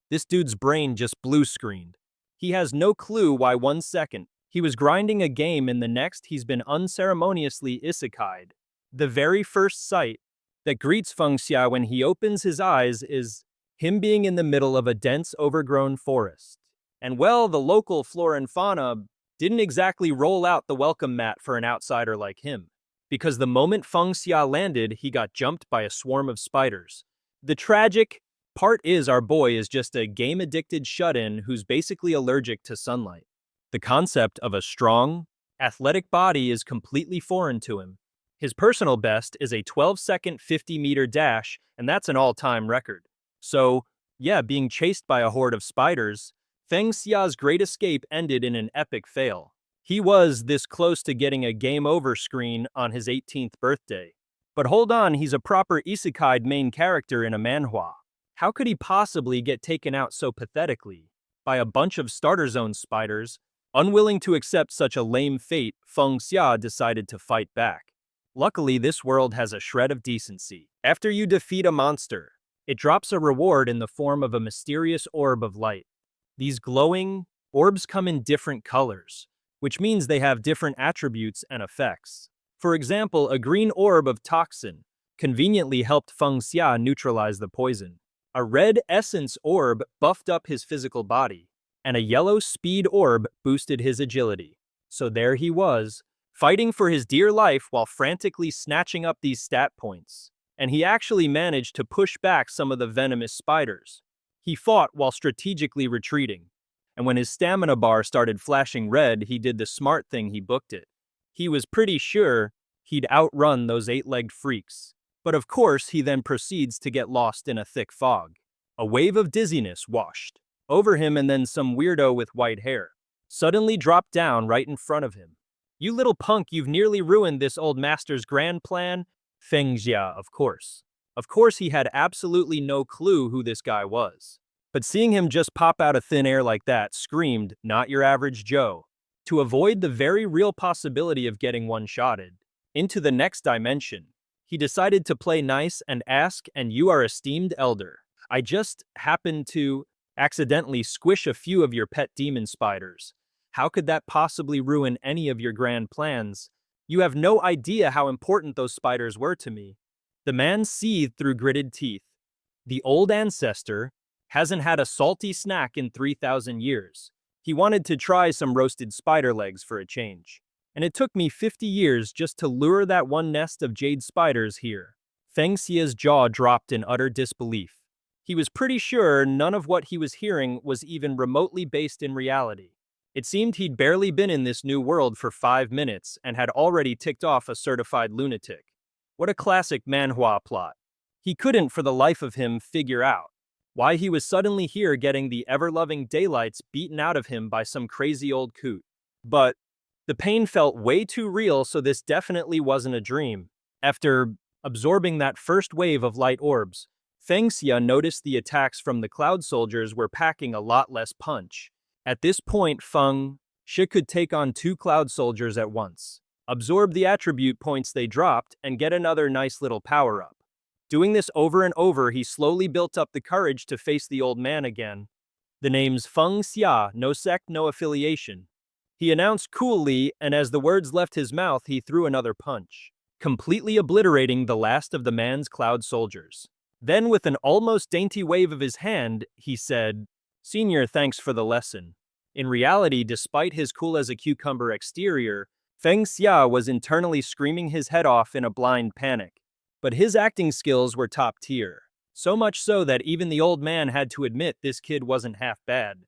This dude's brain just blue-screened. He has no clue why 1 second he was grinding a game and the next he's been unceremoniously isekai'd. The very first sight that greets Feng Xia when he opens his eyes is him being in the middle of a dense, overgrown forest. And well, the local flora and fauna didn't exactly roll out the welcome mat for an outsider like him. Because the moment Feng Xia landed, he got jumped by a swarm of spiders. The tragic part is our boy is just a game-addicted shut-in who's basically allergic to sunlight. The concept of a strong, athletic body is completely foreign to him. His personal best is a 12-second 50-meter dash, and that's an all-time record. So, yeah, being chased by a horde of spiders, Feng Xia's great escape ended in an epic fail. He was this close to getting a game over screen on his 18th birthday. But hold on, he's a proper ISEKAI'D main character in a manhwa. How could he possibly get taken out so pathetically? By a bunch of starter zone spiders? Unwilling to accept such a lame fate, Feng Xia decided to fight back. Luckily, this world has a shred of decency. After you defeat a monster, it drops a reward in the form of a mysterious orb of light. These glowing orbs come in different colors, which means they have different attributes and effects. For example, a green orb of Toxin conveniently helped Feng Xia neutralize the poison. A red essence orb buffed up his physical body, and a yellow speed orb boosted his agility. So there he was, fighting for his dear life while frantically snatching up these stat points. And he actually managed to push back some of the venomous spiders. He fought while strategically retreating. And when his stamina bar started flashing red, he did the smart thing, he booked it. He was pretty sure he'd outrun those 8-legged freaks. But of course, he then proceeds to get lost in a thick fog. A wave of dizziness washed over him, and then some weirdo with white hair suddenly dropped down right in front of him. "You little punk, you've nearly ruined this old master's grand plan." Feng Xia, of course. Of course, he had absolutely no clue who this guy was. But seeing him just pop out of thin air like that screamed, "Not your average Joe." To avoid the very real possibility of getting one-shotted into the next dimension, he decided to play nice and ask, "And you are esteemed elder. I just happened to accidentally squish a few of your pet demon spiders. How could that possibly ruin any of your grand plans? You have no idea how important those spiders were to me." The man seethed through gritted teeth. The old ancestor hasn't had a salty snack in 3,000 years. He wanted to try some roasted spider legs for a change. And it took me 50 years just to lure that one nest of jade spiders here. Feng Xia's jaw dropped in utter disbelief. He was pretty sure none of what he was hearing was even remotely based in reality. It seemed he'd barely been in this new world for 5 minutes and had already ticked off a certified lunatic. What a classic manhwa plot. He couldn't for the life of him figure out why he was suddenly here getting the ever-loving daylights beaten out of him by some crazy old coot. But the pain felt way too real, so this definitely wasn't a dream. After absorbing that first wave of light orbs, Feng Xia noticed the attacks from the cloud soldiers were packing a lot less punch. At this point, Feng Xia could take on 2 cloud soldiers at once, absorb the attribute points they dropped, and get another nice little power-up. Doing this over and over, he slowly built up the courage to face the old man again. "The name's Feng Xia, no sect, no affiliation," he announced coolly, and as the words left his mouth, he threw another punch, completely obliterating the last of the man's cloud soldiers. Then, with an almost dainty wave of his hand, he said, "Senior, thanks for the lesson." In reality, despite his cool-as-a-cucumber exterior, Feng Xia was internally screaming his head off in a blind panic. But his acting skills were top tier. So much so that even the old man had to admit this kid wasn't half bad.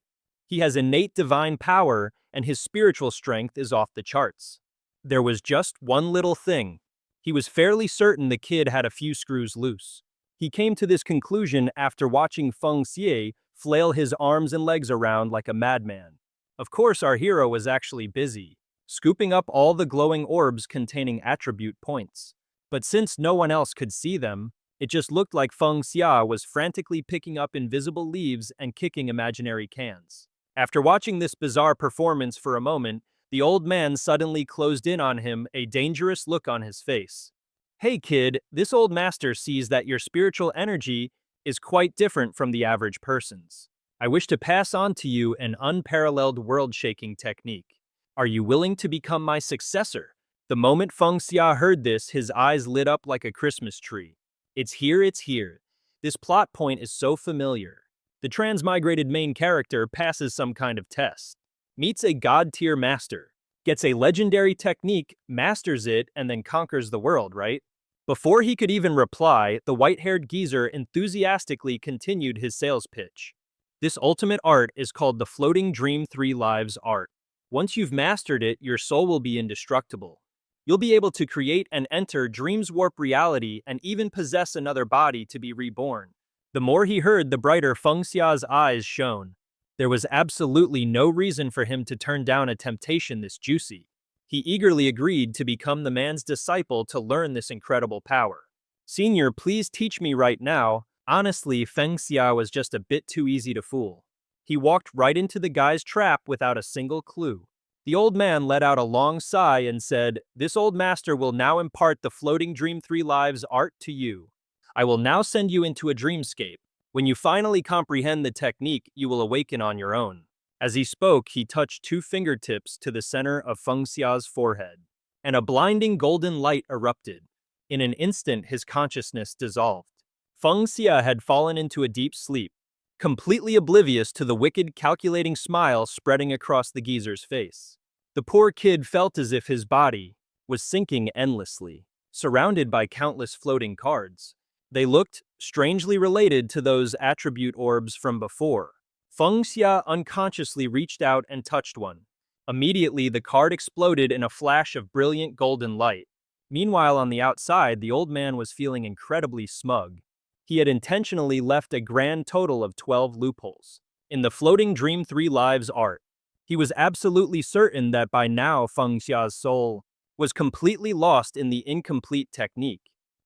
He has innate divine power, and his spiritual strength is off the charts. There was just one little thing. He was fairly certain the kid had a few screws loose. He came to this conclusion after watching Feng Xia flail his arms and legs around like a madman. Of course, our hero was actually busy, scooping up all the glowing orbs containing attribute points. But since no one else could see them, it just looked like Feng Xia was frantically picking up invisible leaves and kicking imaginary cans. After watching this bizarre performance for a moment, the old man suddenly closed in on him, a dangerous look on his face. "Hey kid, this old master sees that your spiritual energy is quite different from the average person's. I wish to pass on to you an unparalleled world-shaking technique. Are you willing to become my successor? The moment Feng Xia heard this, his eyes lit up like a Christmas tree. It's here, it's here. This plot point is so familiar. The transmigrated main character passes some kind of test, meets a god-tier master, gets a legendary technique, masters it, and then conquers the world, right? Before he could even reply, the white-haired geezer enthusiastically continued his sales pitch. This ultimate art is called the Floating Dream 3 Lives art. Once you've mastered it, your soul will be indestructible. You'll be able to create and enter dreams warp reality and even possess another body to be reborn. The more he heard, the brighter Feng Xia's eyes shone. There was absolutely no reason for him to turn down a temptation this juicy. He eagerly agreed to become the man's disciple to learn this incredible power. Senior, please teach me right now. Honestly, Feng Xia was just a bit too easy to fool. He walked right into the guy's trap without a single clue. The old man let out a long sigh and said, "This old master will now impart the Floating Dream 3 Lives art to you. I will now send you into a dreamscape. When you finally comprehend the technique, you will awaken on your own." As he spoke, he touched two fingertips to the center of Feng Xia's forehead, and a blinding golden light erupted. In an instant, his consciousness dissolved. Feng Xia had fallen into a deep sleep, completely oblivious to the wicked, calculating smile spreading across the geezer's face. The poor kid felt as if his body was sinking endlessly, surrounded by countless floating cards. They looked strangely related to those attribute orbs from before. Feng Xia unconsciously reached out and touched one. Immediately, the card exploded in a flash of brilliant golden light. Meanwhile, on the outside, the old man was feeling incredibly smug. He had intentionally left a grand total of 12 loopholes in the Floating Dream 3 Lives art. He was absolutely certain that by now Feng Xia's soul was completely lost in the incomplete technique.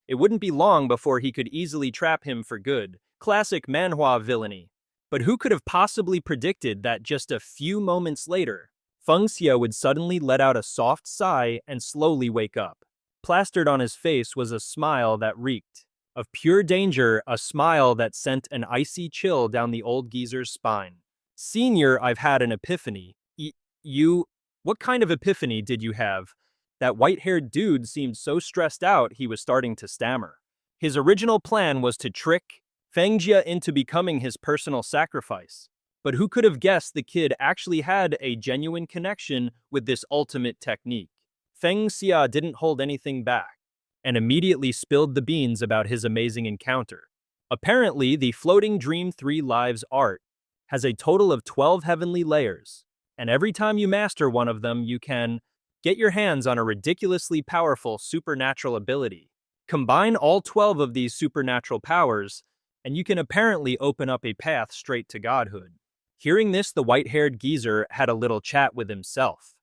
It wouldn't be long before he could easily trap him for good. Classic Manhwa villainy. But who could have possibly predicted that just a few moments later, Feng Xia would suddenly let out a soft sigh and slowly wake up. Plastered on his face was a smile that reeked of pure danger, a smile that sent an icy chill down the old geezer's spine. "Senior, I've had an epiphany." What kind of epiphany did you have? That white-haired dude seemed so stressed out he was starting to stammer. His original plan was to trick Feng Xia into becoming his personal sacrifice. But who could have guessed the kid actually had a genuine connection with this ultimate technique? Feng Xia didn't hold anything back, and immediately spilled the beans about his amazing encounter. Apparently, the Floating Dream 3 Lives art has a total of 12 heavenly layers, and every time you master one of them, you can get your hands on a ridiculously powerful supernatural ability. Combine all 12 of these supernatural powers, and you can apparently open up a path straight to godhood. Hearing this, the white-haired geezer had a little chat with himself.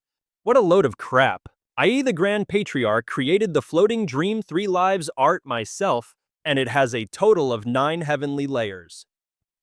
What a load of crap. I.e. the Grand Patriarch created the Floating Dream 3 Lives art myself, and it has a total of 9 heavenly layers.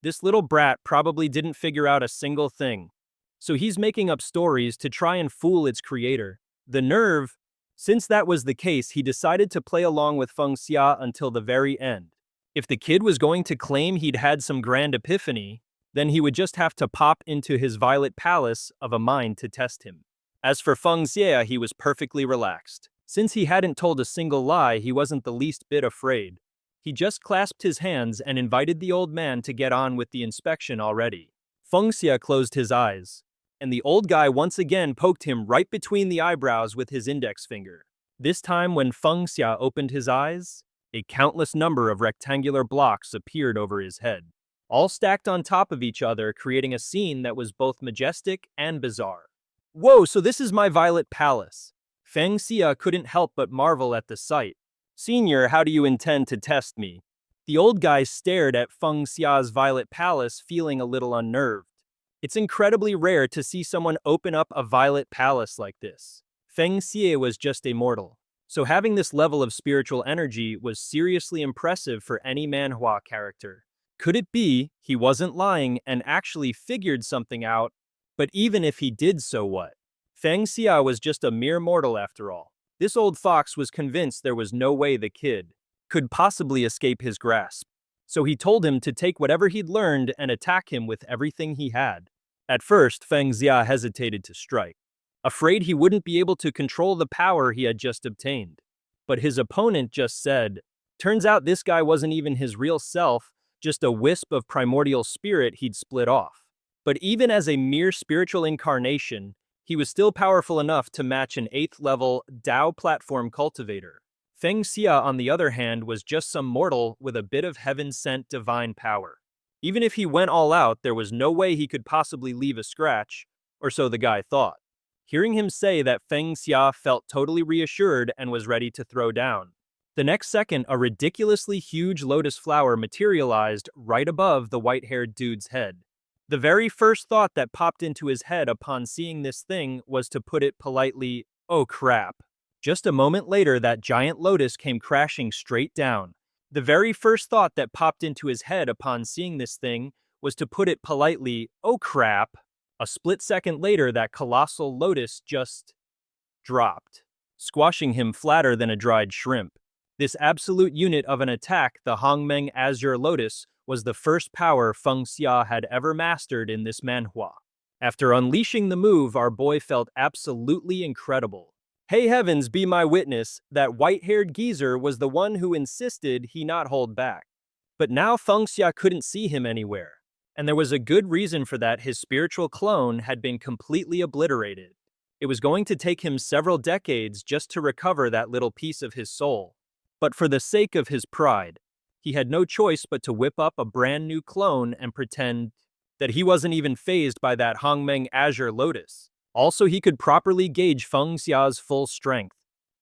This little brat probably didn't figure out a single thing, so he's making up stories to try and fool its creator. The nerve! Since that was the case, he decided to play along with Feng Xia until the very end. If the kid was going to claim he'd had some grand epiphany, then he would just have to pop into his violet palace of a mind to test him. As for Feng Xia, he was perfectly relaxed. Since he hadn't told a single lie, he wasn't the least bit afraid. He just clasped his hands and invited the old man to get on with the inspection already. Feng Xia closed his eyes, and the old guy once again poked him right between the eyebrows with his index finger. This time, when Feng Xia opened his eyes, a countless number of rectangular blocks appeared over his head, all stacked on top of each other, creating a scene that was both majestic and bizarre. Whoa, so this is my violet palace. Feng Xia couldn't help but marvel at the sight. Senior, how do you intend to test me? The old guy stared at Feng Xia's violet palace, feeling a little unnerved. It's incredibly rare to see someone open up a violet palace like this. Feng Xia was just a mortal, so having this level of spiritual energy was seriously impressive for any Manhwa character. Could it be he wasn't lying and actually figured something out? But even if he did, so what? Feng Xia was just a mere mortal after all. This old fox was convinced there was no way the kid could possibly escape his grasp. So he told him to take whatever he'd learned and attack him with everything he had. At first, Feng Xia hesitated to strike, afraid he wouldn't be able to control the power he had just obtained. But his opponent just said, "Turns out this guy wasn't even his real self, just a wisp of primordial spirit he'd split off." But even as a mere spiritual incarnation, he was still powerful enough to match an 8th level DAO platform cultivator. Feng Xia, on the other hand, was just some mortal with a bit of heaven-sent divine power. Even if he went all out, there was no way he could possibly leave a scratch, or so the guy thought. Hearing him say that, Feng Xia felt totally reassured and was ready to throw down. The next second, a ridiculously huge lotus flower materialized right above the white-haired dude's head. The very first thought that popped into his head upon seeing this thing was, to put it politely, "Oh crap." Just a moment later, that giant lotus came crashing straight down. The very first thought that popped into his head upon seeing this thing was, to put it politely, "Oh crap." A split second later, that colossal lotus just dropped, squashing him flatter than a dried shrimp. This absolute unit of an attack, the Hongmeng Azure Lotus, was the first power Feng Xia had ever mastered in this manhwa. After unleashing the move, our boy felt absolutely incredible. Hey heavens, be my witness, that white-haired geezer was the one who insisted he not hold back. But now Feng Xia couldn't see him anywhere. And there was a good reason for that. His spiritual clone had been completely obliterated. It was going to take him several decades just to recover that little piece of his soul. But for the sake of his pride, he had no choice but to whip up a brand new clone and pretend that he wasn't even fazed by that Hongmeng Azure Lotus. Also, he could properly gauge Feng Xia's full strength.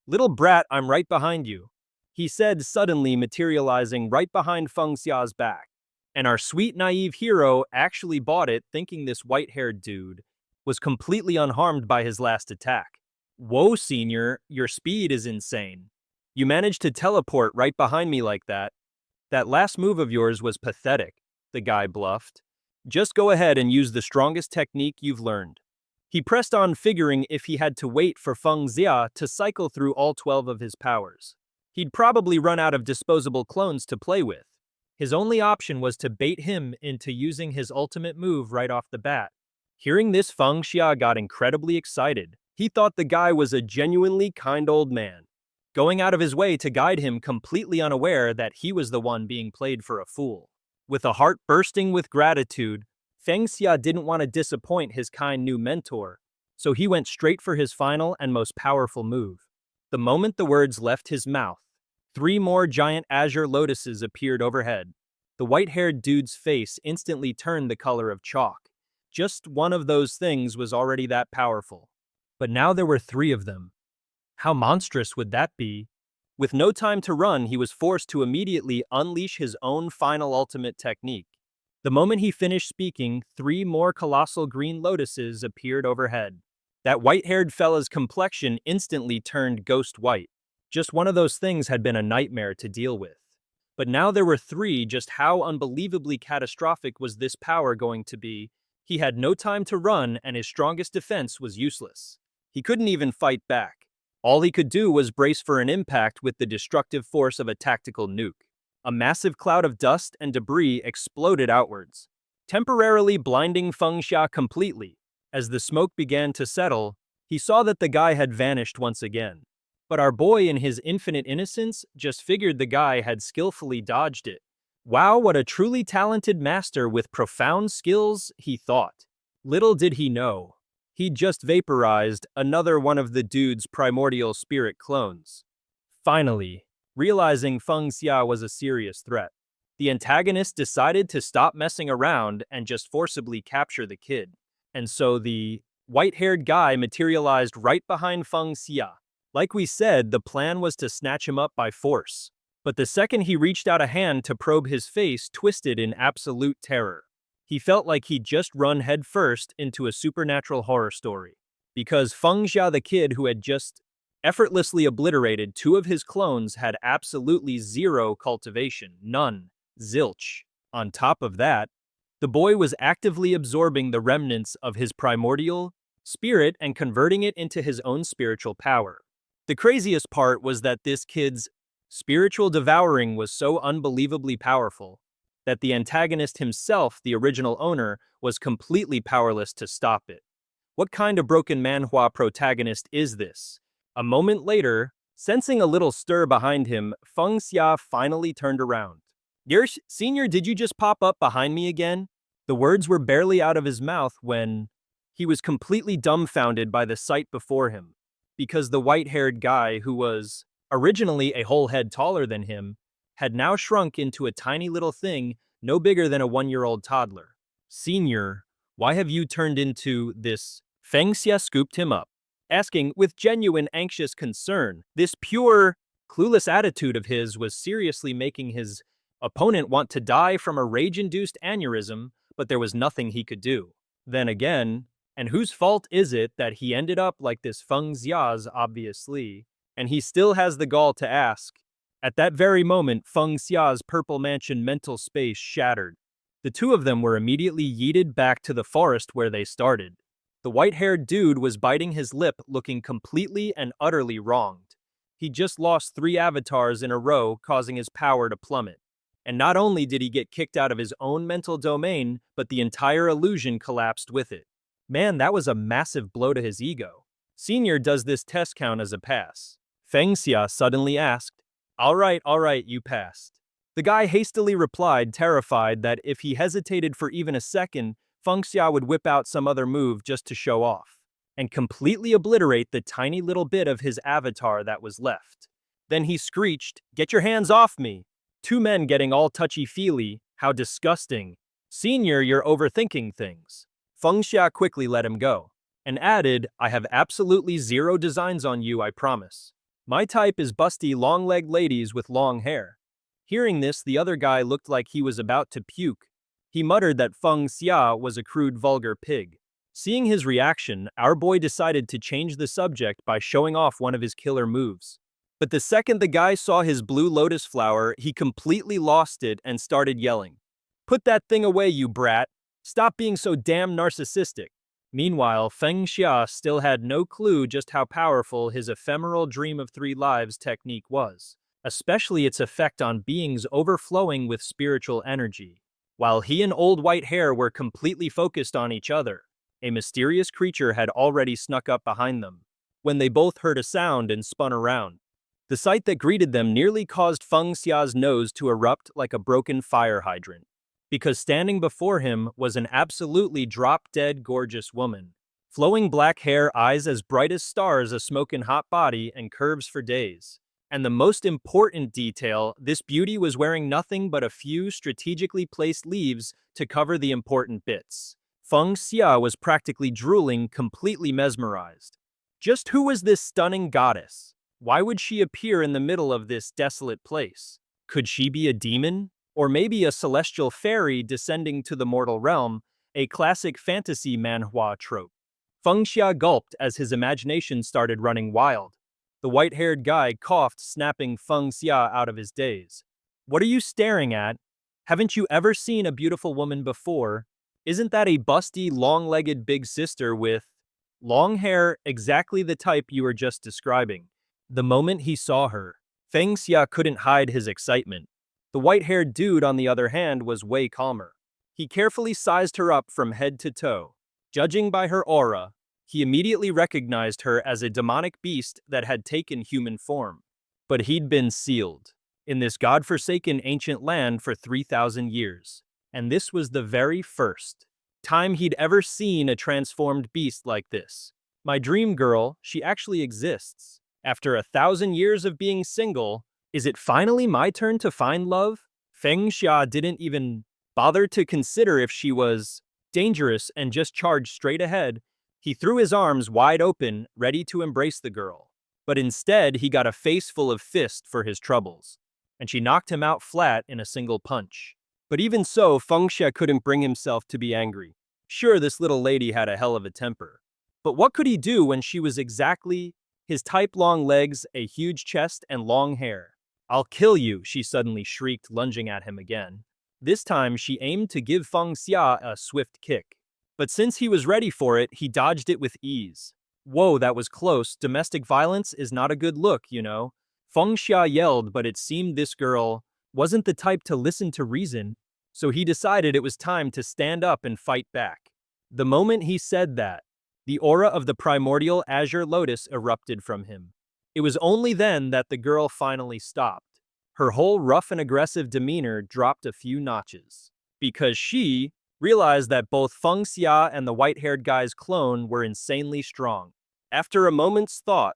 "Little brat, I'm right behind you," he said, suddenly materializing right behind Feng Xia's back. And our sweet naive hero actually bought it, thinking this white-haired dude was completely unharmed by his last attack. "Whoa, senior, your speed is insane. You managed to teleport right behind me like that. That last move of yours was pathetic," the guy bluffed. "Just go ahead and use the strongest technique you've learned." He pressed on, figuring if he had to wait for Feng Xia to cycle through all 12 of his powers, he'd probably run out of disposable clones to play with. His only option was to bait him into using his ultimate move right off the bat. Hearing this, Feng Xia got incredibly excited. He thought the guy was a genuinely kind old man, going out of his way to guide him, completely unaware that he was the one being played for a fool. With a heart bursting with gratitude, Feng Xia didn't want to disappoint his kind new mentor, so he went straight for his final and most powerful move. The moment the words left his mouth, 3 more giant azure lotuses appeared overhead. The white-haired dude's face instantly turned the color of chalk. Just one of those things was already that powerful. But now there were 3 of them. How monstrous would that be? With no time to run, he was forced to immediately unleash his own final ultimate technique. The moment he finished speaking, 3 more colossal green lotuses appeared overhead. That white-haired fella's complexion instantly turned ghost white. Just one of those things had been a nightmare to deal with. But now there were 3. Just how unbelievably catastrophic was this power going to be? He had no time to run, and his strongest defense was useless. He couldn't even fight back. All he could do was brace for an impact with the destructive force of a tactical nuke. A massive cloud of dust and debris exploded outwards, temporarily blinding Feng Xia completely. As the smoke began to settle, he saw that the guy had vanished once again. But our boy, in his infinite innocence, just figured the guy had skillfully dodged it. Wow, what a truly talented master with profound skills, he thought. Little did he know, he'd just vaporized another one of the dude's primordial spirit clones. Finally, realizing Feng Xia was a serious threat, the antagonist decided to stop messing around and just forcibly capture the kid. And so the white-haired guy materialized right behind Feng Xia. Like we said, the plan was to snatch him up by force. But the second he reached out a hand to probe, his face twisted in absolute terror. He felt like he'd just run headfirst into a supernatural horror story. Because Feng Xia, the kid who had just effortlessly obliterated 2 of his clones, had absolutely 0 cultivation, none, zilch. On top of that, the boy was actively absorbing the remnants of his primordial spirit and converting it into his own spiritual power. The craziest part was that this kid's spiritual devouring was so unbelievably powerful that the antagonist himself, the original owner, was completely powerless to stop it. What kind of broken manhwa protagonist is this? A moment later, sensing a little stir behind him, Feng Xia finally turned around. Yersh, Senior, did you just pop up behind me again? The words were barely out of his mouth when he was completely dumbfounded by the sight before him, because the white-haired guy, who was originally a whole head taller than him, had now shrunk into a tiny little thing no bigger than a one-year-old toddler. Senior, why have you turned into this? Feng Xia scooped him up, asking with genuine anxious concern. This pure, clueless attitude of his was seriously making his opponent want to die from a rage-induced aneurysm, but there was nothing he could do. Then again, and whose fault is it that he ended up like this? Feng Xia's, obviously, and he still has the gall to ask. At that very moment, Feng Xia's purple mansion mental space shattered. The two of them were immediately yeeted back to the forest where they started. The white-haired dude was biting his lip, looking completely and utterly wronged. He just lost 3 avatars in a row, causing his power to plummet. And not only did he get kicked out of his own mental domain, but the entire illusion collapsed with it. Man, that was a massive blow to his ego. Senior, does this test count as a pass? Feng Xia suddenly asked. All right, you passed. The guy hastily replied, terrified that if he hesitated for even a second, Feng Xia would whip out some other move just to show off, and completely obliterate the tiny little bit of his avatar that was left. Then he screeched, "Get your hands off me!" 2 men getting all touchy-feely. How disgusting. Senior, you're overthinking things. Feng Xia quickly let him go, and added, I have absolutely 0 designs on you, I promise. My type is busty, long-legged ladies with long hair. Hearing this, the other guy looked like he was about to puke. He muttered that Feng Xia was a crude, vulgar pig. Seeing his reaction, our boy decided to change the subject by showing off one of his killer moves. But the second the guy saw his blue lotus flower, he completely lost it and started yelling. Put that thing away, you brat! Stop being so damn narcissistic. Meanwhile, Feng Xia still had no clue just how powerful his ephemeral Dream of 3 Lives technique was, especially its effect on beings overflowing with spiritual energy. While he and Old White Hair were completely focused on each other, a mysterious creature had already snuck up behind them, when they both heard a sound and spun around. The sight that greeted them nearly caused Feng Xia's nose to erupt like a broken fire hydrant, because standing before him was an absolutely drop-dead gorgeous woman. Flowing black hair, eyes as bright as stars, a smoking hot body, and curves for days. And the most important detail, this beauty was wearing nothing but a few strategically placed leaves to cover the important bits. Feng Xia was practically drooling, completely mesmerized. Just who was this stunning goddess? Why would she appear in the middle of this desolate place? Could she be a demon? Or maybe a celestial fairy descending to the mortal realm, a classic fantasy manhwa trope? Feng Xia gulped as his imagination started running wild. The white-haired guy coughed, snapping Feng Xia out of his daze. What are you staring at? Haven't you ever seen a beautiful woman before? Isn't that a busty, long-legged big sister with long hair, exactly the type you were just describing? The moment he saw her, Feng Xia couldn't hide his excitement. The white-haired dude, on the other hand, was way calmer. He carefully sized her up from head to toe. Judging by her aura, he immediately recognized her as a demonic beast that had taken human form. But he'd been sealed in this godforsaken ancient land for 3,000 years. And this was the very first time he'd ever seen a transformed beast like this. My dream girl, she actually exists. After 1,000 years of being single, is it finally my turn to find love? Feng Xia didn't even bother to consider if she was dangerous and just charged straight ahead. He threw his arms wide open, ready to embrace the girl. But instead, he got a face full of fist for his troubles, and she knocked him out flat in a single punch. But even so, Feng Xia couldn't bring himself to be angry. Sure, this little lady had a hell of a temper. But what could he do when she was exactly his type? Long legs, a huge chest, and long hair. I'll kill you, she suddenly shrieked, lunging at him again. This time, she aimed to give Feng Xia a swift kick. But since he was ready for it, he dodged it with ease. Whoa, that was close. Domestic violence is not a good look, you know. Feng Xia yelled, but it seemed this girl wasn't the type to listen to reason. So he decided it was time to stand up and fight back. The moment he said that, the aura of the primordial azure lotus erupted from him. It was only then that the girl finally stopped. Her whole rough and aggressive demeanor dropped a few notches. Because she realized that both Feng Xia and the white-haired guy's clone were insanely strong. After a moment's thought,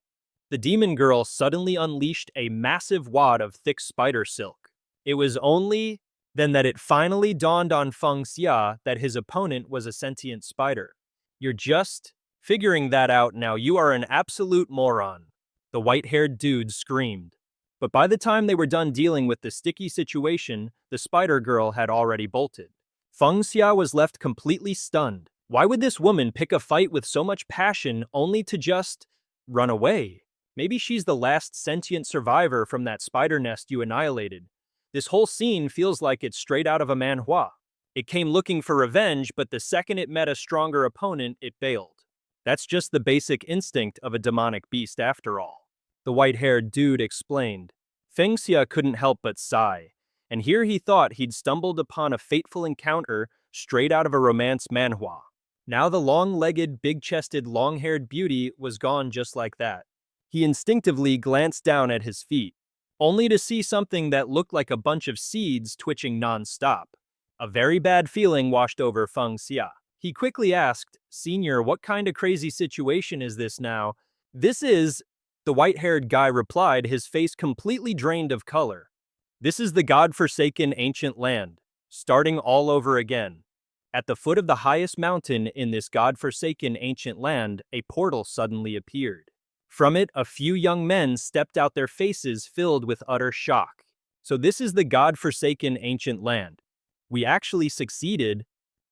the demon girl suddenly unleashed a massive wad of thick spider silk. It was only then that it finally dawned on Feng Xia that his opponent was a sentient spider. "You're just figuring that out now. You are an absolute moron," the white-haired dude screamed. But by the time they were done dealing with the sticky situation, the spider girl had already bolted. Feng Xia was left completely stunned. Why would this woman pick a fight with so much passion only to just run away? Maybe she's the last sentient survivor from that spider nest you annihilated. This whole scene feels like it's straight out of a manhwa. It came looking for revenge, but the second it met a stronger opponent, it bailed. That's just the basic instinct of a demonic beast after all, the white-haired dude explained. Feng Xia couldn't help but sigh, and here he thought he'd stumbled upon a fateful encounter straight out of a romance manhwa. Now the long-legged, big-chested, long-haired beauty was gone just like that. He instinctively glanced down at his feet, only to see something that looked like a bunch of seeds twitching non-stop. A very bad feeling washed over Feng Xia. He quickly asked, "Senior, what kind of crazy situation is this now?" "This is," the white-haired guy replied, his face completely drained of color. "This is the god-forsaken ancient land, starting all over again." At the foot of the highest mountain in this god-forsaken ancient land, a portal suddenly appeared. From it, a few young men stepped out, their faces filled with utter shock. "So this is the god-forsaken ancient land. We actually succeeded."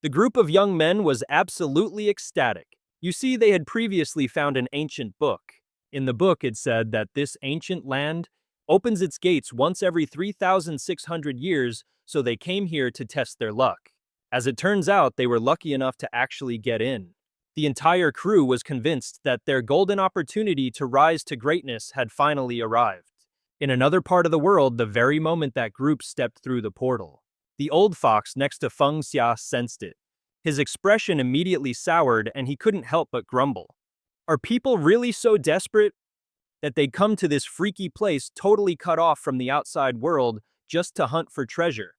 The group of young men was absolutely ecstatic. You see, they had previously found an ancient book. In the book, it said that this ancient land opens its gates once every 3,600 years, so they came here to test their luck. As it turns out, they were lucky enough to actually get in. The entire crew was convinced that their golden opportunity to rise to greatness had finally arrived. In another part of the world, the very moment that group stepped through the portal, the old fox next to Feng Xia sensed it. His expression immediately soured, and he couldn't help but grumble. Are people really so desperate that they'd come to this freaky place totally cut off from the outside world just to hunt for treasure?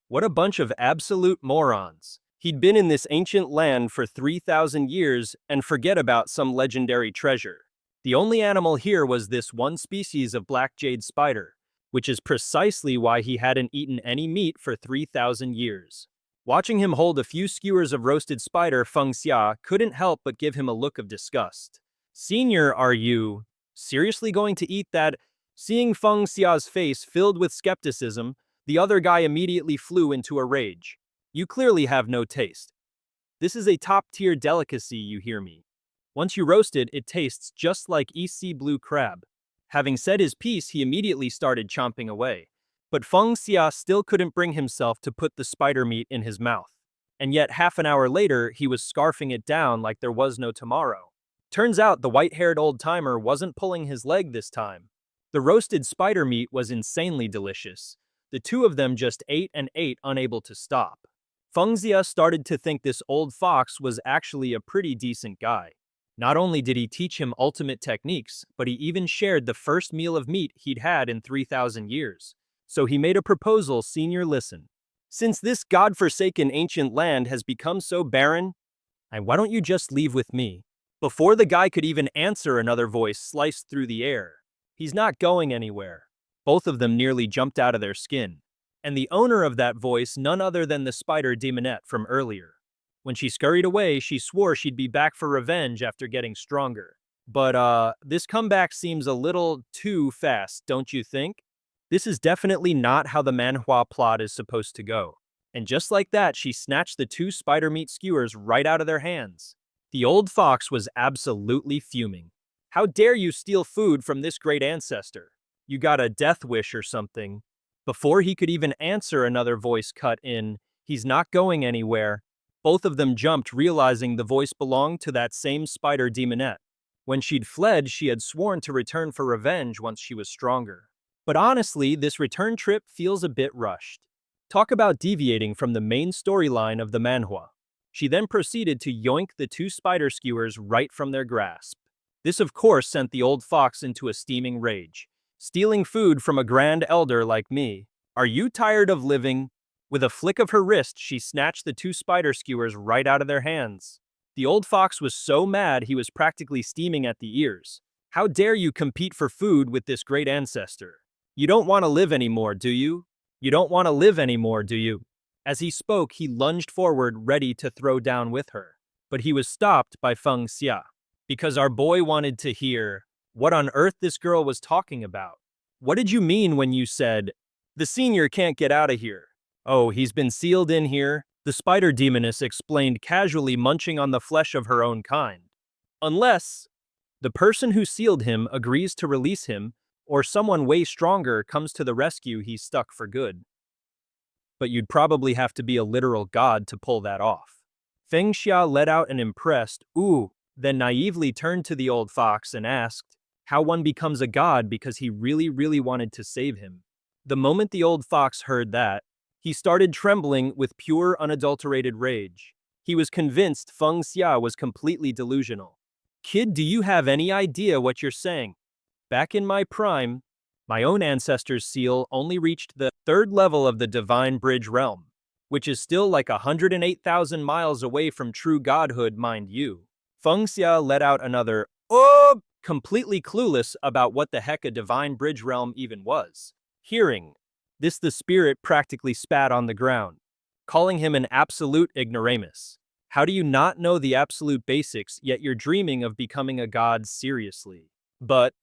What a bunch of absolute morons. He'd been in this ancient land for 3,000 years and forget about some legendary treasure. The only animal here was this one species of black jade spider, which is precisely why he hadn't eaten any meat for 3,000 years. Watching him hold a few skewers of roasted spider, Feng Xia couldn't help but give him a look of disgust. "Senior, are you seriously going to eat that?" Seeing Feng Xia's face filled with skepticism, the other guy immediately flew into a rage. "You clearly have no taste. This is a top-tier delicacy, you hear me? Once you roast it, it tastes just like sea blue crab." Having said his piece, he immediately started chomping away. But Feng Xia still couldn't bring himself to put the spider meat in his mouth. And yet, half an hour later, he was scarfing it down like there was no tomorrow. Turns out the white-haired old-timer wasn't pulling his leg this time. The roasted spider meat was insanely delicious. The two of them just ate and ate, unable to stop. Feng Xia started to think this old fox was actually a pretty decent guy. Not only did he teach him ultimate techniques, but he even shared the first meal of meat he'd had in 3,000 years. So he made a proposal. "Senior, listen. Since this god-forsaken ancient land has become so barren, why don't you just leave with me?" Before the guy could even answer, another voice sliced through the air. "He's not going anywhere." Both of them nearly jumped out of their skin. And the owner of that voice, none other than the spider demonette from earlier. When she scurried away, she swore she'd be back for revenge after getting stronger. But this comeback seems a little too fast, don't you think? This is definitely not how the manhwa plot is supposed to go. And just like that, she snatched the two spider meat skewers right out of their hands. The old fox was absolutely fuming. "How dare you steal food from this great ancestor? You got a death wish or something?" Before he could even answer, another voice cut in. "He's not going anywhere." Both of them jumped, realizing the voice belonged to that same spider demonette. When she'd fled, she had sworn to return for revenge once she was stronger. But honestly, this return trip feels a bit rushed. Talk about deviating from the main storyline of the manhwa. She then proceeded to yoink the two spider skewers right from their grasp. This of course sent the old fox into a steaming rage. Stealing food from a grand elder like me. Are you tired of living? With a flick of her wrist, she snatched the two spider skewers right out of their hands. The old fox was so mad he was practically steaming at the ears. How dare you compete for food with this great ancestor? You don't want to live anymore, do you? You don't want to live anymore, do you? As he spoke, he lunged forward, ready to throw down with her. But he was stopped by Feng Xia. Because our boy wanted to hear what on earth this girl was talking about. What did you mean when you said, "The senior can't get out of here"? Oh, he's been sealed in here, the spider demoness explained, casually munching on the flesh of her own kind. Unless the person who sealed him agrees to release him, or someone way stronger comes to the rescue, he's stuck for good. But you'd probably have to be a literal god to pull that off. Feng Xia let out an impressed, "Ooh," then naively turned to the old fox and asked how one becomes a god because he really wanted to save him. The moment the old fox heard that, he started trembling with pure unadulterated rage. He was convinced Feng Xia was completely delusional. Kid, do you have any idea what you're saying? Back in my prime, my own ancestor's seal only reached the third level of the divine bridge realm, which is still like 108,000 miles away from true godhood, mind you. Feng Xia let out another, "Oh!" completely clueless about what the heck a divine bridge realm even was. Hearing this, the spirit practically spat on the ground, calling him an absolute ignoramus. How do you not know the absolute basics, yet you're dreaming of becoming a god seriously? But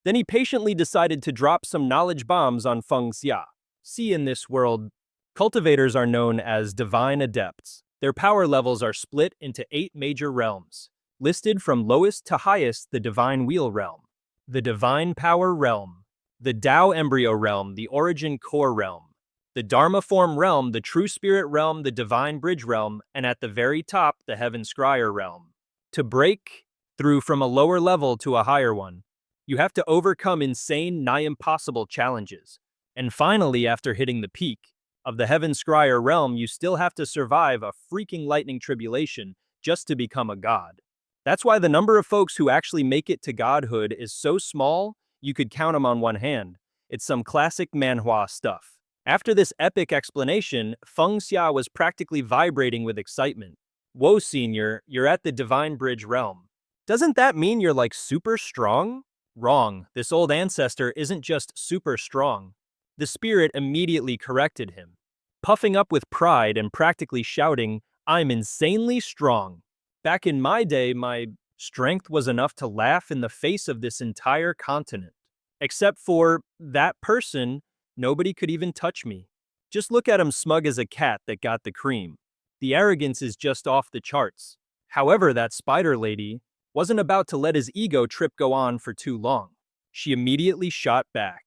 then he patiently decided to drop some knowledge bombs on Feng Xia. See, in this world, cultivators are known as divine adepts. Their power levels are split into 8 major realms. Listed from lowest to highest: the Divine Wheel Realm, the Divine Power Realm, the Tao Embryo Realm, the Origin Core Realm, the Dharma Form Realm, the True Spirit Realm, the Divine Bridge Realm, and at the very top, the Heaven Scryer Realm. To break through from a lower level to a higher one, you have to overcome insane, nigh impossible challenges. And finally, after hitting the peak of the Heaven Scryer Realm, you still have to survive a freaking lightning tribulation just to become a god. That's why the number of folks who actually make it to godhood is so small, you could count them on one hand. It's some classic manhwa stuff. After this epic explanation, Feng Xia was practically vibrating with excitement. Whoa, senior, you're at the Divine Bridge Realm. Doesn't that mean you're like super strong? Wrong, this old ancestor isn't just super strong. The spirit immediately corrected him, puffing up with pride and practically shouting, "I'm insanely strong. Back in my day, my strength was enough to laugh in the face of this entire continent. Except for that person, nobody could even touch me. Just look at him, smug as a cat that got the cream. The arrogance is just off the charts." However, that spider lady wasn't about to let his ego trip go on for too long. She immediately shot back.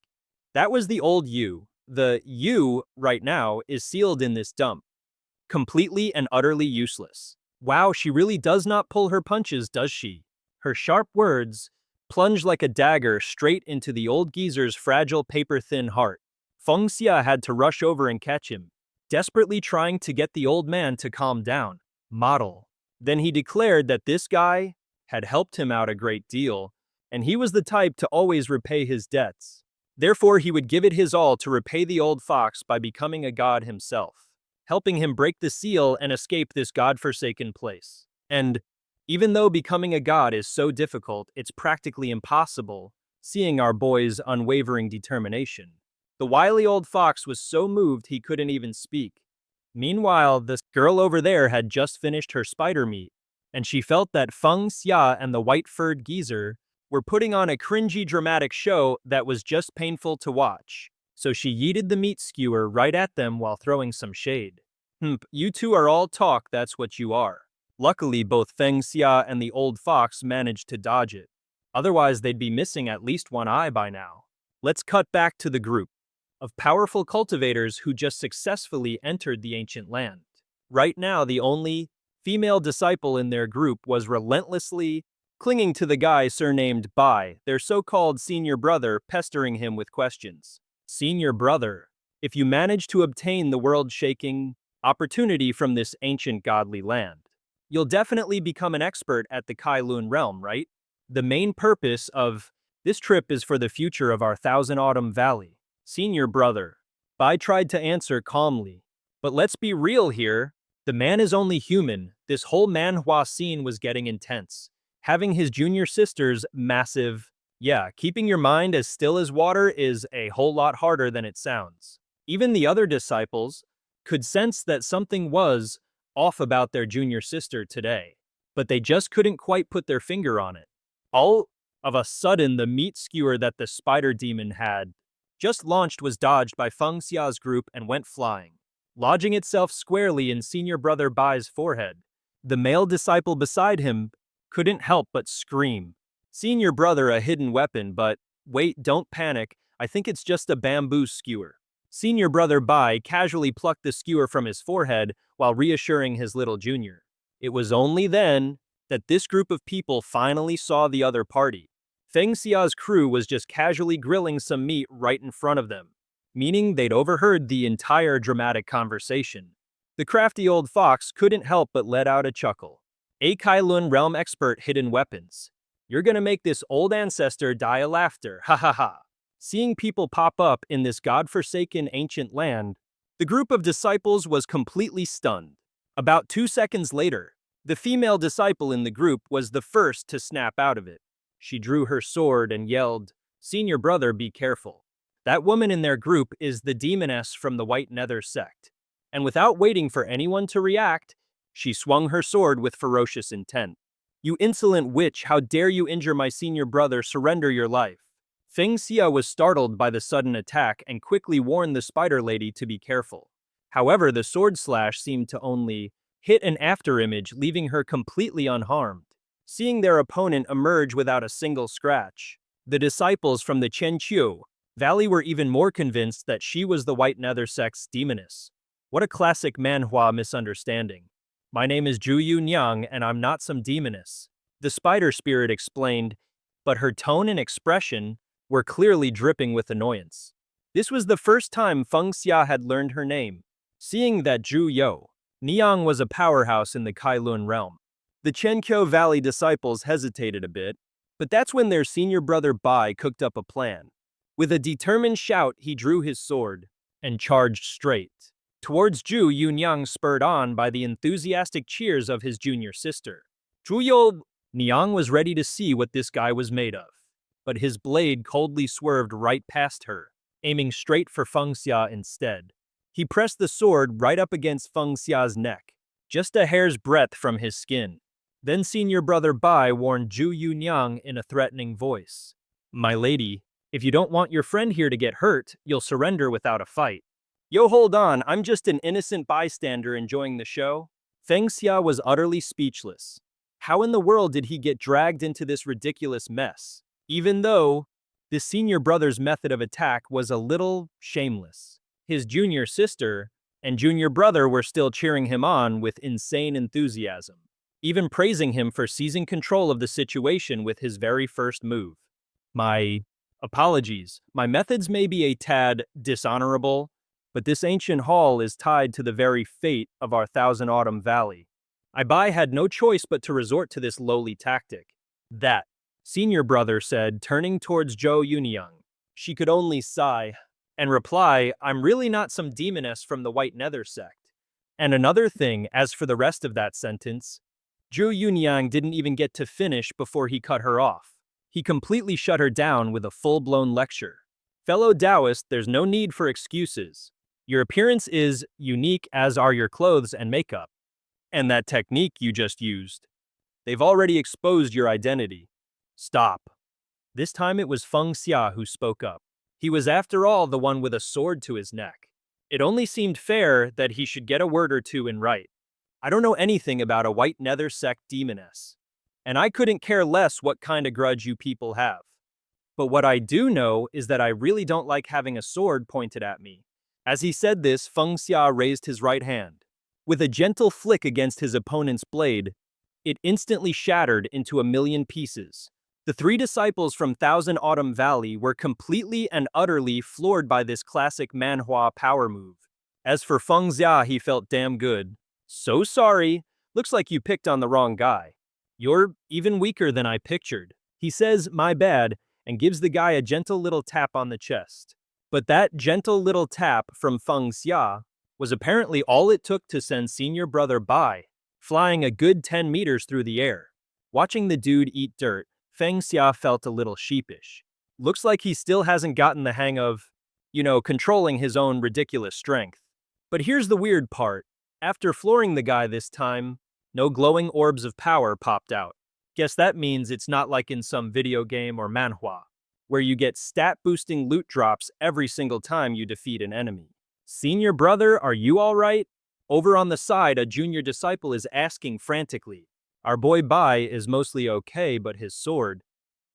That was the old you. The you, right now, is sealed in this dump. Completely and utterly useless. Wow, she really does not pull her punches, does she? Her sharp words plunged like a dagger straight into the old geezer's fragile, paper-thin heart. Feng Xia had to rush over and catch him, desperately trying to get the old man to calm down. Model. Then he declared that this guy had helped him out a great deal, and he was the type to always repay his debts. Therefore, he would give it his all to repay the old fox by becoming a god himself, helping him break the seal and escape this god-forsaken place. And even though becoming a god is so difficult, it's practically impossible, seeing our boy's unwavering determination. The wily old fox was so moved he couldn't even speak. Meanwhile, the girl over there had just finished her spider meat, and she felt that Feng Xia and the white-furred geezer were putting on a cringy dramatic show that was just painful to watch. So she yeeted the meat skewer right at them while throwing some shade. You two are all talk, that's what you are. Luckily, both Feng Xia and the old fox managed to dodge it. Otherwise, they'd be missing at least one eye by now. Let's cut back to the group of powerful cultivators who just successfully entered the ancient land. Right now, the only female disciple in their group was relentlessly clinging to the guy surnamed Bai, their so-called senior brother, pestering him with questions. Senior brother? if you manage to obtain the world-shaking opportunity from this ancient godly land. You'll definitely become an expert at the Kylun realm, right? The main purpose of this trip is for the future of our Thousand Autumn Valley. Senior brother. Bai tried to answer calmly. But let's be real here. The man is only human. This whole Manhwa scene was getting intense. Having his junior sister's massive... Yeah, keeping your mind as still as water is a whole lot harder than it sounds. Even the other disciples could sense that something was off about their junior sister today, but they just couldn't quite put their finger on it. All of a sudden, the meat skewer that the spider demon had just launched was dodged by Feng Xia's group and went flying, lodging itself squarely in senior brother Bai's forehead. The male disciple beside him couldn't help but scream. Senior brother, a hidden weapon, but wait, don't panic, I think it's just a bamboo skewer. Senior brother Bai casually plucked the skewer from his forehead while reassuring his little junior. It was only then that this group of people finally saw the other party. Feng Xia's crew was just casually grilling some meat right in front of them, meaning they'd overheard the entire dramatic conversation. The crafty old fox couldn't help but let out a chuckle. A Kylun realm expert hidden weapons. You're gonna make this old ancestor die of laughter, ha ha ha. Seeing people pop up in this godforsaken ancient land, the group of disciples was completely stunned. About 2 seconds later, the female disciple in the group was the first to snap out of it. She drew her sword and yelled, "Senior brother, be careful. That woman in their group is the demoness from the White Nether sect." And without waiting for anyone to react, she swung her sword with ferocious intent. "You insolent witch, how dare you injure my senior brother, surrender your life." Feng Xia was startled by the sudden attack and quickly warned the spider lady to be careful. However, the sword slash seemed to only hit an afterimage, leaving her completely unharmed. Seeing their opponent emerge without a single scratch, the disciples from the Chenqiu Valley were even more convinced that she was the White Nether sect's demoness. What a classic Manhwa misunderstanding. "My name is Zhu Yunyang, and I'm not some demoness," the spider spirit explained, but her tone and expression were clearly dripping with annoyance. This was the first time Feng Xia had learned her name. Seeing that Zhu Niang was a powerhouse in the Kylun realm, the Chenqiu Valley disciples hesitated a bit, but that's when their senior brother Bai cooked up a plan. With a determined shout, he drew his sword and charged straight towards Zhu Yunyang, spurred on by the enthusiastic cheers of his junior sister. Zhu Niang was ready to see what this guy was made of, but his blade coldly swerved right past her, aiming straight for Feng Xia instead. He pressed the sword right up against Feng Xia's neck, just a hair's breadth from his skin. Then senior brother Bai warned Zhu Yunyang in a threatening voice. "My lady, if you don't want your friend here to get hurt, you'll surrender without a fight." "Yo, hold on, I'm just an innocent bystander enjoying the show." Feng Xia was utterly speechless. How in the world did he get dragged into this ridiculous mess? Even though this senior brother's method of attack was a little shameless. His junior sister and junior brother were still cheering him on with insane enthusiasm, even praising him for seizing control of the situation with his very first move. "My apologies. My methods may be a tad dishonorable, but this ancient hall is tied to the very fate of our Thousand Autumn Valley. Bai had no choice but to resort to this lowly tactic." "That," senior brother said, turning towards Zhou Yunyang. She could only sigh and reply, "I'm really not some demoness from the White Nether sect. And another thing, as for the rest of that sentence," Zhou Yunyang didn't even get to finish before he cut her off. He completely shut her down with a full-blown lecture. "Fellow Taoist, there's no need for excuses. Your appearance is unique, as are your clothes and makeup. And that technique you just used. They've already exposed your identity. Stop." This time it was Feng Xia who spoke up. He was, after all, the one with a sword to his neck. It only seemed fair that he should get a word or two in right. "I don't know anything about a White Nether sect demoness, and I couldn't care less what kind of grudge you people have. But what I do know is that I really don't like having a sword pointed at me." As he said this, Feng Xia raised his right hand. With a gentle flick against his opponent's blade, it instantly shattered into a million pieces. The three disciples from Thousand Autumn Valley were completely and utterly floored by this classic Manhwa power move. As for Feng Xia, he felt damn good. So sorry, looks like you picked on the wrong guy. You're even weaker than I pictured. He says, my bad, and gives the guy a gentle little tap on the chest. But that gentle little tap from Feng Xia was apparently all it took to send senior brother Bai flying a good 10 meters through the air. Watching the dude eat dirt, Feng Xia felt a little sheepish. Looks like he still hasn't gotten the hang of, controlling his own ridiculous strength. But here's the weird part. After flooring the guy this time, no glowing orbs of power popped out. Guess that means it's not like in some video game or manhwa, where you get stat-boosting loot drops every single time you defeat an enemy. Senior brother, are you alright? Over on the side, a junior disciple is asking frantically. Our boy Bai is mostly okay, but his sword,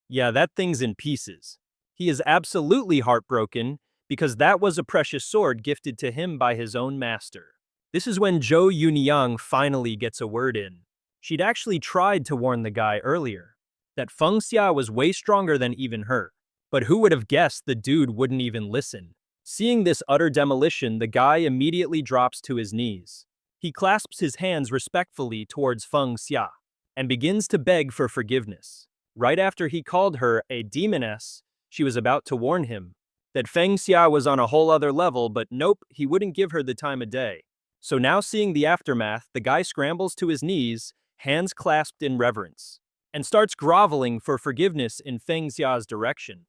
yeah, that thing's in pieces. He is absolutely heartbroken because that was a precious sword gifted to him by his own master. This is when Zhou Yuniang finally gets a word in. She'd actually tried to warn the guy earlier that Feng Xia was way stronger than even her. But who would have guessed the dude wouldn't even listen? Seeing this utter demolition, the guy immediately drops to his knees. He clasps his hands respectfully towards Feng Xia and begins to beg for forgiveness. Right after he called her a demoness, she was about to warn him that Feng Xia was on a whole other level, but nope, he wouldn't give her the time of day. So now seeing the aftermath, the guy scrambles to his knees, hands clasped in reverence, and starts groveling for forgiveness in Feng Xia's direction.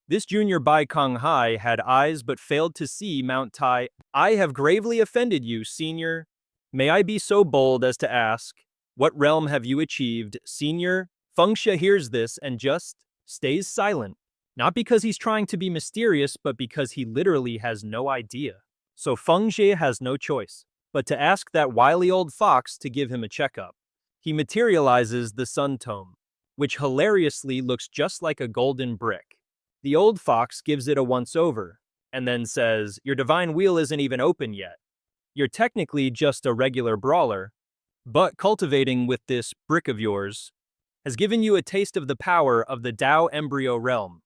This junior Bai Konghai had eyes but failed to see Mount Tai. I have gravely offended you, senior. May I be so bold as to ask, what realm have you achieved, senior? Feng Xia hears this and just stays silent. Not because he's trying to be mysterious, but because he literally has no idea. So Feng Xia has no choice but to ask that wily old fox to give him a checkup. He materializes the sun tome, which hilariously looks just like a golden brick. The old fox gives it a once-over, and then says, your divine wheel isn't even open yet. You're technically just a regular brawler, but cultivating with this brick of yours has given you a taste of the power of the Tao Embryo Realm.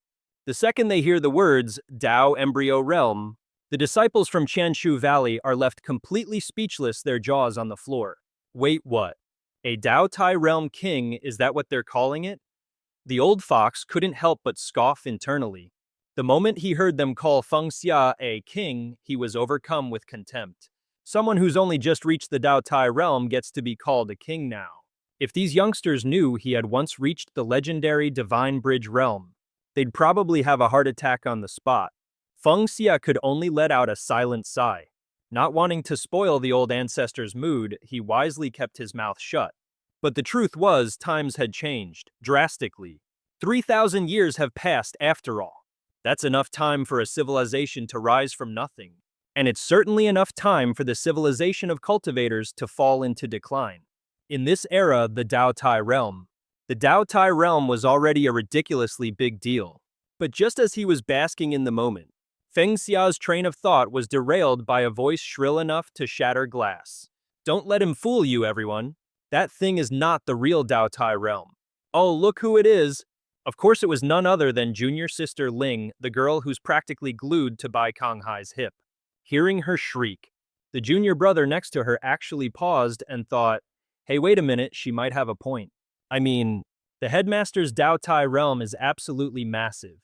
The second they hear the words, Tao Embryo Realm, the disciples from Qianshu Valley are left completely speechless, their jaws on the floor. Wait, what? A Tao Tai Realm King, is that what they're calling it? The old fox couldn't help but scoff internally. The moment he heard them call Feng Xia a king, he was overcome with contempt. Someone who's only just reached the Tao Tai realm gets to be called a king now. If these youngsters knew he had once reached the legendary Divine Bridge realm, they'd probably have a heart attack on the spot. Feng Xia could only let out a silent sigh. Not wanting to spoil the old ancestor's mood, he wisely kept his mouth shut. But the truth was, times had changed, drastically. 3,000 years have passed after all. That's enough time for a civilization to rise from nothing. And it's certainly enough time for the civilization of cultivators to fall into decline. In this era, the Tao Tai realm was already a ridiculously big deal. But just as he was basking in the moment, Feng Xia's train of thought was derailed by a voice shrill enough to shatter glass. Don't let him fool you, everyone. That thing is not the real Tao Tai realm. Oh, look who it is. Of course it was none other than junior sister Ling, the girl who's practically glued to Bai Konghai's hip. Hearing her shriek, the junior brother next to her actually paused and thought, hey, wait a minute, she might have a point. I mean, the headmaster's Tao Tai realm is absolutely massive,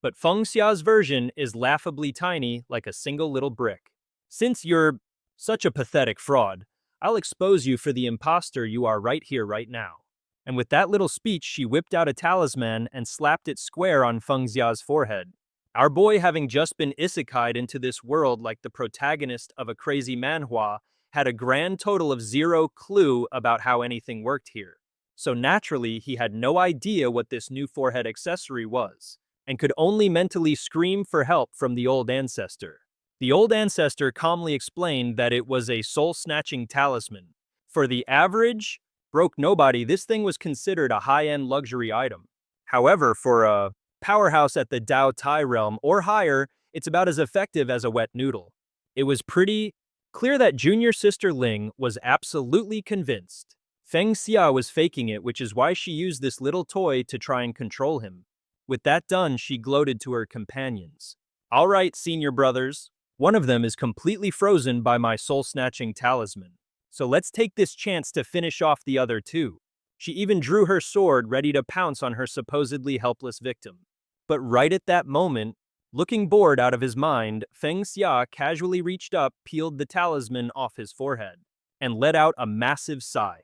but Feng Xia's version is laughably tiny, like a single little brick. Since you're such a pathetic fraud, I'll expose you for the imposter you are right here, right now. And with that little speech, she whipped out a talisman and slapped it square on Feng Xia's forehead. Our boy, having just been isekai'd into this world like the protagonist of a crazy manhwa, had a grand total of 0 clue about how anything worked here. So naturally, he had no idea what this new forehead accessory was, and could only mentally scream for help from the old ancestor. The old ancestor calmly explained that it was a soul-snatching talisman. For the average, broke nobody, this thing was considered a high-end luxury item. However, for a powerhouse at the Tao Tai realm or higher, it's about as effective as a wet noodle. It was pretty clear that junior sister Ling was absolutely convinced. Feng Xia was faking it, which is why she used this little toy to try and control him. With that done, she gloated to her companions. All right, senior brothers. One of them is completely frozen by my soul-snatching talisman. So let's take this chance to finish off the other two. She even drew her sword, ready to pounce on her supposedly helpless victim. But right at that moment, looking bored out of his mind, Feng Xia casually reached up, peeled the talisman off his forehead, and let out a massive sigh.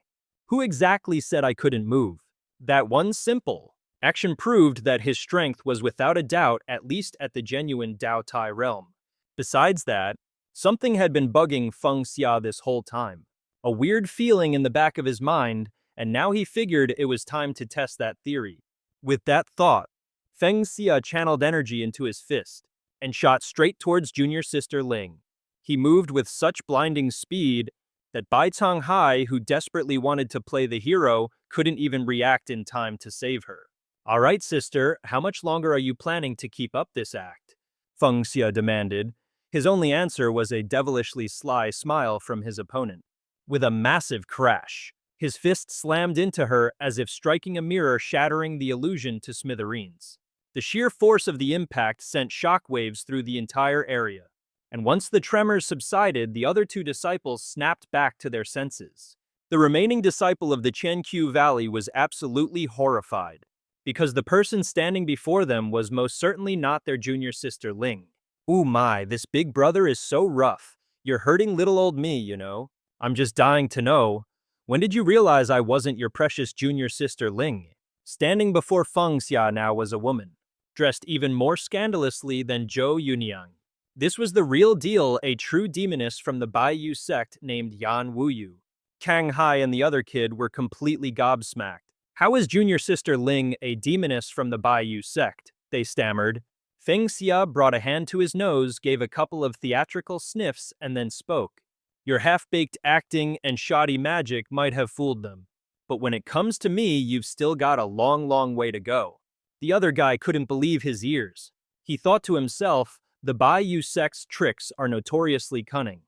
Who exactly said I couldn't move? That one simple action proved that his strength was without a doubt at least at the genuine Dao Tai realm. Besides that, something had been bugging Feng Xia this whole time. A weird feeling in the back of his mind, and now he figured it was time to test that theory. With that thought, Feng Xia channeled energy into his fist and shot straight towards junior sister Ling. He moved with such blinding speed that Bai Hai, who desperately wanted to play the hero, couldn't even react in time to save her. All right, sister, how much longer are you planning to keep up this act? Feng Xia demanded. His only answer was a devilishly sly smile from his opponent. With a massive crash, his fist slammed into her as if striking a mirror, shattering the illusion to smithereens. The sheer force of the impact sent shockwaves through the entire area, and once the tremors subsided, the other two disciples snapped back to their senses. The remaining disciple of the Qianqiu Valley was absolutely horrified, because the person standing before them was most certainly not their junior sister Ling. Ooh my, this big brother is so rough. You're hurting little old me, you know. I'm just dying to know. When did you realize I wasn't your precious junior sister Ling? Standing before Feng Xia now was a woman, dressed even more scandalously than Zhou Yuniang. This was the real deal, a true demoness from the Baiyu sect named Yan Wuyu. Kang Hai and the other kid were completely gobsmacked. How is junior sister Ling a demoness from the Baiyu sect? They stammered. Feng Xia brought a hand to his nose, gave a couple of theatrical sniffs, and then spoke. Your half-baked acting and shoddy magic might have fooled them, but when it comes to me, you've still got a long way to go. The other guy couldn't believe his ears. He thought to himself, the Baiyu sect's tricks are notoriously cunning.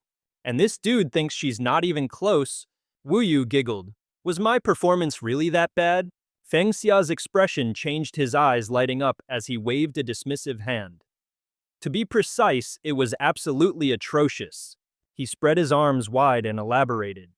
And this dude thinks she's not even close. Wu Yu giggled. Was my performance really that bad? Feng Xia's expression changed, his eyes lighting up as he waved a dismissive hand. To be precise, it was absolutely atrocious. He spread his arms wide and elaborated.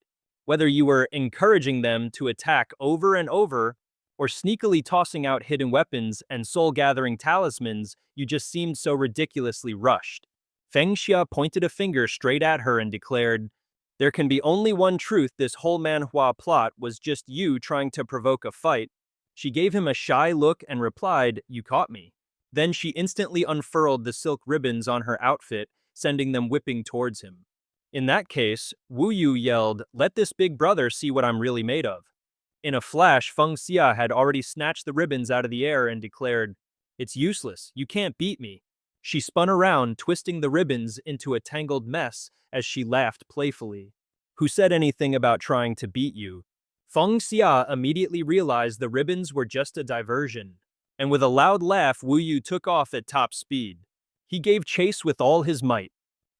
Whether you were encouraging them to attack over and over, or sneakily tossing out hidden weapons and soul-gathering talismans, you just seemed so ridiculously rushed. Feng Xia pointed a finger straight at her and declared, there can be only one truth, this whole Manhwa plot was just you trying to provoke a fight. She gave him a shy look and replied, you caught me. Then she instantly unfurled the silk ribbons on her outfit, sending them whipping towards him. In that case, Wu Yu yelled, let this big brother see what I'm really made of. In a flash, Feng Xia had already snatched the ribbons out of the air and declared, it's useless, you can't beat me. She spun around, twisting the ribbons into a tangled mess as she laughed playfully. Who said anything about trying to beat you? Feng Xia immediately realized the ribbons were just a diversion, and with a loud laugh, Wu Yu took off at top speed. He gave chase with all his might.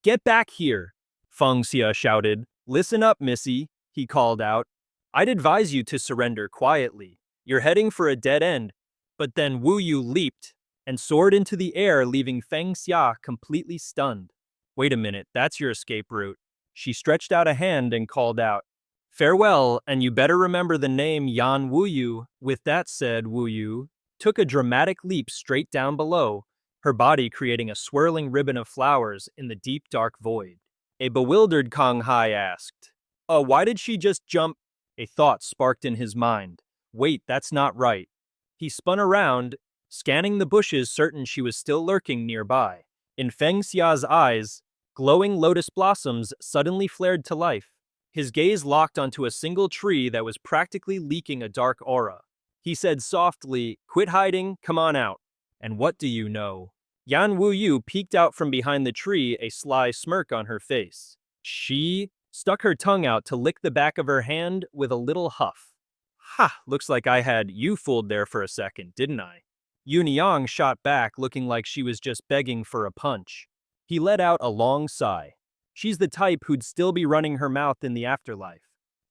Get back here, Feng Xia shouted. Listen up, missy, he called out. I'd advise you to surrender quietly. You're heading for a dead end. But then Wu Yu leaped and soared into the air, leaving Feng Xia completely stunned. Wait a minute, that's your escape route. She stretched out a hand and called out, farewell, and you better remember the name Yan Wuyu. With that said, Wu Yu took a dramatic leap straight down below, her body creating a swirling ribbon of flowers in the deep dark void. A bewildered Kang Hai asked, why did she just jump? A thought sparked in his mind. Wait, that's not right. He spun around, scanning the bushes, certain she was still lurking nearby. In Feng Xia's eyes, glowing lotus blossoms suddenly flared to life. His gaze locked onto a single tree that was practically leaking a dark aura. He said softly, quit hiding, come on out. And what do you know? Yan Wuyu peeked out from behind the tree, a sly smirk on her face. She stuck her tongue out to lick the back of her hand with a little huff. Ha, looks like I had you fooled there for a second, didn't I? Yuniang shot back, looking like she was just begging for a punch. He let out a long sigh. She's the type who'd still be running her mouth in the afterlife.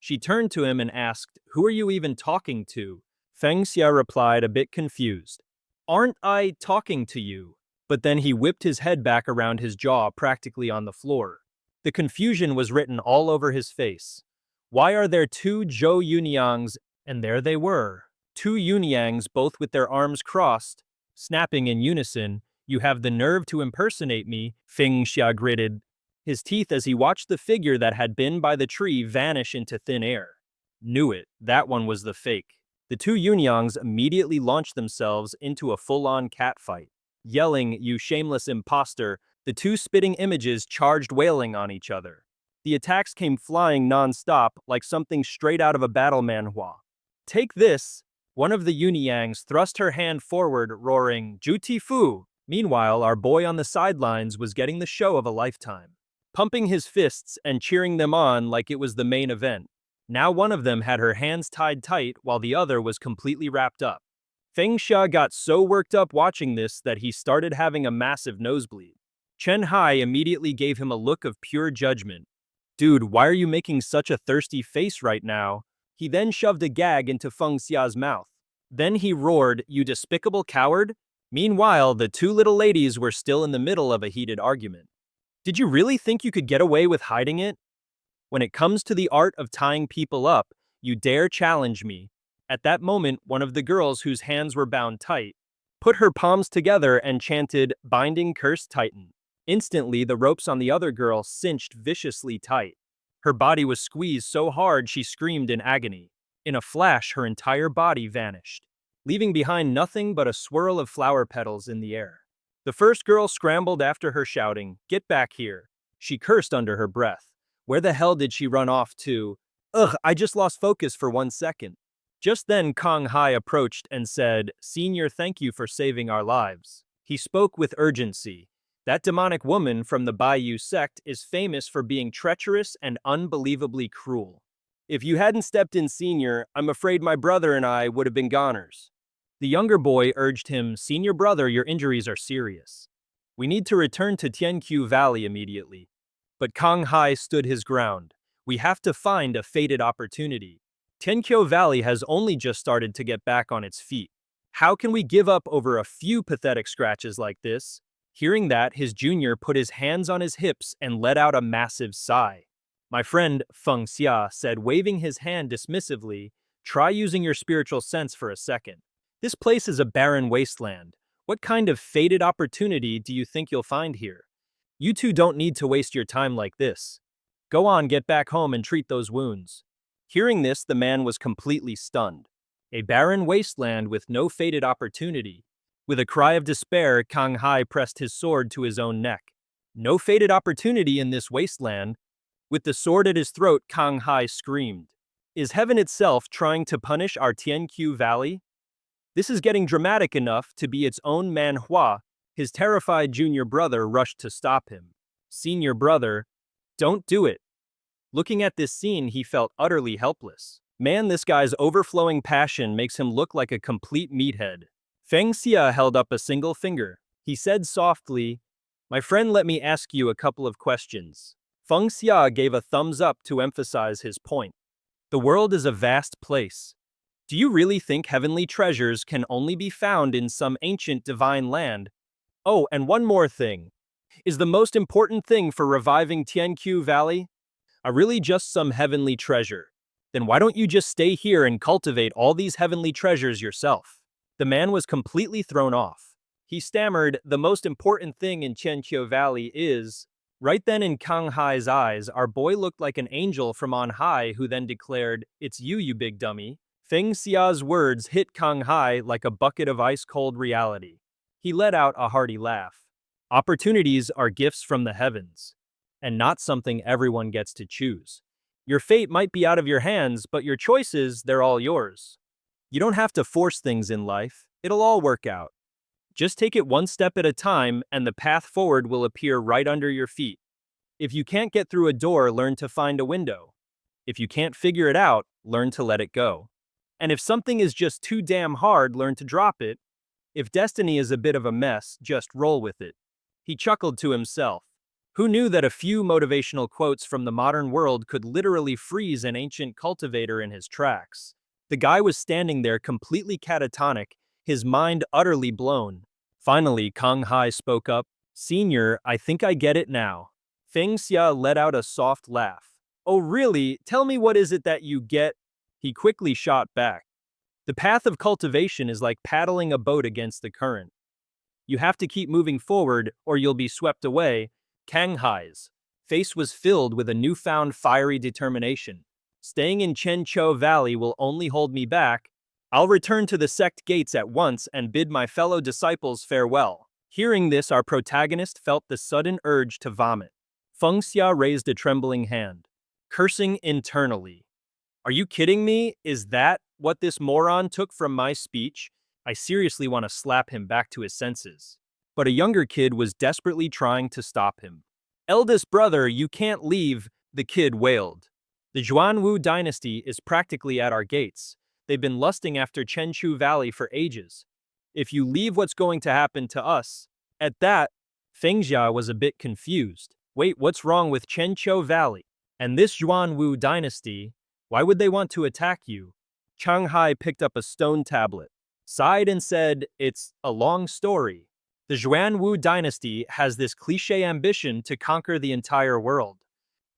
She turned to him and asked, "Who are you even talking to?" Feng Xia replied, a bit confused, "Aren't I talking to you?" But then he whipped his head back around his jaw, practically on the floor. The confusion was written all over his face. Why are there two Zhou Yunyangs? And there they were. Two Yunyangs, both with their arms crossed, snapping in unison. "You have the nerve to impersonate me," Feng Xia gritted, his teeth as he watched the figure that had been by the tree vanish into thin air. Knew it, that one was the fake. The two Yunyangs immediately launched themselves into a full-on catfight. Yelling, "You shameless imposter," the two spitting images charged wailing on each other. The attacks came flying non-stop like something straight out of a battle manhwa. "Take this!" One of the Yunyangs thrust her hand forward, roaring, "Juti Fu!" Meanwhile, our boy on the sidelines was getting the show of a lifetime, pumping his fists and cheering them on like it was the main event. Now one of them had her hands tied tight while the other was completely wrapped up. Feng Xia got so worked up watching this that he started having a massive nosebleed. Chen Hai immediately gave him a look of pure judgment. "Dude, why are you making such a thirsty face right now?" He then shoved a gag into Feng Xia's mouth. Then he roared, "You despicable coward!" Meanwhile, the two little ladies were still in the middle of a heated argument. "Did you really think you could get away with hiding it? When it comes to the art of tying people up, you dare challenge me." At that moment, one of the girls whose hands were bound tight put her palms together and chanted, "Binding cursed Titan." Instantly, the ropes on the other girl cinched viciously tight. Her body was squeezed so hard she screamed in agony. In a flash, her entire body vanished, leaving behind nothing but a swirl of flower petals in the air. The first girl scrambled after her, shouting, "Get back here." She cursed under her breath. Where the hell did she run off to? Ugh, I just lost focus for 1 second. Just then Kang Hai approached and said, "Senior, thank you for saving our lives." He spoke with urgency. That demonic woman from the Baiyu sect is famous for being treacherous and unbelievably cruel. If you hadn't stepped in, Senior, I'm afraid my brother and I would have been goners. The younger boy urged him, "Senior brother, your injuries are serious. We need to return to Tianqiu Valley immediately." But Kang Hai stood his ground. "We have to find a fated opportunity. Tianqiu Valley has only just started to get back on its feet. How can we give up over a few pathetic scratches like this?" Hearing that, his junior put his hands on his hips and let out a massive sigh. "My friend," Feng Xia said, waving his hand dismissively, "try using your spiritual sense for a second. This place is a barren wasteland. What kind of fated opportunity do you think you'll find here? You two don't need to waste your time like this. Go on, get back home and treat those wounds." Hearing this, the man was completely stunned. A barren wasteland with no fated opportunity. With a cry of despair, Kang Hai pressed his sword to his own neck. No fated opportunity in this wasteland. With the sword at his throat, Kang Hai screamed, "Is heaven itself trying to punish our Tianqiu Valley? This is getting dramatic enough to be its own manhwa." His terrified junior brother rushed to stop him. "Senior brother, don't do it." Looking at this scene, he felt utterly helpless. Man, this guy's overflowing passion makes him look like a complete meathead. Feng Xia held up a single finger. He said softly, "My friend, let me ask you a couple of questions." Feng Xia gave a thumbs up to emphasize his point. "The world is a vast place. Do you really think heavenly treasures can only be found in some ancient divine land? Oh, and one more thing. Is the most important thing for reviving Tianqiu Valley really just some heavenly treasure? Then why don't you just stay here and cultivate all these heavenly treasures yourself?" The man was completely thrown off. He stammered, "The most important thing in Tianqiu Valley is..." Right then in Kang Hai's eyes, our boy looked like an angel from on high who then declared, "It's you, you big dummy." Feng Xia's words hit Kang Hai like a bucket of ice-cold reality. He let out a hearty laugh. Opportunities are gifts from the heavens, and not something everyone gets to choose. Your fate might be out of your hands, but your choices, they're all yours. You don't have to force things in life. It'll all work out. Just take it one step at a time, and the path forward will appear right under your feet. If you can't get through a door, learn to find a window. If you can't figure it out, learn to let it go. And if something is just too damn hard, learn to drop it. If destiny is a bit of a mess, just roll with it." He chuckled to himself. Who knew that a few motivational quotes from the modern world could literally freeze an ancient cultivator in his tracks? The guy was standing there completely catatonic, his mind utterly blown. Finally, Kang Hai spoke up. Senior, I think I get it now. Feng Xia let out a soft laugh. Oh really? Tell me what is it that you get? He quickly shot back. The path of cultivation is like paddling a boat against the current. You have to keep moving forward or you'll be swept away. Kang Hai's face was filled with a newfound fiery determination. Staying in Chenqiu Valley will only hold me back. I'll return to the sect gates at once and bid my fellow disciples farewell. Hearing this, our protagonist felt the sudden urge to vomit. Feng Xia raised a trembling hand, cursing internally. Are you kidding me? Is that what this moron took from my speech? I seriously want to slap him back to his senses. But a younger kid was desperately trying to stop him. Eldest brother, you can't leave, the kid wailed. The Zhuanwu dynasty is practically at our gates. They've been lusting after Chenqiu Valley for ages. If you leave, what's going to happen to us? At that, Feng Xia was a bit confused. Wait, what's wrong with Chenqiu Valley? And this Zhuanwu dynasty, why would they want to attack you? Chang Hai picked up a stone tablet, sighed and said, it's a long story. The Zhuanwu dynasty has this cliché ambition to conquer the entire world.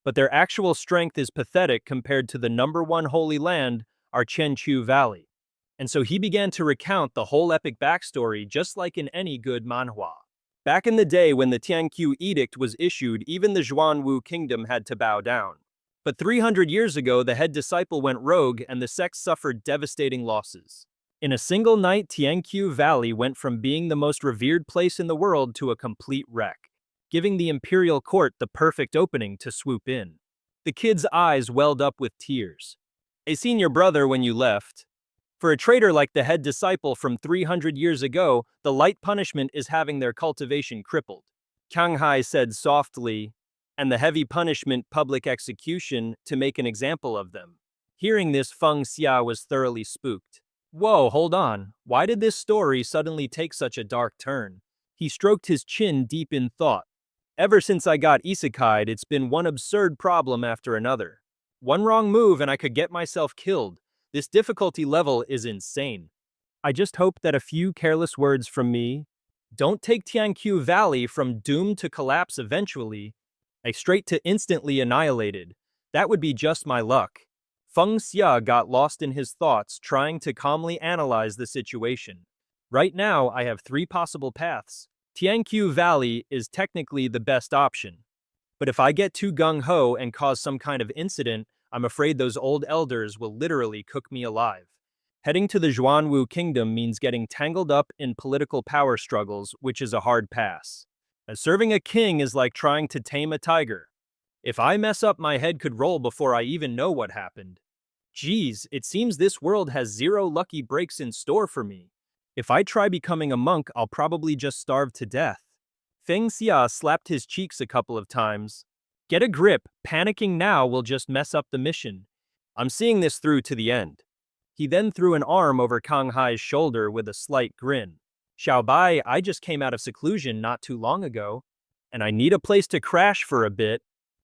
But their actual strength is pathetic compared to the #1 holy land, our Chenqiu Valley. And so he began to recount the whole epic backstory just like in any good manhwa. Back in the day when the Tianqiu Edict was issued, even the Zhuanwu kingdom had to bow down. But 300 years ago, the head disciple went rogue and the sect suffered devastating losses. In a single night, Tianqiu Valley went from being the most revered place in the world to a complete wreck, giving the imperial court the perfect opening to swoop in. The kid's eyes welled up with tears. I seen your brother when you left. For a traitor like the head disciple from 300 years ago, the light punishment is having their cultivation crippled. Kang Hai said softly, and the heavy punishment, public execution, to make an example of them. Hearing this, Feng Xia was thoroughly spooked. Whoa, hold on. Why did this story suddenly take such a dark turn? He stroked his chin deep in thought. Ever since I got ISEKAI'D, it's been one absurd problem after another. One wrong move and I could get myself killed. This difficulty level is insane. I just hope that a few careless words from me don't take Tianqiu Valley from doomed to collapse eventually, straight to instantly annihilated. That would be just my luck. Feng Xia got lost in his thoughts, trying to calmly analyze the situation. Right now, I have 3 possible paths. Tianqiu Valley is technically the best option. But if I get too gung-ho and cause some kind of incident, I'm afraid those old elders will literally cook me alive. Heading to the Zhuanwu kingdom means getting tangled up in political power struggles, which is a hard pass. As serving a king is like trying to tame a tiger. If I mess up, my head could roll before I even know what happened. Geez, it seems this world has 0 lucky breaks in store for me. If I try becoming a monk, I'll probably just starve to death. Feng Xia slapped his cheeks a couple of times. Get a grip, panicking now will just mess up the mission. I'm seeing this through to the end. He then threw an arm over Kang Hai's shoulder with a slight grin. Xiaobai, I just came out of seclusion not too long ago, and I need a place to crash for a bit.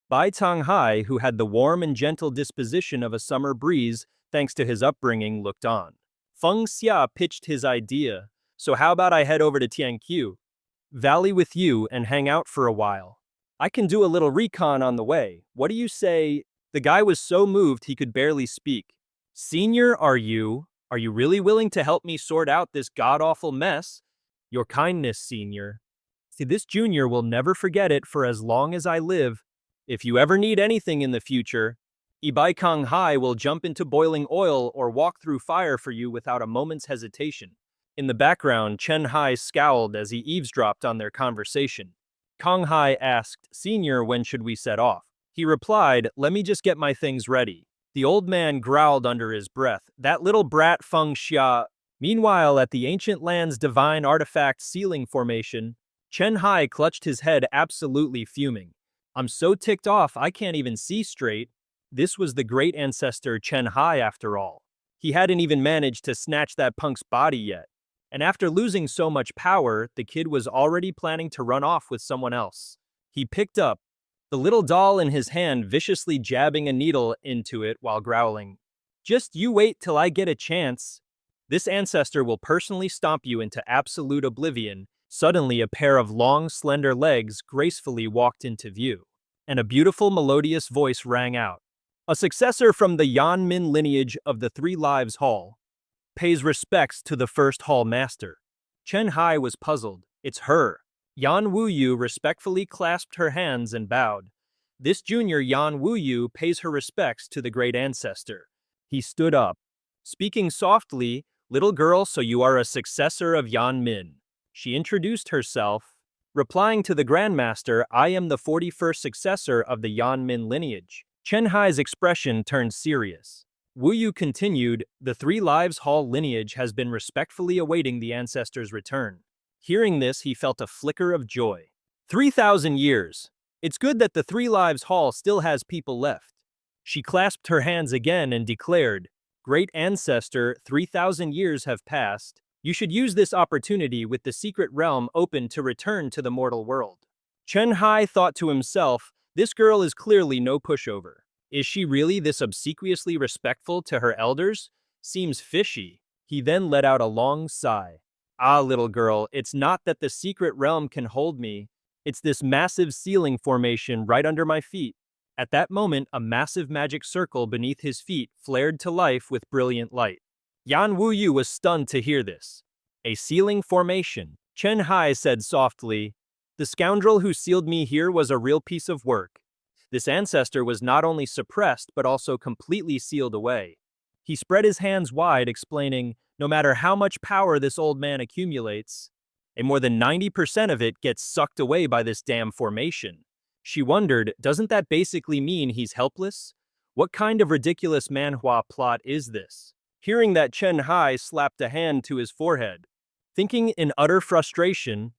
Bai Tanghai, who had the warm and gentle disposition of a summer breeze thanks to his upbringing, looked on. Feng Xia pitched his idea, so how about I head over to Tianqiu Valley with you and hang out for a while? I can do a little recon on the way. What do you say? The guy was so moved he could barely speak. Senior, are you really willing to help me sort out this god-awful mess? Your kindness, senior. See, this junior will never forget it for as long as I live. If you ever need anything in the future, Ibai Kang Hai will jump into boiling oil or walk through fire for you without a moment's hesitation. In the background, Chen Hai scowled as he eavesdropped on their conversation. Kang Hai asked, Senior, when should we set off? He replied, let me just get my things ready. The old man growled under his breath, that little brat Feng Xia. Meanwhile, at the ancient land's divine artifact ceiling formation, Chen Hai clutched his head, absolutely fuming. I'm so ticked off I can't even see straight. This was the great ancestor Chen Hai after all. He hadn't even managed to snatch that punk's body yet. And after losing so much power, the kid was already planning to run off with someone else. He picked up the little doll in his hand, viciously jabbing a needle into it while growling, "Just you wait till I get a chance. This ancestor will personally stomp you into absolute oblivion." Suddenly, a pair of long, slender legs gracefully walked into view, and a beautiful, melodious voice rang out. "A successor from the Yanmin lineage of the Three Lives Hall pays respects to the first hall master." Chen Hai was puzzled. "It's her." Yan Wuyu respectfully clasped her hands and bowed. "This junior Yan Wuyu pays her respects to the great ancestor." He stood up, speaking softly, "Little girl, so you are a successor of Yan Min." She introduced herself, replying to the Grandmaster, "I am the 41st successor of the Yan Min lineage." Chen Hai's expression turned serious. Wu Yu continued, "The Three Lives Hall lineage has been respectfully awaiting the ancestor's return." Hearing this, he felt a flicker of joy. 3,000 years. It's good that the Three Lives Hall still has people left. She clasped her hands again and declared, "Great ancestor, 3,000 years have passed. You should use this opportunity with the secret realm open to return to the mortal world." Chen Hai thought to himself, "This girl is clearly no pushover. Is she really this obsequiously respectful to her elders? Seems fishy." He then let out a long sigh. "Ah, little girl, it's not that the secret realm can hold me. It's this massive ceiling formation right under my feet." At that moment, a massive magic circle beneath his feet flared to life with brilliant light. Yan Wuyu was stunned to hear this. "A ceiling formation," Chen Hai said softly. "The scoundrel who sealed me here was a real piece of work." This ancestor was not only suppressed, but also completely sealed away. He spread his hands wide, explaining, "No matter how much power this old man accumulates, more than 90% of it gets sucked away by this damn formation." She wondered, doesn't that basically mean he's helpless? What kind of ridiculous manhwa plot is this? Hearing that, Chen Hai slapped a hand to his forehead, thinking in utter frustration,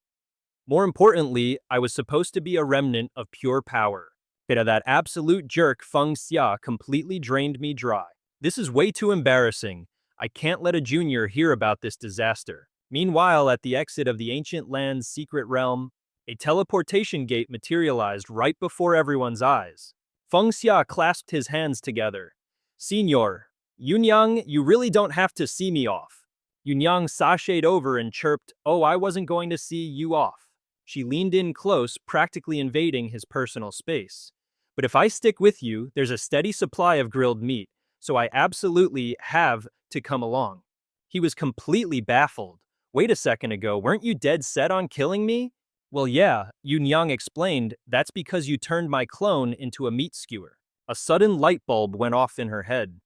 "More importantly, I was supposed to be a remnant of pure power. But that absolute jerk Feng Xia completely drained me dry. This is way too embarrassing. I can't let a junior hear about this disaster." Meanwhile, at the exit of the ancient land's secret realm, a teleportation gate materialized right before everyone's eyes. Feng Xia clasped his hands together. "Senior, Yunyang, you really don't have to see me off." Yunyang sashayed over and chirped, "Oh, I wasn't going to see you off." She leaned in close, practically invading his personal space. "But if I stick with you, there's a steady supply of grilled meat, so I absolutely have to come along." He was completely baffled. "Wait a second ago, weren't you dead set on killing me?" "Well, yeah," Yunyang explained, "that's because you turned my clone into a meat skewer." A sudden light bulb went off in her head.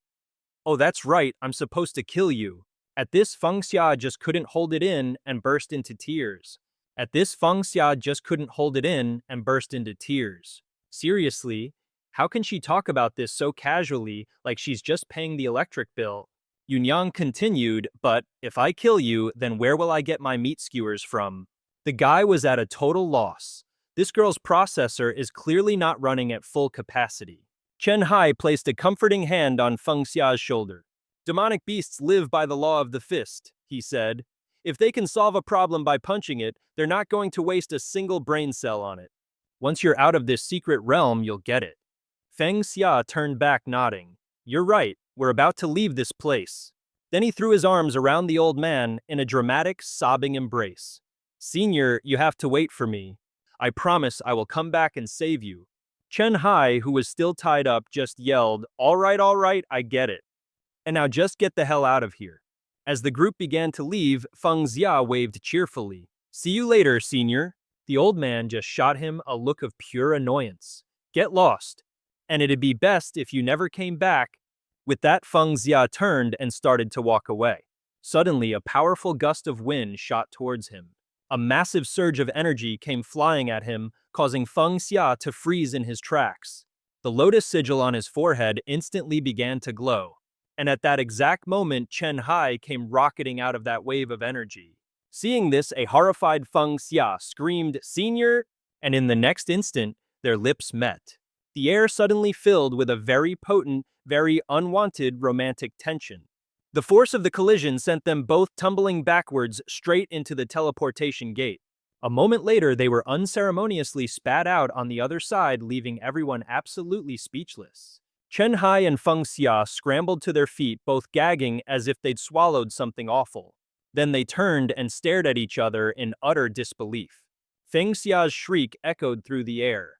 "Oh, that's right, I'm supposed to kill you." At this, Feng Xia just couldn't hold it in and burst into tears. Seriously, how can she talk about this so casually, like she's just paying the electric bill? Yunyang continued, "But if I kill you, then where will I get my meat skewers from?" The guy was at a total loss. This girl's processor is clearly not running at full capacity. Chen Hai placed a comforting hand on Feng Xia's shoulder. "Demonic beasts live by the law of the fist," he said. "If they can solve a problem by punching it, they're not going to waste a single brain cell on it. Once you're out of this secret realm, you'll get it." Feng Xia turned back, nodding. "You're right, we're about to leave this place." Then he threw his arms around the old man in a dramatic, sobbing embrace. "Senior, you have to wait for me. I promise I will come back and save you." Chen Hai, who was still tied up, just yelled, all right, I get it. And now just get the hell out of here." As the group began to leave, Feng Xia waved cheerfully. "See you later, senior." The old man just shot him a look of pure annoyance. "Get lost. And it'd be best if you never came back." With that, Feng Xia turned and started to walk away. Suddenly, a powerful gust of wind shot towards him. A massive surge of energy came flying at him, causing Feng Xia to freeze in his tracks. The lotus sigil on his forehead instantly began to glow. And at that exact moment, Chen Hai came rocketing out of that wave of energy. Seeing this, a horrified Feng Xia screamed, "Senior!" And in the next instant, their lips met. The air suddenly filled with a very potent, very unwanted romantic tension. The force of the collision sent them both tumbling backwards straight into the teleportation gate. A moment later, they were unceremoniously spat out on the other side, leaving everyone absolutely speechless. Chen Hai and Feng Xia scrambled to their feet, both gagging as if they'd swallowed something awful. Then they turned and stared at each other in utter disbelief. Feng Xia's shriek echoed through the air.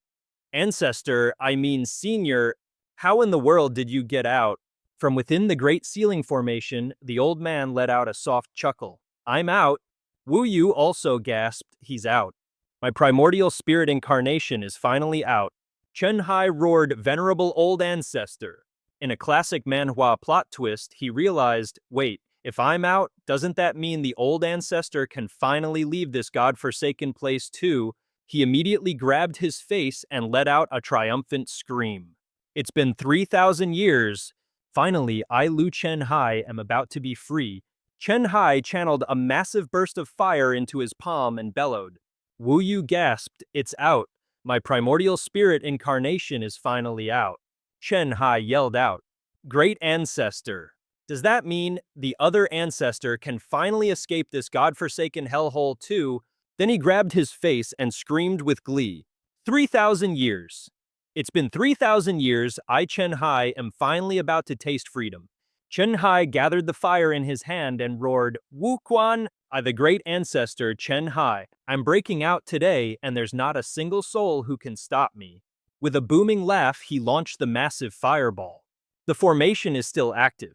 Ancestor, I mean senior, how in the world did you get out? From within the great ceiling formation, the old man let out a soft chuckle. I'm out. Wu Yu also gasped, he's out. My primordial spirit incarnation is finally out. Chen Hai roared, venerable old ancestor. In a classic Manhwa plot twist, he realized, wait, if I'm out, doesn't that mean the old ancestor can finally leave this godforsaken place too? He immediately grabbed his face and let out a triumphant scream. It's been 3,000 years. Finally, I, Lu Chen Hai, am about to be free. Chen Hai channeled a massive burst of fire into his palm and bellowed. Wu Yu gasped, it's out. My primordial spirit incarnation is finally out. Chen Hai yelled out, great ancestor. Does that mean the other ancestor can finally escape this godforsaken hellhole too? Then he grabbed his face and screamed with glee. 3,000 years. It's been 3,000 years, I Chen Hai am finally about to taste freedom. Chen Hai gathered the fire in his hand and roared, Wu Quan, I the great ancestor Chen Hai. I'm breaking out today and there's not a single soul who can stop me. With a booming laugh, he launched the massive fireball. The formation is still active.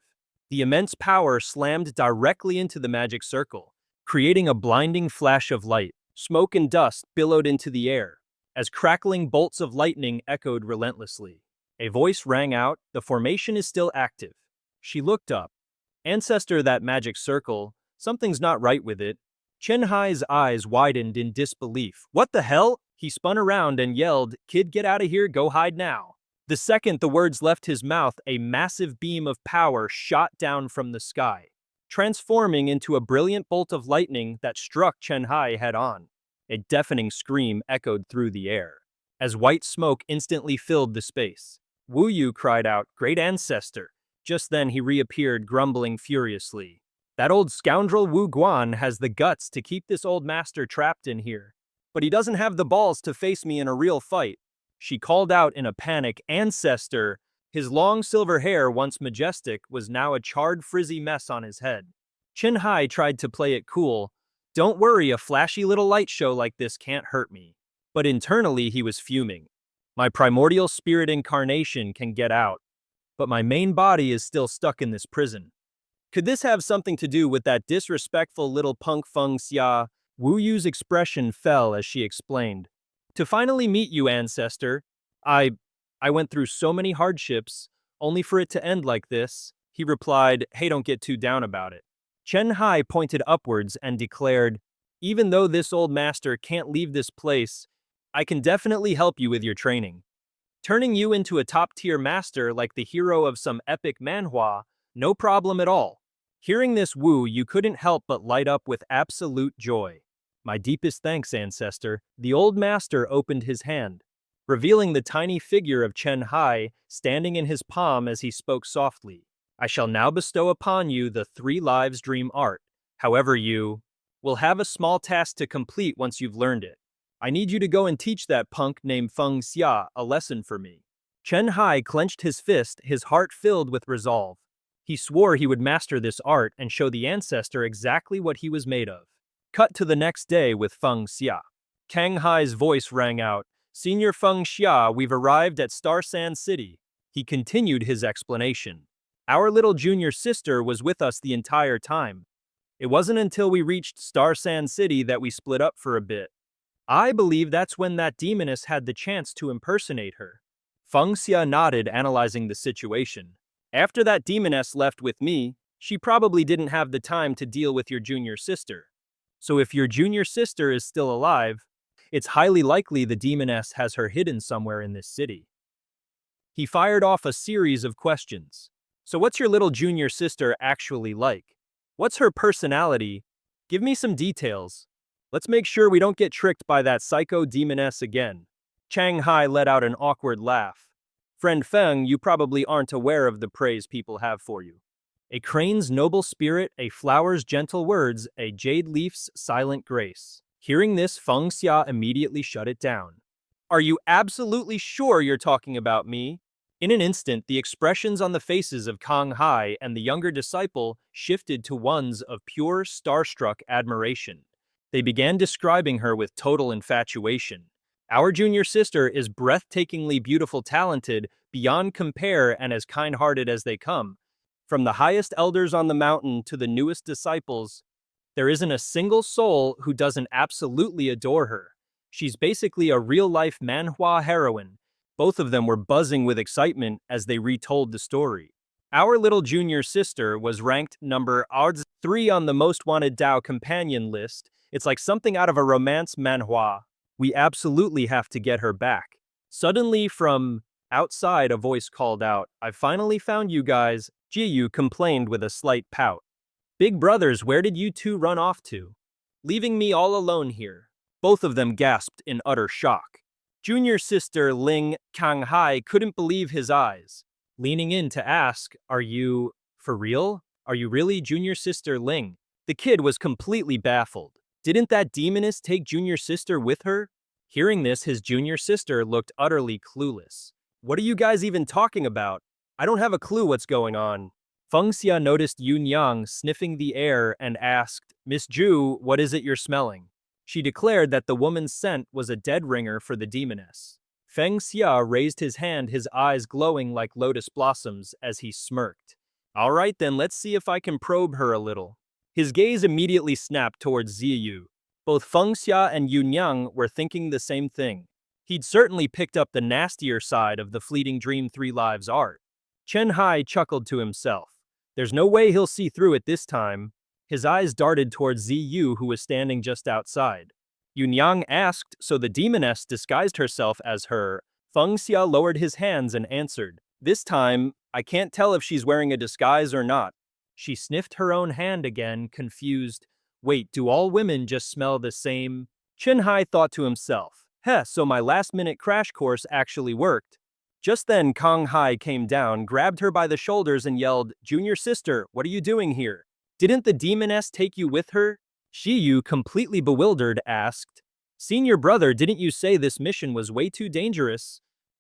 The immense power slammed directly into the magic circle, creating a blinding flash of light. Smoke and dust billowed into the air, as crackling bolts of lightning echoed relentlessly. A voice rang out, the formation is still active. She looked up. Ancestor, that magic circle, something's not right with it. Chen Hai's eyes widened in disbelief. What the hell? He spun around and yelled, kid, get out of here, go hide now. The second the words left his mouth, a massive beam of power shot down from the sky, transforming into a brilliant bolt of lightning that struck Chen Hai head-on. A deafening scream echoed through the air, as white smoke instantly filled the space. Wu Yu cried out, great ancestor. Just then he reappeared, grumbling furiously. That old scoundrel Wu Guan has the guts to keep this old master trapped in here, but he doesn't have the balls to face me in a real fight. She called out in a panic, ancestor. His long silver hair, once majestic, was now a charred, frizzy mess on his head. Chen Hai tried to play it cool. Don't worry, a flashy little light show like this can't hurt me. But internally he was fuming. My primordial spirit incarnation can get out, but my main body is still stuck in this prison. Could this have something to do with that disrespectful little punk Feng Xia? Wu Yu's expression fell as she explained. To finally meet you, ancestor, I went through so many hardships, only for it to end like this. He replied, hey, don't get too down about it. Chen Hai pointed upwards and declared, even though this old master can't leave this place, I can definitely help you with your training. Turning you into a top-tier master like the hero of some epic manhwa, no problem at all. Hearing this, Wu, you couldn't help but light up with absolute joy. My deepest thanks, ancestor. The old master opened his hand, revealing the tiny figure of Chen Hai standing in his palm as he spoke softly. I shall now bestow upon you the 3 lives dream art. However, you will have a small task to complete once you've learned it. I need you to go and teach that punk named Feng Xia a lesson for me. Chen Hai clenched his fist, his heart filled with resolve. He swore he would master this art and show the ancestor exactly what he was made of. Cut to the next day with Feng Xia. Kang Hai's voice rang out, Senior Feng Xia, we've arrived at Star Sand City. He continued his explanation. Our little junior sister was with us the entire time. It wasn't until we reached Star Sand City that we split up for a bit. I believe that's when that demoness had the chance to impersonate her. Feng Xia nodded, analyzing the situation. After that demoness left with me, she probably didn't have the time to deal with your junior sister. So if your junior sister is still alive, it's highly likely the demoness has her hidden somewhere in this city. He fired off a series of questions. So what's your little junior sister actually like? What's her personality? Give me some details. Let's make sure we don't get tricked by that psycho demoness again. Chang Hai let out an awkward laugh. Friend Feng, you probably aren't aware of the praise people have for you. A crane's noble spirit, a flower's gentle words, a jade leaf's silent grace. Hearing this, Feng Xia immediately shut it down. Are you absolutely sure you're talking about me? In an instant, the expressions on the faces of Kang Hai and the younger disciple shifted to ones of pure, starstruck admiration. They began describing her with total infatuation. Our junior sister is breathtakingly beautiful, talented, beyond compare, and as kind-hearted as they come. From the highest elders on the mountain to the newest disciples, there isn't a single soul who doesn't absolutely adore her. She's basically a real-life Manhwa heroine. Both of them were buzzing with excitement as they retold the story. Our little junior sister was ranked number 3 on the most wanted Dao companion list. It's like something out of a romance manhwa. We absolutely have to get her back. Suddenly from outside, a voice called out, "I've finally found you guys," Jiyu complained with a slight pout. "Big brothers, where did you two run off to? Leaving me all alone here." Both of them gasped in utter shock. Junior sister Ling Kang Hai couldn't believe his eyes. Leaning in to ask, "Are you for real? Are you really junior sister Ling?" The kid was completely baffled. Didn't that demoness take junior sister with her? Hearing this, his junior sister looked utterly clueless. "What are you guys even talking about? I don't have a clue what's going on." Feng Xia noticed Yun Yang sniffing the air and asked, "Miss Ju, what is it you're smelling?" She declared that the woman's scent was a dead ringer for the demoness. Feng Xia raised his hand, his eyes glowing like lotus blossoms as he smirked. "All right then, let's see if I can probe her a little." His gaze immediately snapped towards Ziyu. Both Feng Xia and Yun Yang were thinking the same thing. He'd certainly picked up the nastier side of the fleeting Dream 3 Lives art. Chen Hai chuckled to himself. There's no way he'll see through it this time. His eyes darted towards Ziyu, who was standing just outside. Yun Yang asked, "So the demoness disguised herself as her?" Feng Xia lowered his hands and answered, "This time, I can't tell if she's wearing a disguise or not." She sniffed her own hand again, confused. Wait, do all women just smell the same? Chen Hai thought to himself, so my last-minute crash course actually worked. Just then, Kang Hai came down, grabbed her by the shoulders and yelled, "Junior sister, what are you doing here? Didn't the demoness take you with her?" Shiyu, completely bewildered, asked, "Senior brother, didn't you say this mission was way too dangerous?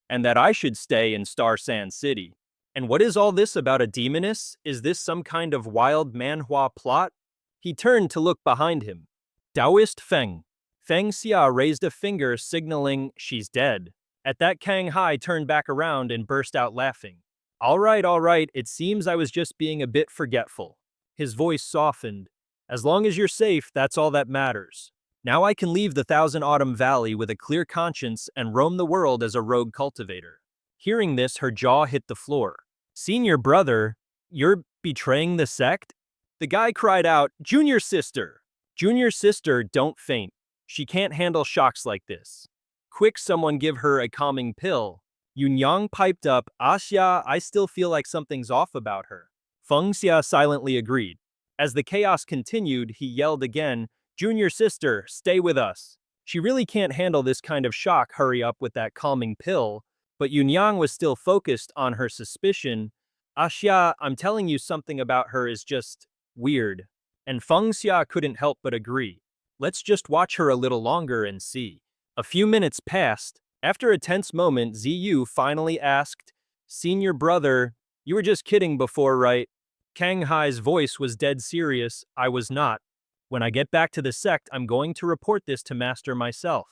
And that I should stay in Star Sand City? And what is all this about a demoness? Is this some kind of wild manhwa plot?" He turned to look behind him. Taoist Feng. Feng Xia raised a finger, signaling she's dead. At that, Kang Hai turned back around and burst out laughing. All right, it seems I was just being a bit forgetful." His voice softened. "As long as you're safe, that's all that matters. Now I can leave the Thousand Autumn Valley with a clear conscience and roam the world as a rogue cultivator." Hearing this, her jaw hit the floor. "Senior brother, you're betraying the sect?" The guy cried out, "Junior sister! Junior sister, don't faint. She can't handle shocks like this. Quick, someone give her a calming pill." Yun Yang piped up, "Xia, I still feel like something's off about her." Feng Xia silently agreed. As the chaos continued, he yelled again, "Junior sister, stay with us. She really can't handle this kind of shock, hurry up with that calming pill." But Yun Yang was still focused on her suspicion. "Xia, I'm telling you, something about her is just weird." And Feng Xia couldn't help but agree. Let's just watch her a little longer and see. A few minutes passed. After a tense moment, Ziyu finally asked, "Senior brother, you were just kidding before, right?" Kang Hai's voice was dead serious. "I was not. When I get back to the sect, I'm going to report this to Master myself."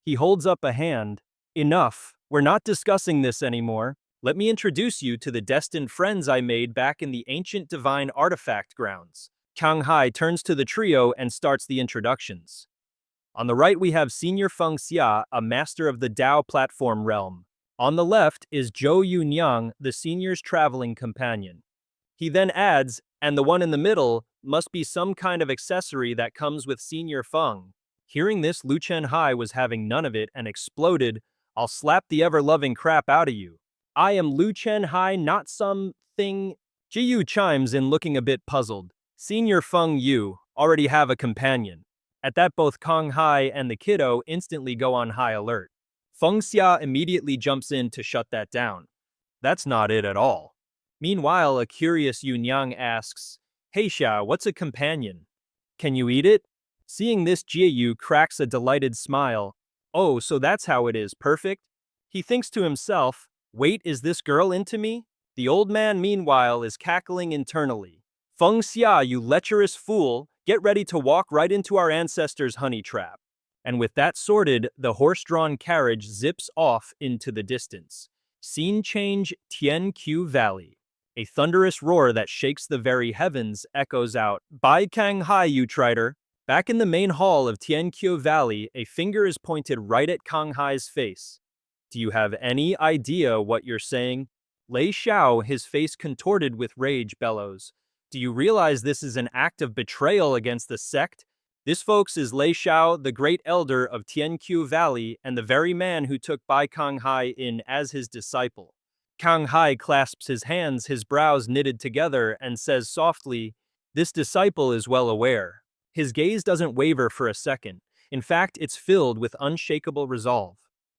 He holds up a hand. "Enough. We're not discussing this anymore. Let me introduce you to the destined friends I made back in the ancient divine artifact grounds." Kang Hai turns to the trio and starts the introductions. On the right, we have Senior Feng Xia, a master of the Dao platform realm. On the left is Zhou Yunyang, the senior's traveling companion. He then adds, and the one in the middle must be some kind of accessory that comes with Senior Feng. Hearing this, Lu Chen Hai was having none of it and exploded, "I'll slap the ever-loving crap out of you. I am Lu Chen Hai, not some thing." Jiyu chimes in, looking a bit puzzled. "Senior Feng, you already have a companion." At that, both Kang Hai and the kiddo instantly go on high alert. Feng Xia immediately jumps in to shut that down. "That's not it at all." Meanwhile, a curious Yun Yang asks, "Hey Xia, what's a companion? Can you eat it?" Seeing this, Jiayu cracks a delighted smile. Oh, so that's how it is, perfect? He thinks to himself, wait, is this girl into me? The old man, meanwhile, is cackling internally. Feng Xia, you lecherous fool, get ready to walk right into our ancestors' honey trap. And with that sorted, the horse-drawn carriage zips off into the distance. Scene change, Tianqiu Valley. A thunderous roar that shakes the very heavens echoes out. Bai Kang Hai, you traitor! Back in the main hall of Tianqiu Valley, a finger is pointed right at Kang Hai's face. Do you have any idea what you're saying? Lei Xiao, his face contorted with rage, bellows. Do you realize this is an act of betrayal against the sect? This, folks, is Lei Xiao, the great elder of Tianqiu Valley, and the very man who took Bai Kang Hai in as his disciple. Kang Hai clasps his hands, his brows knitted together, and says softly, this disciple is well aware. His gaze doesn't waver for a second. In fact, it's filled with unshakable resolve.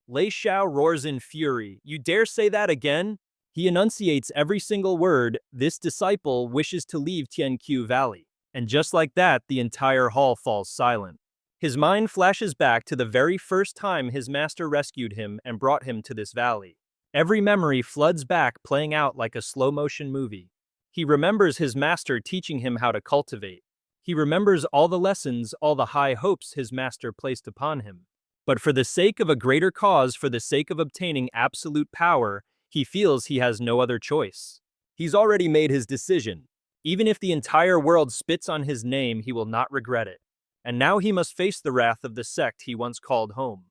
Lei Xiao roars in fury. You dare say that again? He enunciates every single word. This disciple wishes to leave Tianqiu Valley. And just like that, the entire hall falls silent. His mind flashes back to the very first time his master rescued him and brought him to this valley. Every memory floods back, playing out like a slow-motion movie. He remembers his master teaching him how to cultivate. He remembers all the lessons, all the high hopes his master placed upon him. But for the sake of a greater cause, for the sake of obtaining absolute power, he feels he has no other choice. He's already made his decision. Even if the entire world spits on his name, he will not regret it. And now he must face the wrath of the sect he once called home.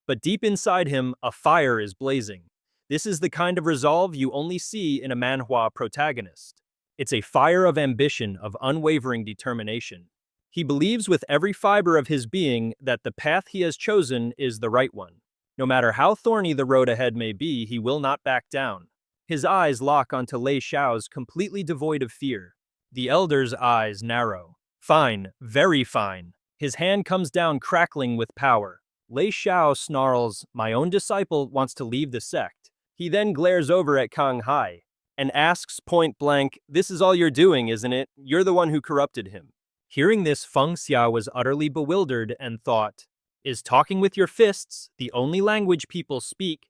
But deep inside him, a fire is blazing. This is the kind of resolve you only see in a manhwa protagonist. It's a fire of ambition, of unwavering determination. He believes with every fiber of his being that the path he has chosen is the right one. No matter how thorny the road ahead may be, he will not back down. His eyes lock onto Lei Xiao's, completely devoid of fear. The elder's eyes narrow. Fine, very fine. His hand comes down, crackling with power. Lei Xiao snarls, my own disciple wants to leave the sect. He then glares over at Kang Hai and asks point blank, this is all you're doing, isn't it? You're the one who corrupted him. Hearing this, Feng Xia was utterly bewildered and thought, is talking with your fists the only language people speak?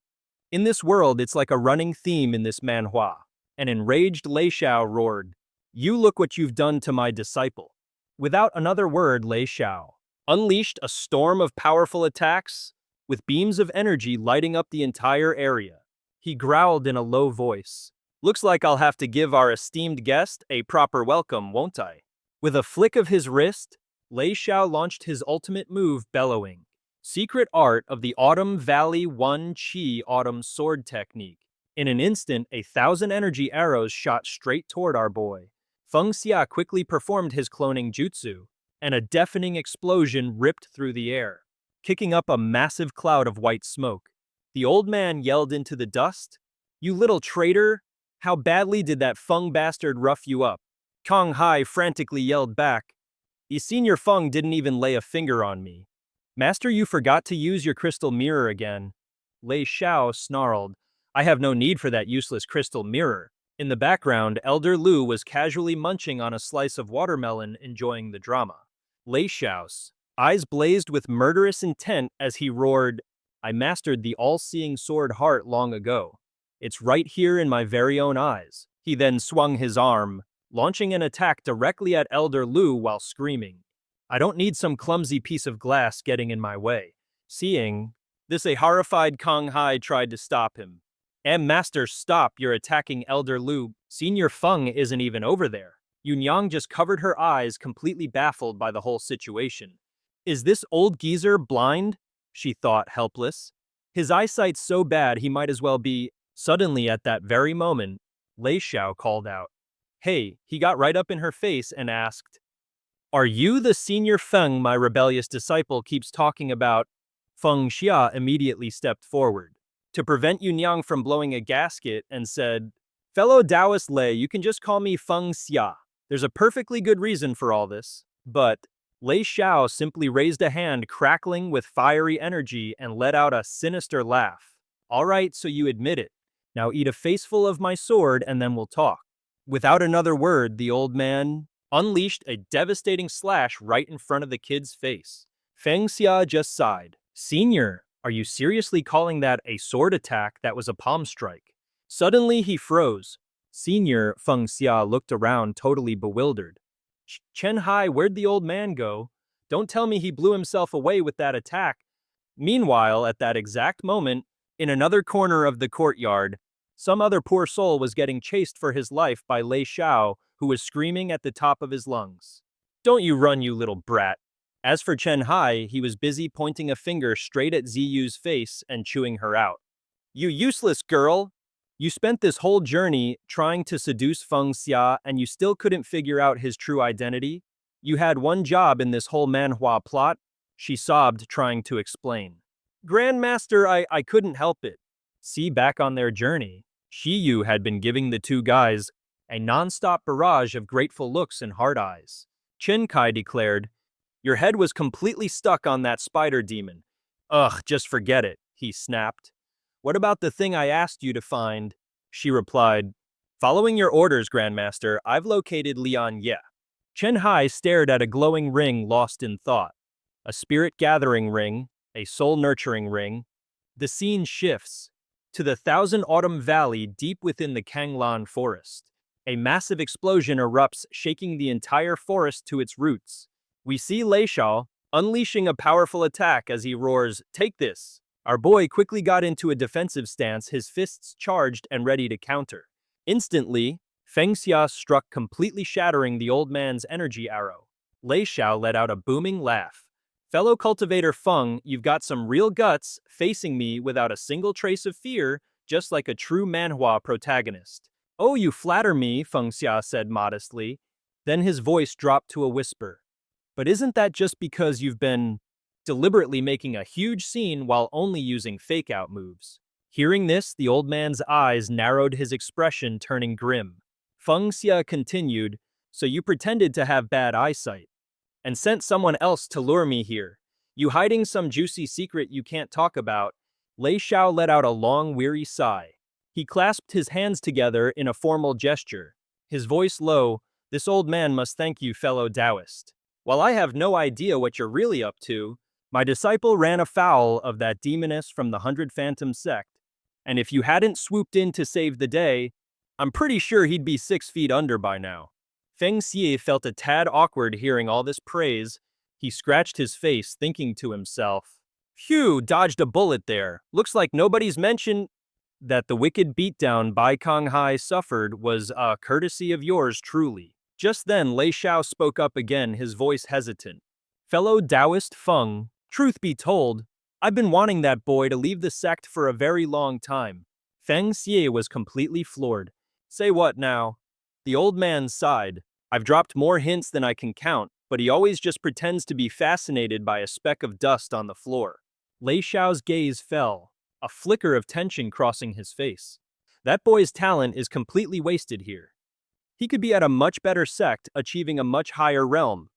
In this world, it's like a running theme in this manhwa. An enraged Lei Xiao roared, you look what you've done to my disciple. Without another word, Lei Xiao unleashed a storm of powerful attacks, with beams of energy lighting up the entire area. He growled in a low voice, looks like I'll have to give our esteemed guest a proper welcome, won't I? With a flick of his wrist, Lei Xiao launched his ultimate move, bellowing, Secret Art of the Autumn Valley 1 Qi Autumn Sword Technique. In an instant, 1,000 energy arrows shot straight toward our boy. Feng Xia quickly performed his cloning jutsu, and a deafening explosion ripped through the air, kicking up a massive cloud of white smoke. The old man yelled into the dust, you little traitor! How badly did that Feng bastard rough you up? Kang Hai frantically yelled back, Senior Feng didn't even lay a finger on me. Master, you forgot to use your crystal mirror again. Lei Xiao snarled, I have no need for that useless crystal mirror. In the background, Elder Lu was casually munching on a slice of watermelon, enjoying the drama. Lei Xiao's eyes blazed with murderous intent as he roared, I mastered the all-seeing sword heart long ago. It's right here in my very own eyes. He then swung his arm, launching an attack directly at Elder Lu while screaming, I don't need some clumsy piece of glass getting in my way. Seeing this, a horrified Kang Hai tried to stop him. Master, stop, you're attacking Elder Lu. Senior Feng isn't even over there. Yunyang just covered her eyes, completely baffled by the whole situation. Is this old geezer blind? She thought, helpless. His eyesight's so bad he might as well be. Suddenly, at that very moment, Lei Xiao called out, Hey, he got right up in her face and asked, Are you the senior Feng my rebellious disciple keeps talking about? Feng Xia immediately stepped forward to prevent Yunyang from blowing a gasket and said, Fellow Taoist Lei, you can just call me Feng Xia. There's a perfectly good reason for all this. But Lei Xiao simply raised a hand, crackling with fiery energy, and let out a sinister laugh. All right, so you admit it. Now eat a faceful of my sword and then we'll talk. Without another word, the old man unleashed a devastating slash right in front of the kid's face. Feng Xia just sighed. Senior, are you seriously calling that a sword attack? That was a palm strike. Suddenly he froze. Senior, Feng Xia looked around totally bewildered. Chen Hai, where'd the old man go? Don't tell me he blew himself away with that attack. Meanwhile, at that exact moment, in another corner of the courtyard, some other poor soul was getting chased for his life by Lei Xiao, who was screaming at the top of his lungs. Don't you run, you little brat. As for Chen Hai, he was busy pointing a finger straight at Ziyu's face and chewing her out. You useless girl! You spent this whole journey trying to seduce Feng Xia and you still couldn't figure out his true identity? You had one job in this whole Manhwa plot? She sobbed, trying to explain. Grandmaster, I couldn't help it. See, back on their journey, Shiyu had been giving the two guys a non-stop barrage of grateful looks and hard eyes. Chen Kai declared, Your head was completely stuck on that spider demon. Ugh, just forget it, he snapped. What about the thing I asked you to find? She replied, Following your orders, Grandmaster, I've located Lian Ye. Chen Hai stared at a glowing ring lost in thought. A spirit-gathering ring, a soul-nurturing ring. The scene shifts to the Thousand Autumn Valley deep within the Kanglan forest. A massive explosion erupts, shaking the entire forest to its roots. We see Lei Xiao unleashing a powerful attack as he roars, Take this! Our boy quickly got into a defensive stance, his fists charged and ready to counter. Instantly, Feng Xia struck, completely shattering the old man's energy arrow. Lei Xiao let out a booming laugh. Fellow cultivator Feng, you've got some real guts, facing me without a single trace of fear, just like a true manhwa protagonist. Oh, you flatter me, Feng Xia said modestly. Then his voice dropped to a whisper. But isn't that just because you've been deliberately making a huge scene while only using fake-out moves? Hearing this, the old man's eyes narrowed, his expression turning grim. Feng Xia continued, So you pretended to have bad eyesight and sent someone else to lure me here. You hiding some juicy secret you can't talk about. Lei Xiao let out a long, weary sigh. He clasped his hands together in a formal gesture. His voice low, This old man must thank you, fellow Taoist. While I have no idea what you're really up to, my disciple ran afoul of that demoness from the 100 Phantom sect, and if you hadn't swooped in to save the day, I'm pretty sure he'd be 6 feet under by now. Feng Xia felt a tad awkward hearing all this praise. He scratched his face, thinking to himself, Phew, dodged a bullet there. Looks like nobody's mentioned that the wicked beatdown Bai Kong Hai suffered was a courtesy of yours truly. Just then, Lei Xiao spoke up again, his voice hesitant. Fellow Taoist Feng, truth be told, I've been wanting that boy to leave the sect for a very long time. Feng Xia was completely floored. Say what now? The old man sighed. I've dropped more hints than I can count, but he always just pretends to be fascinated by a speck of dust on the floor. Lei Xiao's gaze fell, a flicker of tension crossing his face. That boy's talent is completely wasted here. He could be at a much better sect, achieving a much higher realm.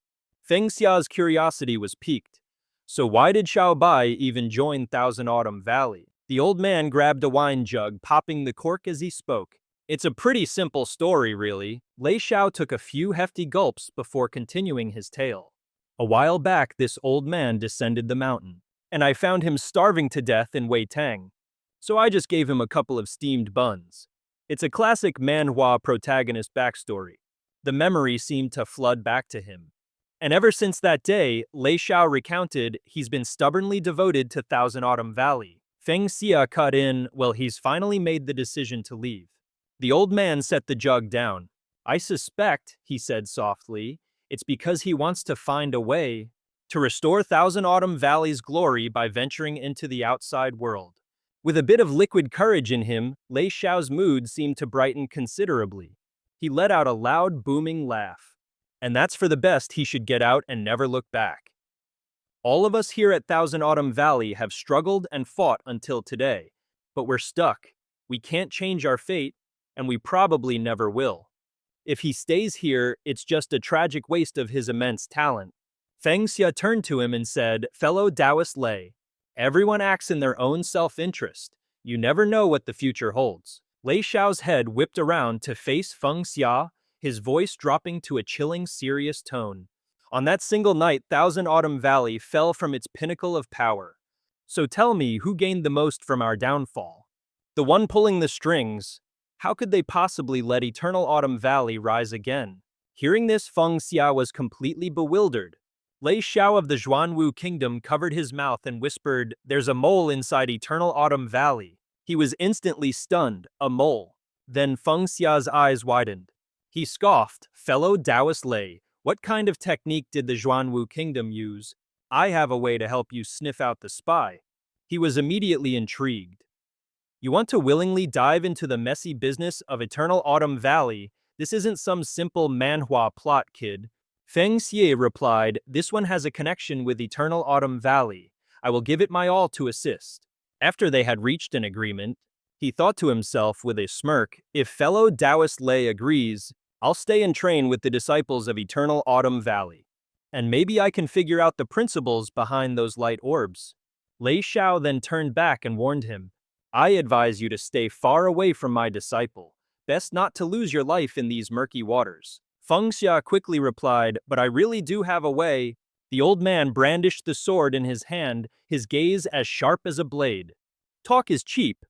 Feng Xia's curiosity was piqued. So why did Xiao Bai even join Thousand Autumn Valley? The old man grabbed a wine jug, popping the cork as he spoke. It's a pretty simple story, really. Lei Xiao took a few hefty gulps before continuing his tale. A while back, this old man descended the mountain, and I found him starving to death in Weitang. So I just gave him a couple of steamed buns. It's a classic manhwa protagonist backstory. The memory seemed to flood back to him. And ever since that day, Lei Xiao recounted, he's been stubbornly devoted to Thousand Autumn Valley. Feng Xia cut in, well, he's finally made the decision to leave. The old man set the jug down. I suspect, he said softly, it's because he wants to find a way to restore Thousand Autumn Valley's glory by venturing into the outside world. With a bit of liquid courage in him, Lei Xiao's mood seemed to brighten considerably. He let out a loud, booming laugh. And that's for the best. He should get out and never look back. All of us here at Thousand Autumn Valley have struggled and fought until today, but we're stuck. We can't change our fate, and we probably never will. If he stays here, it's just a tragic waste of his immense talent. Feng Xia turned to him and said, Fellow Taoist Lei, everyone acts in their own self-interest. You never know what the future holds. Lei Xiao's head whipped around to face Feng Xia. his voice dropping to a chilling, serious tone. On that single night, Thousand Autumn Valley fell from its pinnacle of power. So tell me, who gained the most from our downfall? The one pulling the strings. How could they possibly let Eternal Autumn Valley rise again? Hearing this, Feng Xia was completely bewildered. Lei Xiao of the Zhuanwu Kingdom covered his mouth and whispered, "There's a mole inside Eternal Autumn Valley." He was instantly stunned. A mole. Then Feng Xia's eyes widened. He scoffed, "Fellow Taoist Lei, what kind of technique did the Zhuanwu Kingdom use? I have a way to help you sniff out the spy." He was immediately intrigued. "You want to willingly dive into the messy business of Eternal Autumn Valley? This isn't some simple Manhwa plot, kid." Feng Xia replied, "This one has a connection with Eternal Autumn Valley. I will give it my all to assist." After they had reached an agreement, he thought to himself with a smirk, "If fellow Taoist Lei agrees, I'll stay and train with the disciples of Eternal Autumn Valley. And maybe I can figure out the principles behind those light orbs." Lei Xiao then turned back and warned him, "I advise you to stay far away from my disciple. Best not to lose your life in these murky waters." Feng Xia quickly replied, "But I really do have a way." The old man brandished the sword in his hand, his gaze as sharp as a blade. "Talk is cheap."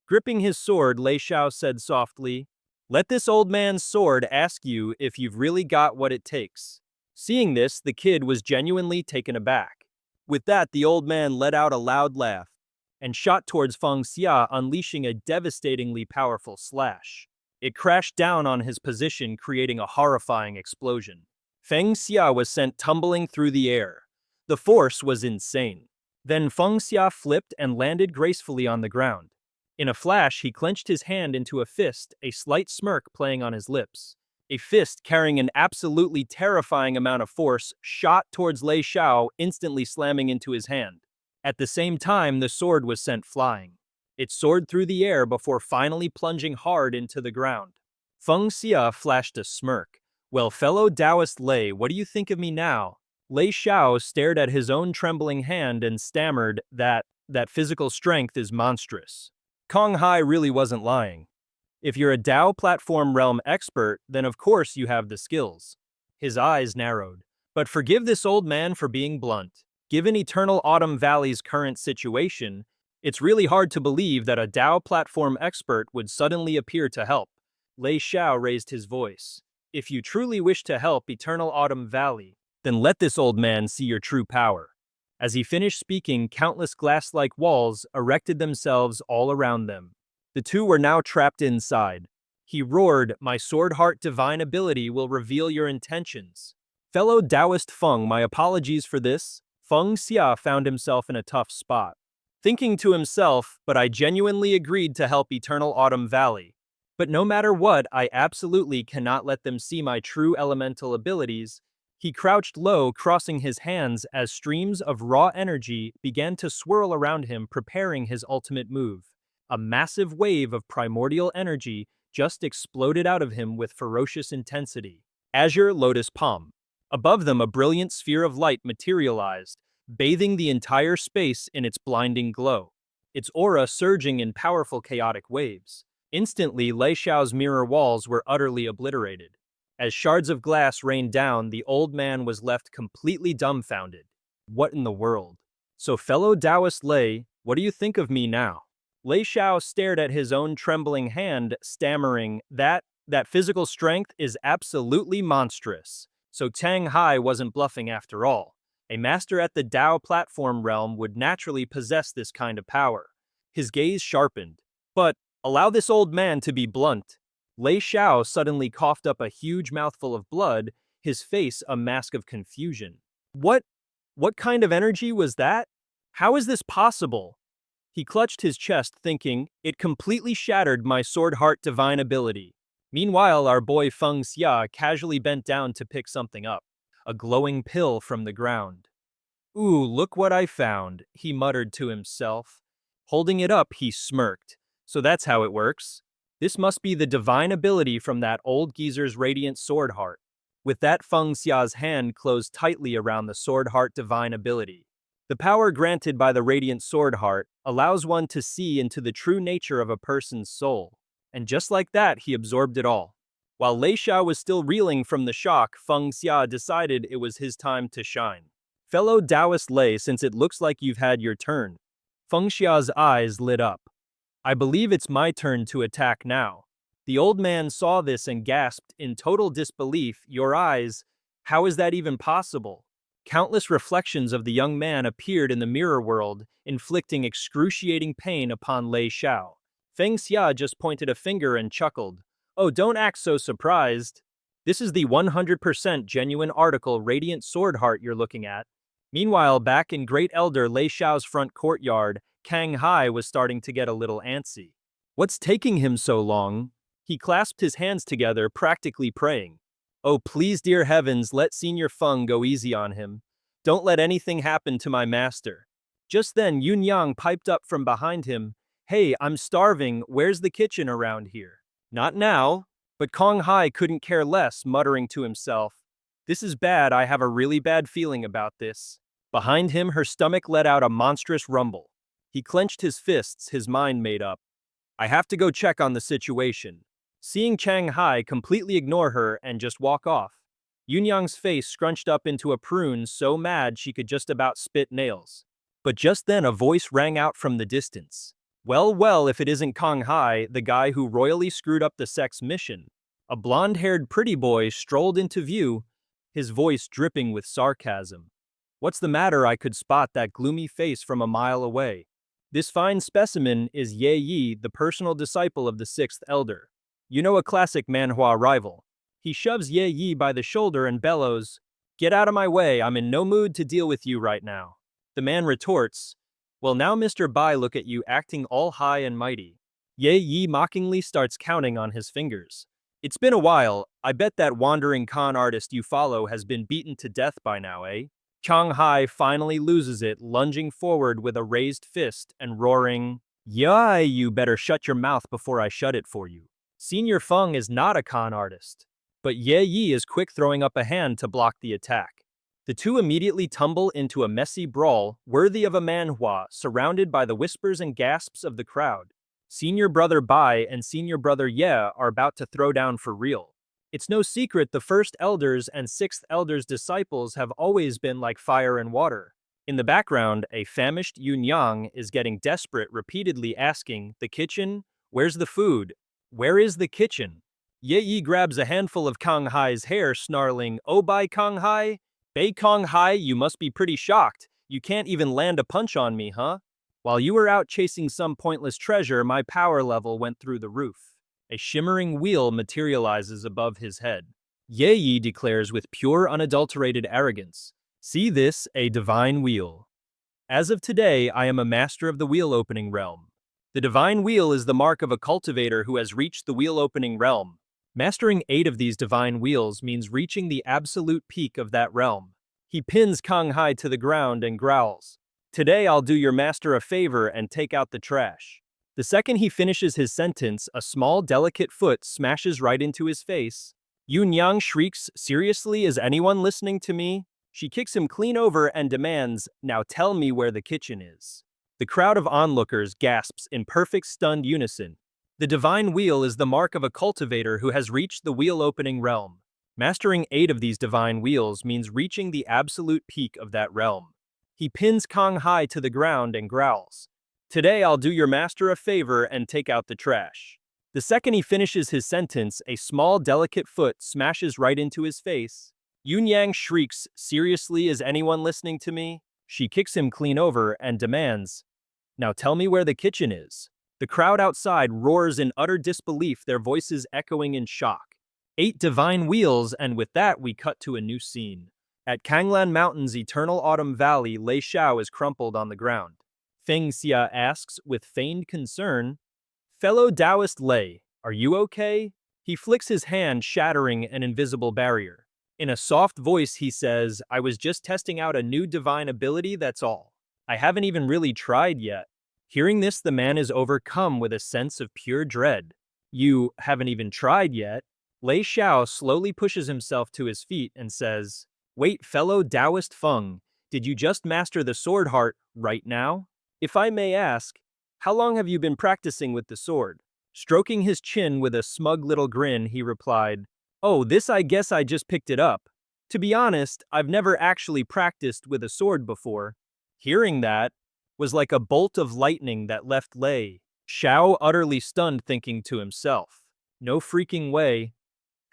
Gripping his sword, Lei Xiao said softly, "Let this old man's sword ask you if you've really got what it takes." Seeing this, the kid was genuinely taken aback. With that, the old man let out a loud laugh and shot towards Feng Xia, unleashing a devastatingly powerful slash. It crashed down on his position, creating a horrifying explosion. Feng Xia was sent tumbling through the air. The force was insane. Then Feng Xia flipped and landed gracefully on the ground. In a flash, he clenched his hand into a fist, a slight smirk playing on his lips. A fist carrying an absolutely terrifying amount of force shot towards Lei Xiao, instantly slamming into his hand. At the same time, the sword was sent flying. It soared through the air before finally plunging hard into the ground. Feng Xia flashed a smirk. "Well, fellow Taoist Lei, what do you think of me now?" Lei Xiao stared at his own trembling hand and stammered that physical strength is monstrous. Kong Hai really wasn't lying. If you're a Tao platform realm expert, then of course you have the skills. His eyes narrowed. But forgive this old man for being blunt. Given Eternal Autumn Valley's current situation, it's really hard to believe that a Tao platform expert would suddenly appear to help. Lei Xiao raised his voice. "If you truly wish to help Eternal Autumn Valley, then let this old man see your true power." As he finished speaking, countless glass-like walls erected themselves all around them. The two were now trapped inside. He roared, "My sword heart divine ability will reveal your intentions." Fellow Taoist Feng, my apologies for this. Feng Xia found himself in a tough spot. Thinking to himself, "But I genuinely agreed to help Eternal Autumn Valley. But no matter what, I absolutely cannot let them see my true elemental abilities." He crouched low, crossing his hands as streams of raw energy began to swirl around him, preparing his ultimate move. A massive wave of primordial energy just exploded out of him with ferocious intensity. Azure Lotus Palm. Above them, a brilliant sphere of light materialized, bathing the entire space in its blinding glow, its aura surging in powerful chaotic waves. Instantly, Lei Xiao's mirror walls were utterly obliterated. As shards of glass rained down, the old man was left completely dumbfounded. What in the world? "So fellow Taoist Lei, what do you think of me now?" Lei Xiao stared at his own trembling hand, stammering, that physical strength is absolutely monstrous." So Tang Hai wasn't bluffing after all. A master at the Tao platform realm would naturally possess this kind of power. His gaze sharpened. "But allow this old man to be blunt." Lei Xiao suddenly coughed up a huge mouthful of blood, his face a mask of confusion. What kind of energy was that? How is this possible?" He clutched his chest, thinking, "It completely shattered my sword heart divine ability." Meanwhile, our boy Feng Xia casually bent down to pick something up, a glowing pill from the ground. "Ooh, look what I found," he muttered to himself. Holding it up, he smirked. "So that's how it works. This must be the divine ability from that old geezer's radiant sword heart." With that, Feng Xia's hand closed tightly around the sword heart divine ability. The power granted by the radiant sword heart allows one to see into the true nature of a person's soul. And just like that, he absorbed it all. While Lei Xiao was still reeling from the shock, Feng Xia decided it was his time to shine. Fellow Taoist Lei, since it looks like you've had your turn. Feng Xia's eyes lit up. I believe it's my turn to attack now. The old man saw this and gasped in total disbelief. Your eyes? How is that even possible? Countless reflections of the young man appeared in the mirror world, inflicting excruciating pain upon Lei Xiao. Feng Xia just pointed a finger and chuckled. Oh, don't act so surprised. This is the 100% genuine article Radiant Sword Heart you're looking at. Meanwhile, back in Great Elder Lei Xiao's front courtyard, Kang Hai was starting to get a little antsy. What's taking him so long? He clasped his hands together, practically praying. Oh, please, dear heavens, let Senior Feng go easy on him. Don't let anything happen to my master. Just then, Yun Yang piped up from behind him. Hey, I'm starving. Where's the kitchen around here? Not now. But Kang Hai couldn't care less, muttering to himself. This is bad. I have a really bad feeling about this. Behind him, her stomach let out a monstrous rumble. He clenched his fists, his mind made up. I have to go check on the situation. Seeing Kang Hai completely ignore her and just walk off, Yun Yang's face scrunched up into a prune, so mad she could just about spit nails. But just then a voice rang out from the distance. Well, if it isn't Kang Hai, the guy who royally screwed up the sex mission. A blonde-haired pretty boy strolled into view, his voice dripping with sarcasm. What's the matter? I could spot that gloomy face from a mile away. This fine specimen is Ye Yi, the personal disciple of the sixth elder. You know, a classic Manhwa rival. He shoves Ye Yi by the shoulder and bellows, Get out of my way, I'm in no mood to deal with you right now. The man retorts, Well now Mr. Bai, look at you acting all high and mighty. Ye Yi mockingly starts counting on his fingers. It's been a while, I bet that wandering con artist you follow has been beaten to death by now, eh? Kang Hai finally loses it, lunging forward with a raised fist and roaring, Yeah, you better shut your mouth before I shut it for you. Senior Feng is not a con artist. But Ye Yi is quick, throwing up a hand to block the attack. The two immediately tumble into a messy brawl, worthy of a manhwa, surrounded by the whispers and gasps of the crowd. Senior Brother Bai and Senior Brother Ye are about to throw down for real. It's no secret the first elders and sixth elders' disciples have always been like fire and water. In the background, a famished Yun Yang is getting desperate, repeatedly asking, The kitchen? Where's the food? Where is the kitchen? Ye Yi grabs a handful of Kang Hai's hair, snarling, Oh, Bai Kang Hai? Bei Kang Hai, you must be pretty shocked. You can't even land a punch on me, huh? While you were out chasing some pointless treasure, my power level went through the roof. A shimmering wheel materializes above his head. Ye Yi declares with pure unadulterated arrogance, See this, a divine wheel. As of today, I am a master of the wheel-opening realm. The divine wheel is the mark of a cultivator who has reached the wheel-opening realm. Mastering 8 of these divine wheels means reaching the absolute peak of that realm. He pins Kang Hai to the ground and growls, Today I'll do your master a favor and take out the trash. The second he finishes his sentence, a small, delicate foot smashes right into his face. Yun Yang shrieks, Seriously, is anyone listening to me? She kicks him clean over and demands, Now tell me where the kitchen is. The crowd of onlookers gasps in perfect stunned unison. The divine wheel is the mark of a cultivator who has reached the wheel-opening realm. Mastering 8 of these divine wheels means reaching the absolute peak of that realm. He pins Kang Hai to the ground and growls, Today I'll do your master a favor and take out the trash. The second he finishes his sentence, a small, delicate foot smashes right into his face. Yun Yang shrieks, Seriously, is anyone listening to me? She kicks him clean over and demands, Now tell me where the kitchen is. The crowd outside roars in utter disbelief, their voices echoing in shock. 8 divine wheels, and with that we cut to a new scene. At Kanglan Mountain's Eternal Autumn Valley, Lei Xiao is crumpled on the ground. Feng Xia asks, with feigned concern, Fellow Taoist Lei, are you okay? He flicks his hand, shattering an invisible barrier. In a soft voice he says, I was just testing out a new divine ability, that's all. I haven't even really tried yet. Hearing this, the man is overcome with a sense of pure dread. You haven't even tried yet? Lei Xiao slowly pushes himself to his feet and says, Wait, fellow Taoist Feng, did you just master the sword heart right now? If I may ask, how long have you been practicing with the sword? Stroking his chin with a smug little grin, he replied, "Oh, this I guess I just picked it up. To be honest, I've never actually practiced with a sword before." Hearing that was like a bolt of lightning that left Lei Xiao utterly stunned, thinking to himself, "No freaking way.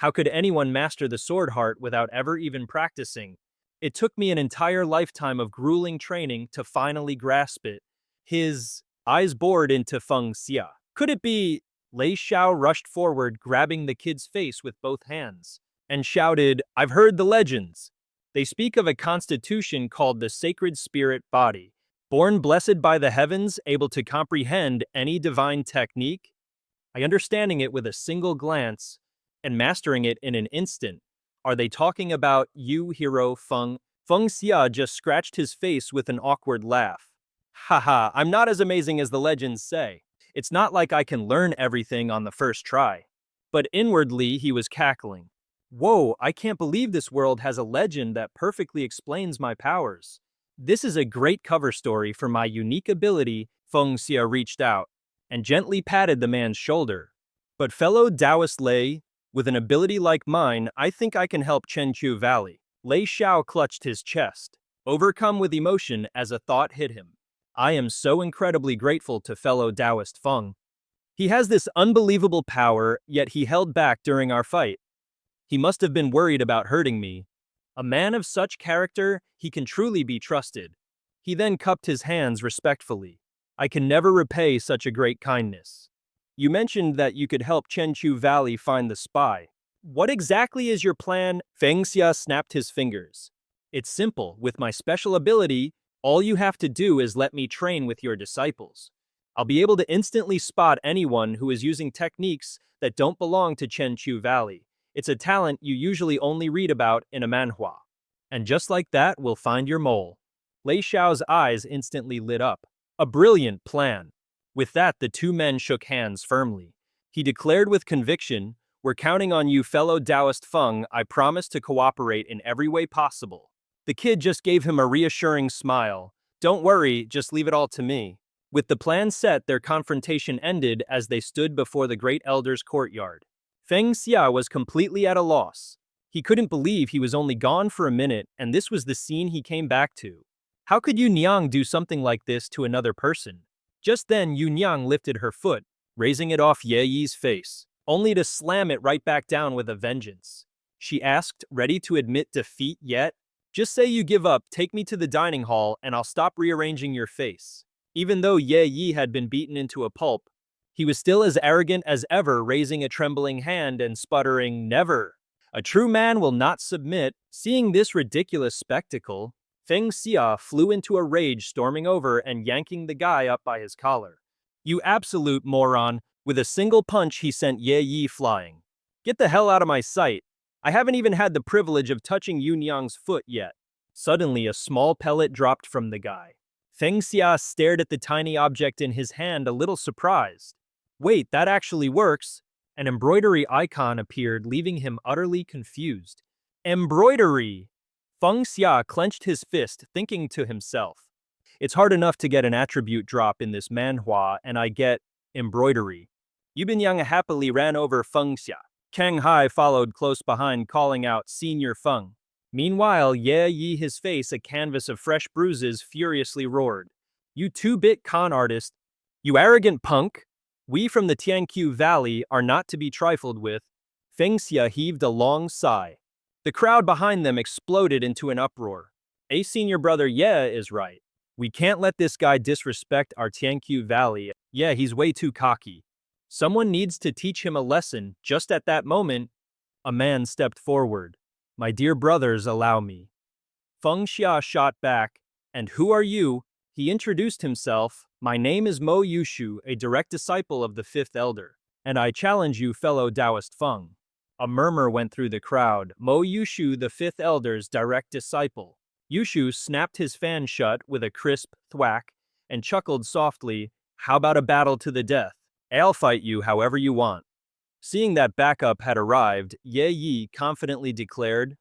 How could anyone master the sword heart without ever even practicing? It took me an entire lifetime of grueling training to finally grasp it." His eyes bored into Feng Xia. Could it be? Lei Xiao rushed forward, grabbing the kid's face with both hands, and shouted, "I've heard the legends. They speak of a constitution called the sacred spirit body, born blessed by the heavens, able to comprehend any divine technique. I understanding it with a single glance and mastering it in an instant. Are they talking about you, hero Feng?" Feng Xia just scratched his face with an awkward laugh. "Haha, I'm not as amazing as the legends say. It's not like I can learn everything on the first try." But inwardly, he was cackling. "Whoa, I can't believe this world has a legend that perfectly explains my powers. This is a great cover story for my unique ability." Feng Xia reached out and gently patted the man's shoulder. "But fellow Taoist Lei, with an ability like mine, I think I can help Chenqiu Valley." Lei Xiao clutched his chest, overcome with emotion as a thought hit him. "I am so incredibly grateful to fellow Taoist Feng. He has this unbelievable power, yet he held back during our fight. He must have been worried about hurting me. A man of such character, he can truly be trusted." He then cupped his hands respectfully. "I can never repay such a great kindness. You mentioned that you could help Chenqiu Valley find the spy. What exactly is your plan?" Feng Xia snapped his fingers. "It's simple. With my special ability, all you have to do is let me train with your disciples. I'll be able to instantly spot anyone who is using techniques that don't belong to Chenqiu Valley. It's a talent you usually only read about in a manhwa. And just like that, we'll find your mole." Lei Xiao's eyes instantly lit up. A brilliant plan. With that, the two men shook hands firmly. He declared with conviction, "We're counting on you, fellow Taoist Feng. I promise to cooperate in every way possible." The kid just gave him a reassuring smile. "Don't worry, just leave it all to me." With the plan set, their confrontation ended as they stood before the Great Elder's courtyard. Feng Xia was completely at a loss. He couldn't believe he was only gone for a minute, and this was the scene he came back to. How could Yu Niang do something like this to another person? Just then, Yu Niang lifted her foot, raising it off Ye Yi's face, only to slam it right back down with a vengeance. She asked, ready to admit defeat yet? "Just say you give up, take me to the dining hall, and I'll stop rearranging your face." Even though Ye Yi had been beaten into a pulp, he was still as arrogant as ever, raising a trembling hand and sputtering, "Never! A true man will not submit." Seeing this ridiculous spectacle, Feng Xia flew into a rage, storming over and yanking the guy up by his collar. "You absolute moron!" With a single punch, he sent Ye Yi flying. "Get the hell out of my sight! I haven't even had the privilege of touching Yu Niang's foot yet." Suddenly, a small pellet dropped from the guy. Feng Xia stared at the tiny object in his hand, a little surprised. "Wait, that actually works." An embroidery icon appeared, leaving him utterly confused. Embroidery! Feng Xia clenched his fist, thinking to himself, "It's hard enough to get an attribute drop in this manhwa, and I get embroidery." Yubinyang happily ran over Feng Xia. Kang Hai followed close behind, calling out, "Senior Feng." Meanwhile, Ye Yi, his face a canvas of fresh bruises, furiously roared, "You two-bit con artist! You arrogant punk! We from the Tianqiu Valley are not to be trifled with." Feng Xia heaved a long sigh. The crowd behind them exploded into an uproar. "A senior brother Ye is right. We can't let this guy disrespect our Tianqiu Valley. Yeah, he's way too cocky. Someone needs to teach him a lesson." Just at that moment, a man stepped forward. "My dear brothers, allow me." Feng Xia shot back, "And who are you?" He introduced himself. "My name is Mo Yushu, a direct disciple of the Fifth Elder, and I challenge you, fellow Taoist Feng." A murmur went through the crowd. Mo Yushu, the Fifth Elder's direct disciple. Yushu snapped his fan shut with a crisp thwack and chuckled softly, "How about a battle to the death? I'll fight you however you want." Seeing that backup had arrived, Ye Yi confidently declared,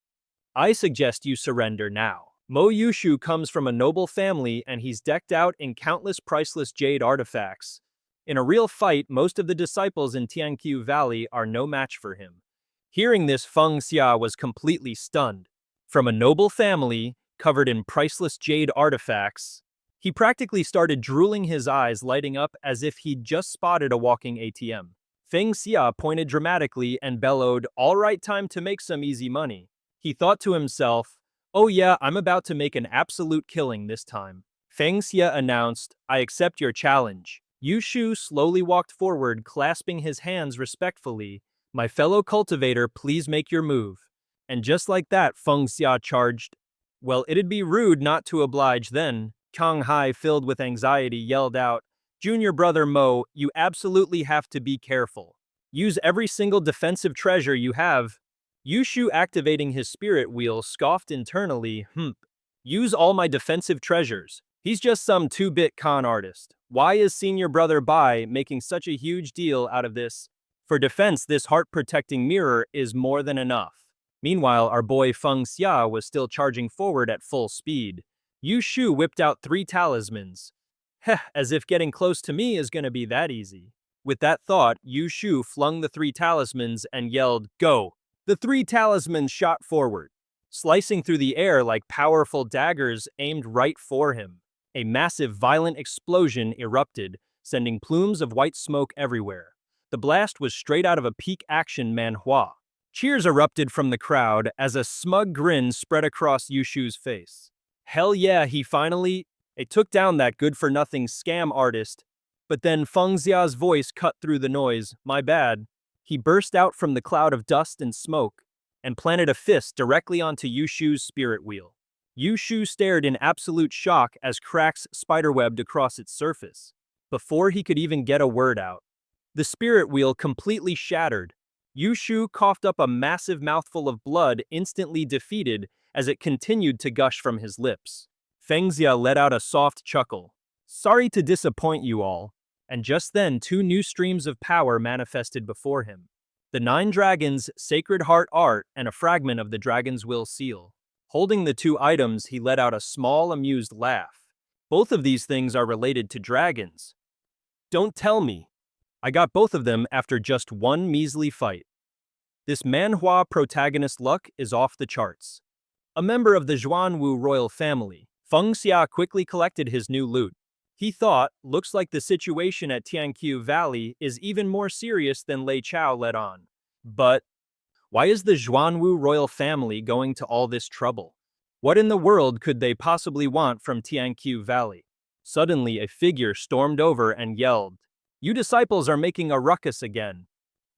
"I suggest you surrender now." Mo Yushu comes from a noble family and he's decked out in countless priceless jade artifacts. In a real fight, most of the disciples in Tianqiu Valley are no match for him. Hearing this, Feng Xia was completely stunned. From a noble family, covered in priceless jade artifacts, he practically started drooling, his eyes lighting up as if he'd just spotted a walking ATM. Feng Xia pointed dramatically and bellowed, "All right, time to make some easy money." He thought to himself, "Oh yeah, I'm about to make an absolute killing this time." Feng Xia announced, "I accept your challenge." Yu Shu slowly walked forward, clasping his hands respectfully. "My fellow cultivator, please make your move." And just like that, Feng Xia charged. "Well, it'd be rude not to oblige then." Kang Hai, filled with anxiety, yelled out, "Junior brother Mo, you absolutely have to be careful. Use every single defensive treasure you have." Yu Shu, activating his spirit wheel, scoffed internally, "Use all my defensive treasures. He's just some 2-bit con artist. Why is senior brother Bai making such a huge deal out of this? For defense, this heart-protecting mirror is more than enough." Meanwhile, our boy Feng Xia was still charging forward at full speed. Yu Shu whipped out 3 talismans. Heh, as if getting close to me is gonna be that easy. With that thought, Yu Shu flung the 3 talismans and yelled, "Go!" The 3 talismans shot forward, slicing through the air like powerful daggers aimed right for him. A massive, violent explosion erupted, sending plumes of white smoke everywhere. The blast was straight out of a peak action manhwa. Cheers erupted from the crowd as a smug grin spread across Yu Shu's face. Hell yeah, he finally took down that good-for-nothing scam artist. But then Feng Xia's voice cut through the noise. "My bad." He burst out from the cloud of dust and smoke and planted a fist directly onto Yu Shu's spirit wheel. Yu Shu stared in absolute shock as cracks spiderwebbed across its surface. Before he could even get a word out, the spirit wheel completely shattered. Yu Shu coughed up a massive mouthful of blood, instantly defeated as it continued to gush from his lips. Feng Xia let out a soft chuckle. "Sorry to disappoint you all." And just then 2 new streams of power manifested before him. The 9 dragons, sacred heart art, and a fragment of the dragon's will seal. Holding the 2 items, he let out a small, amused laugh. "Both of these things are related to dragons." "Don't tell me." "I got both of them after just 1 measly fight." This manhwa protagonist luck is off the charts. A member of the Zhuanwu royal family, Feng Xia quickly collected his new loot. He thought, looks like the situation at Tianqiu Valley is even more serious than Lei Chao let on. But why is the Zhuanwu royal family going to all this trouble? What in the world could they possibly want from Tianqiu Valley? Suddenly, a figure stormed over and yelled, "You disciples are making a ruckus again.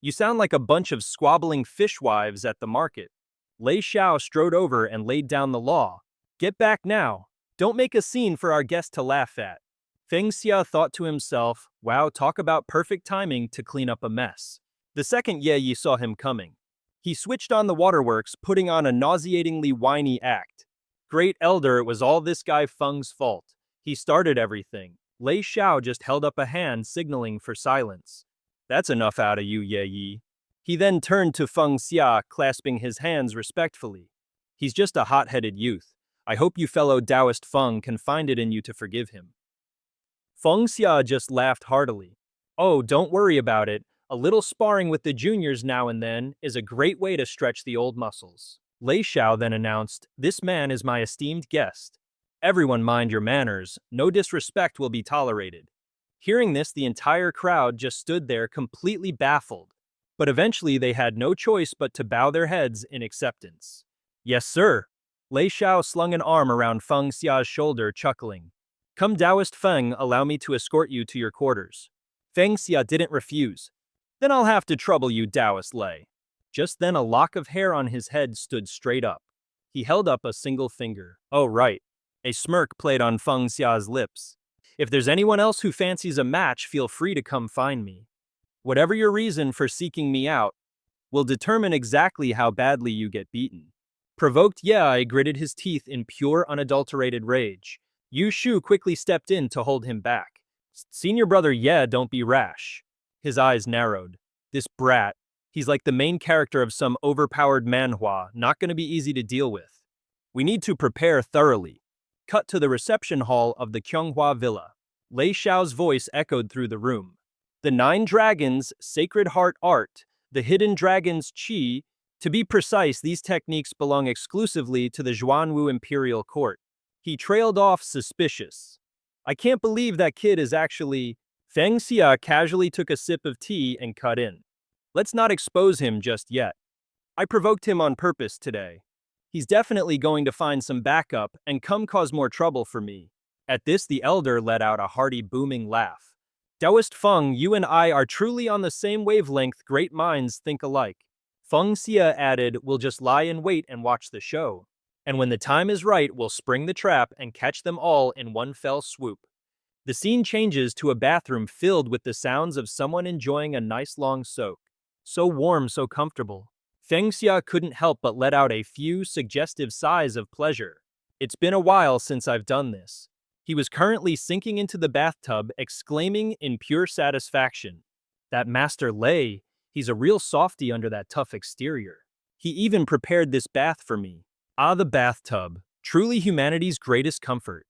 You sound like a bunch of squabbling fishwives at the market." Lei Xiao strode over and laid down the law. "Get back now. Don't make a scene for our guest to laugh at." Feng Xia thought to himself, wow, talk about perfect timing to clean up a mess. The second Ye saw him coming, he switched on the waterworks, putting on a nauseatingly whiny act. Great Elder, it was all this guy Feng's fault. He started everything. Lei Xiao just held up a hand, signaling for silence. "That's enough out of you, Ye Yi." He then turned to Feng Xia, clasping his hands respectfully. "He's just a hot-headed youth. I hope you fellow Taoist Feng can find it in you to forgive him." Feng Xia just laughed heartily. "Oh, don't worry about it. A little sparring with the juniors now and then is a great way to stretch the old muscles." Lei Xiao then announced, "This man is my esteemed guest. Everyone mind your manners. No disrespect will be tolerated." Hearing this, the entire crowd just stood there completely baffled. But eventually they had no choice but to bow their heads in acceptance. "Yes, sir." Lei Xiao slung an arm around Feng Xia's shoulder, chuckling. "Come, Taoist Feng, allow me to escort you to your quarters." Feng Xia didn't refuse. "Then I'll have to trouble you, Taoist Lei." Just then a lock of hair on his head stood straight up. He held up a single finger. "Oh, right." A smirk played on Feng Xia's lips. "If there's anyone else who fancies a match, feel free to come find me. Whatever your reason for seeking me out will determine exactly how badly you get beaten." Provoked Ye gritted his teeth in pure, unadulterated rage. Yu Shu quickly stepped in to hold him back. "Senior brother Ye, don't be rash." His eyes narrowed. "This brat, he's like the main character of some overpowered manhwa, not gonna be easy to deal with. We need to prepare thoroughly." Cut to the reception hall of the Kyunghua Villa. Lei Xiao's voice echoed through the room. The 9 dragons, sacred heart art, the hidden dragon's chi. To be precise, these techniques belong exclusively to the Zhuanwu imperial court. He trailed off suspicious. I can't believe that kid is actually... Feng Xia casually took a sip of tea and cut in. Let's not expose him just yet. I provoked him on purpose today. He's definitely going to find some backup and come cause more trouble for me. At this, the elder let out a hearty booming laugh. Taoist Feng, you and I are truly on the same wavelength. Great minds think alike. Feng Xia added, we'll just lie in wait and watch the show. And when the time is right, we'll spring the trap and catch them all in one fell swoop. The scene changes to a bathroom filled with the sounds of someone enjoying a nice long soak. So warm, so comfortable. Feng Xia couldn't help but let out a few suggestive sighs of pleasure. It's been a while since I've done this. He was currently sinking into the bathtub, exclaiming in pure satisfaction. That Master Lei, he's a real softy under that tough exterior. He even prepared this bath for me. Ah, the bathtub, truly humanity's greatest comfort.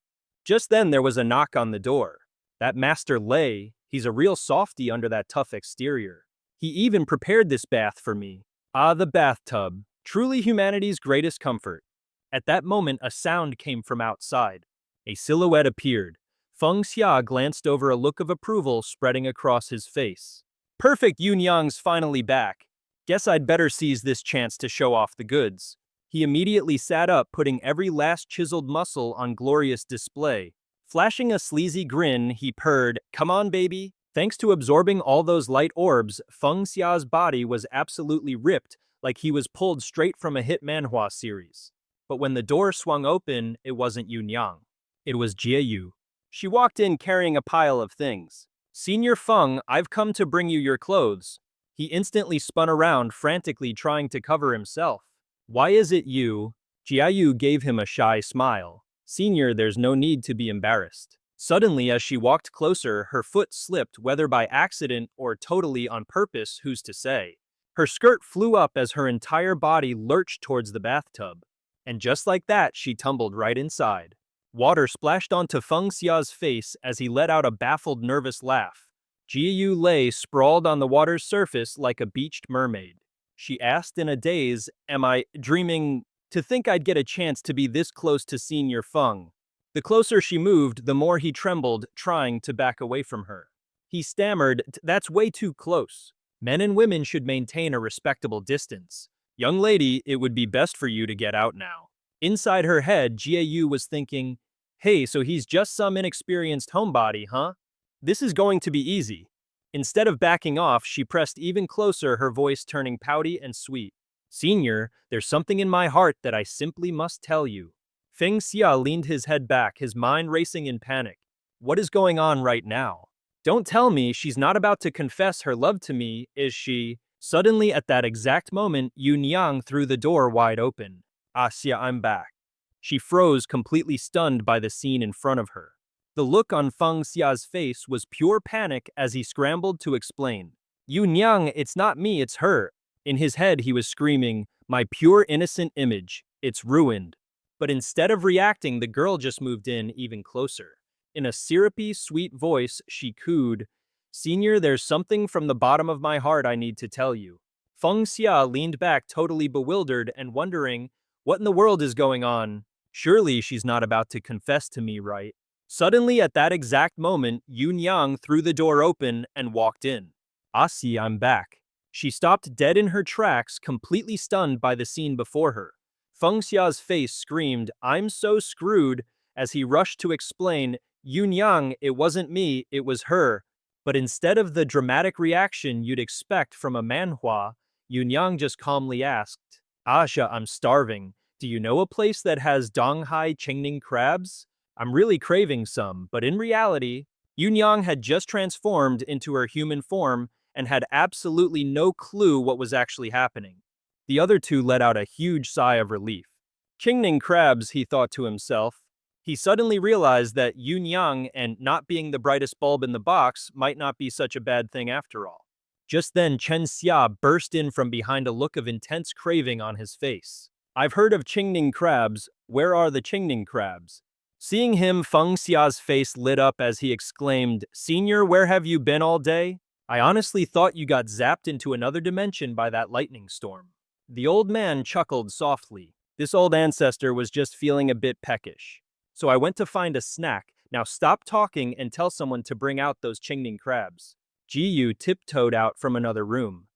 Just then there was a knock on the door. That Master Lei, he's a real softy under that tough exterior. He even prepared this bath for me. Ah, the bathtub, truly humanity's greatest comfort. At that moment, a sound came from outside. A silhouette appeared. Feng Xia glanced over, a look of approval spreading across his face. Perfect, Yunyang's finally back. Guess I'd better seize this chance to show off the goods. He immediately sat up, putting every last chiseled muscle on glorious display. Flashing a sleazy grin, he purred, come on, baby. Thanks to absorbing all those light orbs, Feng Xia's body was absolutely ripped, like he was pulled straight from a hit Manhwa series. But when the door swung open, it wasn't Yunyang. It was Jieyu. She walked in carrying a pile of things. Senior Feng, I've come to bring you your clothes. He instantly spun around, frantically trying to cover himself. Why is it you? Jieyu gave him a shy smile. Senior, there's no need to be embarrassed. Suddenly, as she walked closer, her foot slipped, whether by accident or totally on purpose, who's to say. Her skirt flew up as her entire body lurched towards the bathtub. And just like that, she tumbled right inside. Water splashed onto Feng Xia's face as he let out a baffled, nervous laugh. Jieyu lay sprawled on the water's surface like a beached mermaid. She asked in a daze, am I dreaming? To think I'd get a chance to be this close to Senior Feng. The closer she moved, the more he trembled, trying to back away from her. He stammered, that's way too close. Men and women should maintain a respectable distance. Young lady, it would be best for you to get out now. Inside her head, Jieyu was thinking, hey, so he's just some inexperienced homebody, huh? This is going to be easy. Instead of backing off, she pressed even closer, her voice turning pouty and sweet. Senior, there's something in my heart that I simply must tell you. Feng Xia leaned his head back, his mind racing in panic. What is going on right now? Don't tell me she's not about to confess her love to me, is she? Suddenly, at that exact moment, Yunyang threw the door wide open. Ah, Xia, I'm back. She froze, completely stunned by the scene in front of her. The look on Feng Xia's face was pure panic as he scrambled to explain. Yunyang, it's not me, it's her. In his head, he was screaming, my pure innocent image, it's ruined. But instead of reacting, the girl just moved in even closer. In a syrupy, sweet voice, she cooed, Senior, there's something from the bottom of my heart I need to tell you. Feng Xia leaned back, totally bewildered and wondering, what in the world is going on? Surely she's not about to confess to me, right? Suddenly, at that exact moment, Yunyang threw the door open and walked in. Asi, I'm back. She stopped dead in her tracks, completely stunned by the scene before her. Feng Xia's face screamed, I'm so screwed, as he rushed to explain, Yunyang, it wasn't me, it was her. But instead of the dramatic reaction you'd expect from a manhwa, Yunyang just calmly asked, Asha, I'm starving. Do you know a place that has Donghai Qingning crabs? I'm really craving some, but in reality, Yunyang had just transformed into her human form and had absolutely no clue what was actually happening. The other two let out a huge sigh of relief. Qingning crabs, he thought to himself. He suddenly realized that Yunyang and not being the brightest bulb in the box might not be such a bad thing after all. Just then, Chen Xia burst in from behind, a look of intense craving on his face. I've heard of Qingning crabs. Where are the Qingning crabs? Seeing him, Feng Xia's face lit up as he exclaimed, Senior, where have you been all day? I honestly thought you got zapped into another dimension by that lightning storm. The old man chuckled softly. This old ancestor was just feeling a bit peckish. So I went to find a snack. Now stop talking and tell someone to bring out those Qingning crabs. Jiyu tiptoed out from another room.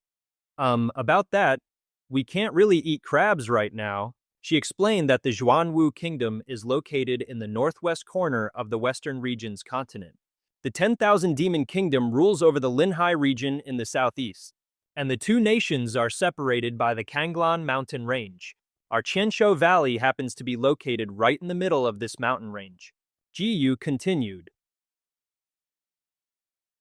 About that, we can't really eat crabs right now. She explained that the Zhuanwu Kingdom is located in the northwest corner of the Western region's continent. The 10,000 Demon Kingdom rules over the Linhai region in the southeast, and the two nations are separated by the Kanglan mountain range. Our Qianshou Valley happens to be located right in the middle of this mountain range. Jiyu continued.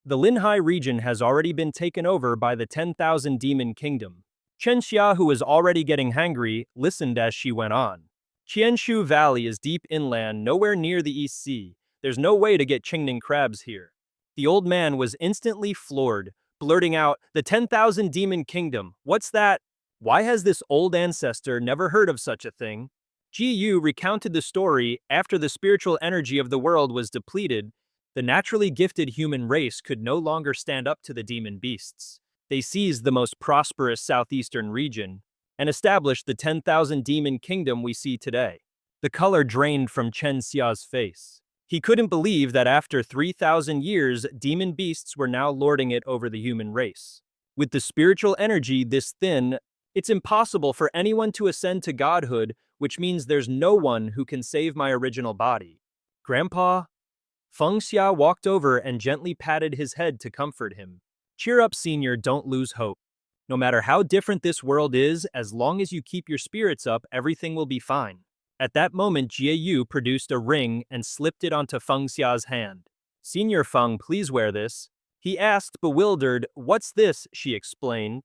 The Linhai region has already been taken over by the 10,000 Demon Kingdom. Feng Xia, who was already getting hangry, listened as she went on. Qianshu Valley is deep inland, nowhere near the East Sea. There's no way to get Qingning crabs here. The old man was instantly floored, blurting out, "The 10,000 Demon Kingdom, what's that? Why has this old ancestor never heard of such a thing?" Ji Yu recounted the story. After the spiritual energy of the world was depleted, the naturally gifted human race could no longer stand up to the demon beasts. They seized the most prosperous southeastern region and established the 10,000 Demon Kingdom we see today. The color drained from Chen Xia's face. He couldn't believe that after 3,000 years, demon beasts were now lording it over the human race. With the spiritual energy this thin, it's impossible for anyone to ascend to godhood, which means there's no one who can save my original body. Grandpa? Feng Xia walked over and gently patted his head to comfort him. Cheer up, senior, don't lose hope. No matter how different this world is, as long as you keep your spirits up, everything will be fine. At that moment, Jie Yu produced a ring and slipped it onto Feng Xia's hand. Senior Feng, please wear this. He asked, bewildered. What's this? She explained.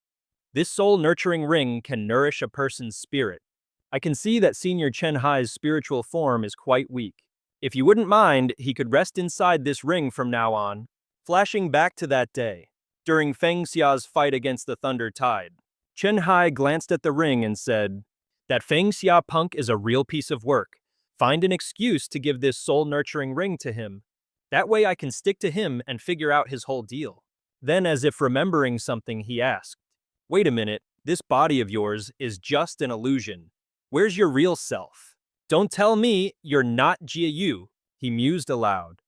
This soul-nurturing ring can nourish a person's spirit. I can see that Senior Chen Hai's spiritual form is quite weak. If you wouldn't mind, he could rest inside this ring from now on. Flashing back to that day, during Feng Xia's fight against the Thunder Tide, Chen Hai glanced at the ring and said, "That Feng Xia punk is a real piece of work. Find an excuse to give this soul-nurturing ring to him. That way I can stick to him and figure out his whole deal." Then, as if remembering something, he asked, "Wait a minute, this body of yours is just an illusion. Where's your real self? Don't tell me you're not Jie Yu," he mused aloud.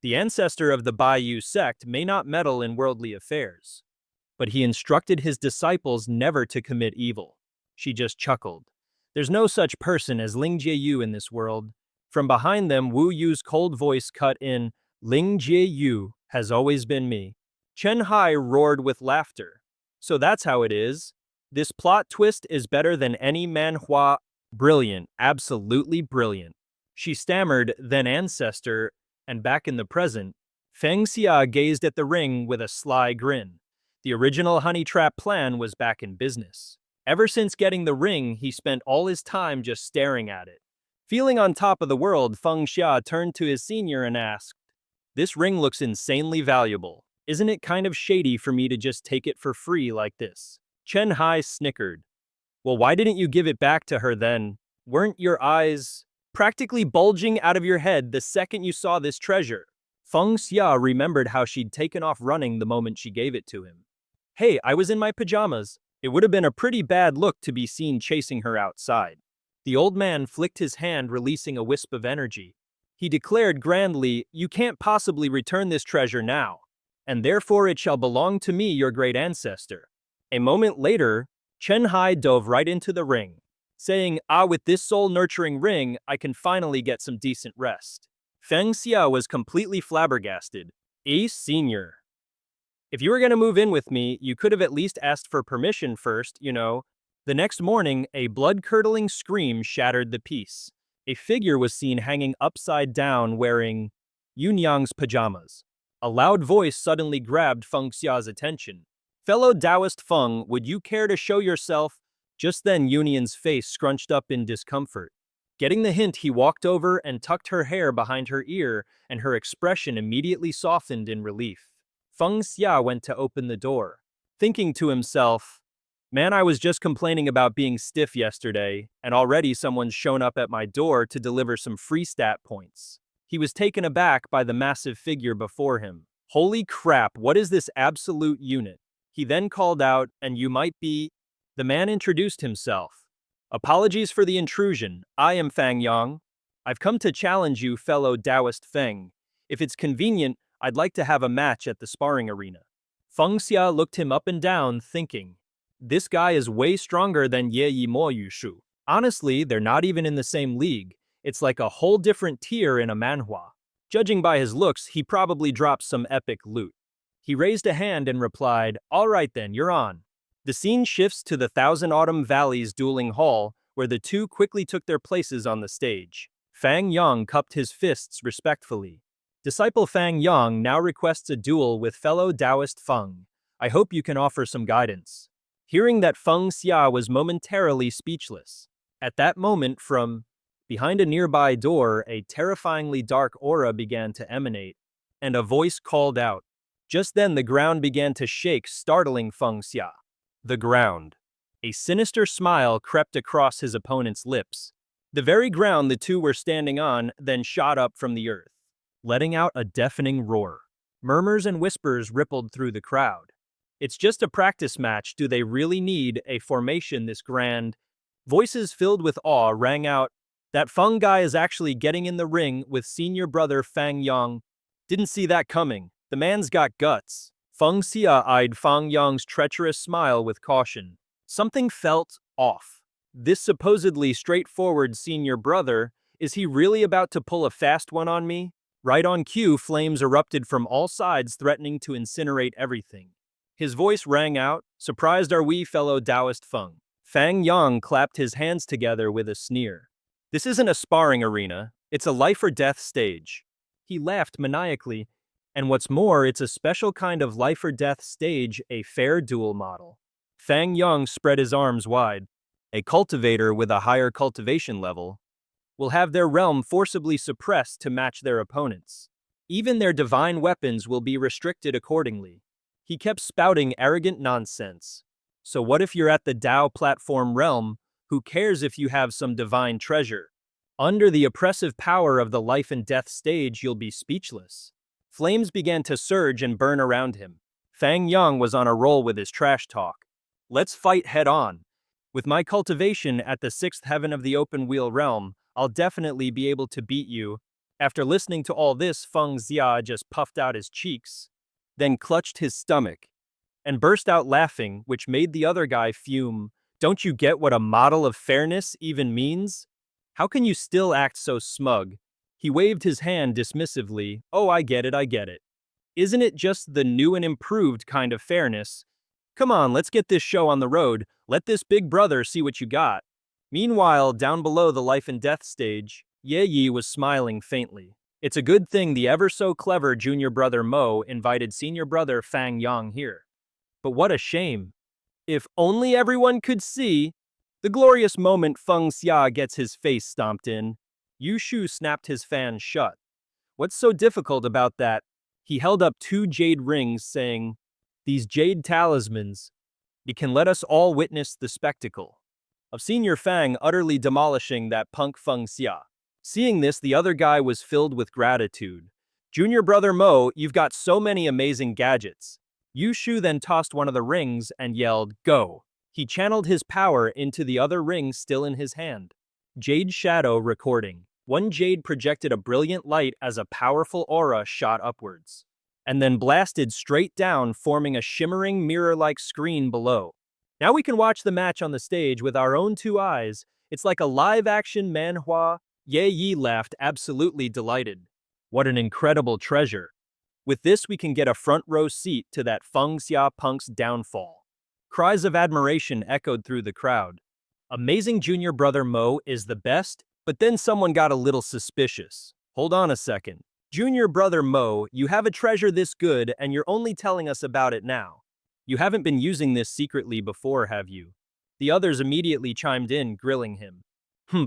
The ancestor of the Baiyu sect may not meddle in worldly affairs, but he instructed his disciples never to commit evil. She just chuckled. There's no such person as Ling Jie Yu in this world. From behind them, Wu Yu's cold voice cut in, "Ling Jie Yu has always been me." Chen Hai roared with laughter. So that's how it is. This plot twist is better than any manhwa. Brilliant, absolutely brilliant. She stammered, then ancestor, and back in the present, Feng Xia gazed at the ring with a sly grin. The original honey trap plan was back in business. Ever since getting the ring, he spent all his time just staring at it. Feeling on top of the world, Feng Xia turned to his senior and asked, "This ring looks insanely valuable. Isn't it kind of shady for me to just take it for free like this?" Chen Hai snickered. "Well, why didn't you give it back to her then? Weren't your eyes practically bulging out of your head the second you saw this treasure?" Feng Xia remembered how she'd taken off running the moment she gave it to him. "Hey, I was in my pajamas. It would have been a pretty bad look to be seen chasing her outside." The old man flicked his hand, releasing a wisp of energy. He declared grandly, "You can't possibly return this treasure now, and therefore it shall belong to me, your great ancestor." A moment later, Chen Hai dove right into the ring, saying, with this soul-nurturing ring, I can finally get some decent rest." Feng Xia was completely flabbergasted. Senior. If you were going to move in with me, you could have at least asked for permission first, you know." The next morning, a blood-curdling scream shattered the peace. A figure was seen hanging upside down wearing Yunyang's pajamas. A loud voice suddenly grabbed Feng Xia's attention. "Fellow Taoist Feng, would you care to show yourself?" Just then, Yunyan's face scrunched up in discomfort. Getting the hint, he walked over and tucked her hair behind her ear, and her expression immediately softened in relief. Feng Xia went to open the door, thinking to himself, "Man, I was just complaining about being stiff yesterday, and already someone's shown up at my door to deliver some free stat points." He was taken aback by the massive figure before him. Holy crap, what is this absolute unit? He then called out, and you might be... The man introduced himself. Apologies for the intrusion. I am Feng Yang. I've come to challenge you, fellow Taoist Feng. If it's convenient, I'd like to have a match at the sparring arena. Feng Xia looked him up and down, thinking, this guy is way stronger than Ye Yi Mo Yu Shu. Honestly, they're not even in the same league. It's like a whole different tier in a manhwa. Judging by his looks, he probably dropped some epic loot. He raised a hand and replied, all right then, you're on. The scene shifts to the Thousand Autumn Valleys dueling hall, where the two quickly took their places on the stage. Feng Yang cupped his fists respectfully. Disciple Feng Yang now requests a duel with fellow Taoist Feng. I hope you can offer some guidance. Hearing that, Feng Xia was momentarily speechless. At that moment, from behind a nearby door, a terrifyingly dark aura began to emanate, and a voice called out. Just then the ground began to shake, startling Feng Xia. The ground. A sinister smile crept across his opponent's lips. The very ground the two were standing on then shot up from the earth, letting out a deafening roar. Murmurs and whispers rippled through the crowd. It's just a practice match. Do they really need a formation this grand? Voices filled with awe rang out. That Feng guy is actually getting in the ring with senior brother Feng Yang. Didn't see that coming. The man's got guts. Feng Xia eyed Feng Yang's treacherous smile with caution. Something felt off. This supposedly straightforward senior brother, is he really about to pull a fast one on me? Right on cue, flames erupted from all sides, threatening to incinerate everything. His voice rang out, surprised are we, fellow Taoist Feng. Feng Yang clapped his hands together with a sneer. This isn't a sparring arena, it's a life or death stage. He laughed maniacally. And what's more, it's a special kind of life or death stage, a fair duel model. Feng Yang spread his arms wide. A cultivator with a higher cultivation level will have their realm forcibly suppressed to match their opponents. Even their divine weapons will be restricted accordingly. He kept spouting arrogant nonsense. So what if you're at the Tao platform realm? Who cares if you have some divine treasure? Under the oppressive power of the life and death stage, you'll be speechless. Flames began to surge and burn around him. Feng Yang was on a roll with his trash talk. Let's fight head on. With my cultivation at the sixth heaven of the open wheel realm, I'll definitely be able to beat you. After listening to all this, Feng Xia just puffed out his cheeks, then clutched his stomach, and burst out laughing, which made the other guy fume. Don't you get what a model of fairness even means? How can you still act so smug? He waved his hand dismissively. Oh, I get it. Isn't it just the new and improved kind of fairness? Come on, let's get this show on the road. Let this big brother see what you got. Meanwhile, down below the life and death stage, Ye Yi was smiling faintly. It's a good thing the ever-so-clever junior brother Mo invited senior brother Feng Yang here. But what a shame. If only everyone could see the glorious moment Feng Xia gets his face stomped in. Yu Shu snapped his fan shut. What's so difficult about that? He held up 2 jade rings, saying, these jade talismans, it can let us all witness the spectacle of Senior Fang utterly demolishing that punk Feng Xia. Seeing this, the other guy was filled with gratitude. Junior brother Mo, you've got so many amazing gadgets. Yu Shu then tossed one of the rings and yelled, go. He channeled his power into the other ring still in his hand. Jade Shadow recording. One jade projected a brilliant light as a powerful aura shot upwards, and then blasted straight down, forming a shimmering mirror-like screen below. Now we can watch the match on the stage with our own 2 eyes. It's like a live-action manhwa. Ye Yi laughed, absolutely delighted. What an incredible treasure. With this, we can get a front-row seat to that Feng Xia punk's downfall. Cries of admiration echoed through the crowd. Amazing junior brother Mo is the best, but then someone got a little suspicious. Hold on a second. Junior brother Mo, you have a treasure this good and you're only telling us about it now. You haven't been using this secretly before, have you? The others immediately chimed in, grilling him.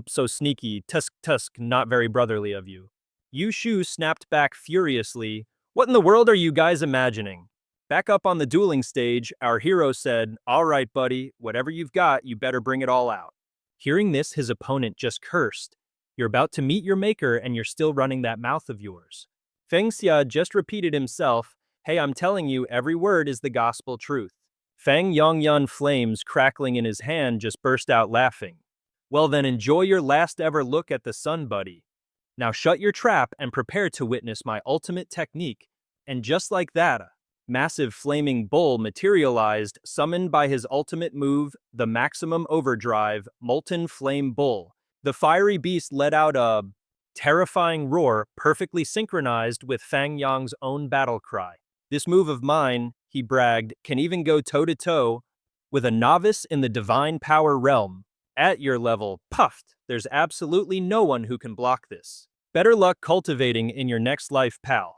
So sneaky, tusk, not very brotherly of you. Yu Shu snapped back furiously. What in the world are you guys imagining? Back up on the dueling stage, our hero said, all right, buddy, whatever you've got, you better bring it all out. Hearing this, his opponent just cursed. You're about to meet your maker and you're still running that mouth of yours. Feng Xia just repeated himself, Hey, I'm telling you, every word is the gospel truth. Feng Yongyun, flames crackling in his hand, just burst out laughing. Well then, enjoy your last ever look at the sun, buddy. Now shut your trap and prepare to witness my ultimate technique. And just like that, a massive flaming bull materialized, summoned by his ultimate move, the maximum overdrive, molten flame bull. The fiery beast let out a terrifying roar, perfectly synchronized with Fang Yang's own battle cry. This move of mine, he bragged, can even go toe-to-toe with a novice in the divine power realm. At your level, puffed, there's absolutely no one who can block this. Better luck cultivating in your next life, pal.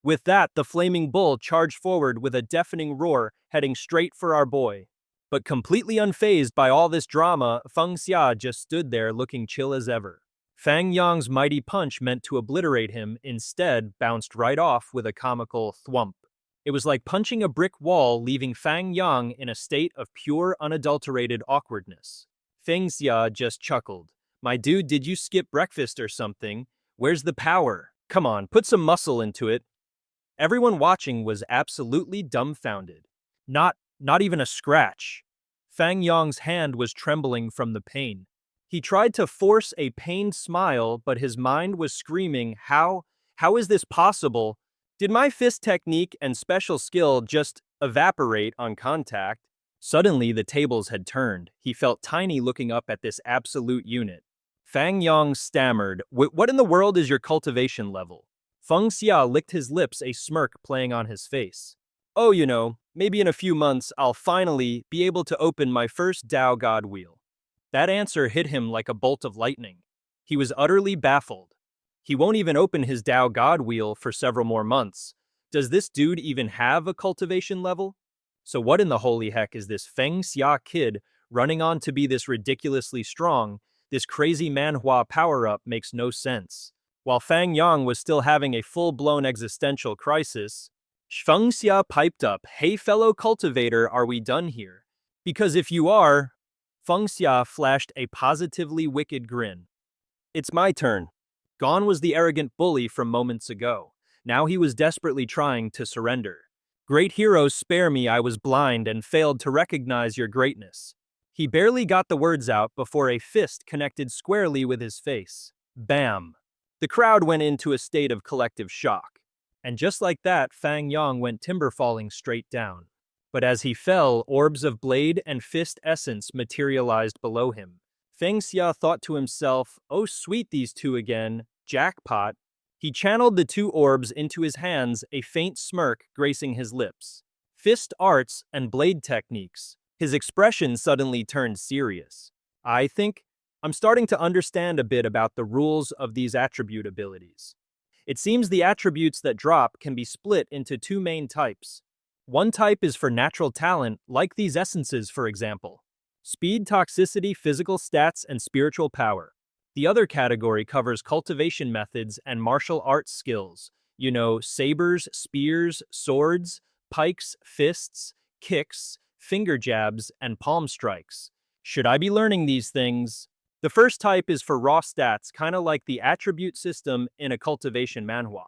With that, the flaming bull charged forward with a deafening roar, heading straight for our boy. But completely unfazed by all this drama, Feng Xia just stood there looking chill as ever. Fang Yang's mighty punch meant to obliterate him instead bounced right off with a comical thwump. It was like punching a brick wall, leaving Fang Yang in a state of pure, unadulterated awkwardness. Feng Xia just chuckled. My dude, did you skip breakfast or something? Where's the power? Come on, put some muscle into it. Everyone watching was absolutely dumbfounded. Not even a scratch. Fang Yang's hand was trembling from the pain. He tried to force a pained smile, but his mind was screaming, How is this possible? Did my fist technique and special skill just evaporate on contact? Suddenly, the tables had turned. He felt tiny looking up at this absolute unit. Fang Yang stammered, What in the world is your cultivation level? Feng Xia licked his lips, a smirk playing on his face. Oh, maybe in a few months I'll finally be able to open my first Dao God Wheel. That answer hit him like a bolt of lightning. He was utterly baffled. He won't even open his Dao God Wheel for several more months. Does this dude even have a cultivation level? So what in the holy heck is this Feng Xia kid running on to be this ridiculously strong? This crazy Manhwa power-up makes no sense. While Fang Yang was still having a full-blown existential crisis, Feng Xia piped up, Hey fellow cultivator, are we done here? Because if you are... Feng Xia flashed a positively wicked grin. It's my turn. Gone was the arrogant bully from moments ago. Now he was desperately trying to surrender. Great heroes, spare me, I was blind and failed to recognize your greatness. He barely got the words out before a fist connected squarely with his face. Bam! The crowd went into a state of collective shock. And just like that, Fang Yang went timber falling straight down. But as he fell, orbs of blade and fist essence materialized below him. Feng Xia thought to himself, oh sweet these two again, jackpot. He channeled the two orbs into his hands, a faint smirk gracing his lips. Fist arts and blade techniques. His expression suddenly turned serious. I think I'm starting to understand a bit about the rules of these attribute abilities. It seems the attributes that drop can be split into two main types. One type is for natural talent, like these essences, for example. Speed, toxicity, physical stats, and spiritual power. The other category covers cultivation methods and martial arts skills. Sabers, spears, swords, pikes, fists, kicks, finger jabs, and palm strikes. Should I be learning these things? The first type is for raw stats, kind of like the attribute system in a cultivation manhwa.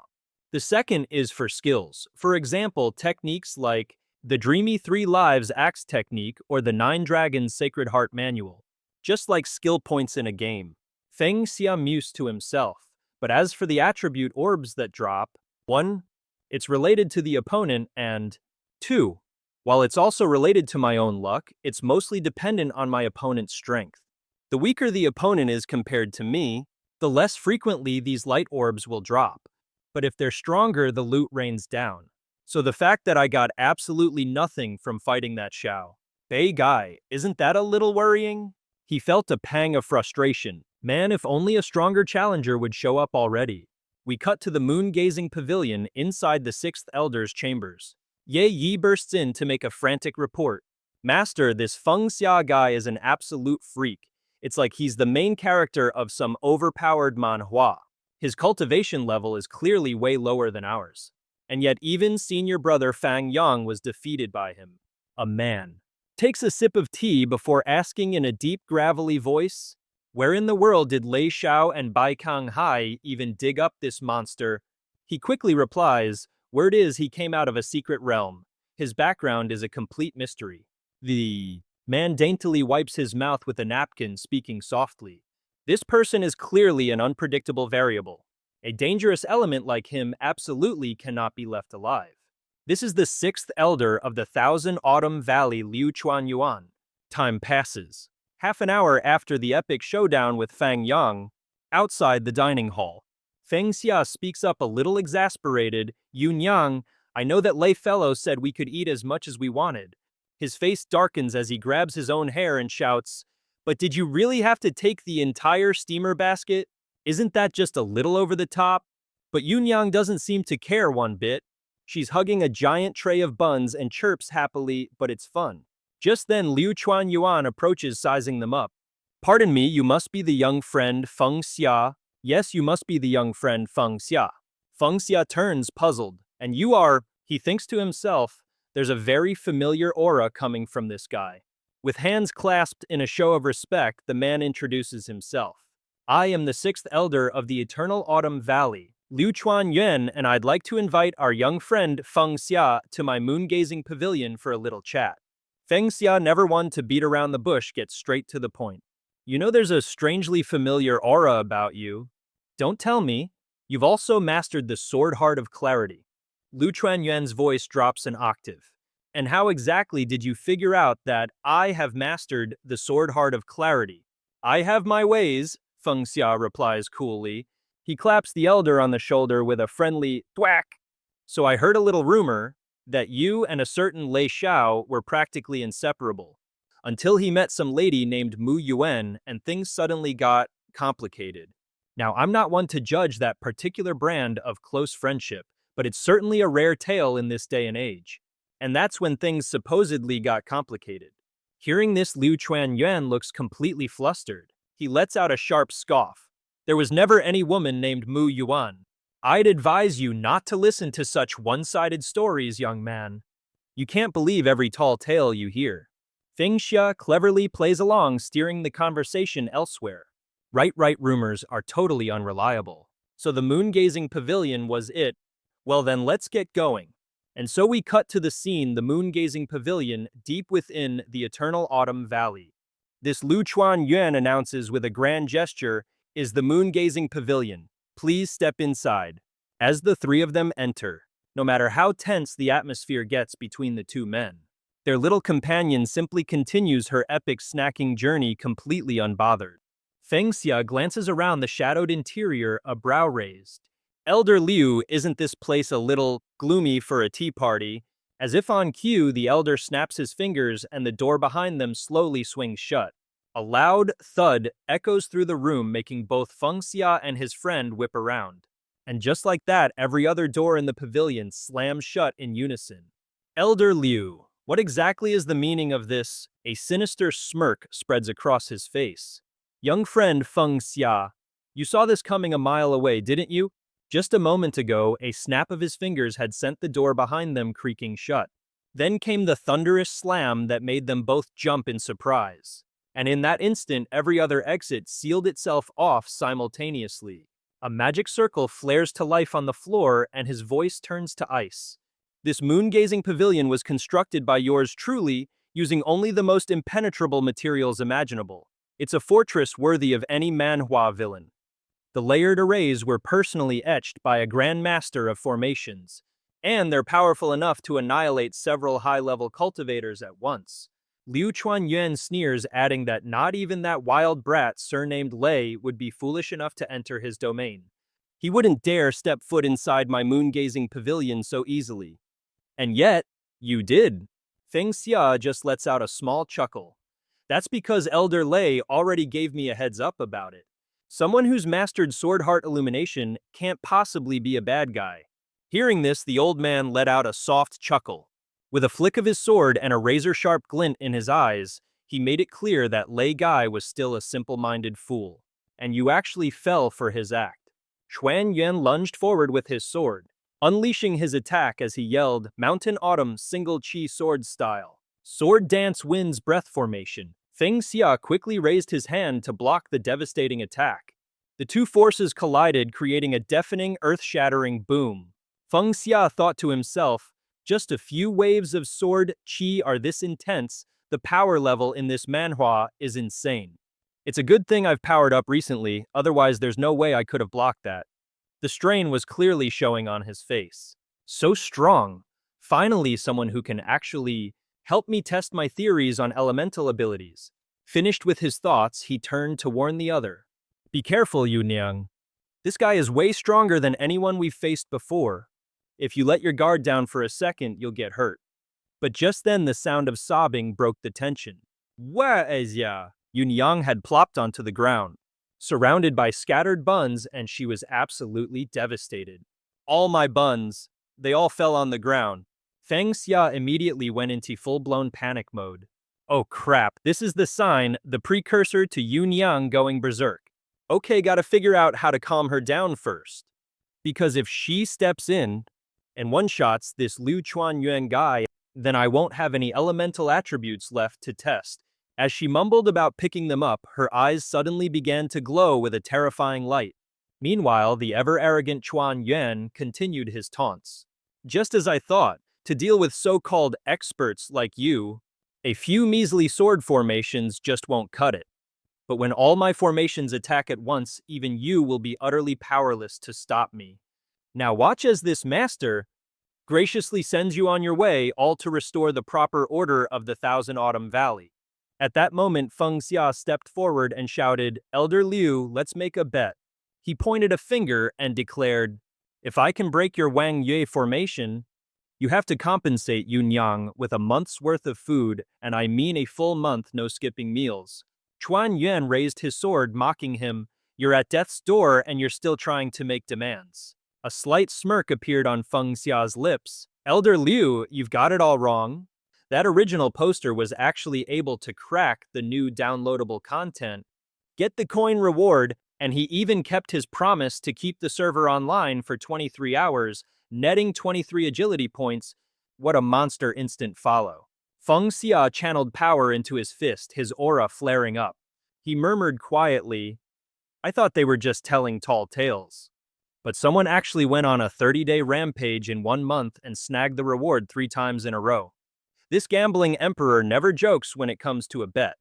The second is for skills. For example, techniques like the Dreamy 3 Lives Axe Technique or the 9 Dragons Sacred Heart Manual. Just like skill points in a game. Feng Xia mused to himself. But as for the attribute orbs that drop, 1. It's related to the opponent, and 2. While it's also related to my own luck, it's mostly dependent on my opponent's strength. The weaker the opponent is compared to me, the less frequently these light orbs will drop. But if they're stronger, the loot rains down. So the fact that I got absolutely nothing from fighting that Xiao Bei guy, isn't that a little worrying? He felt a pang of frustration. Man, if only a stronger challenger would show up already. We cut to the moon-gazing pavilion inside the 6th Elder's chambers. Ye Yi bursts in to make a frantic report. Master, this Feng Xia guy is an absolute freak. It's like he's the main character of some overpowered manhwa. His cultivation level is clearly way lower than ours. And yet even senior brother Fang Yang was defeated by him. A man takes a sip of tea before asking in a deep gravelly voice, where in the world did Lei Shao and Bai Kang Hai even dig up this monster? He quickly replies, Word is he came out of a secret realm. His background is a complete mystery. The man daintily wipes his mouth with a napkin, speaking softly. This person is clearly an unpredictable variable. A dangerous element like him absolutely cannot be left alive. This is the sixth elder of the Thousand Autumn Valley Liu Chuanyuan. Time passes. Half an hour after the epic showdown with Feng Yang, outside the dining hall, Feng Xia speaks up a little exasperated. Yun Yang, I know that Lei Fellow said we could eat as much as we wanted. His face darkens as he grabs his own hair and shouts, but did you really have to take the entire steamer basket? Isn't that just a little over the top? But Yun Yang doesn't seem to care one bit. She's hugging a giant tray of buns and chirps happily, but it's fun. Just then Liu Chuanyuan approaches, sizing them up. Pardon me, you must be the young friend Feng Xia. Yes, you must be the young friend Feng Xia. Feng Xia turns, puzzled. And you are, he thinks to himself, there's a very familiar aura coming from this guy. With hands clasped in a show of respect, the man introduces himself. I am the sixth elder of the Eternal Autumn Valley, Liu Chuanyuan, and I'd like to invite our young friend Feng Xia to my moon-gazing pavilion for a little chat. Feng Xia, never one to beat around the bush, gets straight to the point. You know there's a strangely familiar aura about you. Don't tell me. You've also mastered the Sword Heart of Clarity. Liu Chuanyuan's voice drops an octave. And how exactly did you figure out that I have mastered the Sword Heart of Clarity? I have my ways, Feng Xia replies coolly. He claps the elder on the shoulder with a friendly thwack. So I heard a little rumor that you and a certain Lei Xiao were practically inseparable, until he met some lady named Mu Yuan and things suddenly got complicated. Now, I'm not one to judge that particular brand of close friendship, but it's certainly a rare tale in this day and age. And that's when things supposedly got complicated. Hearing this, Liu Chuanyuan looks completely flustered. He lets out a sharp scoff. There was never any woman named Mu Yuan. I'd advise you not to listen to such one-sided stories, young man. You can't believe every tall tale you hear. Feng Xia cleverly plays along, steering the conversation elsewhere. Right, rumors are totally unreliable. So the moon-gazing pavilion was it. Well then, let's get going. And so we cut to the scene, the moon-gazing pavilion, deep within the Eternal Autumn Valley. This Liu Chuanyuan announces with a grand gesture, is the moon-gazing pavilion. Please step inside. As the three of them enter, no matter how tense the atmosphere gets between the two men, their little companion simply continues her epic snacking journey completely unbothered. Feng Xia glances around the shadowed interior, a brow raised. Elder Liu, isn't this place a little gloomy for a tea party? As if on cue, the elder snaps his fingers and the door behind them slowly swings shut. A loud thud echoes through the room, making both Feng Xia and his friend whip around. And just like that, every other door in the pavilion slams shut in unison. Elder Liu, what exactly is the meaning of this? A sinister smirk spreads across his face. Young friend Feng Xia, you saw this coming a mile away, didn't you? Just a moment ago, a snap of his fingers had sent the door behind them creaking shut. Then came the thunderous slam that made them both jump in surprise. And in that instant, every other exit sealed itself off simultaneously. A magic circle flares to life on the floor, and his voice turns to ice. This moon-gazing pavilion was constructed by yours truly, using only the most impenetrable materials imaginable. It's a fortress worthy of any Manhwa villain. The layered arrays were personally etched by a Grand Master of Formations, and they're powerful enough to annihilate several high-level cultivators at once. Liu Chuanyuan sneers, adding that not even that wild brat surnamed Lei would be foolish enough to enter his domain. He wouldn't dare step foot inside my moon-gazing pavilion so easily. And yet, you did. Feng Xia just lets out a small chuckle. That's because Elder Lei already gave me a heads up about it. Someone who's mastered Sword Heart Illumination can't possibly be a bad guy. Hearing this, the old man let out a soft chuckle. With a flick of his sword and a razor-sharp glint in his eyes, he made it clear that Lei Guy was still a simple-minded fool. And you actually fell for his act. Chuanyuan lunged forward with his sword, unleashing his attack as he yelled, Mountain Autumn Single Chi Sword Style. Sword Dance Wind's Breath Formation. Feng Xia quickly raised his hand to block the devastating attack. The two forces collided, creating a deafening, earth-shattering boom. Feng Xia thought to himself, just a few waves of sword qi are this intense, the power level in this manhwa is insane. It's a good thing I've powered up recently, otherwise there's no way I could have blocked that. The strain was clearly showing on his face. So strong. Finally, someone who can actually help me test my theories on elemental abilities. Finished with his thoughts, he turned to warn the other. Be careful, Yu Niang. This guy is way stronger than anyone we've faced before. If you let your guard down for a second, you'll get hurt. But just then the sound of sobbing broke the tension. Where is ya? Yun Yang had plopped onto the ground, surrounded by scattered buns, and she was absolutely devastated. All my buns, they all fell on the ground. Feng Xia immediately went into full-blown panic mode. Oh crap, this is the sign, the precursor to Yun Yang going berserk. Okay, gotta figure out how to calm her down first. Because if she steps in and one-shots this Liu Chuan Yuan guy, then I won't have any elemental attributes left to test. As she mumbled about picking them up, her eyes suddenly began to glow with a terrifying light. Meanwhile, the ever-arrogant Chuan Yuan continued his taunts. Just as I thought, to deal with so-called experts like you, a few measly sword formations just won't cut it. But when all my formations attack at once, even you will be utterly powerless to stop me. Now watch as this master graciously sends you on your way, all to restore the proper order of the Thousand Autumn Valley. At that moment, Feng Xia stepped forward and shouted, Elder Liu, let's make a bet. He pointed a finger and declared, if I can break your Wang Yue formation, you have to compensate Yun Yang with a month's worth of food, and I mean a full month, no skipping meals. Chuan Yuan raised his sword, mocking him, you're at death's door and you're still trying to make demands. A slight smirk appeared on Feng Xia's lips. Elder Liu, you've got it all wrong. That original poster was actually able to crack the new downloadable content, get the coin reward, and he even kept his promise to keep the server online for 23 hours, netting 23 agility points. What a monster instant follow. Feng Xia channeled power into his fist, his aura flaring up. He murmured quietly, I thought they were just telling tall tales. But someone actually went on a 30-day rampage in 1 month and snagged the reward 3 times in a row. This gambling emperor never jokes when it comes to a bet.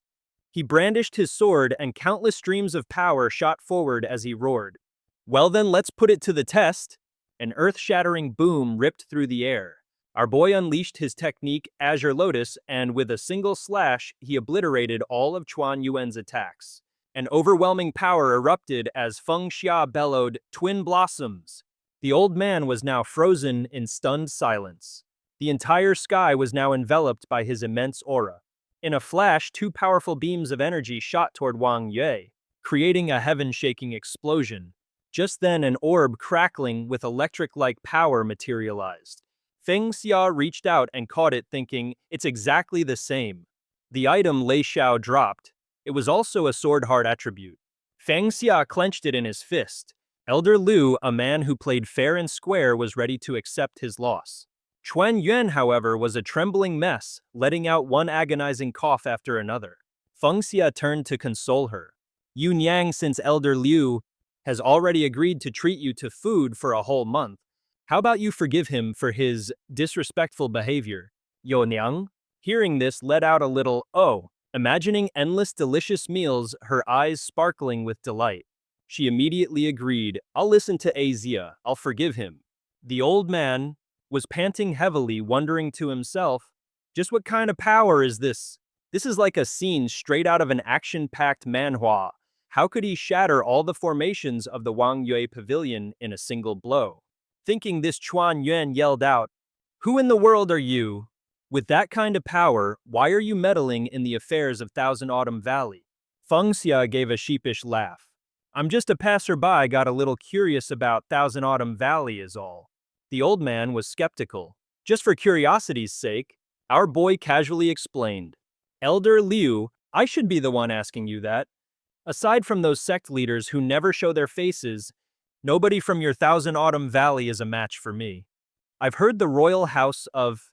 He brandished his sword and countless streams of power shot forward as he roared. Well then, let's put it to the test. An earth-shattering boom ripped through the air. Our boy unleashed his technique, Azure Lotus, and with a single slash, he obliterated all of Chuan Yuan's attacks. An overwhelming power erupted as Feng Xia bellowed, Twin Blossoms. The old man was now frozen in stunned silence. The entire sky was now enveloped by his immense aura. In a flash, 2 powerful beams of energy shot toward Wang Yue, creating a heaven-shaking explosion. Just then, an orb crackling with electric-like power materialized. Feng Xia reached out and caught it, thinking, it's exactly the same. The item Lei Xiao dropped. It was also a sword-hard attribute. Feng Xia clenched it in his fist. Elder Liu, a man who played fair and square, was ready to accept his loss. Chuan Yuan, however, was a trembling mess, letting out one agonizing cough after another. Feng Xia turned to console her. Yun Yang, since Elder Liu has already agreed to treat you to food for a whole month, how about you forgive him for his disrespectful behavior? Yo Niang? Hearing this, let out a little, oh. Imagining endless delicious meals, her eyes sparkling with delight. She immediately agreed, I'll listen to Azia, I'll forgive him. The old man was panting heavily, wondering to himself, just what kind of power is this? This is like a scene straight out of an action-packed manhwa. How could he shatter all the formations of the Wang Yue Pavilion in a single blow? Thinking this, Chuan Yuan yelled out, who in the world are you? With that kind of power, why are you meddling in the affairs of Thousand Autumn Valley? Feng Xia gave a sheepish laugh. I'm just a passerby, got a little curious about Thousand Autumn Valley is all. The old man was skeptical. Just for curiosity's sake, our boy casually explained. Elder Liu, I should be the one asking you that. Aside from those sect leaders who never show their faces, nobody from your Thousand Autumn Valley is a match for me. I've heard the royal house of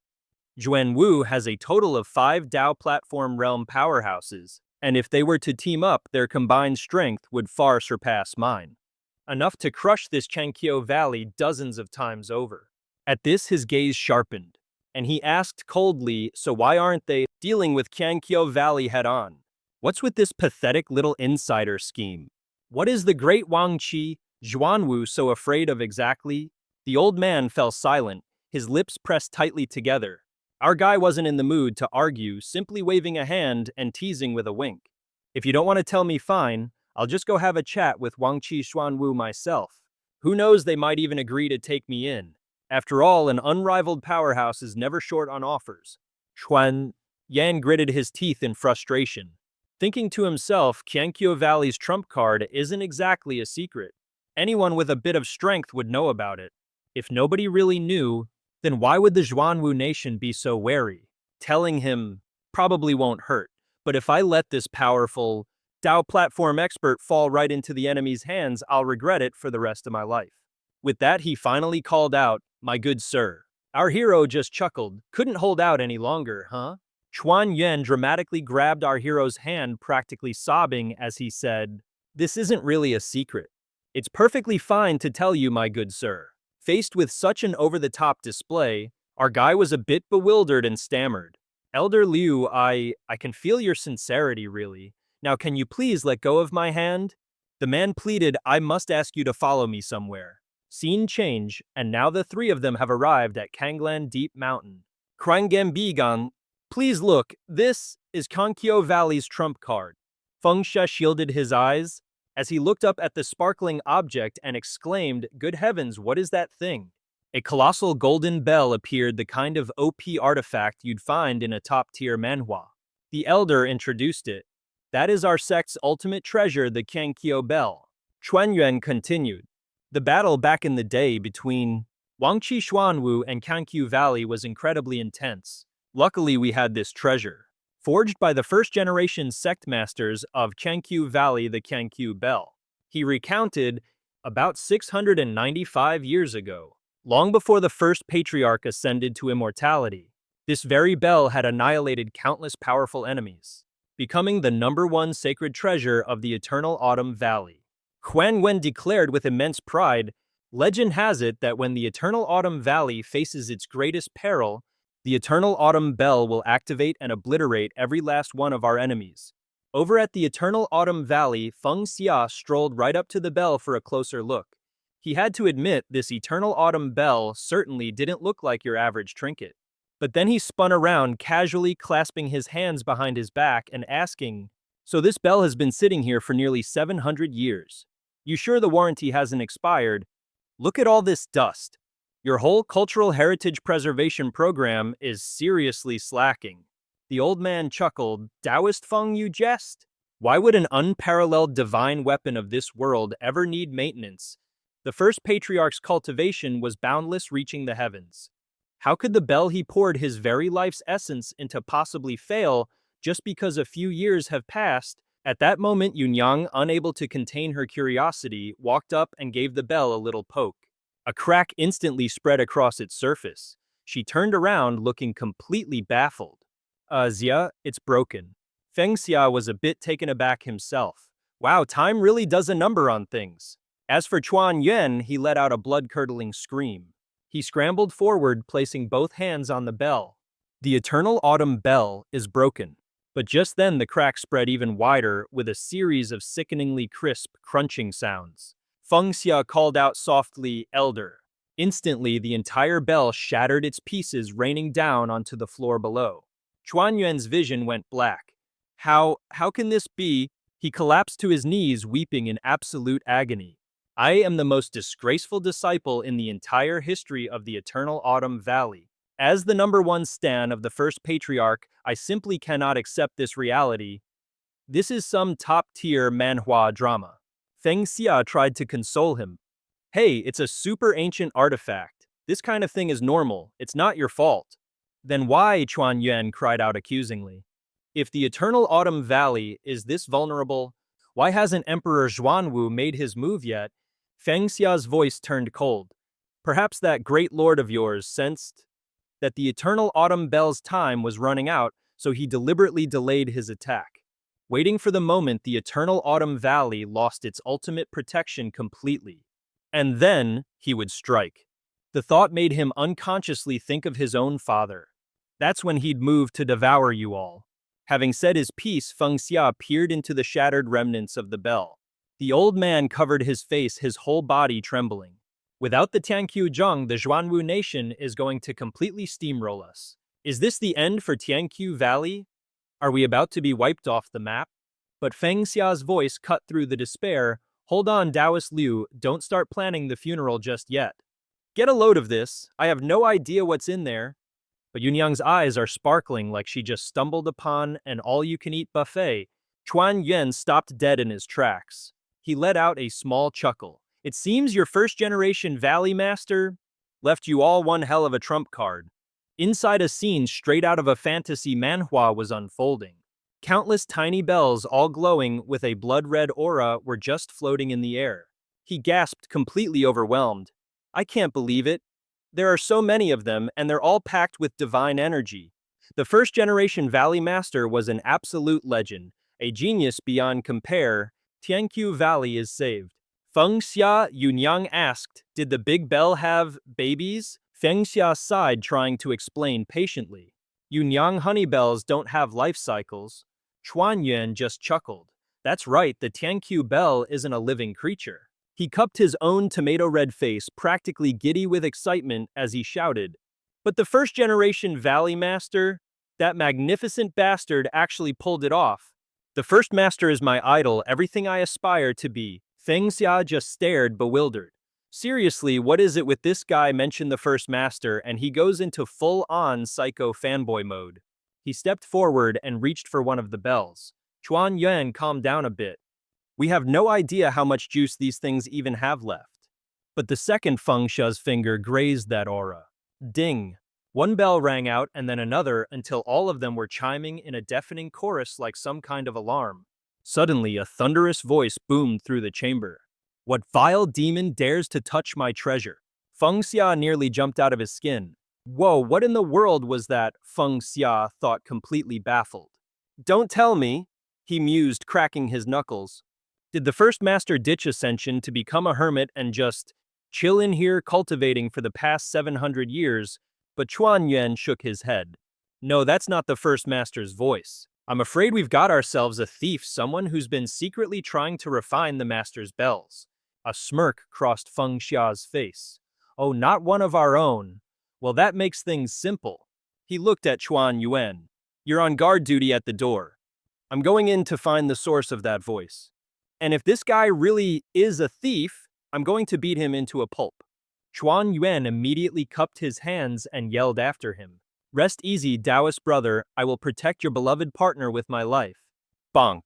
Juanwu has a total of 5 Dao Platform Realm powerhouses, and if they were to team up, their combined strength would far surpass mine. Enough to crush this Changqiu Valley dozens of times over. At this, his gaze sharpened, and he asked coldly, so why aren't they dealing with Kangkyo Valley head-on? What's with this pathetic little insider scheme? What is the great Wang Qi, Zhuanwu, so afraid of exactly? The old man fell silent, his lips pressed tightly together. Our guy wasn't in the mood to argue, simply waving a hand and teasing with a wink. If you don't want to tell me, fine, I'll just go have a chat with Wang Qi Xuanwu myself. Who knows, they might even agree to take me in. After all, an unrivaled powerhouse is never short on offers. Xuan Yan gritted his teeth in frustration, thinking to himself, Qiankyo Valley's trump card isn't exactly a secret. Anyone with a bit of strength would know about it. If nobody really knew, then why would the Zhuanwu nation be so wary? Telling him probably won't hurt, but if I let this powerful Dao platform expert fall right into the enemy's hands, I'll regret it for the rest of my life. With that, he finally called out, "My good sir." Our hero just chuckled. Couldn't hold out any longer, huh? Chuan Yuan dramatically grabbed our hero's hand, practically sobbing as he said, "This isn't really a secret. It's perfectly fine to tell you, my good sir." Faced with such an over-the-top display, our guy was a bit bewildered and stammered. "Elder Liu, I can feel your sincerity, really. Now can you please let go of my hand?" The man pleaded, "I must ask you to follow me somewhere." Scene change, and now the three of them have arrived at Kanglan Deep Mountain. Krangam Bigan, please look, this is Kankyo Valley's trump card. Feng Xia shielded his eyes as he looked up at the sparkling object and exclaimed, "Good heavens, what is that thing?" A colossal golden bell appeared, the kind of OP artifact you'd find in a top-tier manhwa. The elder introduced it. "That is our sect's ultimate treasure, the Kankyo Bell." Chuan Yuan continued. "The battle back in the day between Wangqi Xuanwu and Kankyu Valley was incredibly intense. Luckily, we had this treasure, forged by the first-generation sect masters of Kankyu Valley, the Kankyu Bell." He recounted, about 695 years ago, long before the first patriarch ascended to immortality, this very bell had annihilated countless powerful enemies, becoming the #1 sacred treasure of the Eternal Autumn Valley. Huan Wen declared with immense pride, "Legend has it that when the Eternal Autumn Valley faces its greatest peril, the Eternal Autumn Bell will activate and obliterate every last one of our enemies." Over at the Eternal Autumn Valley, Feng Xia strolled right up to the bell for a closer look. He had to admit this Eternal Autumn Bell certainly didn't look like your average trinket. But then he spun around, casually clasping his hands behind his back and asking, "So this bell has been sitting here for nearly 700 years. You sure the warranty hasn't expired? Look at all this dust. Your whole cultural heritage preservation program is seriously slacking." The old man chuckled. "Taoist Feng, you jest? Why would an unparalleled divine weapon of this world ever need maintenance? The first patriarch's cultivation was boundless, reaching the heavens. How could the bell he poured his very life's essence into possibly fail just because a few years have passed?" At that moment, Yunyang, unable to contain her curiosity, walked up and gave the bell a little poke. A crack instantly spread across its surface. She turned around, looking completely baffled. Xia, it's broken." Feng Xia was a bit taken aback himself. Wow, time really does a number on things. As for Chuan Yuan, he let out a blood-curdling scream. He scrambled forward, placing both hands on the bell. The Eternal Autumn Bell is broken. But just then the crack spread even wider with a series of sickeningly crisp, crunching sounds. Feng Xia called out softly, "Elder." Instantly, the entire bell shattered its pieces, raining down onto the floor below. Chuan Yuan's vision went black. How can this be?" He collapsed to his knees, weeping in absolute agony. "I am the most disgraceful disciple in the entire history of the Eternal Autumn Valley. As the #1 stan of the first patriarch, I simply cannot accept this reality. This is some top-tier manhwa drama." Feng Xia tried to console him. "Hey, it's a super ancient artifact. This kind of thing is normal. It's not your fault." "Then why?" Chuan Yuan cried out accusingly. "If the Eternal Autumn Valley is this vulnerable, why hasn't Emperor Zhuanwu made his move yet?" Feng Xia's voice turned cold. "Perhaps that great lord of yours sensed that the Eternal Autumn Bell's time was running out, so he deliberately delayed his attack, waiting for the moment the Eternal Autumn Valley lost its ultimate protection completely. And then he would strike." The thought made him unconsciously think of his own father. That's when he'd moved to devour you all. Having said his piece, Feng Xia peered into the shattered remnants of the bell. The old man covered his face, his whole body trembling. Without the Tianqiu Zheng, the Zhuanwu nation is going to completely steamroll us. Is this the end for Tianqiu Valley? Are we about to be wiped off the map? But Feng Xia's voice cut through the despair. Hold on, Taoist Liu, don't start planning the funeral just yet. Get a load of this, I have no idea what's in there. But Yunyang's eyes are sparkling like she just stumbled upon an all-you-can-eat buffet. Chuan Yuan stopped dead in his tracks. He let out a small chuckle. It seems your first-generation Valley Master left you all one hell of a trump card. Inside, a scene straight out of a fantasy manhwa was unfolding. Countless tiny bells, all glowing with a blood-red aura, were just floating in the air. He gasped, completely overwhelmed. I can't believe it. There are so many of them, and they're all packed with divine energy. The first-generation Valley Master was an absolute legend, a genius beyond compare. Tianqiu Valley is saved. Feng Xia, Yunyang asked, did the big bell have babies? Feng Xia sighed, trying to explain patiently. Yunyang honeybells don't have life cycles. Chuan Yuan just chuckled. That's right, the Tianqiu bell isn't a living creature. He cupped his own tomato-red face, practically giddy with excitement as he shouted. But the first-generation Valley Master, that magnificent bastard, actually pulled it off. The first master is my idol, everything I aspire to be. Feng Xia just stared, bewildered. Seriously, what is it with this guy? Mentioned the first master, and he goes into full-on psycho fanboy mode. He stepped forward and reached for one of the bells. Chuan Yuan calmed down a bit. We have no idea how much juice these things even have left. But the second Feng Xia's finger grazed that aura. Ding! One bell rang out and then another until all of them were chiming in a deafening chorus like some kind of alarm. Suddenly, a thunderous voice boomed through the chamber. What vile demon dares to touch my treasure? Feng Xia nearly jumped out of his skin. Whoa, what in the world was that? Feng Xia thought, completely baffled. Don't tell me, he mused, cracking his knuckles. Did the first master ditch ascension to become a hermit and just chill in here cultivating for the past 700 years? But Chuan Yuan shook his head. No, that's not the first master's voice. I'm afraid we've got ourselves a thief, someone who's been secretly trying to refine the master's bells. A smirk crossed Feng Xia's face. Oh, not one of our own. Well, that makes things simple. He looked at Chuan Yuan. You're on guard duty at the door. I'm going in to find the source of that voice. And if this guy really is a thief, I'm going to beat him into a pulp. Chuan Yuan immediately cupped his hands and yelled after him. Rest easy, Taoist brother, I will protect your beloved partner with my life. Bonk.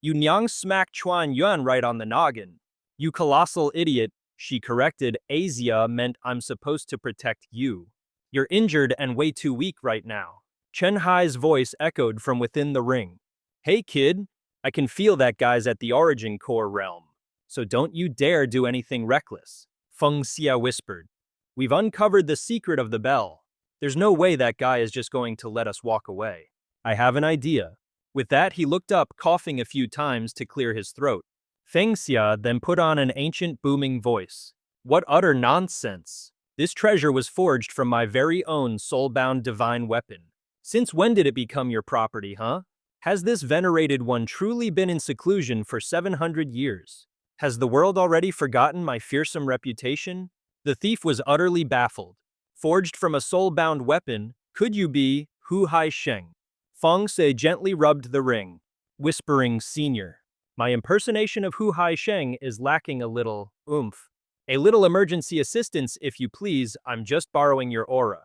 Yunyang smacked Chuan Yuan right on the noggin. You colossal idiot, she corrected. Asia meant I'm supposed to protect you. You're injured and way too weak right now. Chen Hai's voice echoed from within the ring. Hey kid, I can feel that guy's at the origin core realm. So don't you dare do anything reckless. Feng Xia whispered. We've uncovered the secret of the bell. There's no way that guy is just going to let us walk away. I have an idea. With that, he looked up, coughing a few times to clear his throat. Feng Xia then put on an ancient booming voice. What utter nonsense! This treasure was forged from my very own soul-bound divine weapon. Since when did it become your property, huh? Has this venerated one truly been in seclusion for 700 years? Has the world already forgotten my fearsome reputation? The thief was utterly baffled. Forged from a soul-bound weapon, could you be Hu Hai Sheng? Feng Xia gently rubbed the ring, whispering, Senior. My impersonation of Hu Hai Sheng is lacking a little oomph. A little emergency assistance, if you please, I'm just borrowing your aura.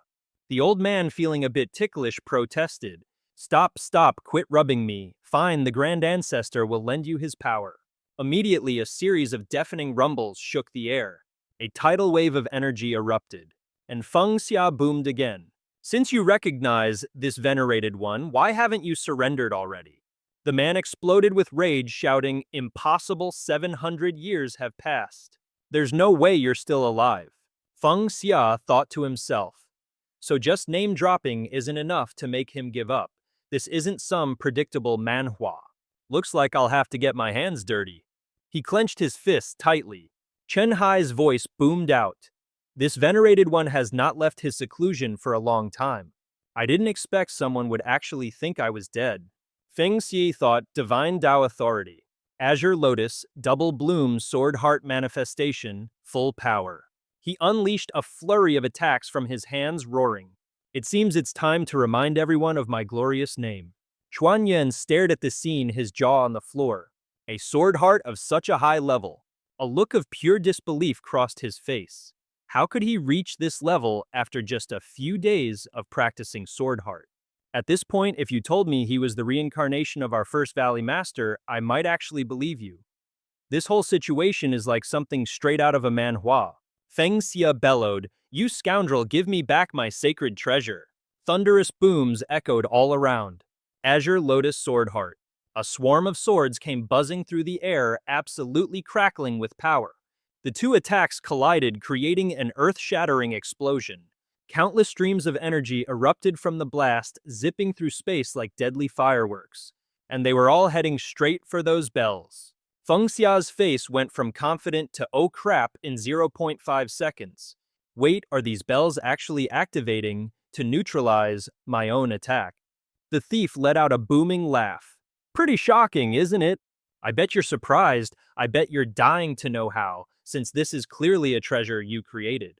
The old man, feeling a bit ticklish, protested. Stop, quit rubbing me. Fine, the Grand Ancestor will lend you his power. Immediately, a series of deafening rumbles shook the air. A tidal wave of energy erupted, and Feng Xia boomed again. Since you recognize this venerated one, why haven't you surrendered already? The man exploded with rage, shouting, Impossible, 700 years have passed. There's no way you're still alive. Feng Xia thought to himself. So just name-dropping isn't enough to make him give up. This isn't some predictable manhwa. Looks like I'll have to get my hands dirty. He clenched his fists tightly. Chen Hai's voice boomed out. This venerated one has not left his seclusion for a long time. I didn't expect someone would actually think I was dead. Feng Xia thought, Divine Tao Authority. Azure Lotus, Double Bloom Sword Heart Manifestation, Full Power. He unleashed a flurry of attacks from his hands, roaring. It seems it's time to remind everyone of my glorious name. Chuan Yan stared at the scene, his jaw on the floor. A sword heart of such a high level. A look of pure disbelief crossed his face. How could he reach this level after just a few days of practicing sword heart? At this point, if you told me he was the reincarnation of our first Valley Master, I might actually believe you. This whole situation is like something straight out of a manhwa. Feng Xia bellowed, "You scoundrel, give me back my sacred treasure." Thunderous booms echoed all around. Azure Lotus Sword Heart. A swarm of swords came buzzing through the air, absolutely crackling with power. The two attacks collided, creating an earth-shattering explosion. Countless streams of energy erupted from the blast, zipping through space like deadly fireworks. And they were all heading straight for those bells. Feng Xia's face went from confident to "oh crap" in 0.5 seconds. Wait, are these bells actually activating to neutralize my own attack? The thief let out a booming laugh. Pretty shocking, isn't it? I bet you're surprised. I bet you're dying to know how, since this is clearly a treasure you created.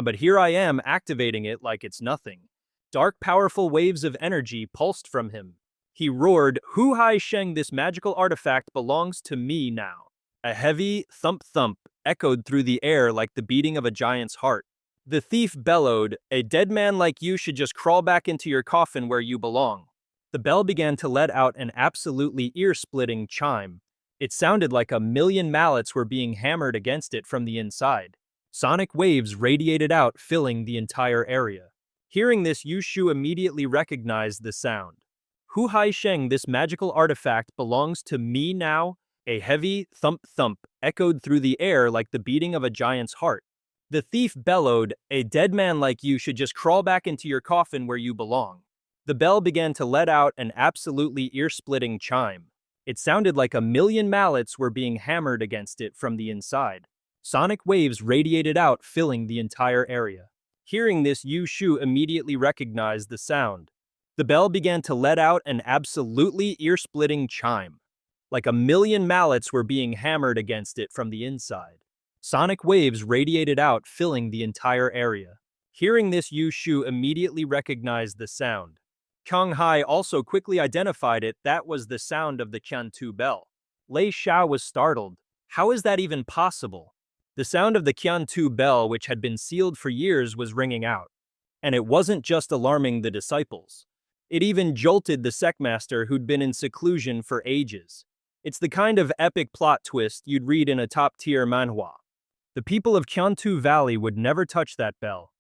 But here I am activating it like it's nothing. Dark, powerful waves of energy pulsed from him. He roared, "Hu Hai Sheng, this magical artifact belongs to me now." A heavy thump-thump echoed through the air like the beating of a giant's heart. The thief bellowed, "A dead man like you should just crawl back into your coffin where you belong." The bell began to let out an absolutely ear-splitting chime. It sounded like a million mallets were being hammered against it from the inside. Sonic waves radiated out, filling the entire area. Hearing this, Yu Shu immediately recognized the sound. "Hu Hai Sheng, this magical artifact belongs to me now." A heavy thump-thump echoed through the air like the beating of a giant's heart. The thief bellowed, "A dead man like you should just crawl back into your coffin where you belong." The bell began to let out an absolutely ear-splitting chime. It sounded like a million mallets were being hammered against it from the inside. Sonic waves radiated out, filling the entire area. Hearing this, Yu Shu immediately recognized the sound. The bell began to let out an absolutely ear-splitting chime. Like a million mallets were being hammered against it from the inside. Sonic waves radiated out, filling the entire area. Hearing this, Yu Shu immediately recognized the sound. Kang Hai also quickly identified it. That was the sound of the Qiantu bell. Lei Xiao was startled. How is that even possible? The sound of the Qiantu bell, which had been sealed for years, was ringing out. And it wasn't just alarming the disciples. It even jolted the sectmaster who'd been in seclusion for ages. It's the kind of epic plot twist you'd read in a top-tier manhwa. The people of Qiantu Valley would never touch that bell.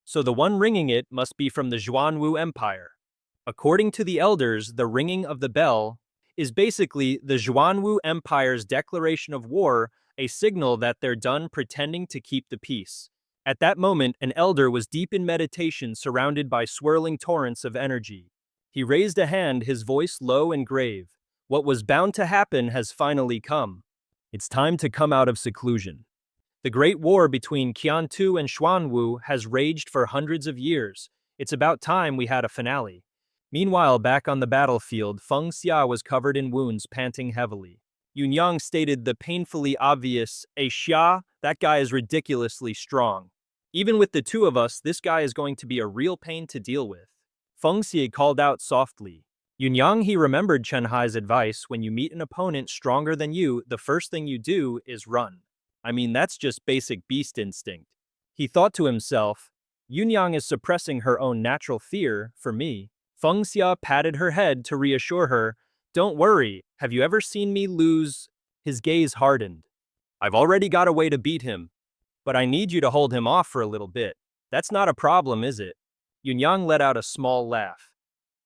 So the one ringing it must be from the Zhuanwu Empire. According to the elders, the ringing of the bell is basically the Zhuanwu Empire's declaration of war, a signal that they're done pretending to keep the peace. At that moment, an elder was deep in meditation, surrounded by swirling torrents of energy. He raised a hand, his voice low and grave. What was bound to happen has finally come. It's time to come out of seclusion. The great war between Qiantu and Xuanwu has raged for hundreds of years. It's about time we had a finale. Meanwhile, back on the battlefield, Feng Xia was covered in wounds, panting heavily. Yunyang stated the painfully obvious, Xia, that guy is ridiculously strong. Even with the two of us, this guy is going to be a real pain to deal with. Feng Xia called out softly. Yunyang, he remembered Chen Hai's advice, when you meet an opponent stronger than you, the first thing you do is run. I mean, that's just basic beast instinct. He thought to himself, Yunyang is suppressing her own natural fear for me. Feng Xia patted her head to reassure her. Don't worry, have you ever seen me lose? His gaze hardened. I've already got a way to beat him, but I need you to hold him off for a little bit. That's not a problem, is it? Yunyang let out a small laugh.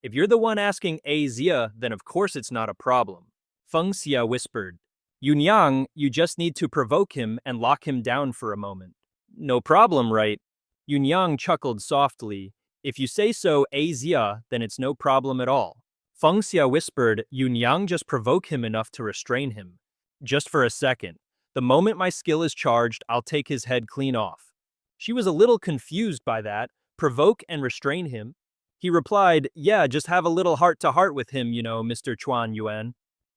If you're the one asking Xia, then of course it's not a problem. Feng Xia whispered. Yunyang, you just need to provoke him and lock him down for a moment. No problem, right? Yunyang chuckled softly. If you say so, Xia, then it's no problem at all. Feng Xia whispered, Yunyang, just provoke him enough to restrain him. Just for a second. The moment my skill is charged, I'll take his head clean off. She was a little confused by that. Provoke and restrain him? He replied, yeah, just have a little heart-to-heart with him, Mr. Chuan Yuan.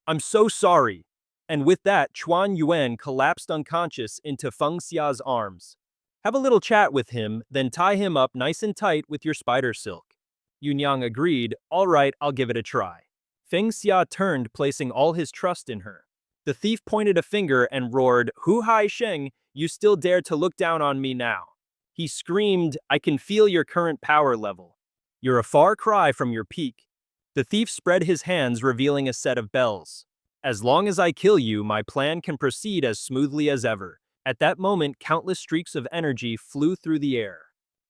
I'm so sorry. And with that, Chuan Yuan collapsed unconscious into Feng Xia's arms. Have a little chat with him, then tie him up nice and tight with your spider silk. Yunyang agreed, all right, I'll give it a try. Feng Xia turned, placing all his trust in her. The thief pointed a finger and roared, Hu Hai Sheng, you still dare to look down on me now. He screamed, I can feel your current power level. You're a far cry from your peak. The thief spread his hands, revealing a set of bells. As long as I kill you, my plan can proceed as smoothly as ever. At that moment, countless streaks of energy flew through the air.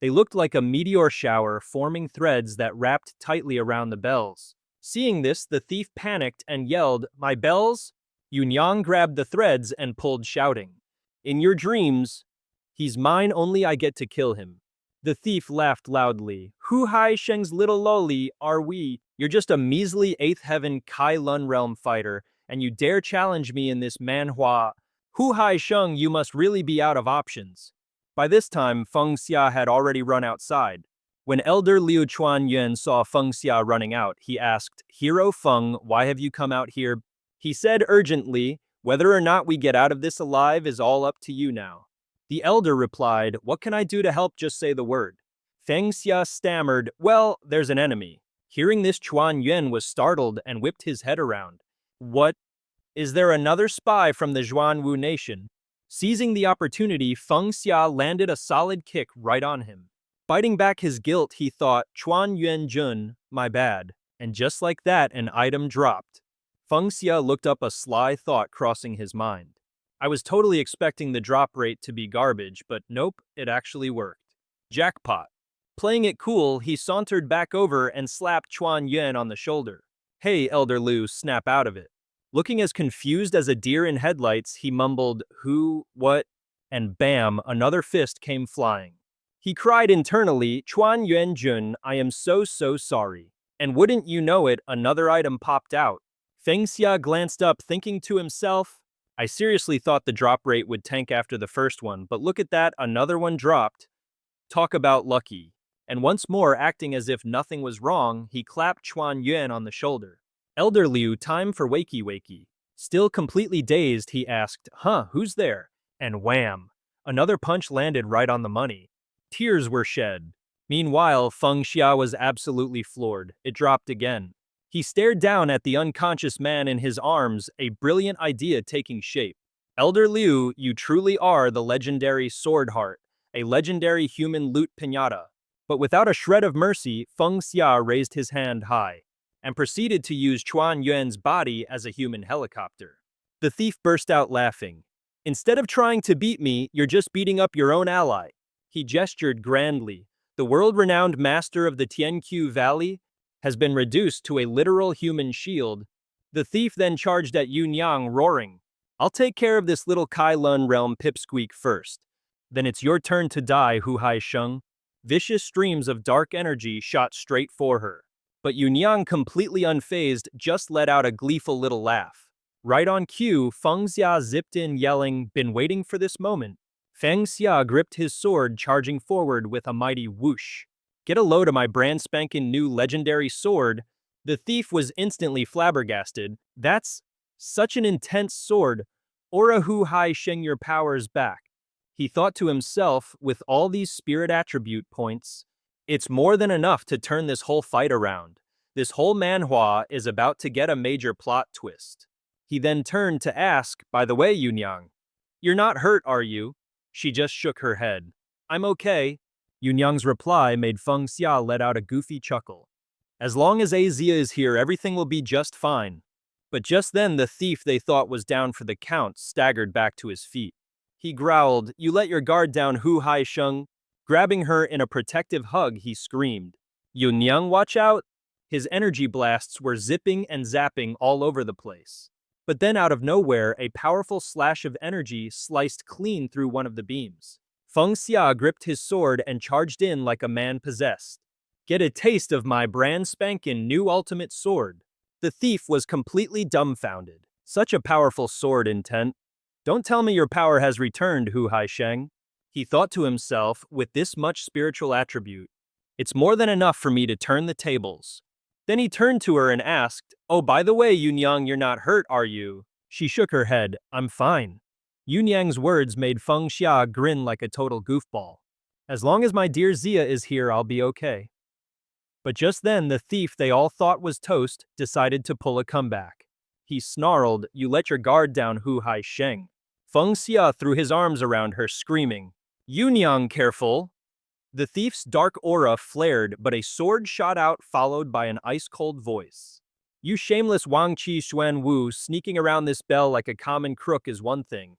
They looked like a meteor shower, forming threads that wrapped tightly around the bells. Seeing this, the thief panicked and yelled, My bells? Yunyang grabbed the threads and pulled, shouting, In your dreams, he's mine, only I get to kill him. The thief laughed loudly. Hu Hai Sheng's little loli, are we? You're just a measly 8th heaven Kai Lun realm fighter, and you dare challenge me in this Manhwa. Hu Hai Sheng, you must really be out of options. By this time, Feng Xia had already run outside. When Elder Liu Chuan Yuan saw Feng Xia running out, he asked, Hero Feng, why have you come out here? He said urgently, whether or not we get out of this alive is all up to you now. The elder replied, What can I do to help? Just say the word. Feng Xia stammered, Well, there's an enemy. Hearing this, Chuan Yuan was startled and whipped his head around. What? Is there another spy from the Zhuanwu nation? Seizing the opportunity, Feng Xia landed a solid kick right on him. Biting back his guilt, he thought, Chuan Yuan Jun, my bad. And just like that, an item dropped. Feng Xia looked up, a sly thought crossing his mind. I was totally expecting the drop rate to be garbage, but nope, it actually worked. Jackpot. Playing it cool, he sauntered back over and slapped Chuan Yuan on the shoulder. Hey, Elder Liu, snap out of it. Looking as confused as a deer in headlights, he mumbled, Who, what? And bam, another fist came flying. He cried internally, Chuan Yuan Jun, I am so sorry. And wouldn't you know it, another item popped out. Feng Xia glanced up, thinking to himself, I seriously thought the drop rate would tank after the first one, but look at that, another one dropped. Talk about lucky. And once more, acting as if nothing was wrong, he clapped Chuan Yuan on the shoulder. Elder Liu, time for wakey. Still completely dazed, he asked, who's there? And wham! Another punch landed right on the money. Tears were shed. Meanwhile, Feng Xia was absolutely floored. It dropped again. He stared down at the unconscious man in his arms, a brilliant idea taking shape. Elder Liu, you truly are the legendary Sword Heart, a legendary human loot piñata. But without a shred of mercy, Feng Xia raised his hand high and proceeded to use Chuan Yuan's body as a human helicopter. The thief burst out laughing. Instead of trying to beat me, you're just beating up your own ally. He gestured grandly. The world-renowned master of the Tianqiu Valley has been reduced to a literal human shield. The thief then charged at Yunyang, roaring, I'll take care of this little Kai Lun realm pipsqueak first. Then it's your turn to die, Hu Hai Sheng. Vicious streams of dark energy shot straight for her. But Yunyang, completely unfazed, just let out a gleeful little laugh. Right on cue, Feng Xia zipped in yelling, Been waiting for this moment. Feng Xia gripped his sword, charging forward with a mighty whoosh. Get a load of my brand spankin' new legendary sword. The thief was instantly flabbergasted. That's such an intense sword. Ora Hu Hai Sheng, your power's back. He thought to himself, with all these spirit attribute points, it's more than enough to turn this whole fight around. This whole manhwa is about to get a major plot twist. He then turned to ask, by the way, Yunyang, you're not hurt, are you? She just shook her head. I'm okay. Yunyang's reply made Feng Xia let out a goofy chuckle. As long as Azia is here, everything will be just fine. But just then, the thief they thought was down for the count staggered back to his feet. He growled, You let your guard down, Hu Hai Sheng. Grabbing her in a protective hug, he screamed, Yunyang, watch out! His energy blasts were zipping and zapping all over the place. But then out of nowhere, a powerful slash of energy sliced clean through one of the beams. Feng Xia gripped his sword and charged in like a man possessed. Get a taste of my brand spankin' new ultimate sword. The thief was completely dumbfounded. Such a powerful sword intent. Don't tell me your power has returned, Hu Hai Sheng. He thought to himself, with this much spiritual attribute, it's more than enough for me to turn the tables. Then he turned to her and asked, "Oh, by the way, Yunyang, you're not hurt, are you?" She shook her head. "I'm fine." Yunyang's words made Feng Xia grin like a total goofball. "As long as my dear Xia is here, I'll be okay." But just then, the thief they all thought was toast decided to pull a comeback. He snarled, "You let your guard down, Hu Hai Sheng." Feng Xia threw his arms around her, screaming, "Yunyang, careful!" The thief's dark aura flared, but a sword shot out, followed by an ice-cold voice. "You shameless Wang Qi Xuan Wu, sneaking around this bell like a common crook is one thing.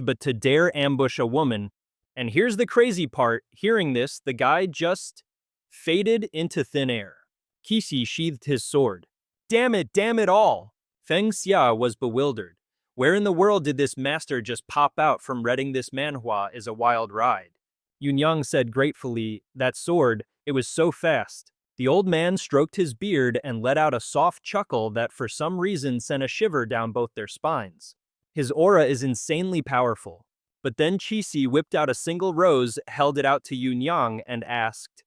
But to dare ambush a woman..." And here's the crazy part, hearing this, the guy just faded into thin air. Qixi sheathed his sword. Damn it all! Feng Xia was bewildered. Where in the world did this master just pop out from? Reading this manhwa is a wild ride. Yunyang said gratefully, "That sword, it was so fast." The old man stroked his beard and let out a soft chuckle that for some reason sent a shiver down both their spines. His aura is insanely powerful. But then Qixi whipped out a single rose, held it out to Yunyang, and asked,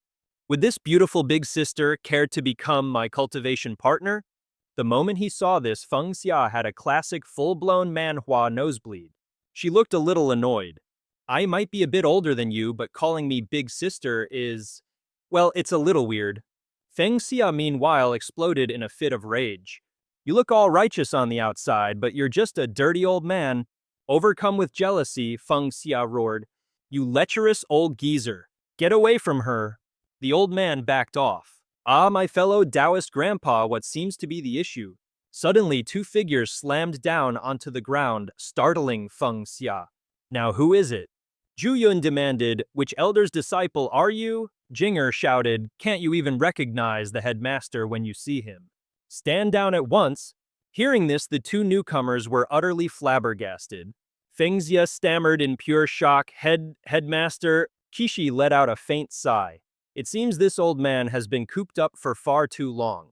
"Would this beautiful big sister care to become my cultivation partner?" The moment he saw this, Feng Xia had a classic full-blown manhwa nosebleed. She looked a little annoyed. "I might be a bit older than you, but calling me big sister is... well, it's a little weird." Feng Xia meanwhile exploded in a fit of rage. "You look all righteous on the outside, but you're just a dirty old man." Overcome with jealousy, Feng Xia roared, "You lecherous old geezer! Get away from her!" The old man backed off. "Ah, my fellow Taoist grandpa, what seems to be the issue?" Suddenly, two figures slammed down onto the ground, startling Feng Xia. "Now who is it?" Zhu Yun demanded. "Which elder's disciple are you?" Jinger shouted, "Can't you even recognize the headmaster when you see him? Stand down at once." Hearing this, the two newcomers were utterly flabbergasted. Feng Xia stammered in pure shock, Headmaster." Qixi let out a faint sigh. "It seems this old man has been cooped up for far too long.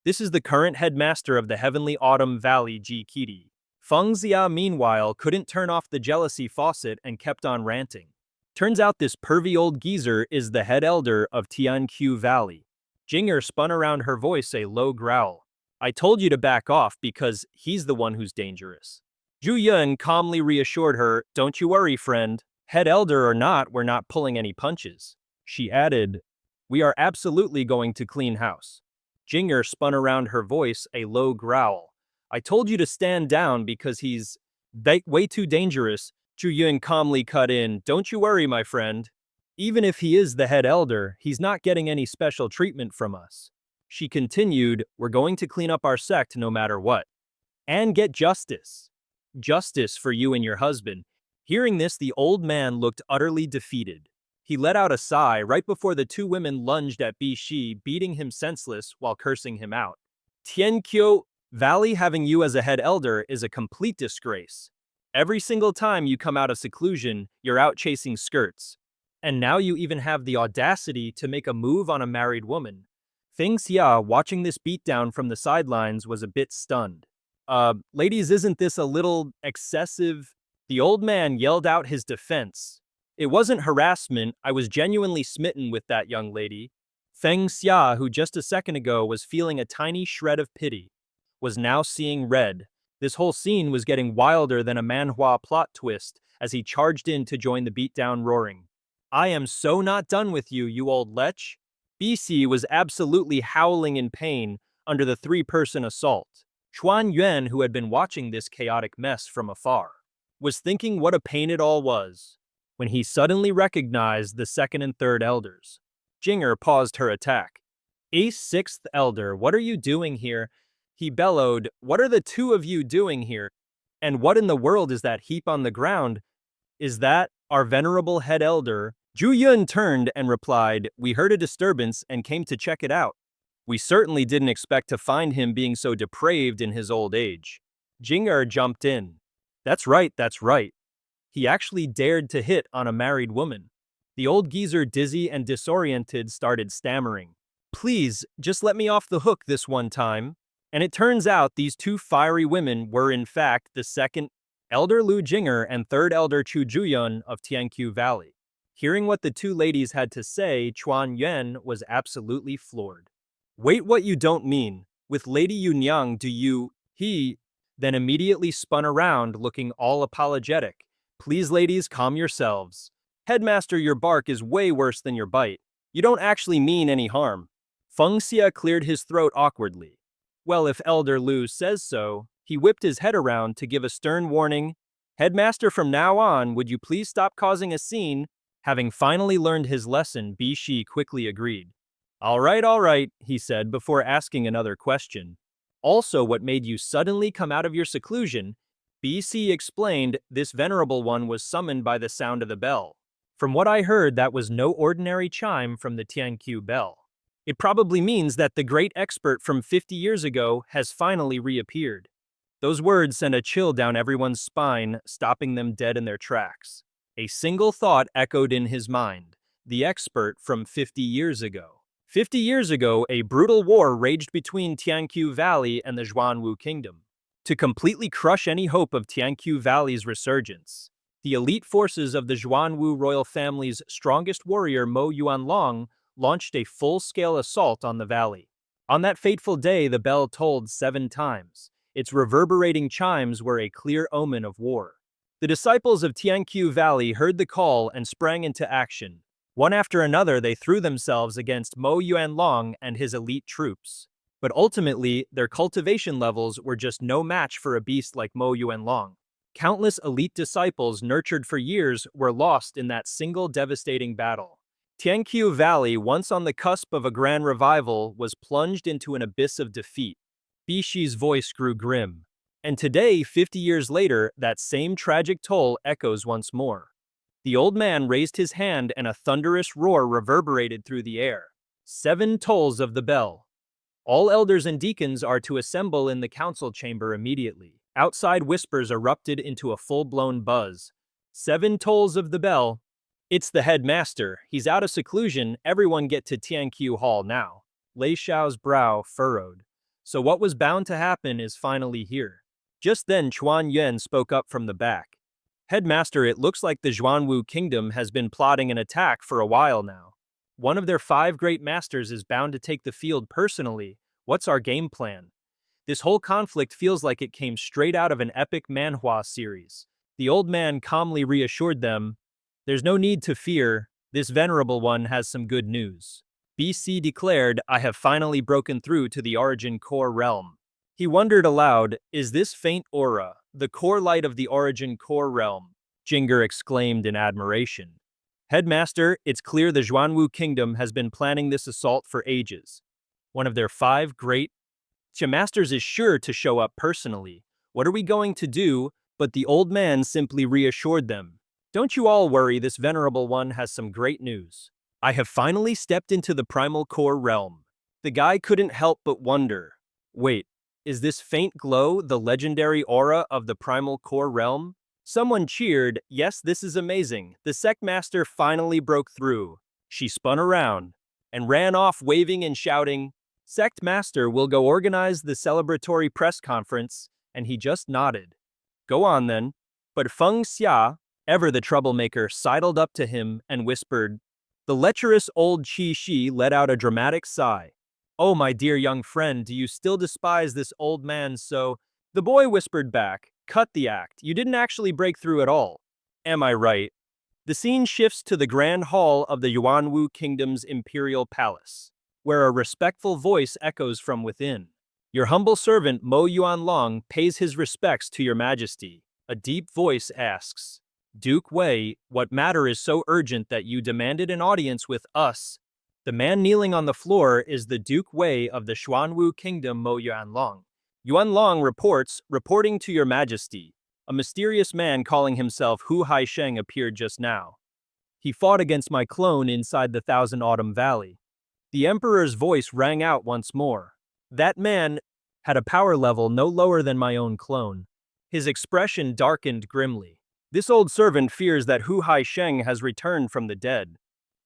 This is the current headmaster of the Heavenly Autumn Valley Ji-Kiri." Feng Xia, meanwhile, couldn't turn off the jealousy faucet and kept on ranting. "Turns out this pervy old geezer is the head elder of Tianqiu Valley." Jinger spun around, her voice a low growl. "I told you to back off because he's the one who's dangerous." Zhu Yun calmly reassured her, "Don't you worry, friend. Head elder or not, we're not pulling any punches." She added, "We are absolutely going to clean house." Jinger spun around, her voice a low growl. "I told you to stand down because he's way too dangerous." Zhu Yun calmly cut in, "Don't you worry, my friend. Even if he is the head elder, he's not getting any special treatment from us." She continued, "We're going to clean up our sect no matter what. And get justice. Justice for you and your husband." Hearing this, the old man looked utterly defeated. He let out a sigh right before the two women lunged at Bishi, beating him senseless while cursing him out. "Tianqiu Valley having you as a head elder is a complete disgrace. Every single time you come out of seclusion, you're out chasing skirts. And now you even have the audacity to make a move on a married woman." Feng Xia, watching this beatdown from the sidelines, was a bit stunned. Ladies, isn't this a little excessive?" The old man yelled out his defense. "It wasn't harassment, I was genuinely smitten with that young lady." Feng Xia, who just a second ago was feeling a tiny shred of pity, was now seeing red. This whole scene was getting wilder than a manhwa plot twist as he charged in to join the beatdown, roaring, "I am so not done with you, you old lech." BC was absolutely howling in pain under the three-person assault. Chuan Yuan, who had been watching this chaotic mess from afar, was thinking what a pain it all was, when he suddenly recognized the second and third elders. Jinger paused her attack. "Ace, sixth elder, what are you doing here?" He bellowed, "What are the two of you doing here? And what in the world is that heap on the ground? Is that our venerable head elder?" Zhu Yun turned and replied, "We heard a disturbance and came to check it out. We certainly didn't expect to find him being so depraved in his old age." Jinger jumped in. That's right. He actually dared to hit on a married woman." The old geezer, dizzy and disoriented, started stammering, "Please, just let me off the hook this one time." And it turns out these two fiery women were in fact the second elder Lu Jinger and third elder Chu Zhuyun of Tianqiu Valley. Hearing what the two ladies had to say, Chuan Yuan was absolutely floored. Wait, what, you don't mean? With Lady Yunyang do you… He then immediately spun around, looking all apologetic. Please, ladies, calm yourselves. Headmaster, your bark is way worse than your bite. You don't actually mean any harm. Feng Xia cleared his throat awkwardly. Well, if Elder Lu says so. He whipped his head around to give a stern warning. Headmaster, from now on, would you please stop causing a scene? Having finally learned his lesson, Bishi quickly agreed. All right, he said before asking another question. Also, what made you suddenly come out of your seclusion? BC explained. This venerable one was summoned by the sound of the bell. From what I heard, that was no ordinary chime from the Tianqiu bell. It probably means that the great expert from 50 years ago has finally reappeared. Those words sent a chill down everyone's spine, stopping them dead in their tracks. A single thought echoed in his mind. The expert from 50 years ago. 50 years ago, a brutal war raged between Tianqiu Valley and the Zhuanwu Kingdom. To completely crush any hope of Tianqiu Valley's resurgence, the elite forces of the Zhuanwu royal family's strongest warrior Mo Yuanlong launched a full-scale assault on the valley. On that fateful day, the bell tolled 7 times. Its reverberating chimes were a clear omen of war. The disciples of Tianqiu Valley heard the call and sprang into action. One after another, they threw themselves against Mo Yuanlong and his elite troops. But ultimately, their cultivation levels were just no match for a beast like Mo Yuanlong. Countless elite disciples nurtured for years were lost in that single devastating battle. Tianqiu Valley, once on the cusp of a grand revival, was plunged into an abyss of defeat. Bishi's voice grew grim. And today, 50 years later, that same tragic toll echoes once more. The old man raised his hand and a thunderous roar reverberated through the air. 7 tolls of the bell. All elders and deacons are to assemble in the council chamber immediately. Outside whispers erupted into a full-blown buzz. 7 tolls of the bell. It's the headmaster. He's out of seclusion. Everyone get to Tianqiu Hall now. Lei Xiao's brow furrowed. So what was bound to happen is finally here. Just then, Chuan Yuan spoke up from the back. Headmaster, it looks like the Zhuanwu Kingdom has been plotting an attack for a while now. One of their 5 great masters is bound to take the field personally. What's our game plan? This whole conflict feels like it came straight out of an epic Manhwa series. The old man calmly reassured them. There's no need to fear. This venerable one has some good news. BC declared, I have finally broken through to the origin core realm. He wondered aloud, is this faint aura, the core light of the origin core realm? Jinger exclaimed in admiration. Headmaster, it's clear the Zhuanwu Kingdom has been planning this assault for ages. One of their 5 great masters is sure to show up personally. What are we going to do? But the old man simply reassured them. Don't you all worry, this venerable one has some great news. I have finally stepped into the primal core realm. The guy couldn't help but wonder. Wait, is this faint glow the legendary aura of the primal core realm? Someone cheered. Yes, this is amazing. The sect master finally broke through. She spun around and ran off waving and shouting, Sect master will go organize the celebratory press conference, and he just nodded. Go on then. But Feng Xia, ever the troublemaker, sidled up to him and whispered. The lecherous old Qi Shi let out a dramatic sigh. Oh, my dear young friend, do you still despise this old man so? The boy whispered back, cut the act. You didn't actually break through at all. Am I right? The scene shifts to the grand hall of the Yuanwu Kingdom's imperial palace, where a respectful voice echoes from within. Your humble servant Mo Yuanlong pays his respects to your majesty. A deep voice asks, Duke Wei, what matter is so urgent that you demanded an audience with us? The man kneeling on the floor is the Duke Wei of the Zhuanwu Kingdom Mo Yuanlong. Yuanlong reports, reporting to your majesty. A mysterious man calling himself Hu Haisheng appeared just now. He fought against my clone inside the Thousand Autumn Valley. The emperor's voice rang out once more. That man had a power level no lower than my own clone. His expression darkened grimly. This old servant fears that Hu Haisheng has returned from the dead.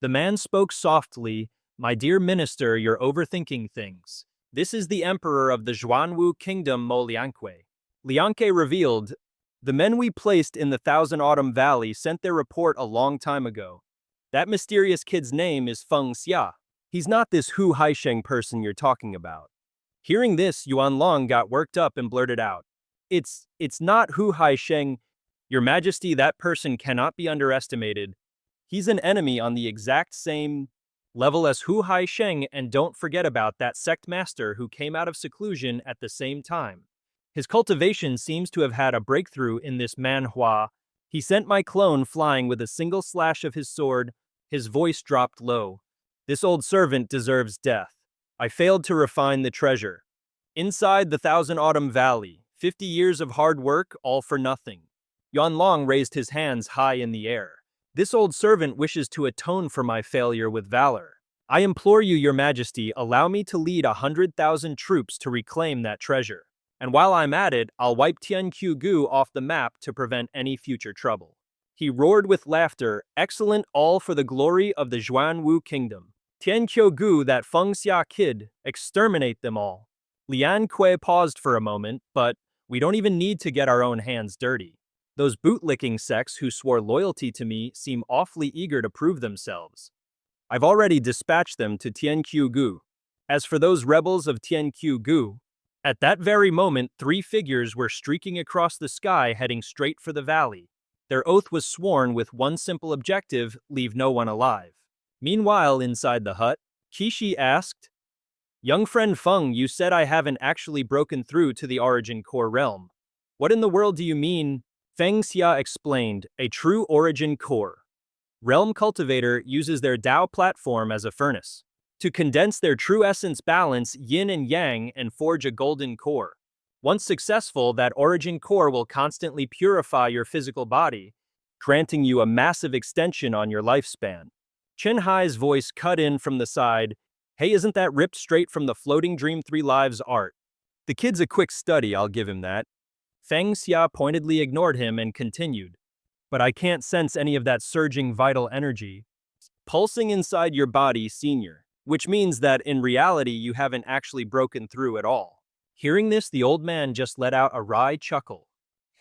The man spoke softly, My dear minister, you're overthinking things. This is the emperor of the Zhuanwu Kingdom Mo Liangque. Liangque revealed, The men we placed in the Thousand Autumn Valley sent their report a long time ago. That mysterious kid's name is Feng Xia. He's not this Hu Haisheng person you're talking about. Hearing this, Yuan Long got worked up and blurted out. It's not Hu Haisheng. Your Majesty, that person cannot be underestimated. He's an enemy on the exact same level as Hu Haisheng, and don't forget about that sect master who came out of seclusion at the same time. His cultivation seems to have had a breakthrough in this Manhwa. He sent my clone flying with a single slash of his sword. His voice dropped low. This old servant deserves death. I failed to refine the treasure. Inside the Thousand Autumn Valley, 50 years of hard work, all for nothing. Yuan Long raised his hands high in the air. This old servant wishes to atone for my failure with valor. I implore you, your majesty, allow me to lead 100,000 troops to reclaim that treasure. And while I'm at it, I'll wipe Tianqiugu off the map to prevent any future trouble. He roared with laughter, excellent, all for the glory of the Zhuanwu kingdom. Tianqiugu, that Feng Xia kid, exterminate them all. Lian Kui paused for a moment, but we don't even need to get our own hands dirty. Those bootlicking sects who swore loyalty to me seem awfully eager to prove themselves. I've already dispatched them to Tianqiugu. As for those rebels of Tianqiugu, at that very moment 3 figures were streaking across the sky heading straight for the valley. Their oath was sworn with one simple objective: leave no one alive. Meanwhile, inside the hut, Kishi asked, "Young friend Feng, you said I haven't actually broken through to the origin core realm. What in the world do you mean?" Feng Xia explained, "A true origin core realm cultivator uses their Dao platform as a furnace to condense their true essence, balance yin and yang, and forge a golden core. Once successful, that origin core will constantly purify your physical body, granting you a massive extension on your lifespan." Chen Hai's voice cut in from the side. "Hey, isn't that ripped straight from the Floating Dream 3 Lives art? The kid's a quick study, I'll give him that." Feng Xia pointedly ignored him and continued, "But I can't sense any of that surging vital energy pulsing inside your body, senior, which means that in reality you haven't actually broken through at all." Hearing this, the old man just let out a wry chuckle.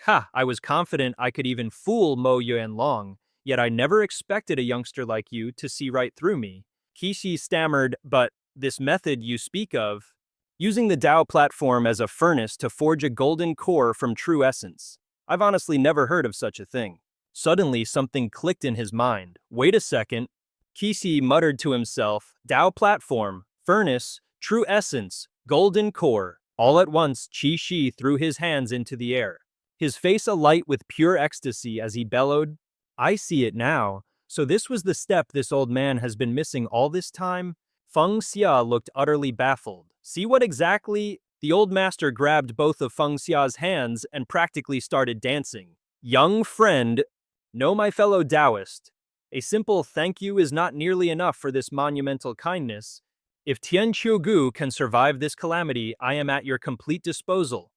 "Ha, I was confident I could even fool Mo Yuan Long, yet I never expected a youngster like you to see right through me." Kishi stammered, "But this method you speak of, using the Dao platform as a furnace to forge a golden core from true essence, I've honestly never heard of such a thing." Suddenly, something clicked in his mind. "Wait a second." Kishi muttered to himself, "Dao platform, furnace, true essence, golden core." All at once, Qi Shi threw his hands into the air, his face alight with pure ecstasy as he bellowed, "I see it now. So this was the step this old man has been missing all this time?" Feng Xia looked utterly baffled. "See what exactly?" The old master grabbed both of Feng Xia's hands and practically started dancing. "Young friend, no, my fellow Taoist, a simple thank you is not nearly enough for this monumental kindness. If Tianqiugu can survive this calamity, I am at your complete disposal.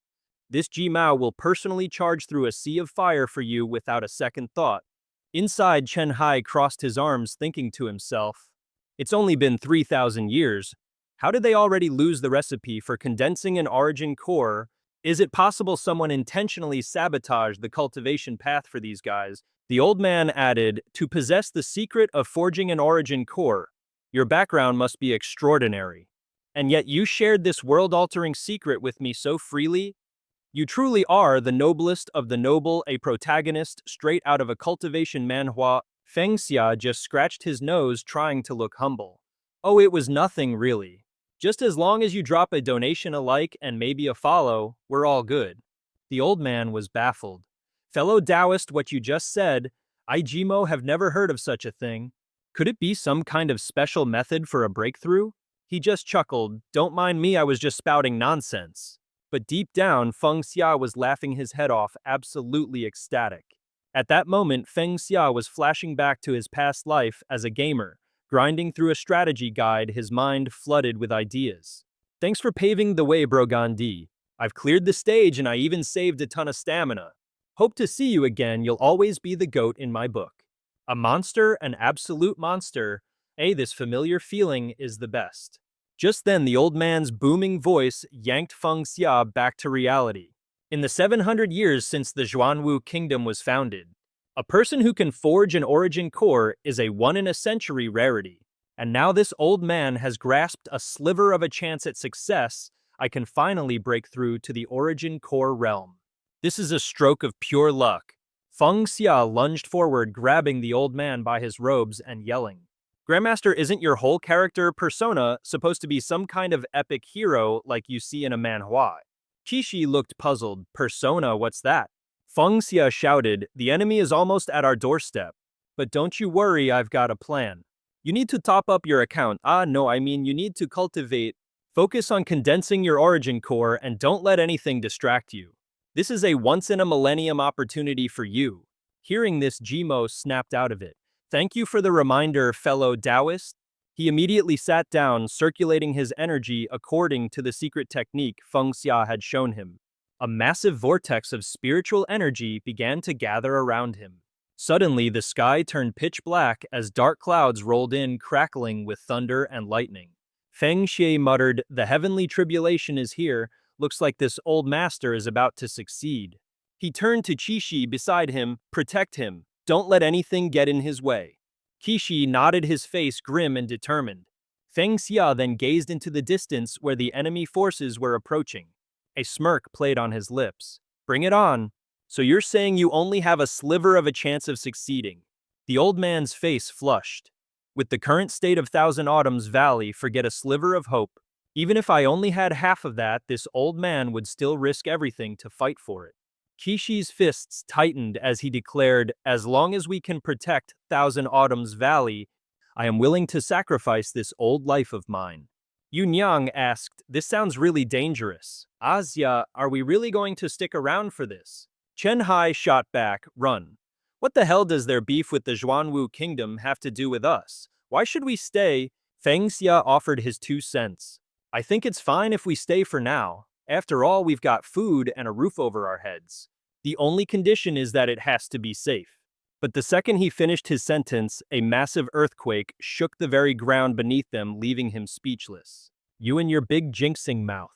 This Ji Mao will personally charge through a sea of fire for you without a second thought." Inside, Chen Hai crossed his arms, thinking to himself, "It's only been 3,000 years. How did they already lose the recipe for condensing an origin core? Is it possible someone intentionally sabotaged the cultivation path for these guys?" The old man added, "To possess the secret of forging an origin core, your background must be extraordinary. And yet you shared this world-altering secret with me so freely. You truly are the noblest of the noble, a protagonist straight out of a cultivation manhwa." Feng Xia just scratched his nose, trying to look humble. "Oh, it was nothing, really. Just as long as you drop a donation, a like, and maybe a follow, we're all good." The old man was baffled. "Fellow Taoist, what you just said, I Jimo have never heard of such a thing. Could it be some kind of special method for a breakthrough?" He just chuckled. "Don't mind me, I was just spouting nonsense." But deep down, Feng Xia was laughing his head off, absolutely ecstatic. At that moment, Feng Xia was flashing back to his past life as a gamer, grinding through a strategy guide, his mind flooded with ideas. "Thanks for paving the way, Bro Gandhi. I've cleared the stage and I even saved a ton of stamina. Hope to see you again, you'll always be the GOAT in my book." A monster, an absolute monster. This familiar feeling is the best. Just then, the old man's booming voice yanked Feng Xia back to reality. In the 700 years since the Zhuanwu kingdom was founded, A person who can forge an origin core is a one-in-a-century rarity. And now this old man has grasped a sliver of a chance at success. I can finally break through to the origin core realm. This is a stroke of pure luck. Feng Xia lunged forward, grabbing the old man by his robes and yelling. Grandmaster, isn't your whole character persona supposed to be some kind of epic hero like you see in a manhwa? Qixi looked puzzled. Persona, what's that? Feng Xia shouted, the enemy is almost at our doorstep. But don't you worry, I've got a plan. You need to top up your account. You need to cultivate. Focus on condensing your origin core and don't let anything distract you. This is a once-in-a-millennium opportunity for you. Hearing this, Jimo snapped out of it. Thank you for the reminder, fellow Taoist. He immediately sat down, circulating his energy according to the secret technique Feng Xia had shown him. A massive vortex of spiritual energy began to gather around him. Suddenly, the sky turned pitch black as dark clouds rolled in, crackling with thunder and lightning. Feng Xia muttered, the heavenly tribulation is here. Looks like this old master is about to succeed. He turned to Qixi beside him. Protect him. Don't let anything get in his way. Qixi nodded, his face grim and determined. Feng Xia then gazed into the distance where the enemy forces were approaching. A smirk played on his lips. Bring it on. So you're saying you only have a sliver of a chance of succeeding? The old man's face flushed. With the current state of Thousand Autumns Valley, forget a sliver of hope. Even if I only had half of that, this old man would still risk everything to fight for it. Qixi's fists tightened as he declared, as long as we can protect Thousand Autumns Valley, I am willing to sacrifice this old life of mine. Yunyang asked, this sounds really dangerous. Azia, are we really going to stick around for this? Chen Hai shot back, run. What the hell does their beef with the Zhuanwu kingdom have to do with us? Why should we stay? Feng Xia offered his 2 cents. I think it's fine if we stay for now. After all, we've got food and a roof over our heads. The only condition is that it has to be safe. But the second he finished his sentence, a massive earthquake shook the very ground beneath them, leaving him speechless. You and your big jinxing mouth.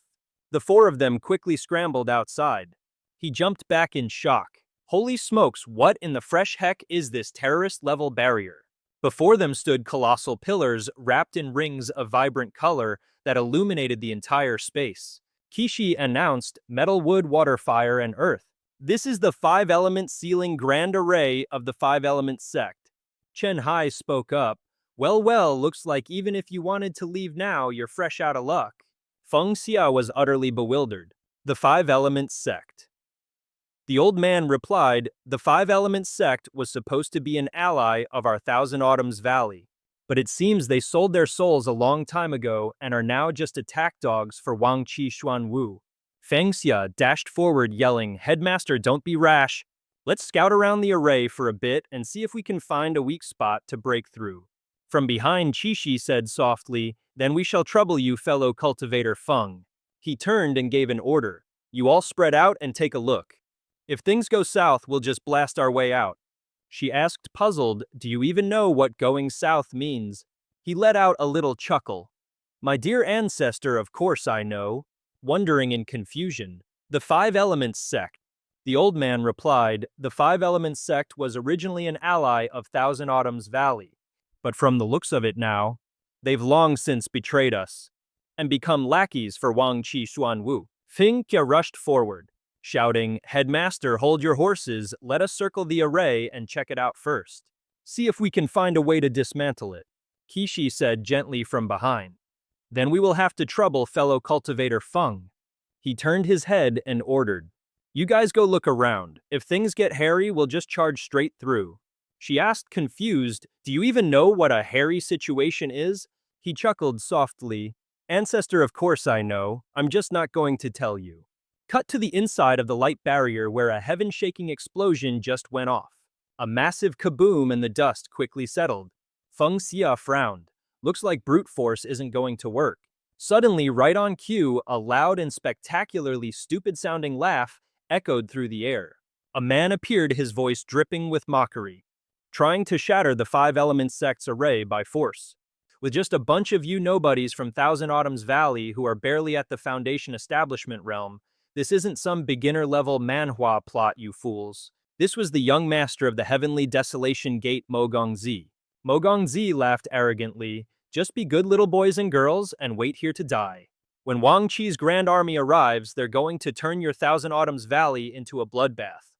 The 4 of them quickly scrambled outside. He jumped back in shock. Holy smokes, what in the fresh heck is this terrorist-level barrier? Before them stood colossal pillars wrapped in rings of vibrant color that illuminated the entire space. Qixi announced, metal, wood, water, fire, and earth. This is the 5-element sealing grand array of the 5-element sect. Chen Hai spoke up. Well, looks like even if you wanted to leave now, you're fresh out of luck. Feng Xia was utterly bewildered. The 5-element sect. The old man replied, the 5-element sect was supposed to be an ally of our Thousand Autumns Valley. But it seems they sold their souls a long time ago and are now just attack dogs for Wang Qi Xuanwu. Feng Xia dashed forward, yelling, Headmaster, don't be rash. Let's scout around the array for a bit and see if we can find a weak spot to break through. From behind, Qixi said softly, then we shall trouble you, fellow cultivator Feng. He turned and gave an order. You all spread out and take a look. If things go south, we'll just blast our way out. She asked, puzzled, do you even know what going south means? He let out a little chuckle. My dear ancestor, of course I know. Wondering in confusion, the 5-element sect. The old man replied, the 5-element sect was originally an ally of Thousand Autumns Valley. But from the looks of it now, they've long since betrayed us and become lackeys for Wang Qi Xuanwu. Feng Xia rushed forward, shouting, Headmaster, hold your horses, let us circle the array and check it out first. See if we can find a way to dismantle it. Qixi said gently from behind. Then we will have to trouble fellow cultivator Feng. He turned his head and ordered, you guys go look around. If things get hairy, we'll just charge straight through. She asked, confused, do you even know what a hairy situation is? He chuckled softly. Ancestor, of course I know. I'm just not going to tell you. Cut to the inside of the light barrier where a heaven-shaking explosion just went off. A massive kaboom and the dust quickly settled. Feng Xia frowned. Looks like brute force isn't going to work. Suddenly, right on cue, a loud and spectacularly stupid-sounding laugh echoed through the air. A man appeared, his voice dripping with mockery, trying to shatter the 5-element sect's array by force. With just a bunch of you nobodies from Thousand Autumns Valley who are barely at the Foundation establishment realm, this isn't some beginner-level manhwa plot, you fools. This was the young master of the heavenly desolation gate, Mo Gongzi. Mo Gongzi laughed arrogantly, "Just be good little boys and girls and wait here to die. When Wang Qi's grand army arrives, they're going to turn your Thousand Autumns Valley into a bloodbath.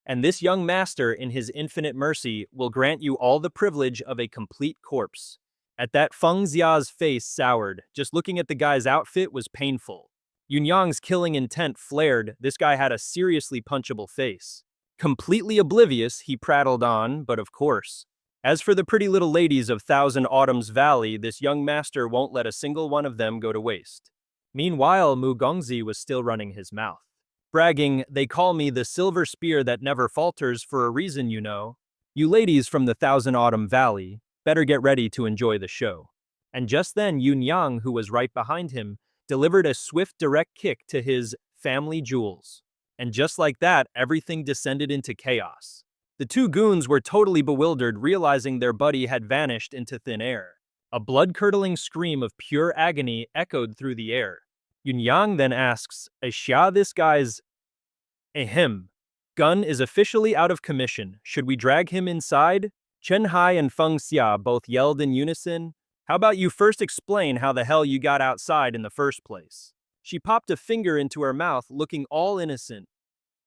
And this young master, in his infinite mercy, will grant you all the privilege of a complete corpse." At that, Feng Xia's face soured. Just looking at the guy's outfit was painful. Yunyang's killing intent flared. This guy had a seriously punchable face. Completely oblivious, he prattled on, but of course. As for the pretty little ladies of Thousand Autumns Valley, this young master won't let a single one of them go to waste. Meanwhile, Mu Gongzi was still running his mouth, bragging, "They call me the silver spear that never falters for a reason, you know. You ladies from the Thousand Autumn Valley, better get ready to enjoy the show." And just then, Yunyang, who was right behind him, delivered a swift direct kick to his family jewels. And just like that, everything descended into chaos. The two goons were totally bewildered, realizing their buddy had vanished into thin air. A blood-curdling scream of pure agony echoed through the air. Yunyang then asks, "Is Xia this guy's..." "Ahem. Gun is officially out of commission. Should we drag him inside?" Chen Hai and Feng Xia both yelled in unison. "How about you first explain how the hell you got outside in the first place?" She popped a finger into her mouth, looking all innocent.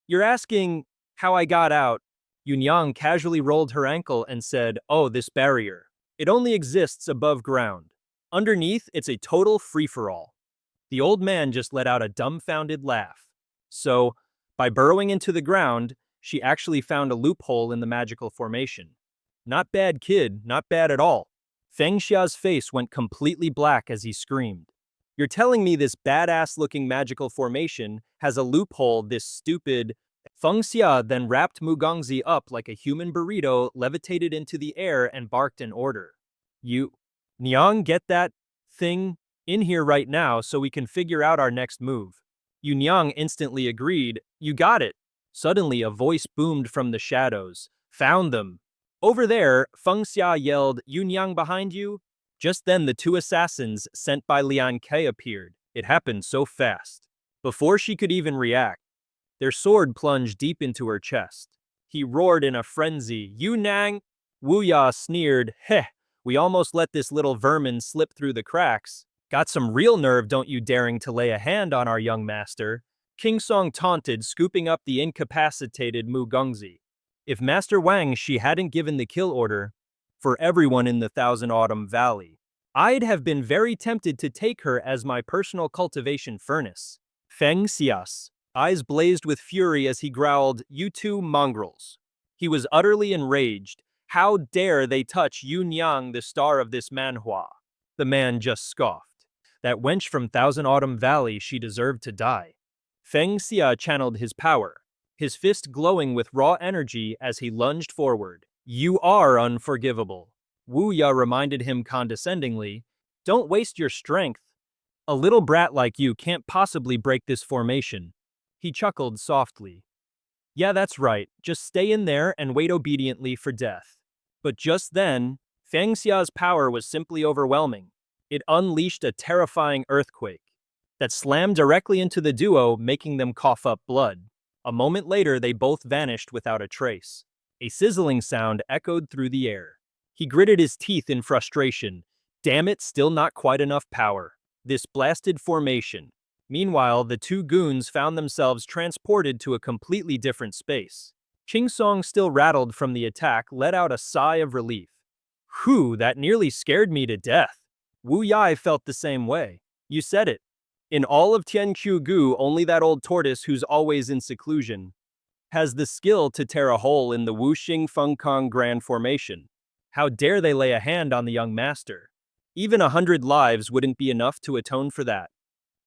"You're asking how I got out?" Yunyang casually rolled her ankle and said, "Oh, this barrier. It only exists above ground. Underneath, it's a total free-for-all." The old man just let out a dumbfounded laugh. So, by burrowing into the ground, she actually found a loophole in the magical formation. Not bad, kid, not bad at all. Feng Xia's face went completely black as he screamed. "You're telling me this badass-looking magical formation has a loophole this stupid..." Feng Xia then wrapped Mu Gongzi up like a human burrito, levitated into the air, and barked an order. "You, Nyang, get that thing in here right now so we can figure out our next move." Yunyang instantly agreed. "You got it." Suddenly, a voice boomed from the shadows. "Found them." "Over there," Feng Xia yelled, "Yunyang behind you?" Just then, the two assassins sent by Lian Ke appeared. It happened so fast. Before she could even react, their sword plunged deep into her chest. He roared in a frenzy, "Yunang!" Wu Ya sneered, "Heh, we almost let this little vermin slip through the cracks. Got some real nerve, don't you, daring to lay a hand on our young master?" King Song taunted, scooping up the incapacitated Mu Gongzi. If Master Wang Shi hadn't given the kill order for everyone in the Thousand Autumn Valley, I'd have been very tempted to take her as my personal cultivation furnace. Feng Xia's eyes blazed with fury as he growled, "You two mongrels." He was utterly enraged. How dare they touch Yunyang, the star of this manhwa? The man just scoffed. That wench from Thousand Autumn Valley, she deserved to die. Feng Xia channeled his power, his fist glowing with raw energy as he lunged forward. "You are unforgivable." Wu Ya reminded him condescendingly, "Don't waste your strength. A little brat like you can't possibly break this formation." He chuckled softly. "Yeah, that's right. Just stay in there and wait obediently for death." But just then, Feng Xia's power was simply overwhelming. It unleashed a terrifying earthquake that slammed directly into the duo, making them cough up blood. A moment later, they both vanished without a trace. A sizzling sound echoed through the air. He gritted his teeth in frustration. Damn it, still not quite enough power. This blasted formation. Meanwhile, the two goons found themselves transported to a completely different space. Ching Song, still rattled from the attack, let out a sigh of relief. "Whew, that nearly scared me to death." Wu Yai felt the same way. "You said it. In all of Tianqiu Gu, only that old tortoise who's always in seclusion has the skill to tear a hole in the Wuxing Fengkong Grand Formation. How dare they lay a hand on the young master? Even 100 lives wouldn't be enough to atone for that.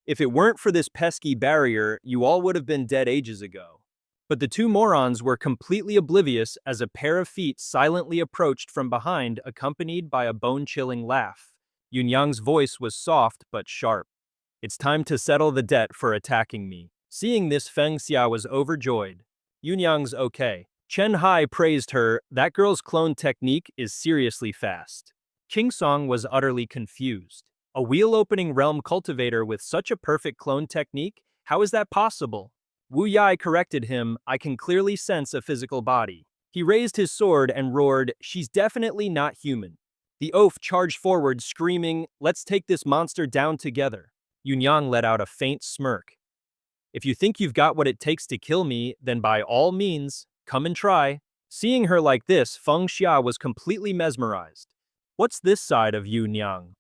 If it weren't for this pesky barrier, you all would have been dead ages ago." But the two morons were completely oblivious as a pair of feet silently approached from behind, accompanied by a bone-chilling laugh. Yunyang's voice was soft but sharp. "It's time to settle the debt for attacking me." Seeing this, Feng Xia was overjoyed. "Yunyang's okay." Chen Hai praised her. "That girl's clone technique is seriously fast." King Song was utterly confused. A wheel-opening realm cultivator with such a perfect clone technique? How is that possible? Wu Yai corrected him, I can clearly sense a physical body. He raised his sword and roared, she's definitely not human. The oaf charged forward, screaming, let's take this monster down together. Yunyang let out a faint smirk. If you think you've got what it takes to kill me, then by all means, come and try. Seeing her like this, Feng Xia was completely mesmerized. What's this side of Yunyang?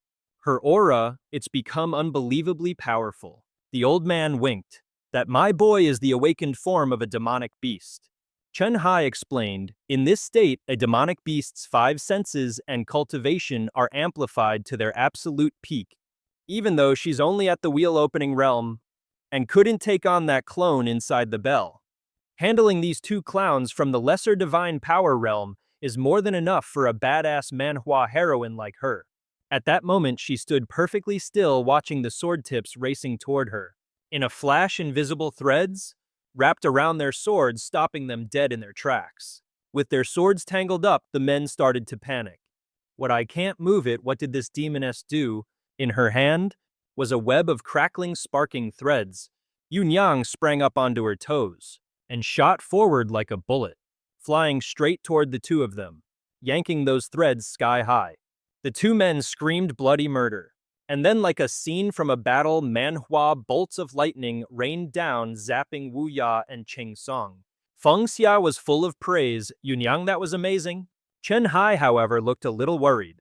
Her aura, it's become unbelievably powerful. The old man winked. That my boy is the awakened form of a demonic beast. Chen Hai explained, in this state, a demonic beast's 5 senses and cultivation are amplified to their absolute peak. Even though she's only at the wheel-opening realm, and couldn't take on that clone inside the bell. Handling these 2 clowns from the lesser divine power realm is more than enough for a badass Manhwa heroine like her. At that moment she stood perfectly still watching the sword tips racing toward her. In a flash, invisible threads wrapped around their swords, stopping them dead in their tracks. With their swords tangled up, the men started to panic. What I can't move it, what did this demoness do? In her hand was a web of crackling, sparking threads. Yunyang sprang up onto her toes and shot forward like a bullet, flying straight toward the 2 of them, yanking those threads sky high. The 2 men screamed bloody murder. And then, like a scene from a battle, Manhwa bolts of lightning rained down, zapping Wu Ya and Ching Song. Feng Xia was full of praise. Yunyang, that was amazing. Chen Hai, however, looked a little worried.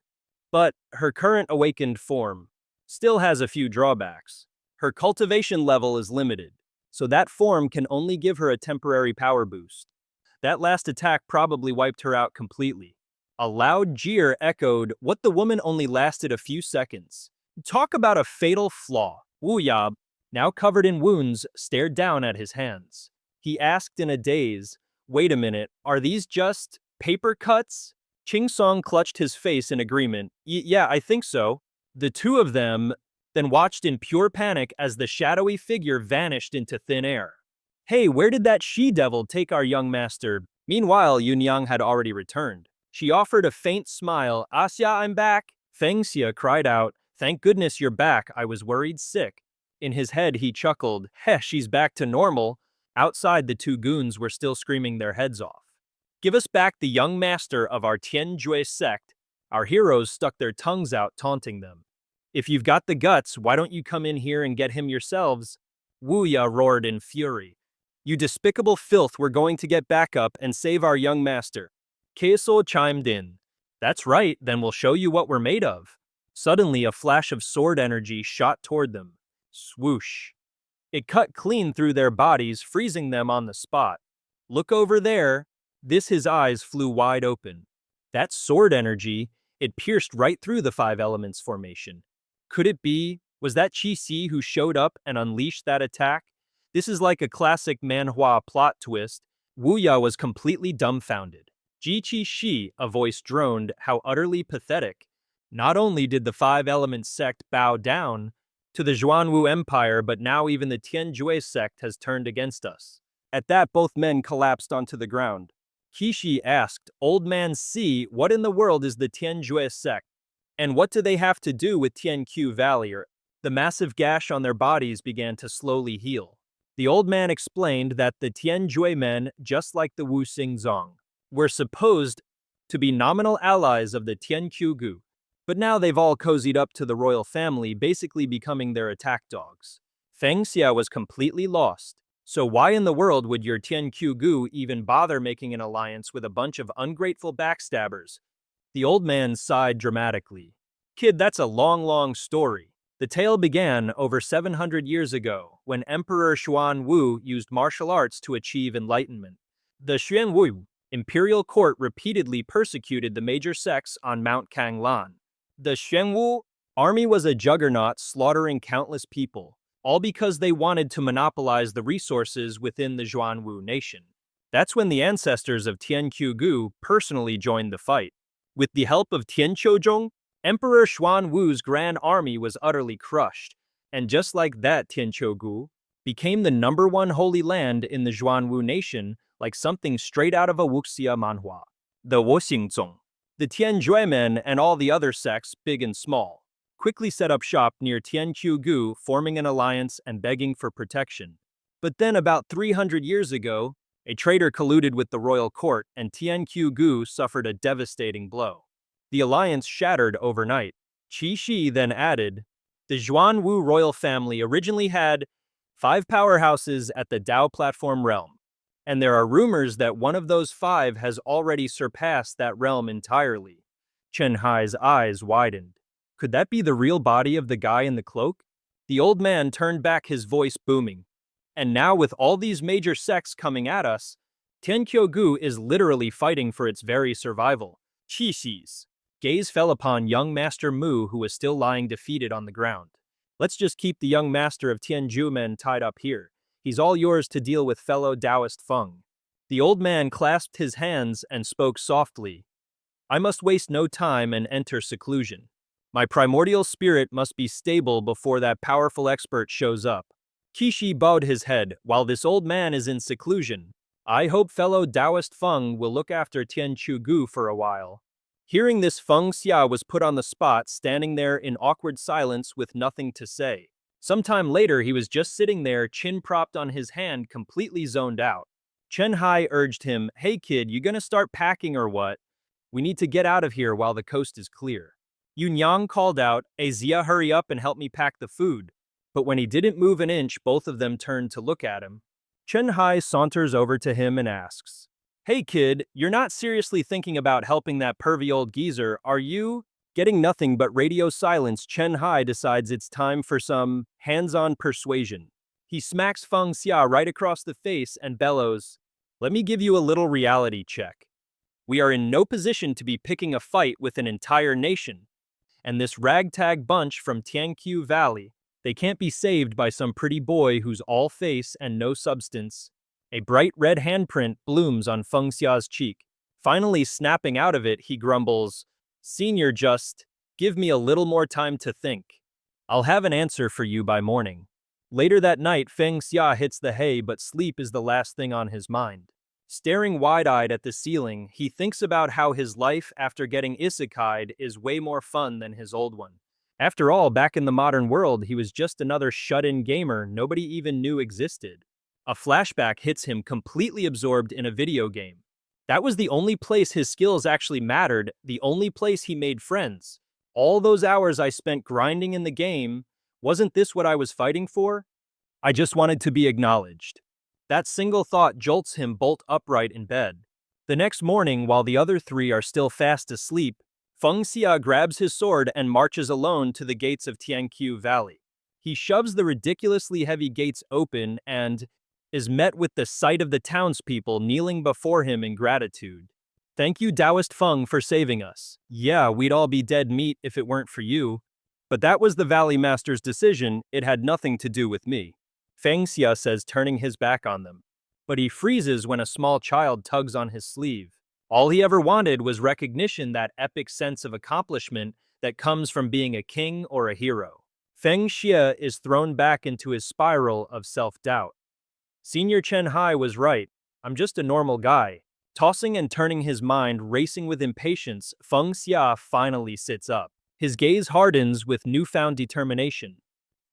But her current awakened form still has a few drawbacks. Her cultivation level is limited, so that form can only give her a temporary power boost. That last attack probably wiped her out completely. A loud jeer echoed, what the woman only lasted a few seconds. Talk about a fatal flaw. Wu Ya, now covered in wounds, stared down at his hands. He asked in a daze, wait a minute, are these just paper cuts? Ching Song clutched his face in agreement. Yeah, I think so. The 2 of them then watched in pure panic as the shadowy figure vanished into thin air. Hey, where did that she-devil take our young master? Meanwhile, Yunyang had already returned. She offered a faint smile. Asya, I'm back. Feng Xia cried out, thank goodness you're back, I was worried sick. In his head he chuckled, heh, she's back to normal. Outside the 2 goons were still screaming their heads off. Give us back the young master of our Tianjue sect. Our heroes stuck their tongues out taunting them. If you've got the guts, why don't you come in here and get him yourselves? Wu Ya roared in fury. You despicable filth, we're going to get back up and save our young master. Keisol chimed in. That's right, then we'll show you what we're made of. Suddenly, a flash of sword energy shot toward them. Swoosh. It cut clean through their bodies, freezing them on the spot. Look over there. His eyes flew wide open. That sword energy, it pierced right through the 5 elements formation. Could it be, was that Qi Si who showed up and unleashed that attack? This is like a classic Manhwa plot twist. Wu Ya was completely dumbfounded. Ji Qi Shi, a voice droned, how utterly pathetic. Not only did the 5 Elements sect bow down to the Zhuanwu Empire, but now even the Tianjue sect has turned against us. At that, both men collapsed onto the ground. Kishi asked, Old Man Si, what in the world is the Tianjue sect? And what do they have to do with Tianqiu Valley? The massive gash on their bodies began to slowly heal. The old man explained that the Tianjue men, just like the Wu Xingzong, were supposed to be nominal allies of the Tianqiu Gu. But now they've all cozied up to the royal family, basically becoming their attack dogs. Feng Xia was completely lost. So why in the world would your Tianqiu Gu even bother making an alliance with a bunch of ungrateful backstabbers? The old man sighed dramatically. Kid, that's a long story. The tale began over 700 years ago, when Emperor Xuan Wu used martial arts to achieve enlightenment. The Xuan Wu imperial court repeatedly persecuted the major sects on Mount Kanglan. The Xuanwu army was a juggernaut, slaughtering countless people, all because they wanted to monopolize the resources within the Zhuanwu nation. That's when the ancestors of Tianqiu Gu personally joined the fight. With the help of Tian Qiuzhong, Emperor Xuan Wu's grand army was utterly crushed, and just like that, Tianqiu Gu became the #1 holy land in the Zhuanwu nation, like something straight out of a wuxia manhwa. The Woxingzong, the Tianjue men, and all the other sects, big and small, quickly set up shop near Tianqiu Gu, forming an alliance and begging for protection. But then about 300 years ago, a traitor colluded with the royal court and Tianqiu suffered a devastating blow. The alliance shattered overnight. Qi Shi then added, the Xuanwu royal family originally had 5 powerhouses at the Dao platform realm, and there are rumors that one of those 5 has already surpassed that realm entirely. Chen Hai's eyes widened. Could that be the real body of the guy in the cloak? The old man turned back, his voice booming. And now with all these major sects coming at us, Tianqiu is literally fighting for its very survival. Qi Shi's gaze fell upon young Master Mu, who was still lying defeated on the ground. Let's just keep the young master of Tianjumen tied up here. He's all yours to deal with, fellow Taoist Feng. The old man clasped his hands and spoke softly. I must waste no time and enter seclusion. My primordial spirit must be stable before that powerful expert shows up. Qi Shi bowed his head. While this old man is in seclusion, I hope fellow Taoist Feng will look after Tianqiu for a while. Hearing this, Feng Xia was put on the spot, standing there in awkward silence with nothing to say. Sometime later, he was just sitting there, chin propped on his hand, completely zoned out. Chen Hai urged him, hey kid, you gonna start packing or what? We need to get out of here while the coast is clear. Yun Yang called out, hey Xia, hurry up and help me pack the food. But when he didn't move an inch, both of them turned to look at him. Chen Hai saunters over to him and asks, hey kid, you're not seriously thinking about helping that pervy old geezer, are you? Getting nothing but radio silence, Chen Hai decides it's time for some hands-on persuasion. He smacks Feng Xia right across the face and bellows, let me give you a little reality check. We are in no position to be picking a fight with an entire nation. And this ragtag bunch from Tianqiu Valley, they can't be saved by some pretty boy who's all face and no substance. A bright red handprint blooms on Feng Xia's cheek. Finally snapping out of it, he grumbles, Senior, just give me a little more time to think. I'll have an answer for you by morning. Later that night, Feng Xia hits the hay, but sleep is the last thing on his mind. Staring wide-eyed at the ceiling, he thinks about how his life after getting ISEKAI'D is way more fun than his old one. After all, back in the modern world, he was just another shut-in gamer nobody even knew existed. A flashback hits him, completely absorbed in a video game. That was the only place his skills actually mattered, the only place he made friends. All those hours I spent grinding in the game, wasn't this what I was fighting for? I just wanted to be acknowledged. That single thought jolts him bolt upright in bed. The next morning, while the other 3 are still fast asleep, Feng Xia grabs his sword and marches alone to the gates of Tianqiu Valley. He shoves the ridiculously heavy gates open and is met with the sight of the townspeople kneeling before him in gratitude. Thank you, Taoist Feng, for saving us. Yeah, we'd all be dead meat if it weren't for you. But that was the Valley Master's decision, it had nothing to do with me. Feng Xia says, turning his back on them. But he freezes when a small child tugs on his sleeve. All he ever wanted was recognition, that epic sense of accomplishment that comes from being a king or a hero. Feng Xia is thrown back into his spiral of self-doubt. Senior Chen Hai was right. I'm just a normal guy. Tossing and turning his mind, racing with impatience, Feng Xia finally sits up. His gaze hardens with newfound determination.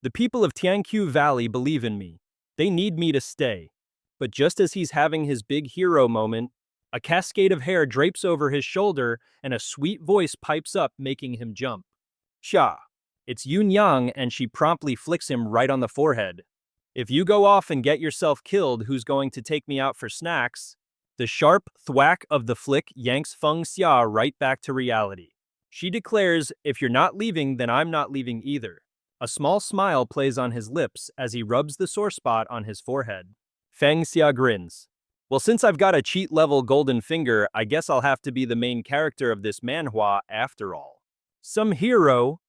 The people of Tianqiu Valley believe in me. They need me to stay. But just as he's having his big hero moment, a cascade of hair drapes over his shoulder and a sweet voice pipes up, making him jump. Xia. It's Yun Yang, and she promptly flicks him right on the forehead. If you go off and get yourself killed, who's going to take me out for snacks? The sharp thwack of the flick yanks Feng Xia right back to reality. She declares, if you're not leaving, then I'm not leaving either. A small smile plays on his lips as he rubs the sore spot on his forehead. Feng Xia grins. Well, since I've got a cheat-level golden finger, I guess I'll have to be the main character of this manhwa after all. Some hero.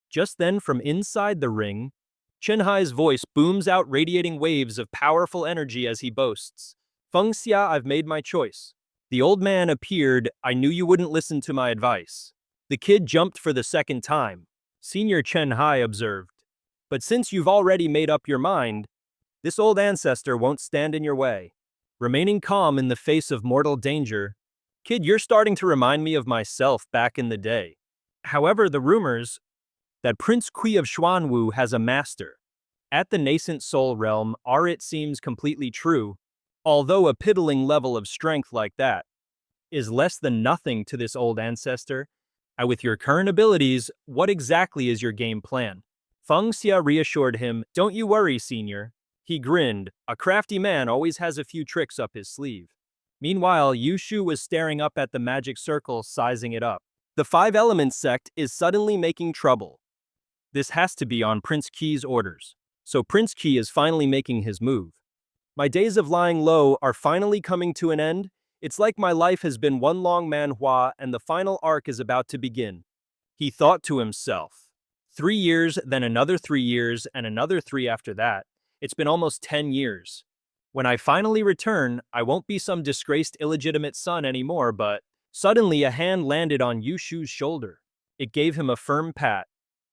Just then, from inside the ring, Chen Hai's voice booms out, radiating waves of powerful energy as he boasts, Feng Xia, I've made my choice. The old man appeared. I knew you wouldn't listen to my advice. The kid jumped for the second time. Senior Chen Hai observed. But since you've already made up your mind, this old ancestor won't stand in your way. Remaining calm in the face of mortal danger, kid, you're starting to remind me of myself back in the day. However, the rumors that Prince Kui of Xuanwu has a master, At the nascent soul realm, it seems completely true, although a piddling level of strength like that is less than nothing to this old ancestor. With your current abilities, what exactly is your game plan? Feng Xia reassured him, don't you worry, senior. He grinned. A crafty man always has a few tricks up his sleeve. Meanwhile, Yushu was staring up at the magic circle, sizing it up. The Five Elements sect is suddenly making trouble. This has to be on Prince Qi's orders. So Prince Qi is finally making his move. My days of lying low are finally coming to an end. It's like my life has been one long manhwa and the final arc is about to begin. He thought to himself. 3 years, then another 3 years, and another 3 after that. It's been almost 10 years. When I finally return, I won't be some disgraced illegitimate son anymore, but suddenly a hand landed on Yushu's shoulder. It gave him a firm pat.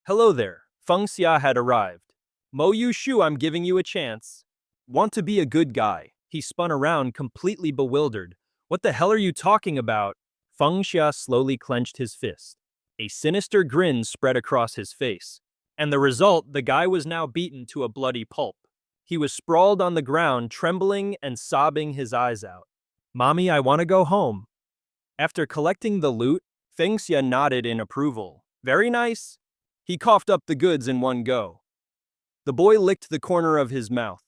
Hello there, Feng Xia had arrived. Mo Yushu, I'm giving you a chance. Want to be a good guy. He spun around, completely bewildered. What the hell are you talking about? Feng Xia slowly clenched his fist. A sinister grin spread across his face. And the result, the guy was now beaten to a bloody pulp. He was sprawled on the ground, trembling and sobbing his eyes out. Mommy, I want to go home. After collecting the loot, Feng Xia nodded in approval. Very nice. He coughed up the goods in one go. The boy licked the corner of his mouth.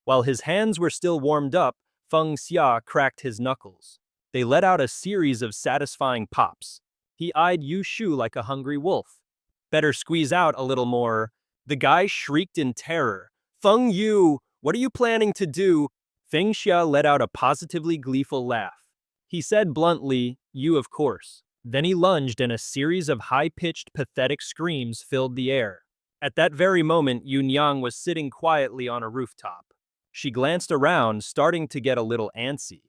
While his hands were still warmed up, Feng Xia cracked his knuckles. They let out a series of satisfying pops. He eyed Yushu like a hungry wolf. Better squeeze out a little more. The guy shrieked in terror. Feng Yu, what are you planning to do? Feng Xia let out a positively gleeful laugh. He said bluntly, you of course. Then he lunged and a series of high-pitched, pathetic screams filled the air. At that very moment, Yunyang was sitting quietly on a rooftop. She glanced around, starting to get a little antsy.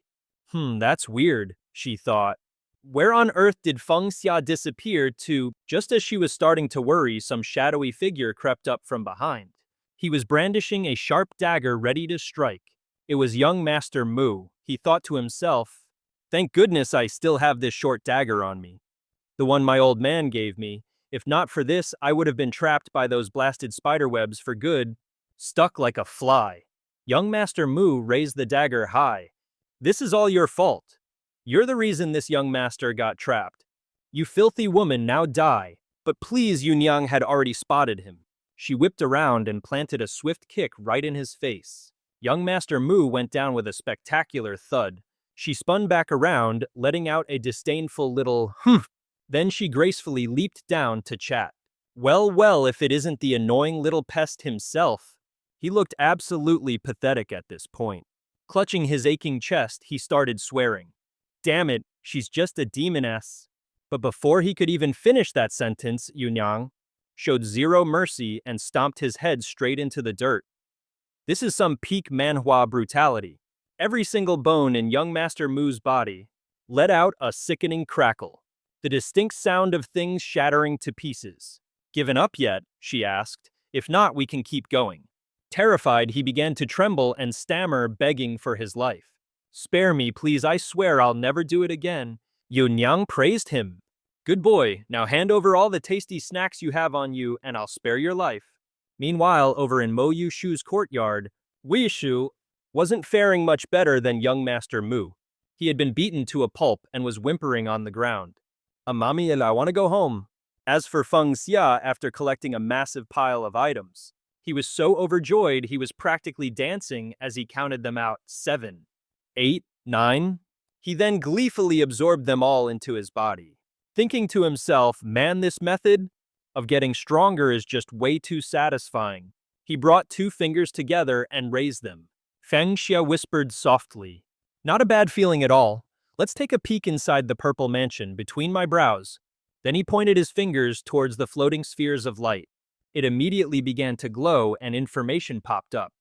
That's weird, she thought. Where on earth did Feng Xia disappear to? Just as she was starting to worry, some shadowy figure crept up from behind. He was brandishing a sharp dagger ready to strike. It was young Master Mu. He thought to himself, thank goodness I still have this short dagger on me. The one my old man gave me. If not for this, I would have been trapped by those blasted spiderwebs for good, stuck like a fly. Young Master Mu raised the dagger high. This is all your fault. You're the reason this young master got trapped. You filthy woman, now die. But please, Yunyang had already spotted him. She whipped around and planted a swift kick right in his face. Young Master Mu went down with a spectacular thud. She spun back around, letting out a disdainful little humph. Then she gracefully leaped down to chat. Well, if it isn't the annoying little pest himself. He looked absolutely pathetic at this point. Clutching his aching chest, he started swearing. Damn it, she's just a demoness. But before he could even finish that sentence, Yunyang showed zero mercy and stomped his head straight into the dirt. This is some peak manhwa brutality. Every single bone in young Master Mu's body let out a sickening crackle, the distinct sound of things shattering to pieces. Given up yet? She asked. If not, we can keep going. Terrified, he began to tremble and stammer, begging for his life. Spare me, please, I swear I'll never do it again. Yunyang praised him. Good boy, now hand over all the tasty snacks you have on you and I'll spare your life. Meanwhile, over in Mo Yushu's courtyard, Weishu wasn't faring much better than young Master Mu. He had been beaten to a pulp and was whimpering on the ground. Mommy, I want to go home. As for Feng Xia, after collecting a massive pile of items, he was so overjoyed he was practically dancing as he counted them out. 7, 8, 9. He then gleefully absorbed them all into his body. Thinking to himself, man, this method of getting stronger is just way too satisfying. He brought 2 fingers together and raised them. Feng Xia whispered softly, not a bad feeling at all. Let's take a peek inside the purple mansion between my brows. Then he pointed his fingers towards the floating spheres of light. It immediately began to glow and information popped up.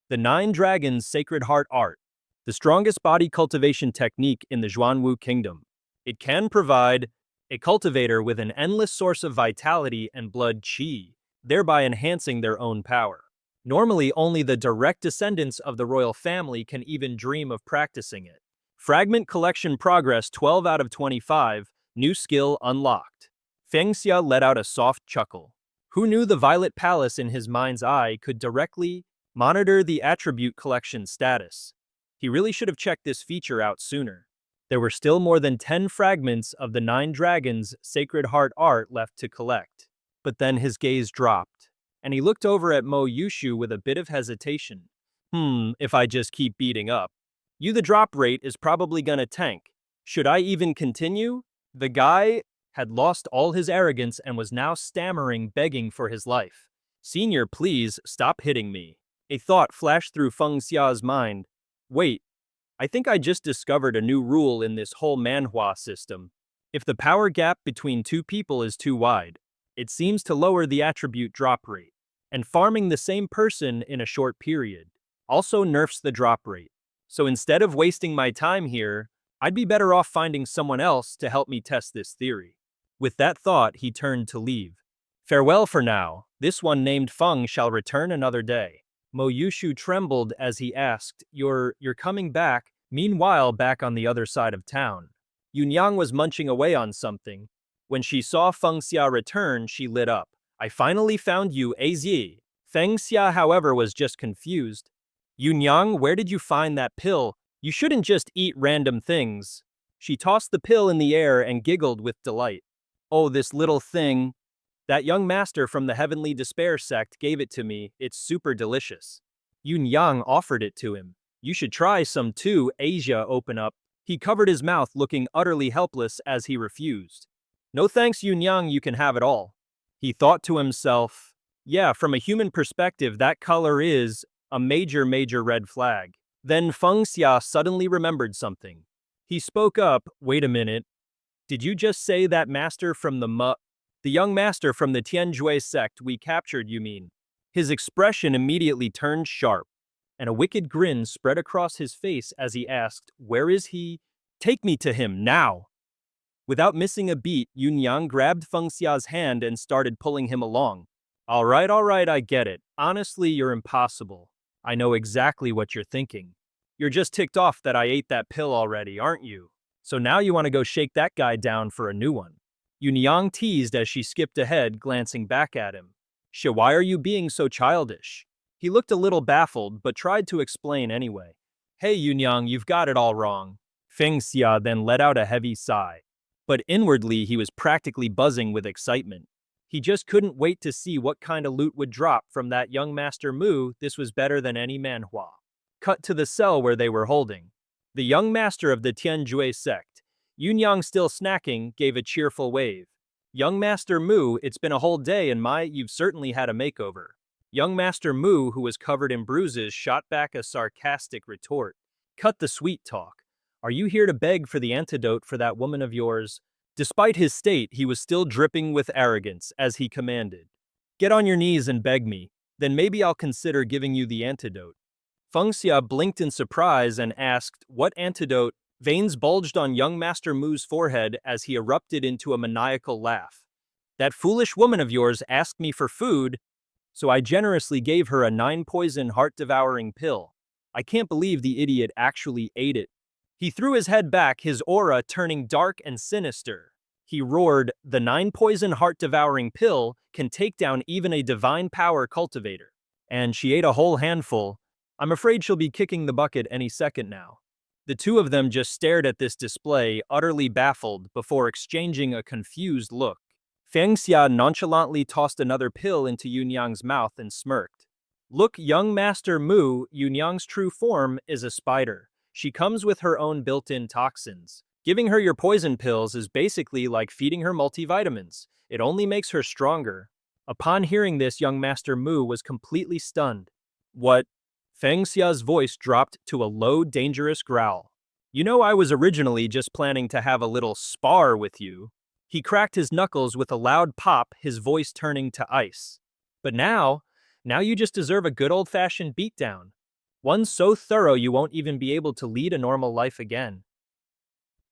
The 9 Dragons' Sacred Heart Art, the strongest body cultivation technique in the Zhuanwu Kingdom. It can provide a cultivator with an endless source of vitality and blood qi, thereby enhancing their own power. Normally, only the direct descendants of the royal family can even dream of practicing it. Fragment collection progress 12 out of 25, new skill unlocked. Feng Xia let out a soft chuckle. Who knew the Violet Palace in his mind's eye could directly monitor the attribute collection status? He really should have checked this feature out sooner. There were still more than 10 fragments of the 9 dragons' Sacred Heart art left to collect. But then his gaze dropped, and he looked over at Mo Yushu with a bit of hesitation. If I just keep beating up, the drop rate is probably gonna tank. Should I even continue? The guy had lost all his arrogance and was now stammering, begging for his life. Senior, please stop hitting me. A thought flashed through Feng Xia's mind. Wait, I think I just discovered a new rule in this whole Manhwa system. If the power gap between two people is too wide, it seems to lower the attribute drop rate. And farming the same person in a short period also nerfs the drop rate. So instead of wasting my time here, I'd be better off finding someone else to help me test this theory. With that thought, he turned to leave. Farewell for now. This one named Feng shall return another day. Mo Yushu trembled as he asked, You're coming back? Meanwhile, back on the other side of town, Yunyang was munching away on something. When she saw Feng Xia return, she lit up. I finally found you, Az. Feng Xia, however, was just confused. Yunyang, where did you find that pill? You shouldn't just eat random things. She tossed the pill in the air and giggled with delight. Oh, this little thing. That young master from the Heavenly Despair sect gave it to me. It's super delicious. Yunyang offered it to him. You should try some too, Asia opened up. He covered his mouth, looking utterly helpless as he refused. No thanks, Yunyang, you can have it all. He thought to himself, yeah, from a human perspective, that color is a major red flag. Then Feng Xia suddenly remembered something. He spoke up, wait a minute. Did you just say that master from the young master from the Tianjue sect we captured, you mean? His expression immediately turned sharp, and a wicked grin spread across his face as he asked, where is he? Take me to him, now! Without missing a beat, Yunyang grabbed Feng Xia's hand and started pulling him along. All right, I get it. Honestly, you're impossible. I know exactly what you're thinking. You're just ticked off that I ate that pill already, aren't you? So now you want to go shake that guy down for a new one. Yunyang teased as she skipped ahead, glancing back at him. Why are you being so childish? He looked a little baffled, but tried to explain anyway. Hey Yunyang, you've got it all wrong. Feng Xia then let out a heavy sigh. But inwardly, he was practically buzzing with excitement. He just couldn't wait to see what kind of loot would drop from that young Master Mu. This was better than any manhwa. Cut to the cell where they were holding. The young master of the Tianjue sect, Yunyang still snacking, gave a cheerful wave. Young Master Mu, it's been a whole day and you've certainly had a makeover. Young Master Mu, who was covered in bruises, shot back a sarcastic retort. Cut the sweet talk. Are you here to beg for the antidote for that woman of yours? Despite his state, he was still dripping with arrogance as he commanded. Get on your knees and beg me, then maybe I'll consider giving you the antidote. Feng Xia blinked in surprise and asked, what antidote? Veins bulged on young Master Mu's forehead as he erupted into a maniacal laugh. That foolish woman of yours asked me for food, so I generously gave her a 9-poison heart-devouring pill. I can't believe the idiot actually ate it. He threw his head back, his aura turning dark and sinister. He roared, the 9-poison heart-devouring pill can take down even a divine power cultivator. And she ate a whole handful. I'm afraid she'll be kicking the bucket any second now. The two of them just stared at this display, utterly baffled, before exchanging a confused look. Feng Xia nonchalantly tossed another pill into Yunyang's mouth and smirked. Look, young Master Mu, Yunyang's true form is a spider. She comes with her own built-in toxins. Giving her your poison pills is basically like feeding her multivitamins. It only makes her stronger. Upon hearing this, young Master Mu was completely stunned. What? Feng Xia's voice dropped to a low, dangerous growl. You know, I was originally just planning to have a little spar with you. He cracked his knuckles with a loud pop, his voice turning to ice. But now you just deserve a good old-fashioned beatdown. One so thorough you won't even be able to lead a normal life again.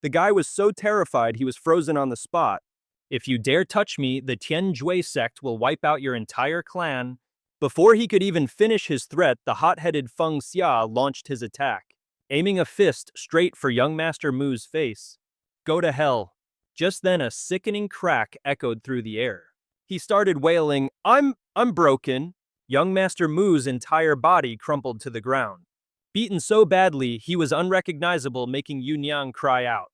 The guy was so terrified he was frozen on the spot. If you dare touch me, the Tianjue sect will wipe out your entire clan. Before he could even finish his threat, the hot-headed Feng Xia launched his attack, aiming a fist straight for young Master Mu's face. Go to hell. Just then a sickening crack echoed through the air. He started wailing, I'm broken. Young Master Mu's entire body crumpled to the ground. Beaten so badly, he was unrecognizable, making Yunyang cry out.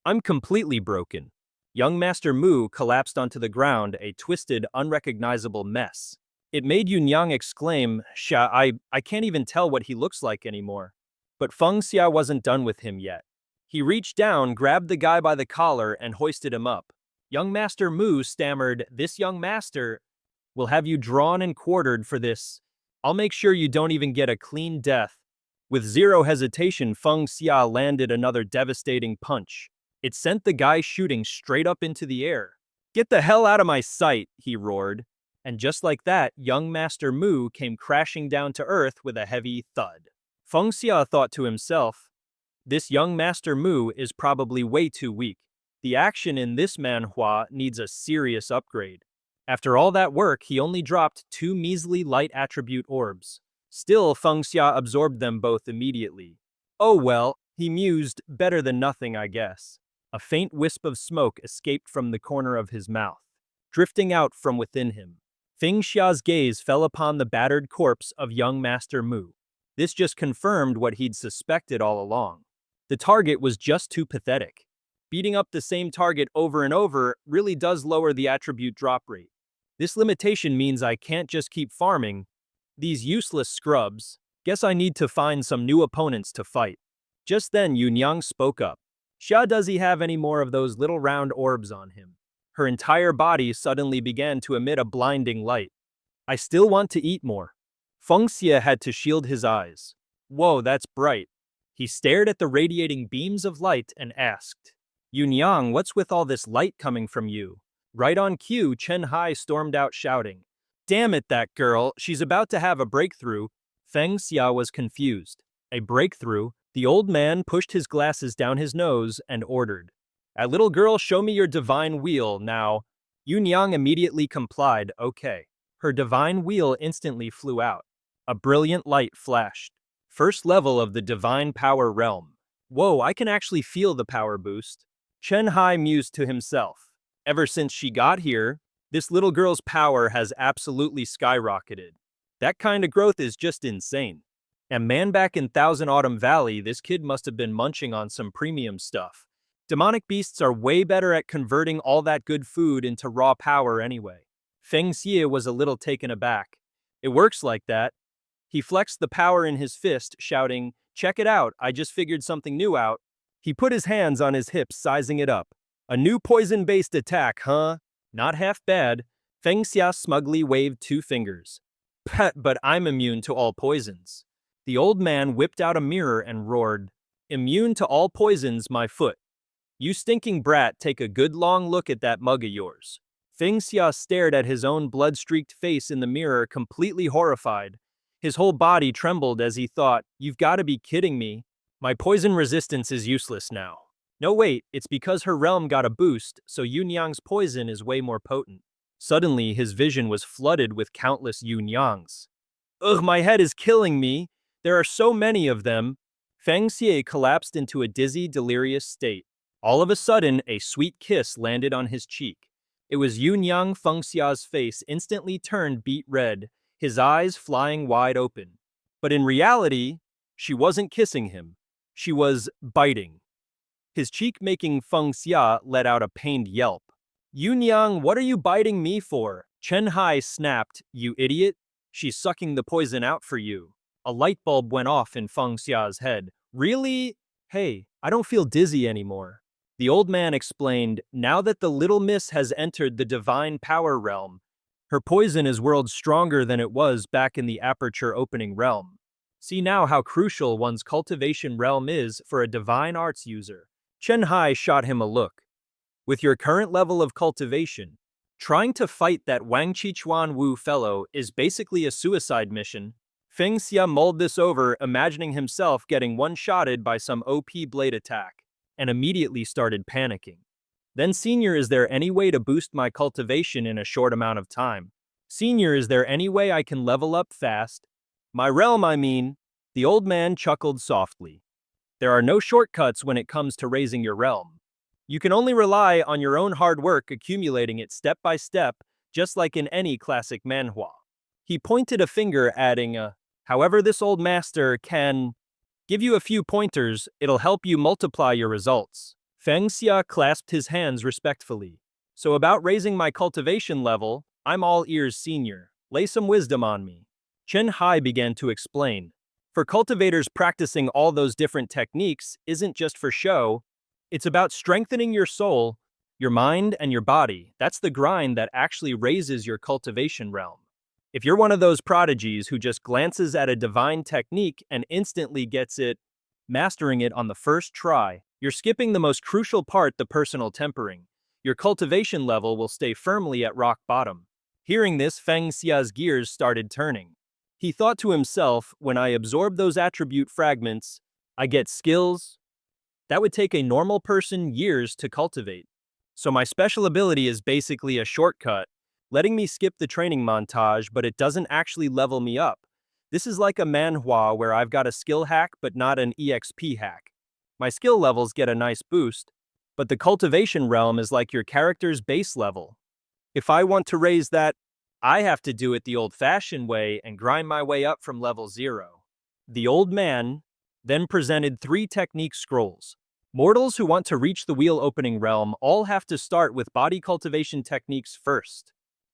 I'm completely broken. Young Master Mu collapsed onto the ground, a twisted, unrecognizable mess. It made Yunyang exclaim, I can't even tell what he looks like anymore. But Feng Xia wasn't done with him yet. He reached down, grabbed the guy by the collar, and hoisted him up. Young Master Mu stammered, This young master will have you drawn and quartered for this. I'll make sure you don't even get a clean death. With zero hesitation, Feng Xia landed another devastating punch. It sent the guy shooting straight up into the air. Get the hell out of my sight, he roared. And just like that, young Master Mu came crashing down to earth with a heavy thud. Feng Xia thought to himself, this young Master Mu is probably way too weak. The action in this manhwa needs a serious upgrade. After all that work, he only dropped 2 measly light attribute orbs. Still, Feng Xia absorbed them both immediately. Oh well, he mused, better than nothing, I guess. A faint wisp of smoke escaped from the corner of his mouth, drifting out from within him. Feng Xia's gaze fell upon the battered corpse of young Master Mu. This just confirmed what he'd suspected all along. The target was just too pathetic. Beating up the same target over and over really does lower the attribute drop rate. This limitation means I can't just keep farming these useless scrubs. Guess I need to find some new opponents to fight. Just then, Yunyang spoke up. Xia, does he have any more of those little round orbs on him? Her entire body suddenly began to emit a blinding light. I still want to eat more. Feng Xia had to shield his eyes. Whoa, that's bright. He stared at the radiating beams of light and asked, Yunyang, what's with all this light coming from you? Right on cue, Chen Hai stormed out shouting, Damn it, that girl, she's about to have a breakthrough. Feng Xia was confused. A breakthrough? The old man pushed his glasses down his nose and ordered, A little girl, show me your divine wheel, now. Yunyang immediately complied, okay. Her divine wheel instantly flew out. A brilliant light flashed. First level of the divine power realm. Whoa, I can actually feel the power boost. Chen Hai mused to himself. Ever since she got here, this little girl's power has absolutely skyrocketed. That kind of growth is just insane. And man, back in Thousand Autumn Valley, this kid must have been munching on some premium stuff. Demonic beasts are way better at converting all that good food into raw power anyway. Feng Xia was a little taken aback. It works like that. He flexed the power in his fist, shouting, Check it out, I just figured something new out. He put his hands on his hips, sizing it up. A new poison-based attack, huh? Not half bad. Feng Xia smugly waved 2 fingers. But I'm immune to all poisons. The old man whipped out a mirror and roared, Immune to all poisons, my foot. You stinking brat, take a good long look at that mug of yours. Feng Xia stared at his own blood-streaked face in the mirror, completely horrified. His whole body trembled as he thought, You've got to be kidding me. My poison resistance is useless now. No wait, it's because her realm got a boost, so Yunyang's poison is way more potent. Suddenly, his vision was flooded with countless Yunyangs. Ugh, my head is killing me. There are so many of them. Feng Xia collapsed into a dizzy, delirious state. All of a sudden, a sweet kiss landed on his cheek. It was Yunyang. Feng Xia's face instantly turned beet red, his eyes flying wide open. But in reality, she wasn't kissing him. She was biting. His cheek making Feng Xia let out a pained yelp. Yunyang, what are you biting me for? Chen Hai snapped, You idiot. She's sucking the poison out for you. A light bulb went off in Feng Xia's head. Really? Hey, I don't feel dizzy anymore. The old man explained, Now that the little miss has entered the divine power realm, her poison is worlds stronger than it was back in the aperture opening realm. See now how crucial one's cultivation realm is for a divine arts user. Chen Hai shot him a look. With your current level of cultivation, trying to fight that Wang Qichuan Wu fellow is basically a suicide mission. Feng Xia mulled this over, imagining himself getting one-shotted by some OP blade attack, and immediately started panicking. Then, Senior, is there any way to boost my cultivation in a short amount of time? Senior, is there any way I can level up fast? My realm, I mean. The old man chuckled softly. There are no shortcuts when it comes to raising your realm. You can only rely on your own hard work accumulating it step by step, just like in any classic manhwa. He pointed a finger, adding, however, this old master can give you a few pointers, it'll help you multiply your results. Feng Xia clasped his hands respectfully. So about raising my cultivation level, I'm all ears, senior. Lay some wisdom on me. Chen Hai began to explain. For cultivators, practicing all those different techniques isn't just for show, it's about strengthening your soul, your mind, and your body. That's the grind that actually raises your cultivation realm. If you're one of those prodigies who just glances at a divine technique and instantly gets it, mastering it on the first try, you're skipping the most crucial part, the personal tempering. Your cultivation level will stay firmly at rock bottom. Hearing this, Feng Xia's gears started turning. He thought to himself, when I absorb those attribute fragments, I get skills that would take a normal person years to cultivate. So my special ability is basically a shortcut, letting me skip the training montage, but it doesn't actually level me up. This is like a manhwa where I've got a skill hack but not an EXP hack. My skill levels get a nice boost, but the cultivation realm is like your character's base level. If I want to raise that, I have to do it the old-fashioned way and grind my way up from level 0. The old man then presented 3 technique scrolls. Mortals who want to reach the wheel opening realm all have to start with body cultivation techniques first.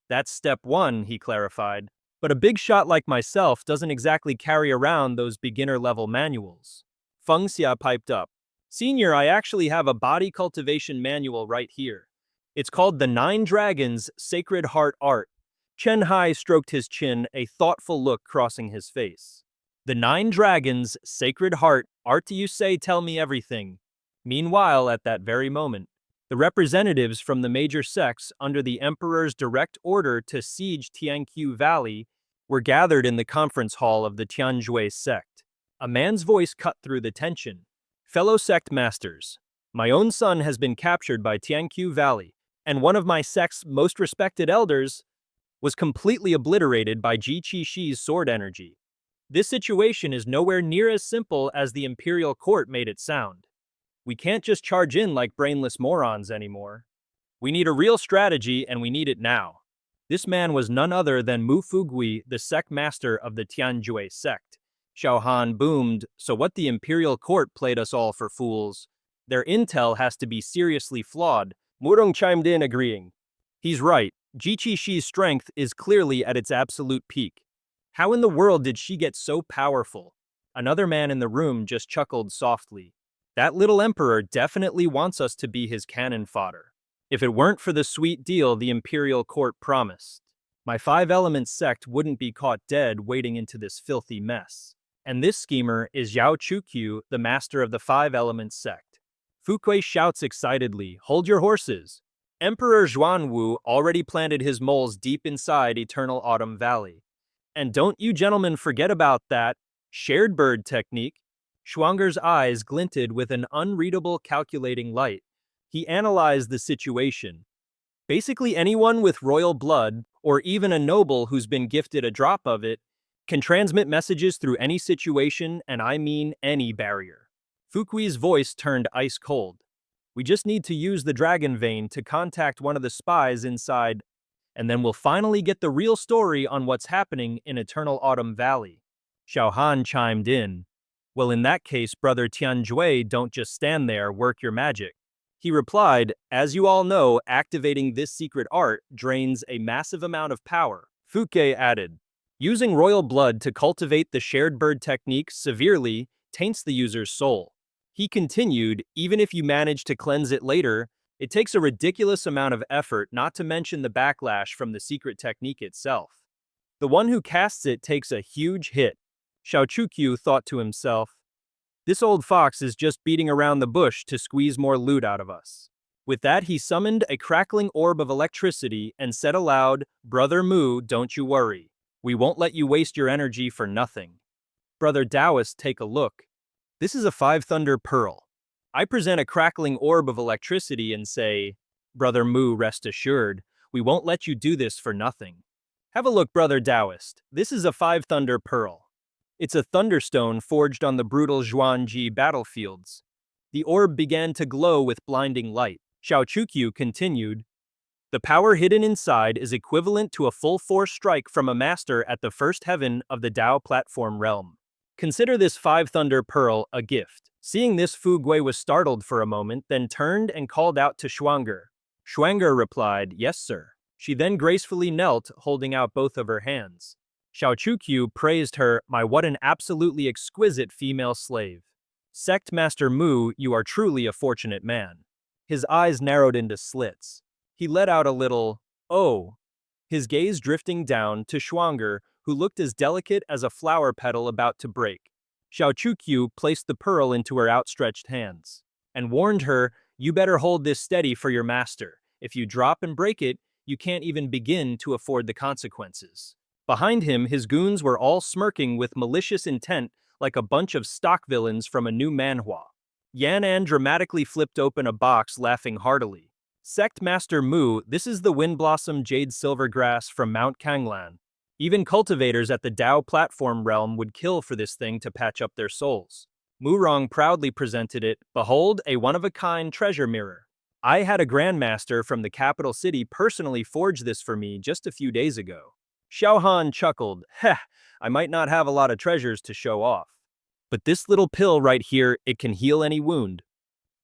That's step 1, he clarified. But a big shot like myself doesn't exactly carry around those beginner-level manuals. Feng Xia piped up. Senior, I actually have a body cultivation manual right here. It's called The 9 Dragons Sacred Heart Art. Chen Hai stroked his chin, a thoughtful look crossing his face. The 9 Dragons Sacred Heart Art, you say? Tell me everything. Meanwhile, at that very moment, the representatives from the major sects under the Emperor's direct order to siege Tianqiu Valley were gathered in the conference hall of the Tianjue sect. A man's voice cut through the tension. Fellow sect masters, my own son has been captured by Tianqiu Valley, and one of my sect's most respected elders was completely obliterated by Ji Qishi's sword energy. This situation is nowhere near as simple as the imperial court made it sound. We can't just charge in like brainless morons anymore. We need a real strategy, and we need it now. This man was none other than Mu Fugui, the sect master of the Tianjue sect. Xiao Han boomed, so what, the imperial court played us all for fools? Their intel has to be seriously flawed. Murong chimed in, agreeing. He's right. Ji Qishi's strength is clearly at its absolute peak. How in the world did she get so powerful? Another man in the room just chuckled softly. That little emperor definitely wants us to be his cannon fodder. If it weren't for the sweet deal the imperial court promised, my 5 Elements sect wouldn't be caught dead wading into this filthy mess. And this schemer is Yao Chukyu, the master of the 5 Elements sect. Fuquei shouts excitedly, hold your horses. Emperor Zhuanwu already planted his moles deep inside Eternal Autumn Valley. And don't you gentlemen forget about that shared bird technique. Schwanger's eyes glinted with an unreadable calculating light. He analyzed the situation. Basically anyone with royal blood, or even a noble who's been gifted a drop of it, can transmit messages through any situation, and I mean any barrier. Fukui's voice turned ice cold. We just need to use the dragon vein to contact one of the spies inside, and then we'll finally get the real story on what's happening in Eternal Autumn Valley. Xiao Han chimed in. Well, in that case, Brother Tianjue, don't just stand there, work your magic. He replied, as you all know, activating this secret art drains a massive amount of power. Fuke added, using royal blood to cultivate the shared bird technique severely taints the user's soul. He continued, even if you manage to cleanse it later, it takes a ridiculous amount of effort, not to mention the backlash from the secret technique itself. The one who casts it takes a huge hit. Xiao Chukyu thought to himself, this old fox is just beating around the bush to squeeze more loot out of us. With that, he summoned a crackling orb of electricity and said aloud, Brother Mu, don't you worry. We won't let you waste your energy for nothing. Brother Taoist, take a look. This is a 5 Thunder Pearl. I present a crackling orb of electricity and say, Brother Mu, rest assured, we won't let you do this for nothing. Have a look, Brother Taoist. This is a 5 Thunder Pearl. It's a thunderstone forged on the brutal Zhuangji battlefields. The orb began to glow with blinding light. Xiao Chukyu continued, "The power hidden inside is equivalent to a full-force strike from a master at the first heaven of the Tao platform realm. Consider this five thunder pearl a gift." Seeing this, Fu Gui was startled for a moment, then turned and called out to Shuanger. Shuanger replied, "Yes, sir." She then gracefully knelt, holding out both of her hands. Xiao Chukyu praised her, "My, what an absolutely exquisite female slave. Sect Master Mu, you are truly a fortunate man." His eyes narrowed into slits. He let out a little, "Oh," his gaze drifting down to Shuanger, who looked as delicate as a flower petal about to break. Xiao Chukyu placed the pearl into her outstretched hands and warned her, "You better hold this steady for your master. If you drop and break it, you can't even begin to afford the consequences." Behind him, his goons were all smirking with malicious intent like a bunch of stock villains from a new manhwa. Yanan dramatically flipped open a box, laughing heartily. "Sect Master Mu, this is the Windblossom Jade Silvergrass from Mount Kanglan. Even cultivators at the Tao platform realm would kill for this thing to patch up their souls." Murong proudly presented it. "Behold, a one-of-a-kind treasure mirror. I had a grandmaster from the capital city personally forge this for me just a few days ago." Xiaohan chuckled, "Heh, I might not have a lot of treasures to show off. But this little pill right here, it can heal any wound.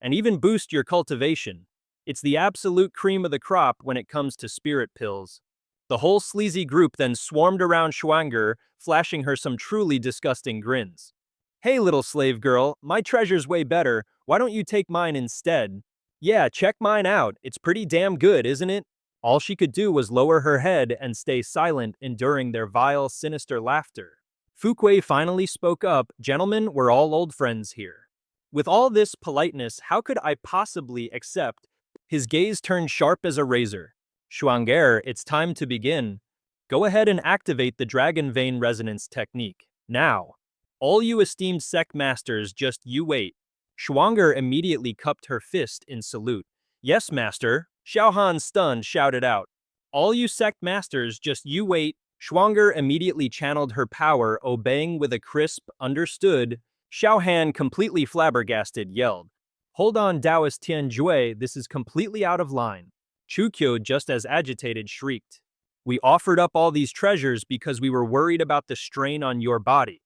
And even boost your cultivation. It's the absolute cream of the crop when it comes to spirit pills." The whole sleazy group then swarmed around Shuanger, flashing her some truly disgusting grins. "Hey little slave girl, my treasure's way better, why don't you take mine instead?" "Yeah, check mine out, it's pretty damn good, isn't it?" All she could do was lower her head and stay silent, enduring their vile, sinister laughter. Fuquay finally spoke up, "Gentlemen, we're all old friends here. With all this politeness, how could I possibly accept?" His gaze turned sharp as a razor. "Shuanger, it's time to begin. Go ahead and activate the Dragon Vein Resonance technique. Now. All you esteemed sect masters, just you wait." Shuanger immediately cupped her fist in salute. "Yes, master," Xiaohan, stunned, shouted out. "All you sect masters, just you wait." Shuanger immediately channeled her power, obeying with a crisp, "Understood." Xiaohan, completely flabbergasted, yelled, "Hold on, Taoist Tianjue, this is completely out of line." Chukyo, just as agitated, shrieked, "We offered up all these treasures because we were worried about the strain on your body.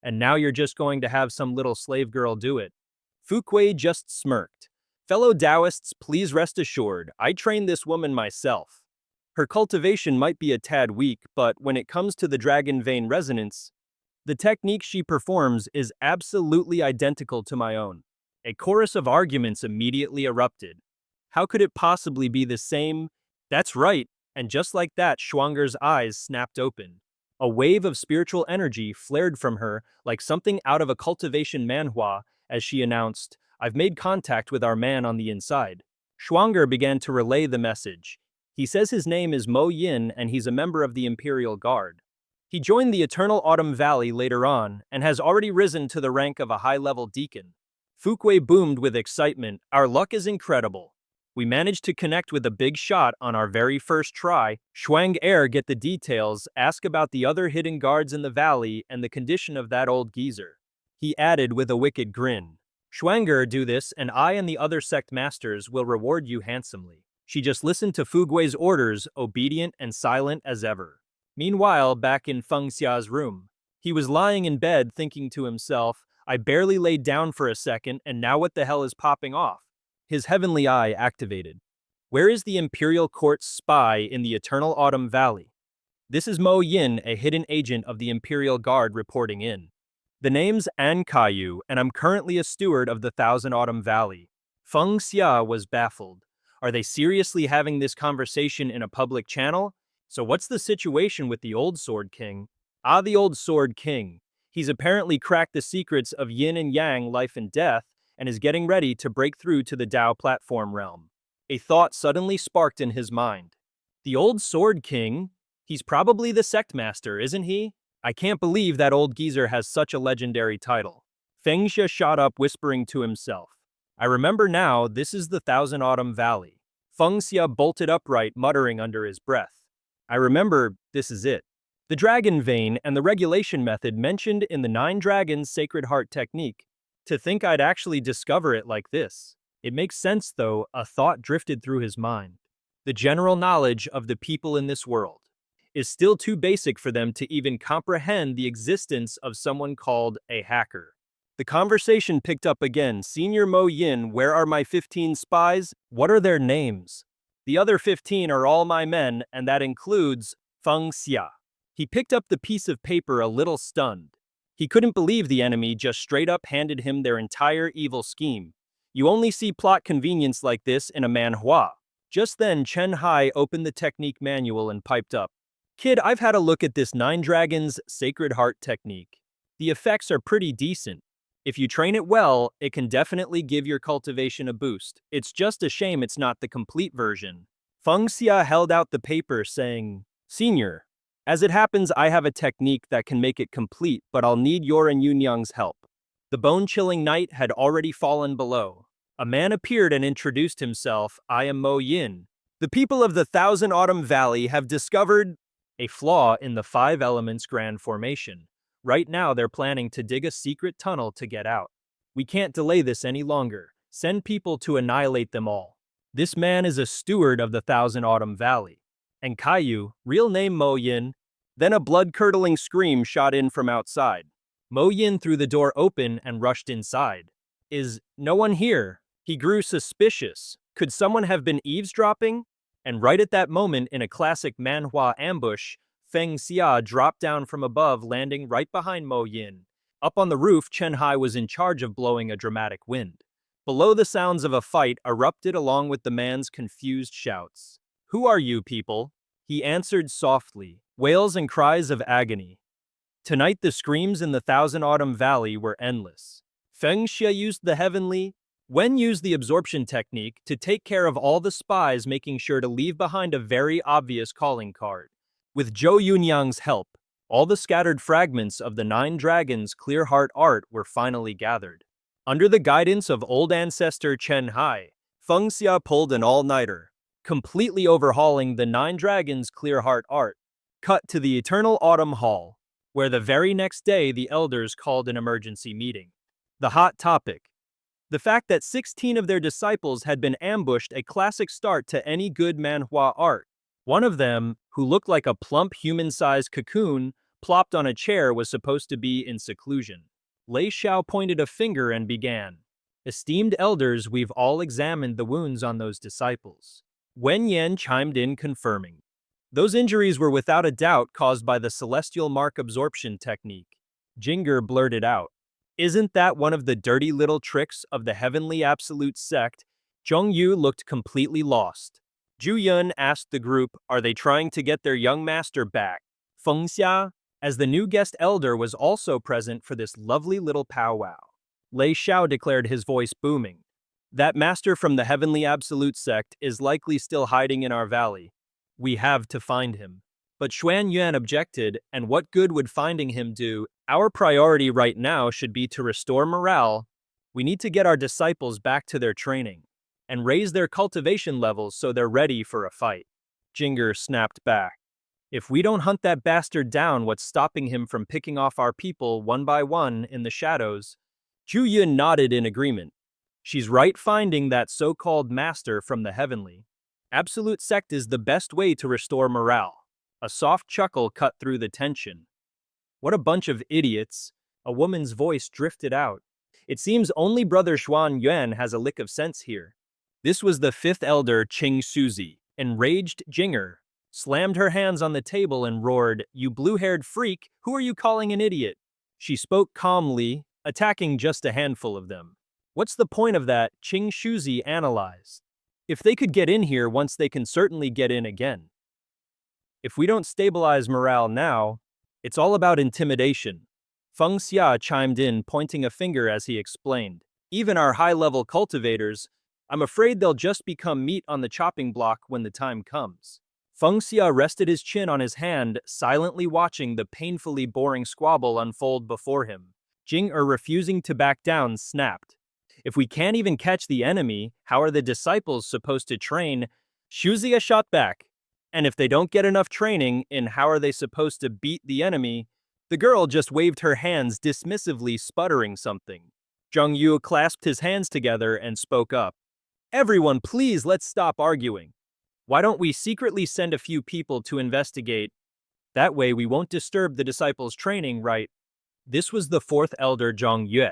And now you're just going to have some little slave girl do it." Fuquay just smirked. "Fellow Taoists, please rest assured, I trained this woman myself. Her cultivation might be a tad weak, but when it comes to the Dragon Vein Resonance, the technique she performs is absolutely identical to my own." A chorus of arguments immediately erupted. How could it possibly be the same? That's right, and just like that, Shuanger's eyes snapped open. A wave of spiritual energy flared from her like something out of a cultivation manhwa as she announced, "I've made contact with our man on the inside." Shuanger began to relay the message. "He says his name is Mo Yin and he's a member of the Imperial Guard. He joined the Eternal Autumn Valley later on and has already risen to the rank of a high-level deacon." Fuquay boomed with excitement. "Our luck is incredible. We managed to connect with a big shot on our very first try." Shuang Er, get the details, ask about the other hidden guards in the valley and the condition of that old geezer. He added with a wicked grin, "Shuanger, do this and I and the other sect masters will reward you handsomely." She just listened to Fugui's orders, obedient and silent as ever. Meanwhile, back in Feng Xia's room, he was lying in bed thinking to himself, "I barely laid down for a second and now what the hell is popping off?" His heavenly eye activated. "Where is the Imperial Court's spy in the Eternal Autumn Valley?" "This is Mo Yin, a hidden agent of the Imperial Guard reporting in. The name's An Kaiyu, and I'm currently a steward of the Thousand Autumn Valley." Feng Xia was baffled. Are they seriously having this conversation in a public channel? So what's the situation with the Old Sword King? Ah, the Old Sword King. He's apparently cracked the secrets of yin and yang, life and death, and is getting ready to break through to the Tao platform realm. A thought suddenly sparked in his mind. The Old Sword King? He's probably the sect master, isn't he? I can't believe that old geezer has such a legendary title. Feng Xia shot up, whispering to himself. I remember now, this is the Thousand Autumn Valley. Feng Xia bolted upright, muttering under his breath. I remember, this is it. The dragon vein and the regulation method mentioned in the Nine Dragons Sacred Heart technique. To think I'd actually discover it like this. It makes sense, though, a thought drifted through his mind. The general knowledge of the people in this world is still too basic for them to even comprehend the existence of someone called a hacker. The conversation picked up again. Senior Mo Yin, where are my 15 spies? What are their names? The other 15 are all my men, and that includes Feng Xia. He picked up the piece of paper a little stunned. He couldn't believe the enemy just straight up handed him their entire evil scheme. You only see plot convenience like this in a manhwa. Just then, Chen Hai opened the technique manual and piped up. Kid, I've had a look at this 9 Dragons Sacred Heart technique. The effects are pretty decent. If you train it well, it can definitely give your cultivation a boost. It's just a shame it's not the complete version. Feng Xia held out the paper saying, Senior, as it happens, I have a technique that can make it complete, but I'll need your and Yunyang's help. The bone-chilling night had already fallen below. A man appeared and introduced himself. I am Mo Yin. The people of the Thousand Autumn Valley have discovered a flaw in the 5 Elements Grand Formation. Right now, they're planning to dig a secret tunnel to get out. We can't delay this any longer. Send people to annihilate them all. This man is a steward of the Thousand Autumn Valley. And Caillou, real name Mo Yin. Then a blood-curdling scream shot in from outside. Mo Yin threw the door open and rushed inside. Is no one here? He grew suspicious. Could someone have been eavesdropping? And right at that moment, in a classic manhwa ambush, Feng Xia dropped down from above, landing right behind Mo Yin. Up on the roof, Chen Hai was in charge of blowing a dramatic wind. Below, the sounds of a fight erupted along with the man's confused shouts. Who are you people? He answered softly, wails and cries of agony. Tonight the screams in the Thousand Autumn Valley were endless. Feng Xia used the heavenly, Wen used the absorption technique to take care of all the spies, making sure to leave behind a very obvious calling card. With Zhou Yunyang's help, all the scattered fragments of the 9 Dragons' clear heart art were finally gathered. Under the guidance of old ancestor Chen Hai, Feng Xia pulled an all-nighter, completely overhauling the 9 Dragons' clear heart art. Cut to the Eternal Autumn Hall, where the very next day the elders called an emergency meeting. The hot topic: the fact that 16 of their disciples had been ambushed, a classic start to any good manhwa art. One of them, who looked like a plump human-sized cocoon, plopped on a chair, was supposed to be in seclusion. Lei Xiao pointed a finger and began. Esteemed elders, we've all examined the wounds on those disciples. Wen Yan chimed in, confirming. Those injuries were without a doubt caused by the celestial mark absorption technique. Jinger blurted out. Isn't that one of the dirty little tricks of the Heavenly Absolute sect? Zhong Yu looked completely lost. Zhu Yun asked the group, are they trying to get their young master back? Feng Xia, as the new guest elder, was also present for this lovely little powwow. Lei Xiao declared, his voice booming. That master from the Heavenly Absolute sect is likely still hiding in our valley. We have to find him. But Xuan Yuan objected, and what good would finding him do? Our priority right now should be to restore morale. We need to get our disciples back to their training and raise their cultivation levels so they're ready for a fight. Jinger snapped back. If we don't hunt that bastard down, what's stopping him from picking off our people one by one in the shadows? Zhu Yun nodded in agreement. She's right, finding that so-called master from the Heavenly Absolute sect is the best way to restore morale. A soft chuckle cut through the tension. What a bunch of idiots. A woman's voice drifted out. It seems only Brother Xuan Yuan has a lick of sense here. This was the 5th elder, Qing Suzi. Enraged Jinger slammed her hands on the table and roared, you blue-haired freak, who are you calling an idiot? She spoke calmly, attacking just a handful of them. What's the point of that? Qing Suzi analyzed. If they could get in here once, they can certainly get in again. If we don't stabilize morale now, it's all about intimidation. Feng Xia chimed in, pointing a finger as he explained. Even our high-level cultivators, I'm afraid they'll just become meat on the chopping block when the time comes. Feng Xia rested his chin on his hand, silently watching the painfully boring squabble unfold before him. Jing-er, refusing to back down, snapped. If we can't even catch the enemy, how are the disciples supposed to train? Shuzia shot back. And if they don't get enough training in how are they supposed to beat the enemy? The girl just waved her hands dismissively, sputtering something. Zhang Yu clasped his hands together and spoke up. Everyone, please, let's stop arguing. Why don't we secretly send a few people to investigate? That way we won't disturb the disciples' training, right? This was the fourth elder Zhang Yue.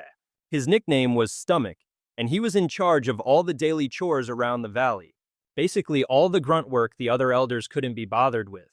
His nickname was Stomach, and he was in charge of all the daily chores around the valley. Basically all the grunt work the other elders couldn't be bothered with.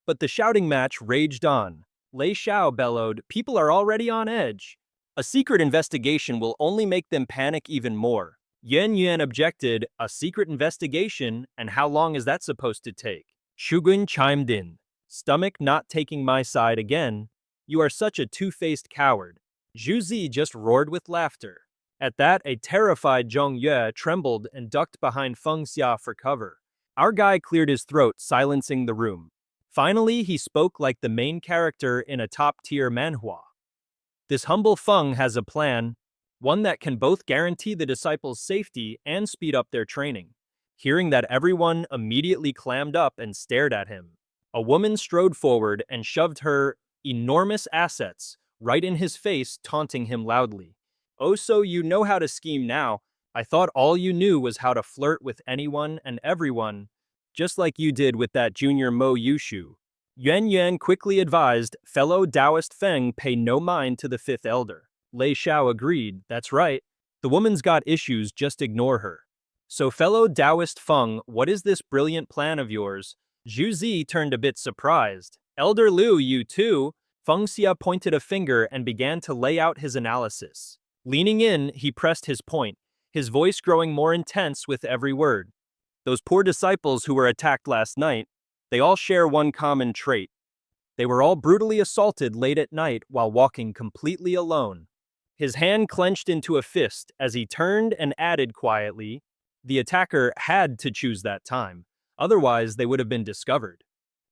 But the shouting match raged on. Lei Xiao bellowed, "People are already on edge. A secret investigation will only make them panic even more." Yan Yuan objected, "A secret investigation? And how long is that supposed to take?" Shugun chimed in, "Stomach not taking my side again. You are such a two-faced coward." Zhu Zi just roared with laughter. At that, a terrified Zhang Yue trembled and ducked behind Feng Xia for cover. Our guy cleared his throat, silencing the room. Finally, he spoke like the main character in a top-tier manhwa. This humble Feng has a plan, one that can both guarantee the disciples' safety and speed up their training. Hearing that, everyone immediately clammed up and stared at him. A woman strode forward and shoved her enormous assets right in his face, taunting him loudly. "Oh, so you know how to scheme now. I thought all you knew was how to flirt with anyone and everyone, just like you did with that junior Mo Yushu." Yuan Yuan quickly advised, "Fellow Taoist Feng, pay no mind to the fifth elder." Lei Xiao agreed, "That's right. The woman's got issues, just ignore her." "So fellow Taoist Feng, what is this brilliant plan of yours?" Zhu Zi turned a bit surprised. "Elder Liu, you too?" Feng Xia pointed a finger and began to lay out his analysis. Leaning in, he pressed his point, his voice growing more intense with every word. "Those poor disciples who were attacked last night, they all share one common trait. They were all brutally assaulted late at night while walking completely alone." His hand clenched into a fist as he turned and added quietly, "The attacker had to choose that time, otherwise they would have been discovered."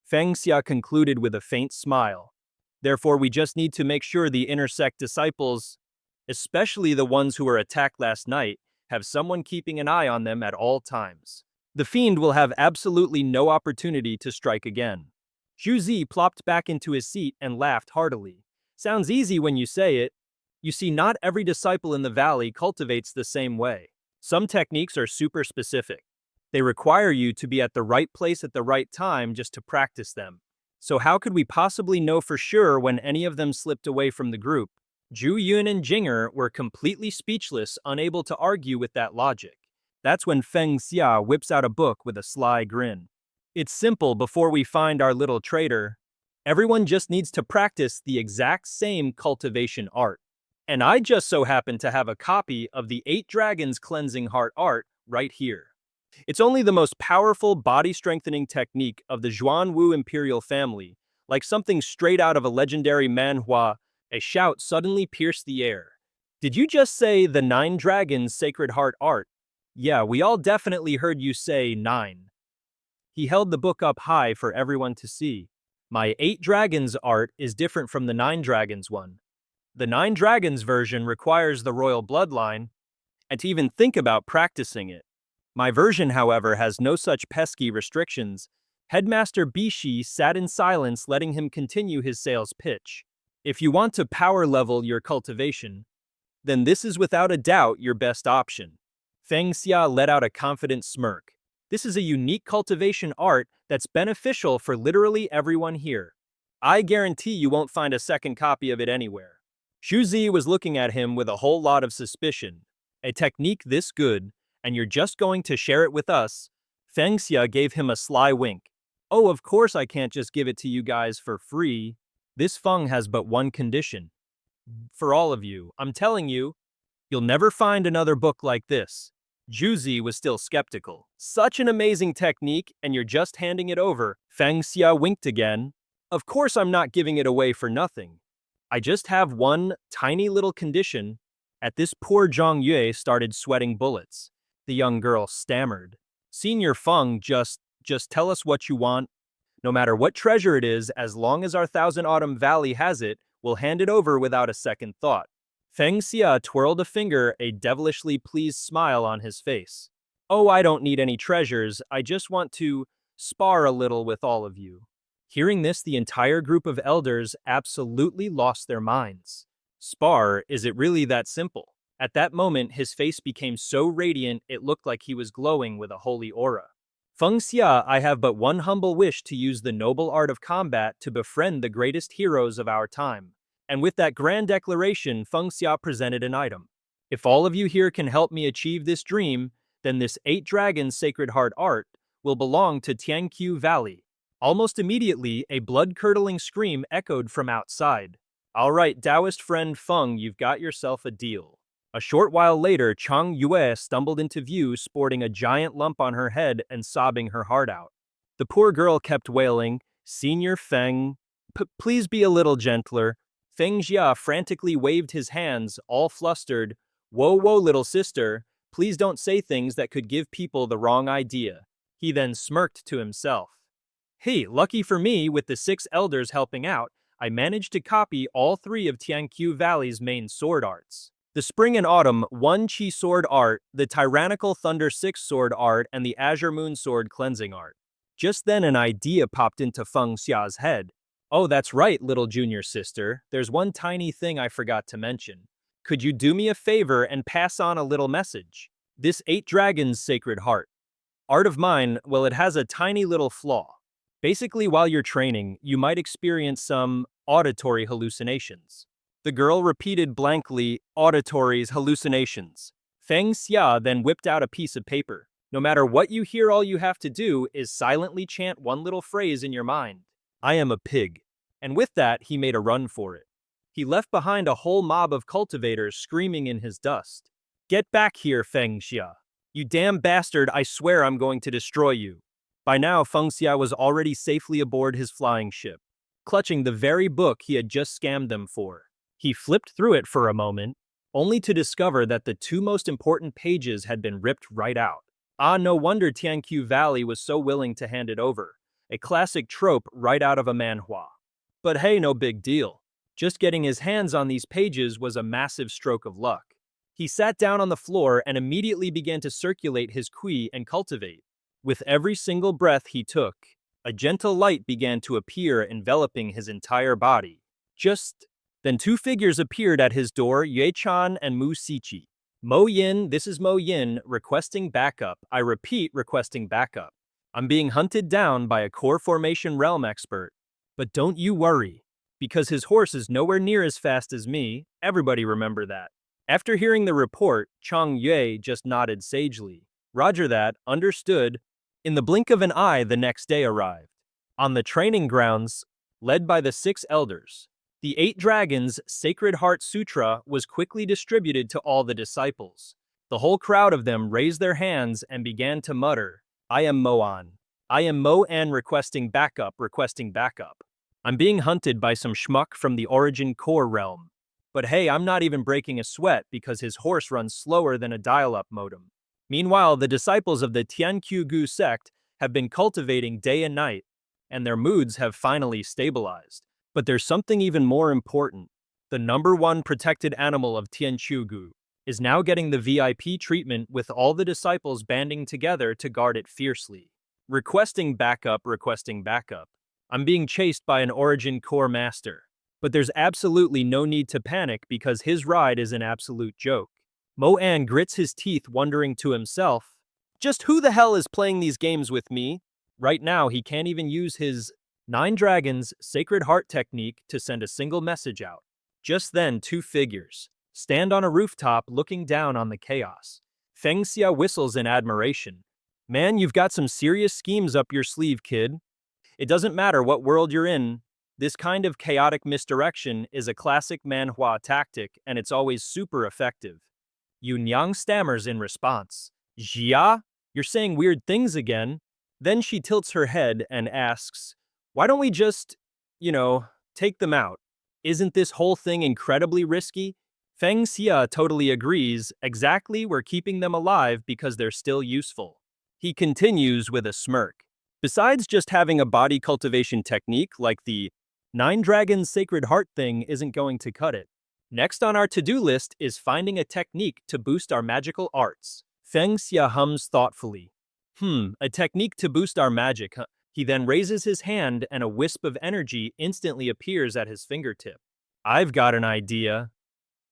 Feng Xia concluded with a faint smile. "Therefore we just need to make sure the inner sect disciples, especially the ones who were attacked last night, have someone keeping an eye on them at all times. The fiend will have absolutely no opportunity to strike again." Zhu Zi plopped back into his seat and laughed heartily. "Sounds easy when you say it. You see, not every disciple in the valley cultivates the same way. Some techniques are super specific. They require you to be at the right place at the right time just to practice them. So how could we possibly know for sure when any of them slipped away from the group?" Zhu Yun and Jinger were completely speechless, unable to argue with that logic. That's when Feng Xia whips out a book with a sly grin. "It's simple. Before we find our little traitor, everyone just needs to practice the exact same cultivation art. And I just so happen to have a copy of the 8 Dragons Cleansing Heart art right here. It's only the most powerful body-strengthening technique of the Zhuanwu imperial family, like something straight out of a legendary manhwa." A shout suddenly pierced the air. "Did you just say the 9 Dragons Sacred Heart art?" "Yeah, we all definitely heard you say 9. He held the book up high for everyone to see. "My 8 Dragons art is different from the 9 Dragons one. The 9 Dragons version requires the royal bloodline, and to even think about practicing it. My version, however, has no such pesky restrictions." Headmaster Bishi sat in silence, letting him continue his sales pitch. "If you want to power level your cultivation, then this is without a doubt your best option." Feng Xia let out a confident smirk. "This is a unique cultivation art that's beneficial for literally everyone here. I guarantee you won't find a second copy of it anywhere." Zhu Zi was looking at him with a whole lot of suspicion. "A technique this good, and you're just going to share it with us?" Feng Xia gave him a sly wink. "Oh, of course I can't just give it to you guys for free. This Feng has but one condition. For all of you, I'm telling you, you'll never find another book like this." Zhu Zi was still skeptical. "Such an amazing technique, and you're just handing it over." Feng Xia winked again. "Of course I'm not giving it away for nothing. I just have one tiny little condition." At this, poor Zhang Yue started sweating bullets. The young girl stammered. "Senior Feng, just tell us what you want. No matter what treasure it is, as long as our Thousand Autumn Valley has it, we'll hand it over without a second thought." Feng Xia twirled a finger, a devilishly pleased smile on his face. "Oh, I don't need any treasures. I just want to spar a little with all of you." Hearing this, the entire group of elders absolutely lost their minds. Spar, is it really that simple? At that moment, his face became so radiant it looked like he was glowing with a holy aura. Feng Xia, I have but one humble wish to use the noble art of combat to befriend the greatest heroes of our time. And with that grand declaration, Feng Xia presented an item. If all of you here can help me achieve this dream, then this 8 Dragons Sacred Heart art will belong to Tianqiu Valley. Almost immediately, a blood-curdling scream echoed from outside. All right, Taoist friend Feng, you've got yourself a deal. A short while later, Chang Yue stumbled into view sporting a giant lump on her head and sobbing her heart out. The poor girl kept wailing, "Senior Feng, please be a little gentler." Feng Xia frantically waved his hands, all flustered. "Whoa, whoa, little sister, please don't say things that could give people the wrong idea." He then smirked to himself. Hey, lucky for me, with the 6 elders helping out, I managed to copy all 3 of Tianqiu Valley's main sword arts. The Spring and Autumn 1 Qi Sword Art, the Tyrannical Thunder 6 Sword Art, and the Azure Moon Sword Cleansing Art. Just then an idea popped into Feng Xia's head. Oh, that's right, little junior sister. There's one tiny thing I forgot to mention. Could you do me a favor and pass on a little message? This 8 Dragons Sacred Heart art of mine, well, it has a tiny little flaw. Basically, while you're training, you might experience some auditory hallucinations. The girl repeated blankly, "Auditories, hallucinations." Feng Xia then whipped out a piece of paper. No matter what you hear, all you have to do is silently chant one little phrase in your mind. I am a pig. And with that, he made a run for it. He left behind a whole mob of cultivators screaming in his dust. Get back here, Feng Xia. You damn bastard, I swear I'm going to destroy you. By now, Feng Xia was already safely aboard his flying ship, clutching the very book he had just scammed them for. He flipped through it for a moment, only to discover that the 2 most important pages had been ripped right out. Ah, no wonder Tianqiu Valley was so willing to hand it over. A classic trope right out of a manhwa. But hey, no big deal. Just getting his hands on these pages was a massive stroke of luck. He sat down on the floor and immediately began to circulate his qi and cultivate. With every single breath he took, a gentle light began to appear, enveloping his entire body. Then 2 figures appeared at his door, Yue-chan and Mu Siqi. Mo Yin, this is Mo Yin, requesting backup. I repeat, requesting backup. I'm being hunted down by a core formation realm expert. But don't you worry, because his horse is nowhere near as fast as me. Everybody remember that. After hearing the report, Chang Yue just nodded sagely. Roger that, understood. In the blink of an eye, the next day arrived. On the training grounds, led by the 6 elders, the 8 Dragons Sacred Heart Sutra was quickly distributed to all the disciples. The whole crowd of them raised their hands and began to mutter, I am Moan. I am Mo-an requesting backup, requesting backup. I'm being hunted by some schmuck from the Origin Core realm. But hey, I'm not even breaking a sweat because his horse runs slower than a dial-up modem. Meanwhile, the disciples of the Tianqiu sect have been cultivating day and night, and their moods have finally stabilized. But there's something even more important. The #1 protected animal of Tianqiu is now getting the VIP treatment, with all the disciples banding together to guard it fiercely. Requesting backup, requesting backup. I'm being chased by an Origin Core master. But there's absolutely no need to panic because his ride is an absolute joke. Mo-an grits his teeth, wondering to himself, just who the hell is playing these games with me? Right now, he can't even use his 9 Dragons Sacred Heart technique to send a single message out. Just then, 2 figures stand on a rooftop looking down on the chaos. Feng Xia whistles in admiration. Man, you've got some serious schemes up your sleeve, kid. It doesn't matter what world you're in. This kind of chaotic misdirection is a classic manhwa tactic, and it's always super effective. Yunyang stammers in response. Jia? You're saying weird things again. Then she tilts her head and asks, why don't we just, take them out? Isn't this whole thing incredibly risky? Feng Xia totally agrees. Exactly, we're keeping them alive because they're still useful. He continues with a smirk. Besides just having a body cultivation technique like the 9 Dragons Sacred Heart thing isn't going to cut it. Next on our to-do list is finding a technique to boost our magical arts. Feng Xia hums thoughtfully. A technique to boost our magic, huh? He then raises his hand and a wisp of energy instantly appears at his fingertip. I've got an idea.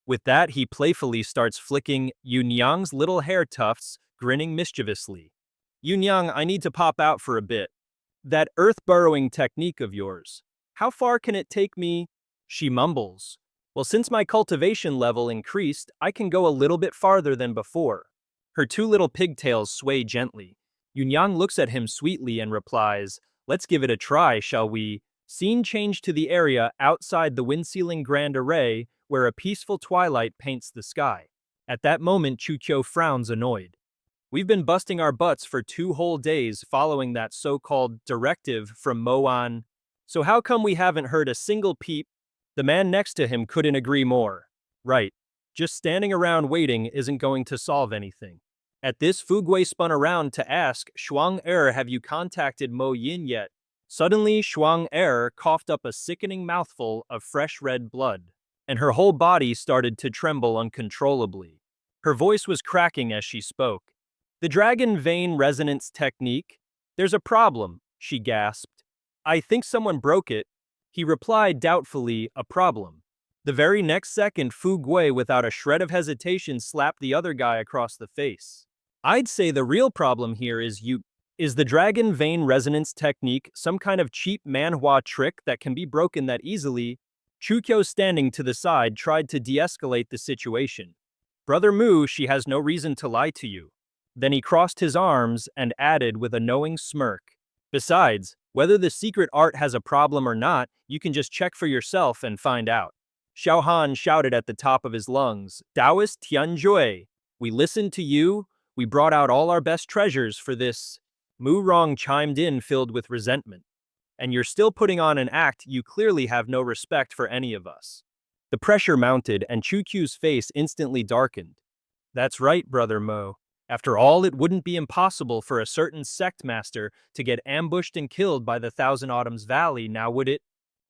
With that, he playfully starts flicking Yunyang's little hair tufts, grinning mischievously. Yunyang, I need to pop out for a bit. That earth-burrowing technique of yours. How far can it take me? She mumbles. Well, since my cultivation level increased, I can go a little bit farther than before. Her two little pigtails sway gently. Yunyang looks at him sweetly and replies, let's give it a try, shall we? Scene change to the area outside the wind-sealing Grand Array, where a peaceful twilight paints the sky. At that moment, Chukyo frowns annoyed. We've been busting our butts for 2 whole days following that so-called directive from Moan. So how come we haven't heard a single peep? The man next to him couldn't agree more. Right. Just standing around waiting isn't going to solve anything. At this, Fugui spun around to ask, Shuang-er, have you contacted Mo Yin yet? Suddenly, Shuang-er coughed up a sickening mouthful of fresh red blood, and her whole body started to tremble uncontrollably. Her voice was cracking as she spoke. The dragon vein resonance technique? There's a problem, she gasped. I think someone broke it. He replied doubtfully, a problem. The very next second, Fu Gui, without a shred of hesitation, slapped the other guy across the face. I'd say the real problem here is the dragon vein resonance technique some kind of cheap manhwa trick that can be broken that easily? Chukyo, standing to the side, tried to de-escalate the situation. Brother Mu, she has no reason to lie to you. Then he crossed his arms and added with a knowing smirk. Besides, whether the secret art has a problem or not, you can just check for yourself and find out. Xiao Han shouted at the top of his lungs, Taoist Tianjui, we listened to you, we brought out all our best treasures for this. Mu Rong chimed in, filled with resentment. And you're still putting on an act, you clearly have no respect for any of us. The pressure mounted and Chukyu's face instantly darkened. That's right, Brother Mo. After all, it wouldn't be impossible for a certain sect master to get ambushed and killed by the Thousand Autumns Valley, now would it?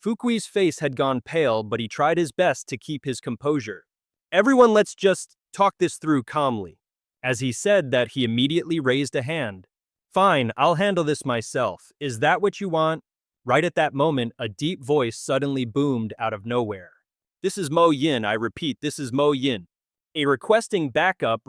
Fukui's face had gone pale, but he tried his best to keep his composure. Everyone, let's just talk this through calmly. As he said that, he immediately raised a hand. Fine, I'll handle this myself. Is that what you want? Right at that moment, a deep voice suddenly boomed out of nowhere. This is Mo Yin, I repeat, this is Mo Yin. Requesting backup.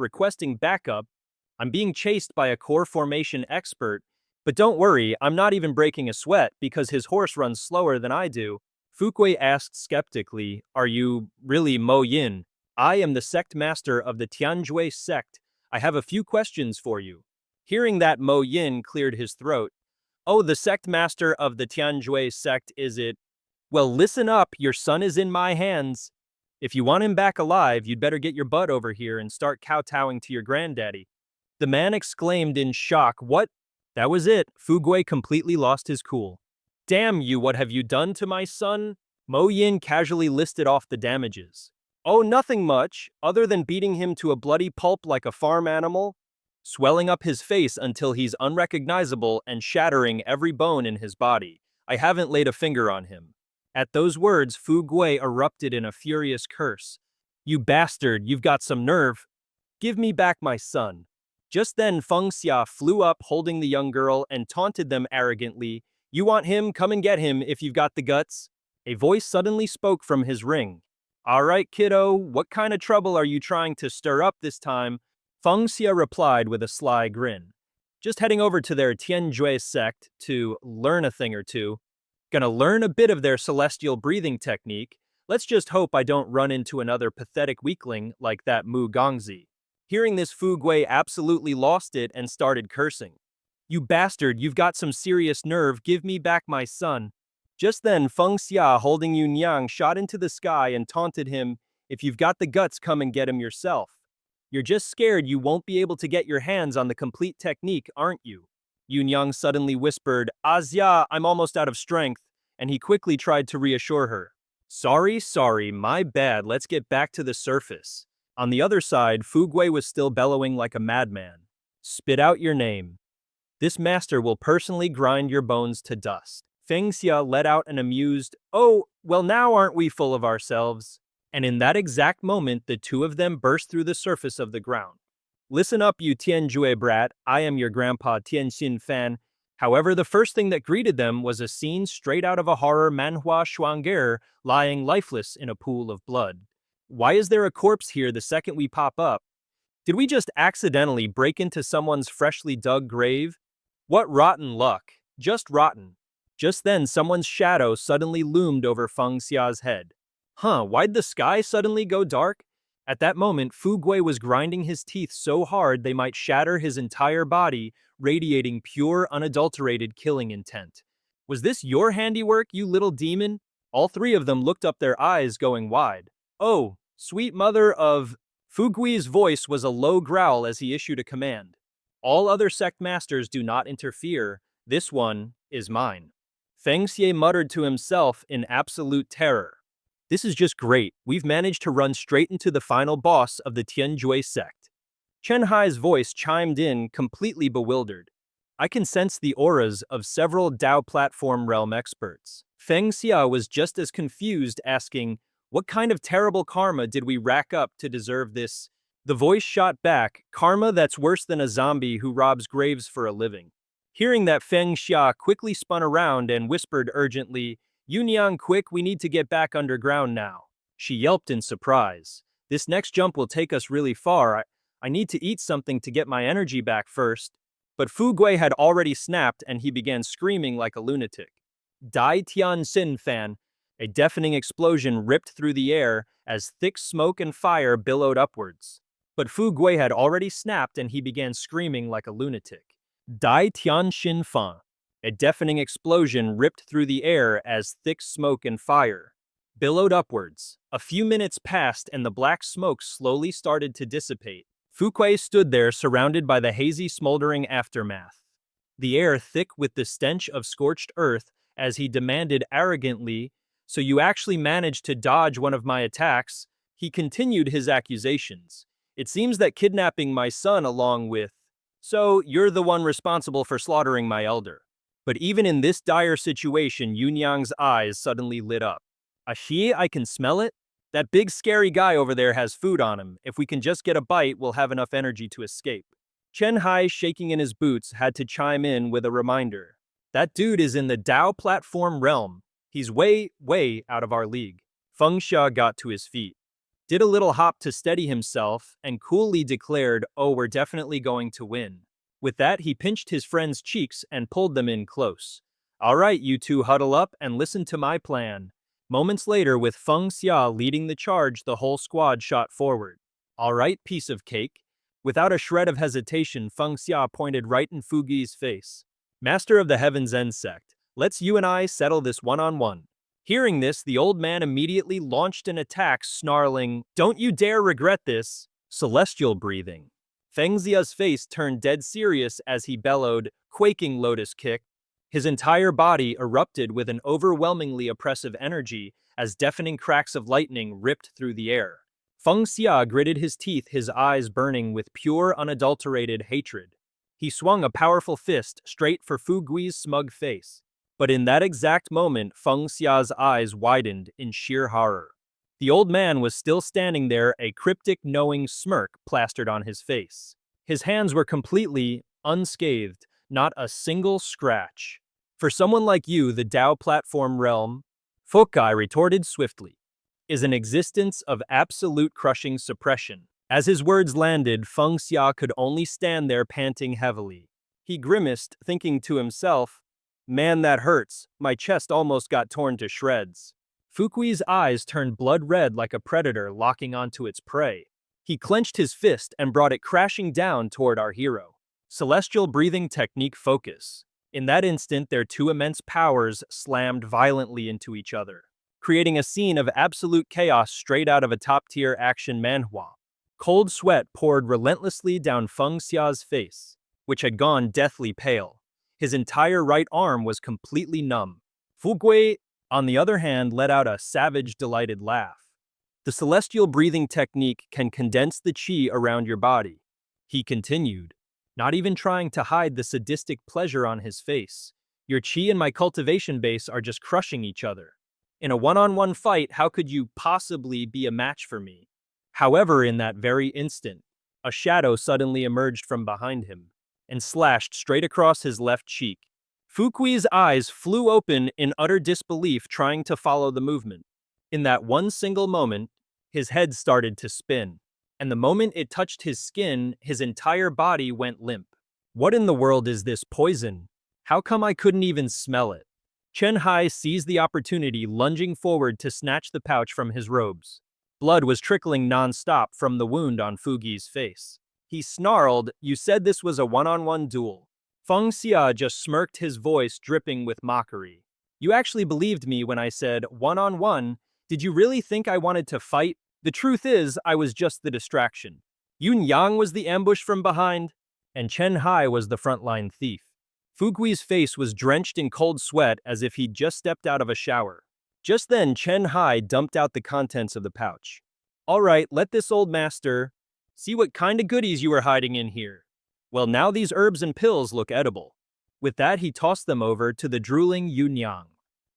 I'm being chased by a core formation expert, but don't worry, I'm not even breaking a sweat because his horse runs slower than I do. Fukui asked skeptically, are you really Mo Yin? I am the sect master of the Tianjui sect. I have a few questions for you. Hearing that, Mo Yin cleared his throat. Oh, the sect master of the Tianjui sect, is it? Well, listen up, your son is in my hands. If you want him back alive, you'd better get your butt over here and start kowtowing to your granddaddy. The man exclaimed in shock, what? That was it. Fugui completely lost his cool. Damn you, what have you done to my son? Mo Yin casually listed off the damages. Oh, nothing much, other than beating him to a bloody pulp like a farm animal, swelling up his face until he's unrecognizable and shattering every bone in his body. I haven't laid a finger on him. At those words, Fu Gui erupted in a furious curse. You bastard, you've got some nerve. Give me back my son. Just then, Feng Xia flew up holding the young girl and taunted them arrogantly. You want him? Come and get him if you've got the guts. A voice suddenly spoke from his ring. All right, kiddo, what kind of trouble are you trying to stir up this time? Feng Xia replied with a sly grin. Just heading over to their Tianjui sect to learn a thing or two. Gonna learn a bit of their celestial breathing technique. Let's just hope I don't run into another pathetic weakling like that Mu Gongzi. Hearing this, Fu Gui absolutely lost it and started cursing. You bastard, you've got some serious nerve, give me back my son. Just then, Feng Xia, holding Yunyang, shot into the sky and taunted him, if you've got the guts, come and get him yourself. You're just scared you won't be able to get your hands on the complete technique, aren't you? Yunyang suddenly whispered, Azia, I'm almost out of strength, and he quickly tried to reassure her. Sorry, my bad, let's get back to the surface. On the other side, Fu Gui was still bellowing like a madman. Spit out your name. This master will personally grind your bones to dust. Feng Xia let out an amused, oh, well now aren't we full of ourselves? And in that exact moment, the two of them burst through the surface of the ground. Listen up, you Tianjui brat, I am your grandpa Tianxin fan. However, the first thing that greeted them was a scene straight out of a horror manhwa Shuang'er lying lifeless in a pool of blood. Why is there a corpse here the second we pop up? Did we just accidentally break into someone's freshly dug grave? What rotten luck. Just rotten. Just then, someone's shadow suddenly loomed over Feng Xia's head. Why'd the sky suddenly go dark? At that moment, Fu Gui was grinding his teeth so hard they might shatter his entire body, radiating pure, unadulterated killing intent. Was this your handiwork, you little demon? All three of them looked up, their eyes going wide. Oh, sweet mother of... Fu Gui's voice was a low growl as he issued a command. All other sect masters do not interfere. This one is mine. Feng Xia muttered to himself in absolute terror. This is just great. We've managed to run straight into the final boss of the Tianjui sect. Chen Hai's voice chimed in, completely bewildered. I can sense the auras of several Dao platform realm experts. Feng Xia was just as confused, asking, what kind of terrible karma did we rack up to deserve this? The voice shot back, karma that's worse than a zombie who robs graves for a living. Hearing that, Feng Xia quickly spun around and whispered urgently, Yunyang, quick, we need to get back underground now. She yelped in surprise. This next jump will take us really far. I need to eat something to get my energy back first. But Fu Gui had already snapped and he began screaming like a lunatic. Dai Tian Xin Fan. A deafening explosion ripped through the air as thick smoke and fire billowed upwards. But Fu Gui had already snapped and he began screaming like a lunatic. Dai Tian Xin Fan. A deafening explosion ripped through the air as thick smoke and fire billowed upwards. A few minutes passed and the black smoke slowly started to dissipate. Fu Gui stood there surrounded by the hazy smoldering aftermath. The air thick with the stench of scorched earth as he demanded arrogantly, so you actually managed to dodge one of my attacks? He continued his accusations. It seems that kidnapping my son along with... So, you're the one responsible for slaughtering my elder. But even in this dire situation, Yunyang's eyes suddenly lit up. Ashi, I can smell it? That big scary guy over there has food on him. If we can just get a bite, we'll have enough energy to escape. Chen Hai, shaking in his boots, had to chime in with a reminder. That dude is in the Dao platform realm. He's way, way out of our league. Feng Xia got to his feet, did a little hop to steady himself, and coolly declared, oh, we're definitely going to win. With that, he pinched his friend's cheeks and pulled them in close. All right, you two huddle up and listen to my plan. Moments later, with Feng Xia leading the charge, the whole squad shot forward. All right, piece of cake. Without a shred of hesitation, Feng Xia pointed right in Fu Gui's face. Master of the Heaven Zen sect, let's you and I settle this one-on-one. Hearing this, the old man immediately launched an attack, snarling, don't you dare regret this. Celestial breathing. Feng Xia's face turned dead serious as he bellowed, quaking lotus kick. His entire body erupted with an overwhelmingly oppressive energy as deafening cracks of lightning ripped through the air. Feng Xia gritted his teeth, his eyes burning with pure, unadulterated hatred. He swung a powerful fist straight for Fu Gui's smug face. But in that exact moment, Feng Xia's eyes widened in sheer horror. The old man was still standing there, a cryptic, knowing smirk plastered on his face. His hands were completely unscathed, not a single scratch. For someone like you, the Dao platform realm, Fu Gui retorted swiftly, is an existence of absolute crushing suppression. As his words landed, Feng Xia could only stand there panting heavily. He grimaced, thinking to himself, man, that hurts. My chest almost got torn to shreds. Fu Gui's eyes turned blood red like a predator locking onto its prey. He clenched his fist and brought it crashing down toward our hero. Celestial breathing technique focus. In that instant, their two immense powers slammed violently into each other, creating a scene of absolute chaos straight out of a top-tier action manhwa. Cold sweat poured relentlessly down Feng Xia's face, which had gone deathly pale. His entire right arm was completely numb. Fu Gui, on the other hand, let out a savage, delighted laugh. The celestial breathing technique can condense the qi around your body, he continued, not even trying to hide the sadistic pleasure on his face. Your qi and my cultivation base are just crushing each other. In a one-on-one fight, how could you possibly be a match for me? However, in that very instant, a shadow suddenly emerged from behind him and slashed straight across his left cheek. Fu Gui's eyes flew open in utter disbelief, trying to follow the movement. In that one single moment, His head started to spin, and the moment it touched his skin, his entire body went limp. What in the world is this poison? How come I couldn't even smell it? Chen Hai seized the opportunity, lunging forward to snatch the pouch from his robes. Blood was trickling non-stop from the wound on Fugi's face. He snarled, "You said this was a one-on-one duel." Feng Xia just smirked, his voice dripping with mockery. "You actually believed me when I said one-on-one? Did you really think I wanted to fight? The truth is, I was just the distraction. Yun Yang was the ambush from behind, and Chen Hai was the frontline thief." Fugui's face was drenched in cold sweat as if he'd just stepped out of a shower. Just then, Chen Hai dumped out the contents of the pouch. "All right, let this old master see what kind of goodies you were hiding in here. Well, now these herbs and pills look edible." With that, he tossed them over to the drooling Yun Yang.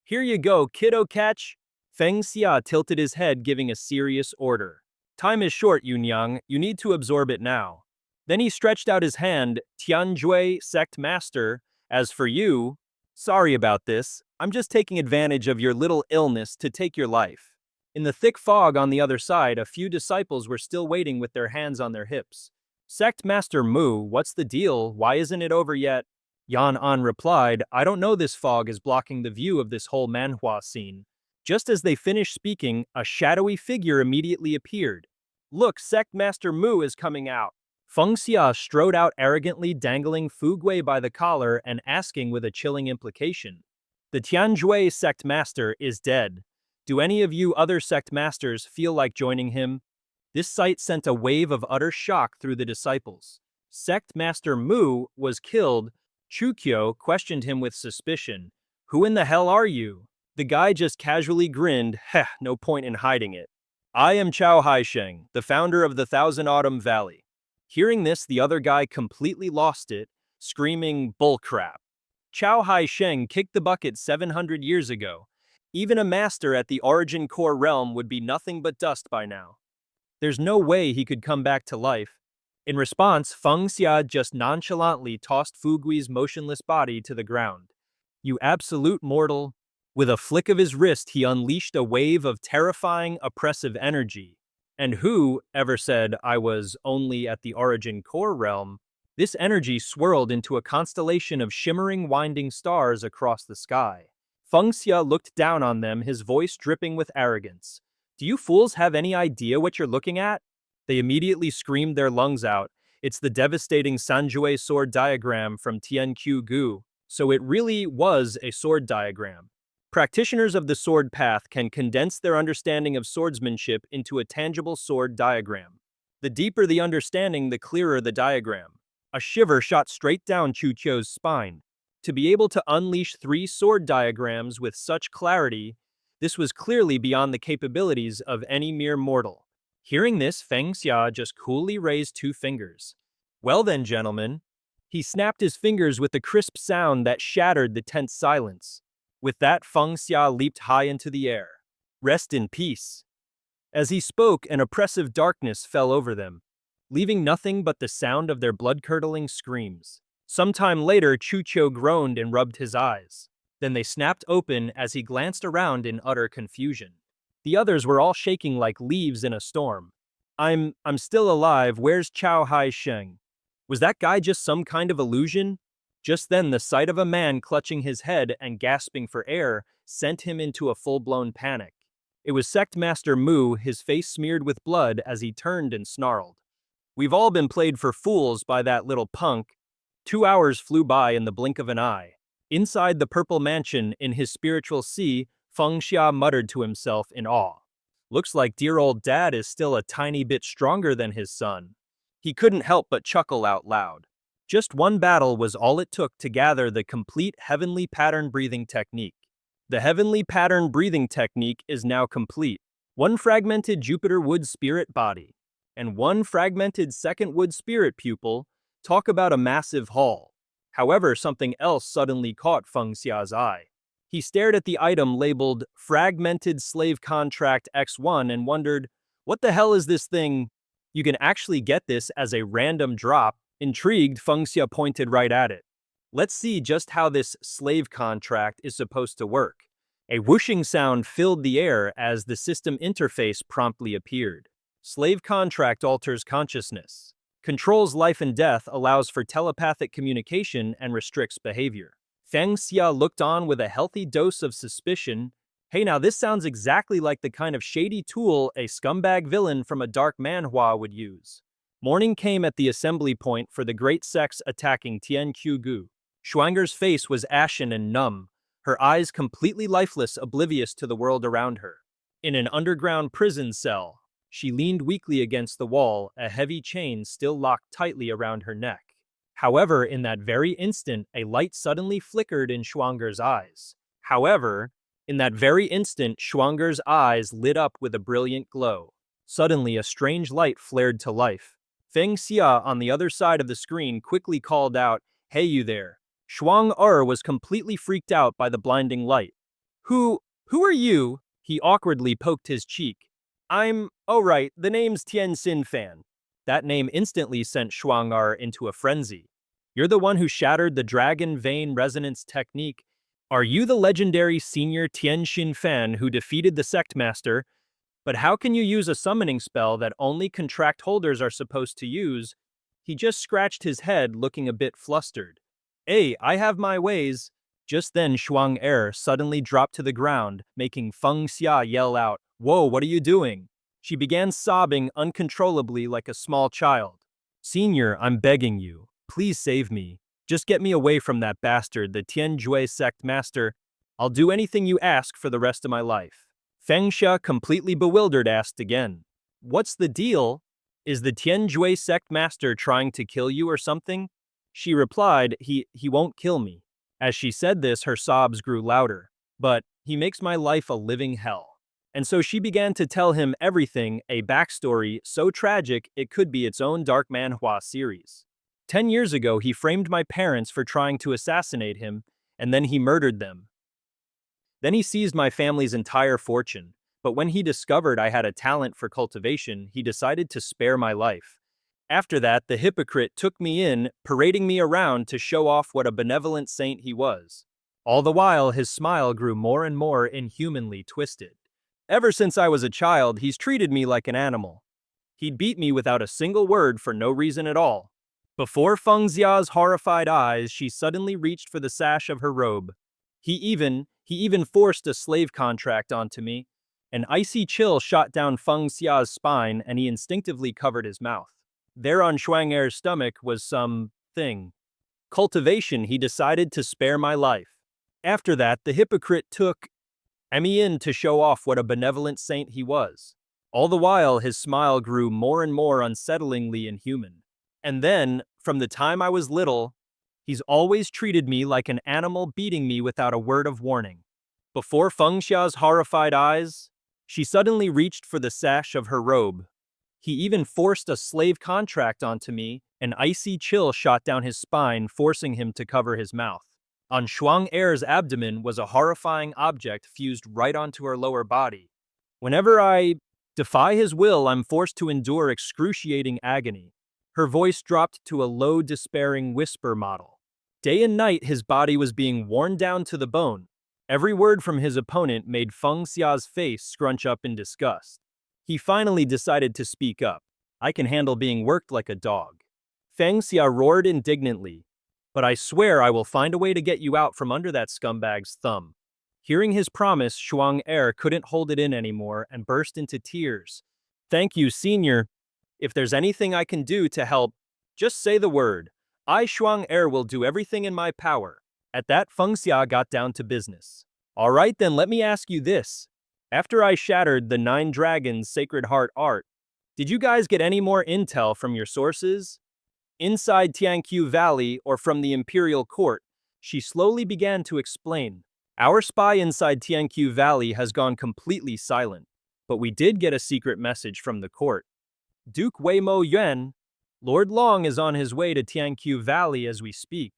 "Here you go, kiddo, catch." Feng Xia tilted his head, giving a serious order. "Time is short, Yun Yang. You need to absorb it now." Then he stretched out his hand. "Tianjui, sect master, as for you, sorry about this. I'm just taking advantage of your little illness to take your life." In the thick fog on the other side, a few disciples were still waiting with their hands on their hips. "Sect Master Mu, what's the deal? Why isn't it over yet?" Yan An replied, "I don't know, this fog is blocking the view of this whole Manhwa scene." Just as they finished speaking, a shadowy figure immediately appeared. "Look, Sect Master Mu is coming out." Feng Xia strode out arrogantly, dangling Fugui by the collar and asking with a chilling implication, "The Tianjui sect master is dead. Do any of you other sect masters feel like joining him?" This sight sent a wave of utter shock through the disciples. Sect Master Mu was killed. Chukyo questioned him with suspicion. "Who in the hell are you?" The guy just casually grinned. "Heh, no point in hiding it. I am Chao Haisheng, the founder of the Thousand Autumn Valley." Hearing this, the other guy completely lost it, screaming, "Bullcrap. Chao Haisheng kicked the bucket 700 years ago. Even a master at the Origin Core realm would be nothing but dust by now. There's no way he could come back to life." In response, Feng Xia just nonchalantly tossed Fugui's motionless body to the ground. "You absolute mortal." With a flick of his wrist, he unleashed a wave of terrifying, oppressive energy. And who ever said I was only at the Origin Core realm? This energy swirled into a constellation of shimmering, winding stars across the sky. Feng Xia looked down on them, his voice dripping with arrogance. "Do you fools have any idea what you're looking at?" They immediately screamed their lungs out. "It's the devastating Sanjue sword diagram from Tianqiu Gu." So it really was a sword diagram. Practitioners of the sword path can condense their understanding of swordsmanship into a tangible sword diagram. The deeper the understanding, the clearer the diagram. A shiver shot straight down Chucho's spine. To be able to unleash 3 sword diagrams with such clarity, this was clearly beyond the capabilities of any mere mortal. Hearing this, Feng Xia just coolly raised 2 fingers. "Well then, gentlemen." He snapped his fingers with a crisp sound that shattered the tense silence. With that, Feng Xia leaped high into the air. "Rest in peace." As he spoke, an oppressive darkness fell over them, leaving nothing but the sound of their blood-curdling screams. Sometime later, Chucho groaned and rubbed his eyes. Then they snapped open as he glanced around in utter confusion. The others were all shaking like leaves in a storm. I'm still alive. Where's Chao Haisheng? Was that guy just some kind of illusion?" Just then, the sight of a man clutching his head and gasping for air sent him into a full-blown panic. It was Sect Master Mu, his face smeared with blood as he turned and snarled. "We've all been played for fools by that little punk." 2 hours flew by in the blink of an eye. Inside the purple mansion in his spiritual sea, Feng Xia muttered to himself in awe. "Looks like dear old dad is still a tiny bit stronger than his son." He couldn't help but chuckle out loud. Just one battle was all it took to gather the complete heavenly pattern breathing technique. The heavenly pattern breathing technique is now complete. 1 fragmented Jupiter wood spirit body, and 1 fragmented second wood spirit pupil. Talk about a massive haul. However, something else suddenly caught Feng Xia's eye. He stared at the item labeled Fragmented Slave Contract X1 and wondered, what the hell is this thing? You can actually get this as a random drop. Intrigued, Feng Xia pointed right at it. "Let's see just how this slave contract is supposed to work." A whooshing sound filled the air as the system interface promptly appeared. Slave contract alters consciousness. Controls life and death, allows for telepathic communication, and restricts behavior. Feng Xia looked on with a healthy dose of suspicion. Hey, now this sounds exactly like the kind of shady tool a scumbag villain from a dark manhwa would use. Morning came at the assembly point for the great sects attacking Tianqiugu. Shuanger's face was ashen and numb, her eyes completely lifeless, oblivious to the world around her. In an underground prison cell, she leaned weakly against the wall, a heavy chain still locked tightly around her neck. However, in that very instant, a light suddenly flickered in Shuanger's eyes. Shuanger's eyes lit up with a brilliant glow. Suddenly, a strange light flared to life. Feng Xia on the other side of the screen quickly called out, "Hey, you there." Shuang was completely freaked out by the blinding light. Who are you?" He awkwardly poked his cheek. Oh right, the name's Tianxin Fan." That name instantly sent Shuang into a frenzy. "You're the one who shattered the dragon vein resonance technique. Are you the legendary senior Tianxin Fan who defeated the sect master? But how can you use a summoning spell that only contract holders are supposed to use?" He just scratched his head, looking a bit flustered. "Hey, I have my ways." Just then Shuang suddenly dropped to the ground, making Feng Xia yell out, "Whoa, what are you doing?" She began sobbing uncontrollably like a small child. "Senior, I'm begging you. Please save me. Just get me away from that bastard, the Tianjue sect master. I'll do anything you ask for the rest of my life." Feng Xia, completely bewildered, asked again, "What's the deal? Is the Tianjue sect master trying to kill you or something?" She replied, He won't kill me." As she said this, her sobs grew louder. "But he makes my life a living hell." And so she began to tell him everything, a backstory so tragic it could be its own dark manhwa series. 10 years ago, he framed my parents for trying to assassinate him, and then he murdered them. Then he seized my family's entire fortune, but when he discovered I had a talent for cultivation, he decided to spare my life. After that, the hypocrite took me in, parading me around to show off what a benevolent saint he was. All the while, his smile grew more and more inhumanly twisted. Ever since I was a child, he's treated me like an animal. He'd beat me without a single word for no reason at all. Before Feng Xia's horrified eyes, she suddenly reached for the sash of her robe. He even forced a slave contract onto me. An icy chill shot down Feng Xia's spine, and he instinctively covered his mouth. There on Shuang'er's stomach was some thing. Cultivation. He decided to spare my life. After that, the hypocrite took me in to show off what a benevolent saint he was. All the while, his smile grew more and more unsettlingly inhuman. And then, from the time I was little, he's always treated me like an animal, beating me without a word of warning. Before Feng Xia's horrified eyes, she suddenly reached for the sash of her robe. He even forced a slave contract onto me. An icy chill shot down his spine, forcing him to cover his mouth. On Shuang'er's abdomen was a horrifying object fused right onto her lower body. Whenever I defy his will, I'm forced to endure excruciating agony. Her voice dropped to a low, despairing whisper model. Day and night, his body was being worn down to the bone. Every word from his opponent made Feng Xia's face scrunch up in disgust. He finally decided to speak up. "I can handle being worked like a dog." Feng Xia roared indignantly. "But I swear I will find a way to get you out from under that scumbag's thumb." Hearing his promise, Shuang couldn't hold it in anymore and burst into tears. "Thank you, senior. If there's anything I can do to help, just say the word. I, Shuang will do everything in my power." At that, Feng Xia got down to business. "All right, then let me ask you this. After I shattered the 9 Dragons' Sacred Heart art, did you guys get any more intel from your sources? Inside Tianqiu Valley or from the Imperial Court?" She slowly began to explain. "Our spy inside Tianqiu Valley has gone completely silent, but we did get a secret message from the court. Duke Weimo Yuan, Lord Long, is on his way to Tianqiu Valley as we speak."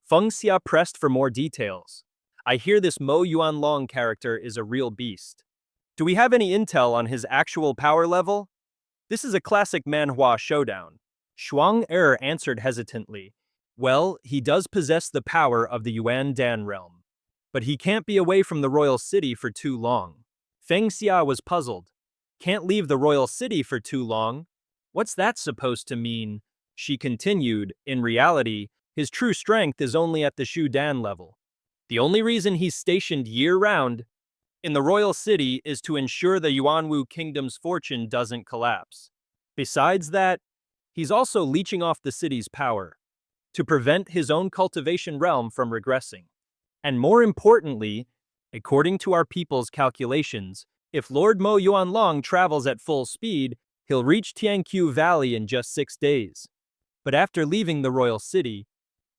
Feng Xia pressed for more details. "I hear this Mo Yuan Long character is a real beast. Do we have any intel on his actual power level? This is a classic manhwa showdown." Shuang answered hesitantly. "Well, he does possess the power of the Yuan Dan realm. But he can't be away from the royal city for too long. Feng Xia was puzzled. Can't leave the royal city for too long? What's that supposed to mean? She continued, in reality, his true strength is only at the Shu Dan level. The only reason he's stationed year-round in the royal city is to ensure the Yuanwu kingdom's fortune doesn't collapse. Besides that, he's also leeching off the city's power to prevent his own cultivation realm from regressing. And more importantly, according to our people's calculations, if Lord Mo Yuanlong travels at full speed, he'll reach Tianqiu Valley in just 6 days. But after leaving the royal city,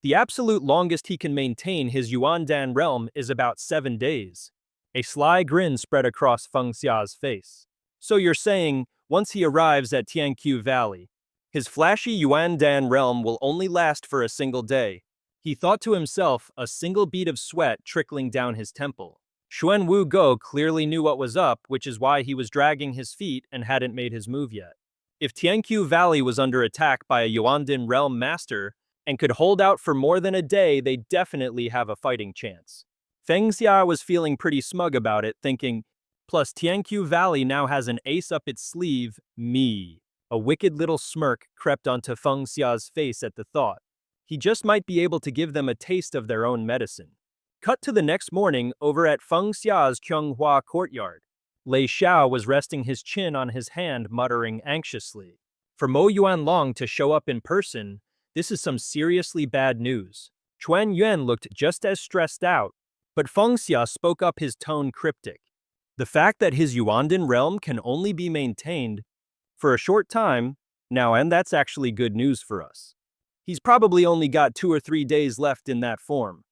the absolute longest he can maintain his Yuandan realm is about 7 days. A sly grin spread across Feng Xia's face. So you're saying, once he arrives at Tianqiu Valley, his flashy Yuandan realm will only last for a single day. He thought to himself, a single bead of sweat trickling down his temple. Xuan Wu Go clearly knew what was up, which is why he was dragging his feet and hadn't made his move yet. If Tianqiu Valley was under attack by a Yuandan realm master and could hold out for more than a day, they definitely have a fighting chance. Feng Xia was feeling pretty smug about it, thinking, plus Tianqiu Valley now has an ace up its sleeve, me. A wicked little smirk crept onto Feng Xia's face at the thought. He just might be able to give them a taste of their own medicine. Cut to the next morning over at Feng Xia's Kyunghua courtyard. Lei Xiao was resting his chin on his hand, muttering anxiously. For Mo Yuanlong to show up in person, this is some seriously bad news. Chuan Yuan looked just as stressed out, but Feng Xia spoke up, his tone cryptic. The fact that his Yuandan realm can only be maintained for a short time now, and that's actually good news for us. He's probably only got 2 or 3 days left in that form.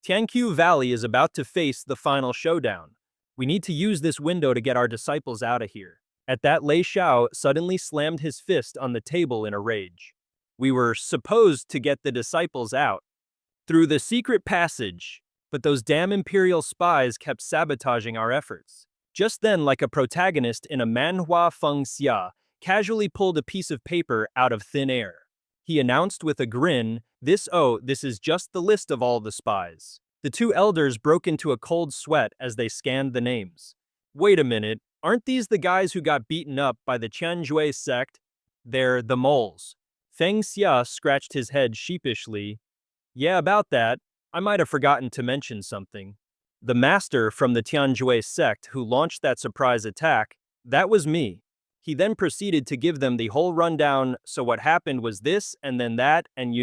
Tianqiu Valley is about to face the final showdown. We need to use this window to get our disciples out of here. At that, Lei Xiao suddenly slammed his fist on the table in a rage. We were supposed to get the disciples out through the secret passage, but those damn Imperial spies kept sabotaging our efforts. Just then, like a protagonist in a manhwa, Feng Xia casually pulled a piece of paper out of thin air. He announced with a grin, this is just the list of all the spies. The two elders broke into a cold sweat as they scanned the names. Wait a minute, aren't these the guys who got beaten up by the Qianjue sect? They're the moles. Feng Xia scratched his head sheepishly. Yeah, about that. I might have forgotten to mention something. The master from the Tianjue sect who launched that surprise attack, that was me. He then proceeded to give them the whole rundown, so what happened was this, and then that, and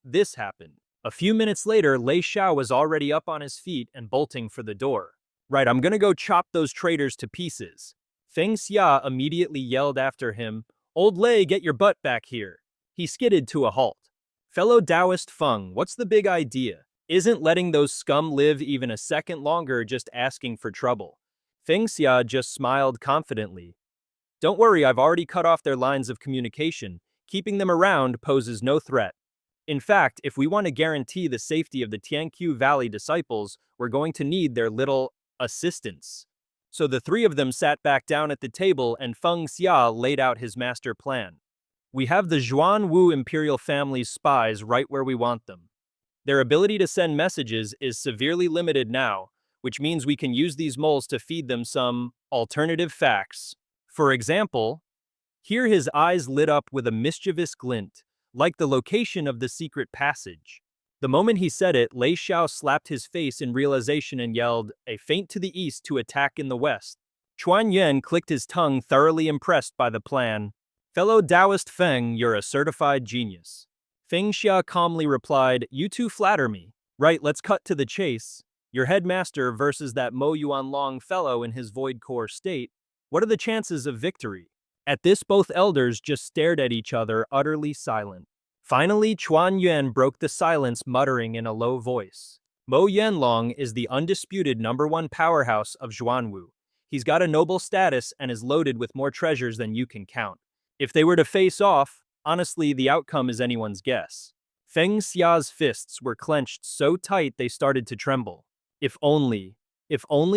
this happened. A few minutes later, Lei Xiao was already up on his feet and bolting for the door. Right, I'm gonna go chop those traitors to pieces. Feng Xia immediately yelled after him, Old Lei, get your butt back here. He skidded to a halt. Fellow Taoist Feng, what's the big idea? Isn't letting those scum live even a second longer just asking for trouble? Feng Xia just smiled confidently. Don't worry, I've already cut off their lines of communication. Keeping them around poses no threat. In fact, if we want to guarantee the safety of the Tianqiu Valley disciples, we're going to need their little assistance. So the three of them sat back down at the table and Feng Xia laid out his master plan. We have the Zhuan Wu imperial family's spies right where we want them. Their ability to send messages is severely limited now, which means we can use these moles to feed them some alternative facts. For example, here his eyes lit up with a mischievous glint, like the location of the secret passage. The moment he said it, Lei Xiao slapped his face in realization and yelled, a feint to the east to attack in the west. Chuan Yuan clicked his tongue, thoroughly impressed by the plan. Fellow Taoist Feng, you're a certified genius. Feng Xia calmly replied, you two flatter me. Right, let's cut to the chase. Your headmaster versus that Mo Yuanlong fellow in his void core state. What are the chances of victory? At this, both elders just stared at each other, utterly silent. Finally, Chuan Yuan broke the silence, muttering in a low voice. Mo Yuanlong is the undisputed #1 powerhouse of Zhuanwu. He's got a noble status and is loaded with more treasures than you can count. If they were to face off, honestly, the outcome is anyone's guess. Feng Xia's fists were clenched so tight they started to tremble. If only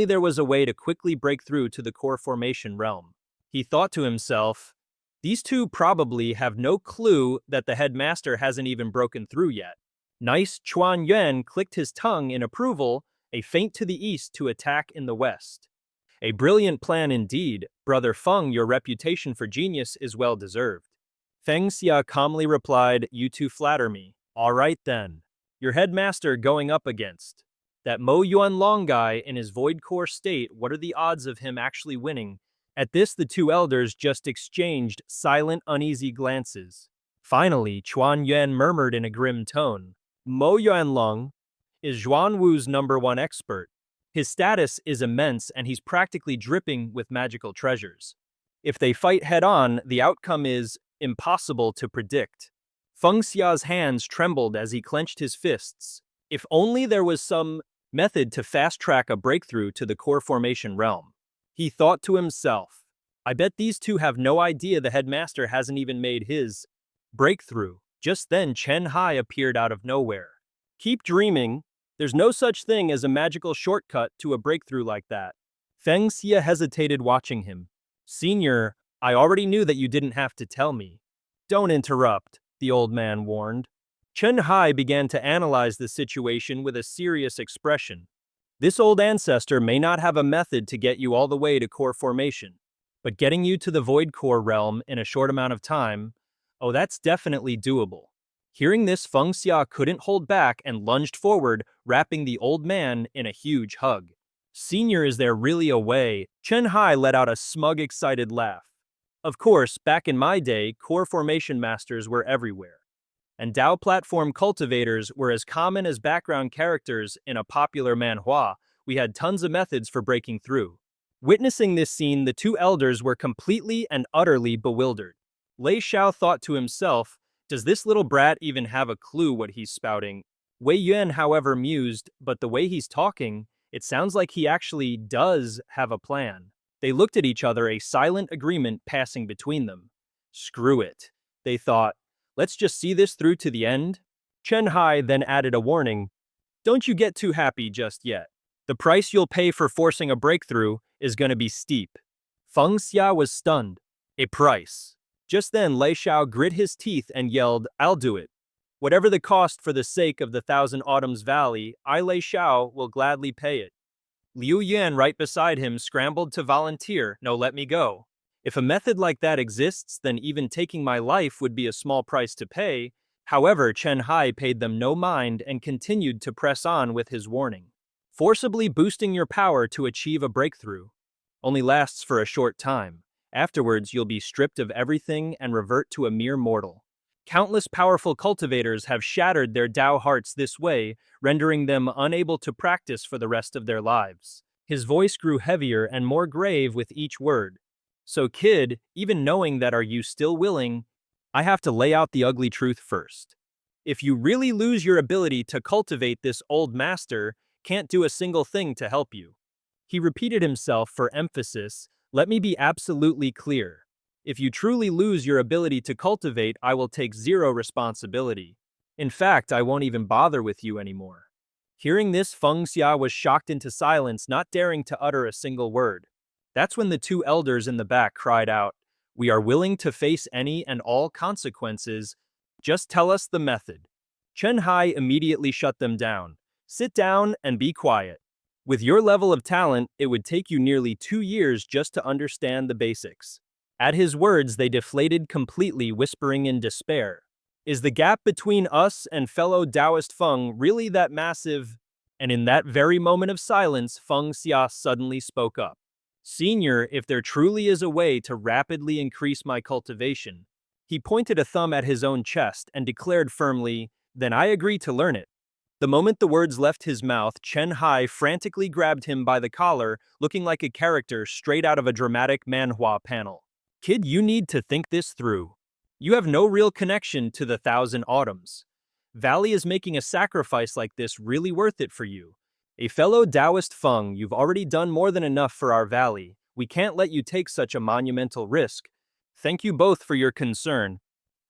there was a way to quickly break through to the core formation realm. He thought to himself, these two probably have no clue that the headmaster hasn't even broken through yet. Nice. Chuan Yuan clicked his tongue in approval, a feint to the east to attack in the west. A brilliant plan indeed, Brother Feng, your reputation for genius is well deserved. Feng Xia calmly replied, you two flatter me. All right then. Your headmaster going up against that Mo Yuanlong guy in his void core state, what are the odds of him actually winning? At this, the two elders just exchanged silent, uneasy glances. Finally, Chuan Yuan murmured in a grim tone, Mo Yuanlong is Zhuanwu's #1 expert. His status is immense and he's practically dripping with magical treasures. If they fight head-on, the outcome is impossible to predict. Feng Xia's hands trembled as he clenched his fists. If only there was some method to fast-track a breakthrough to the core formation realm. He thought to himself, I bet these two have no idea the headmaster hasn't even made his breakthrough. Just then Chen Hai appeared out of nowhere. Keep dreaming. There's no such thing as a magical shortcut to a breakthrough like that. Feng Xia hesitated watching him. Senior, I already knew that you didn't have to tell me. Don't interrupt, the old man warned. Chen Hai began to analyze the situation with a serious expression. This old ancestor may not have a method to get you all the way to core formation, but getting you to the void core realm in a short amount of time, oh, that's definitely doable. Hearing this, Feng Xia couldn't hold back and lunged forward, wrapping the old man in a huge hug. Senior, is there really a way? Chen Hai let out a smug, excited laugh. Of course, back in my day, core formation masters were everywhere, and Dao platform cultivators were as common as background characters in a popular manhwa. We had tons of methods for breaking through. Witnessing this scene, the two elders were completely and utterly bewildered. Lei Xiao thought to himself, does this little brat even have a clue what he's spouting? Wei Yuan, however, mused, but the way he's talking, it sounds like he actually does have a plan. They looked at each other, a silent agreement passing between them. Screw it, they thought. Let's just see this through to the end. Chen Hai then added a warning. Don't you get too happy just yet. The price you'll pay for forcing a breakthrough is going to be steep. Feng Xia was stunned. A price. Just then, Lei Xiao grit his teeth and yelled, I'll do it. Whatever the cost for the sake of the Thousand Autumns Valley, I, Lei Xiao, will gladly pay it. Liu Yan, right beside him, scrambled to volunteer. No, let me go. If a method like that exists, then even taking my life would be a small price to pay. However, Chen Hai paid them no mind and continued to press on with his warning. Forcibly boosting your power to achieve a breakthrough only lasts for a short time. Afterwards, you'll be stripped of everything and revert to a mere mortal. Countless powerful cultivators have shattered their Dao hearts this way, rendering them unable to practice for the rest of their lives. His voice grew heavier and more grave with each word. So kid, even knowing that, are you still willing? I have to lay out the ugly truth first. If you really lose your ability to cultivate, this old master can't do a single thing to help you. He repeated himself for emphasis. Let me be absolutely clear. If you truly lose your ability to cultivate, I will take zero responsibility. In fact, I won't even bother with you anymore. Hearing this, Feng Xia was shocked into silence, not daring to utter a single word. That's when the two elders in the back cried out, we are willing to face any and all consequences. Just tell us the method. Chen Hai immediately shut them down. Sit down and be quiet. With your level of talent, it would take you nearly 2 years just to understand the basics. At his words, they deflated completely, whispering in despair. Is the gap between us and fellow Taoist Feng really that massive? And in that very moment of silence, Feng Xia suddenly spoke up. Senior, if there truly is a way to rapidly increase my cultivation, he pointed a thumb at his own chest and declared firmly, then I agree to learn it. The moment the words left his mouth, Chen Hai frantically grabbed him by the collar, looking like a character straight out of a dramatic manhwa panel. Kid, you need to think this through. You have no real connection to the Thousand Autumns Valley. Is making a sacrifice like this really worth it for you? A fellow Taoist Feng, you've already done more than enough for our valley. We can't let you take such a monumental risk. Thank you both for your concern.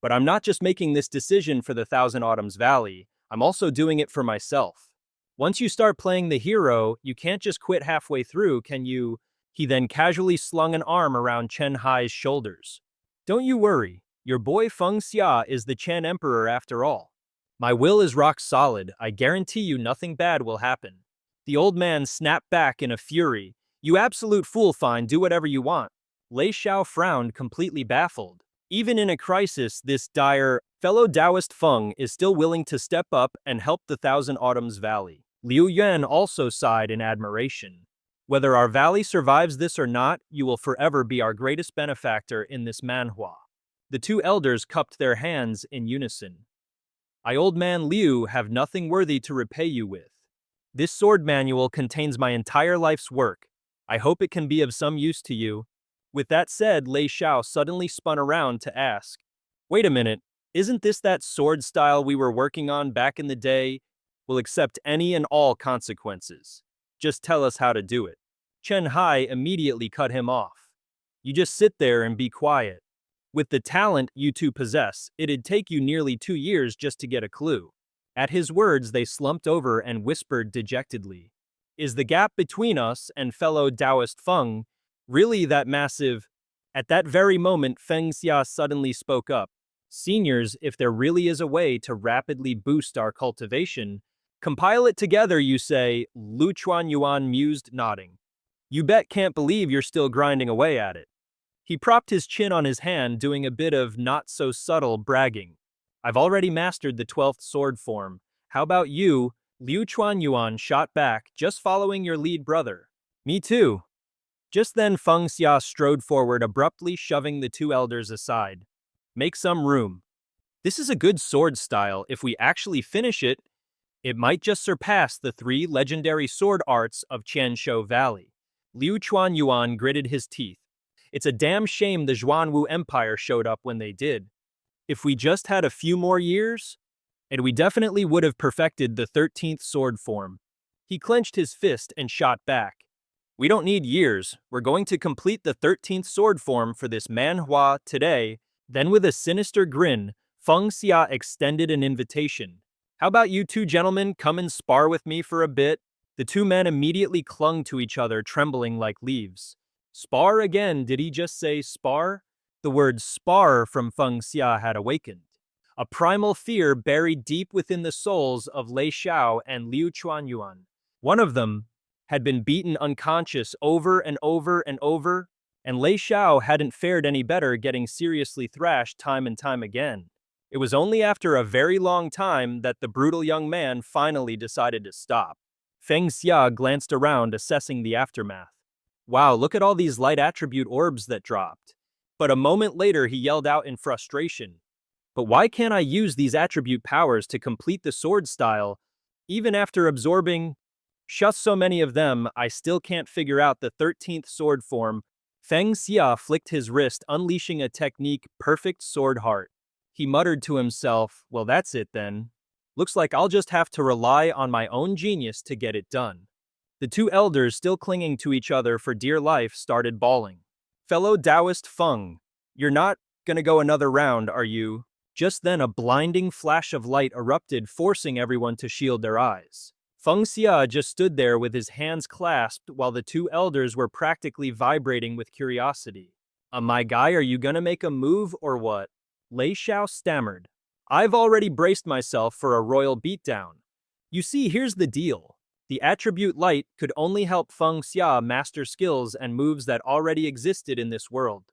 But I'm not just making this decision for the Thousand Autumns Valley. I'm also doing it for myself. Once you start playing the hero, you can't just quit halfway through, can you? He then casually slung an arm around Chen Hai's shoulders. Don't you worry, your boy Feng Xia is the Chen Emperor after all. My will is rock solid, I guarantee you nothing bad will happen. The old man snapped back in a fury. You absolute fool, fine, do whatever you want. Lei Xiao frowned, completely baffled. Even in a crisis, this dire fellow Taoist Feng is still willing to step up and help the Thousand Autumns Valley. Liu Yuan also sighed in admiration. Whether our valley survives this or not, you will forever be our greatest benefactor in this Manhwa. The two elders cupped their hands in unison. I, old man Liu, have nothing worthy to repay you with. This sword manual contains my entire life's work. I hope it can be of some use to you. With that said, Lei Xiao suddenly spun around to ask, wait a minute, isn't this that sword style we were working on back in the day? We'll accept any and all consequences. Just tell us how to do it. Chen Hai immediately cut him off. You just sit there and be quiet. With the talent you two possess, it'd take you nearly 2 years just to get a clue. At his words, they slumped over and whispered dejectedly. Is the gap between us and fellow Taoist Feng really that massive? At that very moment, Feng Xia suddenly spoke up. Seniors, if there really is a way to rapidly boost our cultivation, compile it together, you say, Lu Chuanyuan mused, nodding. You bet can't believe you're still grinding away at it. He propped his chin on his hand, doing a bit of not-so-subtle bragging. I've already mastered the 12th sword form. How about you? Liu Chuanyuan shot back, just following your lead brother. Me too. Just then Feng Xia strode forward, abruptly shoving the two elders aside. Make some room. This is a good sword style. If we actually finish it, it might just surpass the 3 legendary sword arts of Qianshou Valley. Liu Chuanyuan gritted his teeth. It's a damn shame the Zhuanwu Empire showed up when they did. If we just had a few more years, and we definitely would have perfected the 13th sword form. He clenched his fist and shot back. We don't need years. We're going to complete the 13th sword form for this Manhwa today. Then with a sinister grin, Feng Xia extended an invitation. How about you two gentlemen come and spar with me for a bit? The two men immediately clung to each other, trembling like leaves. Spar again, did he just say spar? The word spar from Feng Xia had awakened. A primal fear buried deep within the souls of Lei Xiao and Liu Chuanyuan. One of them had been beaten unconscious over and over and over, and Lei Xiao hadn't fared any better, getting seriously thrashed time and time again. It was only after a very long time that the brutal young man finally decided to stop. Feng Xia glanced around, assessing the aftermath. Wow, look at all these light attribute orbs that dropped. But a moment later he yelled out in frustration. But why can't I use these attribute powers to complete the sword style? Even after absorbing just so many of them, I still can't figure out the 13th sword form. Feng Xia flicked his wrist, unleashing a technique, perfect sword heart. He muttered to himself, well, that's it then. Looks like I'll just have to rely on my own genius to get it done. The two elders, still clinging to each other for dear life, started bawling. Fellow Taoist Feng, you're not gonna go another round, are you? Just then a blinding flash of light erupted, forcing everyone to shield their eyes. Feng Xia just stood there with his hands clasped while the two elders were practically vibrating with curiosity. My guy, are you gonna make a move or what? Lei Xiao stammered. I've already braced myself for a royal beatdown. You see, here's the deal. The attribute light could only help Feng Xia master skills and moves that already existed in this world.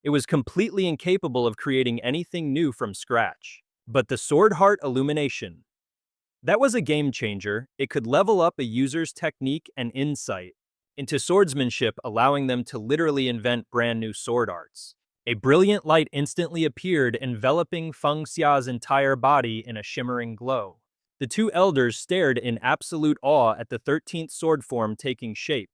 It was completely incapable of creating anything new from scratch. But the Sword Heart Illumination. That was a game changer. It could level up a user's technique and insight into swordsmanship, allowing them to literally invent brand new sword arts. A brilliant light instantly appeared, enveloping Feng Xia's entire body in a shimmering glow. The two elders stared in absolute awe at the 13th sword form taking shape.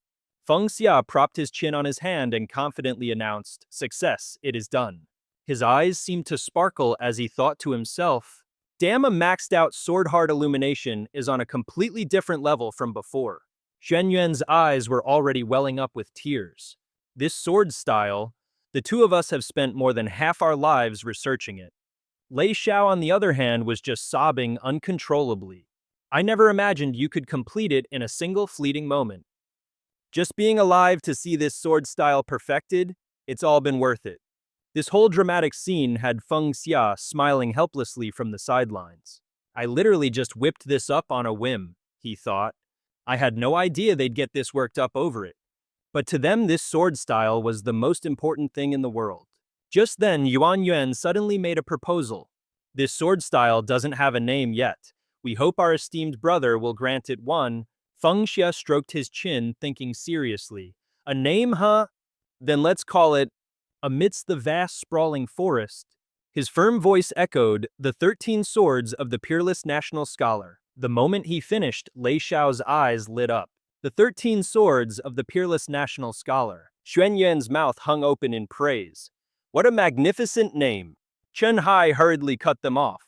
Feng Xia propped his chin on his hand and confidently announced, "Success, it is done." His eyes seemed to sparkle as he thought to himself, damn, a maxed out sword heart illumination is on a completely different level from before. Zhen Yuan's eyes were already welling up with tears. This sword style, the two of us have spent more than half our lives researching it. Lei Xiao, on the other hand, was just sobbing uncontrollably. I never imagined you could complete it in a single fleeting moment. Just being alive to see this sword style perfected, it's all been worth it. This whole dramatic scene had Feng Xia smiling helplessly from the sidelines. I literally just whipped this up on a whim, he thought. I had no idea they'd get this worked up over it. But to them, this sword style was the most important thing in the world. Just then, Yuan Yuan suddenly made a proposal. This sword style doesn't have a name yet. We hope our esteemed brother will grant it one. Feng Xia stroked his chin, thinking seriously. A name, huh? Then let's call it Amidst the Vast Sprawling Forest. His firm voice echoed, the 13 swords of the peerless national scholar. The moment he finished, Lei Xiao's eyes lit up. The 13 swords of the peerless national scholar. Xuan Yuan's mouth hung open in praise. What a magnificent name! Chen Hai hurriedly cut them off.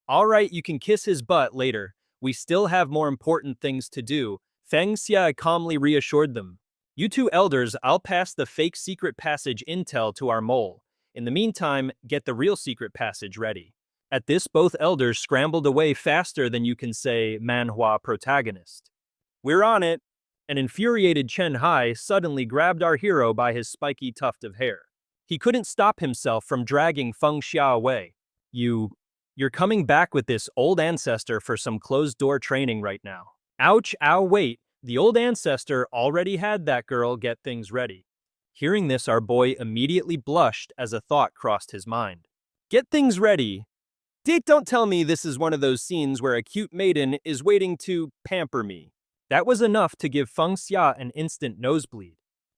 All right, you can kiss his butt later. We still have more important things to do. Feng Xia calmly reassured them. You two elders, I'll pass the fake secret passage intel to our mole. In the meantime, get the real secret passage ready. At this, both elders scrambled away faster than you can say Manhwa protagonist. We're on it! An infuriated Chen Hai suddenly grabbed our hero by his spiky tuft of hair. He couldn't stop himself from dragging Feng Xia away. You're coming back with this old ancestor for some closed-door training right now. Ouch, ow, wait. The old ancestor already had that girl get things ready. Hearing this, our boy immediately blushed as a thought crossed his mind. Get things ready? Dick, don't tell me this is one of those scenes where a cute maiden is waiting to pamper me. That was enough to give Feng Xia an instant nosebleed.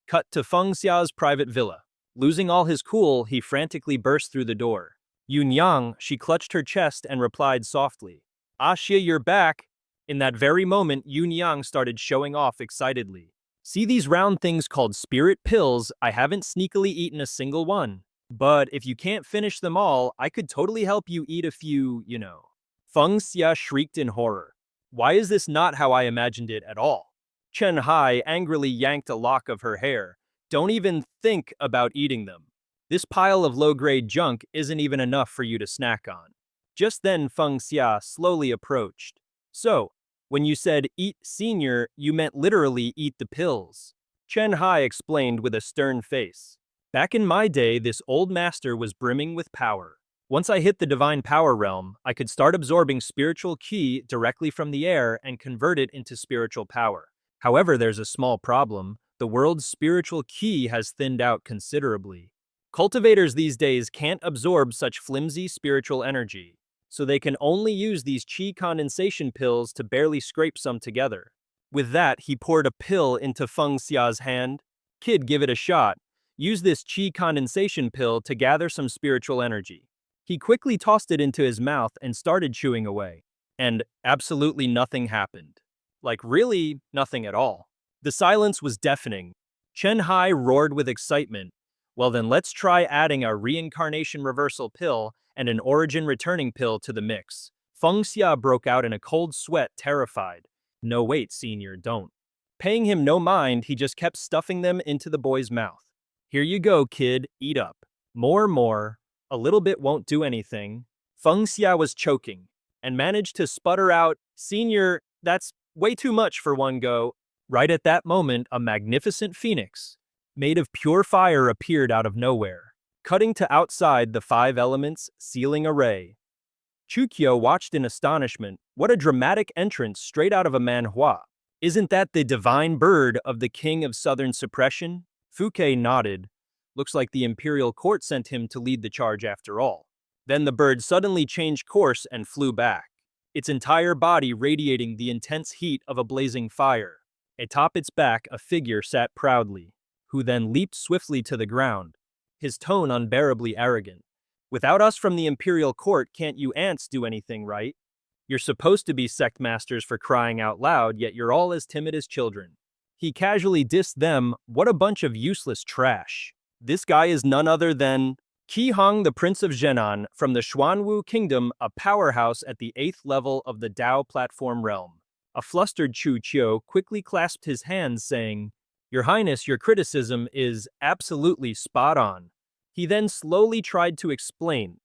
Cut to Feng Xia's private villa. Losing all his cool, he frantically burst through the door. Yun Yang, she clutched her chest and replied softly. Ah, Xia, you're back. In that very moment, Yun Yang started showing off excitedly. See these round things called spirit pills? I haven't sneakily eaten a single one. But if you can't finish them all, I could totally help you eat a few, you know. Feng Xia shrieked in horror. Why is this not how I imagined it at all? Chen Hai angrily yanked a lock of her hair. Don't even think about eating them. This pile of low-grade junk isn't even enough for you to snack on. Just then Feng Xia slowly approached. So, when you said eat senior, you meant literally eat the pills. Chen Hai explained with a stern face. Back in my day, this old master was brimming with power. Once I hit the divine power realm, I could start absorbing spiritual qi directly from the air and convert it into spiritual power. However, there's a small problem. The world's spiritual qi has thinned out considerably. Cultivators these days can't absorb such flimsy spiritual energy, so they can only use these qi condensation pills to barely scrape some together. With that, he poured a pill into Feng Xia's hand. Kid, give it a shot. Use this qi condensation pill to gather some spiritual energy. He quickly tossed it into his mouth and started chewing away. And absolutely nothing happened. Like really, nothing at all. The silence was deafening. Chen Hai roared with excitement. Well then let's try adding a reincarnation reversal pill and an origin returning pill to the mix. Feng Xia broke out in a cold sweat, terrified. No wait, senior, don't. Paying him no mind, he just kept stuffing them into the boy's mouth. Here you go, kid, eat up. More. A little bit won't do anything. Feng Xia was choking and managed to sputter out, Senior, that's way too much for one go. Right at that moment, a magnificent phoenix, made of pure fire, appeared out of nowhere, cutting to outside the 5 elements sealing array. Chukyo watched in astonishment. What a dramatic entrance straight out of a manhwa. Isn't that the divine bird of the king of southern suppression? Fouquet nodded. Looks like the imperial court sent him to lead the charge after all. Then the bird suddenly changed course and flew back, its entire body radiating the intense heat of a blazing fire. Atop its back, a figure sat proudly, who then leaped swiftly to the ground, his tone unbearably arrogant. Without us from the imperial court, can't you ants do anything, right? You're supposed to be sect masters for crying out loud, yet you're all as timid as children. He casually dissed them. What a bunch of useless trash. This guy is none other than Qi Hong, the Prince of Zhenan, from the Xuanwu Kingdom, a powerhouse at the 8th level of the Dao platform realm. A flustered Chu Qiu quickly clasped his hands, saying, Your Highness, your criticism is absolutely spot on. He then slowly tried to explain,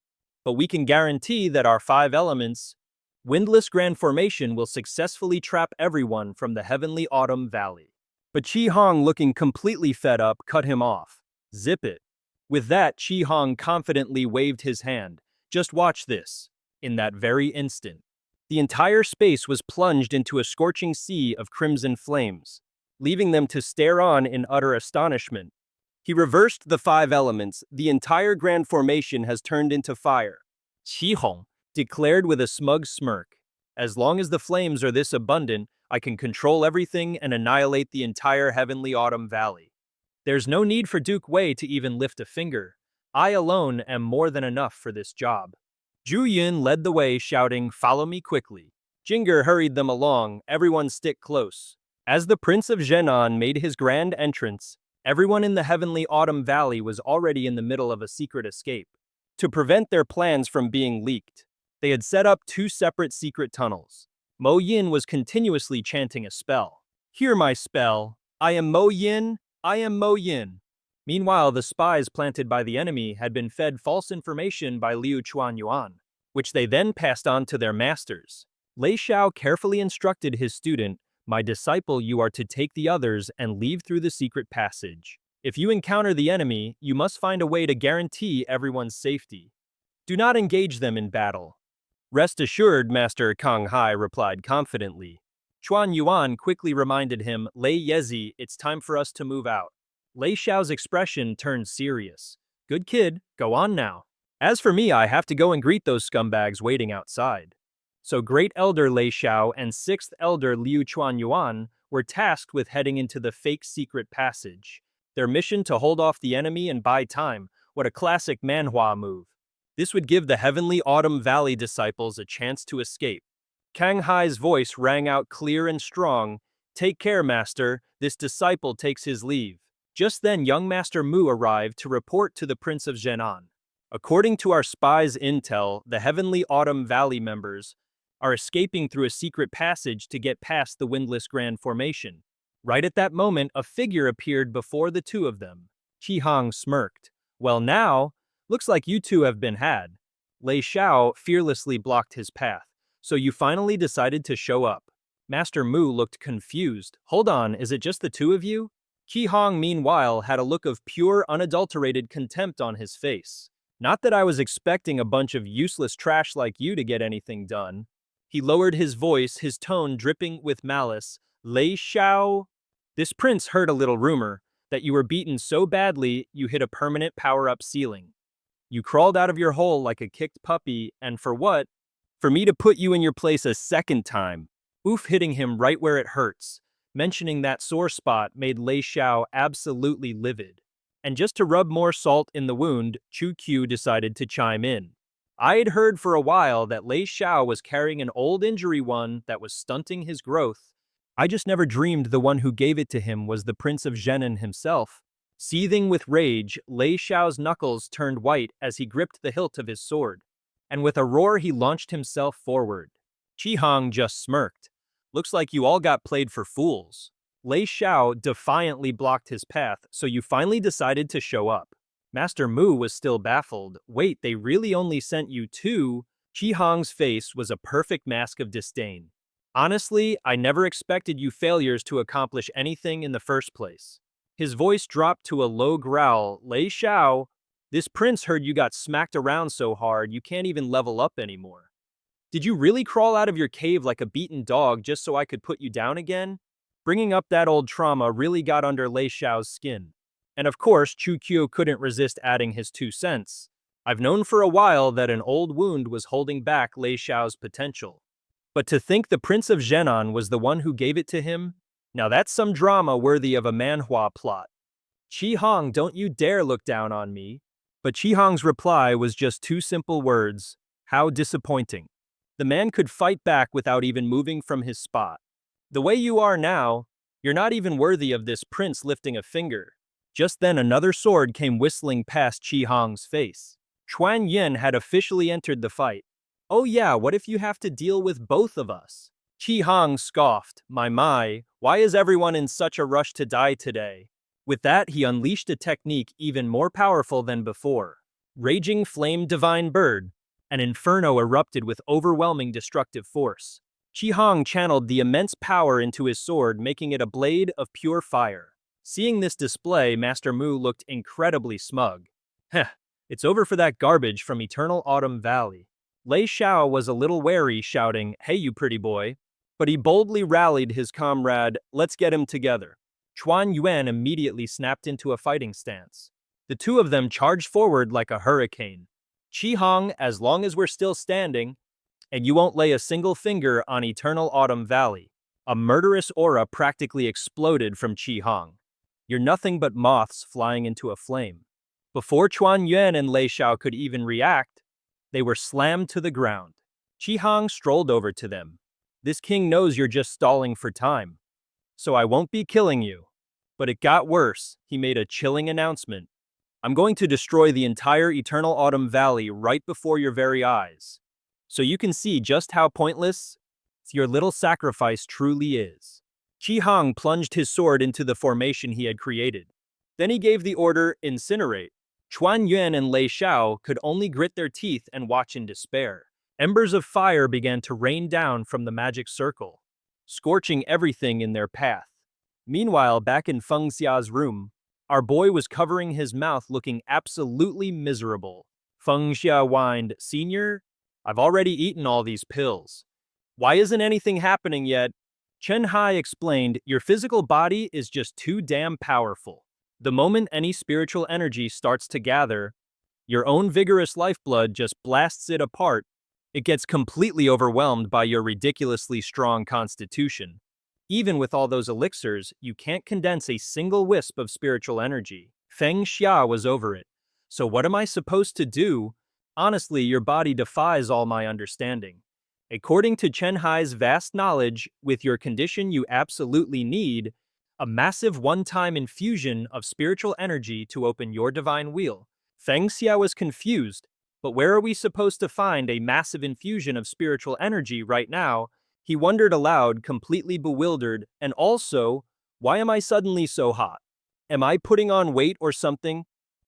but we can guarantee that our 5 elements, windless grand formation, will successfully trap everyone from the heavenly autumn valley. But Qi Hong, looking completely fed up, cut him off. Zip it. With that, Qi Hong confidently waved his hand. Just watch this. In that very instant, The entire space was plunged into a scorching sea of crimson flames, leaving them to stare on in utter astonishment. He reversed the 5 elements. The entire grand formation has turned into fire. Qi Hong declared with a smug smirk. As long as the flames are this abundant, I can control everything and annihilate the entire heavenly autumn valley. There's no need for Duke Wei to even lift a finger. I alone am more than enough for this job. Zhu Yun led the way, shouting, "Follow me quickly." Jinger hurried them along, everyone stick close. As the Prince of Zhenan made his grand entrance, everyone in the heavenly autumn valley was already in the middle of a secret escape. To prevent their plans from being leaked, they had set up 2 separate secret tunnels. Mo Yin was continuously chanting a spell. "Hear my spell. I am Mo Yin. I am Mo Yin." Meanwhile, the spies planted by the enemy had been fed false information by Liu Chuanyuan, which they then passed on to their masters. Lei Xiao carefully instructed his student, "My disciple, you are to take the others and leave through the secret passage. If you encounter the enemy, you must find a way to guarantee everyone's safety. Do not engage them in battle." "Rest assured," Master Kang Hai replied confidently. Chuan Yuan quickly reminded him, "Lei Yezi, it's time for us to move out." Lei Xiao's expression turned serious. "Good kid, go on now. As for me, I have to go and greet those scumbags waiting outside." So Great Elder Lei Xiao and 6th Elder Liu Chuanyuan were tasked with heading into the fake secret passage. Their mission to hold off the enemy and buy time. What a classic Manhwa move. This would give the Heavenly Autumn Valley disciples a chance to escape. Kang Hai's voice rang out clear and strong. "Take care, Master. This disciple takes his leave." Just then, young Master Mu arrived to report to the Prince of Zhenan. "According to our spies' intel, the Heavenly Autumn Valley members are escaping through a secret passage to get past the windless grand formation." Right at that moment, a figure appeared before the 2 of them. Qi Hong smirked. "Well now, looks like you 2 have been had." Lei Xiao fearlessly blocked his path. "So you finally decided to show up." Master Mu looked confused. "Hold on, is it just the 2 of you?" Qi Hong, meanwhile, had a look of pure, unadulterated contempt on his face. "Not that I was expecting a bunch of useless trash like you to get anything done." He lowered his voice, his tone dripping with malice. "Lei Xiao, this prince heard a little rumor that you were beaten so badly you hit a permanent power-up ceiling. You crawled out of your hole like a kicked puppy, and for what? For me to put you in your place a 2nd time." Oof, hitting him right where it hurts. Mentioning that sore spot made Lei Xiao absolutely livid. And just to rub more salt in the wound, Chu Qiu decided to chime in. "I had heard for a while that Lei Xiao was carrying an old injury one that was stunting his growth. I just never dreamed the one who gave it to him was the Prince of Zhenan himself." Seething with rage, Lei Xiao's knuckles turned white as he gripped the hilt of his sword. And with a roar he launched himself forward. Qi Hong just smirked. "Looks like you all got played for fools." Lei Xiao defiantly blocked his path, "So you finally decided to show up." Master Mu was still baffled. "Wait, they really only sent you 2? Qi Hong's face was a perfect mask of disdain. "Honestly, I never expected you failures to accomplish anything in the first place." His voice dropped to a low growl. "Lei Xiao, this prince heard you got smacked around so hard you can't even level up anymore. Did you really crawl out of your cave like a beaten dog just so I could put you down again?" Bringing up that old trauma really got under Lei Xiao's skin. And of course, Chu Qiu couldn't resist adding his 2 cents. "I've known for a while that an old wound was holding back Lei Xiao's potential. But to think the Prince of Zhenan was the one who gave it to him? Now that's some drama worthy of a manhwa plot. Qi Hong, don't you dare look down on me." But Qi Hong's reply was just 2 simple words. "How disappointing." The man could fight back without even moving from his spot. "The way you are now, you're not even worthy of this prince lifting a finger." Just then another sword came whistling past Qi Hong's face. Chuan Yin had officially entered the fight. "Oh yeah, what if you have to deal with both of us?" Qi Hong scoffed. My, why is everyone in such a rush to die today?" With that, he unleashed a technique even more powerful than before. Raging Flame Divine Bird. An inferno erupted with overwhelming destructive force. Qi Hong channeled the immense power into his sword, making it a blade of pure fire. Seeing this display, Master Mu looked incredibly smug. "Heh, it's over for that garbage from Eternal Autumn Valley." Lei Xiao was a little wary, shouting, "Hey, you pretty boy." But he boldly rallied his comrade, "Let's get him together." Chuan Yuan immediately snapped into a fighting stance. The two of them charged forward like a hurricane. "Qi Hong, as long as we're still standing, and you won't lay a single finger on Eternal Autumn Valley." A murderous aura practically exploded from Qi Hong. "You're nothing but moths flying into a flame." Before Chuan Yuan and Lei Xiao could even react, they were slammed to the ground. Qi Hong strolled over to them. "This king knows you're just stalling for time, so I won't be killing you." But it got worse. He made a chilling announcement. "I'm going to destroy the entire Eternal Autumn Valley right before your very eyes, so you can see just how pointless your little sacrifice truly is." Qi Hong plunged his sword into the formation he had created. Then he gave the order, "Incinerate." Chuan Yuan and Lei Xiao could only grit their teeth and watch in despair. Embers of fire began to rain down from the magic circle, scorching everything in their path. Meanwhile, back in Feng Xia's room, our boy was covering his mouth, looking absolutely miserable. Feng Xia whined, "Senior, I've already eaten all these pills. Why isn't anything happening yet?" Chen Hai explained, "Your physical body is just too damn powerful. The moment any spiritual energy starts to gather, your own vigorous lifeblood just blasts it apart. It gets completely overwhelmed by your ridiculously strong constitution. Even with all those elixirs, you can't condense a single wisp of spiritual energy." Feng Xia was over it. "So what am I supposed to do? Honestly, your body defies all my understanding. According to Chen Hai's vast knowledge, with your condition you absolutely need a massive one-time infusion of spiritual energy to open your divine wheel." Feng Xia was confused. But where are we supposed to find a massive infusion of spiritual energy right now? He wondered aloud, completely bewildered, and also, why am I suddenly so hot? Am I putting on weight or something?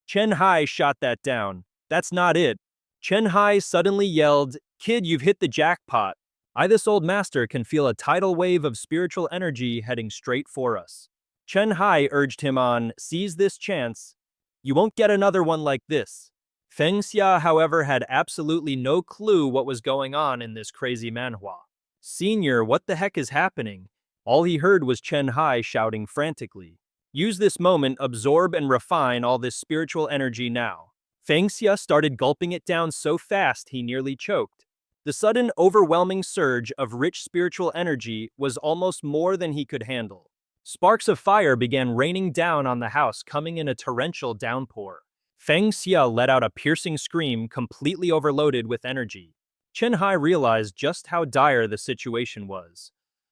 Chen Hai shot that down. "That's not it." Chen Hai suddenly yelled, "Kid, you've hit the jackpot. This old master can feel a tidal wave of spiritual energy heading straight for us." Chen Hai urged him on, "Seize this chance. You won't get another one like this." Feng Xia, however, had absolutely no clue what was going on in this crazy manhwa. "Senior, what the heck is happening?" All he heard was Chen Hai shouting frantically. "Use this moment, absorb and refine all this spiritual energy now." Feng Xia started gulping it down so fast he nearly choked. The sudden, overwhelming surge of rich spiritual energy was almost more than he could handle. Sparks of fire began raining down on the house, coming in a torrential downpour. Feng Xia let out a piercing scream, completely overloaded with energy. Chen Hai realized just how dire the situation was.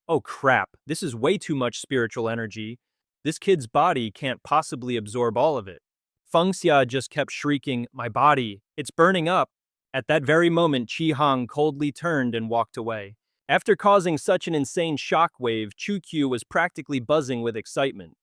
"Oh crap, this is way too much spiritual energy. This kid's body can't possibly absorb all of it." Feng Xia just kept shrieking, "My body, it's burning up." At that very moment, Qi Hong coldly turned and walked away. After causing such an insane shockwave, Chu Q was practically buzzing with excitement.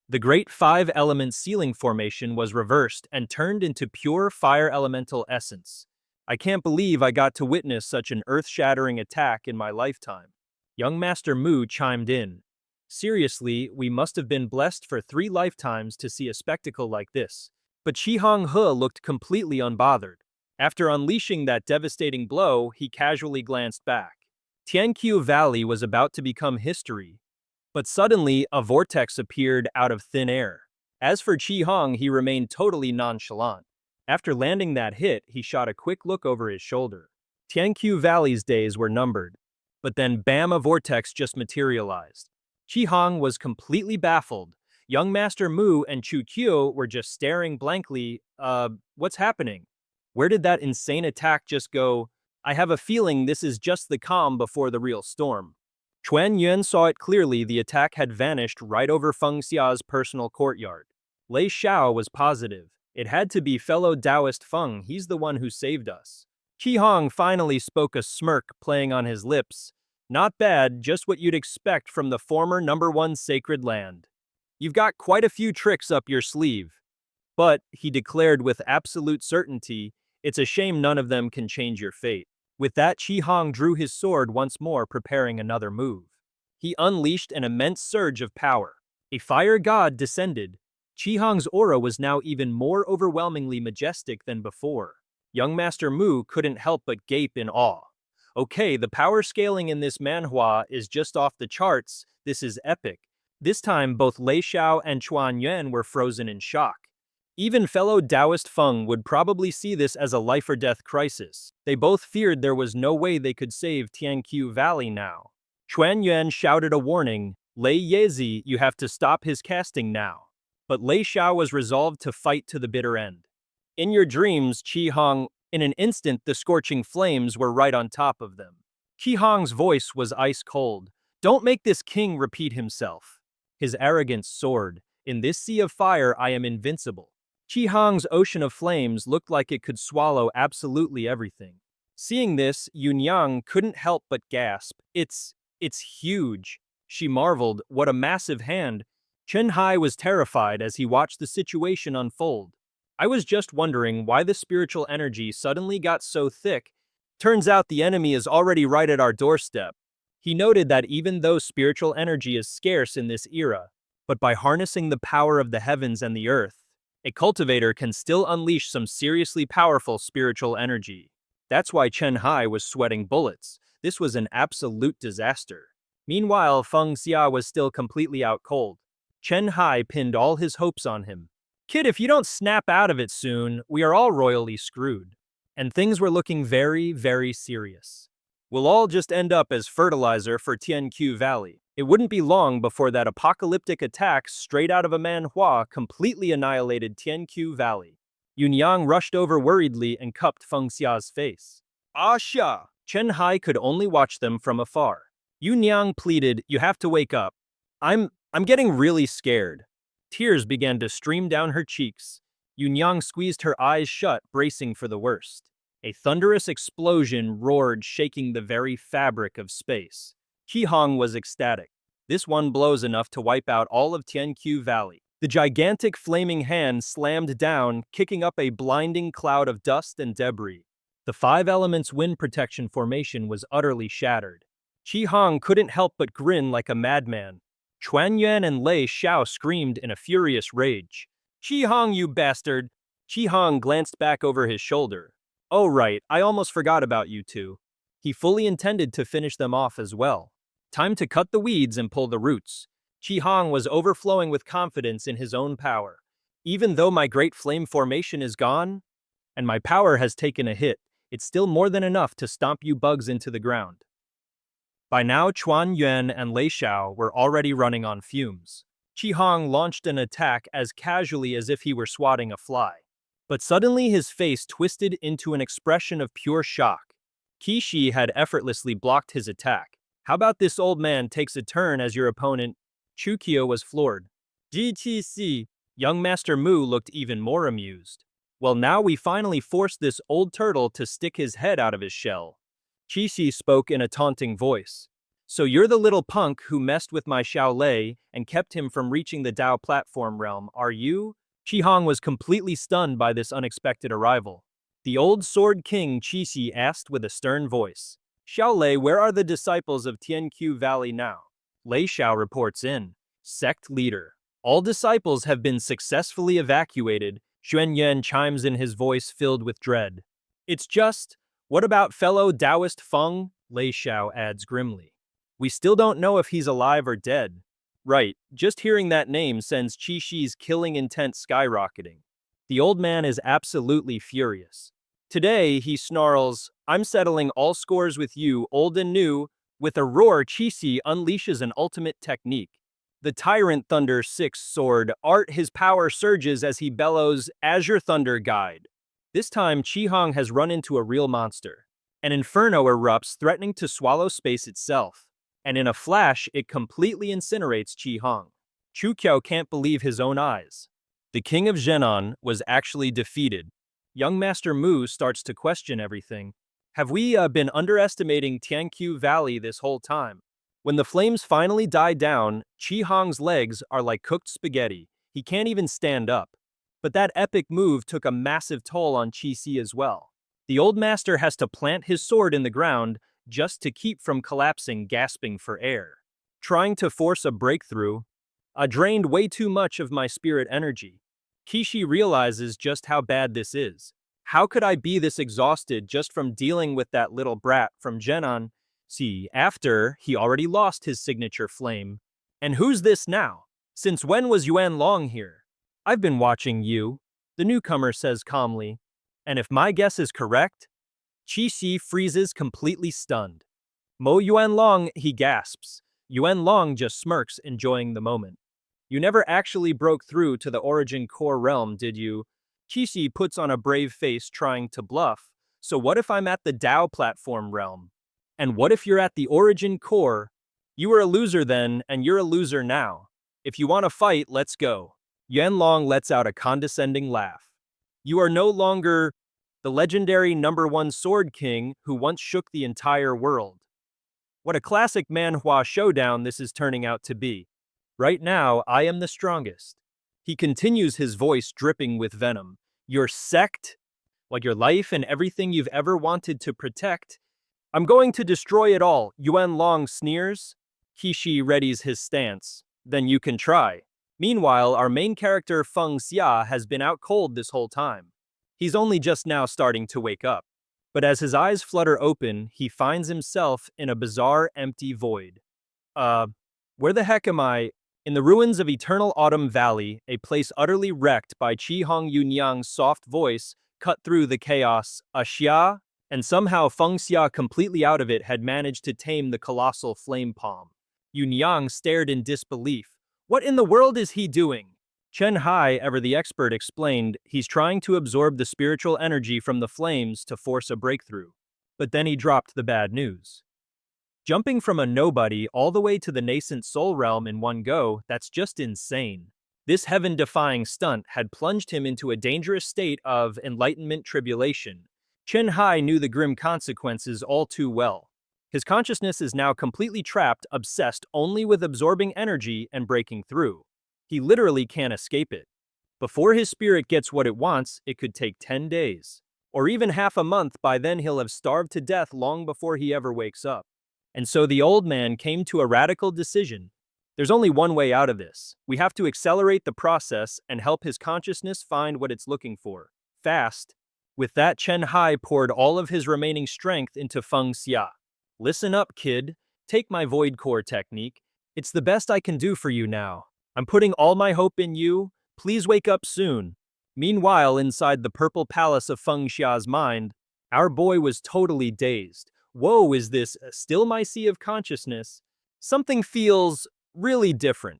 The great five-element ceiling formation was reversed and turned into pure fire elemental essence. "I can't believe I got to witness such an earth-shattering attack in my lifetime." Young Master Mu chimed in. "Seriously, we must have been blessed for 3 lifetimes to see a spectacle like this." But Qi Hong He looked completely unbothered. After unleashing that devastating blow, he casually glanced back. Tianqiu Valley was about to become history. But suddenly, a vortex appeared out of thin air. As for Qi Hong, he remained totally nonchalant. After landing that hit, he shot a quick look over his shoulder. Tianqiu Valley's days were numbered. But then bam, a vortex just materialized. Qi Hong was completely baffled. Young Master Mu and Chu Qiu were just staring blankly. What's happening? Where did that insane attack just go? I have a feeling this is just the calm before the real storm." Chuan Yuan saw it clearly. The attack had vanished right over Feng Xia's personal courtyard. Lei Xiao was positive. It had to be fellow Taoist Feng. He's the one who saved us. Qi Hong finally spoke, a smirk playing on his lips. "Not bad, just what you'd expect from the former #1 sacred land. You've got quite a few tricks up your sleeve. But," he declared with absolute certainty, "it's a shame none of them can change your fate." With that, Qi Hong drew his sword once more, preparing another move. He unleashed an immense surge of power. A fire god descended. Qi Hong's aura was now even more overwhelmingly majestic than before. Young Master Mu couldn't help but gape in awe. Okay, the power scaling in this manhwa is just off the charts. This is epic. This time, both Lei Xiao and Chuan Yuan were frozen in shock. Even fellow Taoist Feng would probably see this as a life-or-death crisis. They both feared there was no way they could save Tianqiu Valley now. Chuan Yuan shouted a warning, Lei Yezi, you have to stop his casting now. But Lei Xiao was resolved to fight to the bitter end. In your dreams, Qi Hong, in an instant the scorching flames were right on top of them. Qi Hong's voice was ice cold. Don't make this king repeat himself. His arrogance soared. In this sea of fire I am invincible. Qi Hong's ocean of flames looked like it could swallow absolutely everything. Seeing this, Yunyang couldn't help but gasp. It's huge. She marveled, what a massive hand. Chen Hai was terrified as he watched the situation unfold. I was just wondering why the spiritual energy suddenly got so thick. Turns out the enemy is already right at our doorstep. He noted that even though spiritual energy is scarce in this era, but by harnessing the power of the heavens and the earth, a cultivator can still unleash some seriously powerful spiritual energy. That's why Chen Hai was sweating bullets. This was an absolute disaster. Meanwhile, Feng Xia was still completely out cold. Chen Hai pinned all his hopes on him. Kid, if you don't snap out of it soon, we are all royally screwed. And things were looking very, very serious. We'll all just end up as fertilizer for Tianqiu Valley. It wouldn't be long before that apocalyptic attack straight out of a manhwa completely annihilated Tianqiu Valley. Yunyang rushed over worriedly and cupped Feng Xia's face. Asha! Chen Hai could only watch them from afar. Yunyang pleaded, you have to wake up. I'm getting really scared. Tears began to stream down her cheeks. Yunyang squeezed her eyes shut, bracing for the worst. A thunderous explosion roared, shaking the very fabric of space. Qi Hong was ecstatic. This one blows enough to wipe out all of Tianqiu Valley. The gigantic flaming hand slammed down, kicking up a blinding cloud of dust and debris. The five elements wind protection formation was utterly shattered. Qi Hong couldn't help but grin like a madman. Chuan Yuan and Lei Xiao screamed in a furious rage. Qi Hong, you bastard! Qi Hong glanced back over his shoulder. Oh right, I almost forgot about you two. He fully intended to finish them off as well. Time to cut the weeds and pull the roots. Qi Hong was overflowing with confidence in his own power. Even though my great flame formation is gone, and my power has taken a hit, it's still more than enough to stomp you bugs into the ground. By now, Chuan Yuan and Lei Xiao were already running on fumes. Qi Hong launched an attack as casually as if he were swatting a fly. But suddenly his face twisted into an expression of pure shock. Qi Shi had effortlessly blocked his attack. How about this old man takes a turn as your opponent? Chu Qiu was floored. GTC. Young Master Mu looked even more amused. Well, now we finally forced this old turtle to stick his head out of his shell. Qi Shi spoke in a taunting voice. So you're the little punk who messed with my Xiao Lei and kept him from reaching the Dao platform realm, are you? Qi Hong was completely stunned by this unexpected arrival. The old Sword King Qi Shi asked with a stern voice. Xiao Lei, where are the disciples of Tianqiu Valley now? Lei Xiao reports in. Sect leader. All disciples have been successfully evacuated. Xuan Yuan chimes in, his voice filled with dread. It's just, what about fellow Taoist Feng? Lei Xiao adds grimly. We still don't know if he's alive or dead. Right, just hearing that name sends Qi Shi's killing intent skyrocketing. The old man is absolutely furious. Today, he snarls, I'm settling all scores with you, old and new. With a roar, Qi Shi unleashes an ultimate technique. The Tyrant Thunder 6 sword, his power surges as he bellows, Azure Thunder Guide. This time, Qi Hong has run into a real monster. An inferno erupts, threatening to swallow space itself. And in a flash, it completely incinerates Qi Hong. Chu Qiu can't believe his own eyes. The king of Zhenan was actually defeated. Young Master Mu starts to question everything. Have we been underestimating Tianqiu Valley this whole time? When the flames finally die down, Qi Hong's legs are like cooked spaghetti. He can't even stand up. But that epic move took a massive toll on Qi Shi as well. The old master has to plant his sword in the ground just to keep from collapsing, gasping for air. Trying to force a breakthrough, I drained way too much of my spirit energy. Qi Shi realizes just how bad this is. How could I be this exhausted just from dealing with that little brat from Genon? See, after he already lost his signature flame. And who's this now? Since when was Yuan Long here? I've been watching you, the newcomer says calmly. And if my guess is correct, Qi Shi freezes completely stunned. Mo Yuan Long, he gasps. Yuan Long just smirks, enjoying the moment. You never actually broke through to the origin core realm, did you? Qi Shi puts on a brave face trying to bluff. So what if I'm at the Dao platform realm? And what if you're at the origin core? You were a loser then, and you're a loser now. If you want to fight, let's go. Yuan Long lets out a condescending laugh. You are no longer the legendary #1 Sword King who once shook the entire world. What a classic Manhwa showdown this is turning out to be. Right now, I am the strongest. He continues, his voice dripping with venom. Your sect, like your life and everything you've ever wanted to protect, I'm going to destroy it all. Yuan Long sneers. Qi Shi readies his stance. Then you can try. Meanwhile, our main character Feng Xia has been out cold this whole time. He's only just now starting to wake up. But as his eyes flutter open, he finds himself in a bizarre, empty void. Where the heck am I? In the ruins of Eternal Autumn Valley, a place utterly wrecked by Qi Hong Yunyang's soft voice cut through the chaos. Xia? And somehow Feng Xia, completely out of it, had managed to tame the colossal flame palm. Yunyang stared in disbelief. What in the world is he doing? Chen Hai, ever the expert, explained, he's trying to absorb the spiritual energy from the flames to force a breakthrough. But then he dropped the bad news. Jumping from a nobody all the way to the nascent soul realm in one go, that's just insane. This heaven-defying stunt had plunged him into a dangerous state of enlightenment tribulation. Chen Hai knew the grim consequences all too well. His consciousness is now completely trapped, obsessed only with absorbing energy and breaking through. He literally can't escape it. Before his spirit gets what it wants, it could take 10 days. Or even half a month. By then he'll have starved to death long before he ever wakes up. And so the old man came to a radical decision. There's only one way out of this. We have to accelerate the process and help his consciousness find what it's looking for. Fast. With that, Chen Hai poured all of his remaining strength into Feng Xia. Listen up, kid. Take my Void Core technique. It's the best I can do for you now. I'm putting all my hope in you. Please wake up soon. Meanwhile, inside the purple palace of Feng Xia's mind, our boy was totally dazed. Whoa, is this still my sea of consciousness? Something feels really different.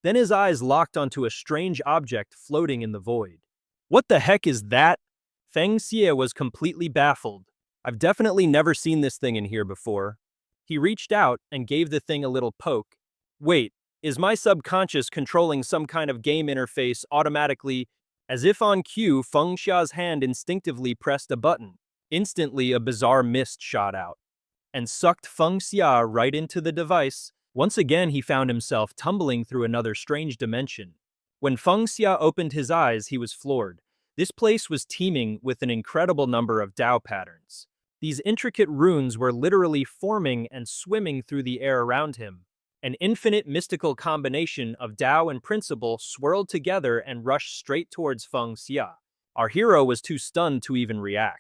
Then his eyes locked onto a strange object floating in the void. What the heck is that? Feng Xia was completely baffled. I've definitely never seen this thing in here before. He reached out and gave the thing a little poke. Wait, is my subconscious controlling some kind of game interface automatically? As if on cue, Feng Xia's hand instinctively pressed a button. Instantly, a bizarre mist shot out and sucked Feng Xia right into the device. Once again, he found himself tumbling through another strange dimension. When Feng Xia opened his eyes, he was floored. This place was teeming with an incredible number of Dao patterns. These intricate runes were literally forming and swimming through the air around him. An infinite mystical combination of Dao and principle swirled together and rushed straight towards Feng Xia. Our hero was too stunned to even react.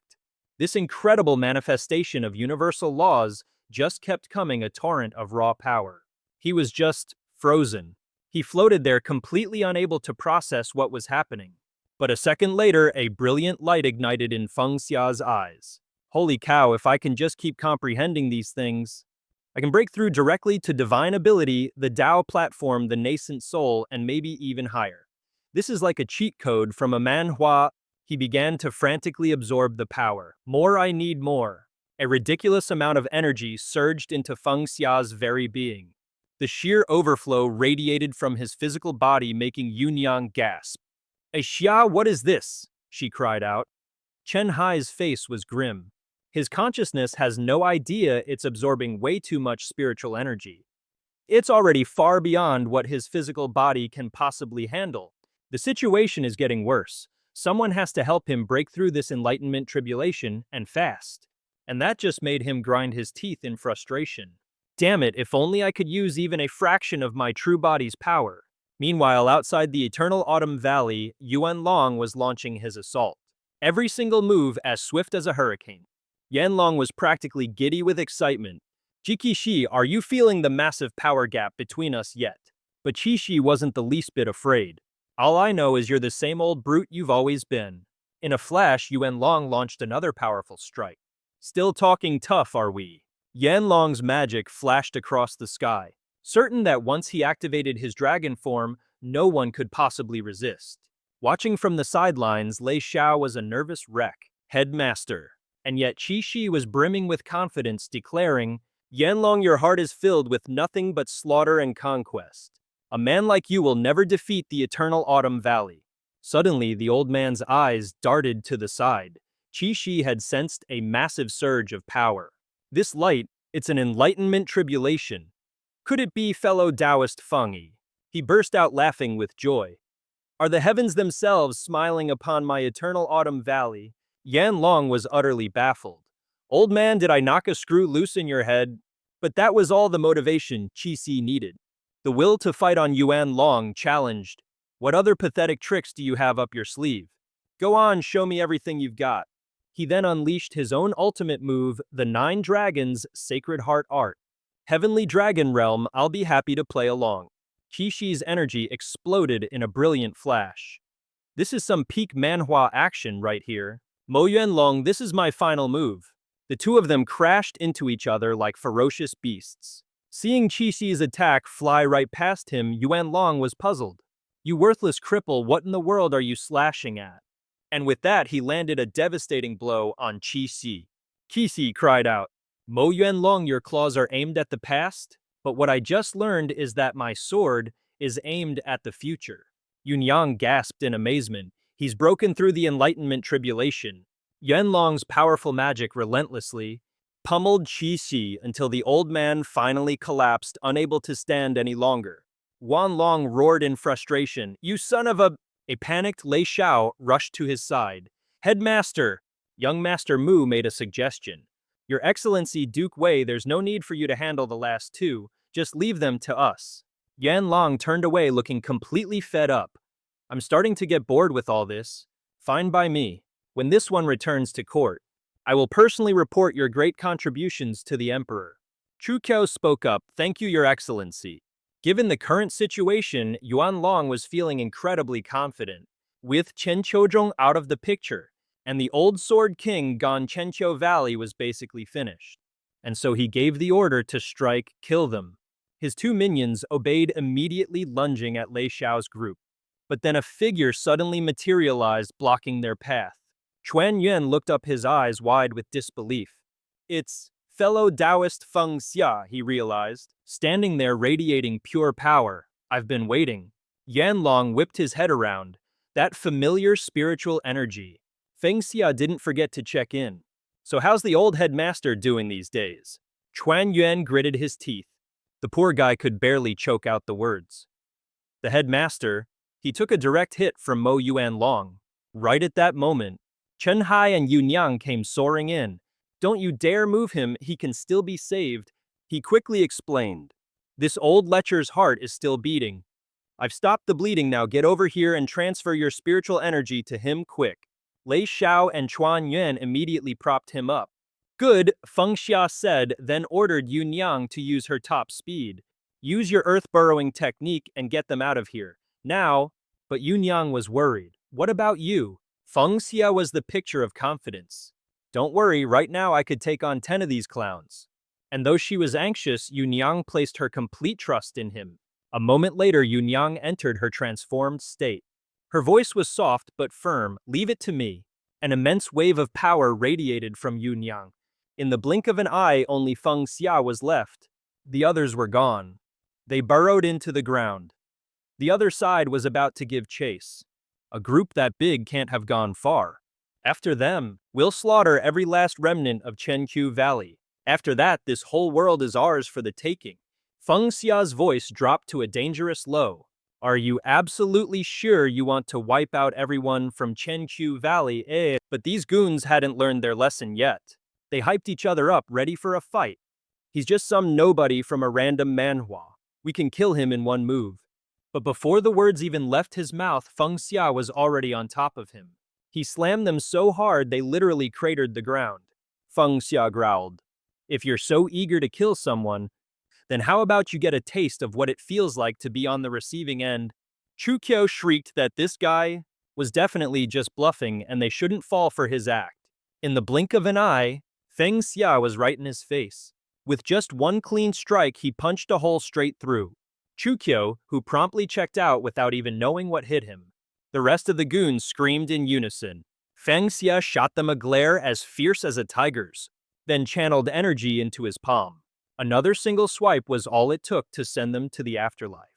This incredible manifestation of universal laws just kept coming, a torrent of raw power. He was just frozen. He floated there, completely unable to process what was happening. But a second later, a brilliant light ignited in Feng Xia's eyes. Holy cow, if I can just keep comprehending these things, I can break through directly to divine ability, the Dao platform, the nascent soul, and maybe even higher. This is like a cheat code from a manhwa. He began to frantically absorb the power. More, I need more. A ridiculous amount of energy surged into Feng Xia's very being. The sheer overflow radiated from his physical body, making Yunyang gasp. Xia, what is this? She cried out. Chen Hai's face was grim. His consciousness has no idea it's absorbing way too much spiritual energy. It's already far beyond what his physical body can possibly handle. The situation is getting worse. Someone has to help him break through this enlightenment tribulation, and fast. And that just made him grind his teeth in frustration. Damn it, if only I could use even a fraction of my true body's power. Meanwhile, outside the Eternal Autumn Valley, Yuan Long was launching his assault. Every single move as swift as a hurricane. Yanlong was practically giddy with excitement. Jikishi, are you feeling the massive power gap between us yet? But Chishi wasn't the least bit afraid. All I know is you're the same old brute you've always been. In a flash, Yuanlong launched another powerful strike. Still talking tough, are we? Yanlong's magic flashed across the sky, certain that once he activated his dragon form, no one could possibly resist. Watching from the sidelines, Lei Xiao was a nervous wreck. Headmaster. And yet Qi was brimming with confidence, declaring, Yanlong, your heart is filled with nothing but slaughter and conquest. A man like you will never defeat the eternal Autumn Valley. Suddenly, the old man's eyes darted to the side. Qi had sensed a massive surge of power. This light, it's an enlightenment tribulation. Could it be fellow Taoist Feng Yi? He burst out laughing with joy. Are the heavens themselves smiling upon my eternal Autumn Valley? Yanlong was utterly baffled. Old man, did I knock a screw loose in your head? But that was all the motivation Qi needed. The will to fight on Yuanlong challenged. What other pathetic tricks do you have up your sleeve? Go on, show me everything you've got. He then unleashed his own ultimate move, the 9 Dragons' Sacred Heart Art. Heavenly Dragon Realm, I'll be happy to play along. Qishi's energy exploded in a brilliant flash. This is some peak Manhwa action right here. Mo Yuanlong, this is my final move. The two of them crashed into each other like ferocious beasts. Seeing Qishi's attack fly right past him, Yuanlong was puzzled. You worthless cripple, what in the world are you slashing at? And with that, he landed a devastating blow on Qi. Qi cried out, Mo Yuanlong, your claws are aimed at the past? But what I just learned is that my sword is aimed at the future. Yunyang gasped in amazement. He's broken through the enlightenment tribulation. Yuanlong's powerful magic relentlessly pummeled Qi until the old man finally collapsed, unable to stand any longer. Yuanlong roared in frustration, You son of a... A panicked Lei Xiao rushed to his side. Headmaster! Young Master Mu made a suggestion. Your Excellency Duke Wei, there's no need for you to handle the last two. Just leave them to us. Yanlong turned away looking completely fed up. I'm starting to get bored with all this. Fine by me. When this one returns to court, I will personally report your great contributions to the Emperor. Chu Qiao spoke up, Thank you, Your Excellency. Given the current situation, Yuanlong was feeling incredibly confident. With Chen Qiuzhong out of the picture, and the old Sword King gone, Chenqiu Valley was basically finished. And so he gave the order to strike, kill them. His 2 minions obeyed immediately, lunging at Lei Xiao's group. But then a figure suddenly materialized, blocking their path. Chuan Yuan looked up, his eyes wide with disbelief. It's fellow Taoist Feng Xia, he realized, standing there radiating pure power. I've been waiting. Yanlong whipped his head around. That familiar spiritual energy. Feng Xia didn't forget to check in. So how's the old headmaster doing these days? Chuan Yuan gritted his teeth. The poor guy could barely choke out the words. The headmaster, he took a direct hit from Mo Yuanlong. Right at that moment, Chen Hai and Yunyang came soaring in. Don't you dare move him, he can still be saved. He quickly explained. This old lecher's heart is still beating. I've stopped the bleeding now, get over here and transfer your spiritual energy to him quick. Lei Xiao and Chuan Yuan immediately propped him up. Good, Feng Xia said, then ordered Yunyang to use her top speed. Use your earth-burrowing technique and get them out of here. Now, but Yunyang was worried. What about you? Feng Xia was the picture of confidence. Don't worry, right now I could take on 10 of these clowns. And though she was anxious, Yunyang placed her complete trust in him. A moment later, Yunyang entered her transformed state. Her voice was soft but firm, leave it to me. An immense wave of power radiated from Yunyang. In the blink of an eye, only Feng Xia was left. The others were gone. They burrowed into the ground. The other side was about to give chase. A group that big can't have gone far. After them, we'll slaughter every last remnant of Chenqiu Valley. After that, this whole world is ours for the taking. Feng Xia's voice dropped to a dangerous low. Are you absolutely sure you want to wipe out everyone from Chenqiu Valley? But these goons hadn't learned their lesson yet. They hyped each other up, ready for a fight. He's just some nobody from a random manhwa. We can kill him in one move. But before the words even left his mouth, Feng Xia was already on top of him. He slammed them so hard they literally cratered the ground. Feng Xia growled. If you're so eager to kill someone, then how about you get a taste of what it feels like to be on the receiving end? Chukyo shrieked that this guy was definitely just bluffing and they shouldn't fall for his act. In the blink of an eye, Feng Xia was right in his face. With just one clean strike, he punched a hole straight through. Chukyo, who promptly checked out without even knowing what hit him. The rest of the goons screamed in unison. Feng Xia shot them a glare as fierce as a tiger's, then channeled energy into his palm. Another single swipe was all it took to send them to the afterlife.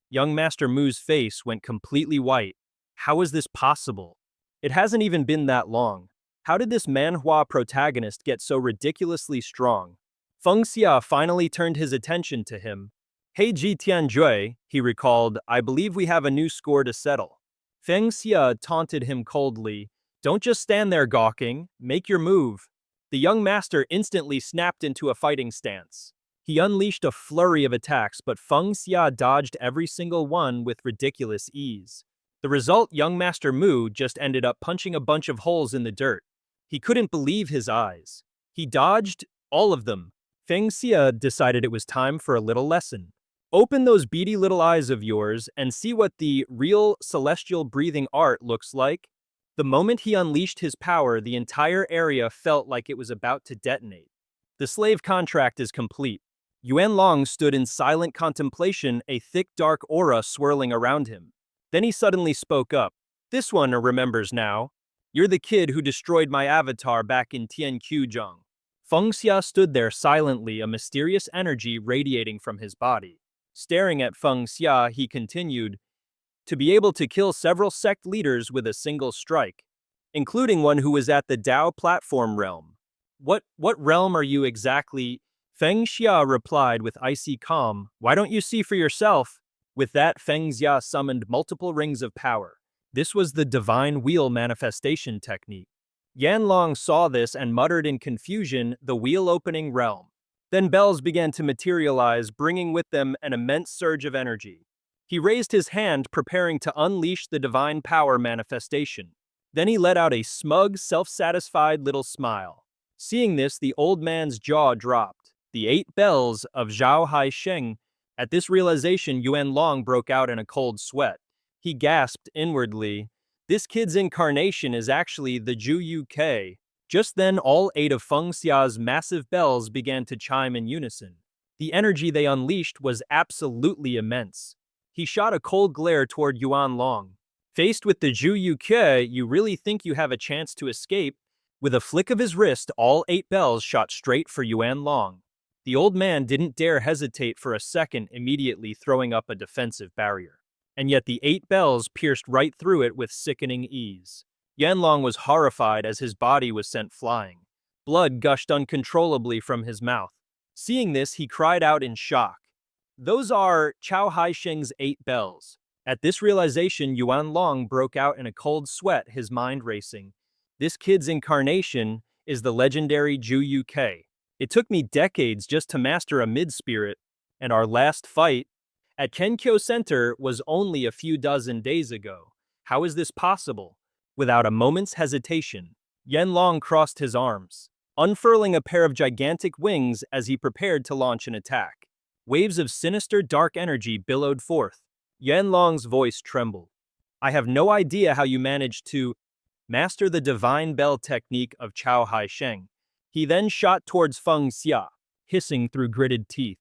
Young Master Mu's face went completely white. How is this possible? It hasn't even been that long. How did this manhwa protagonist get so ridiculously strong? Feng Xia finally turned his attention to him. Hey Ji Tianjui, he recalled, I believe we have a new score to settle. Feng Xia taunted him coldly. Don't just stand there gawking, make your move. The young master instantly snapped into a fighting stance. He unleashed a flurry of attacks, but Feng Xia dodged every single one with ridiculous ease. The result, young Master Mu just ended up punching a bunch of holes in the dirt. He couldn't believe his eyes. He dodged all of them. Feng Xia decided it was time for a little lesson. Open those beady little eyes of yours and see what the real celestial breathing art looks like. The moment he unleashed his power, the entire area felt like it was about to detonate. The slave contract is complete. Yuan Long stood in silent contemplation, a thick dark aura swirling around him. Then he suddenly spoke up. This one remembers now. You're the kid who destroyed my avatar back in Tianqiuzhong. Feng Xia stood there silently, a mysterious energy radiating from his body. Staring at Feng Xia, he continued, to be able to kill several sect leaders with a single strike, including one who was at the Dao platform realm. What realm are you exactly? Feng Xia replied with icy calm, why don't you see for yourself? With that, Feng Xia summoned multiple rings of power. This was the divine wheel manifestation technique. Yan Long saw this and muttered in confusion, the wheel-opening realm. Then bells began to materialize, bringing with them an immense surge of energy. He raised his hand, preparing to unleash the divine power manifestation. Then he let out a smug, self-satisfied little smile. Seeing this, the old man's jaw dropped. The 8 bells of Zhao Hai Sheng. At this realization, Yuan Long broke out in a cold sweat. He gasped inwardly, this kid's incarnation is actually the Ju Uk. Just then, all 8 of Feng Xia's massive bells began to chime in unison. The energy they unleashed was absolutely immense. He shot a cold glare toward Yuan Long. Faced with the Ju Uk, you really think you have a chance to escape? With a flick of his wrist, all 8 bells shot straight for Yuan Long. The old man didn't dare hesitate for a second, immediately throwing up a defensive barrier. And yet the 8 bells pierced right through it with sickening ease. Yanlong was horrified as his body was sent flying. Blood gushed uncontrollably from his mouth. Seeing this, he cried out in shock. Those are Chao Haisheng's 8 bells. At this realization, Yuan Long broke out in a cold sweat, his mind racing. This kid's incarnation is the legendary Ju Uk. It took me decades just to master a mid-spirit, and our last fight at Kenkyo Center was only a few dozen days ago. How is this possible? Without a moment's hesitation, Yanlong crossed his arms, unfurling a pair of gigantic wings as he prepared to launch an attack. Waves of sinister dark energy billowed forth. Yanlong's voice trembled. I have no idea how you managed to master the divine bell technique of Chao Haisheng. He then shot towards Feng Xia, hissing through gritted teeth.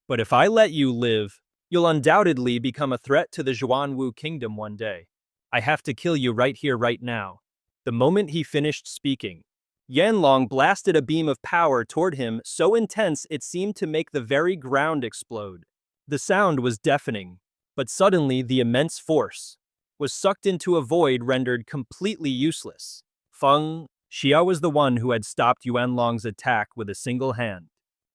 But if I let you live, you'll undoubtedly become a threat to the Zhuanwu kingdom one day. I have to kill you right here, right now. The moment he finished speaking, Yanlong blasted a beam of power toward him so intense it seemed to make the very ground explode. The sound was deafening, but suddenly the immense force was sucked into a void rendered completely useless. Feng Xia was the one who had stopped Yuanlong's attack with a single hand,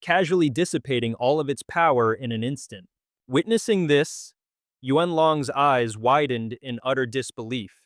casually dissipating all of its power in an instant. Witnessing this, Yuanlong's eyes widened in utter disbelief.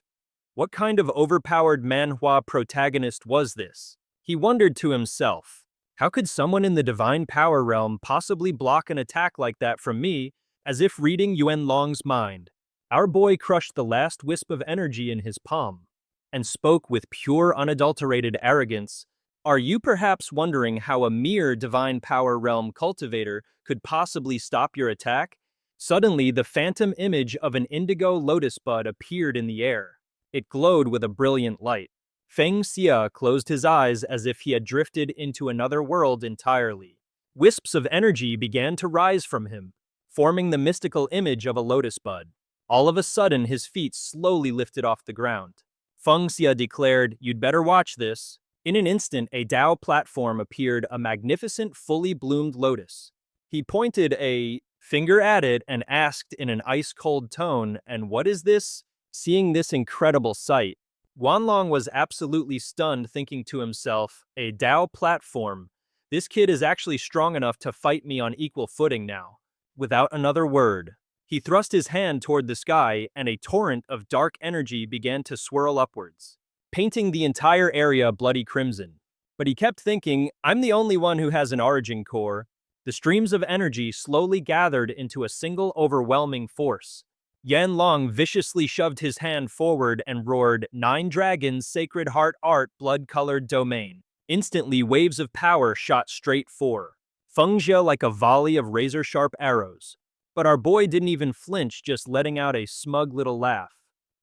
What kind of overpowered manhwa protagonist was this? He wondered to himself. How could someone in the divine power realm possibly block an attack like that from me? As if reading Yuanlong's mind, our boy crushed the last wisp of energy in his palm. and spoke with pure unadulterated arrogance. Are you perhaps wondering how a mere divine power realm cultivator could possibly stop your attack? Suddenly, the phantom image of an indigo lotus bud appeared in the air. It glowed with a brilliant light. Feng Xia closed his eyes as if he had drifted into another world entirely. Wisps of energy began to rise from him, forming the mystical image of a lotus bud. All of a sudden, his feet slowly lifted off the ground. Feng Xia declared, "You'd better watch this." In an instant, a Dao platform appeared, a magnificent, fully bloomed lotus. He pointed a finger at it and asked in an ice-cold tone, "And what is this?" Seeing this incredible sight, Guanlong was absolutely stunned, thinking to himself, "A Dao platform? This kid is actually strong enough to fight me on equal footing now." Without another word, he thrust his hand toward the sky, and a torrent of dark energy began to swirl upwards, painting the entire area bloody crimson. But he kept thinking, "I'm the only one who has an origin core." The streams of energy slowly gathered into a single overwhelming force. Yan Long viciously shoved his hand forward and roared, "Nine Dragons, Sacred Heart Art, Blood-Colored Domain." Instantly, waves of power shot straight for Feng Xia like a volley of razor-sharp arrows. But our boy didn't even flinch, just letting out a smug little laugh.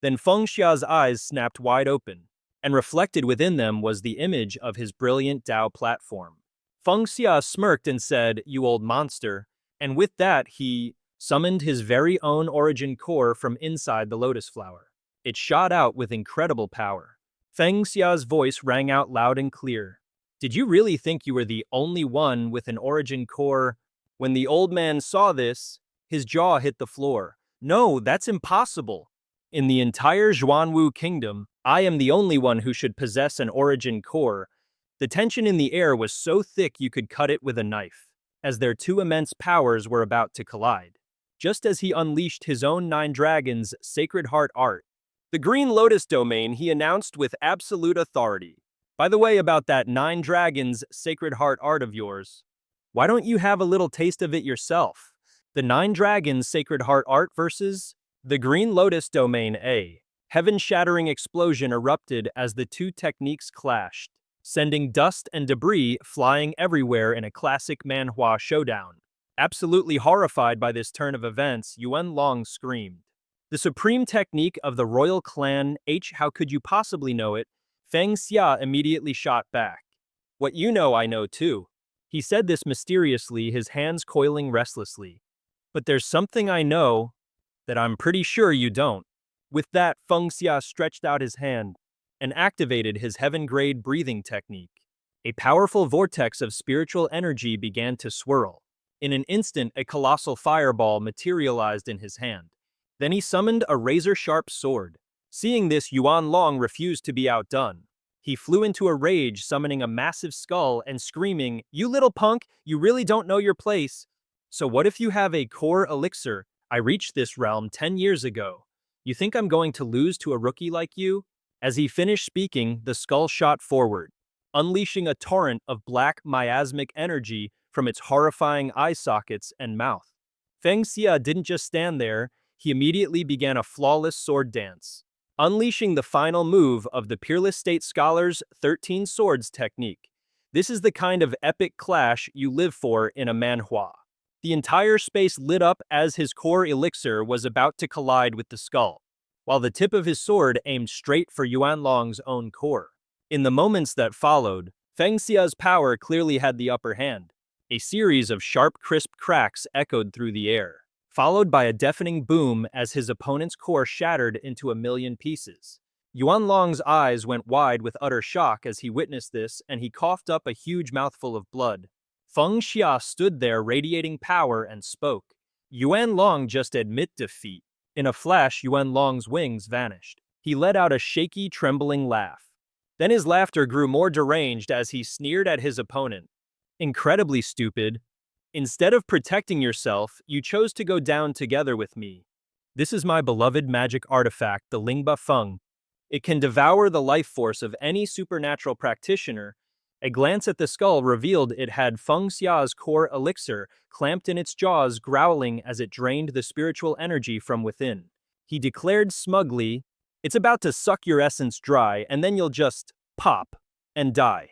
Then Feng Xia's eyes snapped wide open, and reflected within them was the image of his brilliant Dao platform. Feng Xia smirked and said, "You old monster," and with that he summoned his very own origin core from inside the lotus flower. It shot out with incredible power. Feng Xia's voice rang out loud and clear. "Did you really think you were the only one with an origin core?" When the old man saw this, his jaw hit the floor. "No, that's impossible. In the entire Zhuanwu kingdom, I am the only one who should possess an origin core." The tension in the air was so thick you could cut it with a knife, as their two immense powers were about to collide. Just as he unleashed his own Nine Dragons' Sacred Heart Art, the Green Lotus domain, he announced with absolute authority, "By the way, about that Nine Dragons' Sacred Heart Art of yours, why don't you have a little taste of it yourself?" The Nine Dragons' Sacred Heart Art versus the Green Lotus domain. A heaven-shattering explosion erupted as the two techniques clashed, sending dust and debris flying everywhere in a classic Manhwa showdown. Absolutely horrified by this turn of events, Yuan Long screamed, "The supreme technique of the royal clan H, how could you possibly know it?" Feng Xia immediately shot back, "What you know, I know too." He said this mysteriously, his hands coiling restlessly. "But there's something I know that I'm pretty sure you don't." With that, Feng Xia stretched out his hand and activated his heaven-grade breathing technique. A powerful vortex of spiritual energy began to swirl. In an instant, a colossal fireball materialized in his hand. Then he summoned a razor-sharp sword. Seeing this, Yuan Long refused to be outdone. He flew into a rage, summoning a massive skull and screaming, "You little punk, you really don't know your place. So what if you have a core elixir? I reached this realm 10 years ago. You think I'm going to lose to a rookie like you?" As he finished speaking, the skull shot forward, unleashing a torrent of black miasmic energy from its horrifying eye sockets and mouth. Feng Xia didn't just stand there, he immediately began a flawless sword dance, unleashing the final move of the Peerless State Scholar's 13 Swords technique. This is the kind of epic clash you live for in a manhwa. The entire space lit up as his core elixir was about to collide with the skull, while the tip of his sword aimed straight for Yuan Long's own core. In the moments that followed, Feng Xia's power clearly had the upper hand. A series of sharp, crisp cracks echoed through the air, followed by a deafening boom as his opponent's core shattered into a million pieces. Yuan Long's eyes went wide with utter shock as he witnessed this, and he coughed up a huge mouthful of blood. Feng Xia stood there radiating power and spoke. "Yuan Long, just admit defeat." In a flash, Yuan Long's wings vanished. He let out a shaky, trembling laugh. Then his laughter grew more deranged as he sneered at his opponent. "Incredibly stupid. Instead of protecting yourself, you chose to go down together with me. This is my beloved magic artifact, the Lingba Feng. It can devour the life force of any supernatural practitioner." A glance at the skull revealed it had Feng Xia's core elixir clamped in its jaws, growling as it drained the spiritual energy from within. He declared smugly, It's about to suck your essence dry, and then you'll just pop and die.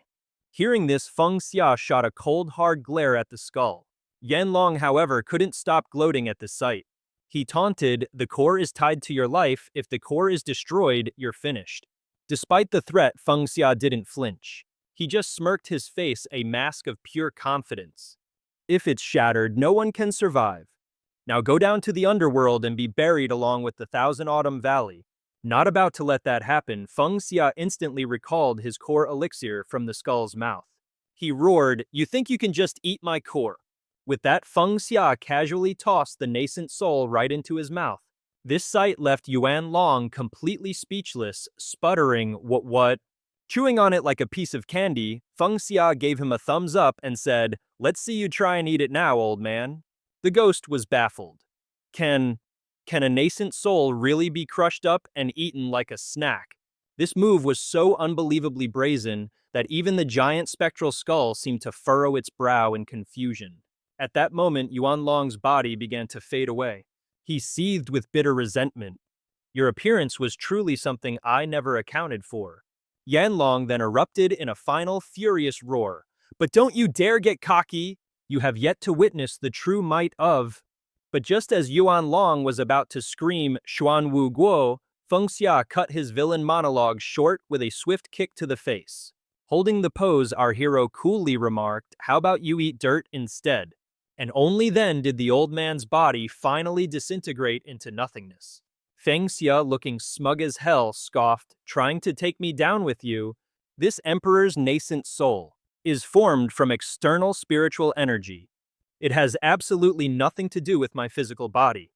Hearing this, Feng Xia shot a cold, hard glare at the skull. Yanlong, however, couldn't stop gloating at the sight. He taunted, "The core is tied to your life. If the core is destroyed, you're finished." Despite the threat, Feng Xia didn't flinch. He just smirked, his face a mask of pure confidence. "If it's shattered, no one can survive. Now go down to the underworld and be buried along with the Thousand Autumn Valley." Not about to let that happen, Feng Xia instantly recalled his core elixir from the skull's mouth. He roared, "You think you can just eat my core?" With that, Feng Xia casually tossed the nascent soul right into his mouth. This sight left Yuan Long completely speechless, sputtering, What? Chewing on it like a piece of candy, Feng Xia gave him a thumbs up and said, "Let's see you try and eat it now, old man." The ghost was baffled. Can a nascent soul really be crushed up and eaten like a snack? This move was so unbelievably brazen that even the giant spectral skull seemed to furrow its brow in confusion. At that moment, Yuan Long's body began to fade away. He seethed with bitter resentment. "Your appearance was truly something I never accounted for." Yanlong then erupted in a final furious roar. "But don't you dare get cocky! You have yet to witness the true might of..." But just as Yuan Long was about to scream "Xuan Wu Guo," Feng Xia cut his villain monologue short with a swift kick to the face. Holding the pose, our hero coolly remarked, "How about you eat dirt instead?" And only then did the old man's body finally disintegrate into nothingness. Feng Xia, looking smug as hell, scoffed, "Trying to take me down with you? This emperor's nascent soul is formed from external spiritual energy. It has absolutely nothing to do with my physical body.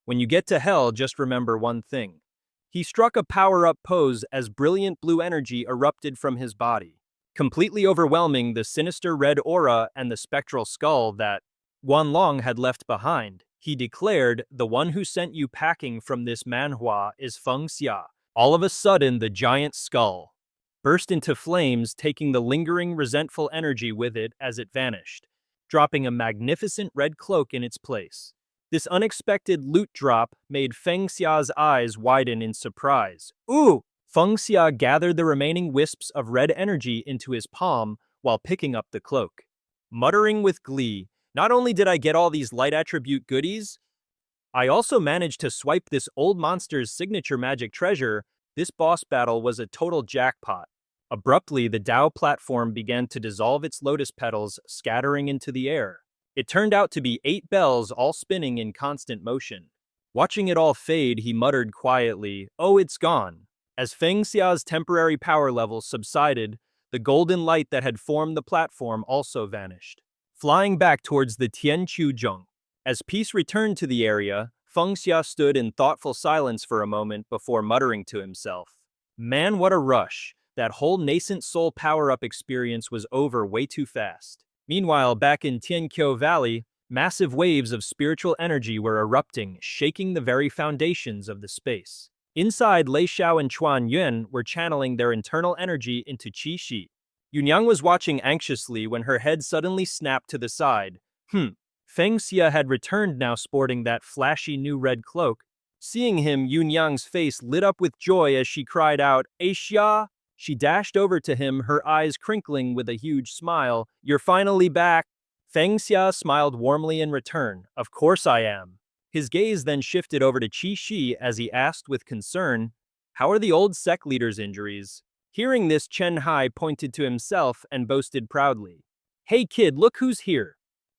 When you get to hell, just remember one thing." He struck a power-up pose as brilliant blue energy erupted from his body, completely overwhelming the sinister red aura and the spectral skull that Yuan Long had left behind. He declared, "The one who sent you packing from this Manhwa is Feng Xia." All of a sudden, the giant skull burst into flames, taking the lingering, resentful energy with it as it vanished, dropping a magnificent red cloak in its place. This unexpected loot drop made Feng Xia's eyes widen in surprise. "Ooh!" Feng Xia gathered the remaining wisps of red energy into his palm while picking up the cloak. Muttering with glee, "Not only did I get all these light attribute goodies, I also managed to swipe this old monster's signature magic treasure. This boss battle was a total jackpot." Abruptly, the Tao platform began to dissolve its lotus petals, scattering into the air. It turned out to be 8 bells, all spinning in constant motion. Watching it all fade, he muttered quietly, "Oh, it's gone." As Feng Xia's temporary power level subsided, the golden light that had formed the platform also vanished, flying back towards the Tianqiuzhong. As peace returned to the area, Feng Xia stood in thoughtful silence for a moment before muttering to himself, "Man, what a rush. That whole nascent soul power-up experience was over way too fast." Meanwhile, back in Tianqiu Valley, massive waves of spiritual energy were erupting, shaking the very foundations of the space. Inside, Lei Xiao and Chuan Yun were channeling their internal energy into Qi Shi. Yunyang was watching anxiously when her head suddenly snapped to the side. Feng Xia had returned now, sporting that flashy new red cloak. Seeing him, Yunyang's face lit up with joy as she cried out, "Eh Xia!" She dashed over to him, her eyes crinkling with a huge smile. "You're finally back." Feng Xia smiled warmly in return. "Of course I am." His gaze then shifted over to Qi Shi as he asked with concern, "How are the old sect leader's injuries?" Hearing this, Chen Hai pointed to himself and boasted proudly, "Hey kid, look who's here.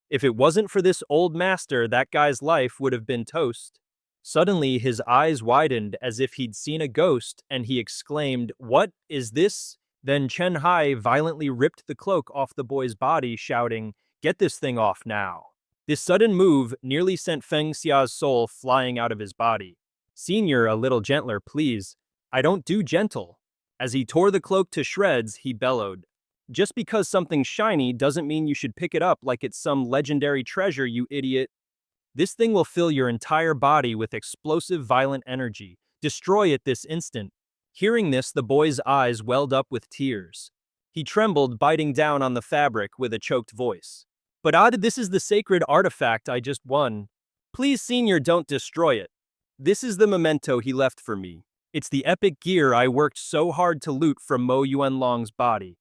If it wasn't for this old master, that guy's life would have been toast." Suddenly, his eyes widened as if he'd seen a ghost, and he exclaimed, "What is this?" Then Chen Hai violently ripped the cloak off the boy's body, shouting, "Get this thing off now." This sudden move nearly sent Feng Xia's soul flying out of his body. "Senior, a little gentler, please. I don't do gentle." As he tore the cloak to shreds, he bellowed, "Just because something's shiny doesn't mean you should pick it up like it's some legendary treasure, you idiot. This thing will fill your entire body with explosive, violent energy. Destroy it this instant." Hearing this, the boy's eyes welled up with tears. He trembled, biting down on the fabric with a choked voice. "But this is the sacred artifact I just won. Please, Senior, don't destroy it. This is the memento he left for me." It's the epic gear I worked so hard to loot from Mo Yuanlong's body.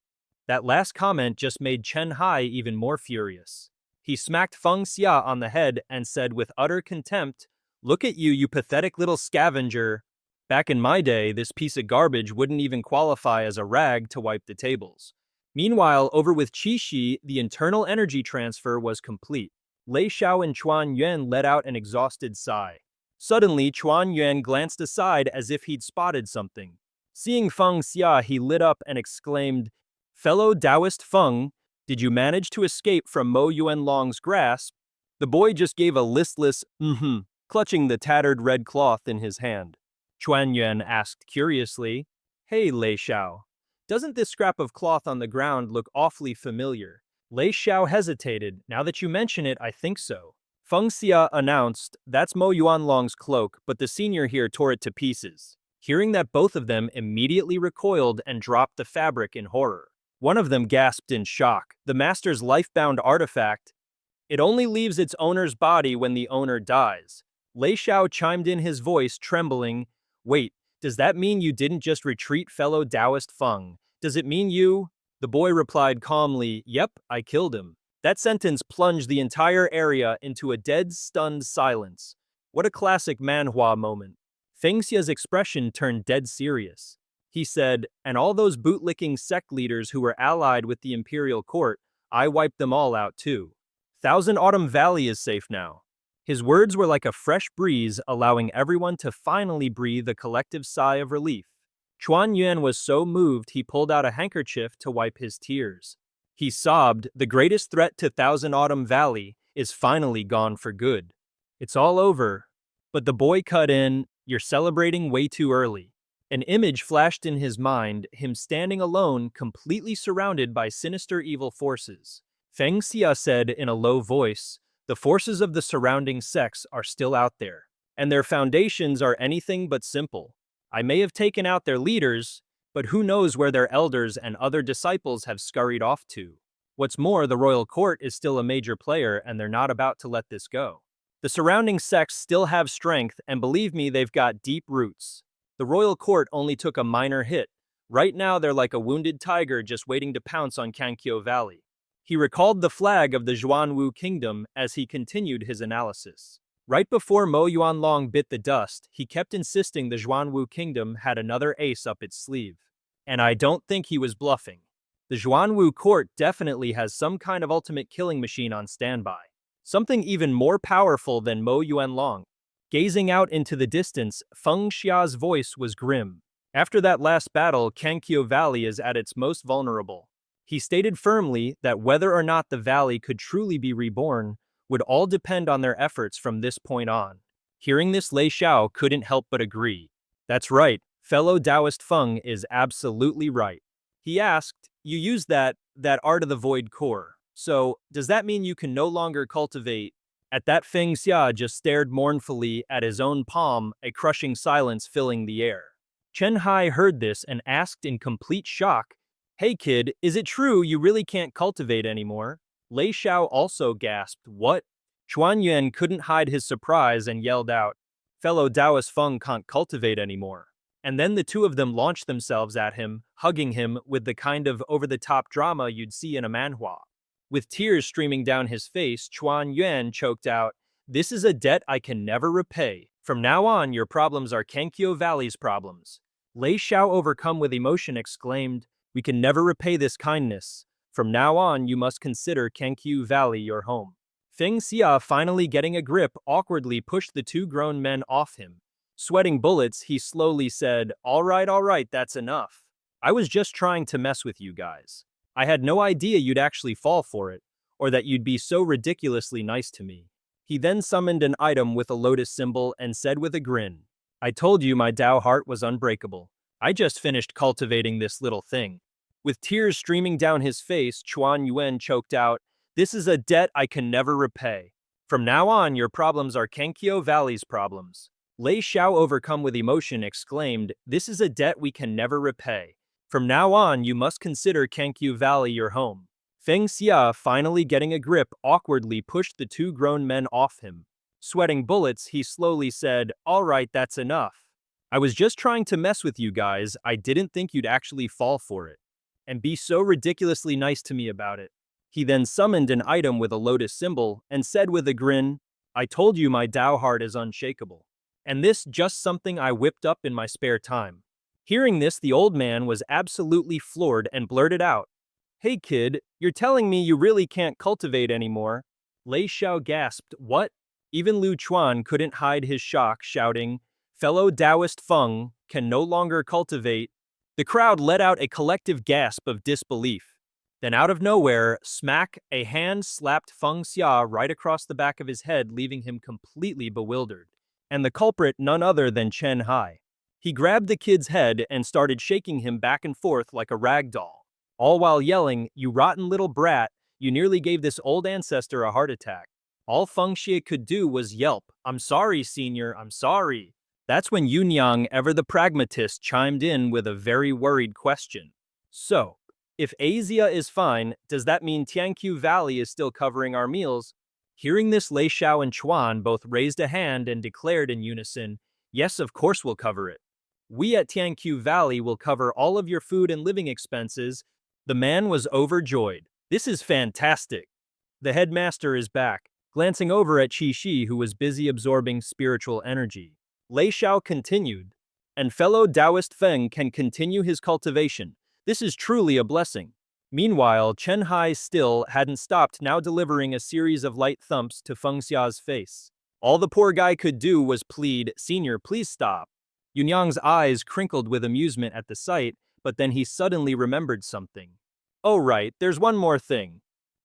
That last comment just made Chen Hai even more furious. He smacked Feng Xia on the head and said with utter contempt, "Look at you, you pathetic little scavenger. Back in my day, this piece of garbage wouldn't even qualify as a rag to wipe the tables." Meanwhile, over with Qi Shi, the internal energy transfer was complete. Lei Xiao and Chuan Yuan let out an exhausted sigh. Suddenly, Chuan Yuan glanced aside as if he'd spotted something. Seeing Feng Xia, he lit up and exclaimed, "Fellow Taoist Feng, did you manage to escape from Mo Yuanlong's grasp?" The boy just gave a listless, clutching the tattered red cloth in his hand. Chuan Yuan asked curiously, "Hey, Lei Xiao, doesn't this scrap of cloth on the ground look awfully familiar?" Lei Xiao hesitated. "Now that you mention it, I think so." Feng Xia announced, "That's Mo Yuanlong's cloak, but the senior here tore it to pieces." Hearing that, both of them immediately recoiled and dropped the fabric in horror. One of them gasped in shock. "The master's life-bound artifact. It only leaves its owner's body when the owner dies." Lei Xiao chimed in, his voice trembling. "Wait, does that mean you didn't just retreat, fellow Taoist Feng? Does it mean you?" The boy replied calmly, "Yep, I killed him." That sentence plunged the entire area into a dead, stunned silence. What a classic Manhwa moment. Feng Xia's expression turned dead serious. He said, "And all those bootlicking sect leaders who were allied with the imperial court, I wiped them all out too. Thousand Autumn Valley is safe now." His words were like a fresh breeze, allowing everyone to finally breathe a collective sigh of relief. Chuan Yuan was so moved he pulled out a handkerchief to wipe his tears. He sobbed, "The greatest threat to Thousand Autumn Valley is finally gone for good. It's all over." But the boy cut in, "You're celebrating way too early." An image flashed in his mind, him standing alone, completely surrounded by sinister evil forces. Feng Xia said in a low voice, "The forces of the surrounding sects are still out there, and their foundations are anything but simple. I may have taken out their leaders, but who knows where their elders and other disciples have scurried off to. What's more, the royal court is still a major player, and they're not about to let this go. The surrounding sects still have strength, and believe me, they've got deep roots. The royal court only took a minor hit. Right now, they're like a wounded tiger just waiting to pounce on Kankyo Valley." He recalled the flag of the Zhuanwu kingdom as he continued his analysis. Right before Mo Yuanlong bit the dust, he kept insisting the Zhuanwu kingdom had another ace up its sleeve. And I don't think he was bluffing. The Zhuanwu court definitely has some kind of ultimate killing machine on standby. Something even more powerful than Mo Yuanlong. Gazing out into the distance, Feng Xia's voice was grim. After that last battle, Kankyo Valley is at its most vulnerable. He stated firmly that whether or not the valley could truly be reborn would all depend on their efforts from this point on. Hearing this, Lei Xiao couldn't help but agree. "That's right, fellow Taoist Feng is absolutely right." He asked, "You used that Art of the Void core. So, does that mean you can no longer cultivate?" At that, Feng Xia just stared mournfully at his own palm, a crushing silence filling the air. Chen Hai heard this and asked in complete shock, "Hey kid, is it true you really can't cultivate anymore?" Lei Xiao also gasped, "What?" Chuan Yuan couldn't hide his surprise and yelled out, "Fellow Taoist Feng can't cultivate anymore." And then the two of them launched themselves at him, hugging him with the kind of over-the-top drama you'd see in a manhwa. With tears streaming down his face, Chuan Yuan choked out, "This is a debt I can never repay. From now on, your problems are Kankyo Valley's problems." Lei Xiao, overcome with emotion, exclaimed, "We can never repay this kindness. From now on, you must consider Kankyo Valley your home." Feng Xia, finally getting a grip, awkwardly pushed the two grown men off him. Sweating bullets, he slowly said, all right, that's enough. I was just trying to mess with you guys. I had no idea you'd actually fall for it, or that you'd be so ridiculously nice to me." He then summoned an item with a lotus symbol and said with a grin, "I told you my Tao heart was unbreakable. I just finished cultivating this little thing." With tears streaming down his face, Chuan Yuan choked out, "This is a debt I can never repay. From now on, your problems are Kankyo Valley's problems." Lei Xiao, overcome with emotion, exclaimed, "This is a debt we can never repay. From now on, you must consider Kankyo Valley your home." Feng Xia, finally getting a grip, awkwardly pushed the two grown men off him. Sweating bullets, he slowly said, "All right, that's enough. I was just trying to mess with you guys. I didn't think you'd actually fall for it. And be so ridiculously nice to me about it. He then summoned an item with a lotus symbol and said with a grin, I told you my Tao heart is unshakable. And this just something I whipped up in my spare time. Hearing this, the old man was absolutely floored and blurted out, Hey kid, you're telling me you really can't cultivate anymore? Lei Xiao gasped, What? Even Lu Chuan couldn't hide his shock, shouting, Fellow Taoist Feng can no longer cultivate. The crowd let out a collective gasp of disbelief. Then out of nowhere, smack, a hand slapped Feng Xia right across the back of his head, leaving him completely bewildered. And the culprit none other than Chen Hai. He grabbed the kid's head and started shaking him back and forth like a rag doll, all while yelling, You rotten little brat, you nearly gave this old ancestor a heart attack. All Feng Xia could do was yelp, I'm sorry, senior, I'm sorry. That's when Yunyang, ever the pragmatist, chimed in with a very worried question. So, if Asia is fine, does that mean Tianqiu Valley is still covering our meals? Hearing this, Lei Xiao and Chuan both raised a hand and declared in unison, Yes, of course we'll cover it. We at Tianqiu Valley will cover all of your food and living expenses. The man was overjoyed. This is fantastic. The headmaster is back, glancing over at Qi Shi, who was busy absorbing spiritual energy. Lei Xiao continued, And fellow Taoist Feng can continue his cultivation. This is truly a blessing. Meanwhile, Chen Hai still hadn't stopped, now delivering a series of light thumps to Feng Xia's face. All the poor guy could do was plead, Senior, please stop. Yunyang's eyes crinkled with amusement at the sight, but then he suddenly remembered something. Oh right, there's one more thing.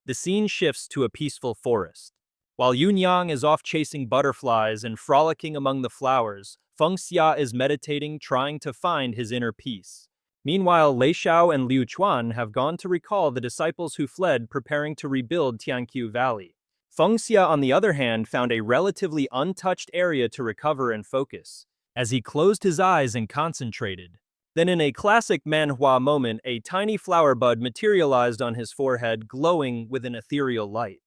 The scene shifts to a peaceful forest. While Yunyang is off chasing butterflies and frolicking among the flowers, Feng Xia is meditating, trying to find his inner peace. Meanwhile, Lei Xiao and Liu Chuan have gone to recall the disciples who fled, preparing to rebuild Tianqiu Valley. Feng Xia, on the other hand, found a relatively untouched area to recover and focus, as he closed his eyes and concentrated. Then in a classic Manhwa moment, a tiny flower bud materialized on his forehead, glowing with an ethereal light.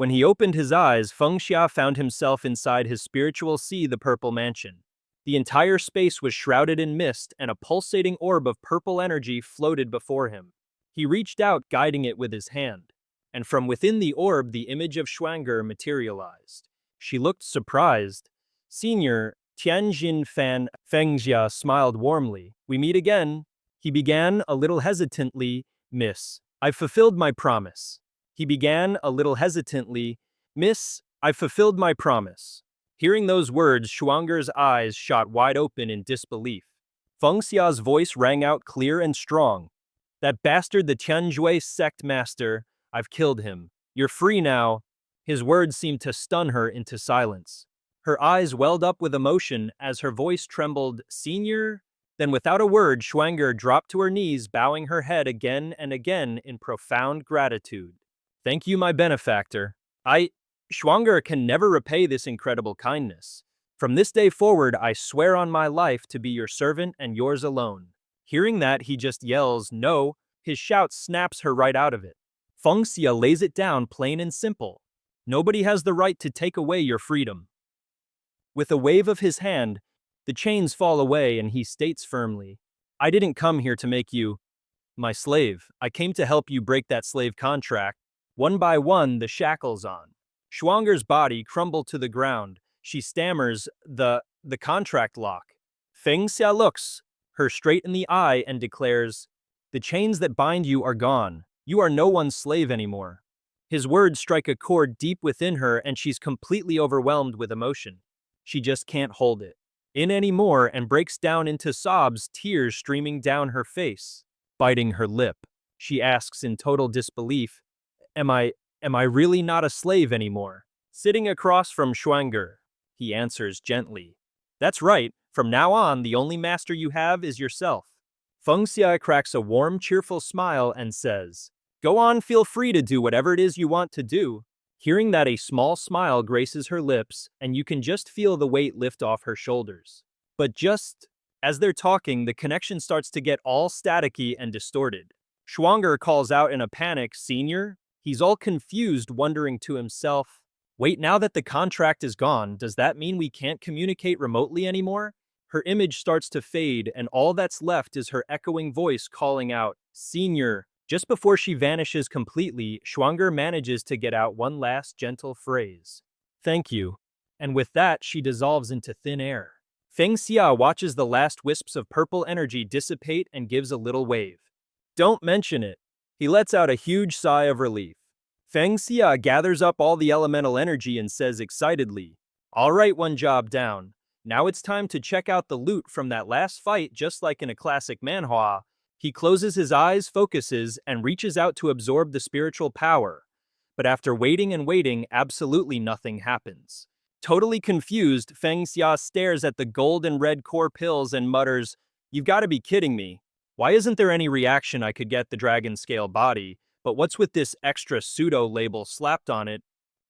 When he opened his eyes, Feng Xia found himself inside his spiritual sea, the Purple Mansion. The entire space was shrouded in mist, and a pulsating orb of purple energy floated before him. He reached out, guiding it with his hand. And from within the orb, the image of Shuang'er materialized. She looked surprised. Senior, Tianjin Feng Xia smiled warmly. We meet again. He began a little hesitantly, Miss, I've fulfilled my promise. He began a little hesitantly, Miss, I've fulfilled my promise. Hearing those words, Shuang'er's eyes shot wide open in disbelief. Feng Xia's voice rang out clear and strong. That bastard, the Tianjue sect master, I've killed him. You're free now. His words seemed to stun her into silence. Her eyes welled up with emotion as her voice trembled, Senior? Then without a word, Shuang'er dropped to her knees, bowing her head again and again in profound gratitude. Thank you, my benefactor. Shuang'er can never repay this incredible kindness. From this day forward, I swear on my life to be your servant and yours alone. Hearing that, he just yells, No. His shout snaps her right out of it. Feng Xia lays it down plain and simple. Nobody has the right to take away your freedom. With a wave of his hand, the chains fall away and he states firmly, I didn't come here to make you my slave. I came to help you break that slave contract. One by one, the shackles on. Shuang'er's body crumbled to the ground. She stammers, the contract lock. Feng Xia looks her straight in the eye and declares, The chains that bind you are gone. You are no one's slave anymore. His words strike a chord deep within her and she's completely overwhelmed with emotion. She just can't hold it in anymore and breaks down into sobs, tears streaming down her face. Biting her lip, she asks in total disbelief, Am I really not a slave anymore? Sitting across from Shuang'er, he answers gently. That's right, from now on, the only master you have is yourself. Feng Xia cracks a warm, cheerful smile and says, Go on, feel free to do whatever it is you want to do. Hearing that, a small smile graces her lips, and you can just feel the weight lift off her shoulders. But just as they're talking, the connection starts to get all staticky and distorted. Shuang'er calls out in a panic, Senior? He's all confused, wondering to himself, Wait, now that the contract is gone, does that mean we can't communicate remotely anymore? her image starts to fade, and all that's left is her echoing voice calling out, "Senior." Just before she vanishes completely, Schwanger manages to get out one last gentle phrase. "Thank you." And with that, she dissolves into thin air. Feng Xia watches the last wisps of purple energy dissipate and gives a little wave. "Don't mention it." He lets out a huge sigh of relief. Feng Xia gathers up all the elemental energy and says excitedly, "All right, one job down. Now it's time to check out the loot from that last fight, just like in a classic manhwa." He closes his eyes, focuses, and reaches out to absorb the spiritual power. But after waiting and waiting, absolutely nothing happens. Totally confused, Feng Xia stares at the gold and red core pills and mutters, "You've got to be kidding me. Why isn't there any reaction I could get the dragon scale body? But what's with this extra pseudo label slapped on it?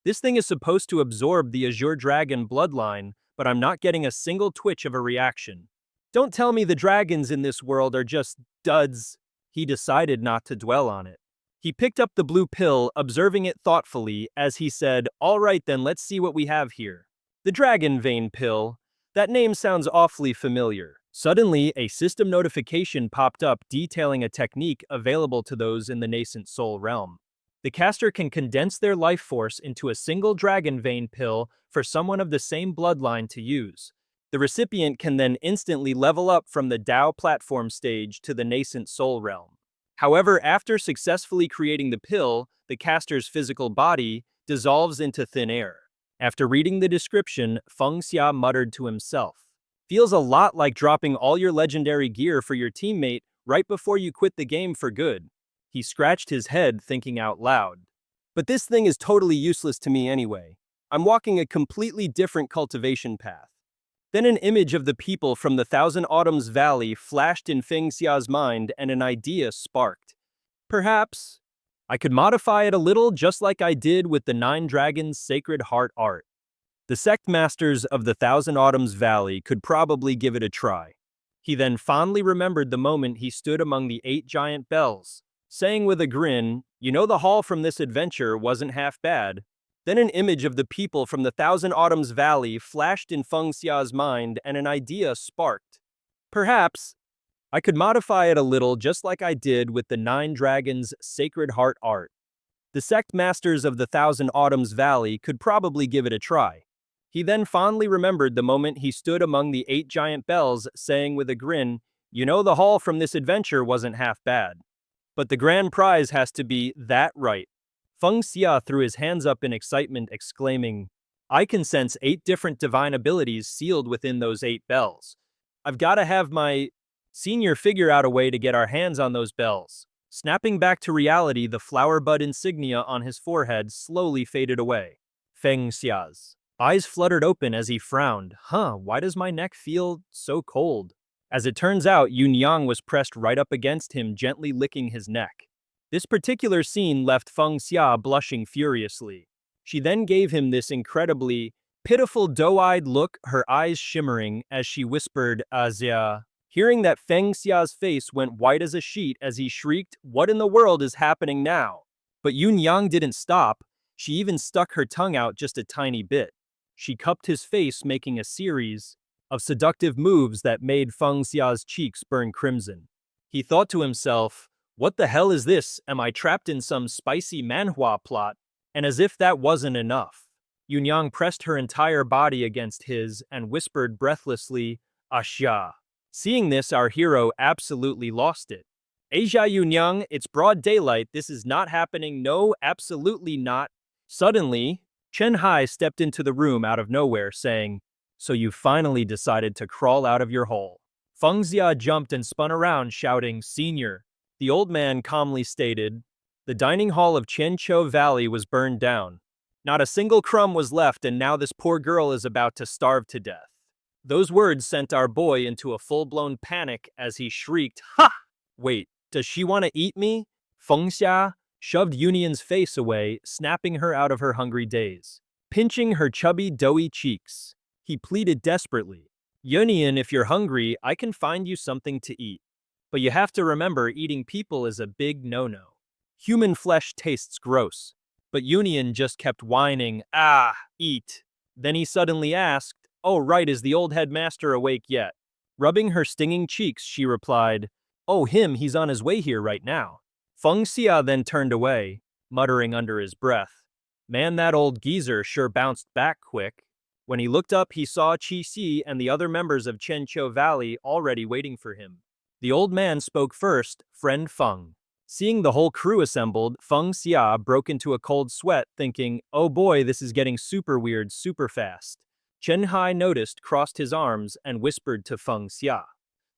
This thing is supposed to absorb the Azure Dragon bloodline, but I'm not getting a single twitch of a reaction. Don't tell me the dragons in this world are just duds." He decided not to dwell on it. He picked up the blue pill, observing it thoughtfully, as he said, "All right then, let's see what we have here. The Dragon Vein Pill. That name sounds awfully familiar." Suddenly, a system notification popped up detailing a technique available to those in the nascent soul realm. The caster can condense their life force into a single Dragon Vein Pill for someone of the same bloodline to use. The recipient can then instantly level up from the Dao platform stage to the nascent soul realm. However, after successfully creating the pill, the caster's physical body dissolves into thin air. After reading the description, Feng Xia muttered to himself, "Feels a lot like dropping all your legendary gear for your teammate right before you quit the game for good." He scratched his head, thinking out loud, "But this thing is totally useless to me anyway. I'm walking a completely different cultivation path." Then an image of the people from the Thousand Autumns Valley flashed in Feng Xia's mind and an idea sparked. "Perhaps I could modify it a little just like I did with the Nine Dragons' Sacred Heart art. The sect masters of the Thousand Autumns Valley could probably give it a try." He then fondly remembered the moment he stood among the 8 giant bells, saying with a grin, "You know, the haul from this adventure wasn't half bad." Then an image of the people from the Thousand Autumns Valley flashed in Feng Xia's mind and an idea sparked. "Perhaps I could modify it a little just like I did with the Nine Dragons' Sacred Heart art. The sect masters of the Thousand Autumns Valley could probably give it a try." He then fondly remembered the moment he stood among the 8 giant bells, saying with a grin, "You know, the haul from this adventure wasn't half bad. But the grand prize has to be that right." Feng Xia threw his hands up in excitement, exclaiming, "I can sense 8 different divine abilities sealed within those 8 bells. I've got to have my senior figure out a way to get our hands on those bells." Snapping back to reality, the flower bud insignia on his forehead slowly faded away. Feng Xia's eyes fluttered open as he frowned. Why does my neck feel so cold?" As it turns out, Yun Yang was pressed right up against him, gently licking his neck. This particular scene left Feng Xia blushing furiously. She then gave him this incredibly pitiful doe-eyed look, her eyes shimmering, as she whispered, "Azia." Hearing that, Feng Xia's face went white as a sheet as he shrieked, "What in the world is happening now?" But Yun Yang didn't stop. She even stuck her tongue out just a tiny bit. She cupped his face, making a series of seductive moves that made Feng Xia's cheeks burn crimson. He thought to himself, "What the hell is this? Am I trapped in some spicy manhwa plot?" And as if that wasn't enough, Yunyang pressed her entire body against his and whispered breathlessly, "Asha." Seeing this, our hero absolutely lost it. "Asia Yunyang, it's broad daylight. This is not happening. No, absolutely not." Suddenly, Chen Hai stepped into the room out of nowhere, saying, "So you finally decided to crawl out of your hole." Feng Xia jumped and spun around, shouting, "Senior." The old man calmly stated, "The dining hall of Qianqiu Valley was burned down. Not a single crumb was left, and now this poor girl is about to starve to death." Those words sent our boy into a full-blown panic as he shrieked, "Ha! Wait, does she want to eat me?" Feng Xia shoved Yunyan's face away, snapping her out of her hungry daze. Pinching her chubby, doughy cheeks, he pleaded desperately, "Yunyan, if you're hungry, I can find you something to eat. But you have to remember, eating people is a big no-no. Human flesh tastes gross." But Yunyan just kept whining, "Ah, eat." Then he suddenly asked, "Oh right, is the old headmaster awake yet?" Rubbing her stinging cheeks, she replied, "Oh, he's on his way here right now." Feng Xia then turned away, muttering under his breath, "Man, that old geezer sure bounced back quick." When he looked up, he saw Qi Xi and the other members of Chenqiu Valley already waiting for him. The old man spoke first, "Friend Feng." Seeing the whole crew assembled, Feng Xia broke into a cold sweat, thinking, "Oh boy, this is getting super weird super fast." Chen Hai noticed, crossed his arms, and whispered to Feng Xia,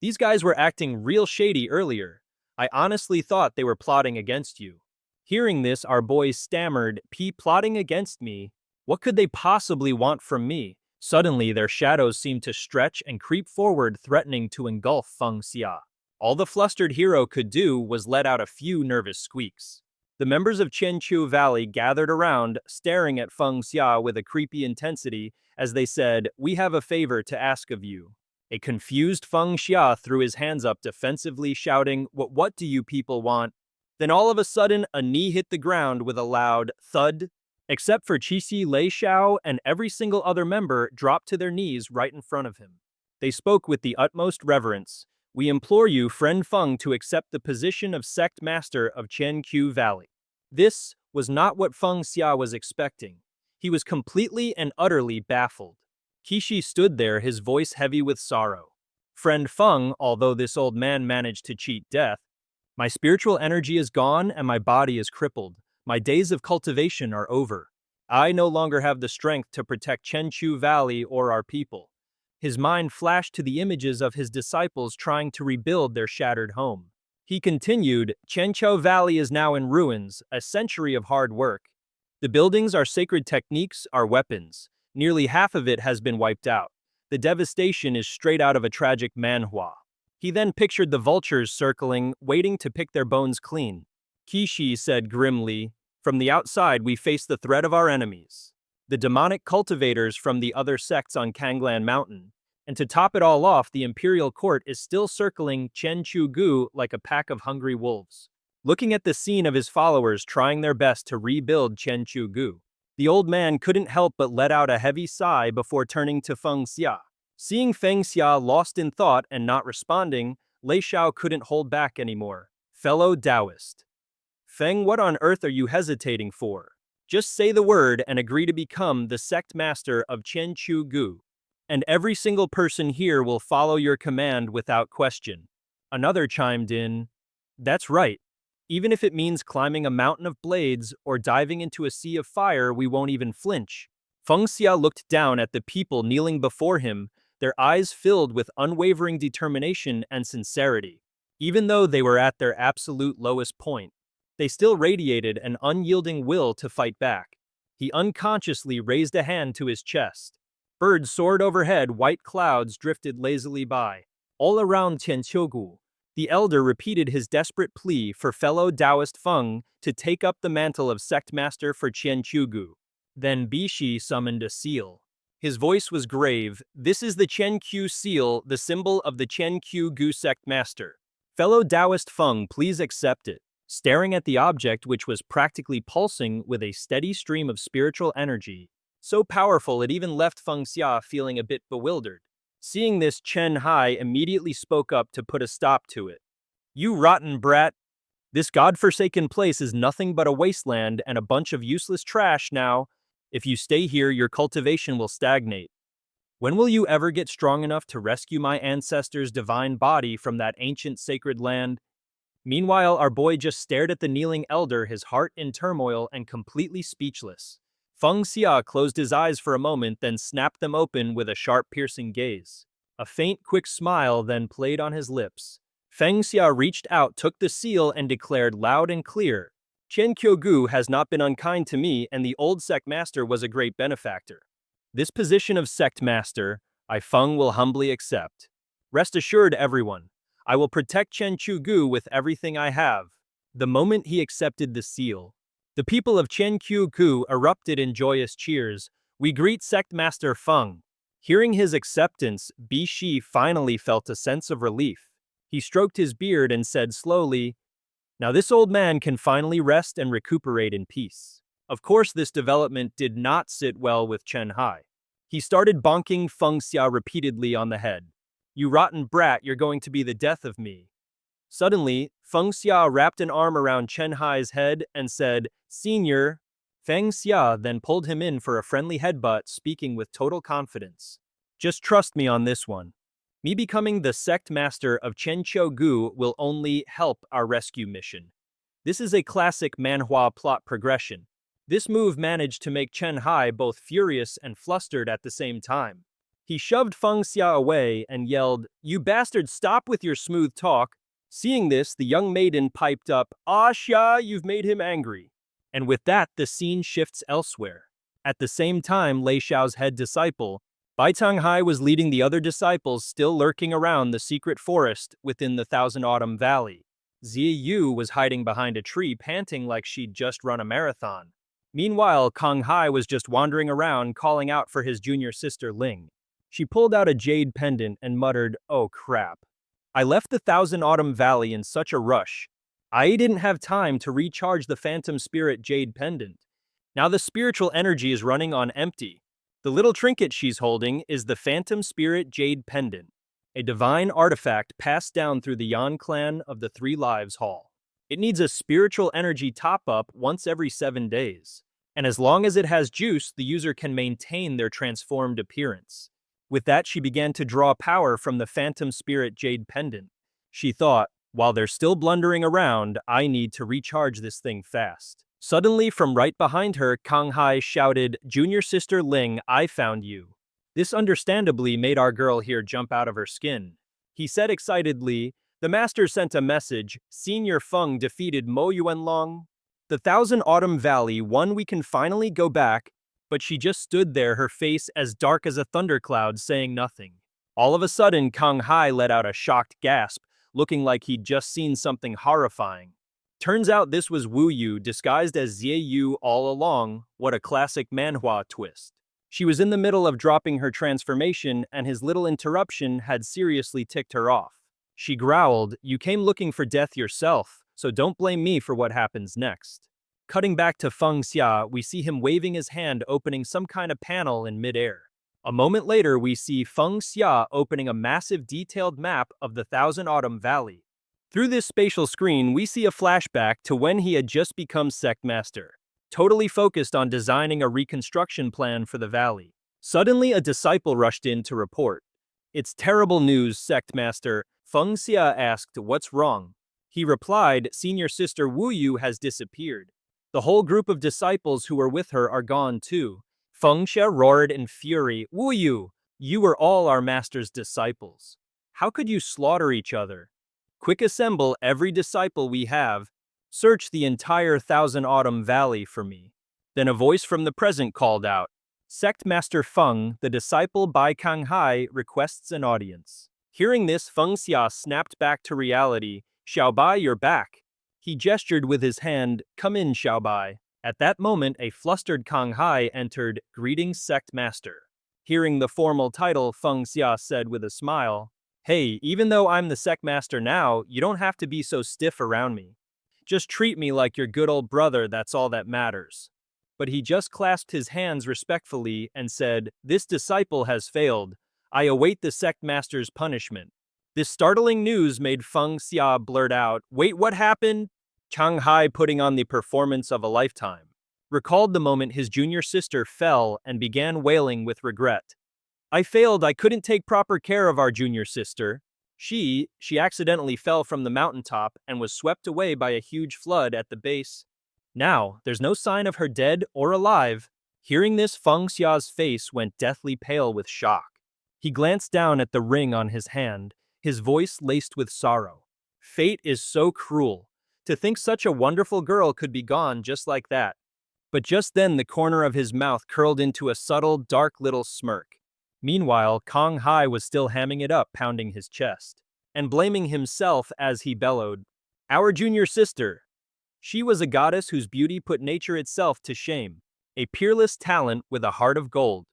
"These guys were acting real shady earlier. I honestly thought they were plotting against you." Hearing this, our boy stammered, Plotting against me? What could they possibly want from me?" Suddenly, their shadows seemed to stretch and creep forward, threatening to engulf Feng Xia. All the flustered hero could do was let out a few nervous squeaks. The members of Chenqiu Valley gathered around, staring at Feng Xia with a creepy intensity as they said, "We have a favor to ask of you." A confused Feng Xia threw his hands up defensively, shouting, What do you people want?" Then all of a sudden, a knee hit the ground with a loud thud. Except for Qixi Lei Xiao, and every single other member dropped to their knees right in front of him. They spoke with the utmost reverence. "We implore you, friend Feng, to accept the position of sect master of Chenqiu Valley." This was not what Feng Xia was expecting. He was completely and utterly baffled. Qixi stood there, his voice heavy with sorrow. "Friend Feng, although this old man managed to cheat death, my spiritual energy is gone and my body is crippled. My days of cultivation are over. I no longer have the strength to protect Chenqiu Valley or our people." His mind flashed to the images of his disciples trying to rebuild their shattered home. He continued, "Chenqiu Valley is now in ruins, a century of hard work. The buildings are sacred techniques, are weapons. Nearly half of it has been wiped out. The devastation is straight out of a tragic manhwa." He then pictured the vultures circling, waiting to pick their bones clean. Qixi said grimly, "From the outside we face the threat of our enemies, the demonic cultivators from the other sects on Kanglan Mountain. And to top it all off, the imperial court is still circling Chenqiu like a pack of hungry wolves." Looking at the scene of his followers trying their best to rebuild Chenqiu, the old man couldn't help but let out a heavy sigh before turning to Feng Xia. Seeing Feng Xia lost in thought and not responding, Lei Xiao couldn't hold back anymore. "Fellow Taoist. Feng, what on earth are you hesitating for? Just say the word and agree to become the sect master of Chenqiu, and every single person here will follow your command without question." Another chimed in, "That's right. Even if it means climbing a mountain of blades or diving into a sea of fire, we won't even flinch." Feng Xia looked down at the people kneeling before him, their eyes filled with unwavering determination and sincerity. Even though they were at their absolute lowest point, they still radiated an unyielding will to fight back. He unconsciously raised a hand to his chest. Birds soared overhead, white clouds drifted lazily by. All around Chenqiu, the elder repeated his desperate plea for fellow Taoist Feng to take up the mantle of sect master for Chenqiu. Then Bishi summoned a seal. His voice was grave. "This is the Chenqiu seal, the symbol of the Chenqiu sect master. Fellow Taoist Feng, please accept it." Staring at the object, which was practically pulsing with a steady stream of spiritual energy, so powerful it even left Feng Xia feeling a bit bewildered. Seeing this, Chen Hai immediately spoke up to put a stop to it. "You rotten brat! This godforsaken place is nothing but a wasteland and a bunch of useless trash now. If you stay here, your cultivation will stagnate. When will you ever get strong enough to rescue my ancestors' divine body from that ancient sacred land?" Meanwhile, our boy just stared at the kneeling elder, his heart in turmoil and completely speechless. Feng Xia closed his eyes for a moment, then snapped them open with a sharp, piercing gaze. A faint, quick smile then played on his lips. Feng Xia reached out, took the seal, and declared loud and clear, "Chenqiu has not been unkind to me, and the old sect master was a great benefactor. This position of sect master, I Feng will humbly accept. Rest assured, everyone, I will protect Chenqiu with everything I have." The moment he accepted the seal, the people of Chenqiu erupted in joyous cheers. "We greet Sect Master Feng." Hearing his acceptance, Bishi finally felt a sense of relief. He stroked his beard and said slowly, "Now this old man can finally rest and recuperate in peace." Of course, this development did not sit well with Chen Hai. He started bonking Feng Xia repeatedly on the head. You rotten brat, you're going to be the death of me. Suddenly, Feng Xia wrapped an arm around Chen Hai's head and said, Senior. Feng Xia then pulled him in for a friendly headbutt, speaking with total confidence. Just trust me on this one. Me becoming the sect master of Chen Gu will only help our rescue mission. This is a classic Manhwa plot progression. This move managed to make Chen Hai both furious and flustered at the same time. He shoved Feng Xia away and yelled, You bastard, stop with your smooth talk. Seeing this, the young maiden piped up, Ah, Xia, you've made him angry. And with that, the scene shifts elsewhere. At the same time, Lei Xiao's head disciple, Bai Tanghai, was leading the other disciples still lurking around the secret forest within the Thousand Autumn Valley. Xie Yu was hiding behind a tree, panting like she'd just run a marathon. Meanwhile, Kang Hai was just wandering around, calling out for his junior sister Ling. She pulled out a jade pendant and muttered, Oh crap. I left the Thousand Autumn Valley in such a rush. I didn't have time to recharge the Phantom Spirit Jade Pendant. Now the spiritual energy is running on empty. The little trinket she's holding is the Phantom Spirit Jade Pendant, a divine artifact passed down through the Yan clan of the Three Lives Hall. It needs a spiritual energy top-up once every 7 days, and as long as it has juice, the user can maintain their transformed appearance. With that, she began to draw power from the Phantom Spirit Jade Pendant. She thought, while they're still blundering around, I need to recharge this thing fast. Suddenly, from right behind her, Kang Hai shouted, Junior Sister Ling, I found you. This understandably made our girl here jump out of her skin. He said excitedly, The master sent a message, Senior Feng defeated Mo Yuanlong. The Thousand Autumn Valley won, we can finally go back. But she just stood there, her face as dark as a thundercloud, saying nothing. All of a sudden, Kang Hai let out a shocked gasp, looking like he'd just seen something horrifying. Turns out this was Wu Yu disguised as Xie Yu all along. What a classic Manhwa twist. She was in the middle of dropping her transformation, and his little interruption had seriously ticked her off. She growled, You came looking for death yourself, so don't blame me for what happens next. Cutting back to Feng Xia, we see him waving his hand, opening some kind of panel in midair. A moment later, we see Feng Xia opening a massive detailed map of the Thousand Autumn Valley. Through this spatial screen, we see a flashback to when he had just become sect master, totally focused on designing a reconstruction plan for the valley. Suddenly, a disciple rushed in to report. It's terrible news, sect master. Feng Xia asked, What's wrong? He replied, Senior Sister Wu Yu has disappeared. The whole group of disciples who were with her are gone too. Feng Xia roared in fury, Wu Yu, you were all our master's disciples. How could you slaughter each other? Quick, assemble every disciple we have. Search the entire Thousand Autumn Valley for me. Then a voice from the present called out, Sect Master Feng, the disciple Bai Kang Hai, requests an audience. Hearing this, Feng Xia snapped back to reality. Xiaobai, you're back. He gestured with his hand, Come in, Xiaobai. At that moment, a flustered Kang Hai entered, Greetings, Sect Master. Hearing the formal title, Feng Xia said with a smile, Hey, even though I'm the Sect Master now, you don't have to be so stiff around me. Just treat me like your good old brother, that's all that matters. But he just clasped his hands respectfully and said, This disciple has failed. I await the Sect Master's punishment. This startling news made Feng Xia blurt out, Wait, what happened? Kang Hai, putting on the performance of a lifetime, recalled the moment his junior sister fell and began wailing with regret. I failed, I couldn't take proper care of our junior sister. She accidentally fell from the mountaintop and was swept away by a huge flood at the base. Now, there's no sign of her dead or alive. Hearing this, Feng Xia's face went deathly pale with shock. He glanced down at the ring on his hand, his voice laced with sorrow. Fate is so cruel. To think such a wonderful girl could be gone just like that. But just then the corner of his mouth curled into a subtle, dark little smirk. Meanwhile, Kang Hai was still hamming it up, pounding his chest, and blaming himself as he bellowed, Our junior sister. She was a goddess whose beauty put nature itself to shame, a peerless talent with a heart of gold.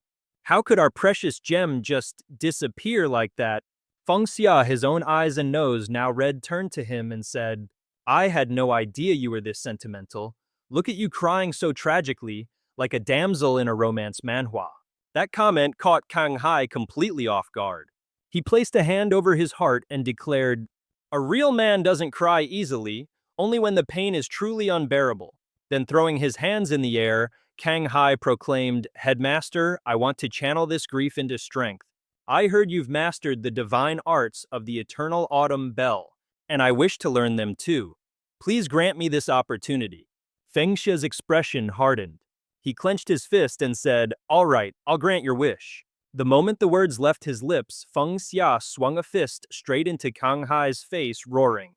How could our precious gem just disappear like that? Feng Xia, his own eyes and nose now red, turned to him and said, I had no idea you were this sentimental. Look at you crying so tragically, like a damsel in a romance manhwa. That comment caught Kang Hai completely off guard. He placed a hand over his heart and declared, "A real man doesn't cry easily, only when the pain is truly unbearable." Then throwing his hands in the air, Kang Hai proclaimed, "Headmaster, I want to channel this grief into strength. I heard you've mastered the divine arts of the eternal autumn bell, and I wish to learn them too. Please grant me this opportunity." Feng Xia's expression hardened. He clenched his fist and said, "All right, I'll grant your wish." The moment the words left his lips, Feng Xia swung a fist straight into Kang Hai's face, roaring,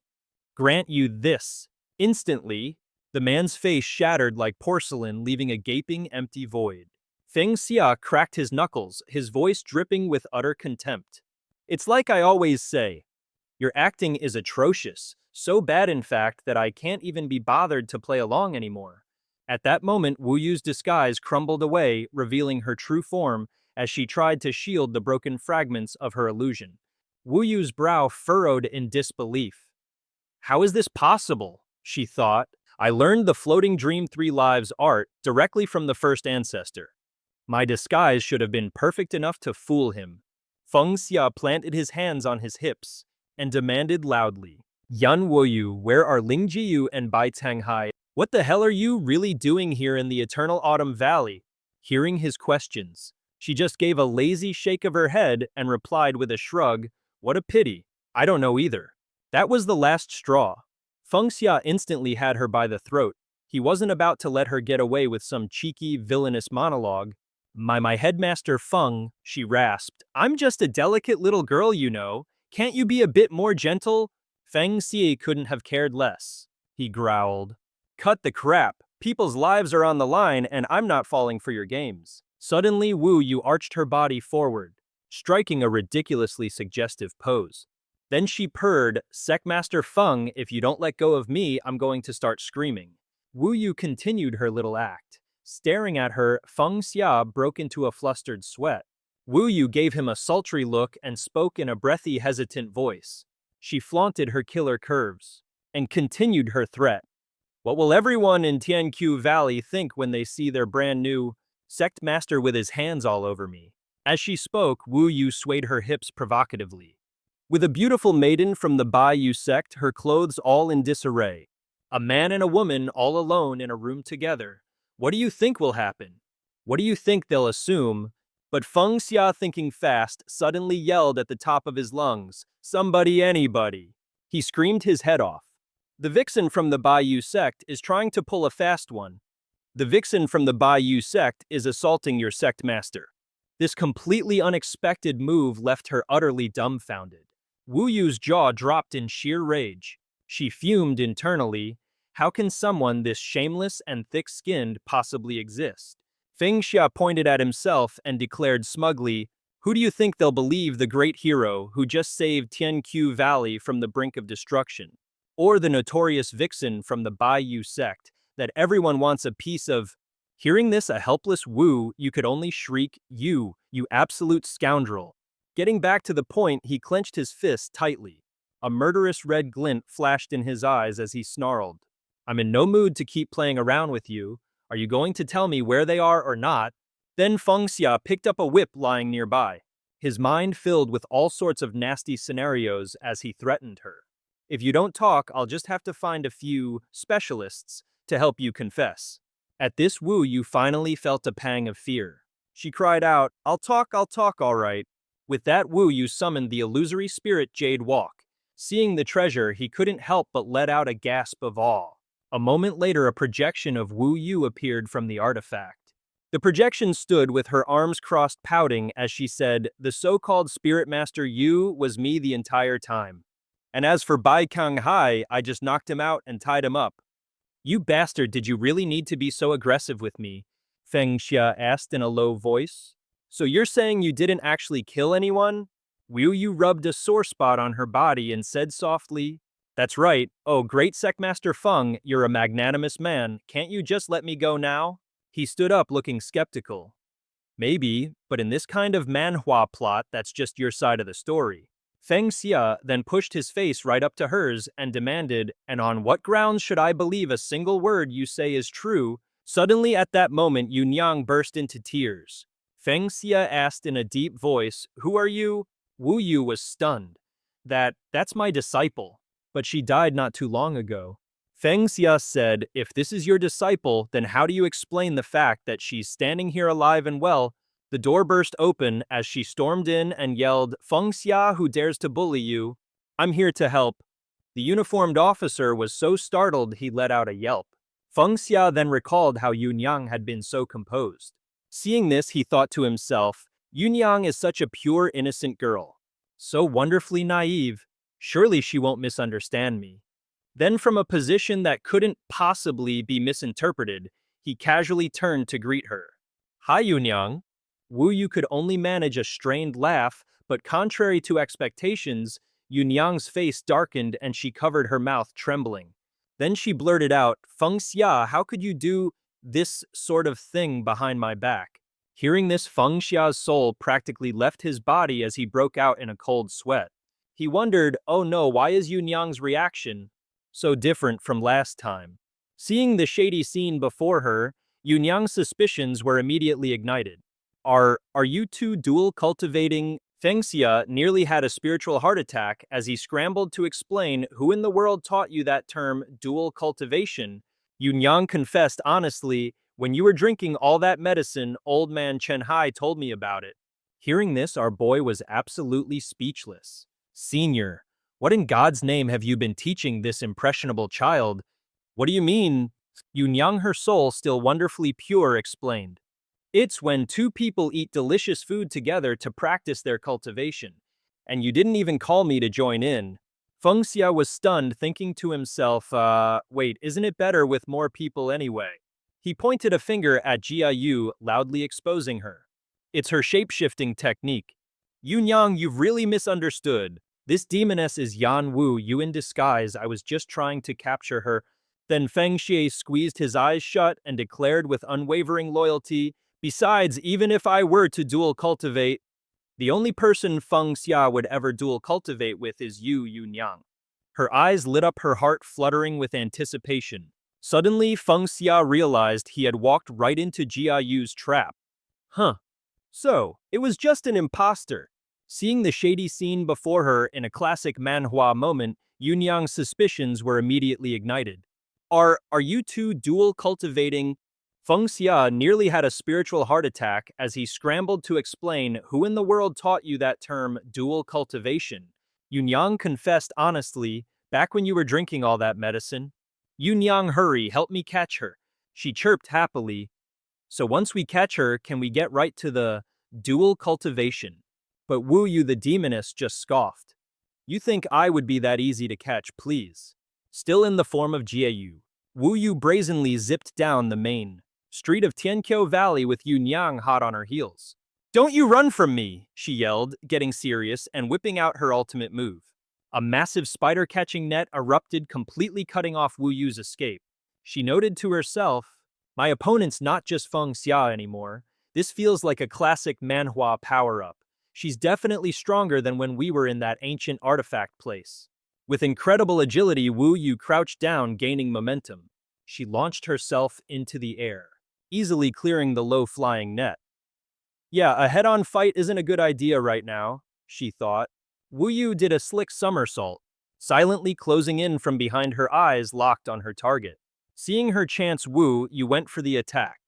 "Grant you this." Instantly, the man's face shattered like porcelain, leaving a gaping, empty void. Feng Xia cracked his knuckles, his voice dripping with utter contempt. "It's like I always say. Your acting is atrocious, so bad in fact that I can't even be bothered to play along anymore." At that moment, Wu Yu's disguise crumbled away, revealing her true form as she tried to shield the broken fragments of her illusion. Wu Yu's brow furrowed in disbelief. "How is this possible?" she thought. "I learned the floating dream 3 lives art directly from the first ancestor. My disguise should have been perfect enough to fool him." Feng Xia planted his hands on his hips and demanded loudly, "Yan Wuyu, where are Ling Jiyu and Bai Tanghai? What the hell are you really doing here in the Eternal Autumn Valley?" Hearing his questions, she just gave a lazy shake of her head and replied with a shrug, "What a pity. I don't know either." That was the last straw. Feng Xia instantly had her by the throat. He wasn't about to let her get away with some cheeky, villainous monologue. My headmaster Feng," she rasped. "I'm just a delicate little girl, you know. Can't you be a bit more gentle?" Feng Xia couldn't have cared less. He growled, "Cut the crap. People's lives are on the line and I'm not falling for your games." Suddenly, Wu Yu arched her body forward, striking a ridiculously suggestive pose. Then she purred, "Secmaster Feng, if you don't let go of me, I'm going to start screaming." Wu Yu continued her little act. Staring at her, Feng Xia broke into a flustered sweat. Wu Yu gave him a sultry look and spoke in a breathy, hesitant voice. She flaunted her killer curves and continued her threat. "What will everyone in Tianqiu Valley think when they see their brand new sect master with his hands all over me?" As she spoke, Wu Yu swayed her hips provocatively. With a beautiful maiden from the Bai Yu sect, her clothes all in disarray. A man and a woman all alone in a room together. What do you think will happen? What do you think they'll assume? But Feng Xia, thinking fast, suddenly yelled at the top of his lungs, "Somebody, anybody!" He screamed his head off. "The vixen from the Bai Yu sect is trying to pull a fast one. The vixen from the Bai Yu sect is assaulting your sect master." This completely unexpected move left her utterly dumbfounded. Wu Yu's jaw dropped in sheer rage. She fumed internally. How can someone this shameless and thick-skinned possibly exist? Feng Xia pointed at himself and declared smugly, "Who do you think they'll believe, the great hero who just saved Tianqiu Valley from the brink of destruction? Or the notorious vixen from the Bai Yu sect that everyone wants a piece of?" Hearing this, a helpless Wu Yu could only shriek, You absolute scoundrel." Getting back to the point, he clenched his fist tightly. A murderous red glint flashed in his eyes as he snarled, "I'm in no mood to keep playing around with you. Are you going to tell me where they are or not?" Then Feng Xia picked up a whip lying nearby, his mind filled with all sorts of nasty scenarios as he threatened her. "If you don't talk, I'll just have to find a few specialists to help you confess." At this, Wu Yu finally felt a pang of fear. She cried out, I'll talk, all right." With that, Wu Yu summoned the illusory spirit Jade Walk. Seeing the treasure, he couldn't help but let out a gasp of awe. A moment later, a projection of Wu Yu appeared from the artifact. The projection stood with her arms crossed, pouting as she said, "The so-called Spirit Master Yu was me the entire time. And as for Bai Kang Hai, I just knocked him out and tied him up." "You bastard, did you really need to be so aggressive with me?" Feng Xia asked in a low voice. "So you're saying you didn't actually kill anyone?" Wu Yu rubbed a sore spot on her body and said softly, "That's right. Oh, great Secmaster Feng, you're a magnanimous man. Can't you just let me go now?" He stood up looking skeptical. "Maybe, but in this kind of Manhwa plot, that's just your side of the story." Feng Xia then pushed his face right up to hers and demanded, "And on what grounds should I believe a single word you say is true?" Suddenly at that moment, Yunyang burst into tears. Feng Xia asked in a deep voice, "Who are you?" Wu Yu was stunned. That's my disciple, but she died not too long ago. Feng Xia said, if this is your disciple, then how do you explain the fact that she's standing here alive and well? The door burst open as she stormed in and yelled, Feng Xia, who dares to bully you? I'm here to help. The uniformed officer was so startled he let out a yelp. Feng Xia then recalled how Yunyang had been so composed. Seeing this, he thought to himself, Yunyang is such a pure, innocent girl. So wonderfully naive. Surely she won't misunderstand me. Then from a position that couldn't possibly be misinterpreted, he casually turned to greet her. Hi, Yunyang. Wu Yu could only manage a strained laugh, but contrary to expectations, Yunyang's face darkened and she covered her mouth, trembling. Then she blurted out, Feng Xia, how could you do this sort of thing behind my back? Hearing this, Feng Xia's soul practically left his body as he broke out in a cold sweat. He wondered, oh no, why is Yunyang's reaction so different from last time? Seeing the shady scene before her, Yunyang's suspicions were immediately ignited. Are you two dual cultivating? Feng Xia nearly had a spiritual heart attack as he scrambled to explain who in the world taught you that term, dual cultivation. Yunyang confessed honestly, when you were drinking all that medicine, old man Chen Hai told me about it. Hearing this, our boy was absolutely speechless. Senior, what in God's name have you been teaching this impressionable child? What do you mean? Yunyang, her soul still wonderfully pure, explained. It's when two people eat delicious food together to practice their cultivation. And you didn't even call me to join in. Feng Xia was stunned, thinking to himself, wait, isn't it better with more people anyway? He pointed a finger at Jia Yu, loudly exposing her. It's her shape-shifting technique. Yunyang, you've really misunderstood. This demoness is Yan Wu Yu in disguise. I was just trying to capture her. Then Feng Xia squeezed his eyes shut and declared with unwavering loyalty, besides, even if I were to dual cultivate, the only person Feng Xia would ever dual cultivate with is you, Yunyang. Her eyes lit up, her heart fluttering with anticipation. Suddenly, Feng Xia realized he had walked right into Jia Yu's trap. So, it was just an imposter. Seeing the shady scene before her in a classic Manhwa moment, Yunyang's suspicions were immediately ignited. Are you two dual cultivating? Feng Xia nearly had a spiritual heart attack as he scrambled to explain who in the world taught you that term, dual cultivation. Yunyang confessed honestly, back when you were drinking all that medicine. Yunyang, hurry, help me catch her. She chirped happily. So once we catch her, can we get right to the dual cultivation? But Wu Yu the demoness just scoffed. You think I would be that easy to catch, please? Still in the form of Jia Yu, Wu Yu brazenly zipped down the main street of Tianqiu Valley with Yunyang hot on her heels. Don't you run from me, she yelled, getting serious and whipping out her ultimate move. A massive spider-catching net erupted, completely cutting off Wu Yu's escape. She noted to herself, my opponent's not just Feng Xia anymore. This feels like a classic Manhwa power-up. She's definitely stronger than when we were in that ancient artifact place. With incredible agility, Wu Yu crouched down, gaining momentum. She launched herself into the air, easily clearing the low-flying net. Yeah, a head-on fight isn't a good idea right now, she thought. Wu Yu did a slick somersault, silently closing in from behind, her eyes locked on her target. Seeing her chance, Wu Yu went for the attack.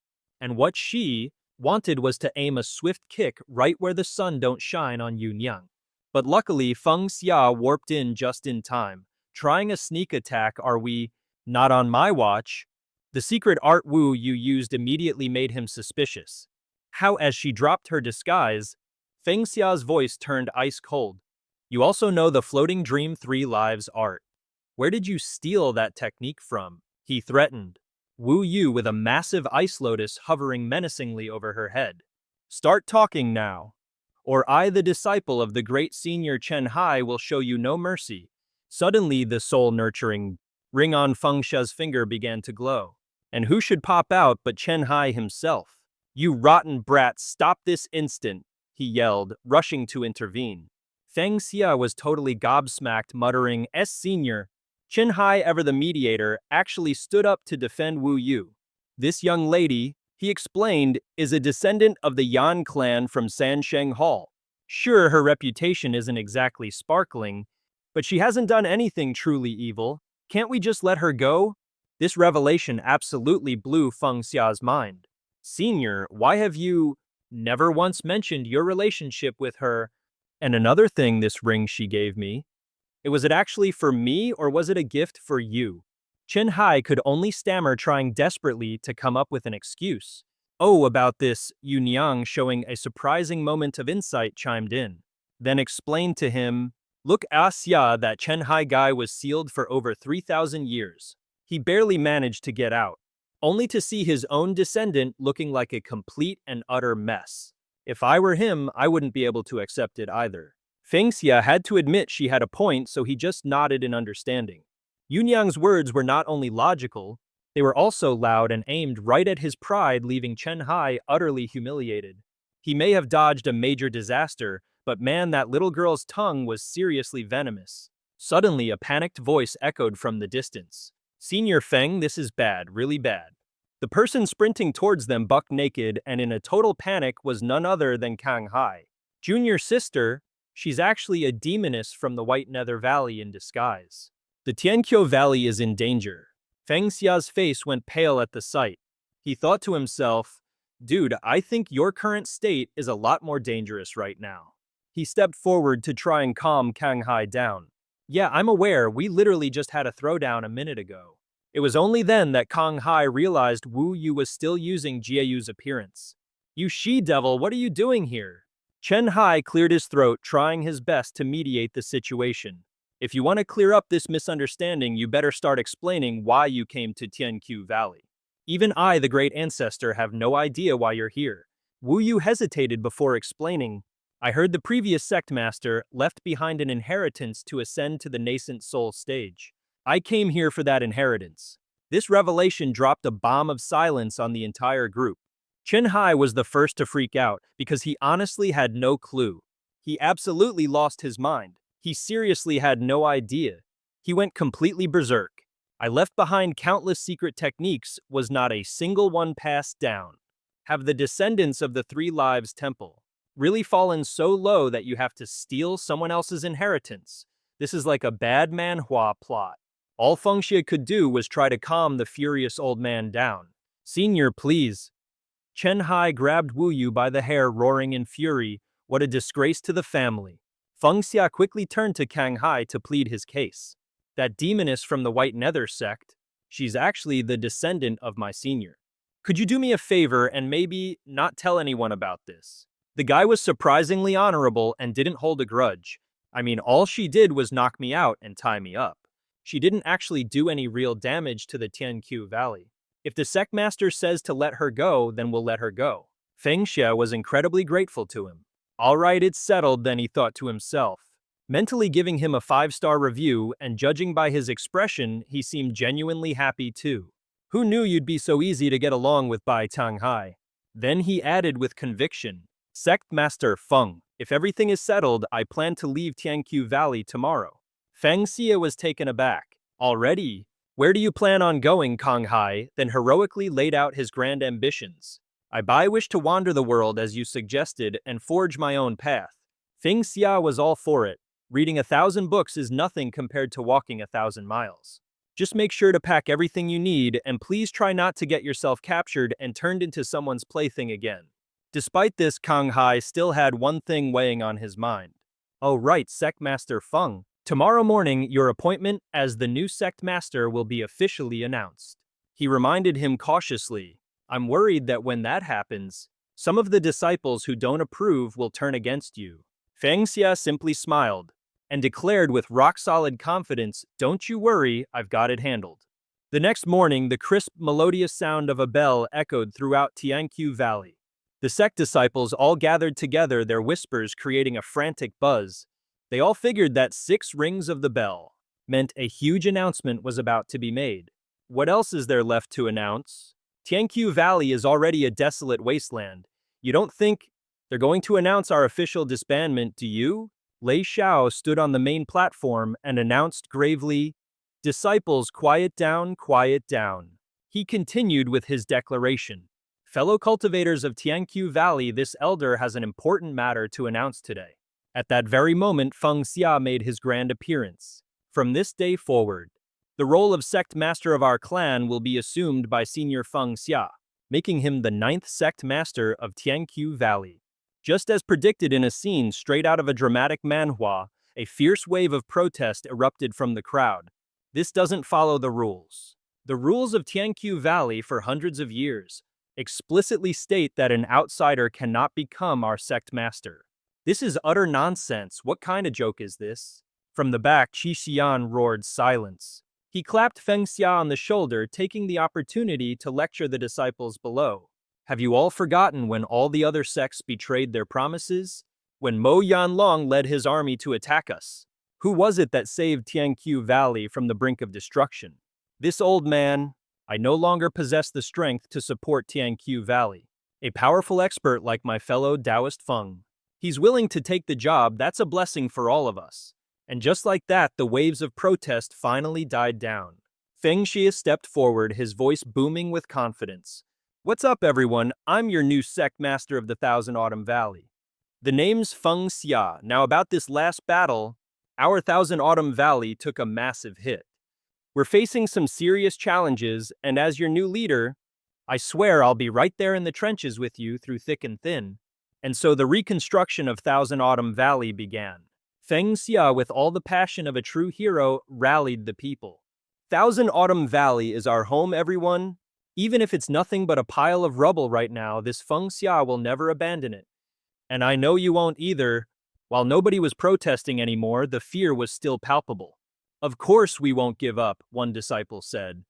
And what she wanted was to aim a swift kick right where the sun don't shine on Yunyang. But luckily, Feng Xia warped in just in time. Trying a sneak attack, are we? Not on my watch. The secret art Wu Yu used immediately made him suspicious. How, as she dropped her disguise, Feng Xia's voice turned ice cold. You also know the floating dream 3 lives art. Where did you steal that technique from? He threatened. Wu Yu with a massive ice lotus hovering menacingly over her head. Start talking now, or I, the disciple of the great senior Chen Hai, will show you no mercy. Suddenly, the soul-nurturing ring on Feng Xia's finger began to glow. And who should pop out but Chen Hai himself? You rotten brat, stop this instant, he yelled, rushing to intervene. Feng Xia was totally gobsmacked, muttering, Senior. Chen Hai, ever the mediator, actually stood up to defend Wu Yu. This young lady, he explained, is a descendant of the Yan clan from Sansheng Hall. Sure, her reputation isn't exactly sparkling, but she hasn't done anything truly evil. Can't we just let her go? This revelation absolutely blew Feng Xia's mind. Senior, why have you never once mentioned your relationship with her? And another thing, this ring she gave me. Was it actually for me or was it a gift for you? Chen Hai could only stammer, trying desperately to come up with an excuse. Oh, about this, Yu Niang, showing a surprising moment of insight, chimed in. Then explained to him, look, Xia, that Chen Hai guy was sealed for over 3,000 years. He barely managed to get out, only to see his own descendant looking like a complete and utter mess. If I were him, I wouldn't be able to accept it either. Feng Xia had to admit she had a point, so he just nodded in understanding. Yunyang's words were not only logical, they were also loud and aimed right at his pride, leaving Chen Hai utterly humiliated. He may have dodged a major disaster, but man, that little girl's tongue was seriously venomous. Suddenly, a panicked voice echoed from the distance. Senior Feng, this is bad, really bad. The person sprinting towards them buck naked and in a total panic was none other than Kang Hai. Junior sister, she's actually a demoness from the White Nether Valley in disguise. The Tianqiu Valley is in danger. Feng Xia's face went pale at the sight. He thought to himself, dude, I think your current state is a lot more dangerous right now. He stepped forward to try and calm Kang Hai down. Yeah, I'm aware, we literally just had a throwdown a minute ago. It was only then that Kang Hai realized Wu Yu was still using Jiayu's appearance. You she-devil, what are you doing here? Chen Hai cleared his throat, trying his best to mediate the situation. If you want to clear up this misunderstanding, you better start explaining why you came to Tianqiu Valley. Even I, the great ancestor, have no idea why you're here. Wu Yu hesitated before explaining. I heard the previous sect master left behind an inheritance to ascend to the nascent soul stage. I came here for that inheritance. This revelation dropped a bomb of silence on the entire group. Chen Hai was the first to freak out because he honestly had no clue. He absolutely lost his mind. He seriously had no idea. He went completely berserk. I left behind countless secret techniques, was not a single one passed down. Have the descendants of the Three Lives Temple really fallen so low that you have to steal someone else's inheritance? This is like a bad Manhwa plot. All Feng Xia could do was try to calm the furious old man down. Senior, please. Chen Hai grabbed Wu Yu by the hair, roaring in fury, what a disgrace to the family. Feng Xia quickly turned to Kang Hai to plead his case. That demoness from the White Nether sect, she's actually the descendant of my senior. Could you do me a favor and maybe not tell anyone about this? The guy was surprisingly honorable and didn't hold a grudge. I mean, all she did was knock me out and tie me up. She didn't actually do any real damage to the Tianqiu Valley. If the sect master says to let her go, then we'll let her go. Feng Xia was incredibly grateful to him. All right, it's settled, then, he thought to himself. Mentally giving him a 5-star review, and judging by his expression, he seemed genuinely happy too. Who knew you'd be so easy to get along with, Bai Tang Hai? Then he added with conviction, Sect Master Feng, if everything is settled, I plan to leave Tianqiu Valley tomorrow. Feng Xia was taken aback. Already? Where do you plan on going, Kang Hai? Then heroically laid out his grand ambitions. I wish to wander the world as you suggested and forge my own path. Feng Xia was all for it. Reading 1,000 books is nothing compared to walking 1,000 miles. Just make sure to pack everything you need and please try not to get yourself captured and turned into someone's plaything again. Despite this, Kang Hai still had one thing weighing on his mind. Oh right, Sect Master Feng. Tomorrow morning, your appointment as the new sect master will be officially announced. He reminded him cautiously. I'm worried that when that happens, some of the disciples who don't approve will turn against you. Feng Xia simply smiled and declared with rock-solid confidence, don't you worry, I've got it handled. The next morning, the crisp, melodious sound of a bell echoed throughout Tianqiu Valley. The sect disciples all gathered together, their whispers creating a frantic buzz. They all figured that 6 rings of the bell meant a huge announcement was about to be made. What else is there left to announce? Tianqiu Valley is already a desolate wasteland. You don't think they're going to announce our official disbandment, do you? Lei Xiao stood on the main platform and announced gravely, Disciples, quiet down, quiet down. He continued with his declaration. Fellow cultivators of Tianqiu Valley, this elder has an important matter to announce today. At that very moment, Feng Xia made his grand appearance. From this day forward, the role of sect master of our clan will be assumed by Senior Feng Xia, making him the 9th sect master of Tianqiu Valley. Just as predicted in a scene straight out of a dramatic manhwa, a fierce wave of protest erupted from the crowd. This doesn't follow the rules. The rules of Tianqiu Valley for hundreds of years explicitly state that an outsider cannot become our sect master. This is utter nonsense. What kind of joke is this? From the back, Qi Xian roared silence. He clapped Feng Xia on the shoulder, taking the opportunity to lecture the disciples below. Have you all forgotten when all the other sects betrayed their promises? When Mo Yanlong led his army to attack us? Who was it that saved Tianqiu Valley from the brink of destruction? This old man. I no longer possess the strength to support Tianqiu Valley. A powerful expert like my fellow Taoist Feng. He's willing to take the job. That's a blessing for all of us. And just like that, the waves of protest finally died down. Feng Xia stepped forward, his voice booming with confidence. What's up, everyone? I'm your new sect master of the Thousand Autumn Valley. The name's Feng Xia. Now about this last battle, our Thousand Autumn Valley took a massive hit. We're facing some serious challenges, and as your new leader, I swear I'll be right there in the trenches with you through thick and thin. And so the reconstruction of Thousand Autumn Valley began. Feng Xia, with all the passion of a true hero, rallied the people. Thousand Autumn Valley is our home, everyone. Even if it's nothing but a pile of rubble right now, this Feng Xia will never abandon it. And I know you won't either. While nobody was protesting anymore, the fear was still palpable. Of course we won't give up, one disciple said.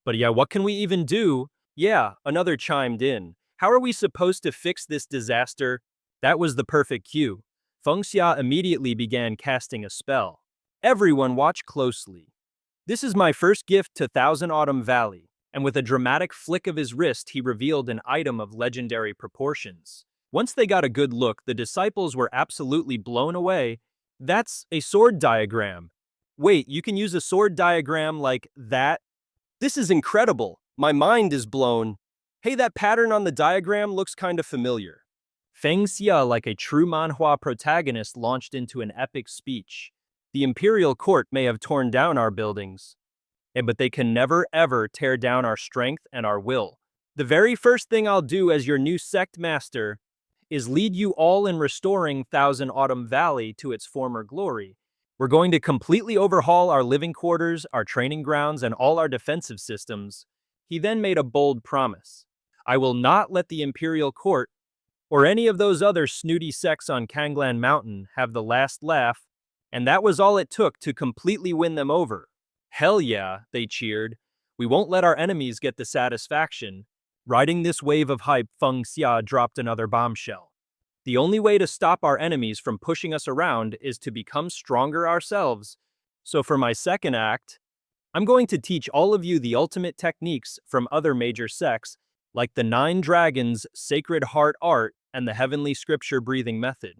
But yeah, what can we even do? Yeah, another chimed in. How are we supposed to fix this disaster? That was the perfect cue. Feng Xia immediately began casting a spell. Everyone watch closely. This is my first gift to Thousand Autumn Valley, and with a dramatic flick of his wrist, he revealed an item of legendary proportions. Once they got a good look, the disciples were absolutely blown away. That's a sword diagram. Wait, you can use a sword diagram like that? This is incredible. My mind is blown. Hey, that pattern on the diagram looks kind of familiar. Feng Xia, like a true manhwa protagonist, launched into an epic speech. The imperial court may have torn down our buildings, but they can never ever tear down our strength and our will. The very first thing I'll do as your new sect master is lead you all in restoring Thousand Autumn Valley to its former glory. We're going to completely overhaul our living quarters, our training grounds, and all our defensive systems. He then made a bold promise. I will not let the Imperial Court, or any of those other snooty sects on Kanglan Mountain, have the last laugh, and that was all it took to completely win them over. Hell yeah, they cheered. We won't let our enemies get the satisfaction. Riding this wave of hype, Feng Xia dropped another bombshell. The only way to stop our enemies from pushing us around is to become stronger ourselves. So for my second act, I'm going to teach all of you the ultimate techniques from other major sects, like the 9 Dragons, Sacred Heart Art, and the Heavenly Scripture Breathing Method.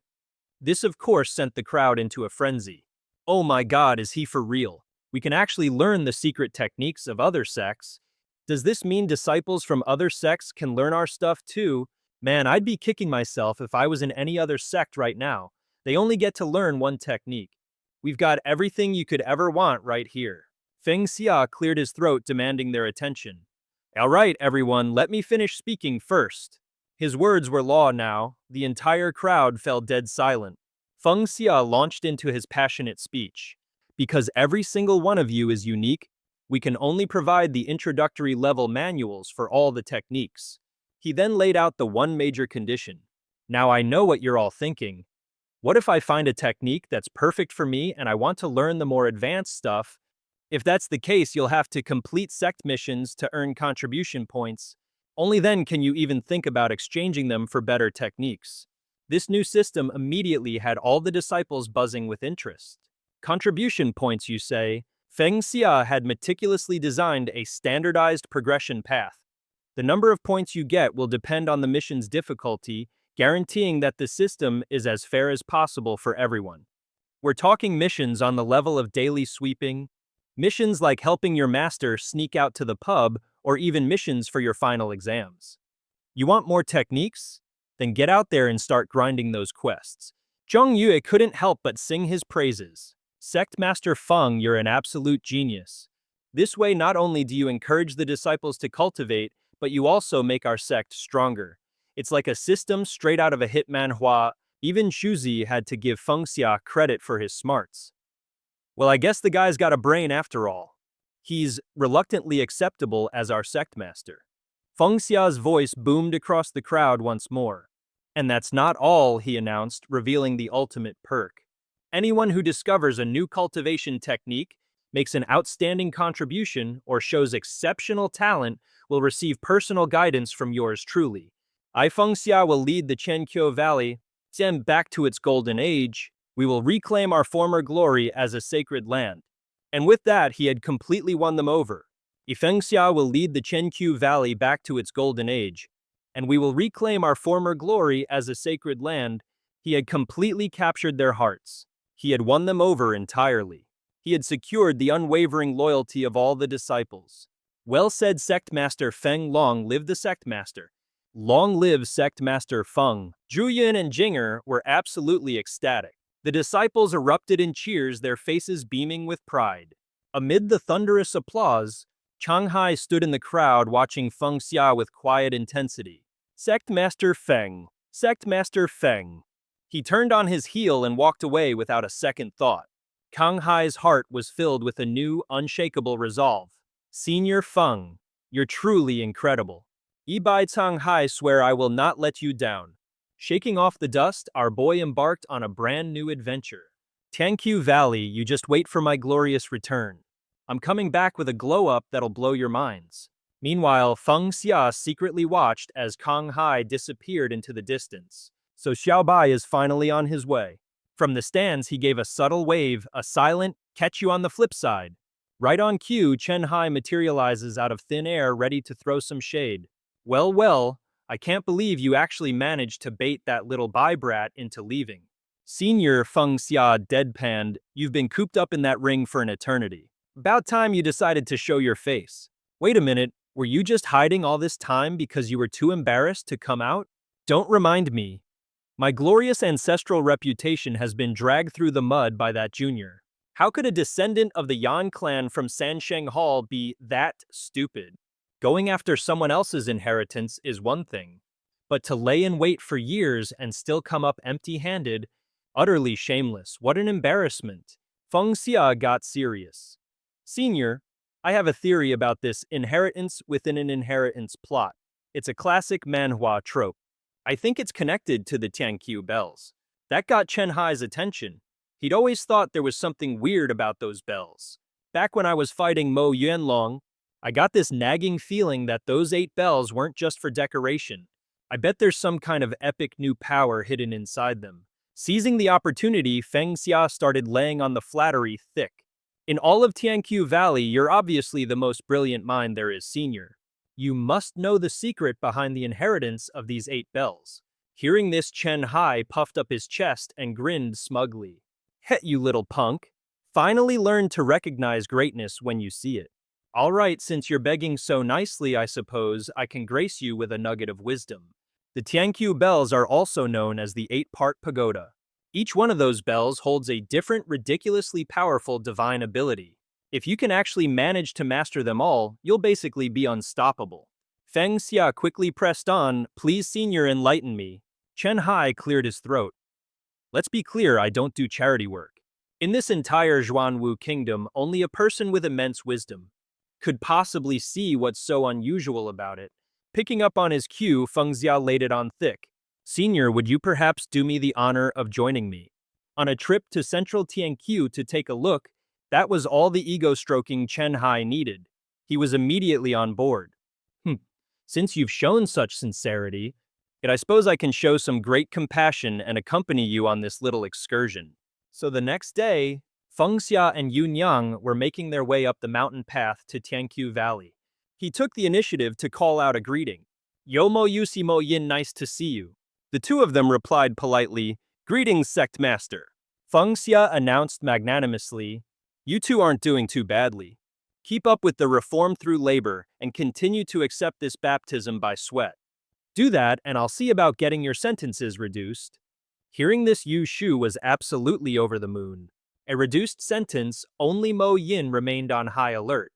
This, of course, sent the crowd into a frenzy. Oh my God, is he for real? We can actually learn the secret techniques of other sects. Does this mean disciples from other sects can learn our stuff too? Man, I'd be kicking myself if I was in any other sect right now. They only get to learn one technique. We've got everything you could ever want right here. Feng Xia cleared his throat, demanding their attention. All right, everyone, let me finish speaking first. His words were law now. The entire crowd fell dead silent. Feng Xia launched into his passionate speech. Because every single one of you is unique, we can only provide the introductory level manuals for all the techniques. He then laid out the one major condition. Now I know what you're all thinking. What if I find a technique that's perfect for me and I want to learn the more advanced stuff? If that's the case, you'll have to complete sect missions to earn contribution points. Only then can you even think about exchanging them for better techniques. This new system immediately had all the disciples buzzing with interest. Contribution points, you say? Feng Xia had meticulously designed a standardized progression path. The number of points you get will depend on the mission's difficulty, guaranteeing that the system is as fair as possible for everyone. We're talking missions on the level of daily sweeping, missions like helping your master sneak out to the pub, or even missions for your final exams. You want more techniques? Then get out there and start grinding those quests. Zheng Yue couldn't help but sing his praises. Sect Master Feng, you're an absolute genius. This way, not only do you encourage the disciples to cultivate, but you also make our sect stronger. It's like a system straight out of a hit manhwa. Even Shuzi had to give Feng Xia credit for his smarts. Well, I guess the guy's got a brain after all. He's reluctantly acceptable as our sect master. Feng Xia's voice boomed across the crowd once more. And that's not all, he announced, revealing the ultimate perk. Anyone who discovers a new cultivation technique, makes an outstanding contribution, or shows exceptional talent will receive personal guidance from yours truly. I, Feng Xia, will lead the Qianqiu Valley, Zhen, back to its golden age. We will reclaim our former glory as a sacred land. And with that, he had completely won them over. Feng Xia will lead the Qianqiu Valley back to its golden age, and we will reclaim our former glory as a sacred land. He had completely captured their hearts. He had won them over entirely. He had secured the unwavering loyalty of all the disciples. Well said, Sect Master Feng. Long live the Sect Master. Long live Sect Master Feng. Zhuyin and Jinger were absolutely ecstatic. The disciples erupted in cheers, their faces beaming with pride. Amid the thunderous applause, Changhai stood in the crowd watching Feng Xia with quiet intensity. Sect Master Feng. Sect Master Feng. He turned on his heel and walked away without a second thought. Changhai's heart was filled with a new, unshakable resolve. Senior Feng, you're truly incredible. Ibai Changhai, swear I will not let you down. Shaking off the dust, our boy embarked on a brand new adventure. Qianqiu Valley, you just wait for my glorious return. I'm coming back with a glow-up that'll blow your minds. Meanwhile, Feng Xia secretly watched as Changhai disappeared into the distance. So Xiaobai is finally on his way. From the stands, he gave a subtle wave, a silent, catch you on the flip side. Right on cue, Chenhai materializes out of thin air, ready to throw some shade. Well, well, I can't believe you actually managed to bait that little brat into leaving. Senior Feng Xia deadpanned, you've been cooped up in that ring for an eternity. About time you decided to show your face. Wait a minute, were you just hiding all this time because you were too embarrassed to come out? Don't remind me. My glorious ancestral reputation has been dragged through the mud by that junior. How could a descendant of the Yan clan from Sansheng Hall be that stupid? Going after someone else's inheritance is one thing, but to lay in wait for years and still come up empty-handed, utterly shameless. What an embarrassment. Feng Xia got serious. Senior, I have a theory about this inheritance within an inheritance plot. It's a classic manhwa trope. I think it's connected to the Tianqiu bells. That got Chen Hai's attention. He'd always thought there was something weird about those bells. Back when I was fighting Mo Yuanlong, I got this nagging feeling that those 8 bells weren't just for decoration. I bet there's some kind of epic new power hidden inside them. Seizing the opportunity, Feng Xia started laying on the flattery thick. In all of Tianqiu Valley, you're obviously the most brilliant mind there is, senior. You must know the secret behind the inheritance of these 8 bells. Hearing this, Chen Hai puffed up his chest and grinned smugly. Het, you little punk. Finally learn to recognize greatness when you see it. All right, since you're begging so nicely, I suppose I can grace you with a nugget of wisdom. The Tianqiu bells are also known as the 8-part pagoda. Each one of those bells holds a different, ridiculously powerful divine ability. If you can actually manage to master them all, you'll basically be unstoppable. Feng Xia quickly pressed on, please senior enlighten me. Chen Hai cleared his throat. Let's be clear, I don't do charity work. In this entire Zhuanwu kingdom, only a person with immense wisdom could possibly see what's so unusual about it. Picking up on his cue, Feng Xia laid it on thick. Senior, would you perhaps do me the honor of joining me on a trip to central Tianqiu to take a look? That was all the ego-stroking Chen Hai needed. He was immediately on board. Since you've shown such sincerity, yet I suppose I can show some great compassion and accompany you on this little excursion. So the next day, Feng Xia and Yun Yang were making their way up the mountain path to Tianqiu Valley. He took the initiative to call out a greeting. Yomo Yusimo Yin, nice to see you. The two of them replied politely, greetings, Sect Master. Feng Xia announced magnanimously, you two aren't doing too badly. Keep up with the reform through labor and continue to accept this baptism by sweat. Do that, and I'll see about getting your sentences reduced. Hearing this, Yu Shu was absolutely over the moon. A reduced sentence, only Mo Yin remained on high alert.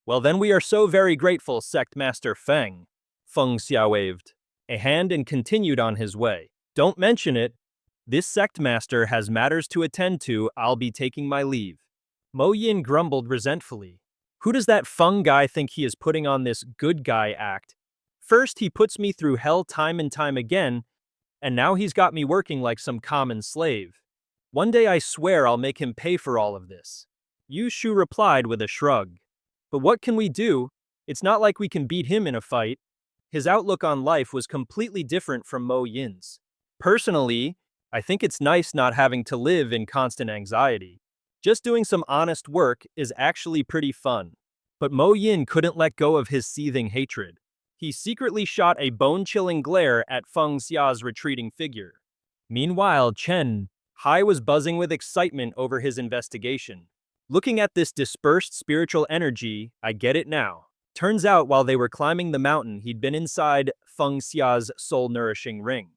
Well then we are so very grateful, Sect Master Feng. Feng Xia waved a hand and continued on his way. Don't mention it. This sect master has matters to attend to. I'll be taking my leave. Mo Yin grumbled resentfully. Who does that Feng guy think he is putting on this good guy act? First he puts me through hell time and time again, and now he's got me working like some common slave. One day I swear I'll make him pay for all of this. Yu Shu replied with a shrug. But what can we do? It's not like we can beat him in a fight. His outlook on life was completely different from Mo Yin's. Personally, I think it's nice not having to live in constant anxiety. Just doing some honest work is actually pretty fun. But Mo Yin couldn't let go of his seething hatred. He secretly shot a bone-chilling glare at Feng Xia's retreating figure. Meanwhile, Chen Hai was buzzing with excitement over his investigation. Looking at this dispersed spiritual energy, I get it now. Turns out while they were climbing the mountain, he'd been inside Feng Xia's soul-nourishing ring.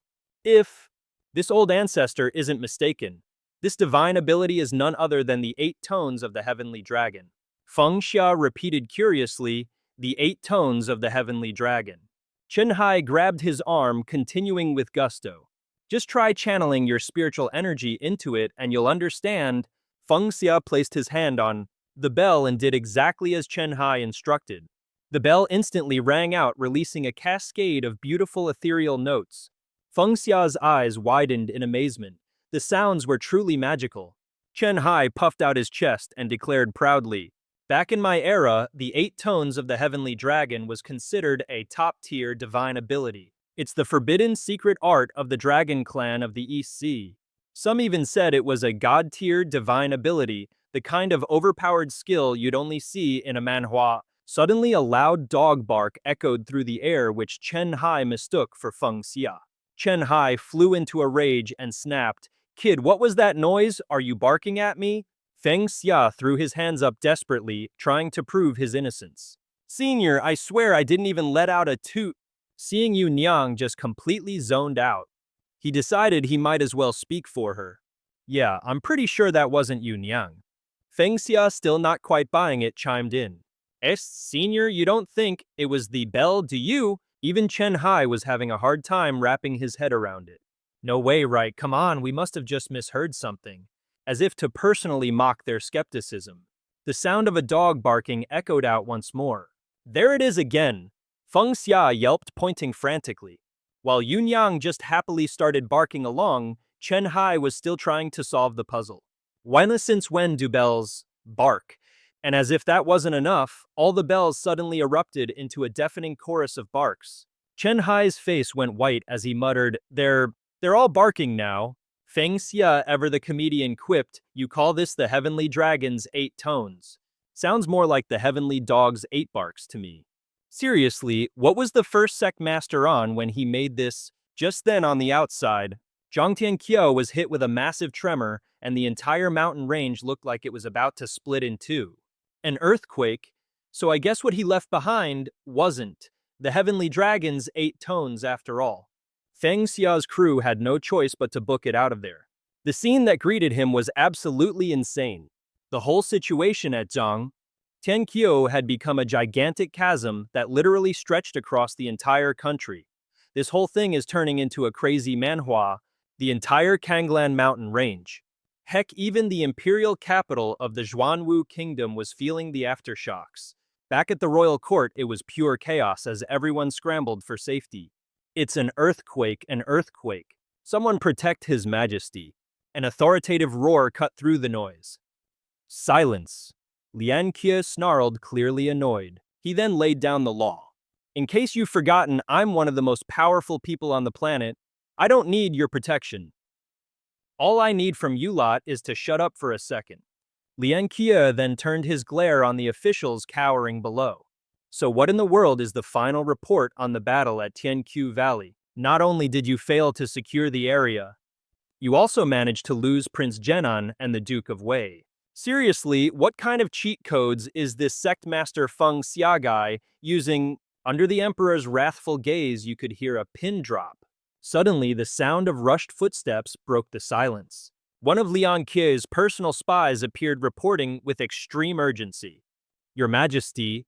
If this old ancestor isn't mistaken, this divine ability is none other than the 8 tones of the heavenly dragon. Feng Xia repeated curiously, the 8 tones of the heavenly dragon. Chen Hai grabbed his arm, continuing with gusto. Just try channeling your spiritual energy into it and you'll understand. Feng Xia placed his hand on the bell and did exactly as Chen Hai instructed. The bell instantly rang out, releasing a cascade of beautiful ethereal notes. Feng Xia's eyes widened in amazement. The sounds were truly magical. Chen Hai puffed out his chest and declared proudly, back in my era, the 8 tones of the heavenly dragon was considered a top-tier divine ability. It's the forbidden secret art of the dragon clan of the East Sea. Some even said it was a god-tier divine ability, the kind of overpowered skill you'd only see in a manhwa. Suddenly a loud dog bark echoed through the air, which Chen Hai mistook for Feng Xia. Chen Hai flew into a rage and snapped, Kid, what was that noise? Are you barking at me? Feng Xia threw his hands up desperately, trying to prove his innocence. Senior, I swear I didn't even let out a toot. Seeing Yu Niang just completely zoned out, he decided he might as well speak for her. Yeah, I'm pretty sure that wasn't Yu Niang. Feng Xia, still not quite buying it, chimed in. Senior, you don't think it was the bell, do you? Even Chen Hai was having a hard time wrapping his head around it. No way, right? Come on, we must have just misheard something. As if to personally mock their skepticism. The sound of a dog barking echoed out once more. There it is again! Feng Xia yelped, pointing frantically. While Yu Niang just happily started barking along, Chen Hai was still trying to solve the puzzle. Since when do bells bark? And as if that wasn't enough, all the bells suddenly erupted into a deafening chorus of barks. Chen Hai's face went white as he muttered, They're all barking now. Feng Xia, ever the comedian, quipped, You call this the heavenly dragon's 8 tones. Sounds more like the heavenly dog's 8 barks to me. Seriously, what was the first sect master on when he made this? Just then on the outside, Zhangtianqiu was hit with a massive tremor and the entire mountain range looked like it was about to split in two. An earthquake, so I guess what he left behind wasn't the heavenly dragon's 8 tones after all. Feng Xia's crew had no choice but to book it out of there. The scene that greeted him was absolutely insane. The whole situation at Zhangtianqiu had become a gigantic chasm that literally stretched across the entire country. This whole thing is turning into a crazy manhwa, the entire Kanglan mountain range. Heck, even the imperial capital of the Zhuanwu kingdom was feeling the aftershocks. Back at the royal court, it was pure chaos as everyone scrambled for safety. It's an earthquake, an earthquake. Someone protect His Majesty. An authoritative roar cut through the noise. Silence. Lian Qie snarled, clearly annoyed. He then laid down the law. In case you've forgotten, I'm one of the most powerful people on the planet. I don't need your protection. All I need from you lot is to shut up for a second. Lian Qie then turned his glare on the officials cowering below. So what in the world is the final report on the battle at Tianqiu Valley? Not only did you fail to secure the area, you also managed to lose Prince Zhenan and the Duke of Wei. Seriously, what kind of cheat codes is this sect master Feng Xia guy using? Under the Emperor's wrathful gaze, you could hear a pin drop. Suddenly, the sound of rushed footsteps broke the silence. One of Liang Qie's personal spies appeared reporting with extreme urgency. Your Majesty,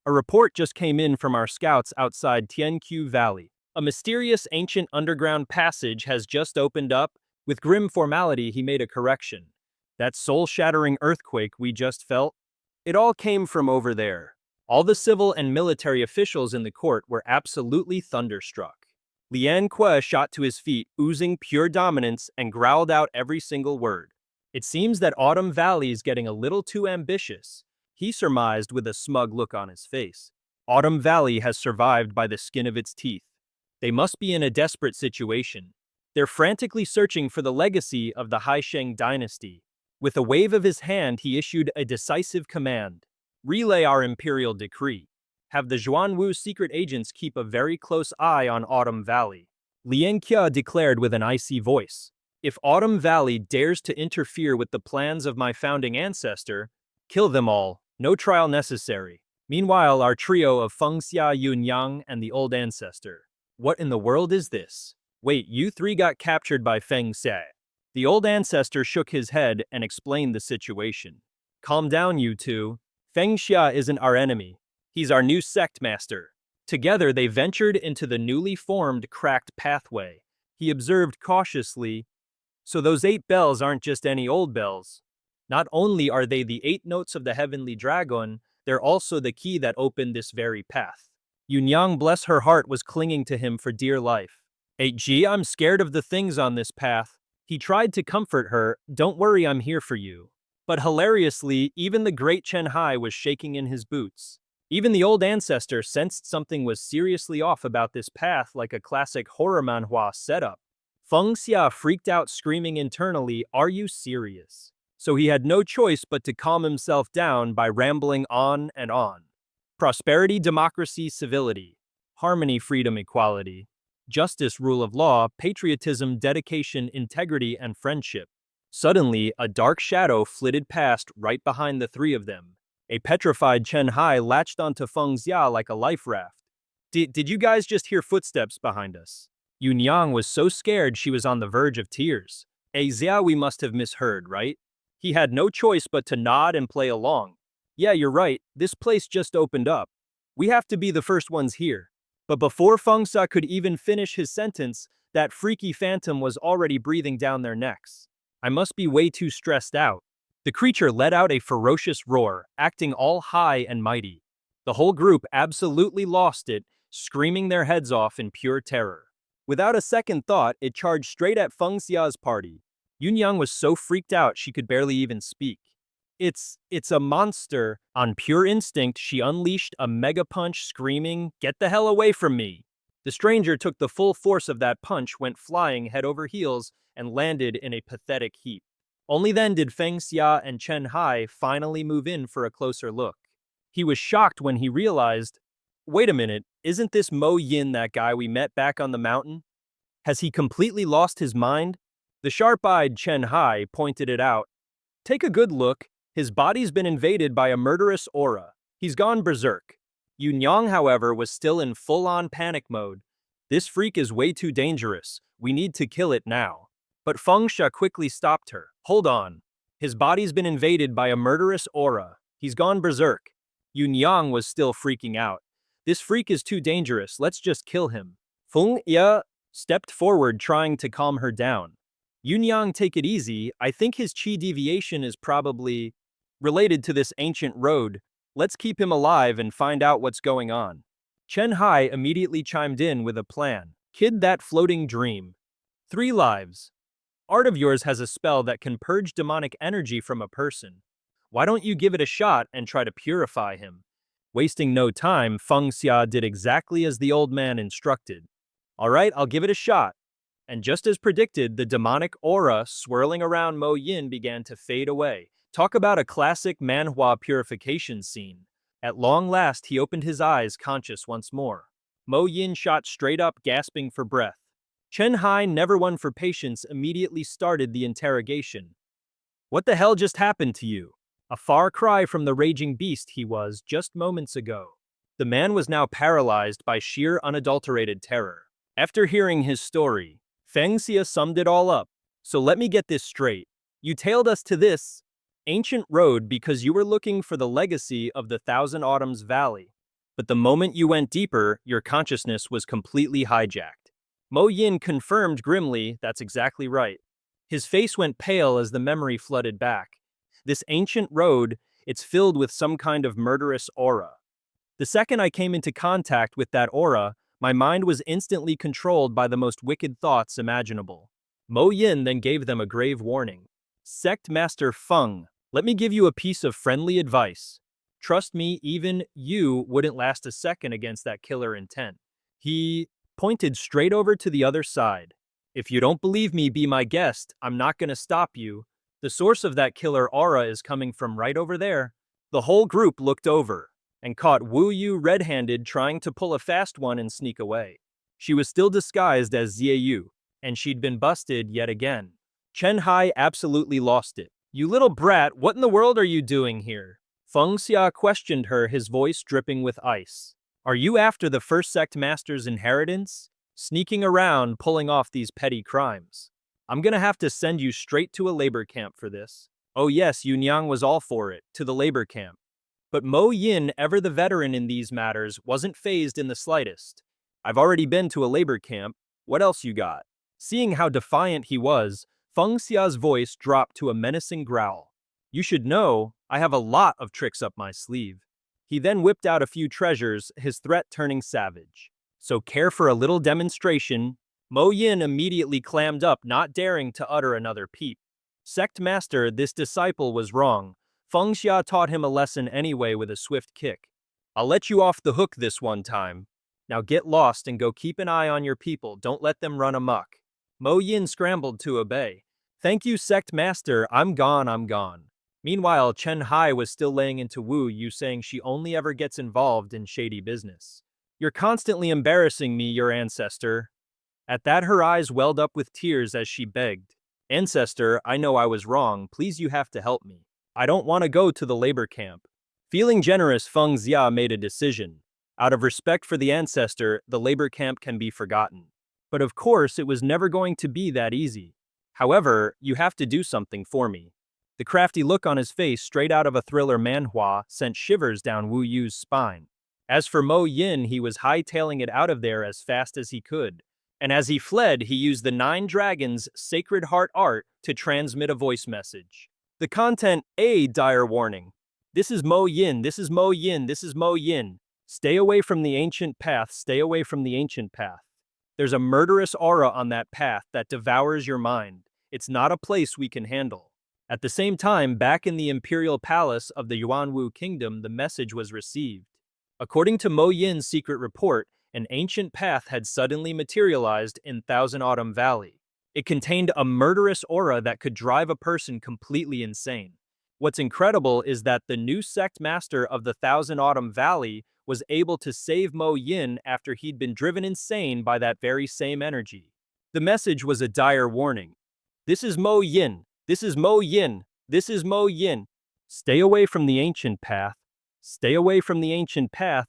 a report just came in from our scouts outside Tianqiu Valley. A mysterious ancient underground passage has just opened up. With grim formality, he made a correction. That soul-shattering earthquake we just felt, it all came from over there. All the civil and military officials in the court were absolutely thunderstruck. LianQue shot to his feet, oozing pure dominance, and growled out every single word. It seems that Autumn Valley is getting a little too ambitious, he surmised with a smug look on his face. Autumn Valley has survived by the skin of its teeth. They must be in a desperate situation. They're frantically searching for the legacy of the Haisheng dynasty. With a wave of his hand, he issued a decisive command. Relay our imperial decree. Have the Zhuanwu secret agents keep a very close eye on Autumn Valley. Lian Qia declared with an icy voice. If Autumn Valley dares to interfere with the plans of my founding ancestor, kill them all, no trial necessary. Meanwhile, our trio of Feng Xia, Yunyang, and the old ancestor. What in the world is this? Wait, you three got captured by Feng Xia. The old ancestor shook his head and explained the situation. Calm down, you two. Feng Xia isn't our enemy. He's our new sect master. Together, they ventured into the newly formed cracked pathway. He observed cautiously, so those 8 bells aren't just any old bells. Not only are they the 8 notes of the heavenly dragon, they're also the key that opened this very path. Yunyang, bless her heart, was clinging to him for dear life. 8G, I'm scared of the things on this path. He tried to comfort her, don't worry, I'm here for you. But hilariously, even the great Chen Hai was shaking in his boots. Even the old ancestor sensed something was seriously off about this path, like a classic horror manhwa setup. Feng Xia freaked out, screaming internally, "Are you serious?" So he had no choice but to calm himself down by rambling on and on. Prosperity, democracy, civility, harmony, freedom, equality, justice, rule of law, patriotism, dedication, integrity, and friendship. Suddenly, a dark shadow flitted past right behind the three of them. A petrified Chen Hai latched onto Feng Xia like a life raft. Did you guys just hear footsteps behind us? Yunyang was so scared she was on the verge of tears. Xia, we must have misheard, right? He had no choice but to nod and play along. Yeah, you're right, this place just opened up. We have to be the first ones here. But before Feng Xia could even finish his sentence, that freaky phantom was already breathing down their necks. I must be way too stressed out. The creature let out a ferocious roar, acting all high and mighty. The whole group absolutely lost it, screaming their heads off in pure terror. Without a second thought, it charged straight at Feng Xia's party. Yunyang was so freaked out she could barely even speak. It's a monster. On pure instinct, she unleashed a mega punch, screaming, "Get the hell away from me!" The stranger took the full force of that punch, went flying head over heels, and landed in a pathetic heap. Only then did Feng Xia and Chen Hai finally move in for a closer look. He was shocked when he realized, wait a minute, isn't this Mo Yin that guy we met back on the mountain? Has he completely lost his mind? The sharp-eyed Chen Hai pointed it out. Take a good look. His body's been invaded by a murderous aura. He's gone berserk. Yunyang, however, was still in full-on panic mode. This freak is way too dangerous. We need to kill it now. But Feng Xia quickly stopped her. Hold on. His body's been invaded by a murderous aura. He's gone berserk. Yunyang was still freaking out. This freak is too dangerous. Let's just kill him. Feng Xia stepped forward, trying to calm her down. Yunyang, take it easy. I think his chi deviation is probably related to this ancient road. Let's keep him alive and find out what's going on. Chen Hai immediately chimed in with a plan. Kid that floating dream. 3 lives. Art of yours has a spell that can purge demonic energy from a person. Why don't you give it a shot and try to purify him? Wasting no time, Feng Xia did exactly as the old man instructed. All right, I'll give it a shot. And just as predicted, the demonic aura swirling around Mo Yin began to fade away. Talk about a classic manhwa purification scene. At long last, he opened his eyes, conscious once more. Mo Yin shot straight up, gasping for breath. Chen Hai, never one for patience, immediately started the interrogation. What the hell just happened to you? A far cry from the raging beast he was just moments ago. The man was now paralyzed by sheer unadulterated terror. After hearing his story, Feng Xia summed it all up. So let me get this straight. You tailed us to this ancient road because you were looking for the legacy of the Thousand Autumns Valley. But the moment you went deeper, your consciousness was completely hijacked. Mo Yin confirmed grimly, that's exactly right. His face went pale as the memory flooded back. This ancient road, it's filled with some kind of murderous aura. The second I came into contact with that aura, my mind was instantly controlled by the most wicked thoughts imaginable. Mo Yin then gave them a grave warning. Sect Master Feng, let me give you a piece of friendly advice. Trust me, even you wouldn't last a second against that killer intent. He pointed straight over to the other side. If you don't believe me, be my guest. I'm not gonna stop you. The source of that killer aura is coming from right over there. The whole group looked over and caught Wu Yu red-handed trying to pull a fast one and sneak away. She was still disguised as Xie Yu, and she'd been busted yet again. Chen Hai absolutely lost it. You little brat, what in the world are you doing here? Feng Xia questioned her, his voice dripping with ice. Are you after the first sect master's inheritance? Sneaking around, pulling off these petty crimes. I'm gonna have to send you straight to a labor camp for this. Oh yes, Yunyang was all for it, to the labor camp. But Mo Yin, ever the veteran in these matters, wasn't fazed in the slightest. I've already been to a labor camp, what else you got? Seeing how defiant he was, Feng Xia's voice dropped to a menacing growl. You should know, I have a lot of tricks up my sleeve. He then whipped out a few treasures, his threat turning savage. So care for a little demonstration. Mo Yin immediately clammed up, not daring to utter another peep. Sect Master, this disciple was wrong. Feng Xia taught him a lesson anyway with a swift kick. I'll let you off the hook this one time. Now get lost and go keep an eye on your people, don't let them run amok. Mo Yin scrambled to obey. Thank you, Sect Master, I'm gone. Meanwhile, Chen Hai was still laying into Wu Yu, saying she only ever gets involved in shady business. You're constantly embarrassing me, your ancestor. At that, her eyes welled up with tears as she begged. Ancestor, I know I was wrong, please you have to help me. I don't want to go to the labor camp. Feeling generous, Feng Xia made a decision. Out of respect for the ancestor, the labor camp can be forgotten. But of course, it was never going to be that easy. However, you have to do something for me. The crafty look on his face, straight out of a thriller manhwa, sent shivers down Wu Yu's spine. As for Mo Yin, he was hightailing it out of there as fast as he could. And as he fled, he used the 9 Dragons' Sacred Heart art to transmit a voice message. The content, a dire warning. This is Mo Yin, this is Mo Yin, this is Mo Yin. Stay away from the ancient path, stay away from the ancient path. There's a murderous aura on that path that devours your mind. It's not a place we can handle. At the same time, back in the imperial palace of the Yuanwu kingdom, the message was received. According to Mo Yin's secret report, an ancient path had suddenly materialized in Thousand Autumn Valley. It contained a murderous aura that could drive a person completely insane. What's incredible is that the new sect master of the Thousand Autumn Valley was able to save Mo Yin after he'd been driven insane by that very same energy. The message was a dire warning. This is Mo Yin. This is Mo Yin. This is Mo Yin. Stay away from the ancient path. Stay away from the ancient path.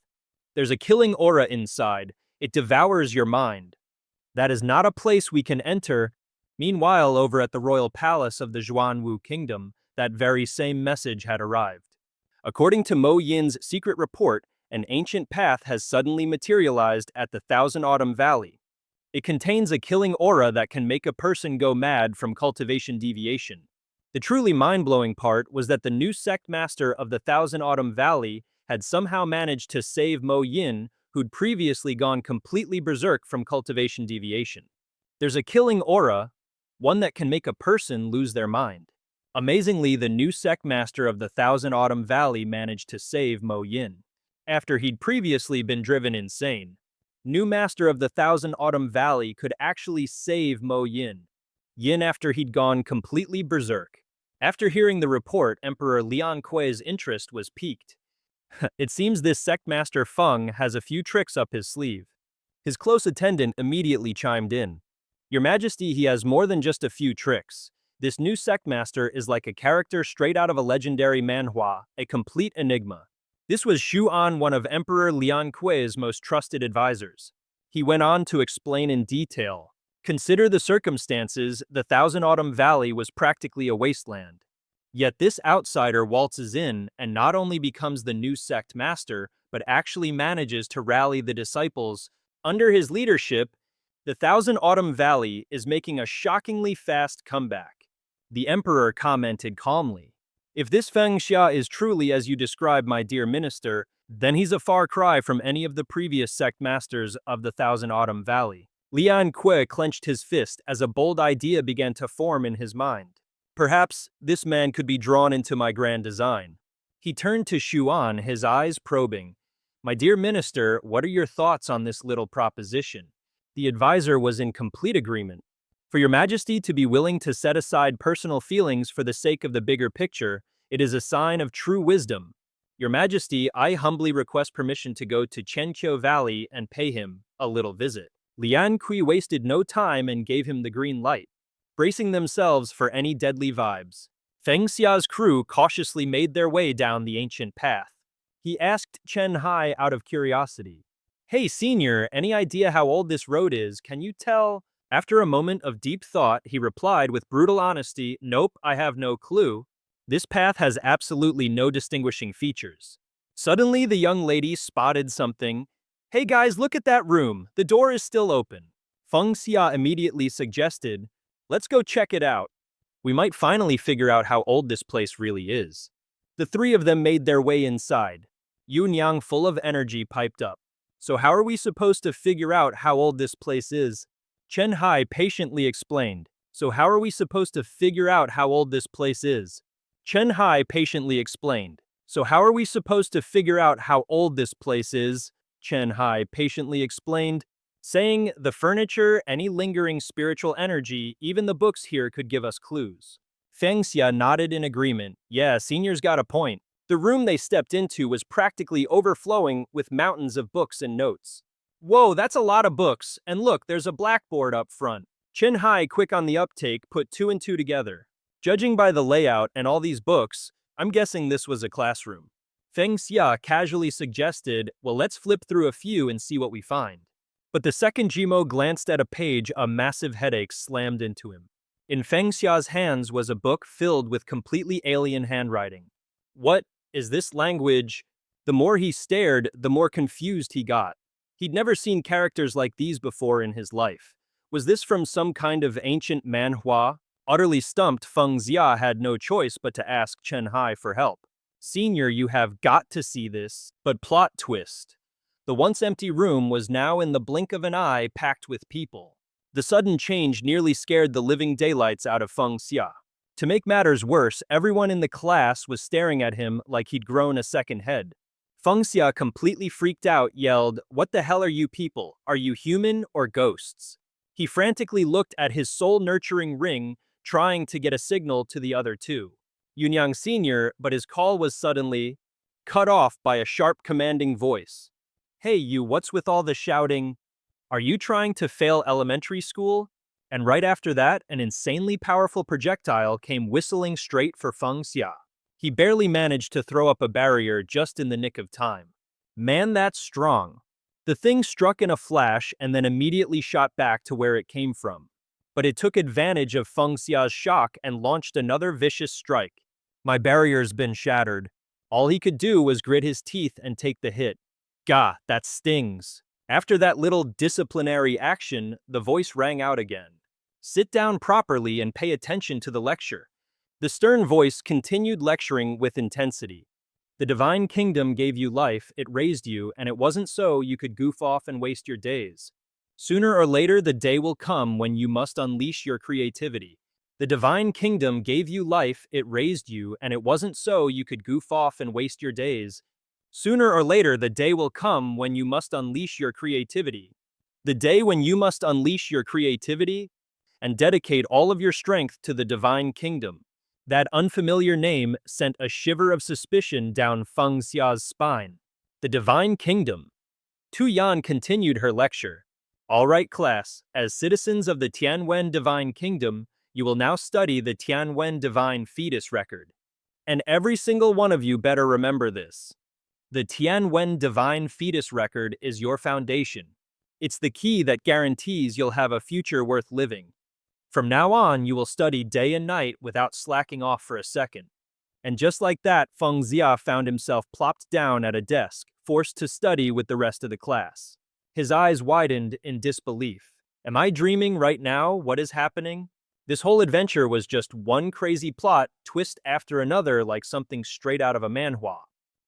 There's a killing aura inside. It devours your mind. That is not a place we can enter. Meanwhile, over at the royal palace of the Yuanwu kingdom, that very same message had arrived. According to Mo Yin's secret report, an ancient path has suddenly materialized at the Thousand Autumn Valley. It contains a killing aura that can make a person go mad from cultivation deviation. The truly mind-blowing part was that the new sect master of the Thousand Autumn Valley had somehow managed to save Mo Yin, who'd previously gone completely berserk from cultivation deviation. There's a killing aura, one that can make a person lose their mind. Amazingly, the new sect master of the Thousand Autumn Valley managed to save Mo Yin. After he'd previously been driven insane, new master of the Thousand Autumn Valley could actually save Mo Yin. Yin after he'd gone completely berserk. After hearing the report, Emperor Lian Kui's interest was piqued. It seems this sect master Feng has a few tricks up his sleeve. His close attendant immediately chimed in. Your Majesty, he has more than just a few tricks. This new sect master is like a character straight out of a legendary manhwa, a complete enigma. This was Xu An, one of Emperor Lian Kui's most trusted advisors. He went on to explain in detail. Consider the circumstances, the Thousand Autumn Valley was practically a wasteland. Yet this outsider waltzes in and not only becomes the new sect master, but actually manages to rally the disciples. Under his leadership, the Thousand Autumn Valley is making a shockingly fast comeback. The emperor commented calmly. If this Feng Xia is truly as you describe, my dear minister, then he's a far cry from any of the previous sect masters of the Thousand Autumn Valley. Lian Kui clenched his fist as a bold idea began to form in his mind. Perhaps this man could be drawn into my grand design. He turned to Xu An, his eyes probing. My dear minister, what are your thoughts on this little proposition? The advisor was in complete agreement. For your majesty to be willing to set aside personal feelings for the sake of the bigger picture, it is a sign of true wisdom. Your majesty, I humbly request permission to go to Chenqiu Valley and pay him a little visit. Lian Kui wasted no time and gave him the green light, bracing themselves for any deadly vibes. Feng Xia's crew cautiously made their way down the ancient path. He asked Chen Hai out of curiosity. Hey, senior, any idea how old this road is? Can you tell? After a moment of deep thought, he replied with brutal honesty, Nope, I have no clue. This path has absolutely no distinguishing features. Suddenly, the young lady spotted something. Hey guys, look at that room. The door is still open. Feng Xia immediately suggested, Let's go check it out. We might finally figure out how old this place really is. The three of them made their way inside. Yun Yang, full of energy, piped up. So how are we supposed to figure out how old this place is? Chen Hai patiently explained. So how are we supposed to figure out how old this place is? Chen Hai patiently explained. So how are we supposed to figure out how old this place is? Chen Hai patiently explained, saying the furniture, any lingering spiritual energy, even the books here could give us clues. Feng Xia nodded in agreement. Yeah, senior's got a point. The room they stepped into was practically overflowing with mountains of books and notes. Whoa, that's a lot of books, and look, there's a blackboard up front. Chen Hai, quick on the uptake, put two and two together. Judging by the layout and all these books, I'm guessing this was a classroom. Feng Xia casually suggested, well, let's flip through a few and see what we find. But the second Jimo glanced at a page, a massive headache slammed into him. In Feng Xia's hands was a book filled with completely alien handwriting. What is this language? The more he stared, the more confused he got. He'd never seen characters like these before in his life. Was this from some kind of ancient Manhwa? Utterly stumped, Feng Xia had no choice but to ask Chen Hai for help. Senior, you have got to see this. But plot twist. The once empty room was now in the blink of an eye packed with people. The sudden change nearly scared the living daylights out of Feng Xia. To make matters worse, everyone in the class was staring at him like he'd grown a second head. Feng Xia, completely freaked out, yelled, What the hell are you people? Are you human or ghosts? He frantically looked at his soul-nurturing ring, trying to get a signal to the other two. Yunyang Sr., but his call was suddenly cut off by a sharp, commanding voice. Hey you, what's with all the shouting? Are you trying to fail elementary school? And right after that, an insanely powerful projectile came whistling straight for Feng Xia. He barely managed to throw up a barrier just in the nick of time. Man, that's strong. The thing struck in a flash and then immediately shot back to where it came from. But it took advantage of Feng Xia's shock and launched another vicious strike. My barrier's been shattered. All he could do was grit his teeth and take the hit. Gah, that stings. After that little disciplinary action, the voice rang out again. Sit down properly and pay attention to the lecture. The stern voice continued lecturing with intensity. The divine kingdom gave you life, it raised you, and it wasn't so you could goof off and waste your days. Sooner or later, the day will come when you must unleash your creativity. The divine kingdom gave you life, it raised you, and it wasn't so you could goof off and waste your days. Sooner or later, the day will come when you must unleash your creativity. The day when you must unleash your creativity and dedicate all of your strength to the divine kingdom. That unfamiliar name sent a shiver of suspicion down Feng Xia's spine. The divine kingdom. Tu Yan continued her lecture. All right, class, as citizens of the Tianwen Divine Kingdom, you will now study the Tianwen Divine Fetus Record. And every single one of you better remember this. The Tianwen Divine Fetus Record is your foundation. It's the key that guarantees you'll have a future worth living. From now on, you will study day and night without slacking off for a second. And just like that, Feng Xia found himself plopped down at a desk, forced to study with the rest of the class. His eyes widened in disbelief. Am I dreaming right now? What is happening? This whole adventure was just one crazy plot, twist after another like something straight out of a manhwa.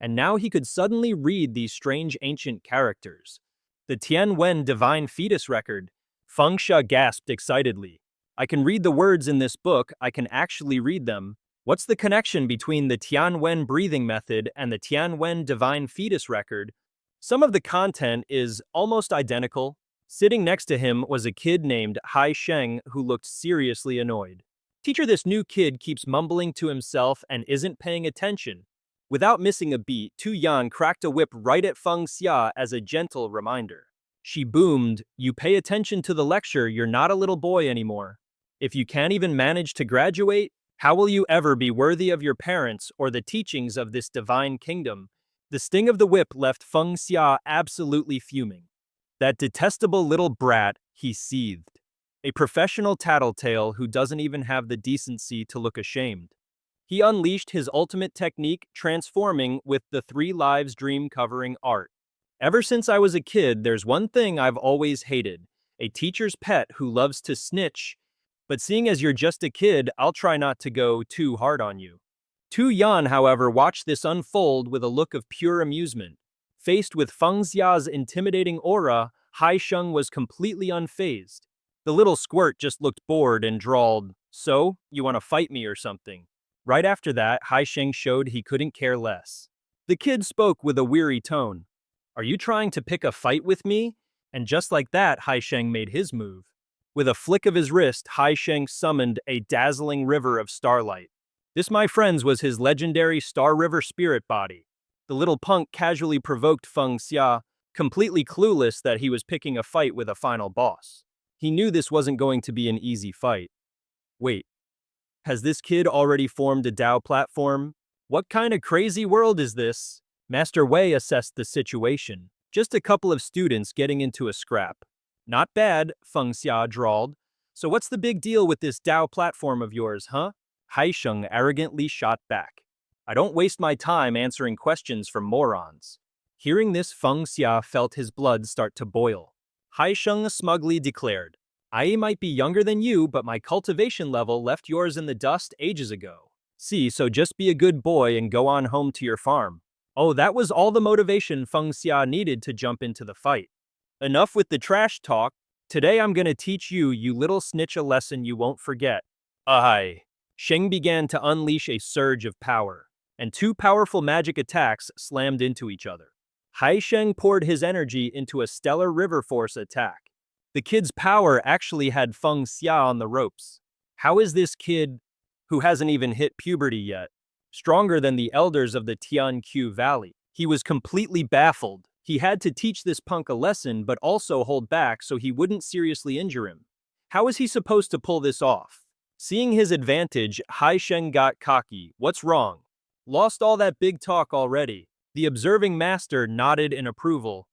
And now he could suddenly read these strange ancient characters. The Tianwen Divine Fetus Record. Feng Xia gasped excitedly. I can read the words in this book, I can actually read them. What's the connection between the Tianwen breathing method and the Tianwen Divine Fetus Record? Some of the content is almost identical. Sitting next to him was a kid named Hai Sheng who looked seriously annoyed. Teacher, this new kid keeps mumbling to himself and isn't paying attention. Without missing a beat, Tu Yan cracked a whip right at Feng Xia as a gentle reminder. She boomed, "You pay attention to the lecture, you're not a little boy anymore. If you can't even manage to graduate, how will you ever be worthy of your parents or the teachings of this divine kingdom?" The sting of the whip left Feng Xia absolutely fuming. That detestable little brat, he seethed. A professional tattletale who doesn't even have the decency to look ashamed. He unleashed his ultimate technique, transforming with the 3 lives dream covering art. Ever since I was a kid, there's one thing I've always hated. A teacher's pet who loves to snitch. But seeing as you're just a kid, I'll try not to go too hard on you. Tu Yan, however, watched this unfold with a look of pure amusement. Faced with Feng Xia's intimidating aura, Hai Sheng was completely unfazed. The little squirt just looked bored and drawled, "So, you want to fight me or something?" Right after that, Hai Sheng showed he couldn't care less. The kid spoke with a weary tone. "Are you trying to pick a fight with me?" And just like that, Hai Sheng made his move. With a flick of his wrist, Hai Sheng summoned a dazzling river of starlight. This, my friends, was his legendary Star River spirit body. The little punk casually provoked Feng Xia, completely clueless that he was picking a fight with a final boss. He knew this wasn't going to be an easy fight. Wait, has this kid already formed a DAO platform? What kind of crazy world is this? Master Wei assessed the situation. Just a couple of students getting into a scrap. Not bad, Feng Xia drawled. So what's the big deal with this DAO platform of yours, huh? Hai Sheng arrogantly shot back. I don't waste my time answering questions from morons. Hearing this, Feng Xia felt his blood start to boil. Hai Sheng smugly declared, I might be younger than you, but my cultivation level left yours in the dust ages ago. See, so just be a good boy and go on home to your farm. Oh, that was all the motivation Feng Xia needed to jump into the fight. Enough with the trash talk. Today I'm gonna teach you, you little snitch, a lesson you won't forget. Ahai. Sheng began to unleash a surge of power, and 2 powerful magic attacks slammed into each other. Hai Sheng poured his energy into a stellar river force attack. The kid's power actually had Feng Xia on the ropes. How is this kid, who hasn't even hit puberty yet, stronger than the elders of the Tianqiu Valley? He was completely baffled. He had to teach this punk a lesson, but also hold back so he wouldn't seriously injure him. How is he supposed to pull this off? Seeing his advantage, Hai Sheng got cocky. What's wrong? Lost all that big talk already. The observing master nodded in approval.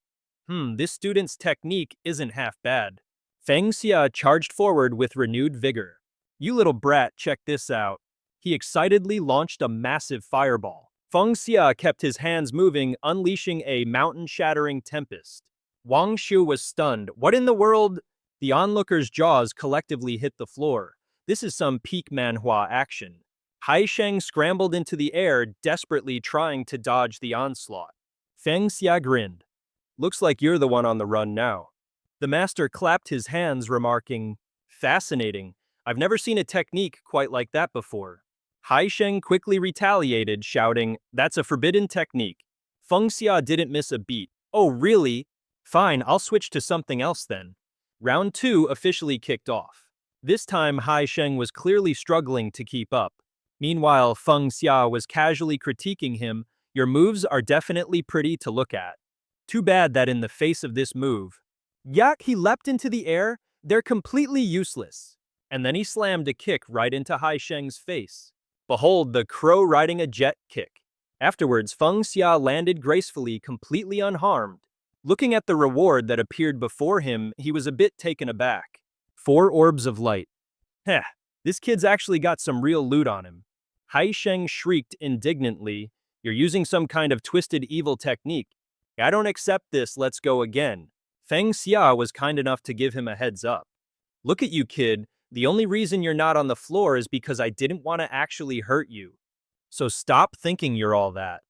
This student's technique isn't half bad. Feng Xia charged forward with renewed vigor. You little brat, check this out. He excitedly launched a massive fireball. Feng Xia kept his hands moving, unleashing a mountain-shattering tempest. Wang Shu was stunned. What in the world? The onlookers' jaws collectively hit the floor. This is some peak manhwa action. Hai Sheng scrambled into the air, desperately trying to dodge the onslaught. Feng Xia grinned. Looks like you're the one on the run now. The master clapped his hands, remarking, Fascinating. I've never seen a technique quite like that before. Hai Sheng quickly retaliated, shouting, That's a forbidden technique. Feng Xia didn't miss a beat. Oh, really? Fine, I'll switch to something else then. Round 2 officially kicked off. This time, Hai Sheng was clearly struggling to keep up. Meanwhile, Feng Xia was casually critiquing him. Your moves are definitely pretty to look at. Too bad that in the face of this move, yak, he leapt into the air. They're completely useless. And then he slammed a kick right into Hai Sheng's face. Behold the crow riding a jet kick. Afterwards, Feng Xia landed gracefully, completely unharmed. Looking at the reward that appeared before him, he was a bit taken aback. 4 orbs of light. Heh, this kid's actually got some real loot on him. Hai Sheng shrieked indignantly, "You're using some kind of twisted evil technique. I don't accept this, let's go again." Feng Xia was kind enough to give him a heads up. "Look at you, kid. The only reason you're not on the floor is because I didn't want to actually hurt you. So stop thinking you're all that."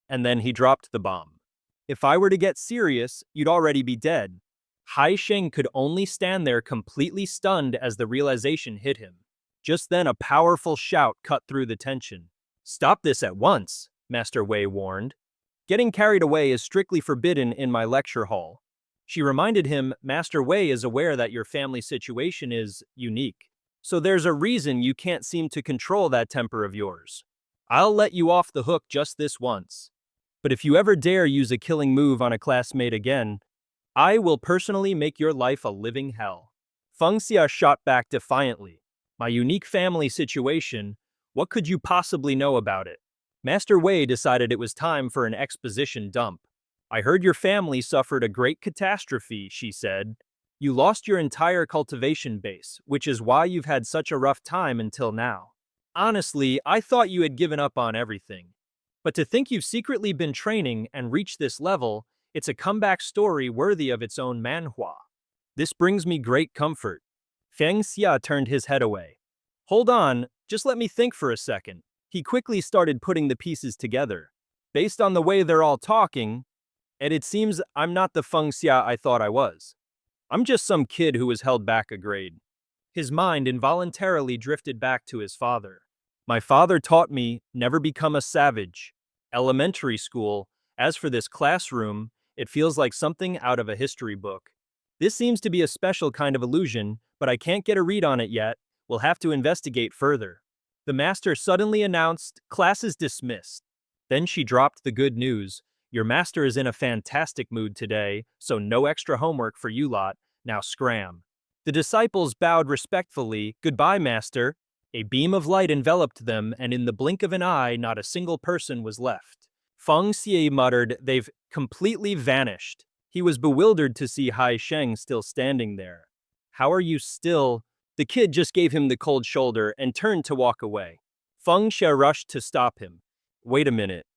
And then he dropped the bomb. "If I were to get serious, you'd already be dead." Hai Sheng could only stand there completely stunned as the realization hit him. Just then a powerful shout cut through the tension. "Stop this at once," Master Wei warned. "Getting carried away is strictly forbidden in my lecture hall." She reminded him, "Master Wei is aware that your family situation is unique. So there's a reason you can't seem to control that temper of yours. I'll let you off the hook just this once. But if you ever dare use a killing move on a classmate again, I will personally make your life a living hell." Feng Xia shot back defiantly. "My unique family situation, what could you possibly know about it?" Master Wei decided it was time for an exposition dump. "I heard your family suffered a great catastrophe," she said. "You lost your entire cultivation base, which is why you've had such a rough time until now. Honestly, I thought you had given up on everything. But to think you've secretly been training and reached this level, it's a comeback story worthy of its own manhwa. This brings me great comfort." Feng Xia turned his head away. "Hold on, just let me think for a second." He quickly started putting the pieces together. "Based on the way they're all talking, and it seems I'm not the Feng Xia I thought I was. I'm just some kid who was held back a grade." His mind involuntarily drifted back to his father. "My father taught me, never become a savage. Elementary school. As for this classroom, it feels like something out of a history book. This seems to be a special kind of illusion, but I can't get a read on it yet. We'll have to investigate further." The master suddenly announced, "Class is dismissed." Then she dropped the good news. "Your master is in a fantastic mood today, so no extra homework for you lot. Now scram." The disciples bowed respectfully. "Goodbye, master." A beam of light enveloped them, and in the blink of an eye, not a single person was left. Feng Xia muttered, "They've completely vanished." He was bewildered to see Hai Sheng still standing there. "How are you still?" The kid just gave him the cold shoulder and turned to walk away. Feng Xia rushed to stop him. "Wait a minute."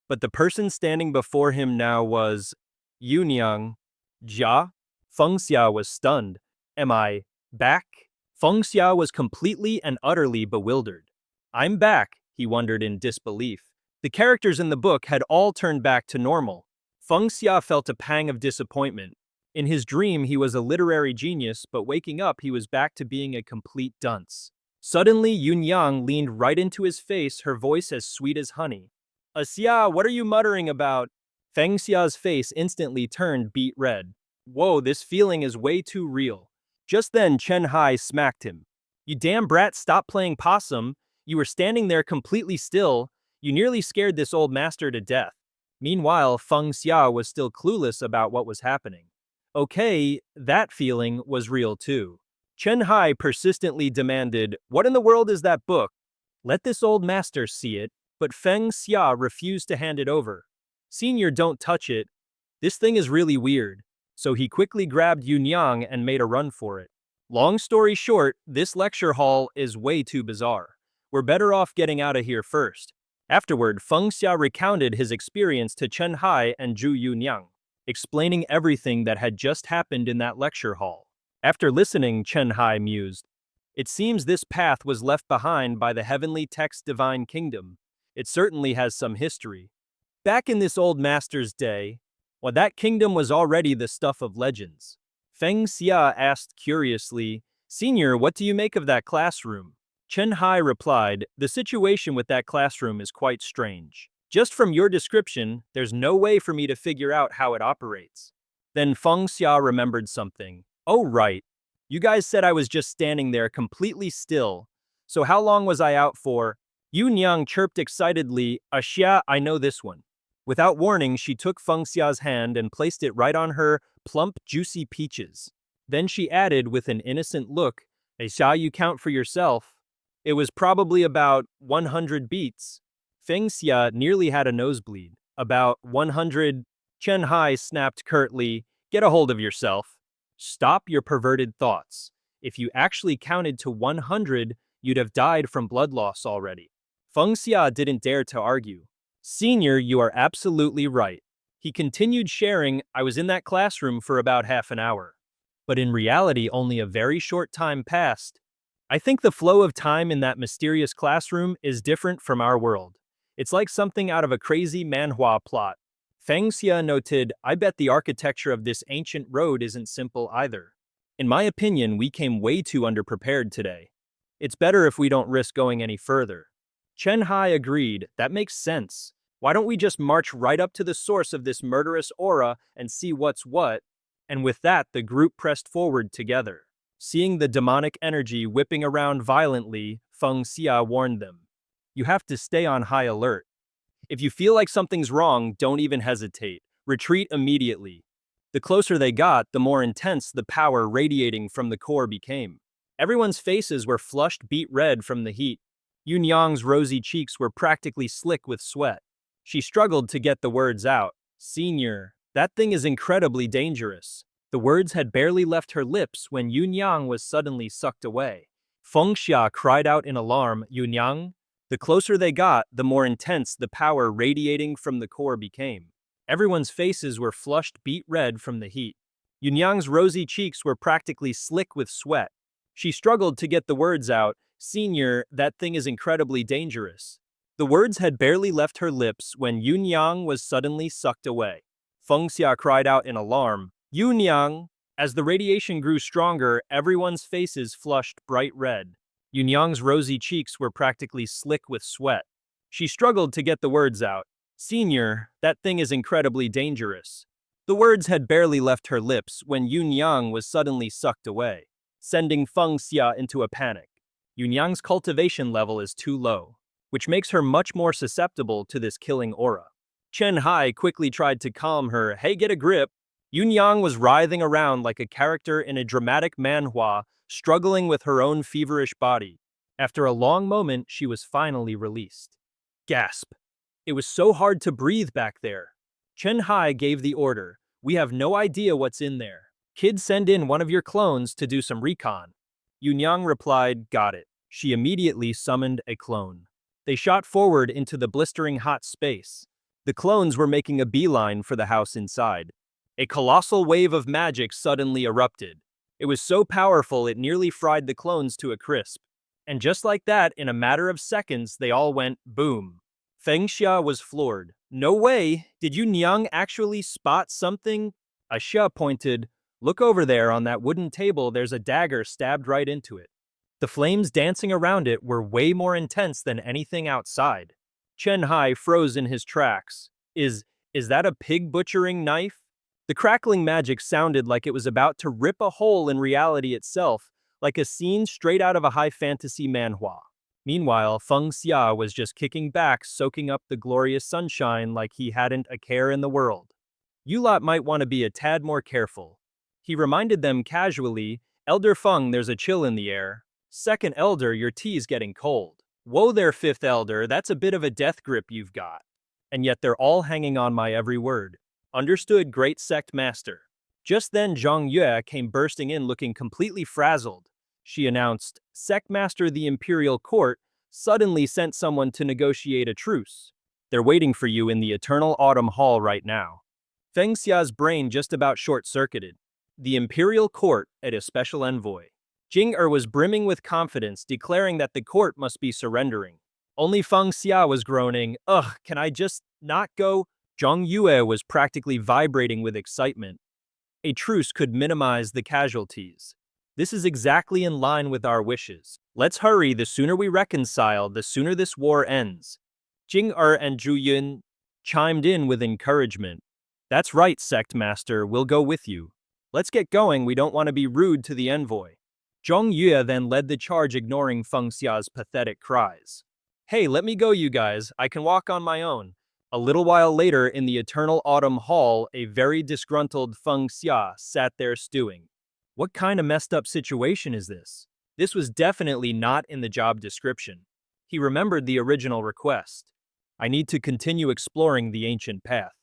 But the person standing before him now was Yunyang. "Ja?" Feng Xia was stunned. "Am I back?" Feng Xia was completely and utterly bewildered. "I'm back," he wondered in disbelief. The characters in the book had all turned back to normal. Feng Xia felt a pang of disappointment. In his dream, he was a literary genius, but waking up, he was back to being a complete dunce. Suddenly, Yunyang leaned right into his face, her voice as sweet as honey. "Xia, what are you muttering about?" Feng Xia's face instantly turned beet red. "Whoa, this feeling is way too real." Just then, Chen Hai smacked him. "You damn brat, stop playing possum. You were standing there completely still. You nearly scared this old master to death." Meanwhile, Feng Xia was still clueless about what was happening. Okay, that feeling was real too. Chen Hai persistently demanded, "What in the world is that book? Let this old master see it." But Feng Xia refused to hand it over. "Senior, don't touch it. This thing is really weird." So he quickly grabbed Yunyang and made a run for it. Long story short, this lecture hall is way too bizarre. We're better off getting out of here first. Afterward, Feng Xia recounted his experience to Chen Hai and Zhu Yunyang, explaining everything that had just happened in that lecture hall. After listening, Chen Hai mused, "It seems this path was left behind by the heavenly text divine kingdom. It certainly has some history. Back in this old master's day, well, that kingdom was already the stuff of legends." Feng Xia asked curiously, "Senior, what do you make of that classroom?" Chen Hai replied, "The situation with that classroom is quite strange. Just from your description, there's no way for me to figure out how it operates." Then Feng Xia remembered something. "Oh, right. You guys said I was just standing there completely still. So how long was I out for?" Yunyang chirped excitedly, "Xia, I know this one." Without warning, she took Feng Xia's hand and placed it right on her plump, juicy peaches. Then she added with an innocent look, "Xia, you count for yourself." "It was probably about 100 beats." Feng Xia nearly had a nosebleed. About 100. Chen Hai snapped curtly, "Get a hold of yourself. Stop your perverted thoughts. If you actually counted to 100, you'd have died from blood loss already." Feng Xia didn't dare to argue. "Senior, you are absolutely right." He continued sharing, "I was in that classroom for about half an hour. But in reality, only a very short time passed. I think the flow of time in that mysterious classroom is different from our world. It's like something out of a crazy manhwa plot." Feng Xia noted, "I bet the architecture of this ancient road isn't simple either. In my opinion, we came way too underprepared today. It's better if we don't risk going any further." Chen Hai agreed, "That makes sense. Why don't we just march right up to the source of this murderous aura and see what's what?" And with that, the group pressed forward together. Seeing the demonic energy whipping around violently, Feng Xia warned them, "You have to stay on high alert. If you feel like something's wrong, don't even hesitate. Retreat immediately." The closer they got, the more intense the power radiating from the core became. Everyone's faces were flushed beet red from the heat. Yun Yang's rosy cheeks were practically slick with sweat. She struggled to get the words out. "Senior, that thing is incredibly dangerous." The words had barely left her lips when Yun Yang was suddenly sucked away. Feng Xia cried out in alarm, "Yun Yang?" The closer they got, the more intense the power radiating from the core became. Everyone's faces were flushed beet red from the heat. Yun Yang's rosy cheeks were practically slick with sweat. She struggled to get the words out, "Senior, that thing is incredibly dangerous." The words had barely left her lips when Yun Yang was suddenly sucked away. Feng Xia cried out in alarm, "Yun Yang!" As the radiation grew stronger, everyone's faces flushed bright red. Yun Yang's rosy cheeks were practically slick with sweat. She struggled to get the words out, "Senior, that thing is incredibly dangerous." The words had barely left her lips when Yun Yang was suddenly sucked away, sending Feng Xia into a panic. Yun Yang's cultivation level is too low, which makes her much more susceptible to this killing aura. Chen Hai quickly tried to calm her, "Hey, get a grip." Yun Yang was writhing around like a character in a dramatic manhwa, struggling with her own feverish body. After a long moment, she was finally released. Gasp. It was so hard to breathe back there. Chen Hai gave the order, "We have no idea what's in there. Kid, send in one of your clones to do some recon." Yun Yang replied, "Got it." She immediately summoned a clone. They shot forward into the blistering hot space. The clones were making a beeline for the house inside. A colossal wave of magic suddenly erupted. It was so powerful it nearly fried the clones to a crisp. And just like that, in a matter of seconds, they all went boom. Feng Xia was floored. "No way! Did Yun Yang actually spot something?" Xia pointed, "Look over there on that wooden table, there's a dagger stabbed right into it." The flames dancing around it were way more intense than anything outside. Chen Hai froze in his tracks. Is that a pig butchering knife?" The crackling magic sounded like it was about to rip a hole in reality itself, like a scene straight out of a high fantasy manhwa. Meanwhile, Feng Xia was just kicking back, soaking up the glorious sunshine like he hadn't a care in the world. "You lot might want to be a tad more careful." He reminded them casually, "Elder Feng, there's a chill in the air." "Second Elder, your tea's getting cold." "Whoa there, Fifth Elder, that's a bit of a death grip you've got." And yet they're all hanging on my every word. "Understood, Great Sect Master." Just then Zhang Yue came bursting in looking completely frazzled. She announced, "Sect Master, the Imperial Court suddenly sent someone to negotiate a truce. They're waiting for you in the Eternal Autumn Hall right now." Feng Xia's brain just about short-circuited. The Imperial Court at a special envoy. Jing was brimming with confidence, declaring that the court must be surrendering. Only Feng Xia was groaning, "Ugh, can I just not go?" Zhang Yue was practically vibrating with excitement. A truce could minimize the casualties. "This is exactly in line with our wishes. Let's hurry, the sooner we reconcile, the sooner this war ends." Jing and Zhu Yun chimed in with encouragement. "That's right, Sect Master, we'll go with you. Let's get going, we don't want to be rude to the envoy." Zhang Yue then led the charge, ignoring Feng Xia's pathetic cries. "Hey, let me go, you guys, I can walk on my own." A little while later, in the Eternal Autumn Hall, a very disgruntled Feng Xia sat there stewing. What kind of messed up situation is this? This was definitely not in the job description. He remembered the original request. I need to continue exploring the ancient path.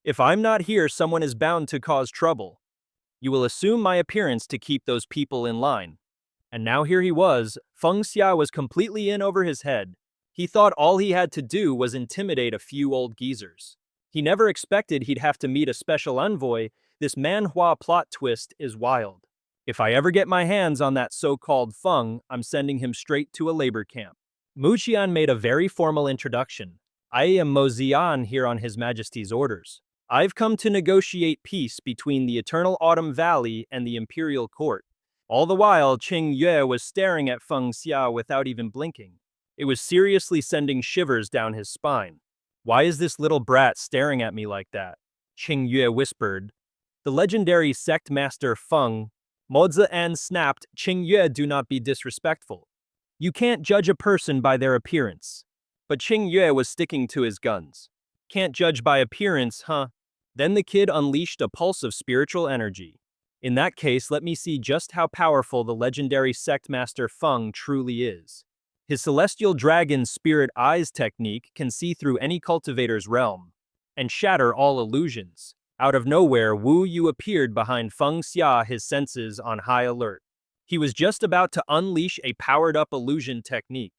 If I'm not here, someone is bound to cause trouble. You will assume my appearance to keep those people in line. And now here he was, Feng Xia was completely in over his head. He thought all he had to do was intimidate a few old geezers. He never expected he'd have to meet a special envoy. This Manhwa plot twist is wild. If I ever get my hands on that so-called Feng, I'm sending him straight to a labor camp. Mu Qian made a very formal introduction. I am Mo Zian here on His Majesty's orders. I've come to negotiate peace between the Eternal Autumn Valley and the Imperial Court. All the while, Qing Yue was staring at Feng Xia without even blinking. It was seriously sending shivers down his spine. Why is this little brat staring at me like that? Qing Yue whispered. The legendary sect master Feng Mozi snapped, Qing Yue, do not be disrespectful. You can't judge a person by their appearance. But Qing Yue was sticking to his guns. Can't judge by appearance, huh? Then the kid unleashed a pulse of spiritual energy. In that case, let me see just how powerful the legendary sect master Feng truly is. His celestial dragon spirit eyes technique can see through any cultivator's realm and shatter all illusions. Out of nowhere, Wu Yu appeared behind Feng Xia, his senses on high alert. He was just about to unleash a powered-up illusion technique.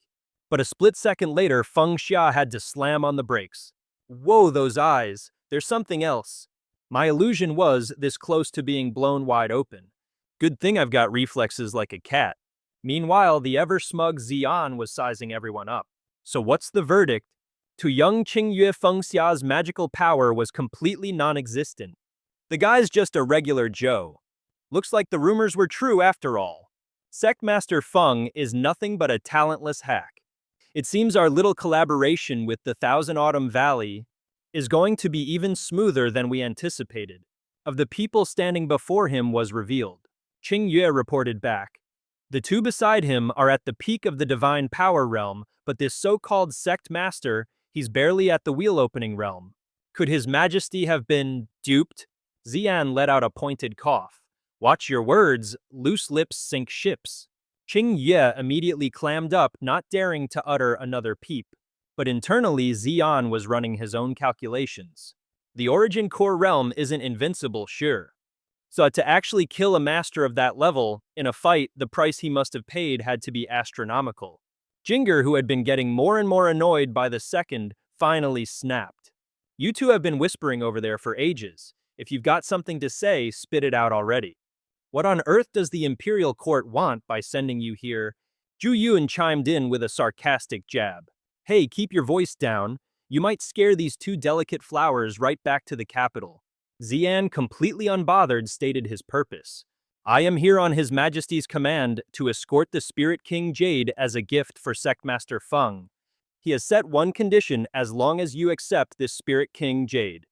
But a split second later, Feng Xia had to slam on the brakes. Whoa, those eyes. There's something else. My illusion was this close to being blown wide open. Good thing I've got reflexes like a cat. Meanwhile, the ever-smug Xian was sizing everyone up. So what's the verdict? To young Qing Yue, Feng Xia's magical power was completely non-existent. The guy's just a regular Joe. Looks like the rumors were true after all. Sect Master Feng is nothing but a talentless hack. It seems our little collaboration with the Thousand Autumn Valley is going to be even smoother than we anticipated. Of the people standing before him was revealed. Qing Yue reported back. The two beside him are at the peak of the divine power realm, but this so-called sect master, he's barely at the wheel-opening realm. Could His Majesty have been duped? Xian let out a pointed cough. Watch your words, loose lips sink ships. Qing Yue immediately clammed up, not daring to utter another peep. But internally, Xian was running his own calculations. The origin core realm isn't invincible, sure. So to actually kill a master of that level, in a fight, the price he must have paid had to be astronomical. Jinger, who had been getting more and more annoyed by the second, finally snapped. You two have been whispering over there for ages. If you've got something to say, spit it out already. What on earth does the Imperial Court want by sending you here? Zhu Yun chimed in with a sarcastic jab. Hey, keep your voice down. You might scare these two delicate flowers right back to the capital. Xian, completely unbothered, stated his purpose. I am here on His Majesty's command to escort the Spirit King Jade as a gift for Sectmaster Feng. He has set one condition: as long as you accept this Spirit King Jade,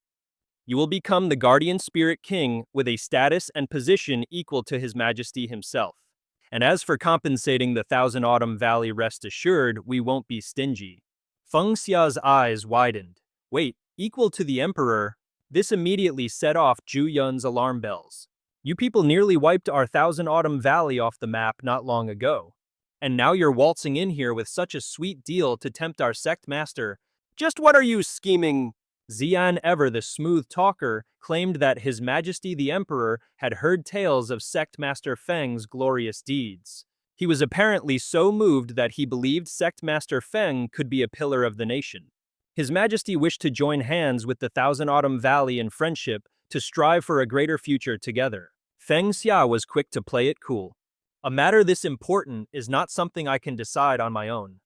you will become the Guardian Spirit King with a status and position equal to His Majesty himself. And as for compensating the Thousand Autumn Valley, rest assured, we won't be stingy. Feng Xia's eyes widened. Wait, equal to the Emperor? This immediately set off Zhu Yun's alarm bells. You people nearly wiped our Thousand Autumn Valley off the map not long ago. And now you're waltzing in here with such a sweet deal to tempt our sect master. Just what are you scheming? Xian, ever the smooth talker, claimed that His Majesty the Emperor had heard tales of Sect Master Feng's glorious deeds. He was apparently so moved that he believed Sect Master Feng could be a pillar of the nation. His Majesty wished to join hands with the Thousand Autumn Valley in friendship to strive for a greater future together. Feng Xia was quick to play it cool. A matter this important is not something I can decide on my own.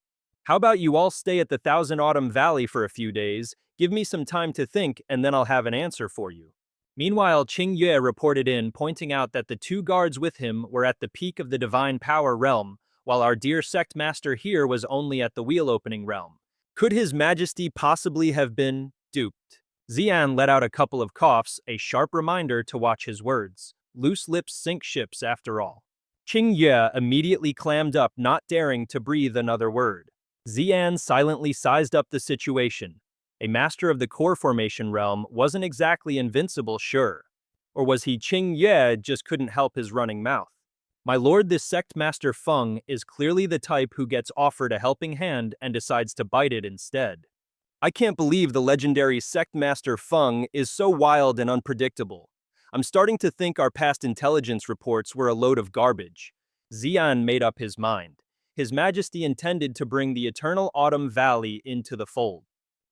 How about you all stay at the Thousand Autumn Valley for a few days, give me some time to think, and then I'll have an answer for you. Meanwhile, Qing Yue reported in, pointing out that the two guards with him were at the peak of the divine power realm, while our dear sect master here was only at the wheel-opening realm. Could His Majesty possibly have been duped? Xian let out a couple of coughs, a sharp reminder to watch his words. Loose lips sink ships, after all. Qing Yue immediately clammed up, not daring to breathe another word. Xian silently sized up the situation. A master of the core formation realm wasn't exactly invincible, sure. Or was he Qing Yue just couldn't help his running mouth? My lord, this sect master Feng is clearly the type who gets offered a helping hand and decides to bite it instead. I can't believe the legendary sect master Feng is so wild and unpredictable. I'm starting to think our past intelligence reports were a load of garbage. Xian made up his mind. His Majesty intended to bring the eternal Autumn Valley into the fold.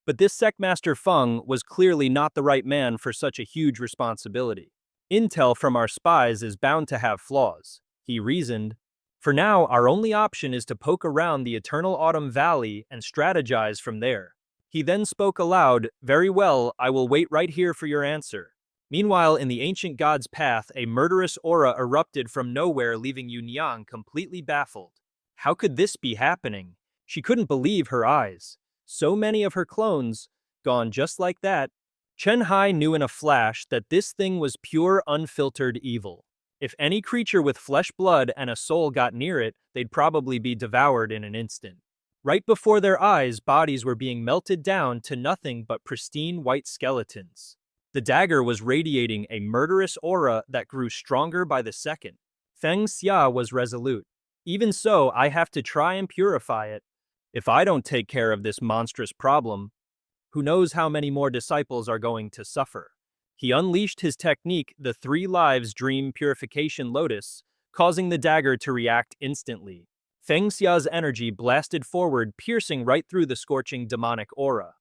But this Sectmaster Feng was clearly not the right man for such a huge responsibility. Intel from our spies is bound to have flaws, he reasoned. For now, our only option is to poke around the eternal Autumn Valley and strategize from there. He then spoke aloud, "Very well, I will wait right here for your answer." Meanwhile, in the ancient god's path, a murderous aura erupted from nowhere, leaving Yunyang completely baffled. How could this be happening? She couldn't believe her eyes. So many of her clones, gone just like that. Chen Hai knew in a flash that this thing was pure, unfiltered evil. If any creature with flesh, blood, and a soul got near it, they'd probably be devoured in an instant. Right before their eyes, bodies were being melted down to nothing but pristine white skeletons. The dagger was radiating a murderous aura that grew stronger by the second. Feng Xia was resolute. Even so, I have to try and purify it. If I don't take care of this monstrous problem, who knows how many more disciples are going to suffer. He unleashed his technique, the 3 Lives Dream Purification Lotus, causing the dagger to react instantly. Feng Xia's energy blasted forward, piercing right through the scorching demonic aura.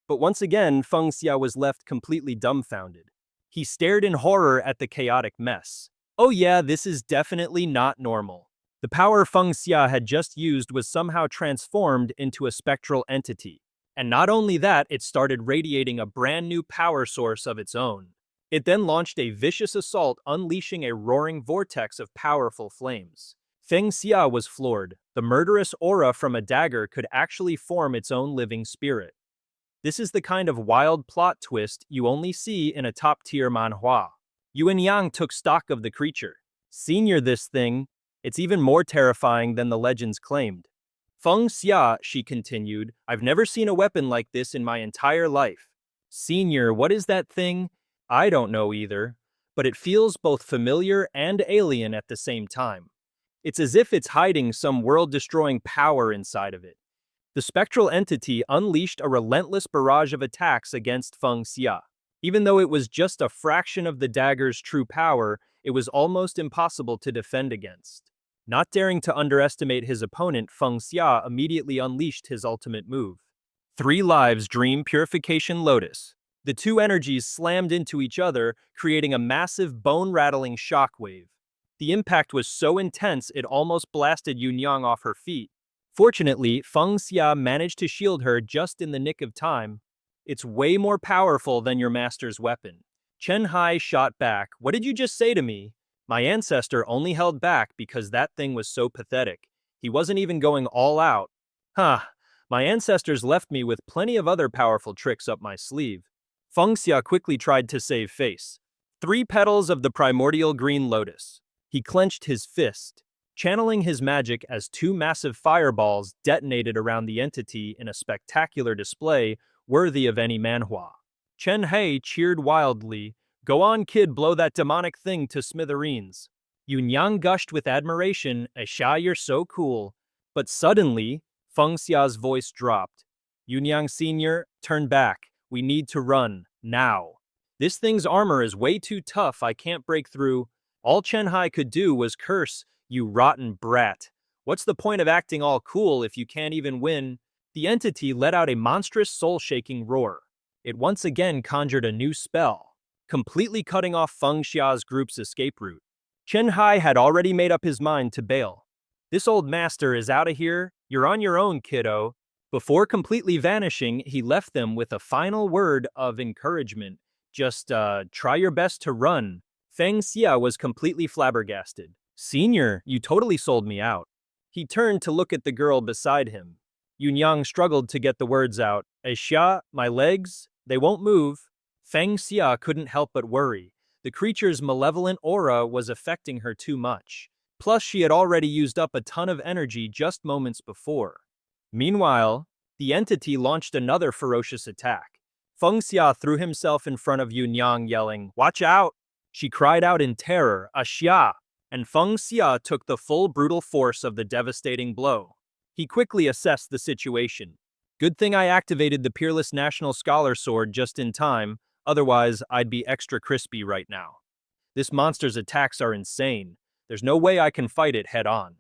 But once again, Feng Xia was left completely dumbfounded. He stared in horror at the chaotic mess. Oh yeah, this is definitely not normal. The power Feng Xia had just used was somehow transformed into a spectral entity. And not only that, it started radiating a brand new power source of its own. It then launched a vicious assault, unleashing a roaring vortex of powerful flames. Feng Xia was floored. The murderous aura from a dagger could actually form its own living spirit. This is the kind of wild plot twist you only see in a top-tier manhwa. Yuan Yang took stock of the creature. Senior, this thing, it's even more terrifying than the legends claimed. Feng Xia, she continued, I've never seen a weapon like this in my entire life. Senior, what is that thing? I don't know either, but it feels both familiar and alien at the same time. It's as if it's hiding some world-destroying power inside of it. The spectral entity unleashed a relentless barrage of attacks against Feng Xia. Even though it was just a fraction of the dagger's true power, it was almost impossible to defend against. Not daring to underestimate his opponent, Feng Xia immediately unleashed his ultimate move. 3 Lives Dream Purification Lotus. The two energies slammed into each other, creating a massive bone-rattling shockwave. The impact was so intense it almost blasted Yunyang off her feet. Fortunately, Feng Xia managed to shield her just in the nick of time. It's way more powerful than your master's weapon. Chen Hai shot back. What did you just say to me? My ancestor only held back because that thing was so pathetic. He wasn't even going all out. My ancestors left me with plenty of other powerful tricks up my sleeve. Feng Xia quickly tried to save face. 3 petals of the primordial green lotus. He clenched his fist, channeling his magic as 2 massive fireballs detonated around the entity in a spectacular display worthy of any manhwa. Chen Hai cheered wildly. Go on, kid, blow that demonic thing to smithereens. Yunyang gushed with admiration. Aisha, you're so cool. But suddenly, Feng Xia's voice dropped. Yunyang Sr., turn back. We need to run, now. This thing's armor is way too tough, I can't break through. All Chen Hai could do was curse, you rotten brat. What's the point of acting all cool if you can't even win? The entity let out a monstrous soul-shaking roar. It once again conjured a new spell, completely cutting off Feng Xia's group's escape route. Chen Hai had already made up his mind to bail. This old master is out of here, you're on your own, kiddo. Before completely vanishing, he left them with a final word of encouragement. Just, try your best to run. Feng Xia was completely flabbergasted. Senior, you totally sold me out. He turned to look at the girl beside him. Yunyang struggled to get the words out. Aisha, my legs, they won't move. Feng Xia couldn't help but worry. The creature's malevolent aura was affecting her too much. Plus, she had already used up a ton of energy just moments before. Meanwhile, the entity launched another ferocious attack. Feng Xia threw himself in front of Yunyang, yelling, "Watch out!" She cried out in terror, "Xia!" And Feng Xia took the full brutal force of the devastating blow. He quickly assessed the situation. Good thing I activated the Peerless National Scholar Sword just in time, otherwise I'd be extra crispy right now. This monster's attacks are insane. There's no way I can fight it head-on.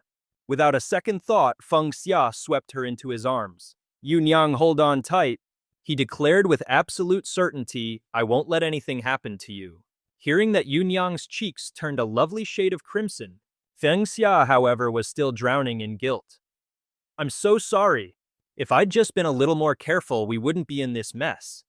Without a second thought, Feng Xia swept her into his arms. Yunyang, hold on tight. He declared with absolute certainty, I won't let anything happen to you. Hearing that Yunyang's cheeks turned a lovely shade of crimson, Feng Xia, however, was still drowning in guilt. I'm so sorry. If I'd just been a little more careful, we wouldn't be in this mess.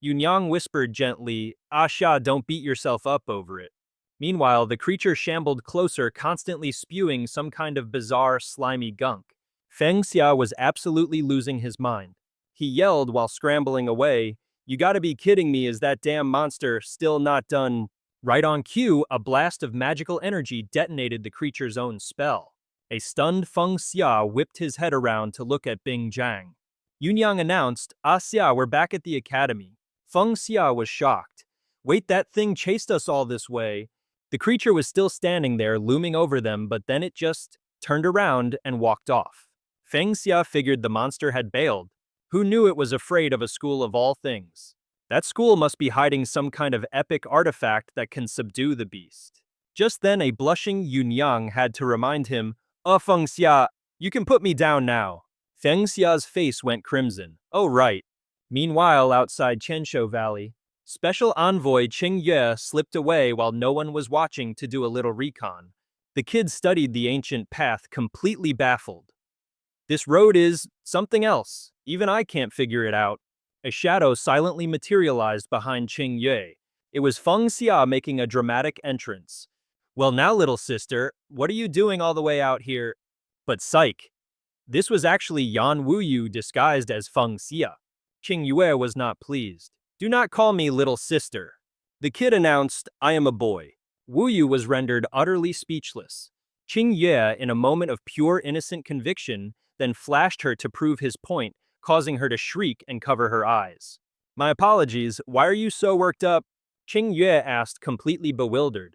Yunyang whispered gently, Xia, don't beat yourself up over it. Meanwhile, the creature shambled closer, constantly spewing some kind of bizarre, slimy gunk. Feng Xia was absolutely losing his mind. He yelled while scrambling away, you gotta be kidding me, is that damn monster still not done? Right on cue, a blast of magical energy detonated the creature's own spell. A stunned Feng Xia whipped his head around to look at Bing Jiang. Yunyang announced, Xia, we're back at the academy. Feng Xia was shocked. Wait, that thing chased us all this way. The creature was still standing there, looming over them, but then it just turned around and walked off. Feng Xia figured the monster had bailed. Who knew it was afraid of a school of all things? That school must be hiding some kind of epic artifact that can subdue the beast. Just then, a blushing Yunyang had to remind him, Feng Xia, you can put me down now. Feng Xia's face went crimson. Oh, right. Meanwhile, outside Chensho Valley, Special Envoy Qing Yue slipped away while no one was watching to do a little recon. The kid studied the ancient path, completely baffled. This road is something else. Even I can't figure it out. A shadow silently materialized behind Qing Yue. It was Feng Xia making a dramatic entrance. Well now, little sister, what are you doing all the way out here? But psych. This was actually Yan Wuyu disguised as Feng Xia. Qing Yue was not pleased. Do not call me little sister. The kid announced, I am a boy. Wuyu was rendered utterly speechless. Qing Yue, in a moment of pure innocent conviction, then flashed her to prove his point, causing her to shriek and cover her eyes. My apologies, why are you so worked up? Qing Yue asked, completely bewildered.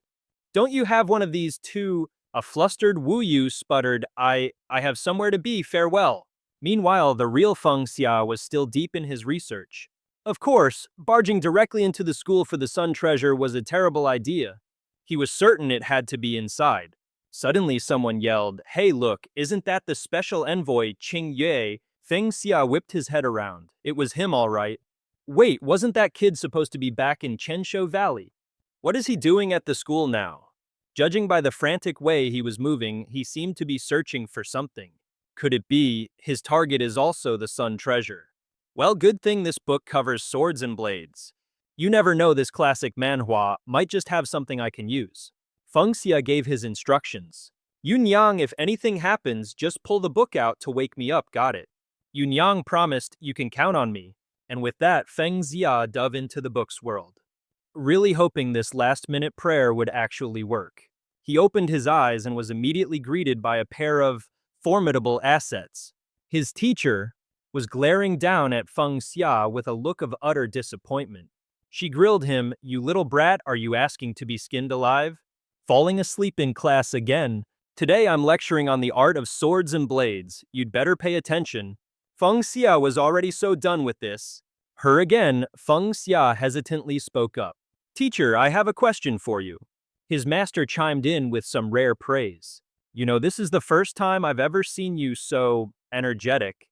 Don't you have one of these too? A flustered Wu Yu sputtered, I have somewhere to be, farewell. Meanwhile, the real Feng Xia was still deep in his research. Of course, barging directly into the school for the Sun Treasure was a terrible idea. He was certain it had to be inside. Suddenly someone yelled, hey look, isn't that the special envoy Qing Yue? Feng Xia whipped his head around. It was him all right. Wait, wasn't that kid supposed to be back in Chensho Valley? What is he doing at the school now? Judging by the frantic way he was moving, he seemed to be searching for something. Could it be his target is also the Sun Treasure? Well, good thing this book covers swords and blades. You never know, this classic manhwa might just have something I can use. Feng Xia gave his instructions. Yunyang, if anything happens, just pull the book out to wake me up, got it? Yunyang promised, you can count on me. And with that, Feng Xia dove into the book's world, really hoping this last-minute prayer would actually work. He opened his eyes and was immediately greeted by a pair of formidable assets. His teacher was glaring down at Feng Xia with a look of utter disappointment. She grilled him, you little brat, are you asking to be skinned alive? Falling asleep in class again. Today I'm lecturing on the art of swords and blades. You'd better pay attention. Feng Xia was already so done with this. Her again, Feng Xia hesitantly spoke up. Teacher, I have a question for you. His master chimed in with some rare praise. You know, this is the first time I've ever seen you so energetic.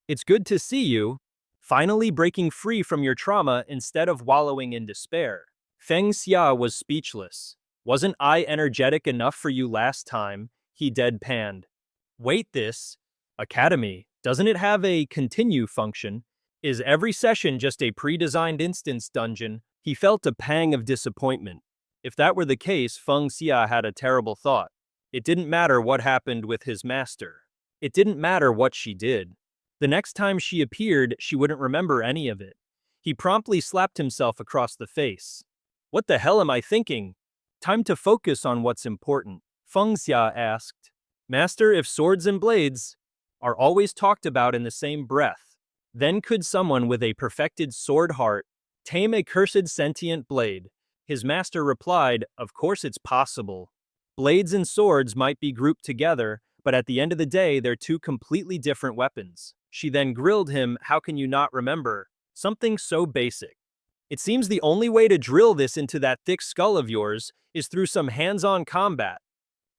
It's good to see you, finally breaking free from your trauma instead of wallowing in despair. Feng Xia was speechless. Wasn't I energetic enough for you last time? He deadpanned. Wait, this academy, doesn't it have a continue function? Is every session just a pre-designed instance dungeon? He felt a pang of disappointment. If that were the case, Feng Xia had a terrible thought. It didn't matter what happened with his master. It didn't matter what she did. The next time she appeared, she wouldn't remember any of it. He promptly slapped himself across the face. What the hell am I thinking? Time to focus on what's important. Feng Xia asked. Master, if swords and blades are always talked about in the same breath, then could someone with a perfected sword heart tame a cursed sentient blade? His master replied, of course it's possible. Blades and swords might be grouped together, but at the end of the day, they're two completely different weapons. She then grilled him, how can you not remember? Something so basic. It seems the only way to drill this into that thick skull of yours is through some hands-on combat.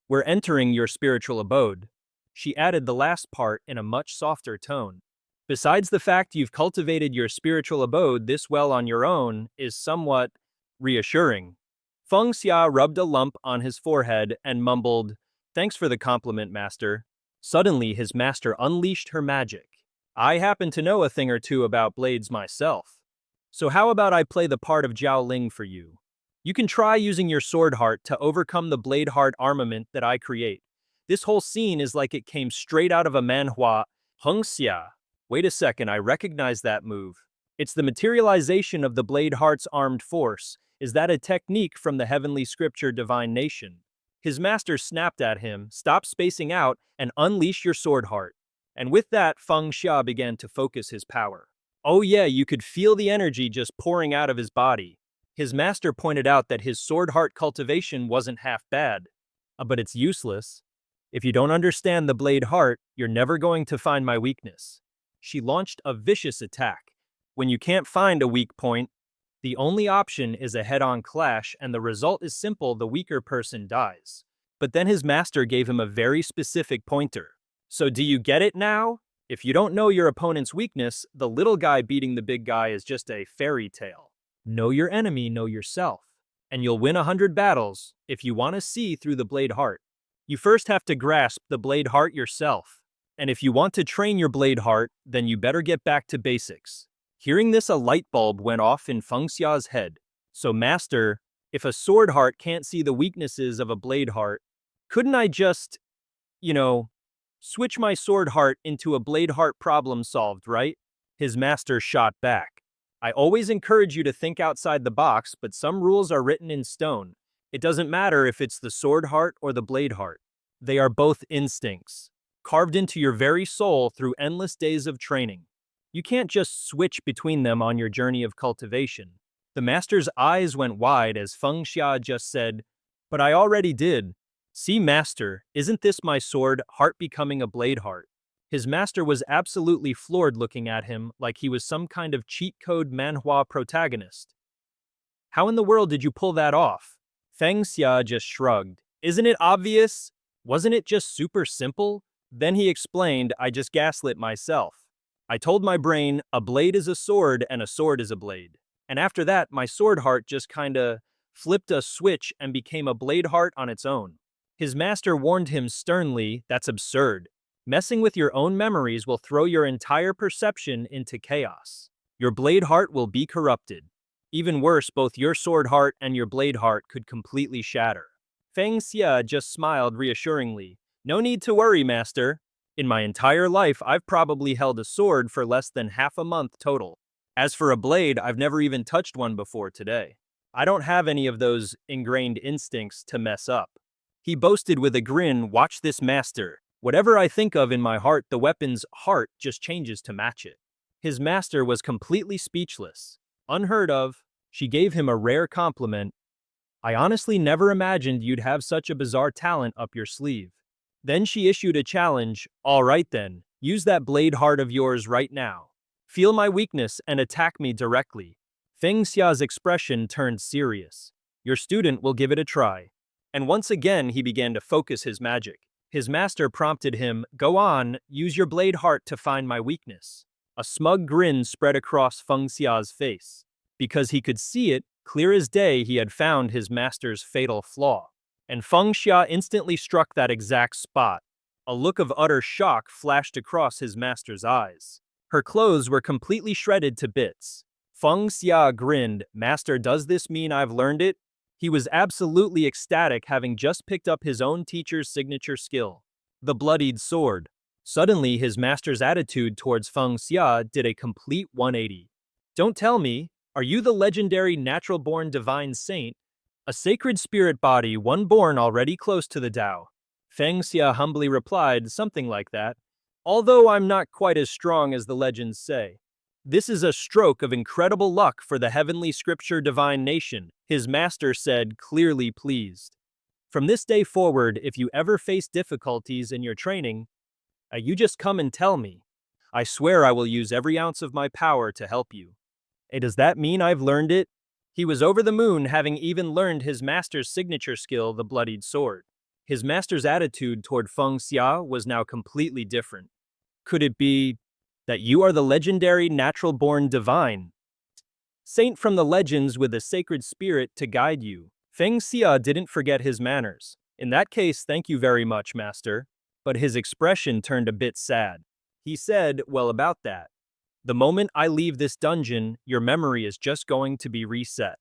We're entering your spiritual abode. She added the last part in a much softer tone. Besides the fact you've cultivated your spiritual abode this well on your own is somewhat reassuring. Feng Xia rubbed a lump on his forehead and mumbled, thanks for the compliment, master. Suddenly, his master unleashed her magic. I happen to know a thing or two about blades myself. So how about I play the part of Jiao Ling for you? You can try using your sword heart to overcome the blade heart armament that I create. This whole scene is like it came straight out of a manhwa. Feng Xia. Wait a second, I recognize that move. It's the materialization of the blade heart's armed force. Is that a technique from the heavenly scripture Divine Nation? His master snapped at him, stop spacing out, and unleash your sword heart. And with that, Feng Xia began to focus his power. Oh yeah, you could feel the energy just pouring out of his body. His master pointed out that his sword heart cultivation wasn't half bad. But it's useless. If you don't understand the blade heart, you're never going to find my weakness. She launched a vicious attack. When you can't find a weak point, the only option is a head-on clash, and the result is simple, the weaker person dies. But then his master gave him a very specific pointer. So do you get it now? If you don't know your opponent's weakness, the little guy beating the big guy is just a fairy tale. Know your enemy, know yourself. And you'll win 100 battles if you want to see through the blade heart. You first have to grasp the blade heart yourself. And if you want to train your blade heart, then you better get back to basics. Hearing this, a light bulb went off in Feng Xia's head. So master, if a sword heart can't see the weaknesses of a blade heart, couldn't I just, switch my sword heart into a blade heart? Problem solved, right? His master shot back. I always encourage you to think outside the box, but some rules are written in stone. It doesn't matter if it's the sword heart or the blade heart. They are both instincts, carved into your very soul through endless days of training. You can't just switch between them on your journey of cultivation. The master's eyes went wide as Feng Xia just said, but I already did. See, master, isn't this my sword heart becoming a blade heart? His master was absolutely floored, looking at him like he was some kind of cheat code manhwa protagonist. How in the world did you pull that off? Feng Xia just shrugged. Isn't it obvious? Wasn't it just super simple? Then he explained, I just gaslit myself. I told my brain, a blade is a sword and a sword is a blade. And after that, my sword heart just kinda flipped a switch and became a blade heart on its own. His master warned him sternly, that's absurd. Messing with your own memories will throw your entire perception into chaos. Your blade heart will be corrupted. Even worse, both your sword heart and your blade heart could completely shatter. Feng Xia just smiled reassuringly. No need to worry, master. In my entire life, I've probably held a sword for less than half a month total. As for a blade, I've never even touched one before today. I don't have any of those ingrained instincts to mess up. He boasted with a grin, watch this, master. Whatever I think of in my heart, the weapon's heart just changes to match it. His master was completely speechless. Unheard of. She gave him a rare compliment. I honestly never imagined you'd have such a bizarre talent up your sleeve. Then she issued a challenge. All right then, use that blade heart of yours right now. Feel my weakness and attack me directly. Feng Xia's expression turned serious. Your student will give it a try. And once again he began to focus his magic. His master prompted him, go on, use your blade heart to find my weakness. A smug grin spread across Feng Xia's face. Because he could see it, clear as day, he had found his master's fatal flaw. And Feng Xia instantly struck that exact spot. A look of utter shock flashed across his master's eyes. Her clothes were completely shredded to bits. Feng Xia grinned, Master, does this mean I've learned it? He was absolutely ecstatic, having just picked up his own teacher's signature skill, the bloodied sword. Suddenly, his master's attitude towards Feng Xia did a complete 180. Don't tell me, are you the legendary natural-born divine saint? A sacred spirit body, one born already close to the Tao. Feng Xia humbly replied, something like that. Although I'm not quite as strong as the legends say. This is a stroke of incredible luck for the heavenly scripture Divine Nation, his master said, clearly pleased. From this day forward, if you ever face difficulties in your training, you just come and tell me. I swear I will use every ounce of my power to help you. Hey, does that mean I've learned it? He was over the moon, having even learned his master's signature skill, the bloodied sword. His master's attitude toward Feng Xia was now completely different. Could it be that you are the legendary natural-born divine saint from the legends with a sacred spirit to guide you? Feng Xia didn't forget his manners. In that case, thank you very much, master. But his expression turned a bit sad. He said, well, about that. The moment I leave this dungeon, your memory is just going to be reset.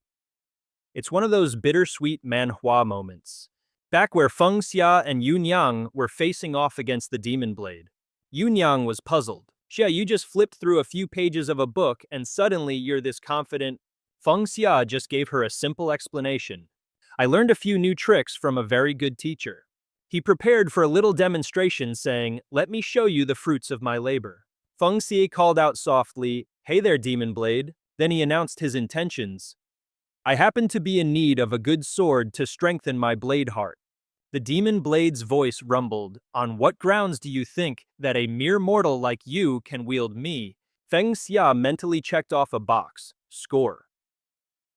It's one of those bittersweet Manhwa moments. Back where Feng Xia and Yunyang were facing off against the demon blade. Yunyang was puzzled. Xia, you just flipped through a few pages of a book and suddenly you're this confident. Feng Xia just gave her a simple explanation. I learned a few new tricks from a very good teacher. He prepared for a little demonstration saying, let me show you the fruits of my labor. Feng Xia called out softly, hey there, Demon Blade. Then he announced his intentions. I happen to be in need of a good sword to strengthen my blade heart. The Demon Blade's voice rumbled, on what grounds do you think that a mere mortal like you can wield me? Feng Xia mentally checked off a box. Score.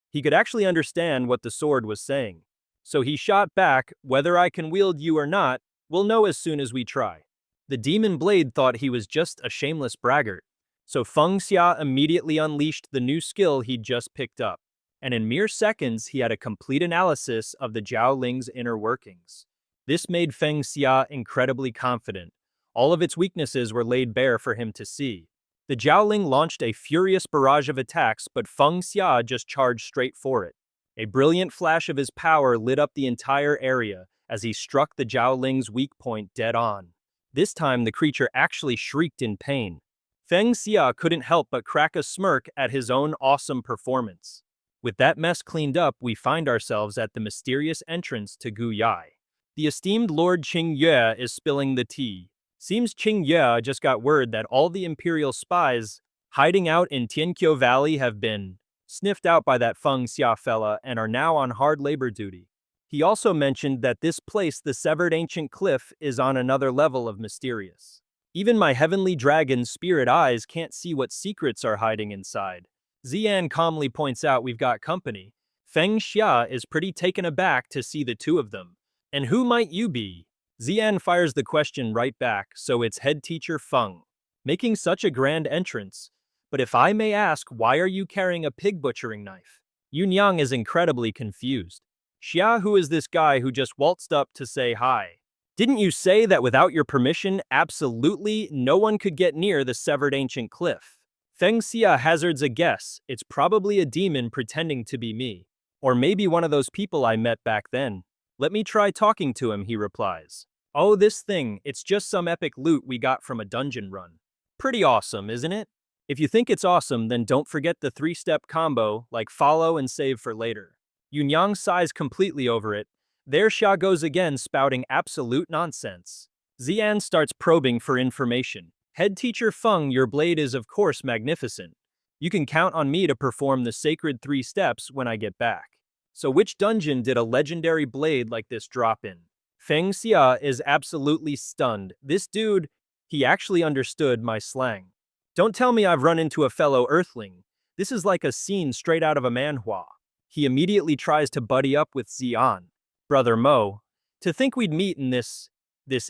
He could actually understand what the sword was saying. So he shot back, whether I can wield you or not, we'll know as soon as we try. The Demon Blade thought he was just a shameless braggart. So Feng Xia immediately unleashed the new skill he'd just picked up. And in mere seconds, he had a complete analysis of the Jiaoling's inner workings. This made Feng Xia incredibly confident. All of its weaknesses were laid bare for him to see. The Jiaoling launched a furious barrage of attacks, but Feng Xia just charged straight for it. A brilliant flash of his power lit up the entire area as he struck the Jiaoling's weak point dead on. This time, the creature actually shrieked in pain. Feng Xia couldn't help but crack a smirk at his own awesome performance. With that mess cleaned up, we find ourselves at the mysterious entrance to Gu Yai. The esteemed Lord Qing Yue is spilling the tea. Seems Qing Yue just got word that all the Imperial spies hiding out in Tianqiu Valley have been sniffed out by that Feng Xia fella and are now on hard labor duty. He also mentioned that this place, the Severed Ancient Cliff, is on another level of mysterious. Even my heavenly dragon's spirit eyes can't see what secrets are hiding inside. Xian calmly points out we've got company. Feng Xia is pretty taken aback to see the two of them. And who might you be? Xian fires the question right back, so it's head teacher Feng, making such a grand entrance. But if I may ask, why are you carrying a pig butchering knife? Yunyang is incredibly confused. Xia, who is this guy who just waltzed up to say hi? Didn't you say that without your permission, absolutely no one could get near the Severed Ancient Cliff? Feng Xia hazards a guess. It's probably a demon pretending to be me. Or maybe one of those people I met back then. Let me try talking to him, he replies. Oh, this thing, it's just some epic loot we got from a dungeon run. Pretty awesome, isn't it? If you think it's awesome, then don't forget the 3-step combo, like follow and save for later. Yunyang sighs completely over it. There Xia goes again, spouting absolute nonsense. Xian starts probing for information. Head teacher Feng, your blade is of course magnificent. You can count on me to perform the sacred 3 steps when I get back. So which dungeon did a legendary blade like this drop in? Feng Xia is absolutely stunned. This dude, he actually understood my slang. Don't tell me I've run into a fellow Earthling. This is like a scene straight out of a manhwa. He immediately tries to buddy up with Xian. Brother Mo, to think we'd meet in this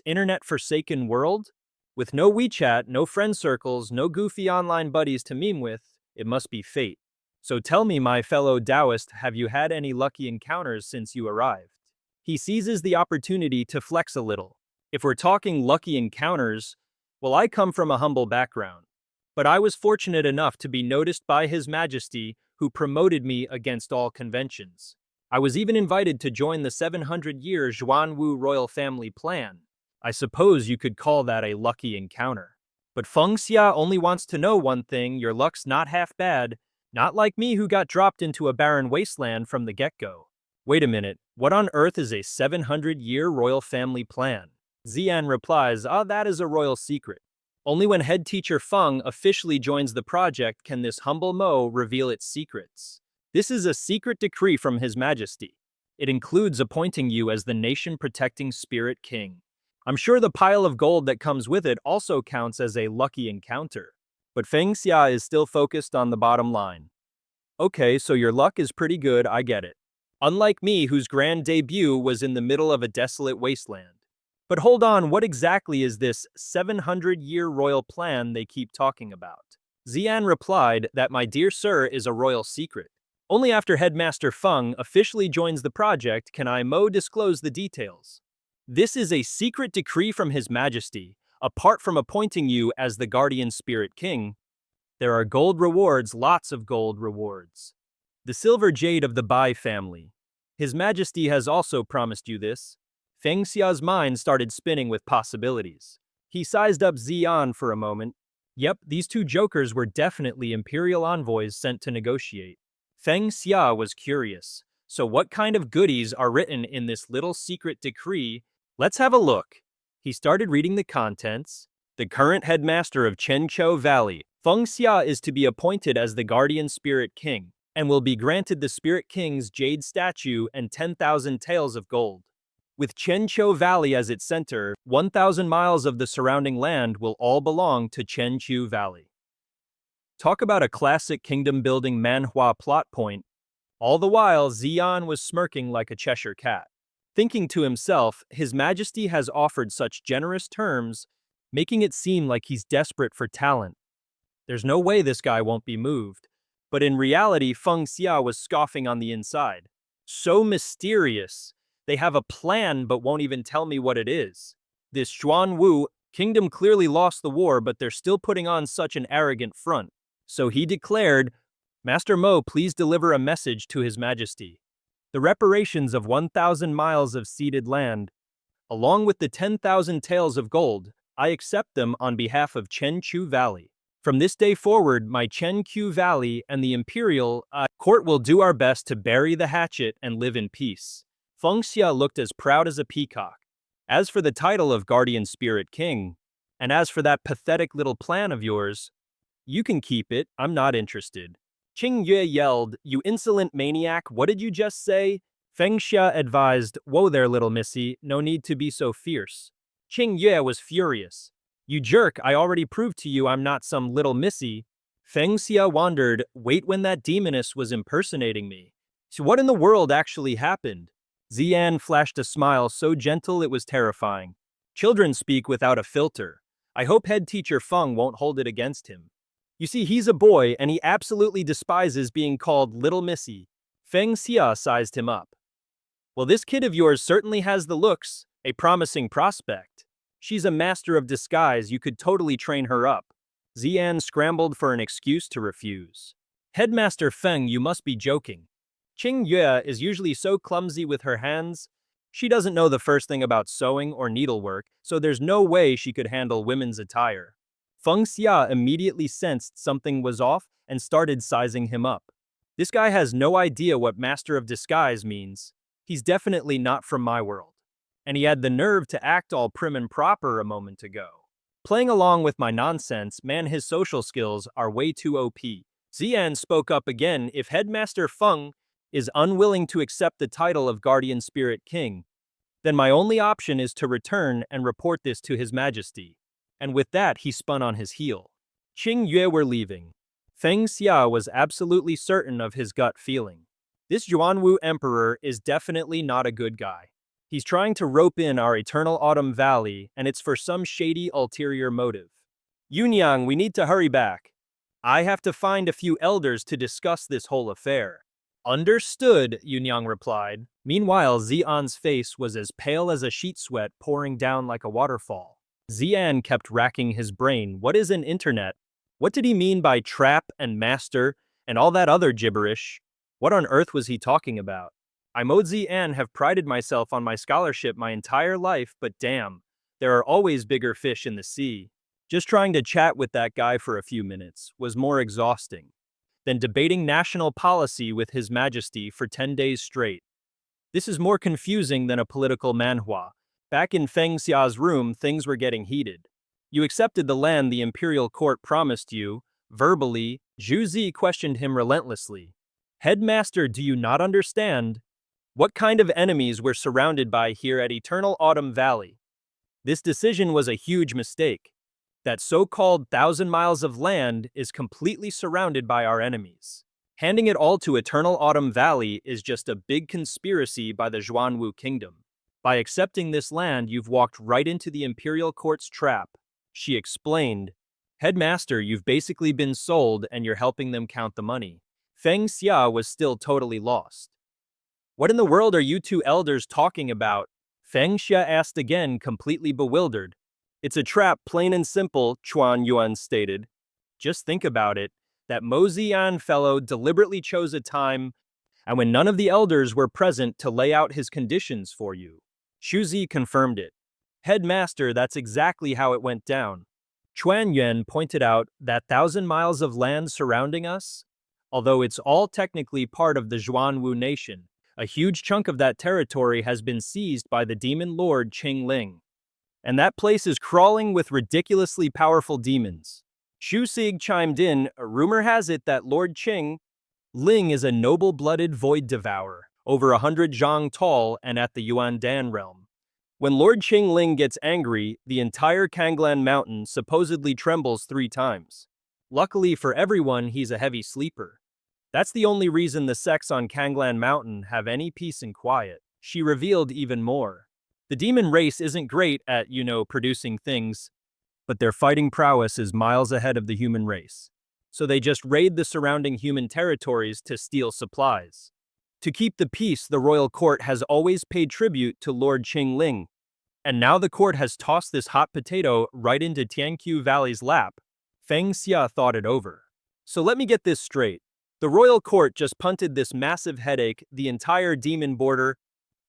internet-forsaken world? With no WeChat, no friend circles, no goofy online buddies to meme with, it must be fate. So tell me, my fellow Taoist, have you had any lucky encounters since you arrived? He seizes the opportunity to flex a little. If we're talking lucky encounters, well, I come from a humble background. But I was fortunate enough to be noticed by His Majesty, who promoted me against all conventions. I was even invited to join the 700-year Zhuanwu royal family plan. I suppose you could call that a lucky encounter. But Feng Xia only wants to know one thing, your luck's not half bad. Not like me who got dropped into a barren wasteland from the get-go. Wait a minute, what on earth is a 700-year royal family plan? Xian replies, that is a royal secret. Only when head teacher Feng officially joins the project can this humble Mo reveal its secrets. This is a secret decree from His Majesty. It includes appointing you as the nation-protecting spirit king. I'm sure the pile of gold that comes with it also counts as a lucky encounter. But Feng Xia is still focused on the bottom line. Okay, so your luck is pretty good, I get it. Unlike me, whose grand debut was in the middle of a desolate wasteland. But hold on, what exactly is this 700-year royal plan they keep talking about? Xian replied that my dear sir is a royal secret. Only after Headmaster Feng officially joins the project can I disclose the details. This is a secret decree from His Majesty. Apart from appointing you as the Guardian Spirit King, there are gold rewards, lots of gold rewards. The silver jade of the Bai family. His Majesty has also promised you this. Feng Xia's mind started spinning with possibilities. He sized up Xian for a moment. Yep, these two jokers were definitely imperial envoys sent to negotiate. Feng Xia was curious. So what kind of goodies are written in this little secret decree? Let's have a look. He started reading the contents. The current headmaster of Chenqiu Valley, Feng Xia, is to be appointed as the Guardian Spirit King, and will be granted the Spirit King's jade statue and 10,000 taels of gold. With Chenqiu Valley as its center, 1,000 miles of the surrounding land will all belong to Chenqiu Valley. Talk about a classic kingdom-building manhwa plot point. All the while, Xian was smirking like a Cheshire cat, thinking to himself, His Majesty has offered such generous terms, making it seem like he's desperate for talent. There's no way this guy won't be moved. But in reality, Feng Xia was scoffing on the inside. So mysterious. They have a plan but won't even tell me what it is. This Xuan Wu kingdom clearly lost the war, but they're still putting on such an arrogant front. So he declared, Master Mo, please deliver a message to His Majesty. The reparations of 1,000 miles of ceded land, along with the 10,000 taels of gold, I accept them on behalf of Chenqiu Valley. From this day forward, my Chenqiu Valley and the Imperial court will do our best to bury the hatchet and live in peace. Feng Xia looked as proud as a peacock. As for the title of Guardian Spirit King, and as for that pathetic little plan of yours, you can keep it, I'm not interested. Qing Yue yelled, You insolent maniac, what did you just say? Feng Xia advised, Whoa there, little missy, no need to be so fierce. Qing Yue was furious. You jerk, I already proved to you I'm not some little missy. Feng Xia wondered, wait, when that demoness was impersonating me. So what in the world actually happened? Xian flashed a smile so gentle it was terrifying. Children speak without a filter. I hope head teacher Feng won't hold it against him. You see, he's a boy and he absolutely despises being called Little Missy. Feng Xia sized him up. Well, this kid of yours certainly has the looks, a promising prospect. She's a master of disguise, you could totally train her up. Xian scrambled for an excuse to refuse. Headmaster Feng, you must be joking. Qing Yue is usually so clumsy with her hands. She doesn't know the first thing about sewing or needlework, so there's no way she could handle women's attire. Feng Xia immediately sensed something was off and started sizing him up. This guy has no idea what master of disguise means. He's definitely not from my world. And he had the nerve to act all prim and proper a moment ago. Playing along with my nonsense, man, his social skills are way too OP. Xian spoke up again, if Headmaster Feng is unwilling to accept the title of Guardian Spirit King, then my only option is to return and report this to His Majesty. And with that, he spun on his heel. Qing Yue were leaving. Feng Xia was absolutely certain of his gut feeling. This Xuanwu Emperor is definitely not a good guy. He's trying to rope in our Eternal Autumn Valley, and it's for some shady ulterior motive. Yunyang, we need to hurry back. I have to find a few elders to discuss this whole affair. Understood, Yunyang replied. Meanwhile, Xian's face was as pale as a sheet sweat pouring down like a waterfall. Xian kept racking his brain. What is an internet? What did he mean by trap and master and all that other gibberish? What on earth was he talking about? I, Mo Xian, have prided myself on my scholarship my entire life, but damn, there are always bigger fish in the sea. Just trying to chat with that guy for a few minutes was more exhausting than debating national policy with His Majesty for 10 days straight. This is more confusing than a political manhwa. Back in Feng Xia's room, things were getting heated. You accepted the land the imperial court promised you, verbally. Zhu Zi questioned him relentlessly. Headmaster, do you not understand? What kind of enemies we're surrounded by here at Eternal Autumn Valley? This decision was a huge mistake. That so-called 1,000 miles of land is completely surrounded by our enemies. Handing it all to Eternal Autumn Valley is just a big conspiracy by the Zhuanwu Kingdom. By accepting this land, you've walked right into the Imperial Court's trap, she explained. Headmaster, you've basically been sold and you're helping them count the money. Feng Xia was still totally lost. What in the world are you two elders talking about? Feng Xia asked again, completely bewildered. It's a trap, plain and simple, Chuan Yuan stated. Just think about it. That Mo Ziyan fellow deliberately chose a time and when none of the elders were present to lay out his conditions for you. Xu Zi confirmed it. Headmaster, that's exactly how it went down. Chuan Yuan pointed out that 1,000 miles of land surrounding us, although it's all technically part of the Zhuanwu nation, a huge chunk of that territory has been seized by the demon lord Qing Ling. And that place is crawling with ridiculously powerful demons. Xu Sig chimed in, a rumor has it that Lord Qing Ling is a noble-blooded void devourer, over 100 zhang tall and at the Yuandan realm. When Lord Qing Ling gets angry, the entire Kanglan mountain supposedly trembles 3 times. Luckily for everyone, he's a heavy sleeper. That's the only reason the sects on Kanglan Mountain have any peace and quiet. She revealed even more. The demon race isn't great at, producing things, but their fighting prowess is miles ahead of the human race. So they just raid the surrounding human territories to steal supplies. To keep the peace, the royal court has always paid tribute to Lord Qing Ling. And now the court has tossed this hot potato right into Tianqiu Valley's lap. Feng Xia thought it over. So let me get this straight. The royal court just punted this massive headache, the entire demon border,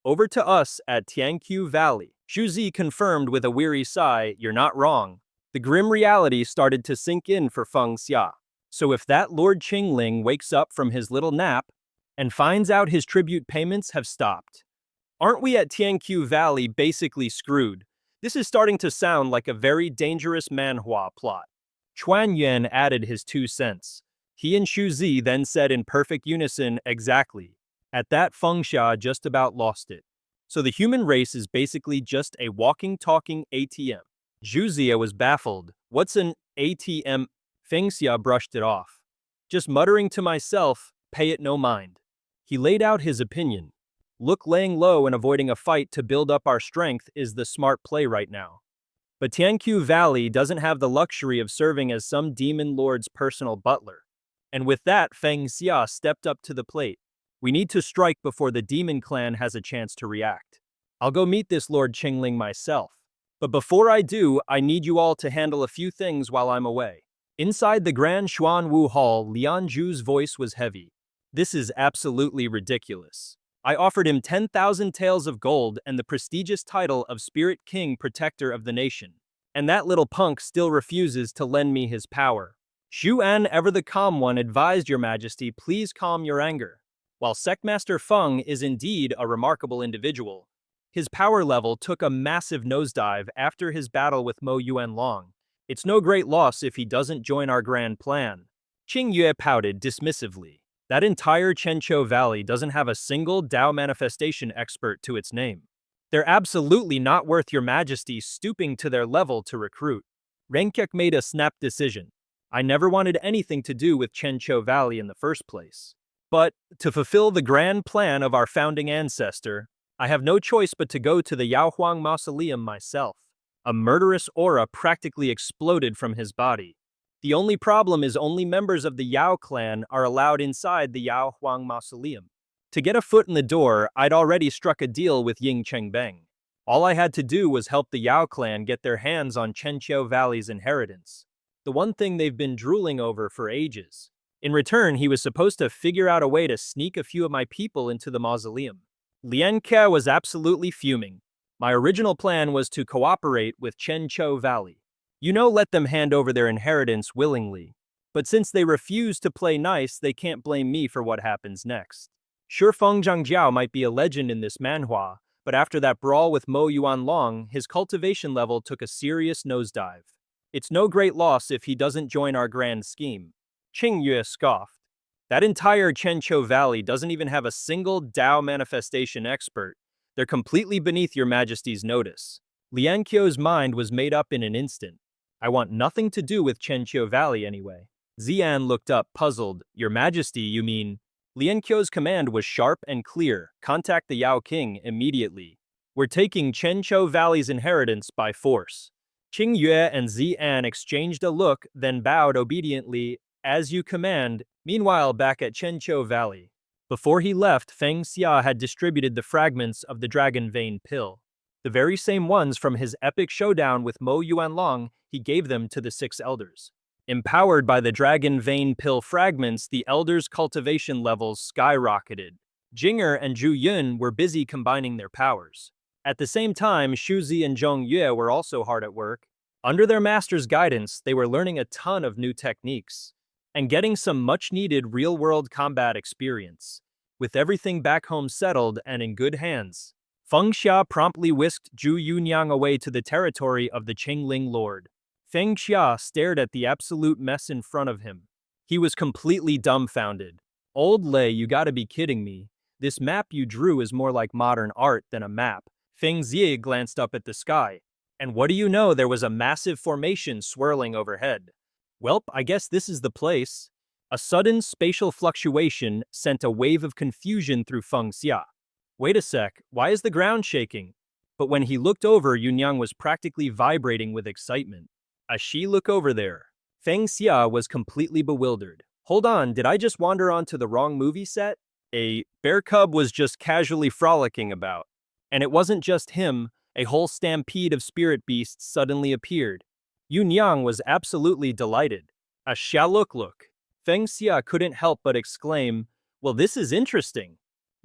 over to us at Tianqiu Valley. Xu Zi confirmed with a weary sigh, you're not wrong. The grim reality started to sink in for Feng Xia. So if that Lord Qing Ling wakes up from his little nap and finds out his tribute payments have stopped, aren't we at Tianqiu Valley basically screwed? This is starting to sound like a very dangerous Manhwa plot. Chuan Yuan added his 2 cents. He and Xu Zi then said in perfect unison, exactly. At that, Feng Xia just about lost it. So the human race is basically just a walking, talking ATM. Xu Zi was baffled. What's an ATM? Feng Xia brushed it off. Just muttering to myself, pay it no mind. He laid out his opinion. Look, laying low and avoiding a fight to build up our strength is the smart play right now. But Tianqiu Valley doesn't have the luxury of serving as some demon lord's personal butler. And with that, Feng Xia stepped up to the plate. We need to strike before the demon clan has a chance to react. I'll go meet this Lord Qing Ling myself. But before I do, I need you all to handle a few things while I'm away. Inside the Grand Xuanwu Hall, Lian Zhu's voice was heavy. This is absolutely ridiculous. I offered him 10,000 taels of gold and the prestigious title of Spirit King Protector of the Nation. And that little punk still refuses to lend me his power. Xu An, ever the calm one, advised your majesty, please calm your anger. While Sectmaster Feng is indeed a remarkable individual, his power level took a massive nosedive after his battle with Mo Yuanlong. It's no great loss if he doesn't join our grand plan. Qing Yue pouted dismissively. That entire Chenqiu Valley doesn't have a single Dao manifestation expert to its name. They're absolutely not worth your majesty stooping to their level to recruit. Renkek made a snap decision. I never wanted anything to do with Chenqiu Valley in the first place. But, to fulfill the grand plan of our founding ancestor, I have no choice but to go to the Yaohuang Mausoleum myself. A murderous aura practically exploded from his body. The only problem is only members of the Yao clan are allowed inside the Yaohuang Mausoleum. To get a foot in the door, I'd already struck a deal with Ying Chengbeng. All I had to do was help the Yao clan get their hands on Chenqiu Valley's inheritance. The one thing they've been drooling over for ages. In return, he was supposed to figure out a way to sneak a few of my people into the mausoleum. Lian Ke was absolutely fuming. My original plan was to cooperate with Chenqiu Valley. Let them hand over their inheritance willingly. But since they refuse to play nice, they can't blame me for what happens next. Sure, Feng Zhangjiao might be a legend in this manhwa, but after that brawl with Mo Yuanlong, his cultivation level took a serious nosedive. It's no great loss if he doesn't join our grand scheme. Qing Yue scoffed. That entire Chenqiu Valley doesn't even have a single Dao manifestation expert. They're completely beneath your majesty's notice. Lianqiu's mind was made up in an instant. I want nothing to do with Chenqiu Valley anyway. Xian looked up, puzzled. Your Majesty, you mean? Lianqiu's command was sharp and clear. Contact the Yao King immediately. We're taking Chenqiu Valley's inheritance by force. Qingyue and Xian exchanged a look, then bowed obediently. As you command. Meanwhile, back at Chenqiu Valley. Before he left, Feng Xia had distributed the fragments of the Dragon Vein Pill. The very same ones from his epic showdown with Mo Yuanlong, he gave them to the 6 elders. Empowered by the Dragon Vein Pill fragments, the elders' cultivation levels skyrocketed. Jinger and Zhu Yun were busy combining their powers. At the same time, Shuzi and Zhong Yue were also hard at work. Under their master's guidance, they were learning a ton of new techniques and getting some much-needed real-world combat experience. With everything back home settled and in good hands, Feng Xia promptly whisked Zhu Yunyang away to the territory of the Qingling Lord. Feng Xia stared at the absolute mess in front of him. He was completely dumbfounded. Old Lei, you gotta be kidding me. This map you drew is more like modern art than a map. Feng Xia glanced up at the sky. And what do you know, there was a massive formation swirling overhead. Welp, I guess this is the place. A sudden spatial fluctuation sent a wave of confusion through Feng Xia. Wait a sec, why is the ground shaking? But when he looked over, Yunyang was practically vibrating with excitement. She look over there. Feng Xia was completely bewildered. Hold on, did I just wander onto the wrong movie set? A bear cub was just casually frolicking about. And it wasn't just him, a whole stampede of spirit beasts suddenly appeared. Yunyang was absolutely delighted. Look. Feng Xia couldn't help but exclaim, well, this is interesting.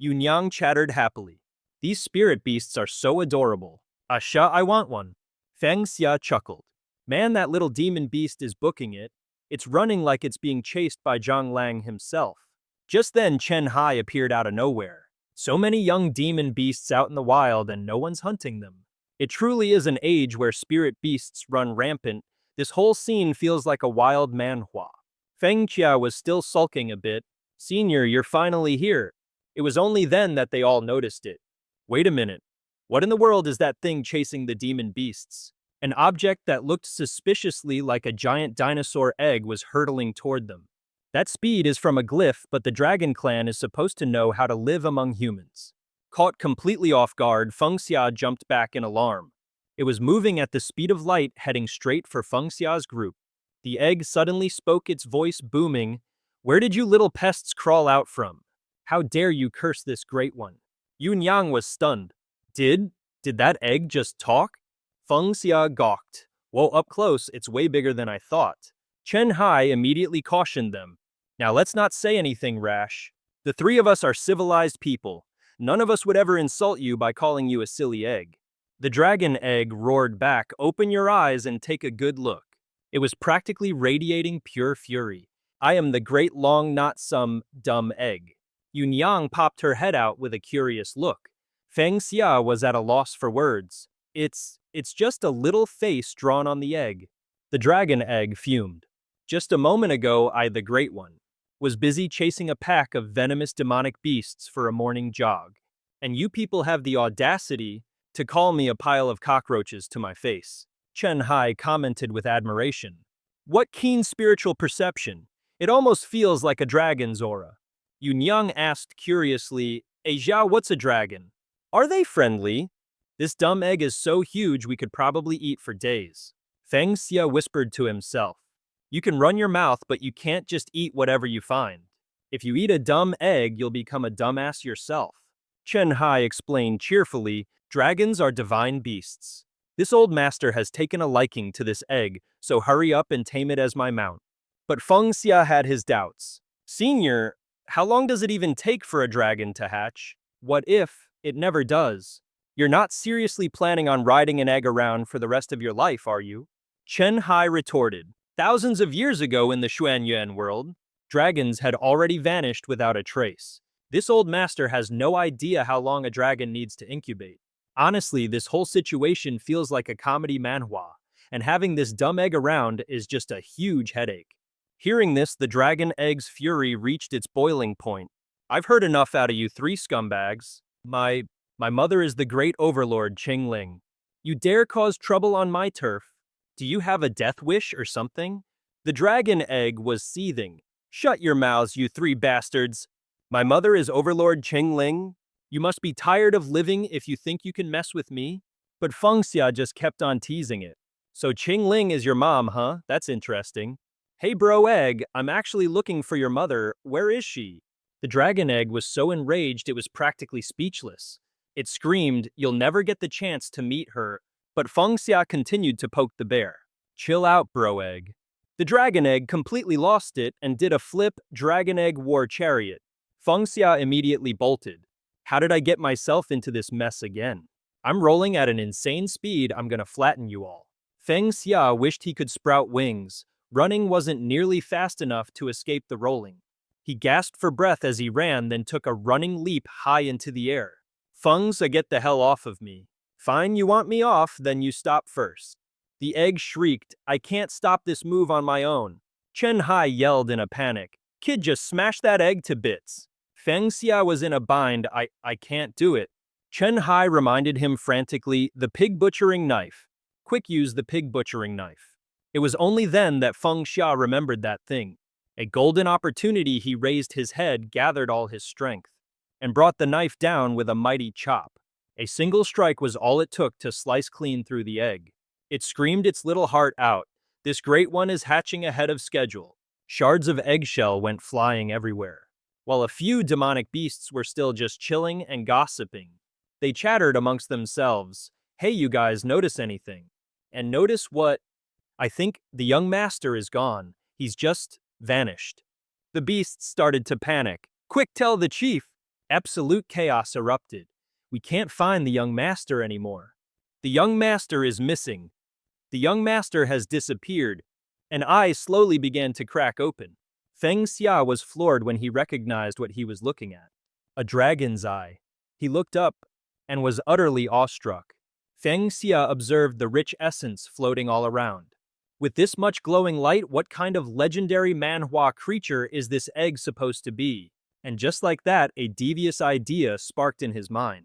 Yunyang chattered happily. These spirit beasts are so adorable. I want one. Feng Xia chuckled. Man, that little demon beast is booking it. It's running like it's being chased by Zhang Lang himself. Just then, Chen Hai appeared out of nowhere. So many young demon beasts out in the wild and no one's hunting them. It truly is an age where spirit beasts run rampant. This whole scene feels like a wild manhwa. Feng Xia was still sulking a bit. Senior, you're finally here. It was only then that they all noticed it. Wait a minute. What in the world is that thing chasing the demon beasts? An object that looked suspiciously like a giant dinosaur egg was hurtling toward them. That speed is from a glyph, but the Dragon Clan is supposed to know how to live among humans. Caught completely off guard, Feng Xia jumped back in alarm. It was moving at the speed of light, heading straight for Feng Xia's group. The egg suddenly spoke, its voice booming. Where did you little pests crawl out from? How dare you curse this great one? Yunyang was stunned. Did that egg just talk? Feng Xia gawked. Whoa, up close, it's way bigger than I thought. Chen Hai immediately cautioned them. Now let's not say anything rash. The 3 of us are civilized people. None of us would ever insult you by calling you a silly egg. The dragon egg roared back, open your eyes and take a good look. It was practically radiating pure fury. I am the great long not some dumb egg. Yunyang popped her head out with a curious look. Feng Xia was at a loss for words. It's just a little face drawn on the egg. The dragon egg fumed. Just a moment ago, I, the Great One, was busy chasing a pack of venomous demonic beasts for a morning jog. And you people have the audacity to call me a pile of cockroaches to my face. Chen Hai commented with admiration. What keen spiritual perception. It almost feels like a dragon's aura. Yunyang asked curiously, Zhao, what's a dragon? Are they friendly? This dumb egg is so huge we could probably eat for days. Feng Xia whispered to himself. You can run your mouth, but you can't just eat whatever you find. If you eat a dumb egg, you'll become a dumbass yourself. Chen Hai explained cheerfully, dragons are divine beasts. This old master has taken a liking to this egg, so hurry up and tame it as my mount. But Feng Xia had his doubts. Senior, how long does it even take for a dragon to hatch? What if it never does? You're not seriously planning on riding an egg around for the rest of your life, are you? Chen Hai retorted. Thousands of years ago in the Xuanyuan world, dragons had already vanished without a trace. This old master has no idea how long a dragon needs to incubate. Honestly, this whole situation feels like a comedy manhwa, and having this dumb egg around is just a huge headache. Hearing this, the dragon egg's fury reached its boiling point. I've heard enough out of you 3 scumbags. My mother is the great overlord Qingling. You dare cause trouble on my turf? Do you have a death wish or something? The dragon egg was seething. Shut your mouths, you three bastards. My mother is Overlord Qingling. You must be tired of living if you think you can mess with me. But Feng Xia just kept on teasing it. So Qingling is your mom, huh? That's interesting. Hey bro egg, I'm actually looking for your mother. Where is she? The dragon egg was so enraged it was practically speechless. It screamed, you'll never get the chance to meet her. But Feng Xia continued to poke the bear. Chill out, bro egg. The dragon egg completely lost it and did a flip dragon egg war chariot. Feng Xia immediately bolted. How did I get myself into this mess again? I'm rolling at an insane speed, I'm gonna flatten you all. Feng Xia wished he could sprout wings. Running wasn't nearly fast enough to escape the rolling. He gasped for breath as he ran, then took a running leap high into the air. Feng Xia, get the hell off of me. Fine, you want me off, then you stop first. The egg shrieked, I can't stop this move on my own. Chen Hai yelled in a panic. Kid, just smash that egg to bits. Feng Xia was in a bind, I can't do it. Chen Hai reminded him frantically, the pig butchering knife. Quick, use the pig butchering knife. It was only then that Feng Xia remembered that thing. A golden opportunity, he raised his head, gathered all his strength, and brought the knife down with a mighty chop. A single strike was all it took to slice clean through the egg. It screamed its little heart out. This great one is hatching ahead of schedule. Shards of eggshell went flying everywhere, while a few demonic beasts were still just chilling and gossiping. They chattered amongst themselves. Hey, you guys, notice anything? And notice what? I think the young master is gone. He's just vanished. The beasts started to panic. Quick, tell the chief! Absolute chaos erupted. We can't find the young master anymore. The young master is missing. The young master has disappeared. An eye slowly began to crack open. Feng Xia was floored when he recognized what he was looking at. A dragon's eye. He looked up and was utterly awestruck. Feng Xia observed the rich essence floating all around. With this much glowing light, what kind of legendary Manhwa creature is this egg supposed to be? And just like that, a devious idea sparked in his mind.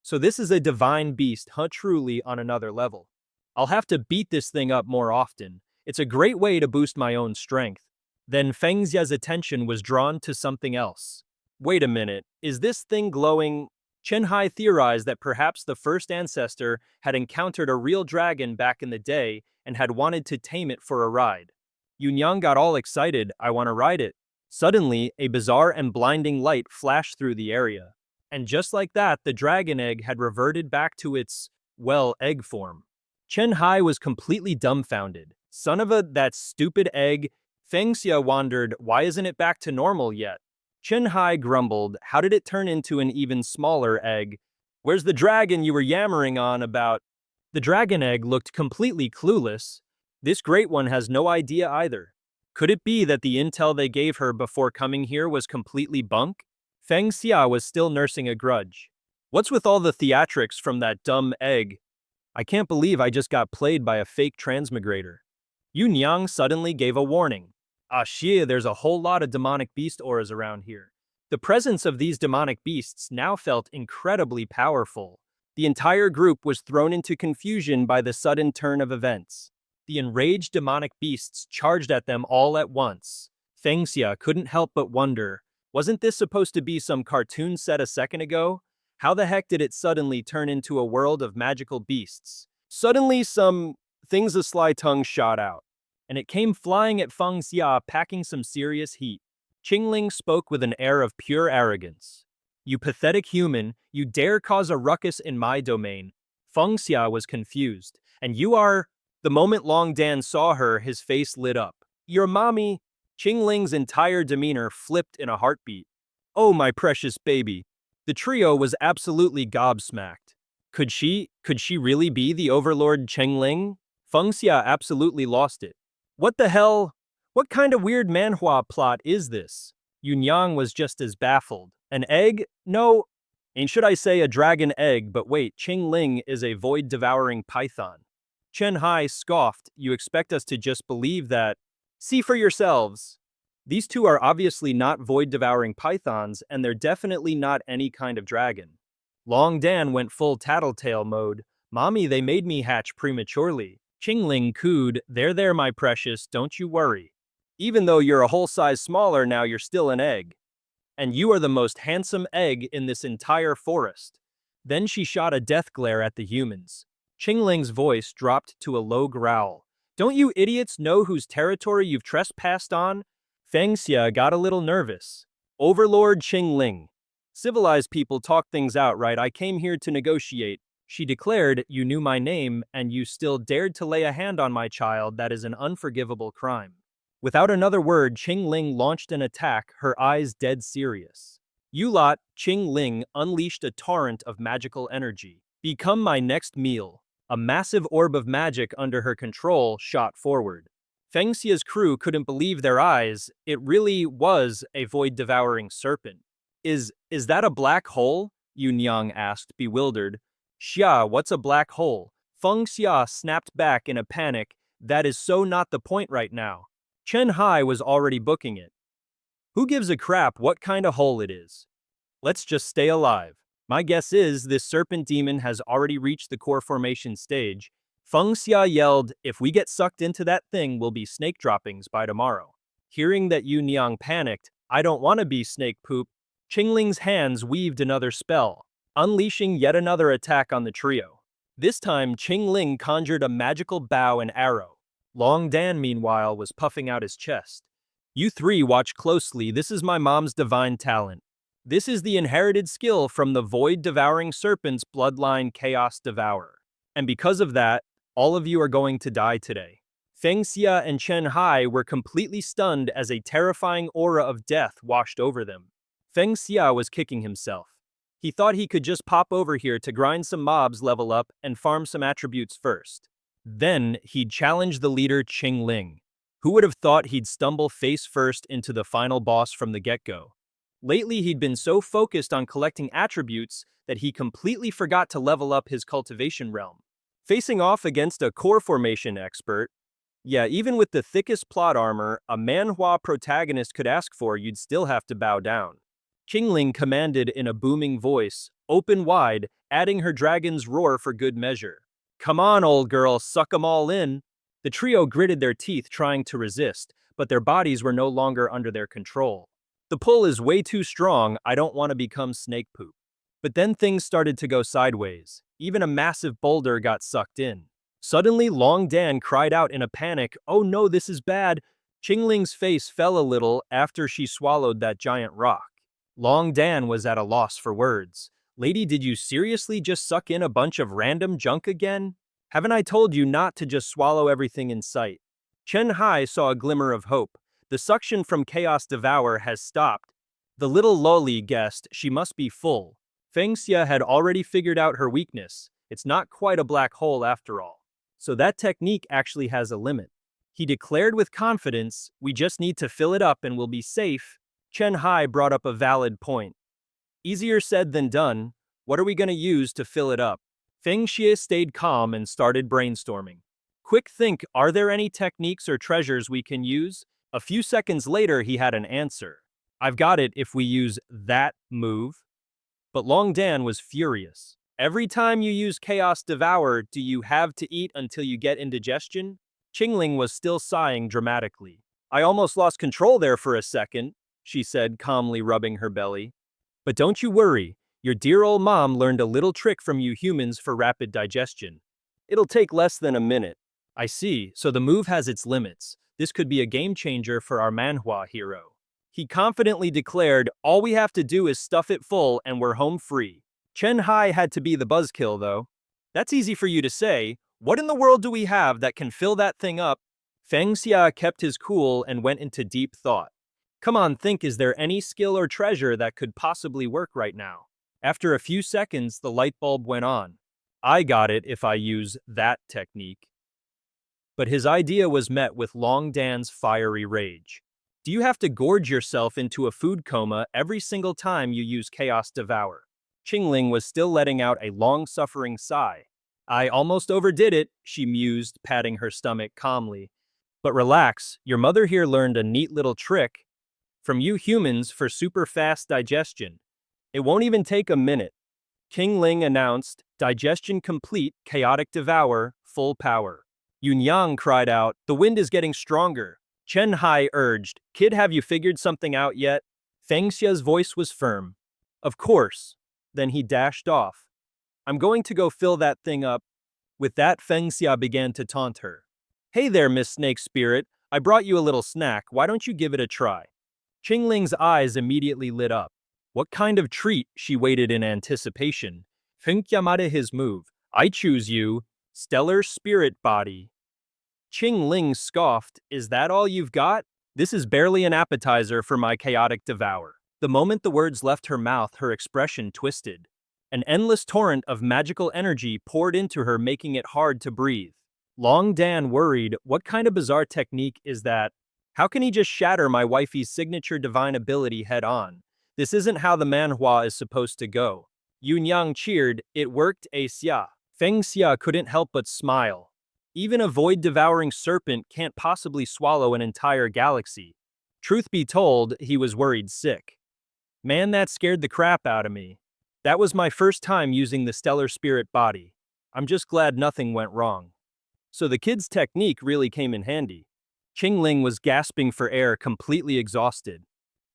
So this is a divine beast, huh? Truly on another level. I'll have to beat this thing up more often. It's a great way to boost my own strength. Then Feng Xia's attention was drawn to something else. Wait a minute, is this thing glowing? Chen Hai theorized that perhaps the first ancestor had encountered a real dragon back in the day and had wanted to tame it for a ride. Yunyang got all excited, I want to ride it. Suddenly, a bizarre and blinding light flashed through the area. And just like that, the dragon egg had reverted back to its, well, egg form. Chen Hai was completely dumbfounded. Son of a, that stupid egg. Feng Xia wondered, why isn't it back to normal yet? Chen Hai grumbled, how did it turn into an even smaller egg? Where's the dragon you were yammering on about? The dragon egg looked completely clueless. This great one has no idea either. Could it be that the intel they gave her before coming here was completely bunk? Feng Xia was still nursing a grudge. What's with all the theatrics from that dumb egg? I can't believe I just got played by a fake transmigrator. Yunyang suddenly gave a warning. Ah shit, there's a whole lot of demonic beast auras around here. The presence of these demonic beasts now felt incredibly powerful. The entire group was thrown into confusion by the sudden turn of events. The enraged demonic beasts charged at them all at once. Feng Xia couldn't help but wonder, wasn't this supposed to be some cartoon set a second ago? How the heck did it suddenly turn into a world of magical beasts? Suddenly some things a sly tongue shot out, and it came flying at Feng Xia, packing some serious heat. Qingling spoke with an air of pure arrogance. You pathetic human, you dare cause a ruckus in my domain. Feng Xia was confused. And you are... The moment Long Dan saw her, his face lit up. Your mommy... Qingling's entire demeanor flipped in a heartbeat. Oh, my precious baby. The trio was absolutely gobsmacked. Could she really be the overlord Qingling? Feng Xia absolutely lost it. What the hell? What kind of weird manhwa plot is this? Yunyang was just as baffled. An egg? No. And should I say a dragon egg, but wait, Qingling is a void-devouring python. Chen Hai scoffed, you expect us to just believe that? See for yourselves. These two are obviously not void-devouring pythons, and they're definitely not any kind of dragon. Long Dan went full tattletale mode. Mommy, they made me hatch prematurely. Qingling cooed, there, my precious, don't you worry. Even though you're a whole size smaller now, you're still an egg. And you are the most handsome egg in this entire forest. Then she shot a death glare at the humans. Qingling's voice dropped to a low growl. Don't you idiots know whose territory you've trespassed on? Feng Xia got a little nervous. Overlord Qingling. Civilized people talk things out, right? I came here to negotiate. She declared, you knew my name, and you still dared to lay a hand on my child. That is an unforgivable crime. Without another word, Qingling launched an attack, her eyes dead serious. You lot, Qingling unleashed a torrent of magical energy. Become my next meal. A massive orb of magic under her control shot forward. Feng Xia's crew couldn't believe their eyes. It really was a void-devouring serpent. Is that a black hole? Yunyang asked, bewildered. Xia, what's a black hole? Feng Xia snapped back in a panic. That is so not the point right now. Chen Hai was already booking it. Who gives a crap what kind of hole it is? Let's just stay alive. My guess is this serpent demon has already reached the core formation stage. Feng Xia yelled, if we get sucked into that thing, we'll be snake droppings by tomorrow. Hearing that Yu Niang panicked, I don't want to be snake poop. Qingling's hands weaved another spell, unleashing yet another attack on the trio. This time, Qingling conjured a magical bow and arrow. Long Dan, meanwhile, was puffing out his chest. You three watch closely, this is my mom's divine talent. This is the inherited skill from the void-devouring serpent's bloodline Chaos Devourer. And because of that, all of you are going to die today. Feng Xia and Chen Hai were completely stunned as a terrifying aura of death washed over them. Feng Xia was kicking himself. He thought he could just pop over here to grind some mobs, level up, and farm some attributes first. Then, he'd challenge the leader Qingling. Who would have thought he'd stumble face first into the final boss from the get-go? Lately, he'd been so focused on collecting attributes that he completely forgot to level up his cultivation realm. Facing off against a core formation expert, yeah, even with the thickest plot armor a Manhwa protagonist could ask for, you'd still have to bow down. Qingling commanded in a booming voice, open wide, adding her dragon's roar for good measure. Come on, old girl, suck 'em all in. The trio gritted their teeth trying to resist, but their bodies were no longer under their control. The pull is way too strong, I don't want to become snake poop. But then things started to go sideways. Even a massive boulder got sucked in. Suddenly, Long Dan cried out in a panic, oh no, this is bad. Qingling's face fell a little after she swallowed that giant rock. Long Dan was at a loss for words. Lady, did you seriously just suck in a bunch of random junk again? Haven't I told you not to just swallow everything in sight? Chen Hai saw a glimmer of hope. The suction from Chaos Devourer has stopped. The little loli guessed she must be full. Feng Xia had already figured out her weakness. It's not quite a black hole after all. So that technique actually has a limit. He declared with confidence, we just need to fill it up and we'll be safe. Chen Hai brought up a valid point. Easier said than done. What are we going to use to fill it up? Feng Xia stayed calm and started brainstorming. Quick think, are there any techniques or treasures we can use? A few seconds later, he had an answer. I've got it if we use that move. But Long Dan was furious. Every time you use Chaos Devourer, do you have to eat until you get indigestion? Qingling was still sighing dramatically. I almost lost control there for a second, she said, calmly rubbing her belly. But don't you worry, your dear old mom learned a little trick from you humans for rapid digestion. It'll take less than a minute. I see, so the move has its limits. This could be a game changer for our Manhwa hero. He confidently declared, all we have to do is stuff it full and we're home free. Chen Hai had to be the buzzkill though. That's easy for you to say. What in the world do we have that can fill that thing up? Feng Xia kept his cool and went into deep thought. Come on, think, is there any skill or treasure that could possibly work right now? After a few seconds, the light bulb went on. I got it if I use that technique. But his idea was met with Long Dan's fiery rage. Do you have to gorge yourself into a food coma every single time you use Chaos Devourer? Qingling was still letting out a long-suffering sigh. I almost overdid it, she mused, patting her stomach calmly. But relax, your mother here learned a neat little trick from you humans for super fast digestion. It won't even take a minute. King Ling announced, digestion complete, chaotic devour, full power. Yunyang cried out, the wind is getting stronger. Chen Hai urged, kid, have you figured something out yet? Feng Xia's voice was firm. Of course. Then he dashed off. I'm going to go fill that thing up. With that, Feng Xia began to taunt her. Hey there, Miss Snake Spirit. I brought you a little snack. Why don't you give it a try? Qingling's eyes immediately lit up. What kind of treat? She waited in anticipation. Feng Xia made his move. I choose you. Stellar Spirit Body. Qingling scoffed. Is that all you've got? This is barely an appetizer for my chaotic devour. The moment the words left her mouth, her expression twisted. An endless torrent of magical energy poured into her, making it hard to breathe. Long Dan worried, what kind of bizarre technique is that? How can he just shatter my wifey's signature divine ability head on? This isn't how the Manhwa is supposed to go. Yunyang cheered, it worked, Xia. Feng Xia couldn't help but smile. Even a void-devouring serpent can't possibly swallow an entire galaxy. Truth be told, he was worried sick. Man, that scared the crap out of me. That was my first time using the Stellar Spirit Body. I'm just glad nothing went wrong. So the kid's technique really came in handy. Qingling was gasping for air, completely exhausted.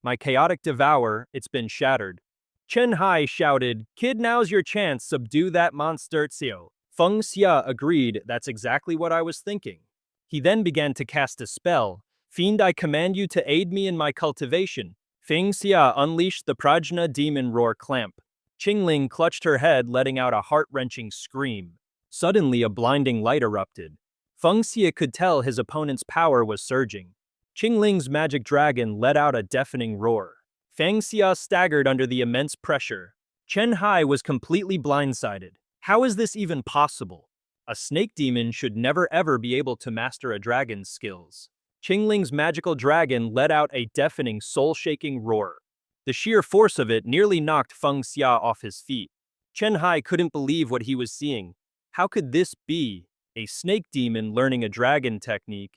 My chaotic devour, it's been shattered. Chen Hai shouted, kid, now's your chance, subdue that monster Xiao. Feng Xia agreed, that's exactly what I was thinking. He then began to cast a spell. Fiend, I command you to aid me in my cultivation. Feng Xia unleashed the Prajna demon roar clamp. Qingling clutched her head, letting out a heart-wrenching scream. Suddenly, a blinding light erupted. Feng Xia could tell his opponent's power was surging. Qingling's magic dragon let out a deafening roar. Feng Xia staggered under the immense pressure. Chen Hai was completely blindsided. How is this even possible? A snake demon should never ever be able to master a dragon's skills. Qingling's magical dragon let out a deafening, soul-shaking roar. The sheer force of it nearly knocked Feng Xia off his feet. Chen Hai couldn't believe what he was seeing. How could this be? A snake demon learning a dragon technique?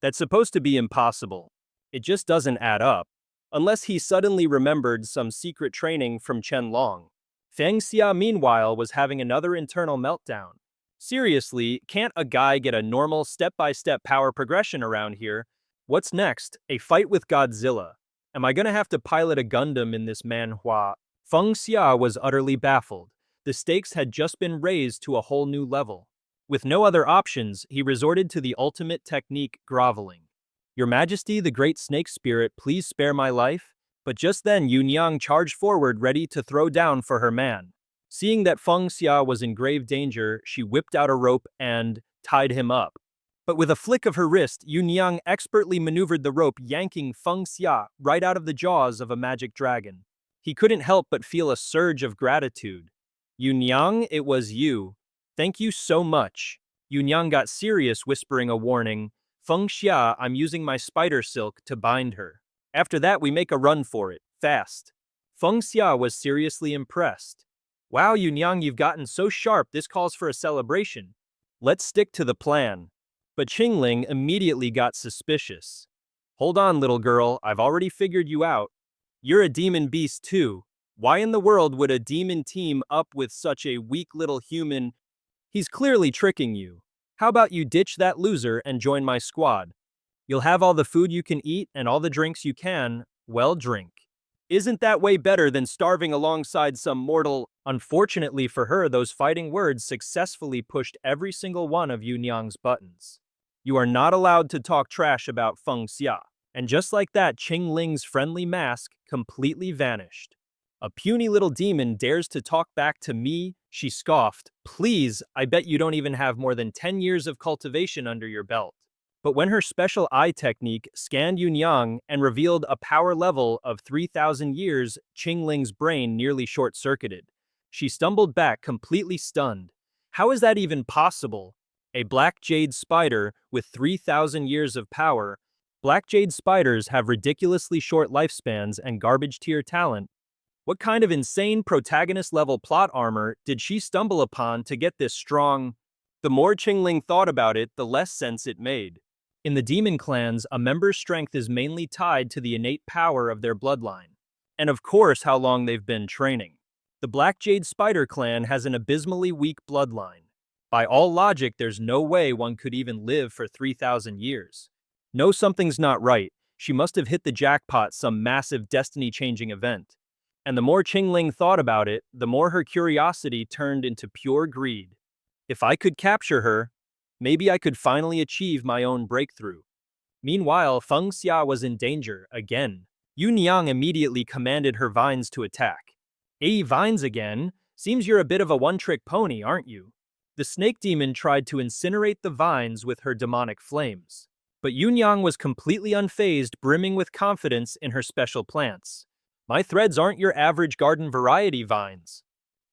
That's supposed to be impossible. It just doesn't add up. Unless he suddenly remembered some secret training from Chen Long. Feng Xia, meanwhile, was having another internal meltdown. Seriously, can't a guy get a normal step-by-step power progression around here? What's next? A fight with Godzilla. Am I gonna have to pilot a Gundam in this Manhwa? Feng Xia was utterly baffled. The stakes had just been raised to a whole new level. With no other options, he resorted to the ultimate technique, groveling. Your Majesty, the great snake spirit, please spare my life. But just then Yunyang charged forward, ready to throw down for her man. Seeing that Feng Xia was in grave danger, she whipped out a rope and tied him up. But with a flick of her wrist, Yunyang expertly maneuvered the rope, yanking Feng Xia right out of the jaws of a magic dragon. He couldn't help but feel a surge of gratitude. Yunyang, it was you. Thank you so much. Yunyang got serious, whispering a warning. Feng Xia, I'm using my spider silk to bind her. After that, we make a run for it, fast. Feng Xia was seriously impressed. Wow, Yunyang, you've gotten so sharp, this calls for a celebration. Let's stick to the plan. But Qingling immediately got suspicious. Hold on, little girl, I've already figured you out. You're a demon beast too. Why in the world would a demon team up with such a weak little human? He's clearly tricking you. How about you ditch that loser and join my squad? You'll have all the food you can eat and all the drinks you can, well, drink. Isn't that way better than starving alongside some mortal? Unfortunately for her, those fighting words successfully pushed every single one of Yunyang's buttons. You are not allowed to talk trash about Feng Xia. And just like that, Qingling's friendly mask completely vanished. A puny little demon dares to talk back to me? She scoffed. Please, I bet you don't even have more than 10 years of cultivation under your belt. But when her special eye technique scanned Yunyang and revealed a power level of 3,000 years, Qingling's brain nearly short-circuited. She stumbled back, completely stunned. How is that even possible? A black jade spider with 3,000 years of power. Black jade spiders have ridiculously short lifespans and garbage-tier talent. What kind of insane protagonist-level plot armor did she stumble upon to get this strong? The more Qingling thought about it, the less sense it made. In the demon clans, a member's strength is mainly tied to the innate power of their bloodline. And of course, how long they've been training. The Black Jade Spider clan has an abysmally weak bloodline. By all logic, there's no way one could even live for 3,000 years. No, something's not right. She must have hit the jackpot, some massive destiny-changing event. And the more Qingling thought about it, the more her curiosity turned into pure greed. If I could capture her, maybe I could finally achieve my own breakthrough. Meanwhile, Feng Xia was in danger again. Yunyang immediately commanded her vines to attack. Vines again? Seems you're a bit of a one-trick pony, aren't you? The snake demon tried to incinerate the vines with her demonic flames. But Yunyang was completely unfazed, brimming with confidence in her special plants. My threads aren't your average garden variety vines.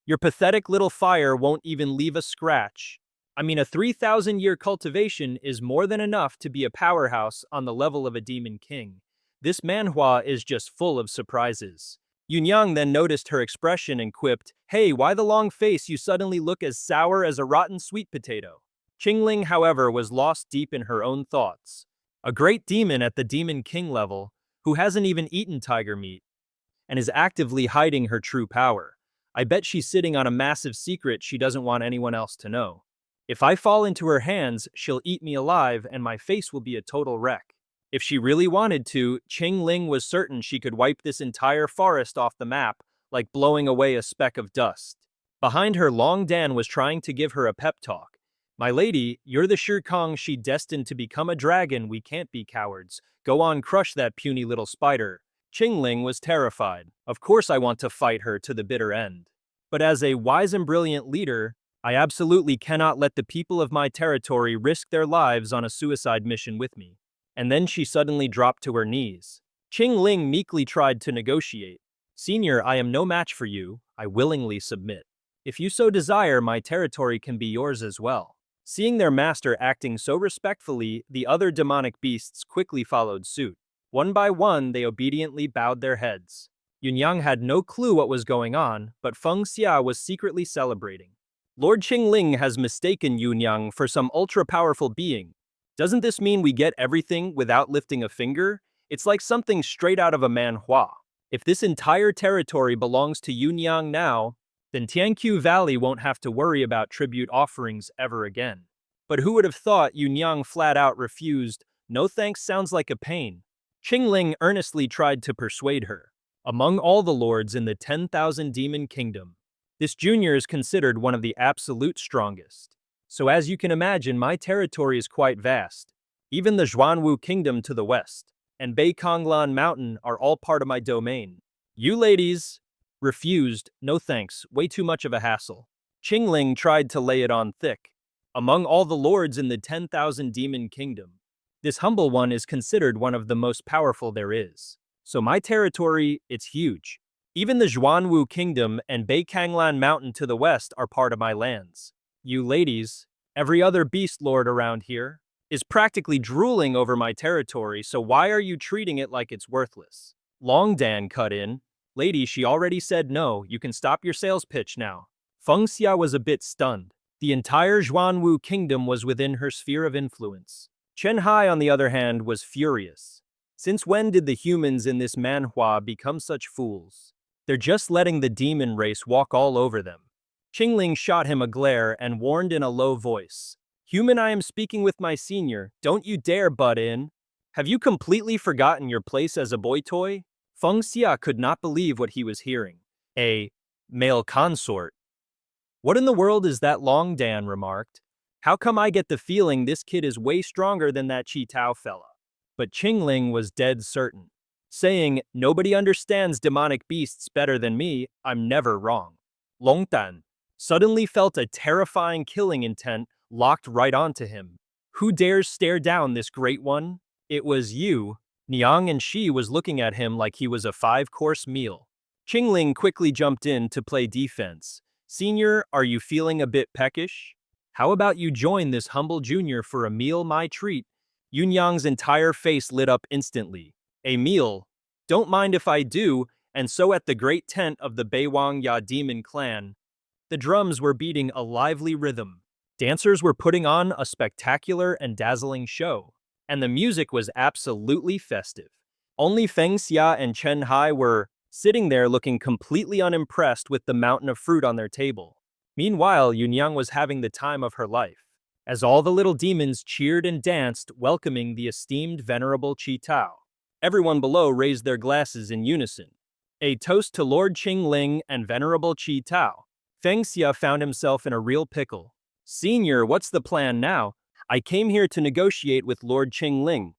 Your pathetic little fire won't even leave a scratch. I mean, a 3,000-year cultivation is more than enough to be a powerhouse on the level of a demon king. This Manhwa is just full of surprises. Yunyang then noticed her expression and quipped, "Hey, why the long face? You suddenly look as sour as a rotten sweet potato." Qingling, however, was lost deep in her own thoughts. A great demon at the demon king level, who hasn't even eaten tiger meat, and is actively hiding her true power. I bet she's sitting on a massive secret she doesn't want anyone else to know. If I fall into her hands, she'll eat me alive and my face will be a total wreck. If she really wanted to, Qingling was certain she could wipe this entire forest off the map, like blowing away a speck of dust. Behind her, Long Dan was trying to give her a pep talk. "My lady, you're the Shikong she destined to become a dragon. We can't be cowards. Go on, crush that puny little spider." Qingling was terrified. Of course I want to fight her to the bitter end. But as a wise and brilliant leader, I absolutely cannot let the people of my territory risk their lives on a suicide mission with me. And then she suddenly dropped to her knees. Qingling meekly tried to negotiate. "Senior, I am no match for you. I willingly submit. If you so desire, my territory can be yours as well." Seeing their master acting so respectfully, the other demonic beasts quickly followed suit. One by one, they obediently bowed their heads. Yunyang had no clue what was going on, but Feng Xia was secretly celebrating. Lord Qingling has mistaken Yunyang for some ultra-powerful being. Doesn't this mean we get everything without lifting a finger? It's like something straight out of a manhwa. If this entire territory belongs to Yunyang now, then Tianqiu Valley won't have to worry about tribute offerings ever again. But who would have thought Yunyang flat out refused? "No thanks sounds like a pain." Qingling earnestly tried to persuade her. Among all the lords in the 10,000 demon kingdom, this junior is considered one of the absolute strongest. So as you can imagine, my territory is quite vast. Even the Zhuanwu kingdom to the west and Beikonglan mountain are all part of my domain. You ladies refused. "No thanks, way too much of a hassle." Qingling tried to lay it on thick. Among all the lords in the 10,000 demon kingdom, this humble one is considered one of the most powerful there is. So my territory, it's huge. Even the Zhuanwu kingdom and Beikonglan mountain to the west are part of my lands. You ladies, every other beast lord around here, is practically drooling over my territory, so why are you treating it like it's worthless? Long Dan cut in. "Lady, she already said no, you can stop your sales pitch now." Feng Xia was a bit stunned. The entire Zhuanwu kingdom was within her sphere of influence. Chen Hai, on the other hand, was furious. Since when did the humans in this manhwa become such fools? They're just letting the demon race walk all over them. Qingling shot him a glare and warned in a low voice. "Human, I am speaking with my senior. Don't you dare butt in. Have you completely forgotten your place as a boy toy?" Feng Xia could not believe what he was hearing. A male consort. "What in the world is that?" Long Dan remarked. "How come I get the feeling this kid is way stronger than that Chi Tao fella?" But Qingling was dead certain, saying, "Nobody understands demonic beasts better than me. I'm never wrong." Long Dan suddenly felt a terrifying killing intent locked right onto him. Who dares stare down this great one? It was you. Niang and Shi was looking at him like he was a 5-course meal. Qingling quickly jumped in to play defense. "Senior, are you feeling a bit peckish? How about you join this humble junior for a meal, my treat?" Yunyang's entire face lit up instantly. "A meal? Don't mind if I do." And so at the great tent of the Beiwang Ya demon clan, the drums were beating a lively rhythm. Dancers were putting on a spectacular and dazzling show, and the music was absolutely festive. Only Feng Xia and Chen Hai were sitting there looking completely unimpressed with the mountain of fruit on their table. Meanwhile, Yunyang was having the time of her life, as all the little demons cheered and danced, welcoming the esteemed Venerable Qi Tao. Everyone below raised their glasses in unison. A toast to Lord Qingling and Venerable Qi Tao. Feng Xia found himself in a real pickle. Senior, what's the plan now? I came here to negotiate with Lord Qingling,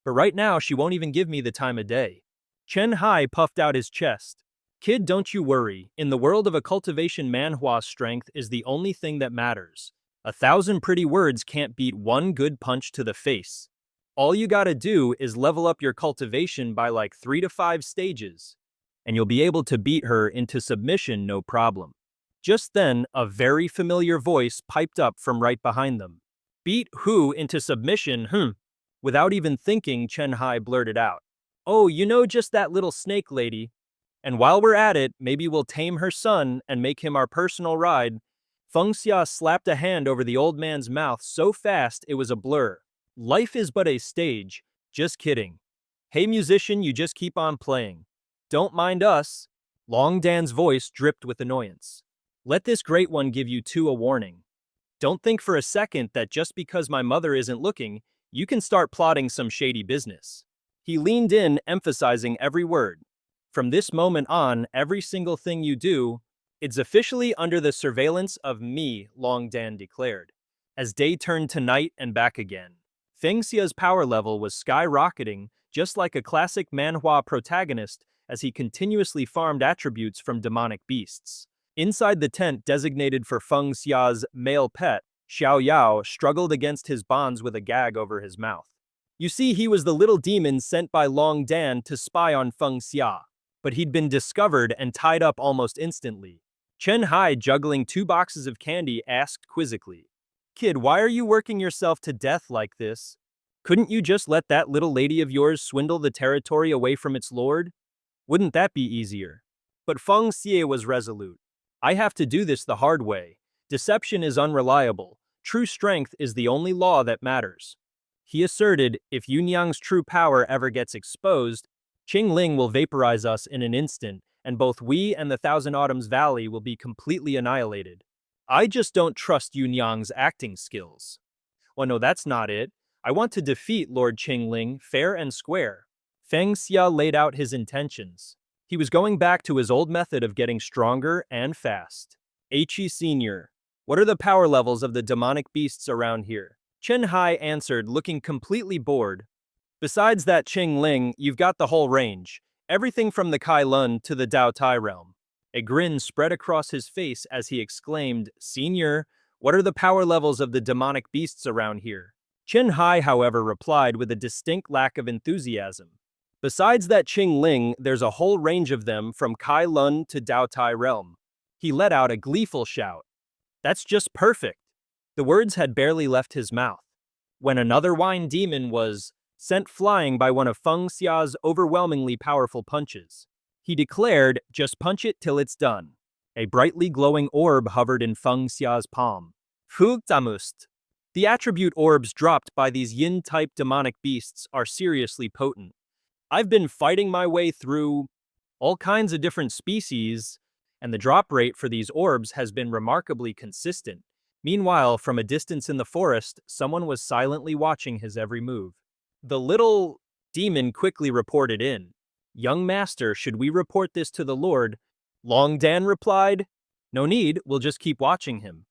but right now she won't even give me the time of day. Chen Hai puffed out his chest. Kid, don't you worry. In the world of a cultivation, Manhwa strength is the only thing that matters. 1,000 pretty words can't beat one good punch to the face. All you gotta do is level up your cultivation by like 3 to 5 stages, and you'll be able to beat her into submission no problem. Just then, a very familiar voice piped up from right behind them. Beat who into submission, Without even thinking, Chen Hai blurted out. Oh, you know, just that little snake lady. And while we're at it, maybe we'll tame her son and make him our personal ride. Feng Xia slapped a hand over the old man's mouth so fast it was a blur. Life is but a stage. Just kidding. Hey musician, you just keep on playing. Don't mind us. Long Dan's voice dripped with annoyance. Let this great one give you two a warning. Don't think for a second that just because my mother isn't looking, you can start plotting some shady business. He leaned in, emphasizing every word. From this moment on, every single thing you do, it's officially under the surveillance of me, Long Dan declared. As day turned to night and back again, Feng Xia's power level was skyrocketing, just like a classic manhwa protagonist, as he continuously farmed attributes from demonic beasts. Inside the tent designated for Feng Xia's male pet, Xiao Yao struggled against his bonds with a gag over his mouth. You see, he was the little demon sent by Long Dan to spy on Feng Xia, but he'd been discovered and tied up almost instantly. Chen Hai, juggling 2 boxes of candy, asked quizzically, Kid, why are you working yourself to death like this? Couldn't you just let that little lady of yours swindle the territory away from its lord? Wouldn't that be easier? But Feng Xia was resolute. I have to do this the hard way. Deception is unreliable. True strength is the only law that matters. He asserted, if Yunyang's true power ever gets exposed, Qingling will vaporize us in an instant, and both we and the Thousand Autumns Valley will be completely annihilated. I just don't trust Yunyang's acting skills. Well, no, that's not it. I want to defeat Lord Qingling fair and square. Feng Xia laid out his intentions. He was going back to his old method of getting stronger and fast. He Sr., what are the power levels of the demonic beasts around here? Chen Hai answered, looking completely bored. Besides that Qingling, you've got the whole range. Everything from the Kai Lun to the Dao Tai realm. A grin spread across his face as he exclaimed, Senior, what are the power levels of the demonic beasts around here? Chen Hai, however, replied with a distinct lack of enthusiasm. Besides that Qingling, there's a whole range of them from Kai Lun to Dao Tai realm. He let out a gleeful shout. That's just perfect. The words had barely left his mouth when another wine demon was sent flying by one of Feng Xia's overwhelmingly powerful punches. He declared, just punch it till it's done. A brightly glowing orb hovered in Feng Xia's palm. Fugtamust. The attribute orbs dropped by these yin-type demonic beasts are seriously potent. I've been fighting my way through all kinds of different species, and the drop rate for these orbs has been remarkably consistent. Meanwhile, from a distance in the forest, someone was silently watching his every move. The little demon quickly reported in. Young master, should we report this to the Lord? Long Dan replied, No need, we'll just keep watching him.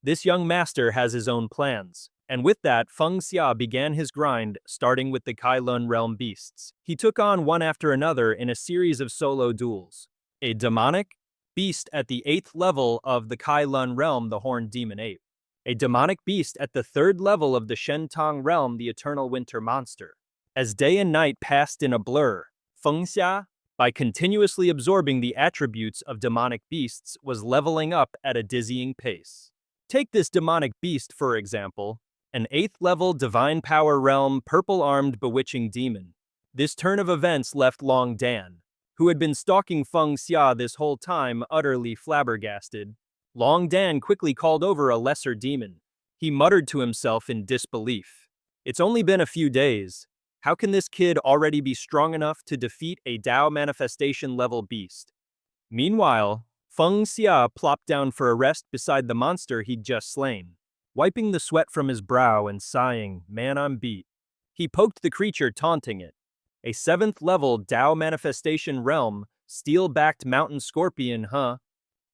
This young master has his own plans. And with that, Feng Xia began his grind, starting with the Kai Lun realm beasts. He took on one after another in a series of solo duels. A demonic beast at the 8th level of the Kai Lun realm, the Horned Demon Ape. A demonic beast at the 3rd level of the Shen Tong realm, the Eternal Winter Monster. As day and night passed in a blur, Feng Xia, by continuously absorbing the attributes of demonic beasts, was leveling up at a dizzying pace. Take this demonic beast, for example, an 8th level divine power realm, purple-armed bewitching demon. This turn of events left Long Dan, who had been stalking Feng Xia this whole time, utterly flabbergasted. Long Dan quickly called over a lesser demon. He muttered to himself in disbelief. It's only been a few days. How can this kid already be strong enough to defeat a Dao manifestation level beast? Meanwhile, Feng Xia plopped down for a rest beside the monster he'd just slain. Wiping the sweat from his brow and sighing, "Man, I'm beat," he poked the creature, taunting it. A 7th level Dao manifestation realm, steel-backed mountain scorpion, huh?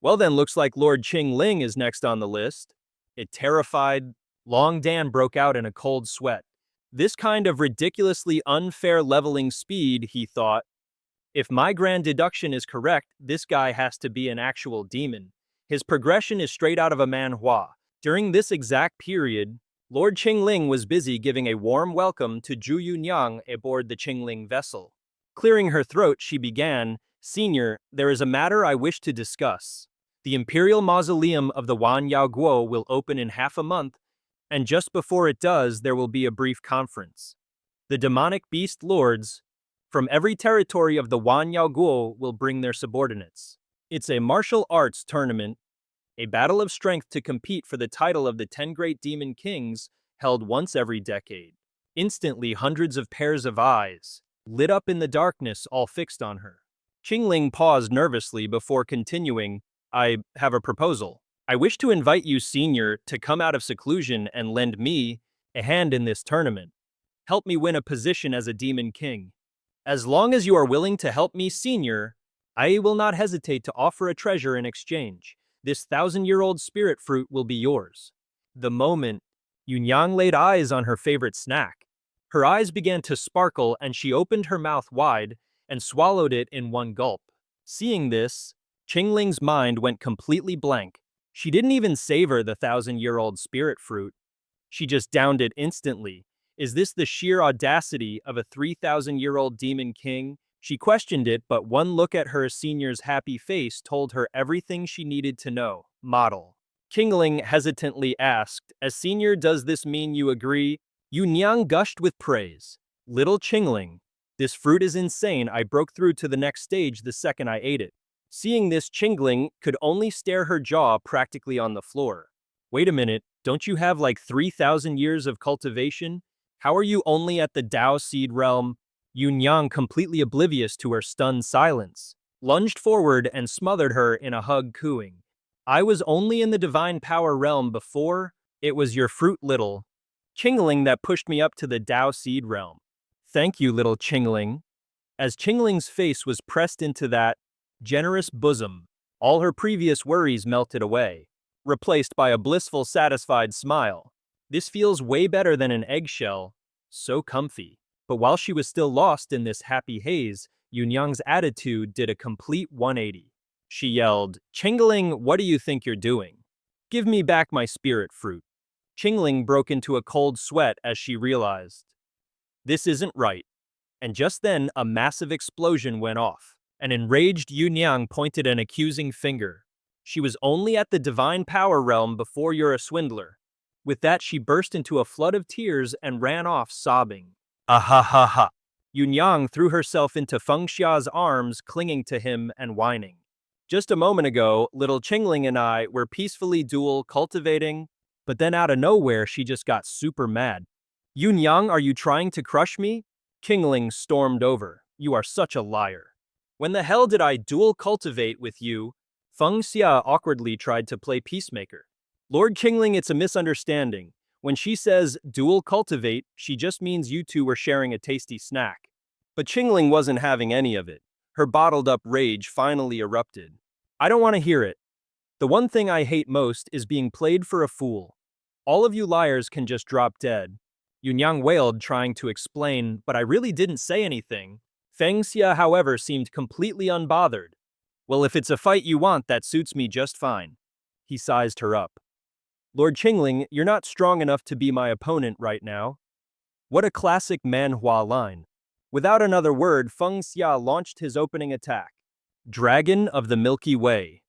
Well then, looks like Lord Qingling is next on the list. It terrified. Long Dan broke out in a cold sweat. This kind of ridiculously unfair leveling speed, he thought. If my grand deduction is correct, this guy has to be an actual demon. His progression is straight out of a manhwa. During this exact period, Lord Qingling was busy giving a warm welcome to Zhu Yunyang aboard the Qingling vessel. Clearing her throat, she began, "Senior, there is a matter I wish to discuss. The Imperial Mausoleum of the Wan Yao Guo will open in half a month, and just before it does, there will be a brief conference. The demonic beast lords from every territory of the Wan Yao Guo will bring their subordinates. It's a martial arts tournament, a battle of strength to compete for the title of the 10 Great Demon Kings held once every decade." Instantly, hundreds of pairs of eyes lit up in the darkness, all fixed on her. Qingling paused nervously before continuing, "I have a proposal. I wish to invite you, Senior, to come out of seclusion and lend me a hand in this tournament. Help me win a position as a Demon King. As long as you are willing to help me, Senior, I will not hesitate to offer a treasure in exchange. This 1,000-year-old spirit fruit will be yours." The moment Yunyang laid eyes on her favorite snack, her eyes began to sparkle and she opened her mouth wide and swallowed it in one gulp. Seeing this, Qingling's mind went completely blank. She didn't even savor the 1,000-year-old spirit fruit. She just downed it instantly. Is this the sheer audacity of a 3,000-year-old demon king? She questioned it, but one look at her senior's happy face told her everything she needed to know. Model. Qingling hesitantly asked, "As senior, does this mean you agree?" Yunyang gushed with praise. "Little Qingling, this fruit is insane. I broke through to the next stage the second I ate it." Seeing this, Qingling could only stare, her jaw practically on the floor. "Wait a minute, don't you have like 3,000 years of cultivation? How are you only at the Dao seed realm?" Yunyang, completely oblivious to her stunned silence, lunged forward and smothered her in a hug, cooing, "I was only in the divine power realm before. It was your fruit, little Qingling, that pushed me up to the Dao seed realm." "Thank you, little Qingling." As Qingling's face was pressed into that generous bosom, all her previous worries melted away, replaced by a blissful, satisfied smile. "This feels way better than an eggshell. So comfy." But while she was still lost in this happy haze, Yunyang's attitude did a complete 180. She yelled, "Qingling, what do you think you're doing? Give me back my spirit fruit." Qingling broke into a cold sweat as she realized, this isn't right. And just then, a massive explosion went off. An enraged Yunyang pointed an accusing finger. "She was only at the divine power realm before, you're a swindler." With that, she burst into a flood of tears and ran off, sobbing. "Ah ha ha ha." Yunyang threw herself into Feng Xia's arms, clinging to him and whining. "Just a moment ago, little Qingling and I were peacefully dual cultivating, but then out of nowhere she just got super mad." "Yunyang, are you trying to crush me?" Qingling stormed over. "You are such a liar. When the hell did I dual cultivate with you?" Feng Xia awkwardly tried to play peacemaker. "Lord Qingling, it's a misunderstanding. When she says dual cultivate, she just means you two were sharing a tasty snack." But Qingling wasn't having any of it. Her bottled-up rage finally erupted. "I don't want to hear it. The one thing I hate most is being played for a fool. All of you liars can just drop dead." Yunyang wailed, trying to explain, "But I really didn't say anything." Feng Xia, however, seemed completely unbothered. "Well, if it's a fight you want, that suits me just fine." He sized her up. "Lord Qingling, you're not strong enough to be my opponent right now." What a classic Manhwa line. Without another word, Feng Xia launched his opening attack. Dragon of the Milky Way.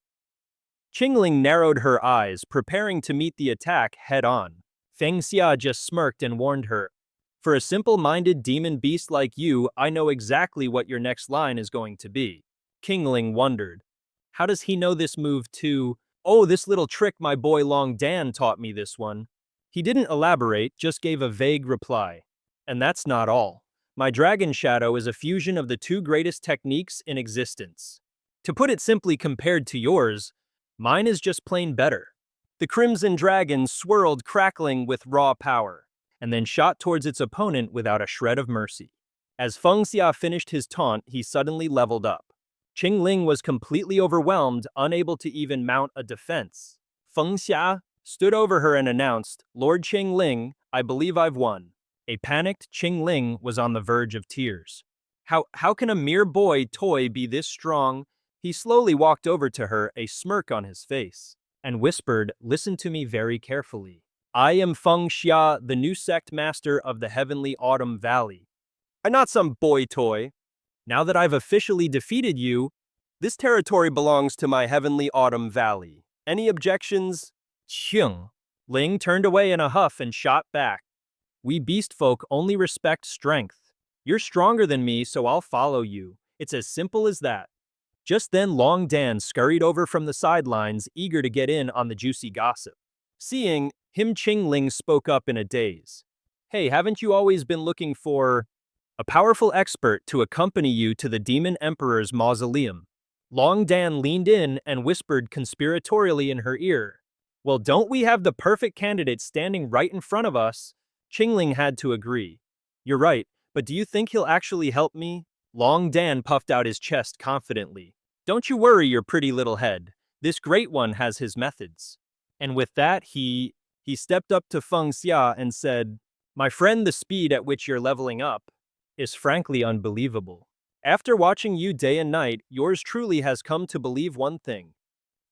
Qingling narrowed her eyes, preparing to meet the attack head-on. Feng Xia just smirked and warned her, "For a simple-minded demon beast like you, I know exactly what your next line is going to be." Qingling wondered, how does he know this move too? "Oh, this little trick, my boy Long Dan taught me this one." He didn't elaborate, just gave a vague reply. "And that's not all. My dragon shadow is a fusion of the two greatest techniques in existence. To put it simply, compared to yours, mine is just plain better. The crimson dragon swirled, crackling with raw power, and then shot towards its opponent without a shred of mercy. As Feng Xia finished his taunt, he suddenly leveled up. Qingling was completely overwhelmed, unable to even mount a defense. Feng Xia stood over her and announced, "Lord Qingling, I believe I've won." A panicked Qingling was on the verge of tears. How can a mere boy toy be this strong? He slowly walked over to her, a smirk on his face, and whispered, "Listen to me very carefully. I am Feng Xia, the new sect master of the Heavenly Autumn Valley. I'm not some boy toy. Now that I've officially defeated you, this territory belongs to my Heavenly Autumn Valley. Any objections?" Qing Ling turned away in a huff and shot back. "We beast folk only respect strength. You're stronger than me, so I'll follow you. It's as simple as that." Just then Long Dan scurried over from the sidelines, eager to get in on the juicy gossip. Seeing him, Qingling spoke up in a daze. "Hey, haven't you always been looking for a powerful expert to accompany you to the Demon Emperor's mausoleum?" Long Dan leaned in and whispered conspiratorially in her ear, "Well, don't we have the perfect candidate standing right in front of us?" Qingling had to agree. "You're right, but do you think he'll actually help me?" Long Dan puffed out his chest confidently. "Don't you worry your pretty little head. This great one has his methods." And with that, he stepped up to Feng Xia and said, "My friend, the speed at which you're leveling up is frankly unbelievable. After watching you day and night, yours truly has come to believe one thing."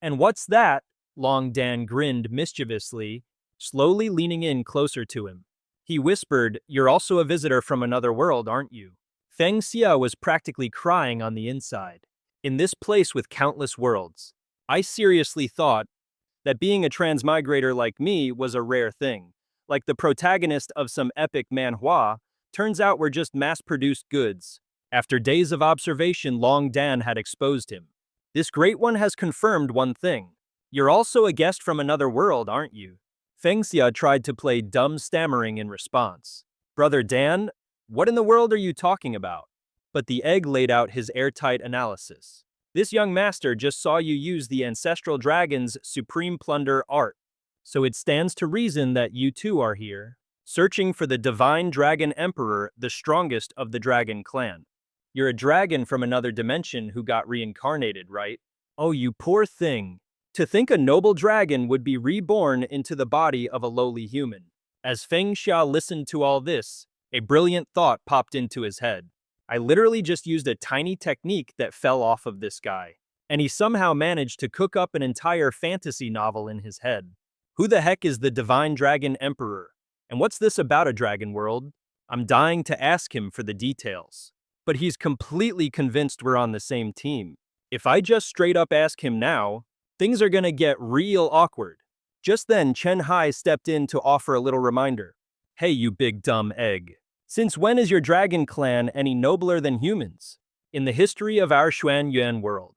"And what's that?" Long Dan grinned mischievously, slowly leaning in closer to him. He whispered, "You're also a visitor from another world, aren't you?" Feng Xia was practically crying on the inside. In this place with countless worlds, I seriously thought that being a transmigrator like me was a rare thing. Like the protagonist of some epic manhwa, turns out we're just mass-produced goods. After days of observation, Long Dan had exposed him. "This great one has confirmed one thing. You're also a guest from another world, aren't you?" Feng Xia tried to play dumb, stammering in response. "Brother Dan, what in the world are you talking about?" But the egg laid out his airtight analysis. "This young master just saw you use the ancestral dragon's supreme plunder art. So it stands to reason that you too are here, searching for the divine dragon emperor, the strongest of the dragon clan. You're a dragon from another dimension who got reincarnated, right? Oh, you poor thing. To think a noble dragon would be reborn into the body of a lowly human." As Feng Xia listened to all this, a brilliant thought popped into his head. I literally just used a tiny technique that fell off of this guy, and he somehow managed to cook up an entire fantasy novel in his head. Who the heck is the Divine Dragon Emperor? And what's this about a dragon world? I'm dying to ask him for the details. But he's completely convinced we're on the same team. If I just straight up ask him now, things are gonna get real awkward. Just then, Chen Hai stepped in to offer a little reminder. "Hey, you big dumb egg. Since when is your dragon clan any nobler than humans? In the history of our Xuanyuan world,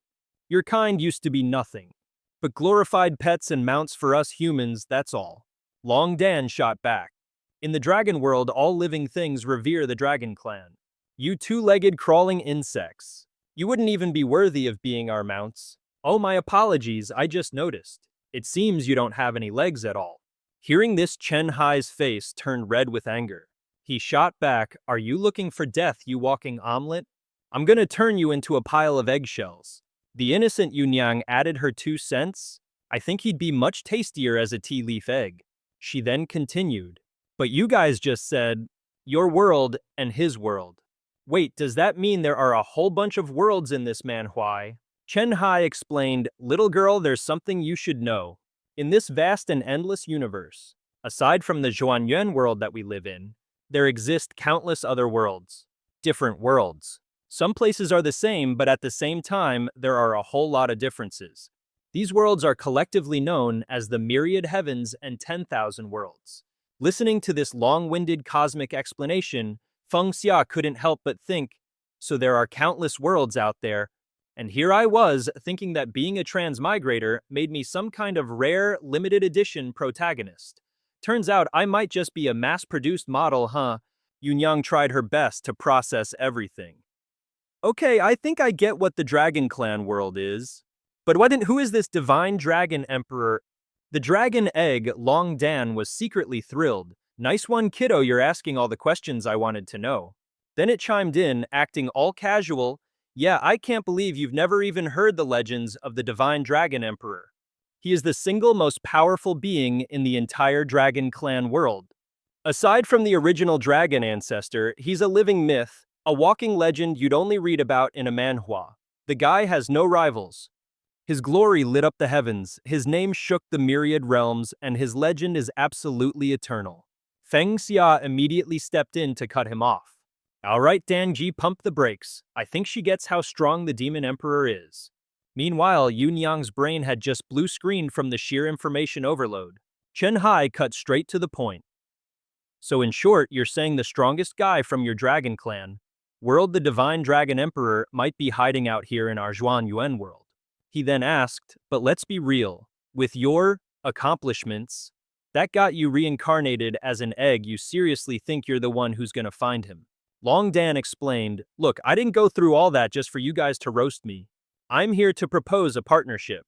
your kind used to be nothing but glorified pets and mounts for us humans, that's all." Long Dan shot back. "In the dragon world, all living things revere the dragon clan. You two-legged crawling insects. You wouldn't even be worthy of being our mounts." "Oh, my apologies, I just noticed. It seems you don't have any legs at all." Hearing this, Chen Hai's face turned red with anger. He shot back, "Are you looking for death, you walking omelet? I'm gonna turn you into a pile of eggshells." The innocent Yunyang added her 2 cents. "I think he'd be much tastier as a tea leaf egg." She then continued, "But you guys just said, your world and his world. Wait, does that mean there are a whole bunch of worlds in this manhwa?" Chen Hai explained, "Little girl, there's something you should know. In this vast and endless universe, aside from the Xuanyuan world that we live in, there exist countless other worlds. Different worlds. Some places are the same, but at the same time, there are a whole lot of differences. These worlds are collectively known as the myriad heavens and 10,000 worlds." Listening to this long-winded cosmic explanation, Feng Xia couldn't help but think, so there are countless worlds out there, and here I was thinking that being a transmigrator made me some kind of rare, limited edition protagonist. Turns out I might just be a mass-produced model, huh? Yunyang tried her best to process everything. Okay, I think I get what the Dragon Clan world is. But who is this divine dragon emperor? The dragon egg, Long Dan, was secretly thrilled. Nice one, kiddo, you're asking all the questions I wanted to know. Then it chimed in, acting all casual. Yeah, I can't believe you've never even heard the legends of the divine dragon emperor. He is the single most powerful being in the entire Dragon Clan world. Aside from the original dragon ancestor, he's a living myth, a walking legend you'd only read about in a manhwa. The guy has no rivals. His glory lit up the heavens, his name shook the myriad realms, and his legend is absolutely eternal. Feng Xia immediately stepped in to cut him off. All right, Danji, pump the brakes. I think she gets how strong the demon emperor is. Meanwhile, Yunyang's brain had just blue screened from the sheer information overload. Chen Hai cut straight to the point. So in short, you're saying the strongest guy from your dragon clan, world the divine dragon emperor, might be hiding out here in our Zhuan Yuan world. He then asked, but let's be real, with your accomplishments, that got you reincarnated as an egg, you seriously think you're the one who's gonna find him? Long Dan explained, look, I didn't go through all that just for you guys to roast me. I'm here to propose a partnership.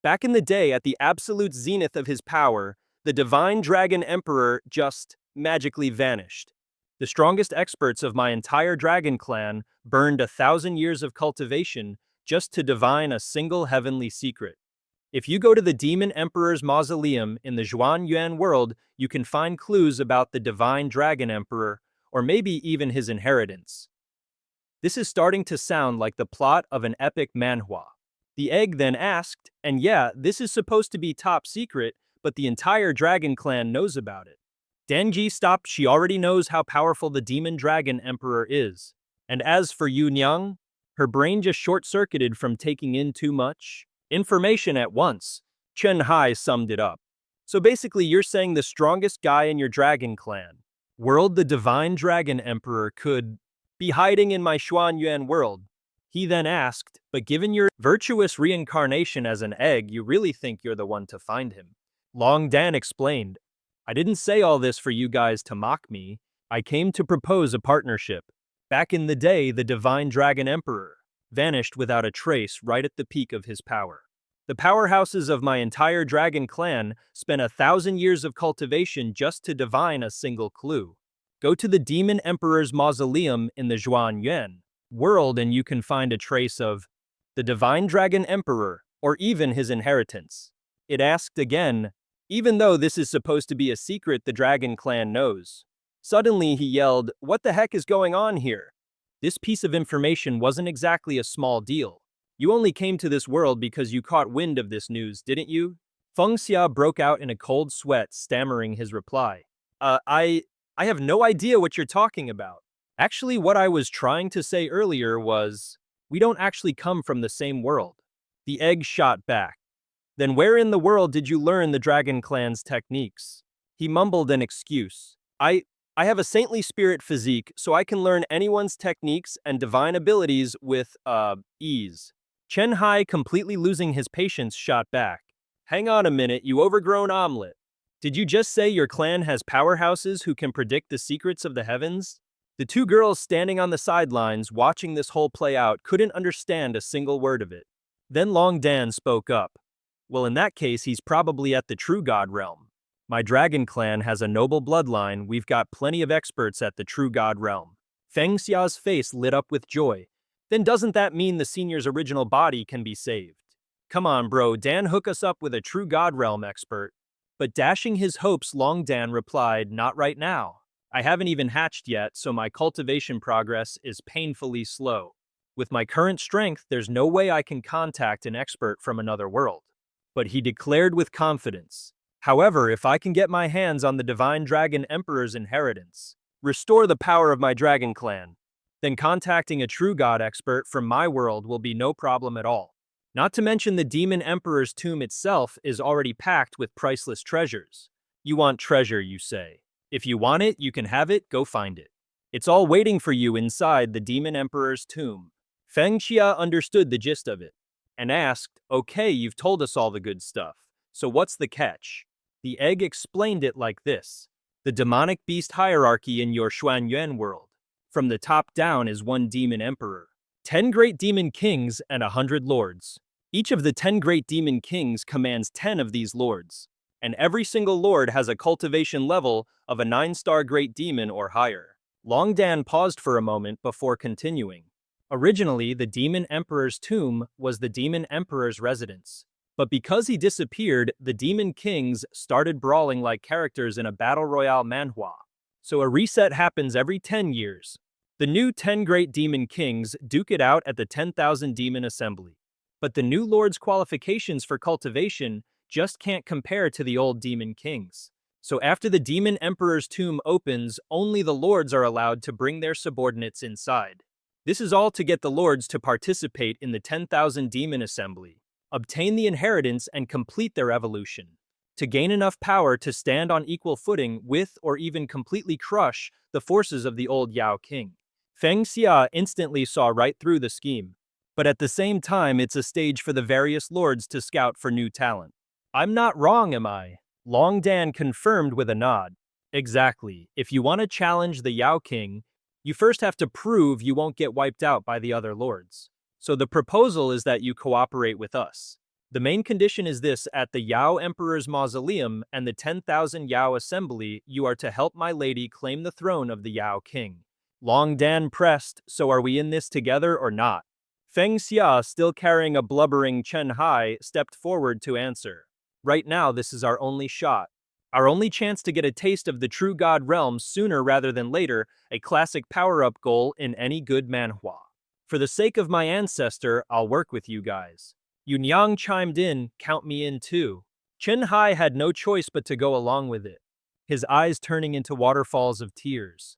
Back in the day, at the absolute zenith of his power, the divine dragon emperor just magically vanished. The strongest experts of my entire dragon clan burned 1,000 years of cultivation just to divine a single heavenly secret. If you go to the demon emperor's mausoleum in the Zhuan Yuan world, you can find clues about the divine dragon emperor, or maybe even his inheritance. This is starting to sound like the plot of an epic manhwa. The egg then asked, and yeah, this is supposed to be top secret, but the entire dragon clan knows about it. Danji stopped, she already knows how powerful the demon dragon emperor is. And as for Yunyang, her brain just short-circuited from taking in too much information at once. Chen Hai summed it up. So basically you're saying the strongest guy in your dragon clan, world the divine dragon emperor, could be hiding in my Zhuan Yuan world. He then asked, but given your virtuous reincarnation as an egg, you really think you're the one to find him? Long Dan explained, I didn't say all this for you guys to mock me. I came to propose a partnership. Back in the day, the divine dragon emperor vanished without a trace right at the peak of his power. The powerhouses of my entire dragon clan spent 1,000 years of cultivation just to divine a single clue. Go to the demon emperor's mausoleum in the Zhuan Yuan world and you can find a trace of the divine dragon emperor or even his inheritance. It asked again, even though this is supposed to be a secret the dragon clan knows. Suddenly he yelled, what the heck is going on here? This piece of information wasn't exactly a small deal. You only came to this world because you caught wind of this news, didn't you? Feng Xia broke out in a cold sweat, stammering his reply. I have no idea what you're talking about. Actually, what I was trying to say earlier was, we don't actually come from the same world. The egg shot back. Then where in the world did you learn the Dragon Clan's techniques? He mumbled an excuse. I have a saintly spirit physique, so I can learn anyone's techniques and divine abilities with, ease. Chen Hai, completely losing his patience, shot back. Hang on a minute, you overgrown omelet. Did you just say your clan has powerhouses who can predict the secrets of the heavens? The two girls standing on the sidelines watching this whole play out couldn't understand a single word of it. Then Long Dan spoke up. Well, in that case, he's probably at the True God realm. My dragon clan has a noble bloodline, we've got plenty of experts at the True God realm. Feng Xia's face lit up with joy. Then doesn't that mean the senior's original body can be saved? Come on, bro, Dan, hook us up with a True God realm expert. But dashing his hopes, Long Dan replied, not right now. I haven't even hatched yet, so my cultivation progress is painfully slow. With my current strength, there's no way I can contact an expert from another world. But he declared with confidence, however, if I can get my hands on the Divine Dragon Emperor's inheritance, restore the power of my dragon clan, then contacting a true god expert from my world will be no problem at all. Not to mention the Demon Emperor's tomb itself is already packed with priceless treasures. You want treasure, you say. If you want it, you can have it, go find it. It's all waiting for you inside the Demon Emperor's tomb. Feng Xia understood the gist of it and asked, okay, you've told us all the good stuff, so what's the catch? The egg explained it like this. The demonic beast hierarchy in your Xuanyuan world. From the top down is one demon emperor, 10 great demon kings, and 100 lords. Each of the 10 great demon kings commands 10 of these lords, and every single lord has a cultivation level of a 9-star great demon or higher. Long Dan paused for a moment before continuing. Originally, the Demon Emperor's tomb was the Demon Emperor's residence. But because he disappeared, the Demon Kings started brawling like characters in a battle royale manhwa. So a reset happens every 10 years. The new 10 great Demon Kings duke it out at the 10,000 Demon Assembly. But the new Lord's qualifications for cultivation just can't compare to the old Demon Kings. So after the Demon Emperor's tomb opens, only the Lords are allowed to bring their subordinates inside. This is all to get the Lords to participate in the 10,000 Demon Assembly, obtain the inheritance, and complete their evolution, to gain enough power to stand on equal footing with or even completely crush the forces of the old Yao King. Feng Xia instantly saw right through the scheme, but at the same time it's a stage for the various lords to scout for new talent. I'm not wrong, am I? Long Dan confirmed with a nod. Exactly. If you want to challenge the Yao King, you first have to prove you won't get wiped out by the other lords. So the proposal is that you cooperate with us. The main condition is this: at the Yao Emperor's mausoleum and the 10,000 Yao Assembly, you are to help my lady claim the throne of the Yao King. Long Dan pressed, so are we in this together or not? Feng Xia, still carrying a blubbering Chen Hai, stepped forward to answer. Right now, this is our only shot. Our only chance to get a taste of the true God realm sooner rather than later, a classic power-up goal in any good manhwa. For the sake of my ancestor, I'll work with you guys. Yunyang chimed in, count me in too. Chen Hai had no choice but to go along with it, his eyes turning into waterfalls of tears.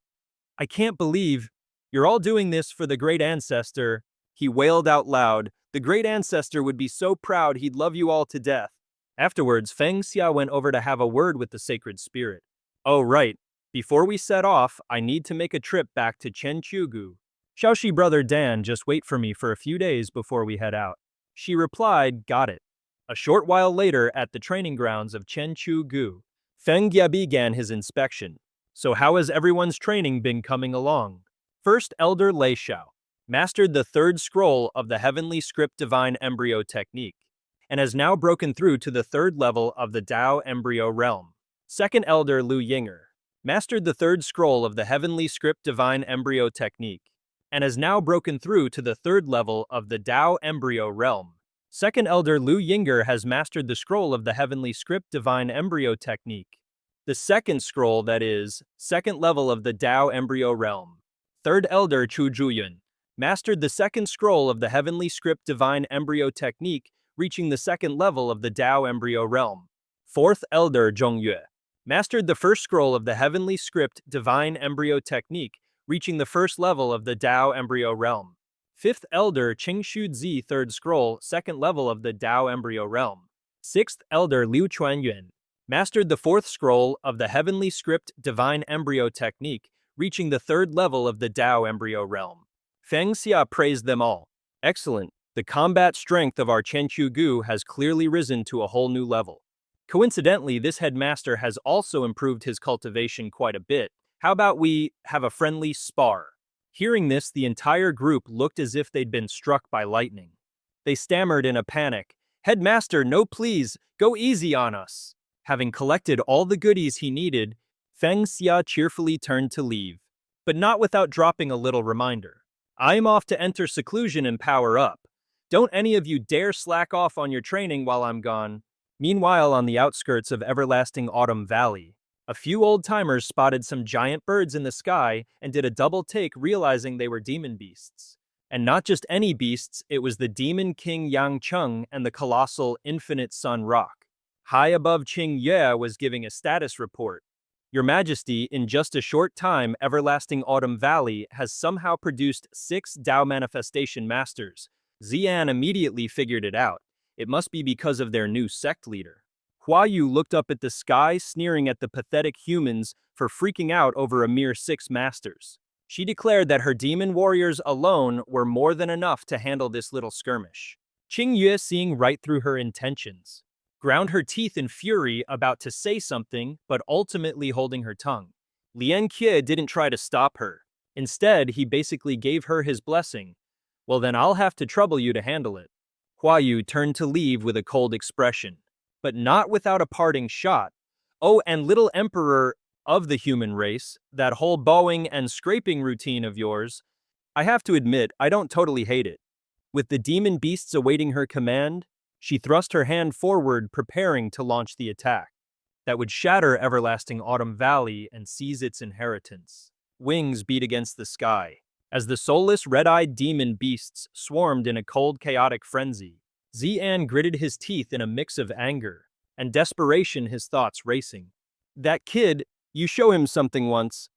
I can't believe you're all doing this for the great ancestor, he wailed out loud. The great ancestor would be so proud, he'd love you all to death. Afterwards, Feng Xia went over to have a word with the sacred spirit. Oh right, before we set off, I need to make a trip back to Chenchugu. Xiaoxi brother Dan, just wait for me for a few days before we head out. She replied, got it. A short while later, at the training grounds of Chenchugu, Feng Xia began his inspection. So how has everyone's training been coming along? First Elder Lei Xiao mastered the 3rd scroll of the Heavenly Script Divine Embryo Technique, and has now broken through to the 3rd level of the Dao Embryo Realm. Second Elder Lu Yinger mastered the 3rd scroll of the Heavenly Script Divine Embryo Technique, and has now broken through to the 3rd level of the Dao Embryo Realm. Second Elder Lu Yinger has mastered the scroll of the Heavenly Script Divine Embryo Technique, the 2nd scroll, that is, 2nd level of the Dao Embryo Realm. Third Elder Chu Zhuyun mastered the 2nd scroll of the Heavenly Script Divine Embryo Technique, reaching the 2nd level of the Dao Embryo Realm. Fourth Elder Zhongyue mastered the 1st scroll of the Heavenly Script Divine Embryo Technique, reaching the 1st level of the Dao Embryo Realm. Fifth Elder Qingshu Zi 3rd scroll, 2nd level of the Dao Embryo Realm. Sixth Elder Liu Chuanyuan mastered the 4th scroll of the Heavenly Script Divine Embryo Technique, reaching the 3rd level of the Dao Embryo Realm. Feng Xia praised them all. Excellent. The combat strength of our Chenchugu has clearly risen to a whole new level. Coincidentally, this headmaster has also improved his cultivation quite a bit. How about we have a friendly spar? Hearing this, the entire group looked as if they'd been struck by lightning. They stammered in a panic. Headmaster, no please, go easy on us. Having collected all the goodies he needed, Feng Xia cheerfully turned to leave, but not without dropping a little reminder. I'm off to enter seclusion and power up. Don't any of you dare slack off on your training while I'm gone. Meanwhile, on the outskirts of Everlasting Autumn Valley, a few old-timers spotted some giant birds in the sky and did a double take, realizing they were demon beasts. And not just any beasts, it was the Demon King Yang Cheng and the colossal Infinite Sun Rock. High above Qing Yue was giving a status report. Your Majesty, in just a short time, Everlasting Autumn Valley has somehow produced 6 Dao Manifestation Masters. Xian immediately figured it out. It must be because of their new sect leader. Hua Yu looked up at the sky, sneering at the pathetic humans for freaking out over a mere 6 masters. She declared that her demon warriors alone were more than enough to handle this little skirmish. Qing Yue seeing right through her intentions. ground her teeth in fury, about to say something, but ultimately holding her tongue. Lian Qie didn't try to stop her. Instead, he basically gave her his blessing. Well, then I'll have to trouble you to handle it. Hua Yu turned to leave with a cold expression, but not without a parting shot. Oh, and little emperor of the human race, that whole bowing and scraping routine of yours, I have to admit, I don't totally hate it. With the demon beasts awaiting her command, she thrust her hand forward, preparing to launch the attack that would shatter everlasting Autumn Valley and seize its inheritance. Wings beat against the sky as the soulless, red-eyed demon beasts swarmed in a cold, chaotic frenzy. Xian gritted his teeth in a mix of anger and desperation, his thoughts racing. That kid, you show him something once.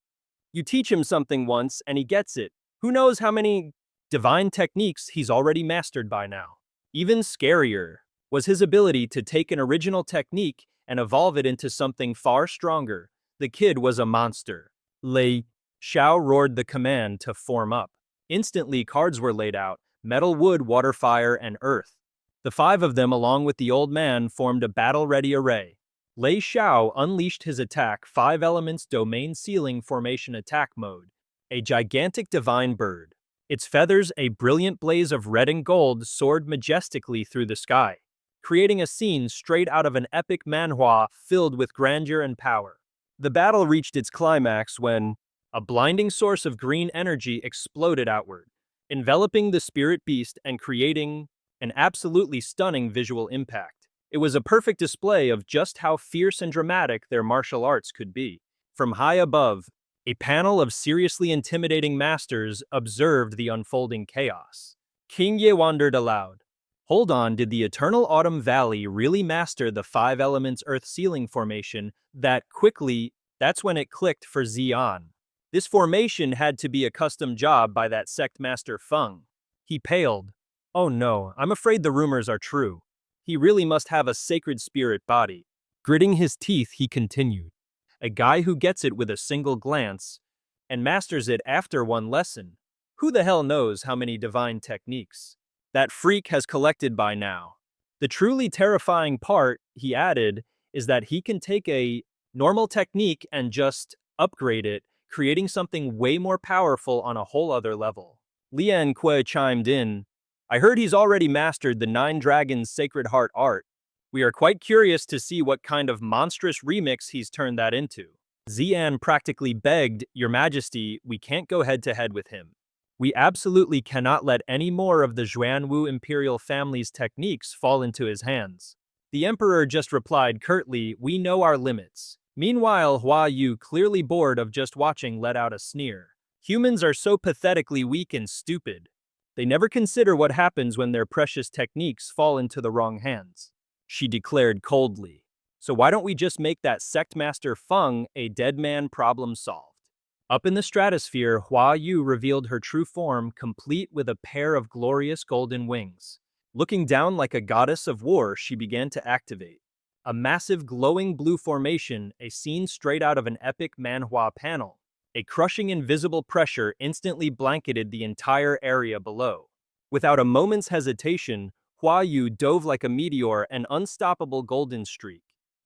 You teach him something once, and he gets it. Who knows how many divine techniques he's already mastered by now. Even scarier was his ability to take an original technique and evolve it into something far stronger. The kid was a monster. Lei Xiao roared the command to form up. Instantly, cards were laid out: metal, wood, water, fire, and earth. The five of them, along with the old man, formed a battle-ready array. Lei Xiao unleashed his attack, 5 elements domain ceiling formation attack mode. A gigantic divine bird. Its feathers, a brilliant blaze of red and gold, soared majestically through the sky, creating a scene straight out of an epic manhwa filled with grandeur and power. The battle reached its climax when a blinding source of green energy exploded outward, enveloping the spirit beast and creating an absolutely stunning visual impact. It was a perfect display of just how fierce and dramatic their martial arts could be. From high above, a panel of seriously intimidating masters observed the unfolding chaos. King Ye wondered aloud. Hold on, did the Eternal Autumn Valley really master the 5 elements earth ceiling formation that quickly? That's when it clicked for Xian. This formation had to be a custom job by that sect master Feng. He paled. Oh no, I'm afraid the rumors are true. He really must have a sacred spirit body. Gritting his teeth, he continued. A guy who gets it with a single glance and masters it after one lesson. Who the hell knows how many divine techniques that freak has collected by now? The truly terrifying part, he added, is that he can take a normal technique and just upgrade it, creating something way more powerful on a whole other level. Lian Kuei chimed in. I heard he's already mastered the 9 Dragons Sacred Heart art. We are quite curious to see what kind of monstrous remix he's turned that into. Xian practically begged, Your Majesty, we can't go head-to-head with him. We absolutely cannot let any more of the Xuanwu imperial family's techniques fall into his hands. The emperor just replied curtly, We know our limits. Meanwhile, Hua Yu, clearly bored of just watching, let out a sneer. Humans are so pathetically weak and stupid. They never consider what happens when their precious techniques fall into the wrong hands. She declared coldly. So why don't we just make that sect master Feng a dead man, problem solved? Up in the stratosphere, Hua Yu revealed her true form, complete with a pair of glorious golden wings. Looking down like a goddess of war, she began to activate a massive glowing blue formation, a scene straight out of an epic manhwa panel. A crushing invisible pressure instantly blanketed the entire area below. Without a moment's hesitation, Hua Yu dove like a meteor, an unstoppable golden streak.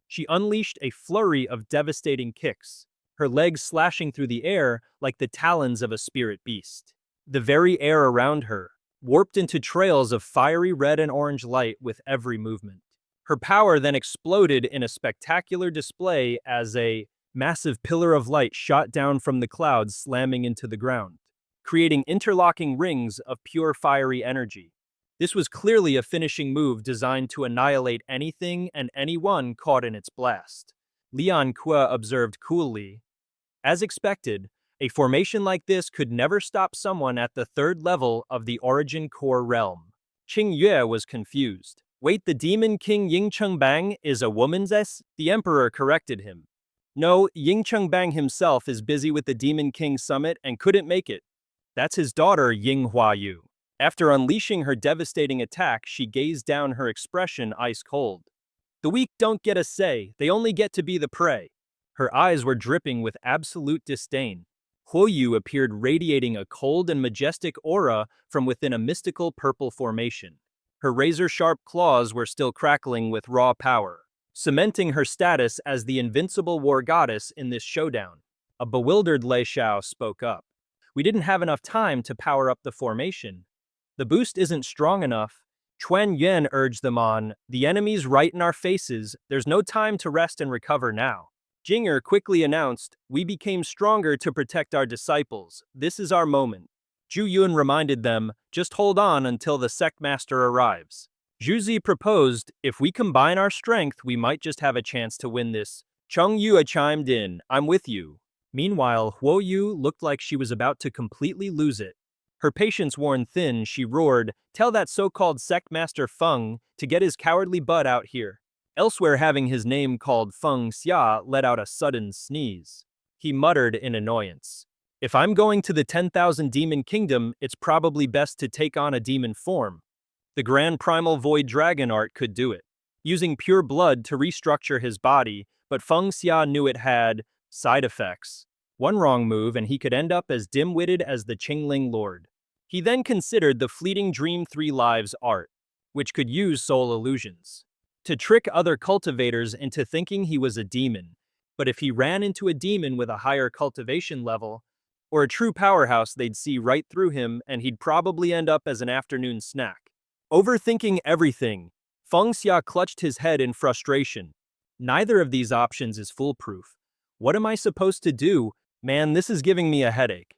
She unleashed a flurry of devastating kicks, her legs slashing through the air like the talons of a spirit beast. The very air around her warped into trails of fiery red and orange light with every movement. Her power then exploded in a spectacular display as a massive pillar of light shot down from the clouds, slamming into the ground, creating interlocking rings of pure fiery energy. This was clearly a finishing move designed to annihilate anything and anyone caught in its blast. Lian Kuei observed coolly. As expected, a formation like this could never stop someone at the 3rd level of the Origin Core realm. Qing Yue was confused. Wait, the Demon King Yingcheng Bang is a woman's S? The Emperor corrected him. No, Yingcheng Bang himself is busy with the Demon King Summit and couldn't make it. That's his daughter, Ying Huayu. After unleashing her devastating attack, she gazed down, her expression ice cold. The weak don't get a say, they only get to be the prey. Her eyes were dripping with absolute disdain. Huoyu appeared radiating a cold and majestic aura from within a mystical purple formation. Her razor-sharp claws were still crackling with raw power, cementing her status as the invincible war goddess in this showdown. A bewildered Lei Xiao spoke up. We didn't have enough time to power up the formation. The boost isn't strong enough. Chuan Yuan urged them on. The enemy's right in our faces. There's no time to rest and recover now. Jinger quickly announced, we became stronger to protect our disciples. This is our moment. Zhu Yun reminded them, just hold on until the sect master arrives. Zhu Zi proposed, if we combine our strength, we might just have a chance to win this. Cheng Yue chimed in, I'm with you. Meanwhile, Huo Yu looked like she was about to completely lose it. Her patience worn thin, she roared, tell that so-called sect master Feng to get his cowardly butt out here. Elsewhere, having his name called Feng Xia let out a sudden sneeze. He muttered in annoyance. If I'm going to the 10,000 demon kingdom, it's probably best to take on a demon form. The grand primal void dragon art could do it, using pure blood to restructure his body, but Feng Xia knew it had side effects. One wrong move and he could end up as dim-witted as the Qingling Lord. He then considered the fleeting Dream 3 Lives art, which could use soul illusions, to trick other cultivators into thinking he was a demon. But if he ran into a demon with a higher cultivation level, or a true powerhouse, they'd see right through him and he'd probably end up as an afternoon snack. Overthinking everything, Feng Xia clutched his head in frustration. Neither of these options is foolproof. What am I supposed to do? Man, this is giving me a headache.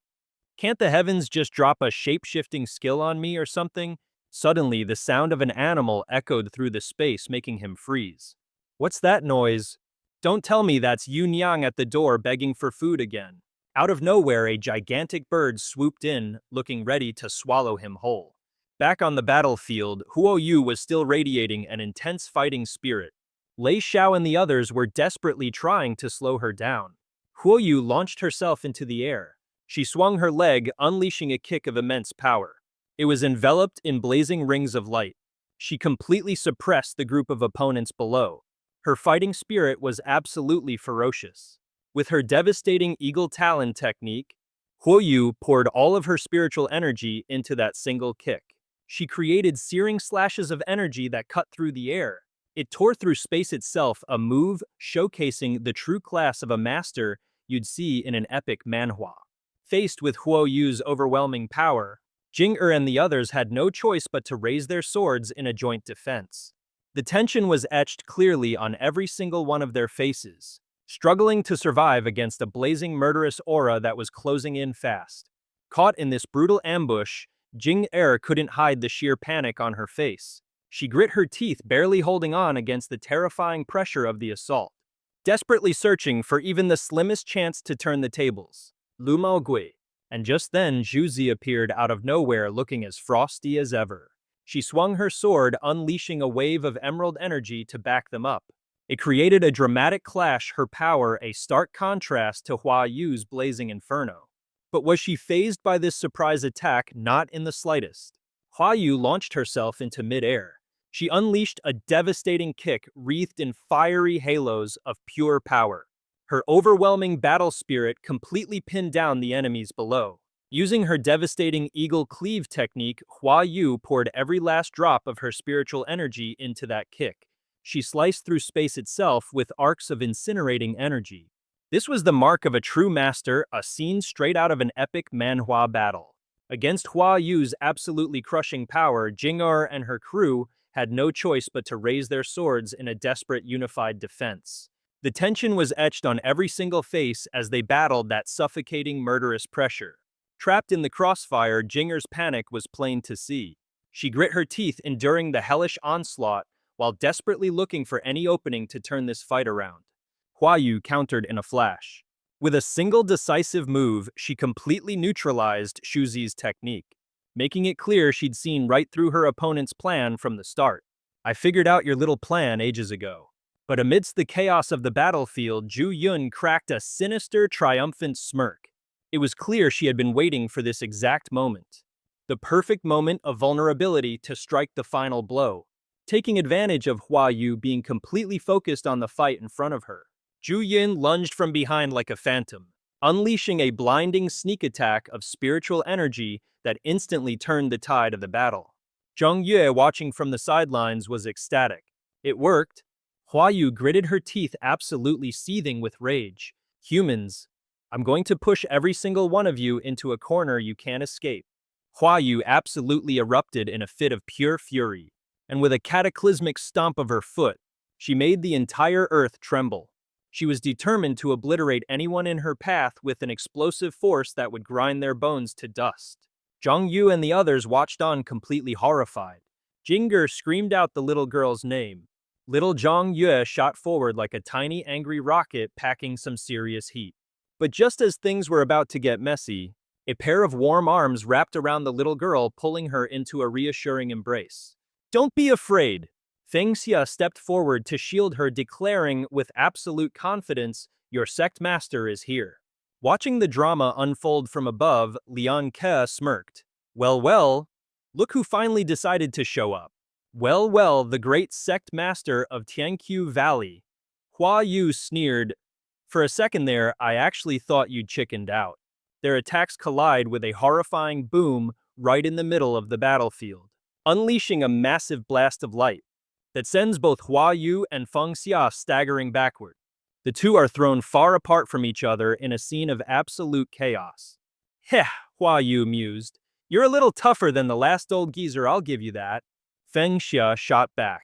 Can't the heavens just drop a shape-shifting skill on me or something? Suddenly, the sound of an animal echoed through the space, making him freeze. What's that noise? Don't tell me that's Yun Yang at the door begging for food again. Out of nowhere, a gigantic bird swooped in, looking ready to swallow him whole. Back on the battlefield, Huo Yu was still radiating an intense fighting spirit. Lei Xiao and the others were desperately trying to slow her down. Huo Yu launched herself into the air. She swung her leg, unleashing a kick of immense power. It was enveloped in blazing rings of light. She completely suppressed the group of opponents below. Her fighting spirit was absolutely ferocious. With her devastating eagle talon technique, Huo Yu poured all of her spiritual energy into that single kick. She created searing slashes of energy that cut through the air. It tore through space itself, a move showcasing the true class of a master you'd see in an epic manhwa. Faced with Huo Yu's overwhelming power, Jing-Er and the others had no choice but to raise their swords in a joint defense. The tension was etched clearly on every single one of their faces, struggling to survive against a blazing murderous aura that was closing in fast. Caught in this brutal ambush, Jing-Er couldn't hide the sheer panic on her face. She grit her teeth, barely holding on against the terrifying pressure of the assault, desperately searching for even the slimmest chance to turn the tables. Lu Mao Gui. And just then, Zhu Zi appeared out of nowhere looking as frosty as ever. She swung her sword, unleashing a wave of emerald energy to back them up. It created a dramatic clash, her power a stark contrast to Huo Yu's blazing inferno. But was she fazed by this surprise attack? Not in the slightest. Huo Yu launched herself into mid-air. She unleashed a devastating kick wreathed in fiery halos of pure power. Her overwhelming battle spirit completely pinned down the enemies below. Using her devastating eagle cleave technique, Huo Yu poured every last drop of her spiritual energy into that kick. She sliced through space itself with arcs of incinerating energy. This was the mark of a true master, a scene straight out of an epic manhwa battle. Against Huo Yu's absolutely crushing power, Jing-Er and her crew had no choice but to raise their swords in a desperate unified defense. The tension was etched on every single face as they battled that suffocating murderous pressure. Trapped in the crossfire, Jing-Er's panic was plain to see. She grit her teeth, enduring the hellish onslaught while desperately looking for any opening to turn this fight around. Huo Yu countered in a flash. With a single decisive move, she completely neutralized Zhu Zi's technique, making it clear she'd seen right through her opponent's plan from the start. I figured out your little plan ages ago. But amidst the chaos of the battlefield, Zhu Yun cracked a sinister, triumphant smirk. It was clear she had been waiting for this exact moment. The perfect moment of vulnerability to strike the final blow, taking advantage of Huo Yu being completely focused on the fight in front of her. Zhu Yun lunged from behind like a phantom, unleashing a blinding sneak attack of spiritual energy that instantly turned the tide of the battle. Zhang Yue, watching from the sidelines, was ecstatic. It worked. Hua Yu gritted her teeth, absolutely seething with rage. Humans, I'm going to push every single one of you into a corner you can't escape. Hua Yu absolutely erupted in a fit of pure fury, and with a cataclysmic stomp of her foot, she made the entire earth tremble. She was determined to obliterate anyone in her path with an explosive force that would grind their bones to dust. Zhang Yu and the others watched on, completely horrified. Jinger screamed out the little girl's name. Little Zhang Yue shot forward like a tiny angry rocket, packing some serious heat. But just as things were about to get messy, a pair of warm arms wrapped around the little girl, pulling her into a reassuring embrace. "Don't be afraid." Feng Xia stepped forward to shield her, declaring with absolute confidence, "Your sect master is here." Watching the drama unfold from above, Lian Ke smirked. Well, look who finally decided to show up. Well, the great sect master of Tianqiu Valley. Hua Yu sneered. For a second there, I actually thought you'd chickened out. Their attacks collide with a horrifying boom right in the middle of the battlefield, unleashing a massive blast of light that sends both Hua Yu and Feng Xia staggering backward. The two are thrown far apart from each other in a scene of absolute chaos. Heh, Hua Yu mused. You're a little tougher than the last old geezer, I'll give you that. Feng Xia shot back.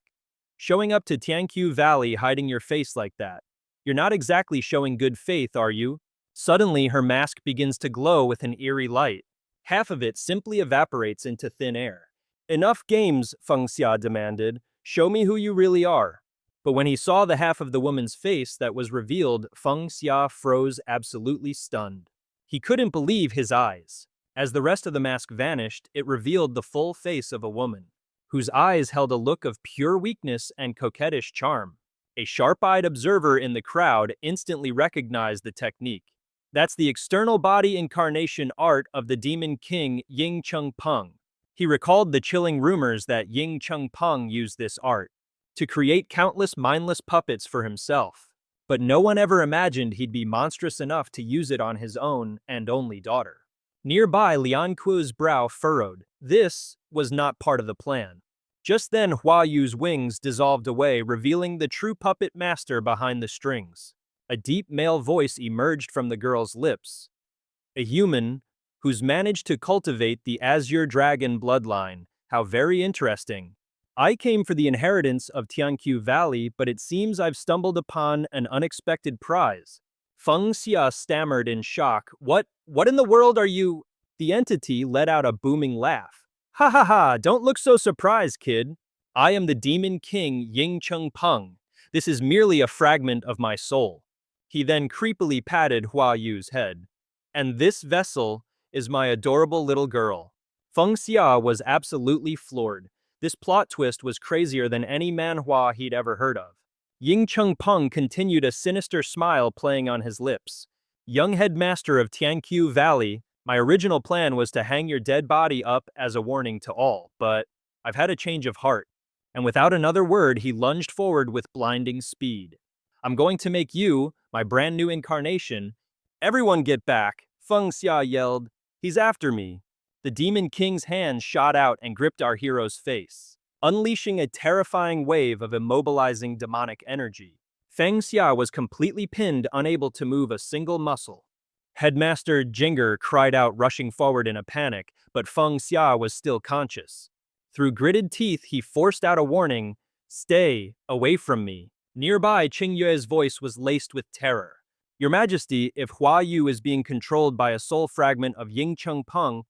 Showing up to Tianqiu Valley hiding your face like that. You're not exactly showing good faith, are you? Suddenly, her mask begins to glow with an eerie light. Half of it simply evaporates into thin air. Enough games, Feng Xia demanded. Show me who you really are. But when he saw the half of the woman's face that was revealed, Feng Xia froze, absolutely stunned. He couldn't believe his eyes. As the rest of the mask vanished, it revealed the full face of a woman, whose eyes held a look of pure weakness and coquettish charm. A sharp-eyed observer in the crowd instantly recognized the technique. That's the external body incarnation art of the demon king Ying Chengpeng. He recalled the chilling rumors that Ying Chengpeng used this art to create countless mindless puppets for himself. But no one ever imagined he'd be monstrous enough to use it on his own and only daughter. Nearby, Lian Ku's brow furrowed. This was not part of the plan. Just then, Hua Yu's wings dissolved away, revealing the true puppet master behind the strings. A deep male voice emerged from the girl's lips. A human who's managed to cultivate the Azure Dragon bloodline. How very interesting. I came for the inheritance of Tianqiu Valley, but it seems I've stumbled upon an unexpected prize. Feng Xia stammered in shock. What in the world are you? The entity let out a booming laugh. Ha ha ha, don't look so surprised, kid. I am the demon king Ying Chengpeng. This is merely a fragment of my soul. He then creepily patted Hua Yu's head. And this vessel is my adorable little girl. Feng Xia was absolutely floored. This plot twist was crazier than any manhwa he'd ever heard of. Ying Chengpeng continued, a sinister smile playing on his lips. Young headmaster of Tianqiu Valley, my original plan was to hang your dead body up as a warning to all, but I've had a change of heart. And without another word, he lunged forward with blinding speed. I'm going to make you my brand new incarnation. Everyone get back, Feng Xia yelled. He's after me. The Demon King's hand shot out and gripped our hero's face, unleashing a terrifying wave of immobilizing demonic energy. Feng Xia was completely pinned, unable to move a single muscle. Headmaster Jinger cried out, rushing forward in a panic, but Feng Xia was still conscious. Through gritted teeth, he forced out a warning, "Stay away from me." Nearby, Qing Yue's voice was laced with terror. Your Majesty, if Hua Yu is being controlled by a soul fragment of Ying Chengpeng,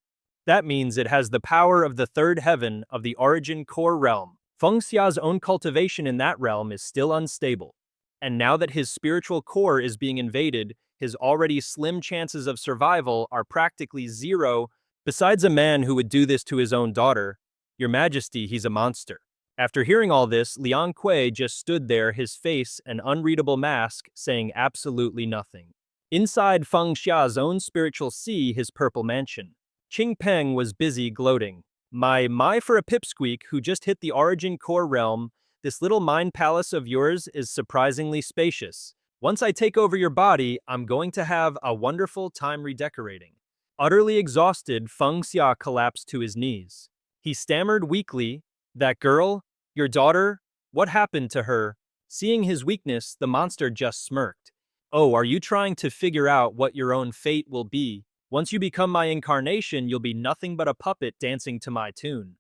that means it has the power of the third heaven of the origin core realm. Feng Xia's own cultivation in that realm is still unstable. And now that his spiritual core is being invaded, his already slim chances of survival are practically zero. Besides a man who would do this to his own daughter, Your Majesty, he's a monster. After hearing all this, Liang Kui just stood there, his face an unreadable mask, saying absolutely nothing. Inside Feng Xia's own spiritual sea, his purple mansion, Qing Peng was busy gloating. My for a pipsqueak who just hit the origin core realm, this little mind palace of yours is surprisingly spacious. Once I take over your body, I'm going to have a wonderful time redecorating. Utterly exhausted, Feng Xia collapsed to his knees. He stammered weakly, "That girl? Your daughter? What happened to her?" Seeing his weakness, the monster just smirked. "Oh, are you trying to figure out what your own fate will be? Once you become my incarnation, you'll be nothing but a puppet dancing to my tune.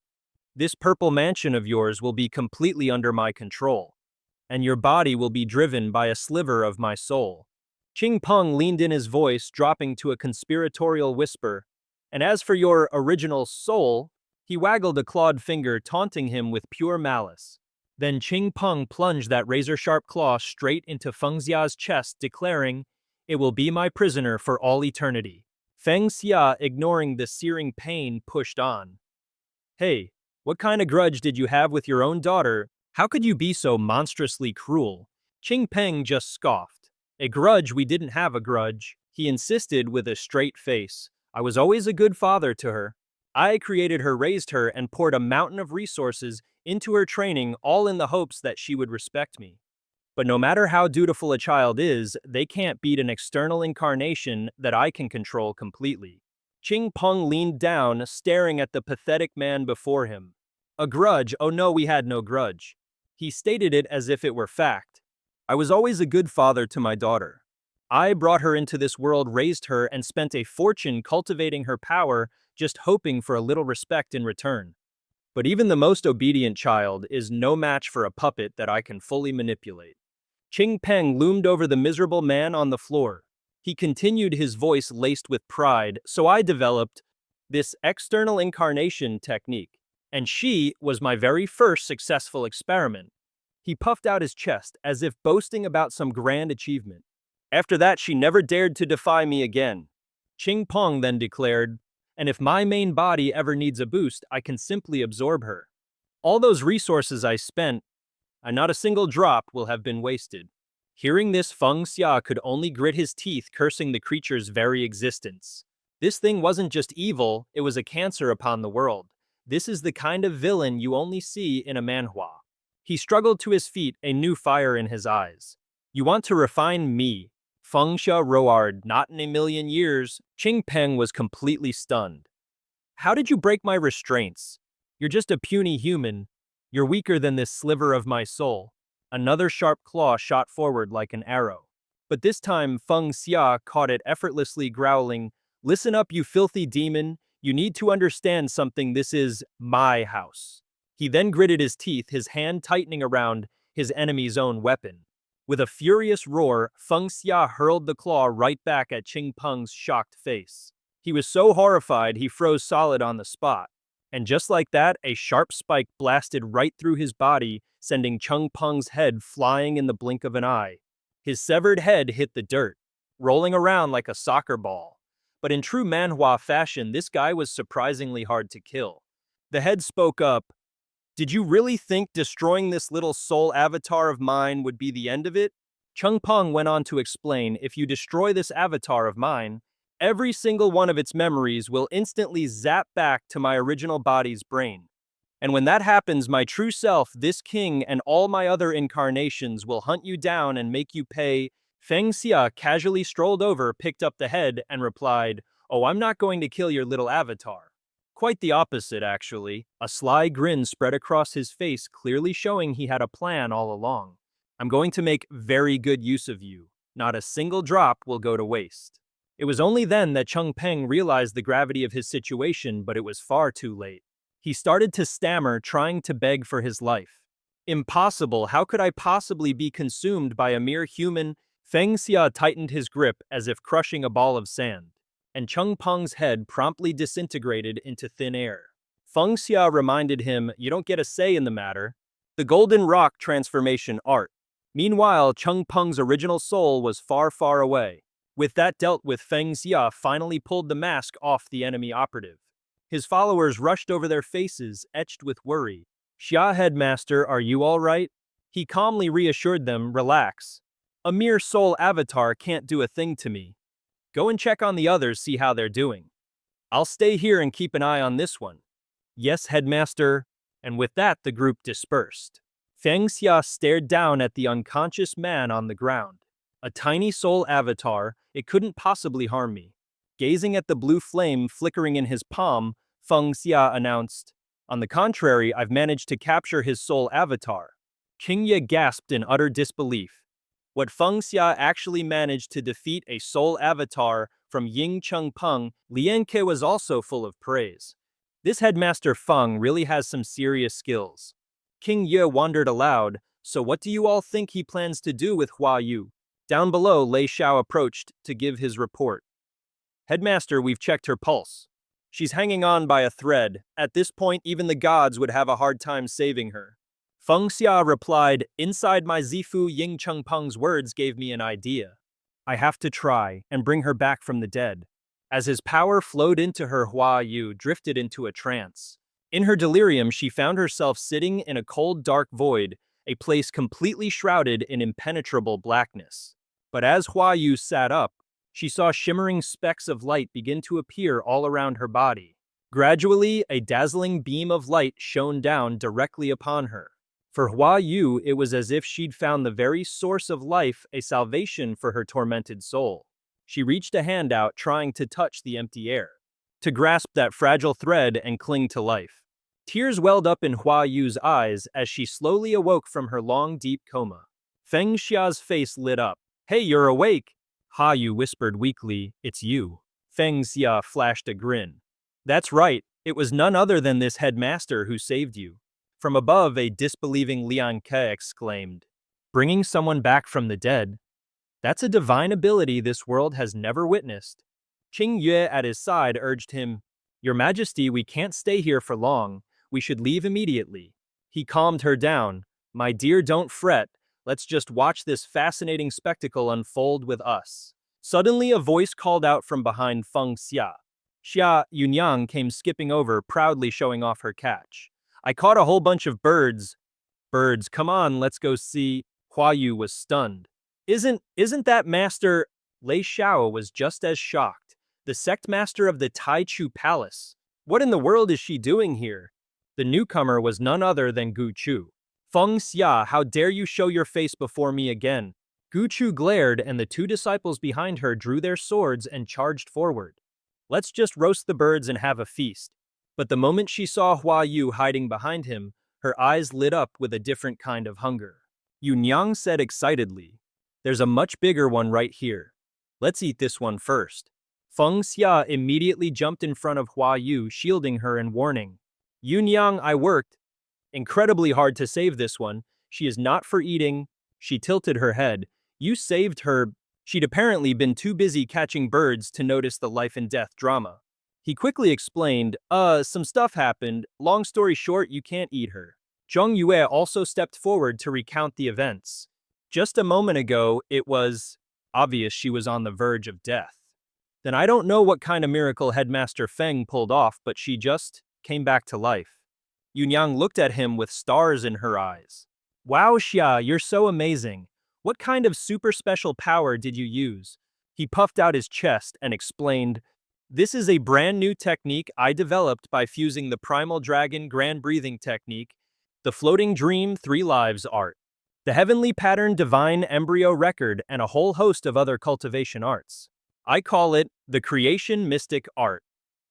This purple mansion of yours will be completely under my control, and your body will be driven by a sliver of my soul." Ching Peng leaned in, his voice dropping to a conspiratorial whisper. "And as for your original soul," he waggled a clawed finger, taunting him with pure malice. Then Ching Peng plunged that razor-sharp claw straight into Feng Xia's chest, declaring, "It will be my prisoner for all eternity." Feng Xia, ignoring the searing pain, pushed on. "Hey, what kind of grudge did you have with your own daughter? How could you be so monstrously cruel?" Ching Peng just scoffed. "A grudge? We didn't have a grudge," he insisted with a straight face. "I was always a good father to her. I created her, raised her, and poured a mountain of resources into her training, all in the hopes that she would respect me. But no matter how dutiful a child is, they can't beat an external incarnation that I can control completely." Ching Peng leaned down, staring at the pathetic man before him. "A grudge? Oh no, we had no grudge." He stated it as if it were fact. "I was always a good father to my daughter. I brought her into this world, raised her, and spent a fortune cultivating her power, just hoping for a little respect in return. But even the most obedient child is no match for a puppet that I can fully manipulate." Ching Peng loomed over the miserable man on the floor. He continued, his voice laced with pride, "So I developed this external incarnation technique, and she was my very first successful experiment." He puffed out his chest as if boasting about some grand achievement. "After that, she never dared to defy me again." Ching Peng then declared, "And if my main body ever needs a boost, I can simply absorb her. All those resources I spent, and not a single drop will have been wasted." Hearing this, Feng Xia could only grit his teeth, cursing the creature's very existence. This thing wasn't just evil, it was a cancer upon the world. This is the kind of villain you only see in a manhwa. He struggled to his feet, a new fire in his eyes. "You want to refine me?" Feng Xia roared, "Not in a million years." Ching Peng was completely stunned. "How did you break my restraints? You're just a puny human. You're weaker than this sliver of my soul." Another sharp claw shot forward like an arrow. But this time, Feng Xia caught it effortlessly, growling, "Listen up, you filthy demon. You need to understand something. This is my house." He then gritted his teeth, his hand tightening around his enemy's own weapon. With a furious roar, Feng Xia hurled the claw right back at Ching Peng's shocked face. He was so horrified he froze solid on the spot. And just like that, a sharp spike blasted right through his body, sending Ching Peng's head flying in the blink of an eye. His severed head hit the dirt, rolling around like a soccer ball. But in true manhwa fashion, this guy was surprisingly hard to kill. The head spoke up, "Did you really think destroying this little soul avatar of mine would be the end of it?" Ching Peng went on to explain, "If you destroy this avatar of mine, every single one of its memories will instantly zap back to my original body's brain. And when that happens, my true self, this king, and all my other incarnations will hunt you down and make you pay." Feng Xia casually strolled over, picked up the head, and replied, "Oh, I'm not going to kill your little avatar." Quite the opposite, actually. A sly grin spread across his face, clearly showing he had a plan all along. "I'm going to make very good use of you. Not a single drop will go to waste." It was only then that Ching Peng realized the gravity of his situation, but it was far too late. He started to stammer, trying to beg for his life. "Impossible! How could I possibly be consumed by a mere human?" Feng Xia tightened his grip as if crushing a ball of sand, and Ching Peng's head promptly disintegrated into thin air. Feng Xia reminded him, "You don't get a say in the matter. The golden rock transformation art." Meanwhile, Ching Peng's original soul was far, far away. With that dealt with, Feng Xia finally pulled the mask off the enemy operative. His followers rushed over, their faces etched with worry. "Xia Headmaster, are you all right?" He calmly reassured them, "Relax. A mere soul avatar can't do a thing to me. Go and check on the others, see how they're doing. I'll stay here and keep an eye on this one." "Yes, Headmaster." And with that, the group dispersed. Feng Xia stared down at the unconscious man on the ground. "A tiny soul avatar, it couldn't possibly harm me." Gazing at the blue flame flickering in his palm, Feng Xia announced, On the contrary, I've managed to capture his soul avatar. Feng Xia gasped in utter disbelief. What Feng Xia actually managed to defeat a soul avatar from Ying Cheng Peng, Lianke was also full of praise. This headmaster Feng really has some serious skills. King Ye wondered aloud, so what do you all think he plans to do with Hua Yu? Down below, Lei Xiao approached to give his report. Headmaster, we've checked her pulse. She's hanging on by a thread. At this point, even the gods would have a hard time saving her. Feng Xia replied, inside my Zifu Ying Cheng Peng's words gave me an idea. I have to try and bring her back from the dead. As his power flowed into her, Hua Yu drifted into a trance. In her delirium, she found herself sitting in a cold, dark void, a place completely shrouded in impenetrable blackness. But as Hua Yu sat up, she saw shimmering specks of light begin to appear all around her body. Gradually, a dazzling beam of light shone down directly upon her. For Hua Yu, it was as if she'd found the very source of life, a salvation for her tormented soul. She reached a hand out, trying to touch the empty air, to grasp that fragile thread and cling to life. Tears welled up in Hua Yu's eyes as she slowly awoke from her long, deep coma. Feng Xia's face lit up. Hey, you're awake! Hua Yu whispered weakly, it's you. Feng Xia flashed a grin. That's right, it was none other than this headmaster who saved you. From above, a disbelieving Lian Ke exclaimed, bringing someone back from the dead? That's a divine ability this world has never witnessed. Qing Yue at his side urged him, Your Majesty, we can't stay here for long. We should leave immediately. He calmed her down. My dear, don't fret. Let's just watch this fascinating spectacle unfold with us. Suddenly, a voice called out from behind Feng Xia. Xia Yunyang came skipping over, proudly showing off her catch. I caught a whole bunch of birds. Birds, come on, let's go see. Hua Yu was stunned. Isn't that Master? Lei Xiao was just as shocked. The sect master of the Taichu Palace. What in the world is she doing here? The newcomer was none other than Gu Chu. Feng Xia, how dare you show your face before me again? Gu Chu glared, and the two disciples behind her drew their swords and charged forward. Let's just roast the birds and have a feast. But the moment she saw Hua Yu hiding behind him, her eyes lit up with a different kind of hunger. Yunyang said excitedly, There's a much bigger one right here. Let's eat this one first. Feng Xia immediately jumped in front of Hua Yu, shielding her and warning. Yunyang, I worked incredibly hard to save this one. She is not for eating. She tilted her head. You saved her. She'd apparently been too busy catching birds to notice the life and death drama. He quickly explained, some stuff happened. Long story short, you can't eat her. Zhang Yue also stepped forward to recount the events. Just a moment ago, it was obvious she was on the verge of death. Then I don't know what kind of miracle Headmaster Feng pulled off, but she just came back to life. Yunyang looked at him with stars in her eyes. Wow, Xia, you're so amazing. What kind of super special power did you use? He puffed out his chest and explained, This is a brand new technique I developed by fusing the Primal Dragon Grand Breathing Technique, the Floating Dream 3 Lives art, the Heavenly Pattern Divine Embryo Record, and a whole host of other cultivation arts. I call it the Creation Mystic Art.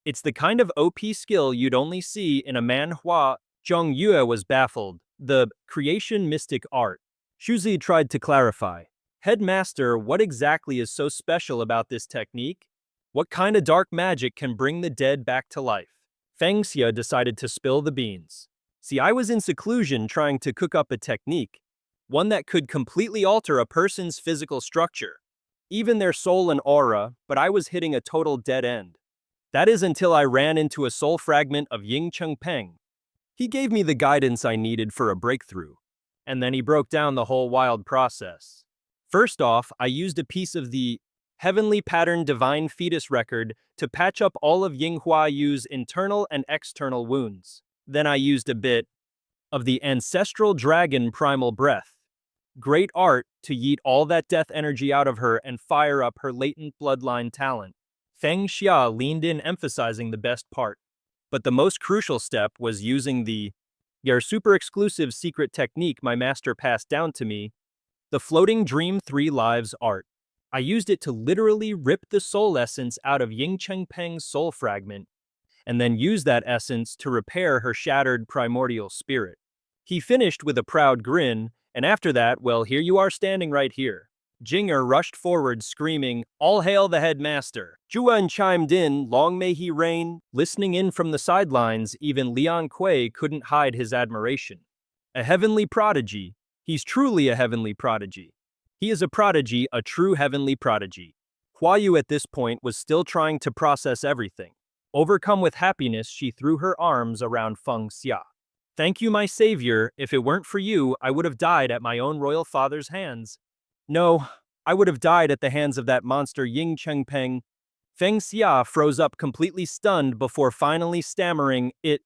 It's the kind of OP skill you'd only see in a Manhwa. Zhang Yue was baffled. The Creation Mystic Art. Shuzi tried to clarify. Headmaster, what exactly is so special about this technique? What kind of dark magic can bring the dead back to life? Feng Xia decided to spill the beans. See, I was in seclusion trying to cook up a technique, one that could completely alter a person's physical structure, even their soul and aura, but I was hitting a total dead end. That is until I ran into a soul fragment of Ying Cheng Peng. He gave me the guidance I needed for a breakthrough, and then he broke down the whole wild process. First off, I used a piece of the Heavenly Pattern Divine Fetus Record to patch up all of Ying Hua Yu's internal and external wounds. Then I used a bit of the Ancestral Dragon Primal Breath. Great art to yeet all that death energy out of her and fire up her latent bloodline talent. Feng Xia leaned in, emphasizing the best part. But the most crucial step was using your super exclusive secret technique my master passed down to me, the Floating Dream 3 Lives art. I used it to literally rip the soul essence out of Ying Cheng Peng's soul fragment and then use that essence to repair her shattered primordial spirit. He finished with a proud grin, and after that, well, here you are standing right here. Jinger rushed forward screaming, "All hail the headmaster!" Juan chimed in, "Long may he reign." Listening in from the sidelines, even Lian Kuei couldn't hide his admiration. A heavenly prodigy. He's truly a heavenly prodigy. He is a prodigy, a true heavenly prodigy. Hua Yu at this point was still trying to process everything. Overcome with happiness, she threw her arms around Feng Xia. "Thank you, my savior. If it weren't for you, I would have died at my own royal father's hands." "No, I would have died at the hands of that monster Ying Chengpeng." Feng Xia froze up completely stunned before finally stammering, It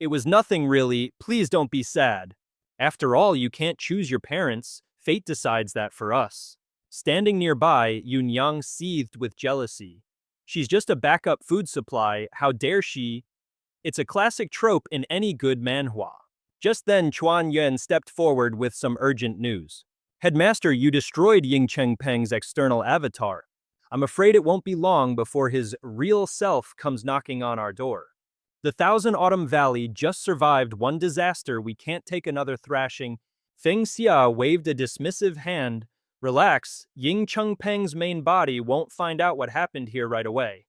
was nothing really, please don't be sad. After all, you can't choose your parents, fate decides that for us." Standing nearby, Yun Yang seethed with jealousy. "She's just a backup food supply, how dare she?" It's a classic trope in any good manhwa. Just then Chuan Yuan stepped forward with some urgent news. "Headmaster, you destroyed Ying Chengpeng's external avatar. I'm afraid it won't be long before his real self comes knocking on our door. The Thousand Autumn Valley just survived one disaster, we can't take another thrashing." Feng Xia waved a dismissive hand. "Relax, Ying Chengpeng's main body won't find out what happened here right away.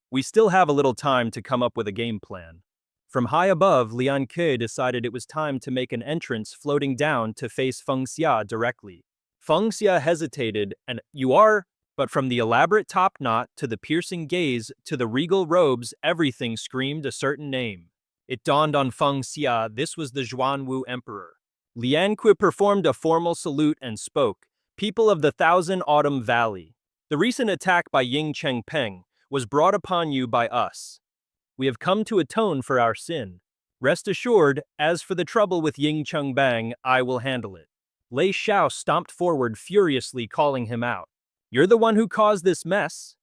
We still have a little time to come up with a game plan." From high above, Lian Ke decided it was time to make an entrance floating down to face Feng Xia directly. Feng Xia hesitated, and "You are?" But from the elaborate top knot to the piercing gaze to the regal robes, everything screamed a certain name. It dawned on Feng Xia this was the Zhuanwu Emperor. Lian Kui performed a formal salute and spoke, "People of the Thousand Autumn Valley, the recent attack by Ying Chengpeng was brought upon you by us. We have come to atone for our sin. Rest assured, as for the trouble with Ying Chengpeng, I will handle it." Lei Xiao stomped forward furiously, calling him out. "You're the one who caused this mess.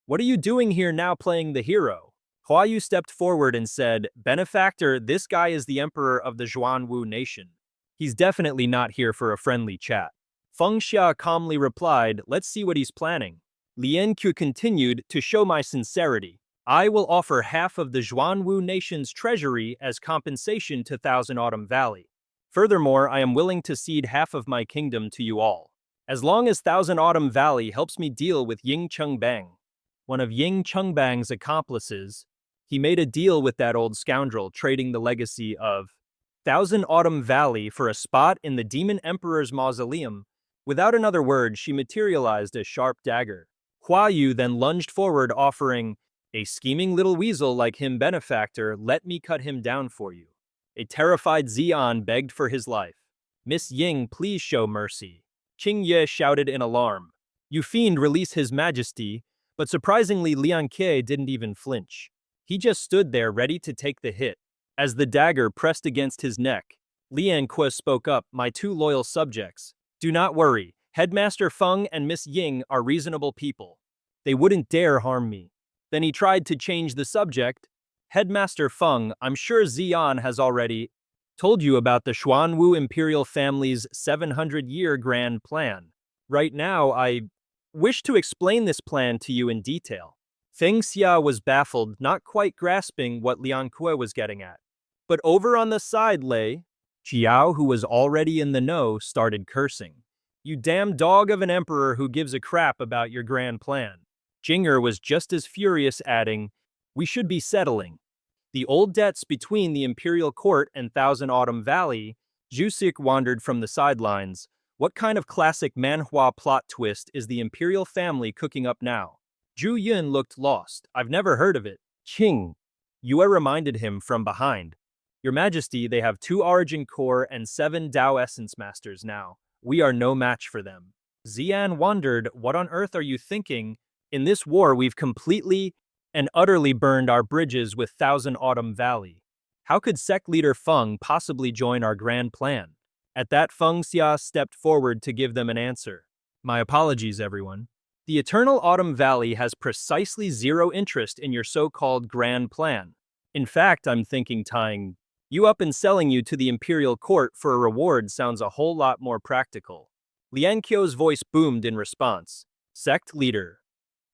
What are you doing here now playing the hero?" Hua Yu stepped forward and said, "Benefactor, this guy is the emperor of the Zhuanwu nation. He's definitely not here for a friendly chat." Feng Xia calmly replied, "Let's see what he's planning." Lian Qiu continued, "To show my sincerity, I will offer half of the Zhuanwu nation's treasury as compensation to Thousand Autumn Valley. Furthermore, I am willing to cede half of my kingdom to you all, as long as Thousand Autumn Valley helps me deal with Ying Chengpeng." One of Ying Chengpeng's accomplices, he made a deal with that old scoundrel, trading the legacy of Thousand Autumn Valley for a spot in the Demon Emperor's mausoleum. Without another word, she materialized a sharp dagger. Hua Yu then lunged forward, offering, "A scheming little weasel like him, benefactor, let me cut him down for you." A terrified Xian begged for his life. "Miss Ying, please show mercy." Qing Ye shouted in alarm. "You fiend, release his majesty." But surprisingly, Lian Ke didn't even flinch. He just stood there ready to take the hit. As the dagger pressed against his neck, Lian Ke spoke up, "My two loyal subjects, do not worry. Headmaster Feng and Miss Ying are reasonable people. They wouldn't dare harm me." Then he tried to change the subject. "Headmaster Feng, I'm sure Xian has already told you about the Xuanwu imperial family's 700-year grand plan. Right now, I wish to explain this plan to you in detail." Feng Xia was baffled, not quite grasping what Lian Kue was getting at. But over on the side lay Chiao, who was already in the know, started cursing. "You damn dog of an emperor who gives a crap about your grand plan." Jinger was just as furious, adding, "We should be settling the old debts between the imperial court and Thousand Autumn Valley." Jusik wandered from the sidelines. What kind of classic manhwa plot twist is the imperial family cooking up now? Zhu Yun looked lost. "I've never heard of it." Qing Yue reminded him from behind. "Your Majesty, they have 2 Origin Core and 7 Dao Essence Masters now. We are no match for them." Xian wondered, "What on earth are you thinking? In this war, we've completely and utterly burned our bridges with Thousand Autumn Valley. How could sect leader Feng possibly join our grand plan?" At that, Feng Xia stepped forward to give them an answer. "My apologies, everyone. The Eternal Autumn Valley has precisely 0 interest in your so-called grand plan. In fact, I'm thinking tying you up and selling you to the imperial court for a reward sounds a whole lot more practical." Lian Qiu's voice boomed in response. "Sect leader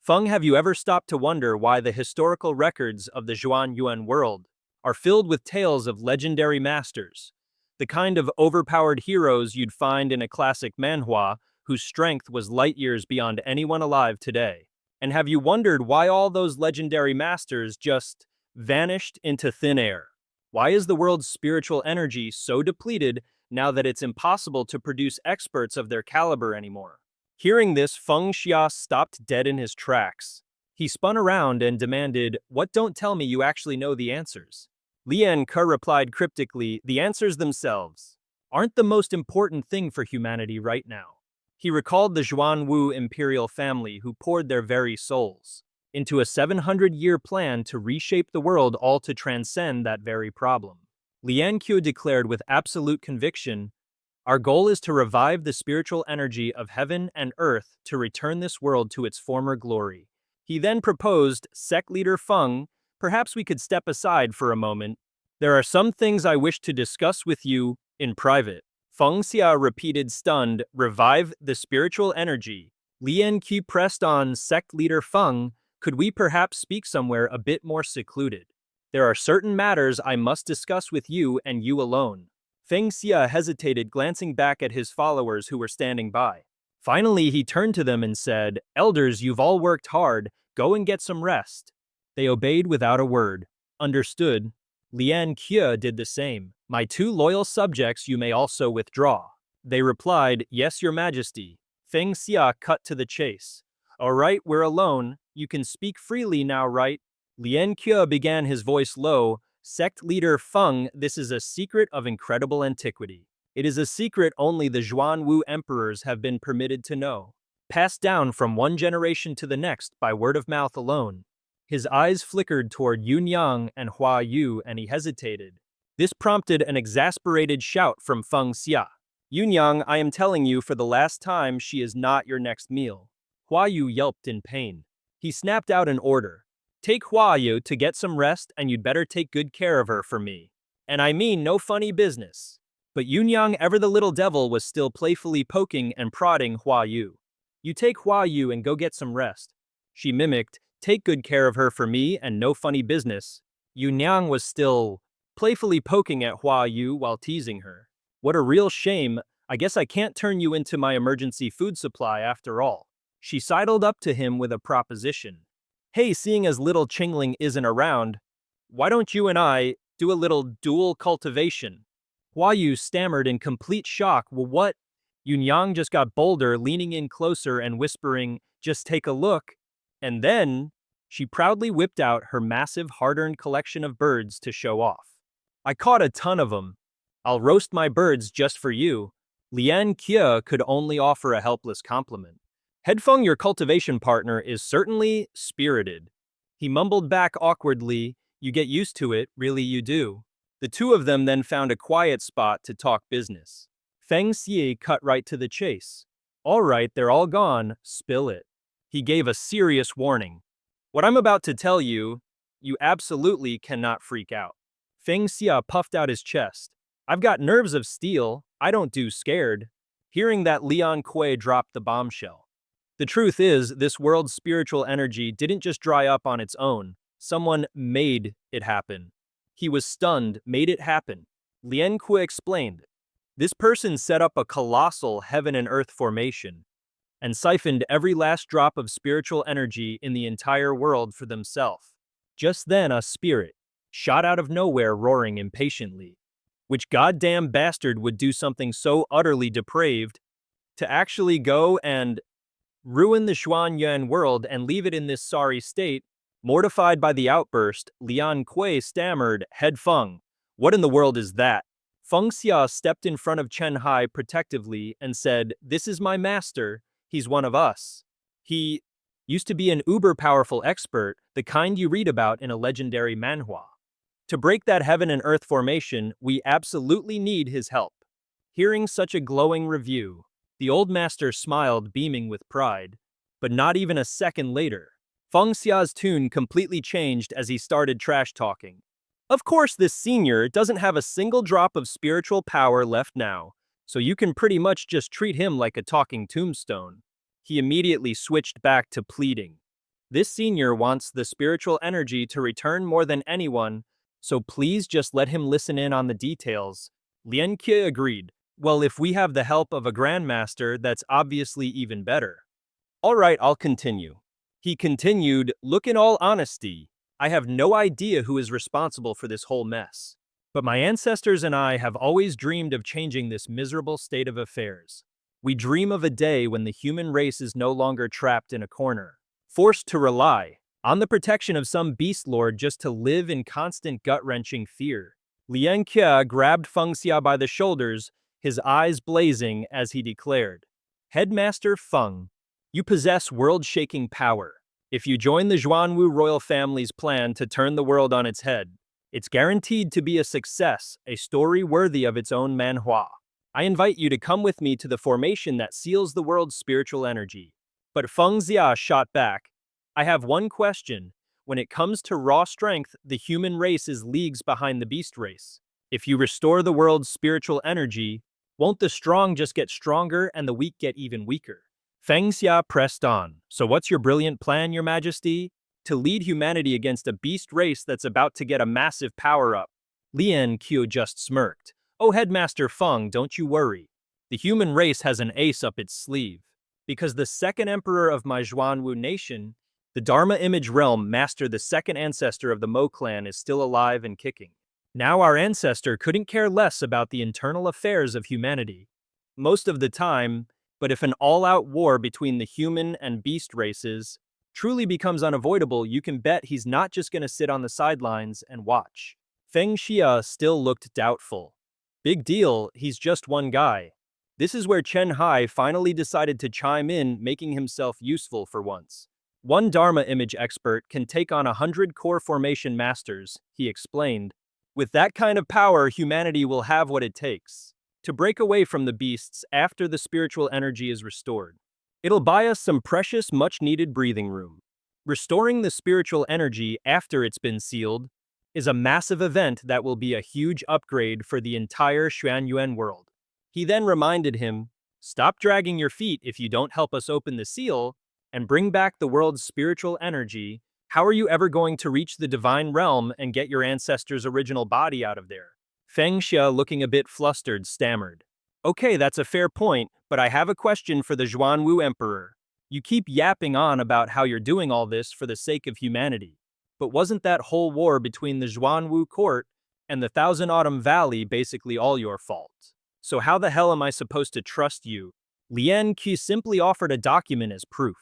Feng, have you ever stopped to wonder why the historical records of the Zhuan world are filled with tales of legendary masters? The kind of overpowered heroes you'd find in a classic manhwa whose strength was light years beyond anyone alive today. And have you wondered why all those legendary masters just vanished into thin air? Why is the world's spiritual energy so depleted now that it's impossible to produce experts of their caliber anymore? Hearing this, Feng Xia stopped dead in his tracks. He spun around and demanded, "What? Don't tell me you actually know the answers." Lian Ke replied cryptically, "The answers themselves aren't the most important thing for humanity right now." He recalled the Zhuan imperial family who poured their very souls into a 700-year plan to reshape the world, all to transcend that very problem. Lian Ke declared with absolute conviction, "Our goal is to revive the spiritual energy of heaven and earth to return this world to its former glory." He then proposed, "Sect leader Feng, perhaps we could step aside for a moment. There are some things I wish to discuss with you in private." Feng Xia repeated stunned, "Revive the spiritual energy." Lian Ke pressed on, "Sect leader Feng, could we perhaps speak somewhere a bit more secluded? There are certain matters I must discuss with you and you alone." Feng Xia hesitated, glancing back at his followers who were standing by. Finally, he turned to them and said, "Elders, you've all worked hard. Go and get some rest." They obeyed without a word. "Understood." Lian Ke did the same. "My 2 loyal subjects, you may also withdraw." They replied, "Yes, Your Majesty." Feng Xia cut to the chase. "All right, we're alone. You can speak freely now, right?" Lian Ke began, his voice low. "Sect leader Feng, this is a secret of incredible antiquity. It is a secret only the Zhuan emperors have been permitted to know, passed down from one generation to the next by word of mouth alone." His eyes flickered toward Yunyang and Hua Yu, and he hesitated. This prompted an exasperated shout from Feng Xia. "Yunyang, I am telling you for the last time, she is not your next meal." Hua Yu yelped in pain. He snapped out an order. "Take Hua Yu to get some rest, and you'd better take good care of her for me. And I mean no funny business." But Yunyang, ever the little devil, was still playfully poking and prodding Hua Yu. "You take Hua Yu and go get some rest." She mimicked, "Take good care of her for me and no funny business." Yunyang was still playfully poking at Hua Yu while teasing her. "What a real shame. I guess I can't turn you into my emergency food supply after all." She sidled up to him with a proposition. "Hey, seeing as little Qingling isn't around, why don't you and I do a little dual cultivation?" Hua Yu stammered in complete shock. "Well, what?" Yunyang just got bolder, leaning in closer and whispering, "Just take a look." And then she proudly whipped out her massive hard-earned collection of birds to show off. "I caught a ton of them. I'll roast my birds just for you." Lian Ke could only offer a helpless compliment. "Headfeng, your cultivation partner, is certainly spirited." He mumbled back awkwardly, "You get used to it, really you do." The two of them then found a quiet spot to talk business. Feng Xia cut right to the chase. "All right, they're all gone, spill it." He gave a serious warning. "What I'm about to tell you, you absolutely cannot freak out." Feng Xia puffed out his chest. "I've got nerves of steel, I don't do scared." Hearing that, Lian Ke dropped the bombshell. The truth is, this world's spiritual energy didn't just dry up on its own. Someone made it happen. He was stunned, "Made it happen." Lian Ke explained. "This person set up a colossal heaven and earth formation and siphoned every last drop of spiritual energy in the entire world for themselves." Just then, a spirit shot out of nowhere, roaring impatiently. Which goddamn bastard would do something so utterly depraved to actually go and ruin the Zhuan world and leave it in this sorry state? Mortified by the outburst, Lian Ke stammered, "Head Feng, what in the world is that?" Feng Xia stepped in front of Chen Hai protectively and said, "This is my master. He's one of us. He used to be an uber-powerful expert, the kind you read about in a legendary manhwa. To break that heaven and earth formation, we absolutely need his help." Hearing such a glowing review, the old master smiled, beaming with pride. But not even a second later, Feng Xia's tune completely changed as he started trash-talking. "Of course, this senior doesn't have a single drop of spiritual power left now, so you can pretty much just treat him like a talking tombstone." He immediately switched back to pleading. This senior wants the spiritual energy to return more than anyone, so please just let him listen in on the details. Lian Qi agreed. Well, if we have the help of a grandmaster, that's obviously even better. All right, I'll continue. He continued, look, in all honesty, I have no idea who is responsible for this whole mess. But my ancestors and I have always dreamed of changing this miserable state of affairs. We dream of a day when the human race is no longer trapped in a corner, forced to rely on the protection of some beast lord just to live in constant gut-wrenching fear. Lian Qia grabbed Feng Xia by the shoulders, his eyes blazing as he declared, Headmaster Feng, you possess world-shaking power. If you join the Zhuanwu royal family's plan to turn the world on its head, it's guaranteed to be a success, a story worthy of its own Manhwa. I invite you to come with me to the formation that seals the world's spiritual energy. But Feng Xia shot back, I have one question. When it comes to raw strength, the human race is leagues behind the beast race. If you restore the world's spiritual energy, won't the strong just get stronger and the weak get even weaker? Feng Xia pressed on. So what's your brilliant plan, Your Majesty? To lead humanity against a beast race that's about to get a massive power-up. Lian Qiu just smirked. Oh, Headmaster Feng, don't you worry. The human race has an ace up its sleeve. Because the second emperor of my Zhuanwu nation, the Dharma Image Realm Master, the second ancestor of the Mo clan, is still alive and kicking. Now our ancestor couldn't care less about the internal affairs of humanity. Most of the time, but if an all-out war between the human and beast races truly becomes unavoidable, you can bet he's not just going to sit on the sidelines and watch. Feng Xia still looked doubtful. Big deal, he's just one guy. This is where Chen Hai finally decided to chime in, making himself useful for once. One Dharma image expert can take on 100 core formation masters, he explained. With that kind of power, humanity will have what it takes to break away from the beasts after the spiritual energy is restored. It'll buy us some precious, much-needed breathing room. Restoring the spiritual energy after it's been sealed is a massive event that will be a huge upgrade for the entire Xuanyuan world. He then reminded him, stop dragging your feet if you don't help us open the seal and bring back the world's spiritual energy. How are you ever going to reach the divine realm and get your ancestor's original body out of there? Feng Xia, looking a bit flustered, stammered. Okay, that's a fair point, but I have a question for the Zhuanwu Emperor. You keep yapping on about how you're doing all this for the sake of humanity. But wasn't that whole war between the Zhuanwu court and the Thousand Autumn Valley basically all your fault? So how the hell am I supposed to trust you? Lian Qi simply offered a document as proof.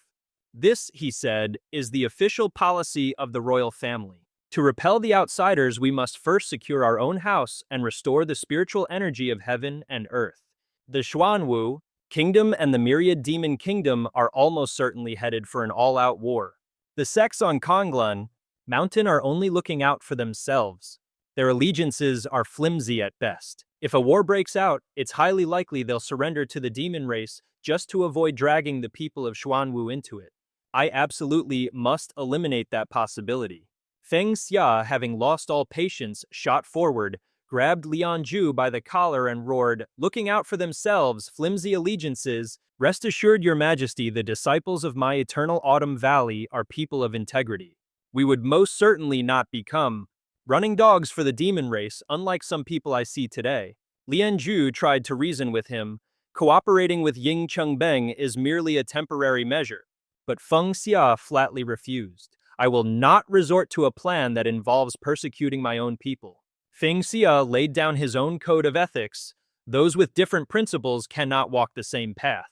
This, he said, is the official policy of the royal family. To repel the outsiders, we must first secure our own house and restore the spiritual energy of heaven and earth. The Xuanwu kingdom and the myriad demon kingdom are almost certainly headed for an all-out war. The sects on Konglan Mountain are only looking out for themselves. Their allegiances are flimsy at best. If a war breaks out, it's highly likely they'll surrender to the demon race just to avoid dragging the people of Xuanwu into it. I absolutely must eliminate that possibility. Feng Xia, having lost all patience, shot forward, grabbed Lian Zhu by the collar and roared, looking out for themselves, flimsy allegiances. Rest assured, Your Majesty, the disciples of my eternal Autumn Valley are people of integrity. We would most certainly not become running dogs for the demon race, unlike some people I see today. Lian Zhu tried to reason with him. Cooperating with Ying Chengbeng is merely a temporary measure. But Feng Xia flatly refused. I will not resort to a plan that involves persecuting my own people. Feng Xia laid down his own code of ethics. Those with different principles cannot walk the same path.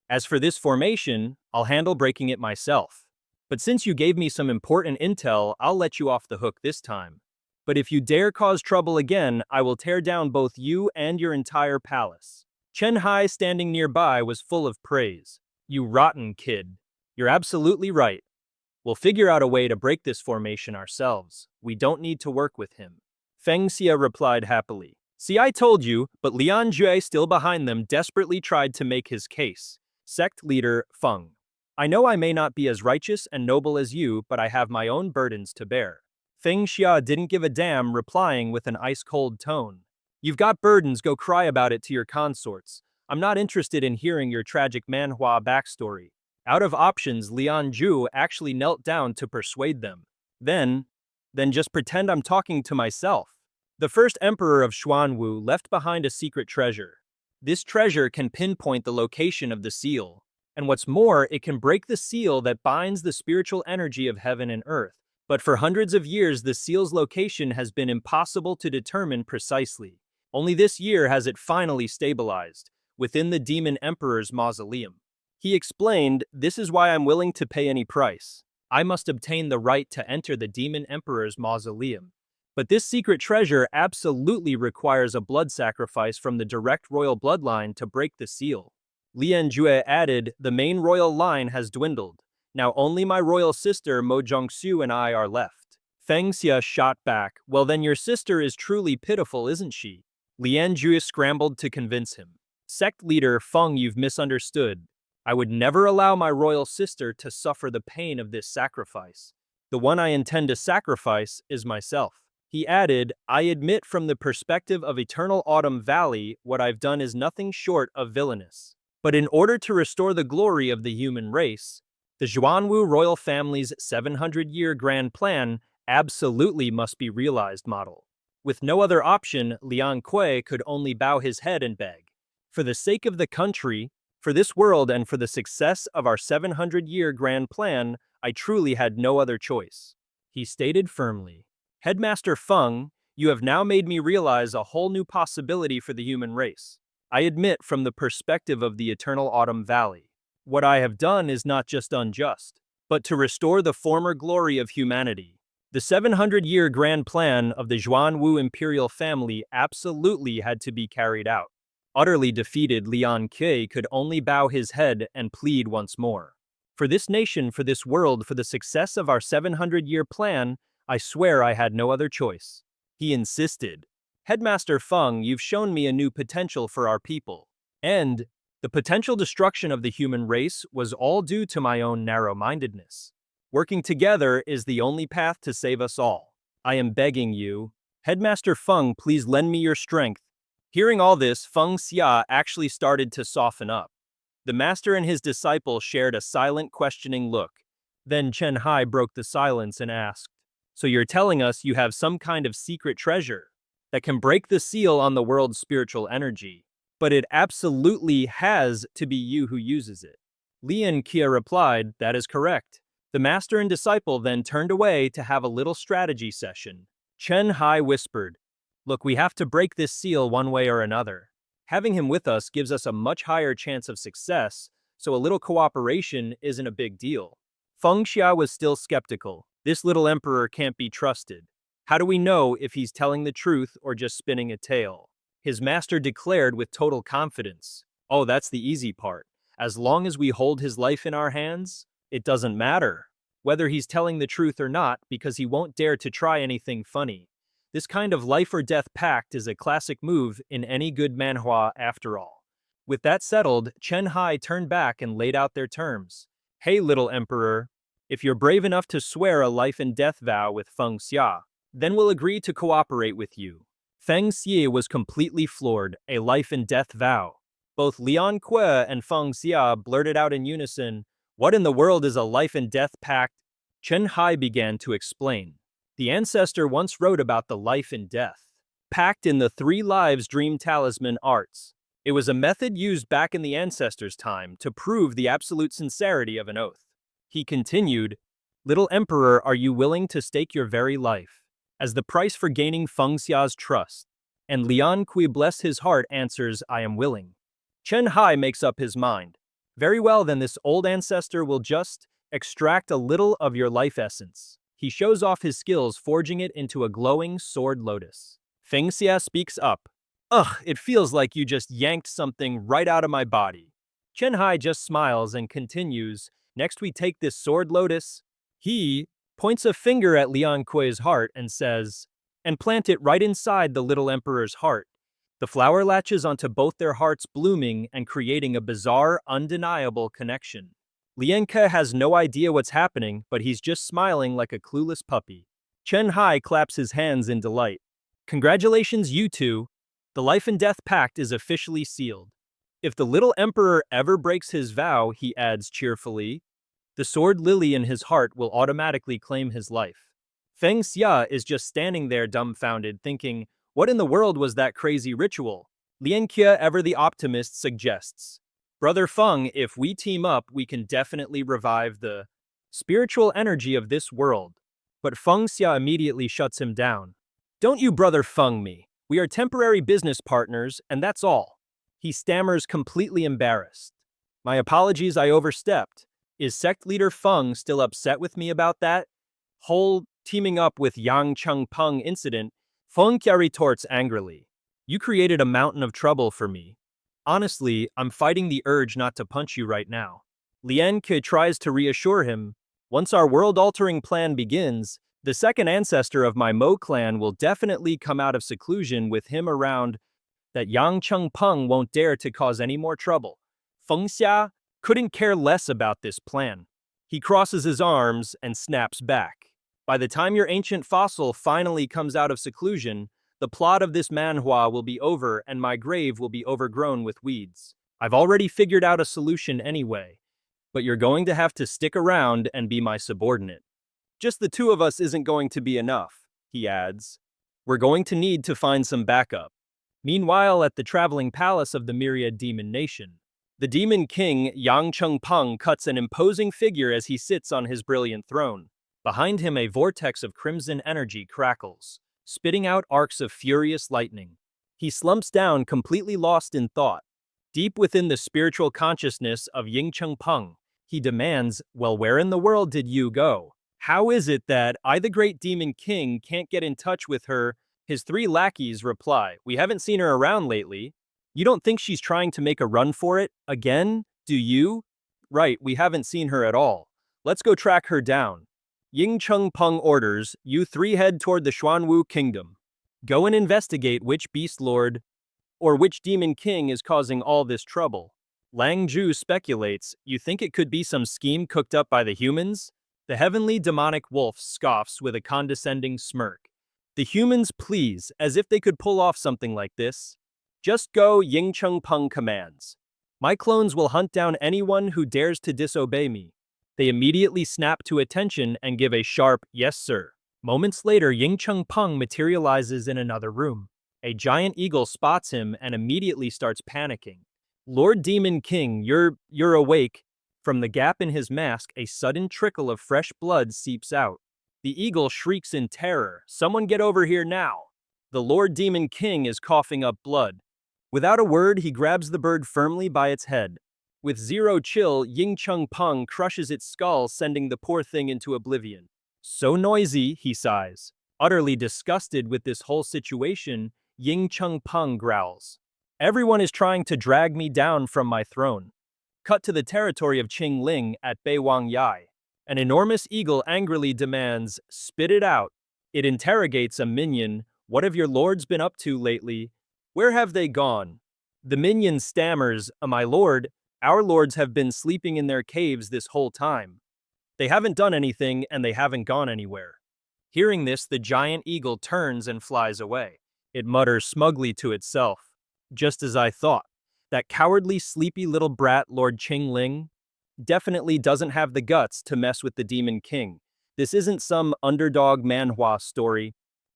As for this formation, I'll handle breaking it myself. But since you gave me some important intel, I'll let you off the hook this time. But if you dare cause trouble again, I will tear down both you and your entire palace. Chen Hai, standing nearby, was full of praise. You rotten kid. You're absolutely right. We'll figure out a way to break this formation ourselves. We don't need to work with him. Feng Xia replied happily. See, I told you, but Lian Jue, still behind them, desperately tried to make his case. Sect leader Feng. I know I may not be as righteous and noble as you, but I have my own burdens to bear. Feng Xia didn't give a damn, replying with an ice-cold tone. You've got burdens, go cry about it to your consorts. I'm not interested in hearing your tragic Manhwa backstory. Out of options, Lian Zhu actually knelt down to persuade them. Then just pretend I'm talking to myself. The first emperor of Xuanwu left behind a secret treasure. This treasure can pinpoint the location of the seal. And what's more, it can break the seal that binds the spiritual energy of heaven and earth. But for hundreds of years, the seal's location has been impossible to determine precisely. Only this year has it finally stabilized, within the demon emperor's mausoleum. He explained, "This is why I'm willing to pay any price. I must obtain the right to enter the demon emperor's mausoleum. But this secret treasure absolutely requires a blood sacrifice from the direct royal bloodline to break the seal." Lian Jue added, "The main royal line has dwindled. Now only my royal sister Mo Zhongxiu and I are left." Feng Xia shot back, "Well then your sister is truly pitiful, isn't she?" Lian Jue scrambled to convince him. "Sect leader Feng, you've misunderstood. I would never allow my royal sister to suffer the pain of this sacrifice. The one I intend to sacrifice is myself." He added, "I admit from the perspective of Eternal Autumn Valley, what I've done is nothing short of villainous. But in order to restore the glory of the human race, the Xuanwu royal family's 700-year grand plan absolutely must be realized model." With no other option, Liang Kui could only bow his head and beg, "For the sake of the country, for this world, and for the success of our 700-year grand plan, I truly had no other choice." He stated firmly, "Headmaster Feng, you have now made me realize a whole new possibility for the human race. I admit from the perspective of the Eternal Autumn Valley, what I have done is not just unjust, but to restore the former glory of humanity. The 700-year grand plan of the Xuanwu imperial family absolutely had to be carried out." Utterly defeated, Lian Kui could only bow his head and plead once more. "For this nation, for this world, for the success of our 700-year plan, I swear I had no other choice." He insisted, "Headmaster Feng, you've shown me a new potential for our people. And the potential destruction of the human race was all due to my own narrow-mindedness. Working together is the only path to save us all. I am begging you, Headmaster Feng, please lend me your strength." Hearing all this, Feng Xia actually started to soften up. The master and his disciple shared a silent, questioning look. Then Chen Hai broke the silence and asked, "So you're telling us you have some kind of secret treasure that can break the seal on the world's spiritual energy, but it absolutely has to be you who uses it?" Lian Kia replied, "That is correct." The master and disciple then turned away to have a little strategy session. Chen Hai whispered, "Look, we have to break this seal one way or another. Having him with us gives us a much higher chance of success, so a little cooperation isn't a big deal." Feng Xia was still skeptical. "This little emperor can't be trusted. How do we know if he's telling the truth or just spinning a tale?" His master declared with total confidence, "Oh, that's the easy part. As long as we hold his life in our hands, it doesn't matter whether he's telling the truth or not, because he won't dare to try anything funny. This kind of life or death pact is a classic move in any good manhwa after all." With that settled, Chen Hai turned back and laid out their terms. "Hey, little emperor, if you're brave enough to swear a life and death vow with Feng Xia, then we'll agree to cooperate with you." Feng Xia was completely floored. A life and death vow. Both Lian Kui and Feng Xia blurted out in unison, "What in the world is a life and death pact?" Chen Hai began to explain. The ancestor once wrote about the life and death pact in the 3 Lives Dream Talisman arts. It was a method used back in the ancestors' time to prove the absolute sincerity of an oath. He continued, "Little emperor, are you willing to stake your very life as the price for gaining Feng Xia's trust?" And Lian Kui, bless his heart, answers, "I am willing." Chen Hai makes up his mind. "Very well, then this old ancestor will just extract a little of your life essence." He shows off his skills, forging it into a glowing sword lotus. Feng Xia speaks up. "Ugh, it feels like you just yanked something right out of my body." Chen Hai just smiles and continues, "Next we take this sword lotus." He points a finger at Lian Kui's heart and says, "And plant it right inside the little emperor's heart." The flower latches onto both their hearts, blooming and creating a bizarre, undeniable connection. Lian Ke has no idea what's happening, but he's just smiling like a clueless puppy. Chen Hai claps his hands in delight. "Congratulations, you two. The life and death pact is officially sealed. If the little emperor ever breaks his vow, he adds cheerfully, the sword lily in his heart will automatically claim his life. Feng Xia is just standing there dumbfounded, thinking, what in the world was that crazy ritual? Lian Qie, ever the optimist, suggests, Brother Feng, if we team up, we can definitely revive the spiritual energy of this world. But Feng Xia immediately shuts him down. Don't you Brother Feng me. We are temporary business partners, and that's all. He stammers, completely embarrassed. My apologies, I overstepped. Is sect leader Feng still upset with me about that whole teaming up with Yang Chengpeng incident? Feng Xia retorts angrily. You created a mountain of trouble for me. Honestly, I'm fighting the urge not to punch you right now. Lian Qie tries to reassure him. Once our world-altering plan begins, the second ancestor of my Mo clan will definitely come out of seclusion with him around. That Yang Chengpeng won't dare to cause any more trouble. Feng Xia couldn't care less about this plan. He crosses his arms and snaps back. By the time your ancient fossil finally comes out of seclusion, the plot of this manhwa will be over and my grave will be overgrown with weeds. I've already figured out a solution anyway, but you're going to have to stick around and be my subordinate. Just the two of us isn't going to be enough, he adds. We're going to need to find some backup. Meanwhile, at the traveling palace of the myriad demon nation, the demon king Yang Chengpeng cuts an imposing figure as he sits on his brilliant throne. Behind him, a vortex of crimson energy crackles, spitting out arcs of furious lightning. He slumps down, completely lost in thought. Deep within the spiritual consciousness of Yang Chengpeng, he demands, well, where in the world did you go? How is it that I, the great demon king, can't get in touch with her? His three lackeys reply, we haven't seen her around lately. You don't think she's trying to make a run for it? Again? Do you? Right, we haven't seen her at all. Let's go track her down. Ying Chengpeng orders, you three head toward the Xuanwu kingdom. Go and investigate which beast lord or which demon king is causing all this trouble. Lang Zhu speculates, you think it could be some scheme cooked up by the humans? The heavenly demonic wolf scoffs with a condescending smirk. The humans please, as if they could pull off something like this. Just go, Ying Chengpeng commands. My clones will hunt down anyone who dares to disobey me. They immediately snap to attention and give a sharp, yes sir. Moments later, Ying Chengpeng materializes in another room. A giant eagle spots him and immediately starts panicking. Lord Demon King, you're awake. From the gap in his mask, a sudden trickle of fresh blood seeps out. The eagle shrieks in terror, someone get over here now. The Lord Demon King is coughing up blood. Without a word, he grabs the bird firmly by its head. With zero chill, Ying Chengpeng crushes its skull, sending the poor thing into oblivion. So noisy, he sighs. Utterly disgusted with this whole situation, Ying Chengpeng growls. Everyone is trying to drag me down from my throne. Cut to the territory of Qingling at Beiwangyai. An enormous eagle angrily demands, spit it out. It interrogates a minion, what have your lords been up to lately? Where have they gone? The minion stammers, my lord, our lords have been sleeping in their caves this whole time. They haven't done anything and they haven't gone anywhere. Hearing this, the giant eagle turns and flies away. It mutters smugly to itself. Just as I thought. That cowardly, sleepy little brat, Lord Qingling, definitely doesn't have the guts to mess with the Demon King. This isn't some underdog manhwa story.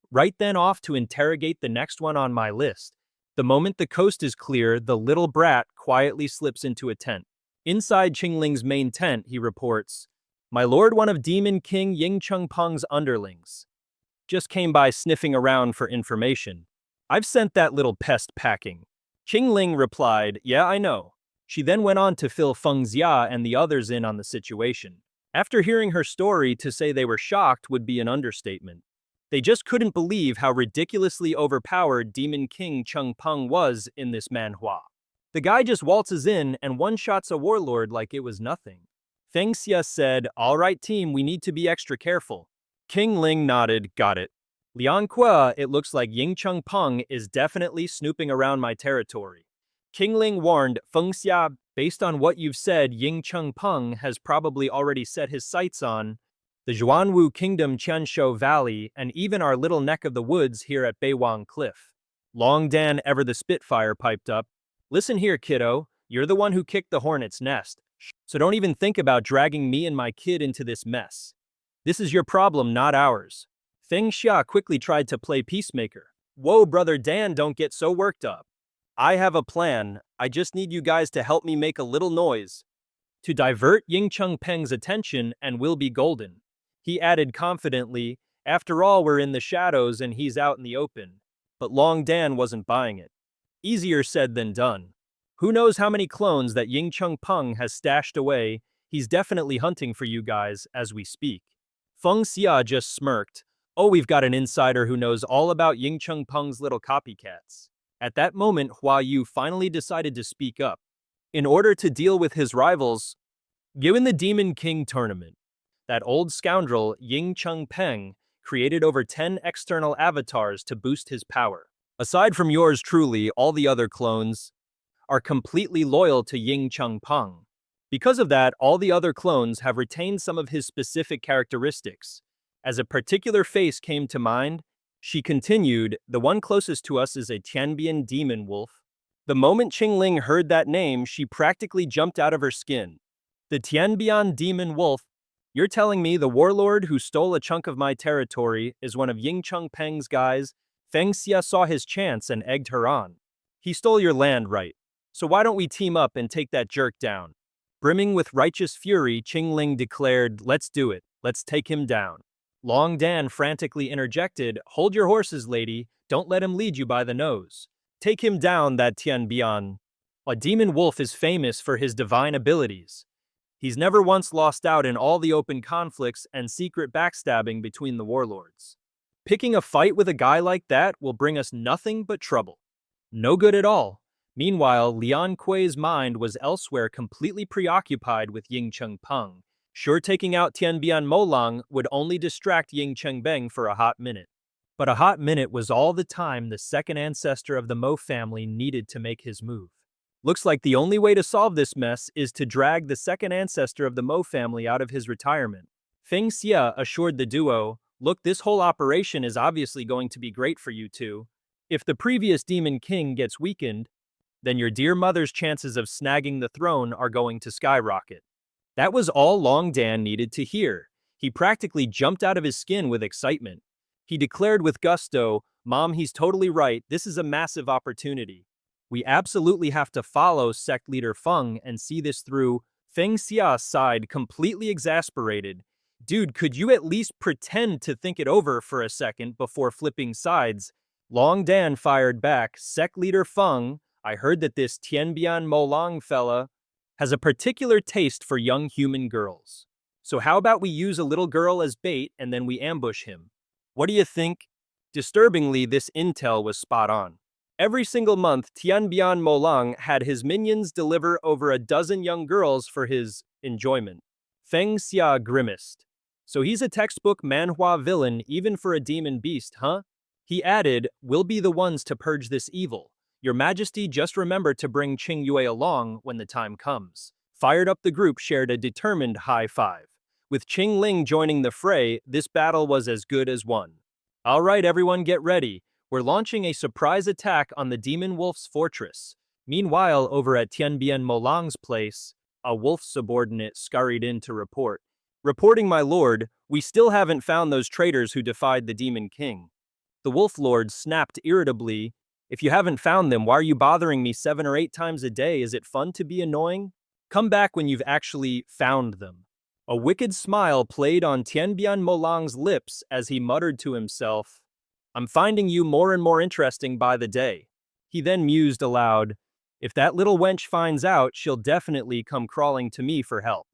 Right then off to interrogate the next one on my list. The moment the coast is clear, the little brat quietly slips into a tent. Inside Qingling's main tent, he reports, my lord, one of Demon King Ying Chengpeng's underlings. Just came by sniffing around for information. I've sent that little pest packing. Qingling replied, yeah, I know. She then went on to fill Feng Xia and the others in on the situation. After hearing her story, to say they were shocked would be an understatement. They just couldn't believe how ridiculously overpowered Demon King Chengpeng was in this manhwa. The guy just waltzes in and one-shots a warlord like it was nothing. Feng Xia said, all right team, we need to be extra careful. Qingling nodded, got it. Lian Qie, it looks like Ying Chengpeng is definitely snooping around my territory. Qingling warned, Feng Xia, based on what you've said, Ying Chengpeng has probably already set his sights on the Xuanwu Kingdom, Qianshou Valley, and even our little neck of the woods here at Beiwang Cliff. Long Dan, ever the Spitfire, piped up. Listen here, kiddo. You're the one who kicked the hornet's nest, so don't even think about dragging me and my kid into this mess. This is your problem, not ours. Feng Xia quickly tried to play peacemaker. Whoa, brother Dan, don't get so worked up. I have a plan. I just need you guys to help me make a little noise to divert Ying Chengpeng's attention, and we'll be golden. He added confidently, after all, we're in the shadows and he's out in the open. But Long Dan wasn't buying it. Easier said than done. Who knows how many clones that Ying Chengpeng has stashed away? He's definitely hunting for you guys as we speak. Feng Xia just smirked. Oh, we've got an insider who knows all about Ying Chengpeng's little copycats. At that moment, Hua Yu finally decided to speak up. In order to deal with his rivals, given the Demon King tournament, that old scoundrel Ying Chengpeng created over 10 external avatars to boost his power. Aside from yours truly, all the other clones are completely loyal to Ying Chengpeng. Because of that, all the other clones have retained some of his specific characteristics. As a particular face came to mind, she continued, the one closest to us is a Tianbian demon wolf. The moment Qingling heard that name, she practically jumped out of her skin. The Tianbian demon wolf? You're telling me the warlord who stole a chunk of my territory is one of Ying Chengpeng's guys? Feng Xia saw his chance and egged her on. He stole your land, right? So why don't we team up and take that jerk down? Brimming with righteous fury, Qingling declared, let's do it. Let's take him down. Long Dan frantically interjected, hold your horses, lady. Don't let him lead you by the nose. Take him down, that Tianbian. A demon wolf is famous for his divine abilities. He's never once lost out in all the open conflicts and secret backstabbing between the warlords. Picking a fight with a guy like that will bring us nothing but trouble. No good at all. Meanwhile, Lian Kui's mind was elsewhere, completely preoccupied with Ying Chengpeng. Sure, taking out Tianbian Molang would only distract Ying Chengpeng for a hot minute. But a hot minute was all the time the second ancestor of the Mo family needed to make his move. Looks like the only way to solve this mess is to drag the second ancestor of the Mo family out of his retirement. Feng Xia assured the duo, look, this whole operation is obviously going to be great for you two. If the previous Demon King gets weakened, then your dear mother's chances of snagging the throne are going to skyrocket. That was all Long Dan needed to hear. He practically jumped out of his skin with excitement. He declared with gusto, Mom, he's totally right, this is a massive opportunity. We absolutely have to follow sect leader Feng and see this through. Feng Xia sighed, completely exasperated. Dude, could you at least pretend to think it over for a second before flipping sides? Long Dan fired back, sect leader Feng, I heard that this Tianbian Molang fella has a particular taste for young human girls. So how about we use a little girl as bait and then we ambush him? What do you think? Disturbingly, this intel was spot on. Every single month, Tianbian Molang had his minions deliver over a dozen young girls for his enjoyment. Feng Xia grimaced. So he's a textbook Manhwa villain even for a demon beast, huh? He added, we'll be the ones to purge this evil. Your Majesty, just remember to bring Qing Yue along when the time comes. Fired up the group shared a determined high five. With Qing Ling joining the fray, this battle was as good as won. All right, everyone, get ready. We're launching a surprise attack on the Demon Wolf's fortress. Meanwhile, over at Tianbian Molang's place, a wolf subordinate scurried in to report. Reporting, my lord, we still haven't found those traitors who defied the Demon King. The wolf lord snapped irritably. If you haven't found them, why are you bothering me 7 or 8 times a day? Is it fun to be annoying? Come back when you've actually found them. A wicked smile played on Tianbian Molang's lips as he muttered to himself, I'm finding you more and more interesting by the day. He then mused aloud, if that little wench finds out, she'll definitely come crawling to me for help.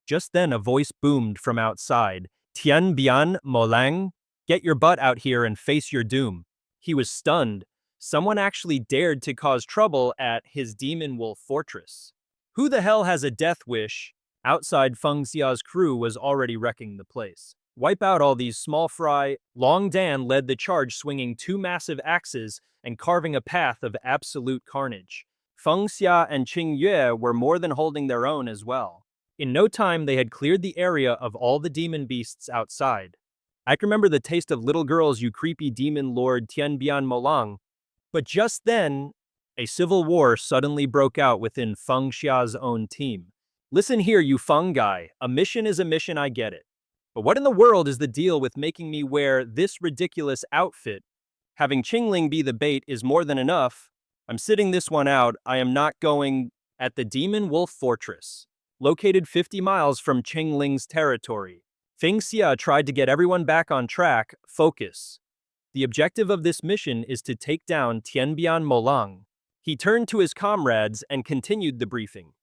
Just then a voice boomed from outside, Tianbian Molang, get your butt out here and face your doom. He was stunned. Someone actually dared to cause trouble at his demon wolf fortress. Who the hell has a death wish? Outside, Feng Xia's crew was already wrecking the place. Wipe out all these small fry. Long Dan led the charge, swinging 2 massive axes and carving a path of absolute carnage. Feng Xia and Qing Yue were more than holding their own as well. In no time, they had cleared the area of all the demon beasts outside. I can remember the taste of little girls, you creepy demon lord Tianbian Molang. But just then, A civil war suddenly broke out within Feng Xia's own team. Listen here, you Feng guy. A mission is a mission, I get it. But what in the world is the deal with making me wear this ridiculous outfit? Having Qingling be the bait is more than enough. I'm sitting this one out. I am not going. At the Demon Wolf Fortress, located 50 miles from Qingling's territory, Feng Xia tried to get everyone back on track. Focus. The objective of this mission is to take down Tianbian Molang. He turned to his comrades and continued the briefing.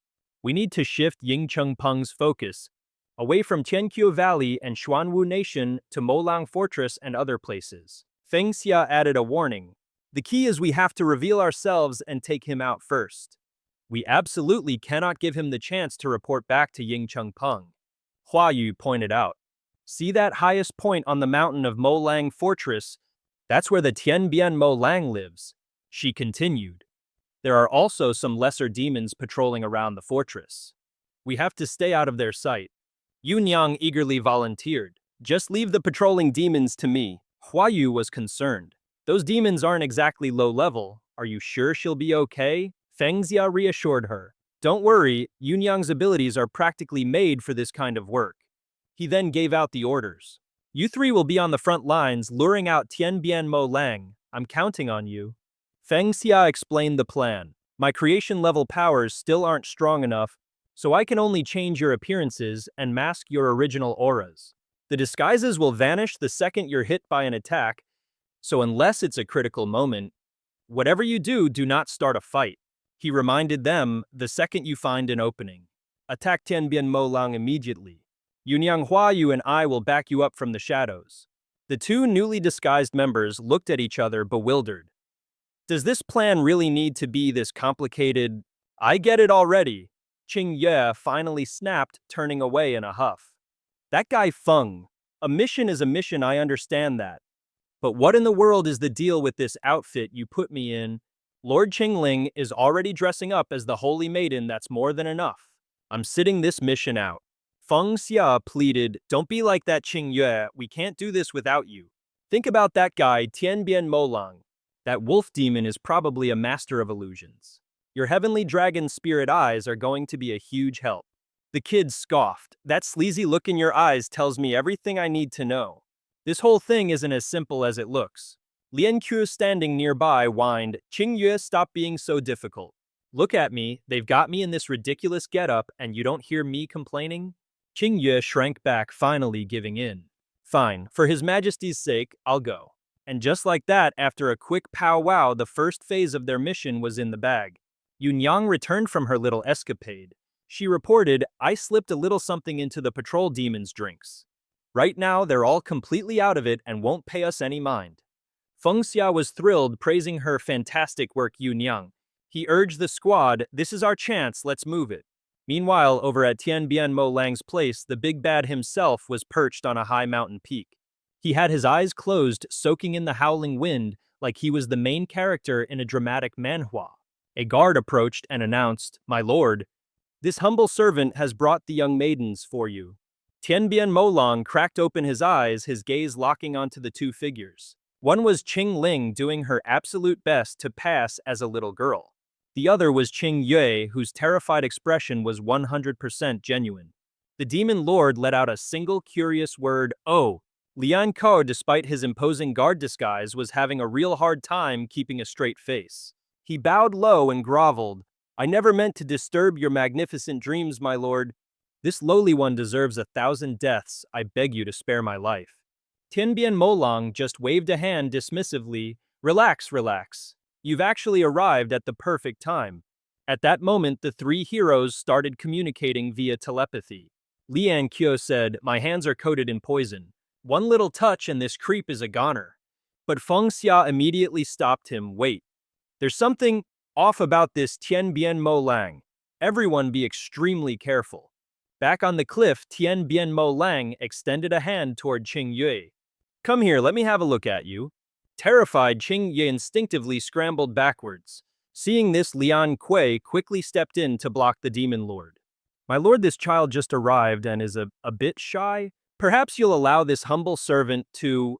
We need to shift Ying Chengpeng's focus away from Tianqiu Valley and Xuanwu Nation to Molang Fortress and other places. Feng Xia added a warning. The key is we have to reveal ourselves and take him out first. We absolutely cannot give him the chance to report back to Ying Chengpeng. Hua Yu pointed out. See that highest point on the mountain of Molang Fortress? That's where the Tianbian Molang lives. She continued. There are also some lesser demons patrolling around the fortress. We have to stay out of their sight. Yunyang eagerly volunteered. Just leave the patrolling demons to me. Hua Yu was concerned. Those demons aren't exactly low level. Are you sure she'll be okay? Feng Xia reassured her. Don't worry, Yunyang's abilities are practically made for this kind of work. He then gave out the orders. You three will be on the front lines, luring out Tianbian Molang. I'm counting on you. Feng Xia explained the plan. My creation level powers still aren't strong enough, so I can only change your appearances and mask your original auras. The disguises will vanish the second you're hit by an attack, so unless it's a critical moment, whatever you do, do not start a fight. He reminded them, the second you find an opening, attack Tianbian Molang immediately. Yunyang Hua Yu and I will back you up from the shadows. The two newly disguised members looked at each other bewildered. Does this plan really need to be this complicated? I get it already. Qing Ye finally snapped, turning away in a huff. That guy Feng. A mission is a mission, I understand that. But what in the world is the deal with this outfit you put me in? Lord Qingling is already dressing up as the Holy Maiden, that's more than enough. I'm sitting this mission out. Feng Xia pleaded, don't be like that Qing Yue, we can't do this without you. Think about that guy, Tianbian Molang. That wolf demon is probably a master of illusions. Your heavenly dragon spirit eyes are going to be a huge help. The kid scoffed. That sleazy look in your eyes tells me everything I need to know. This whole thing isn't as simple as it looks. Lian Qiu standing nearby whined, Qing Yue, stop being so difficult. Look at me, they've got me in this ridiculous getup and you don't hear me complaining? Qing Yue shrank back, finally giving in. Fine, for His Majesty's sake, I'll go. And just like that, after a quick powwow, the first phase of their mission was in the bag. Yunyang returned from her little escapade. She reported, I slipped a little something into the patrol demon's drinks. Right now, they're all completely out of it and won't pay us any mind. Feng Xia was thrilled, praising her fantastic work. Yunyang. He urged the squad, this is our chance, let's move it. Meanwhile, over at Tianbian Molang's place, the big bad himself was perched on a high mountain peak. He had his eyes closed, soaking in the howling wind, like he was the main character in a dramatic manhwa. A guard approached and announced, My lord, this humble servant has brought the young maidens for you. Tianbian Molang cracked open his eyes, his gaze locking onto the two figures. One was Qing Ling doing her absolute best to pass as a little girl. The other was Qing Yue, whose terrified expression was 100% genuine. The demon lord let out a single curious word, oh. Lian Ko, despite his imposing guard disguise, was having a real hard time keeping a straight face. He bowed low and groveled, I never meant to disturb your magnificent dreams, my lord. This lowly one deserves 1,000 deaths, I beg you to spare my life. Tianbian Molang just waved a hand dismissively, relax, relax. You've actually arrived at the perfect time. At that moment, the three heroes started communicating via telepathy. Lian Qiu said, my hands are coated in poison. One little touch and this creep is a goner. But Feng Xia immediately stopped him. Wait. There's something off about this Tianbian Molang. Everyone be extremely careful. Back on the cliff, Tianbian Molang extended a hand toward Qing Yue. Come here, let me have a look at you. Terrified, Qing Yue instinctively scrambled backwards. Seeing this, Lian Kui quickly stepped in to block the demon lord. My lord, this child just arrived and is a bit shy. Perhaps you'll allow this humble servant to,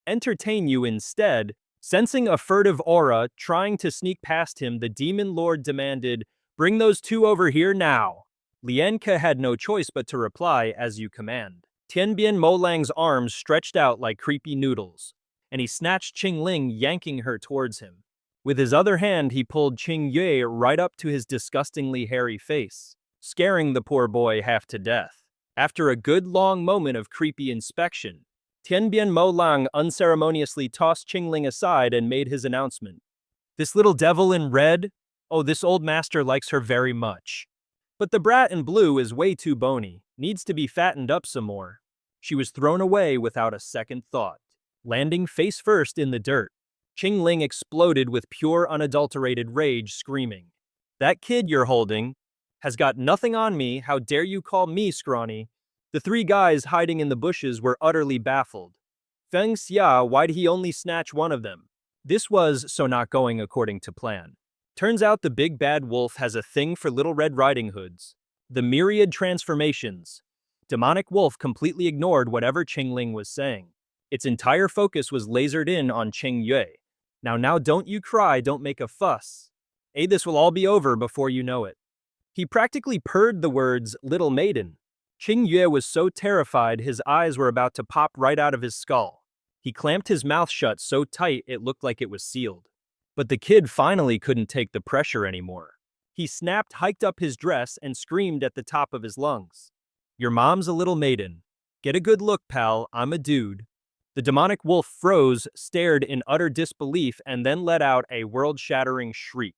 entertain you instead. Sensing a furtive aura trying to sneak past him, the demon lord demanded, "Bring those two over here now." Lianke had no choice but to reply, "As you command." Tianbian Molang's arms stretched out like creepy noodles, and he snatched Qingling, yanking her towards him. With his other hand, he pulled Qingyue right up to his disgustingly hairy face, scaring the poor boy half to death. After a good long moment of creepy inspection, Tianbian Molang unceremoniously tossed Qingling aside and made his announcement. "This little devil in red? Oh, this old master likes her very much. But the brat in blue is way too bony, needs to be fattened up some more." She was thrown away without a second thought. Landing face first in the dirt, Qingling exploded with pure unadulterated rage, screaming, "That kid you're holding has got nothing on me, how dare you call me scrawny?" The three guys hiding in the bushes were utterly baffled. Feng Xia, why'd he only snatch one of them? This was so not going according to plan. Turns out the big bad wolf has a thing for Little Red Riding Hoods. The myriad transformations. Demonic wolf completely ignored whatever Qingling was saying. Its entire focus was lasered in on Qingyue. Now don't you cry, don't make a fuss. This will all be over before you know it." He practically purred the words, "little maiden." Qingyue was so terrified his eyes were about to pop right out of his skull. He clamped his mouth shut so tight it looked like it was sealed. But the kid finally couldn't take the pressure anymore. He snapped, hiked up his dress, and screamed at the top of his lungs, "Your mom's a little maiden. Get a good look, pal, I'm a dude." The demonic wolf froze, stared in utter disbelief, and then let out a world-shattering shriek.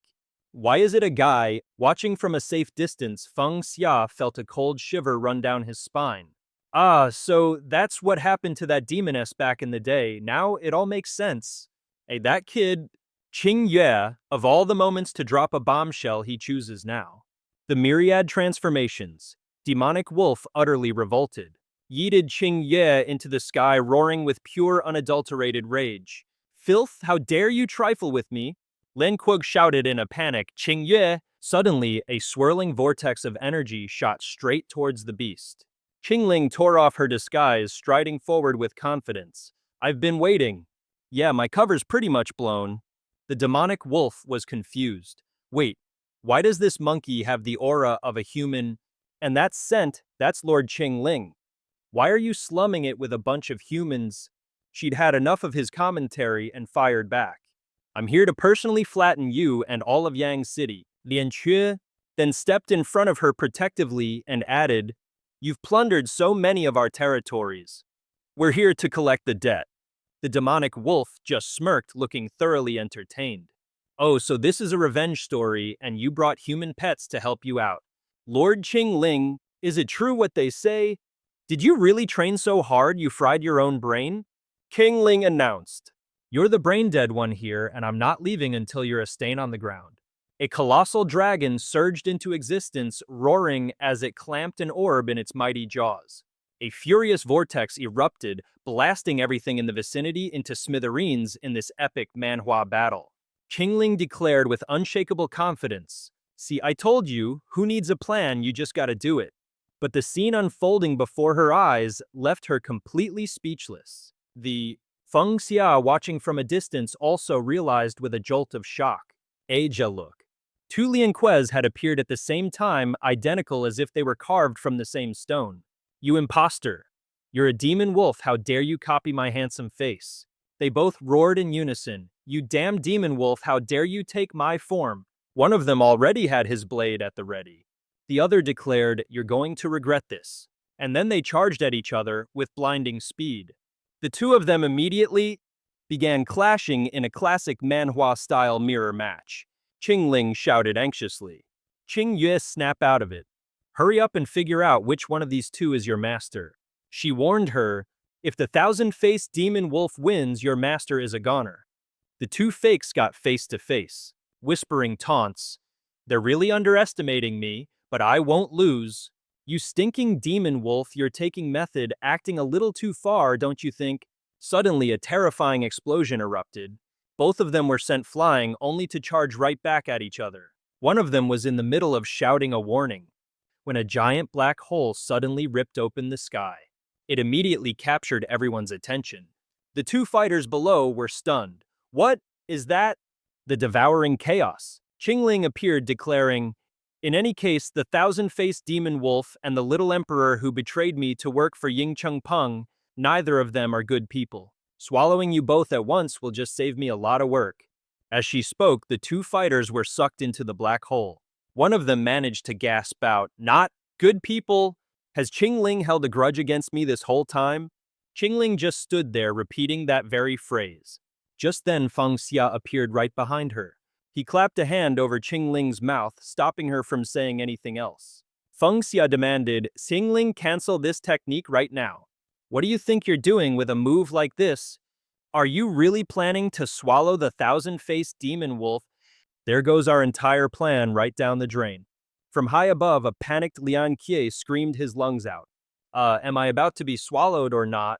"Why is it a guy?" Watching from a safe distance, Feng Xia felt a cold shiver run down his spine. "Ah, so that's what happened to that demoness back in the day. Now it all makes sense. That kid, Qingyue, of all the moments to drop a bombshell, he chooses now." The myriad transformations. Demonic wolf utterly revolted. Yeeted Qingyue into the sky, roaring with pure unadulterated rage. "Filth, how dare you trifle with me?" Len Kuog shouted in a panic, "Qingyue!" Suddenly, a swirling vortex of energy shot straight towards the beast. Qingling tore off her disguise, striding forward with confidence. "I've been waiting. Yeah, my cover's pretty much blown." The demonic wolf was confused. "Wait, why does this monkey have the aura of a human? And that scent, that's Lord Qingling. Why are you slumming it with a bunch of humans?" She'd had enough of his commentary and fired back. "I'm here to personally flatten you and all of Yang City." Lian Chue then stepped in front of her protectively and added, "You've plundered so many of our territories. We're here to collect the debt." The demonic wolf just smirked, looking thoroughly entertained. "Oh, so this is a revenge story, and you brought human pets to help you out. Lord Qingling, is it true what they say? Did you really train so hard you fried your own brain?" Qingling announced. "You're the brain-dead one here, and I'm not leaving until you're a stain on the ground." A colossal dragon surged into existence, roaring as it clamped an orb in its mighty jaws. A furious vortex erupted, blasting everything in the vicinity into smithereens in this epic Manhwa battle. Qingling declared with unshakable confidence, "See, I told you, who needs a plan, you just gotta do it." But the scene unfolding before her eyes left her completely speechless. The Feng Xia, watching from a distance, also realized with a jolt of shock. Aja look. Two Lianquez had appeared at the same time, identical as if they were carved from the same stone. "You imposter! You're a demon wolf, how dare you copy my handsome face?" They both roared in unison. "You damn demon wolf, how dare you take my form?" One of them already had his blade at the ready. The other declared, "You're going to regret this." And then they charged at each other with blinding speed. The two of them immediately began clashing in a classic Manhwa-style mirror match. Qingling shouted anxiously. "Qingyue, snap out of it. Hurry up and figure out which one of these two is your master." She warned her, "If the thousand-faced demon wolf wins, your master is a goner." The two fakes got face to face, whispering taunts. "They're really underestimating me, but I won't lose. You stinking demon wolf, you're taking method, acting a little too far, don't you think?" Suddenly, a terrifying explosion erupted. Both of them were sent flying, only to charge right back at each other. One of them was in the middle of shouting a warning, when a giant black hole suddenly ripped open the sky. It immediately captured everyone's attention. The two fighters below were stunned. What is that? The devouring chaos. Qingling appeared, declaring, in any case, the thousand-faced demon wolf and the little emperor who betrayed me to work for Ying Cheng Peng, neither of them are good people. Swallowing you both at once will just save me a lot of work. As she spoke, the two fighters were sucked into the black hole. One of them managed to gasp out, not good people. Has Qingling held a grudge against me this whole time? Qingling just stood there repeating that very phrase. Just then Feng Xia appeared right behind her. He clapped a hand over Qingling's mouth, stopping her from saying anything else. Feng Xia demanded, Qingling, cancel this technique right now. What do you think you're doing with a move like this? Are you really planning to swallow the thousand-faced demon wolf? There goes our entire plan right down the drain. From high above, a panicked Lian Kie screamed his lungs out. Am I about to be swallowed or not?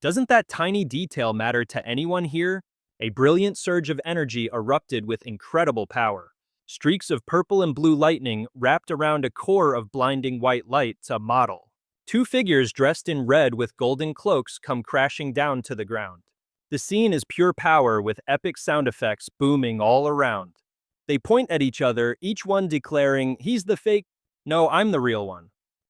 Doesn't that tiny detail matter to anyone here? A brilliant surge of energy erupted with incredible power. Streaks of purple and blue lightning wrapped around a core of blinding white light to model. Two figures dressed in red with golden cloaks come crashing down to the ground. The scene is pure power with epic sound effects booming all around. They point at each other, each one declaring, he's the fake. No, I'm the real one.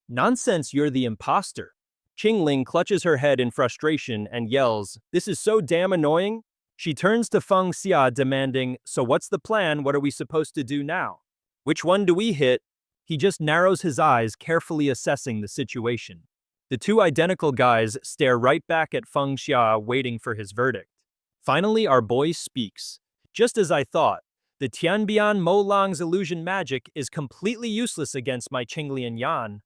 Nonsense, you're the imposter. Qingling clutches her head in frustration and yells, this is so damn annoying. She turns to Feng Xia demanding, so what's the plan? What are we supposed to do now? Which one do we hit? He just narrows his eyes, carefully assessing the situation. The two identical guys stare right back at Feng Xia, waiting for his verdict. Finally, our boy speaks. Just as I thought, the Tianbian Mo Lang's illusion magic is completely useless against my Qinglian Yan.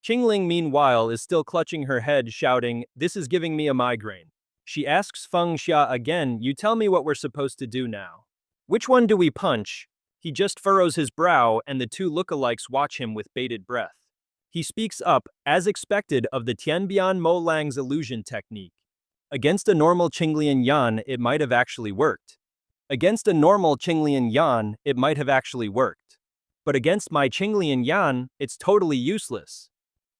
Qingling, meanwhile, is still clutching her head, shouting, this is giving me a migraine. She asks Feng Xia again, you tell me what we're supposed to do now. Which one do we punch? He just furrows his brow, and the two lookalikes watch him with bated breath. He speaks up, as expected, of the Tianbian Mo Lang's illusion technique. Against a normal Qinglian Yan, it might have actually worked. Against a normal Qinglian Yan, it might have actually worked. But against my Qinglian Yan, it's totally useless.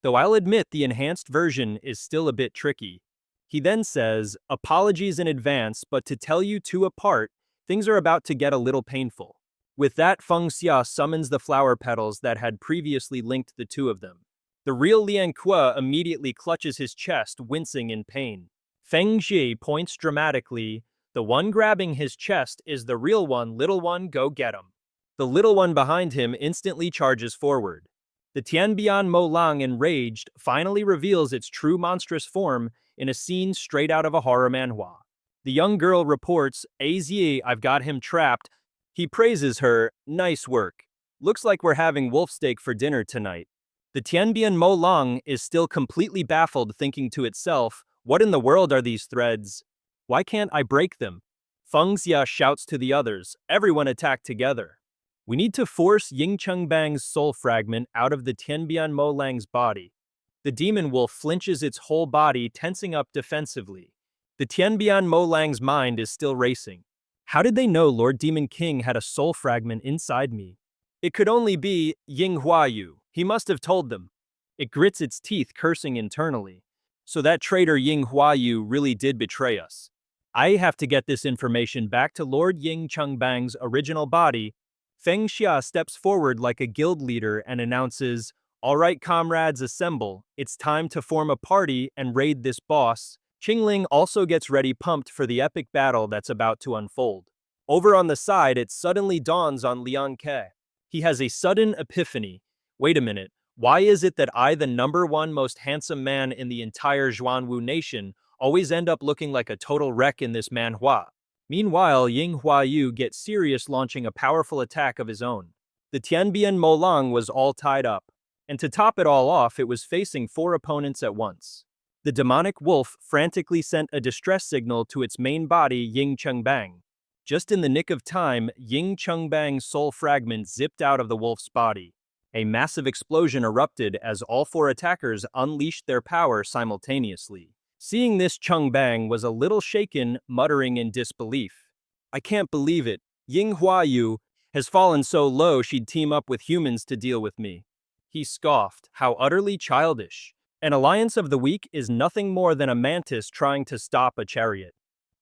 Though I'll admit the enhanced version is still a bit tricky. He then says, apologies in advance, but to tell you two apart, things are about to get a little painful. With that, Feng Xia summons the flower petals that had previously linked the two of them. The real Lian Kuo immediately clutches his chest, wincing in pain. Feng Xia points dramatically, the one grabbing his chest is the real one, little one, go get him. The little one behind him instantly charges forward. The Tianbian Mo Lang, enraged, finally reveals its true monstrous form in a scene straight out of a horror manhwa. The young girl reports, Azie, I've got him trapped. He praises her, nice work. Looks like we're having wolf steak for dinner tonight. The Tianbian Mo Lang is still completely baffled, thinking to itself, what in the world are these threads? Why can't I break them? Feng Xia shouts to the others, everyone attack together. We need to force Ying Chengbang's soul fragment out of the Tianbian Mo Lang's body. The demon wolf flinches its whole body, tensing up defensively. The Tianbian Mo Lang's mind is still racing. How did they know Lord Demon King had a soul fragment inside me? It could only be Ying Huayu. He must have told them. It grits its teeth, cursing internally. So that traitor Ying Huayu really did betray us. I have to get this information back to Lord Ying Chengbang's original body. Feng Xia steps forward like a guild leader and announces, all right, comrades, assemble. It's time to form a party and raid this boss. Qingling also gets ready, pumped for the epic battle that's about to unfold. Over on the side, it suddenly dawns on Lian Ke. He has a sudden epiphany. Wait a minute, why is it that I, the #1 most handsome man in the entire Zhuanwu nation, always end up looking like a total wreck in this manhwa? Meanwhile, Ying Huayu gets serious, launching a powerful attack of his own. The Tianbian Mo Lang was all tied up, and to top it all off, it was facing 4 opponents at once. The demonic wolf frantically sent a distress signal to its main body, Ying Chengbang. Just in the nick of time, Ying Chengbang's soul fragment zipped out of the wolf's body. A massive explosion erupted as all 4 attackers unleashed their power simultaneously. Seeing this, Chengbang was a little shaken, muttering in disbelief. I can't believe it. Ying Huayu has fallen so low she'd team up with humans to deal with me. He scoffed. How utterly childish. An alliance of the weak is nothing more than a mantis trying to stop a chariot.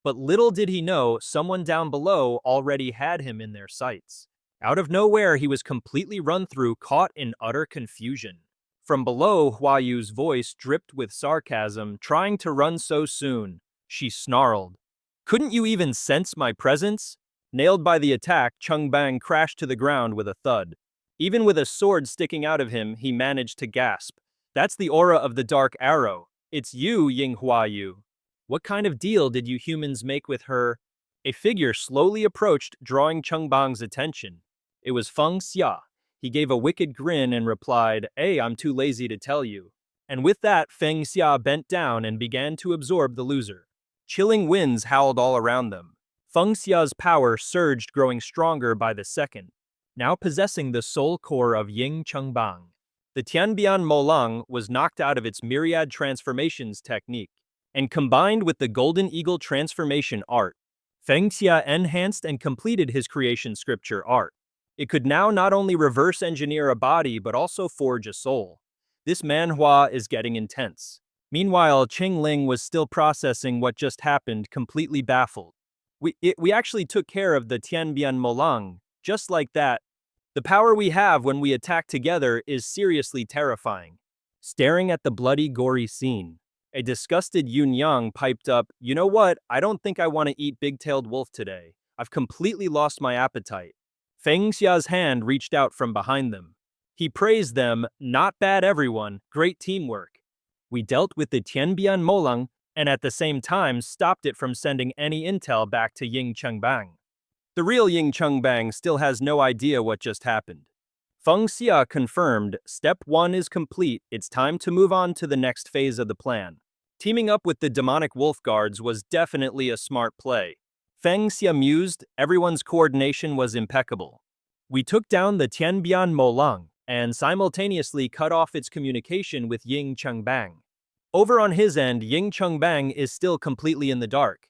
But little did he know, someone down below already had him in their sights. Out of nowhere, he was completely run through, caught in utter confusion. From below, Hua Yu's voice dripped with sarcasm, trying to run so soon. She snarled. Couldn't you even sense my presence? Nailed by the attack, Cheng Bang crashed to the ground with a thud. Even with a sword sticking out of him, he managed to gasp. That's the aura of the dark arrow. It's you, Ying Hua Yu. What kind of deal did you humans make with her? A figure slowly approached, drawing Cheng Bang's attention. It was Feng Xia. He gave a wicked grin and replied, "Hey, I'm too lazy to tell you." And with that, Feng Xia bent down and began to absorb the loser. Chilling winds howled all around them. Feng Xia's power surged, growing stronger by the second, now possessing the soul core of Ying Chengbang. The Tianbian Molang was knocked out of its myriad transformations technique, and combined with the Golden Eagle transformation art, Feng Xia enhanced and completed his creation scripture art. It could now not only reverse engineer a body but also forge a soul. This manhwa is getting intense. Meanwhile, Qing Ling was still processing what just happened, completely baffled. We actually took care of the Tianbian Molang, just like that. The power we have when we attack together is seriously terrifying. Staring at the bloody, gory scene, a disgusted Yun Yang piped up, "You know what? I don't think I want to eat big-tailed wolf today. I've completely lost my appetite." Feng Xia's hand reached out from behind them. He praised them, "Not bad, everyone. Great teamwork. We dealt with the Tianbian Molang and at the same time stopped it from sending any intel back to Ying Chengbang." The real Ying Chengbang still has no idea what just happened. Feng Xia confirmed, "Step 1 is complete, it's time to move on to the next phase of the plan." Teaming up with the demonic wolf guards was definitely a smart play. Feng Xia mused, everyone's coordination was impeccable. We took down the Tianbian Molang and simultaneously cut off its communication with Ying Chengbang. Over on his end, Ying Chengbang is still completely in the dark.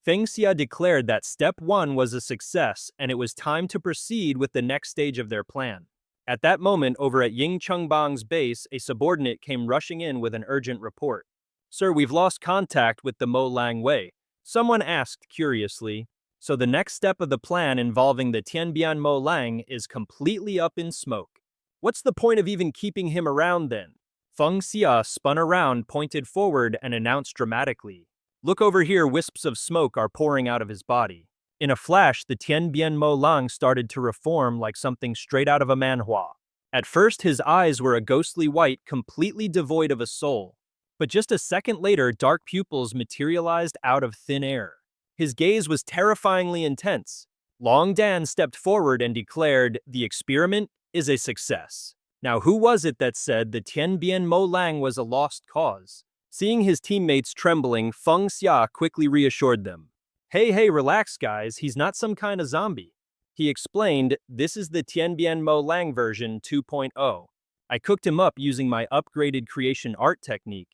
Feng Xia declared that step 1 was a success and it was time to proceed with the next stage of their plan. At that moment, over at Ying Chengbang's base, a subordinate came rushing in with an urgent report. "Sir, we've lost contact with the Mo Lang Wei." Someone asked curiously. "So the next step of the plan involving the Tianbian Mo Lang is completely up in smoke. What's the point of even keeping him around then?" Feng Xia spun around, pointed forward, and announced dramatically, "Look over here, wisps of smoke are pouring out of his body." In a flash, the Tianbian Mo Lang started to reform like something straight out of a manhwa. At first, his eyes were a ghostly white, completely devoid of a soul. But just a second later, dark pupils materialized out of thin air. His gaze was terrifyingly intense. Long Dan stepped forward and declared, "The experiment is a success." Now, who was it that said the Tianbian Mo Lang was a lost cause? Seeing his teammates trembling, Feng Xia quickly reassured them. Hey, relax guys, he's not some kind of zombie." He explained, "This is the Tianbian Mo Lang version 2.0. I cooked him up using my upgraded creation art technique.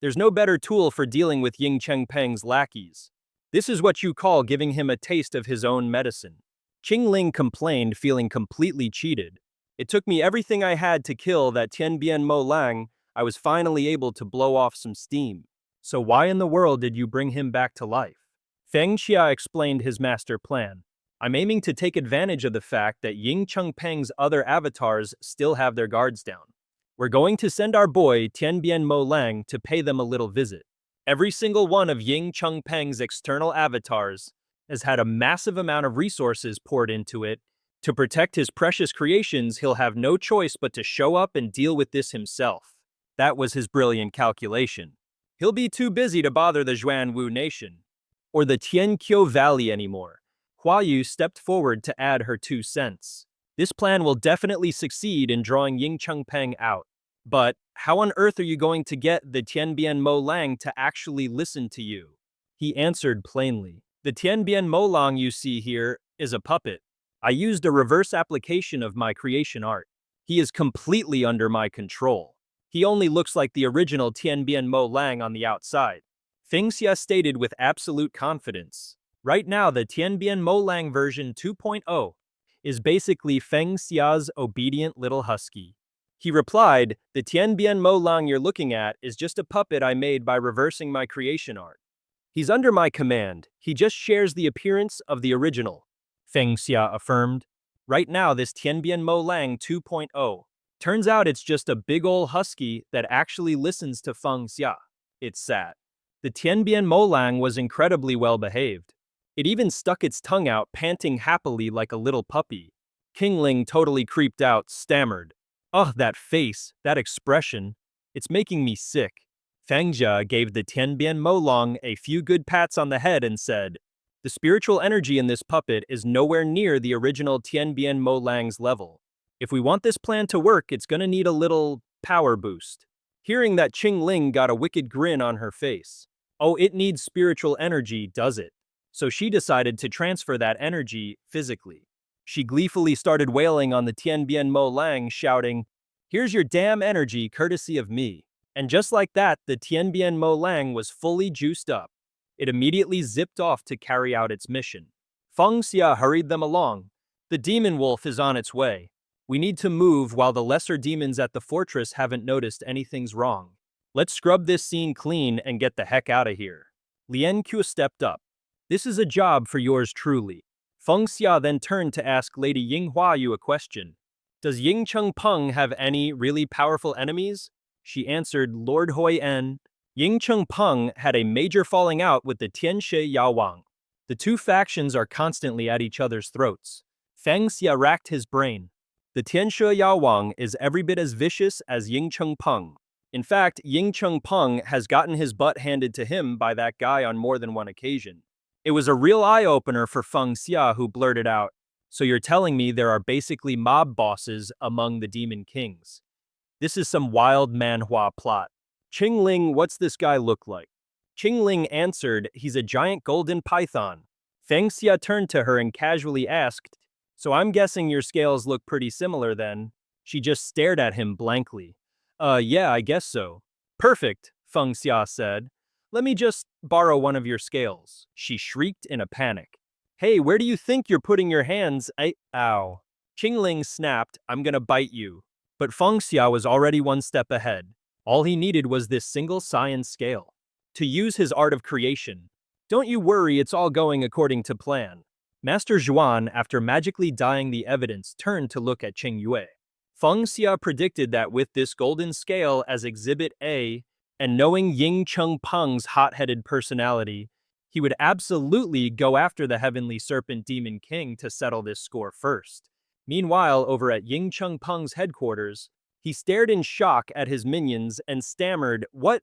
There's no better tool for dealing with Ying Chengpeng's lackeys. This is what you call giving him a taste of his own medicine." Qing Ling complained, feeling completely cheated. "It took me everything I had to kill that Tianbian Mo Lang. I was finally able to blow off some steam. So why in the world did you bring him back to life?" Feng Xia explained his master plan. "I'm aiming to take advantage of the fact that Ying Chengpeng's other avatars still have their guards down. We're going to send our boy Tianbian Mo Lang to pay them a little visit. Every single one of Ying Chengpeng's external avatars has had a massive amount of resources poured into it. To protect his precious creations, he'll have no choice but to show up and deal with this himself." That was his brilliant calculation. He'll be too busy to bother the Zhuanwu nation or the Tianqiu Valley anymore. Hua Yu stepped forward to add her 2 cents. "This plan will definitely succeed in drawing Ying Chengpeng out. But how on earth are you going to get the Tianbian Mo Lang to actually listen to you?" He answered plainly, "The Tianbian Mo Lang you see here is a puppet. I used a reverse application of my creation art. He is completely under my control. He only looks like the original Tianbian Mo Lang on the outside." Feng Xia stated with absolute confidence. Right now, the Tianbian Mo Lang version 2.0 is basically Feng Xia's obedient little husky. He replied, "The Tianbian Mo Lang you're looking at is just a puppet I made by reversing my creation art. He's under my command. He just shares the appearance of the original, Feng Xia affirmed. Right now, this Tianbian Mo Lang 2.0. Turns out it's just a big ol' husky that actually listens to Feng Xia. It's sad. The Tianbian Mo Lang was incredibly well behaved. It even stuck its tongue out, panting happily like a little puppy. King Ling, totally creeped out, stammered. Ugh, that face, that expression. It's making me sick. Feng Xia gave the Tianbian Mo Lang a few good pats on the head and said, the spiritual energy in this puppet is nowhere near the original Tianbian Mo Lang's level. If we want this plan to work, it's gonna need a little power boost. Hearing that, Qing Ling got a wicked grin on her face. Oh, it needs spiritual energy, does it? So she decided to transfer that energy physically. She gleefully started wailing on the Tianbian Mo Lang, shouting, here's your damn energy, courtesy of me. And just like that, the Tianbian Mo Lang was fully juiced up. It immediately zipped off to carry out its mission. Feng Xia hurried them along. The demon wolf is on its way. We need to move while the lesser demons at the fortress haven't noticed anything's wrong. Let's scrub this scene clean and get the heck out of here. Lien Qiu stepped up. This is a job for yours truly. Feng Xia then turned to ask Lady Ying Huayu a question. Does Ying Cheng Peng have any really powerful enemies? She answered, Lord Hoi En. Ying Cheng Peng had a major falling out with the Tianxie Yaowang. The two factions are constantly at each other's throats. Feng Xia racked his brain. The Tianxie Yaowang is every bit as vicious as Ying Cheng Peng. In fact, Ying Cheng Peng has gotten his butt handed to him by that guy on more than one occasion. It was a real eye-opener for Feng Xia, who blurted out, so you're telling me there are basically mob bosses among the demon kings. This is some wild manhwa plot. Qing Ling, what's this guy look like? Qing Ling answered, he's a giant golden python. Feng Xia turned to her and casually asked, so I'm guessing your scales look pretty similar then? She just stared at him blankly. Yeah, I guess so. Perfect, Feng Xia said. Let me just borrow one of your scales. She shrieked in a panic. Hey, where do you think you're putting your hands? Ow. Qing Ling snapped, I'm gonna bite you. But Feng Xia was already one step ahead. All he needed was this single science scale. To use his art of creation. Don't you worry, it's all going according to plan. Master Zhuan, after magically dyeing the evidence, turned to look at Qing Yue. Feng Xia predicted that with this golden scale as Exhibit A, and knowing Ying Cheng Peng's hot-headed personality, he would absolutely go after the Heavenly Serpent Demon King to settle this score first. Meanwhile, over at Ying Cheng Peng's headquarters, he stared in shock at his minions and stammered, What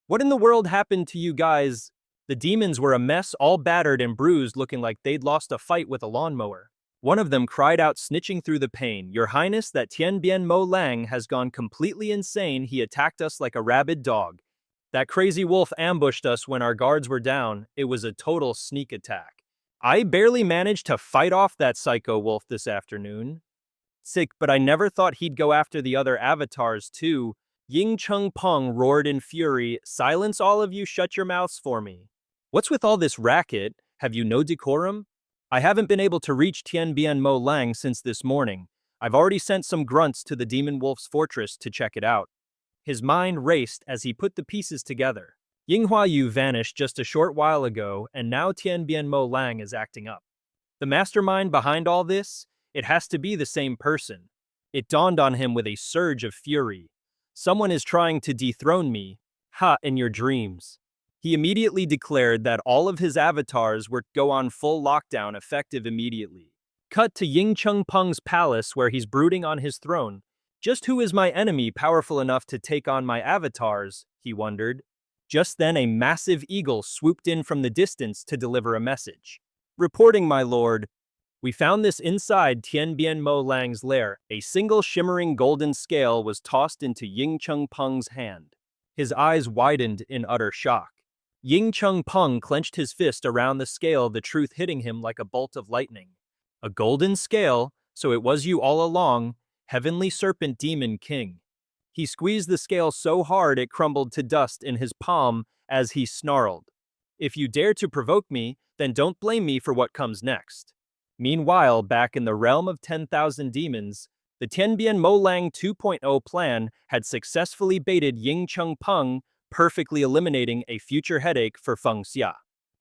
in the world happened to you guys? The demons were a mess, all battered and bruised, looking like they'd lost a fight with a lawnmower. One of them cried out, snitching through the pain, Your Highness, that Tianbian Mo Lang has gone completely insane. He attacked us like a rabid dog. That crazy wolf ambushed us when our guards were down. It was a total sneak attack. I barely managed to fight off that psycho wolf this afternoon. Sick, but I never thought he'd go after the other avatars too. Ying Cheng Peng roared in fury, Silence all of you, shut your mouths for me. What's with all this racket? Have you no decorum? I haven't been able to reach Tianbian Mo Lang since this morning. I've already sent some grunts to the Demon Wolf's fortress to check it out. His mind raced as he put the pieces together. Ying Huayu vanished just a short while ago, and now Tianbian Mo Lang is acting up. The mastermind behind all this? It has to be the same person. It dawned on him with a surge of fury. Someone is trying to dethrone me. Ha, in your dreams. He immediately declared that all of his avatars were to go on full lockdown, effective immediately. Cut to Ying Cheng Peng's palace where he's brooding on his throne. Just who is my enemy powerful enough to take on my avatars, he wondered. Just then a massive eagle swooped in from the distance to deliver a message. Reporting, my lord. We found this inside Tianbian Mo Lang's lair. A single shimmering golden scale was tossed into Ying Cheng Peng's hand. His eyes widened in utter shock. Ying Cheng Peng clenched his fist around the scale, the truth hitting him like a bolt of lightning. A golden scale, so it was you all along, Heavenly Serpent Demon King. He squeezed the scale so hard it crumbled to dust in his palm as he snarled. If you dare to provoke me, then don't blame me for what comes next. Meanwhile, back in the realm of 10,000 demons, the Tianbian Mo Lang 2.0 plan had successfully baited Ying Cheng Peng, perfectly eliminating a future headache for Feng Xia.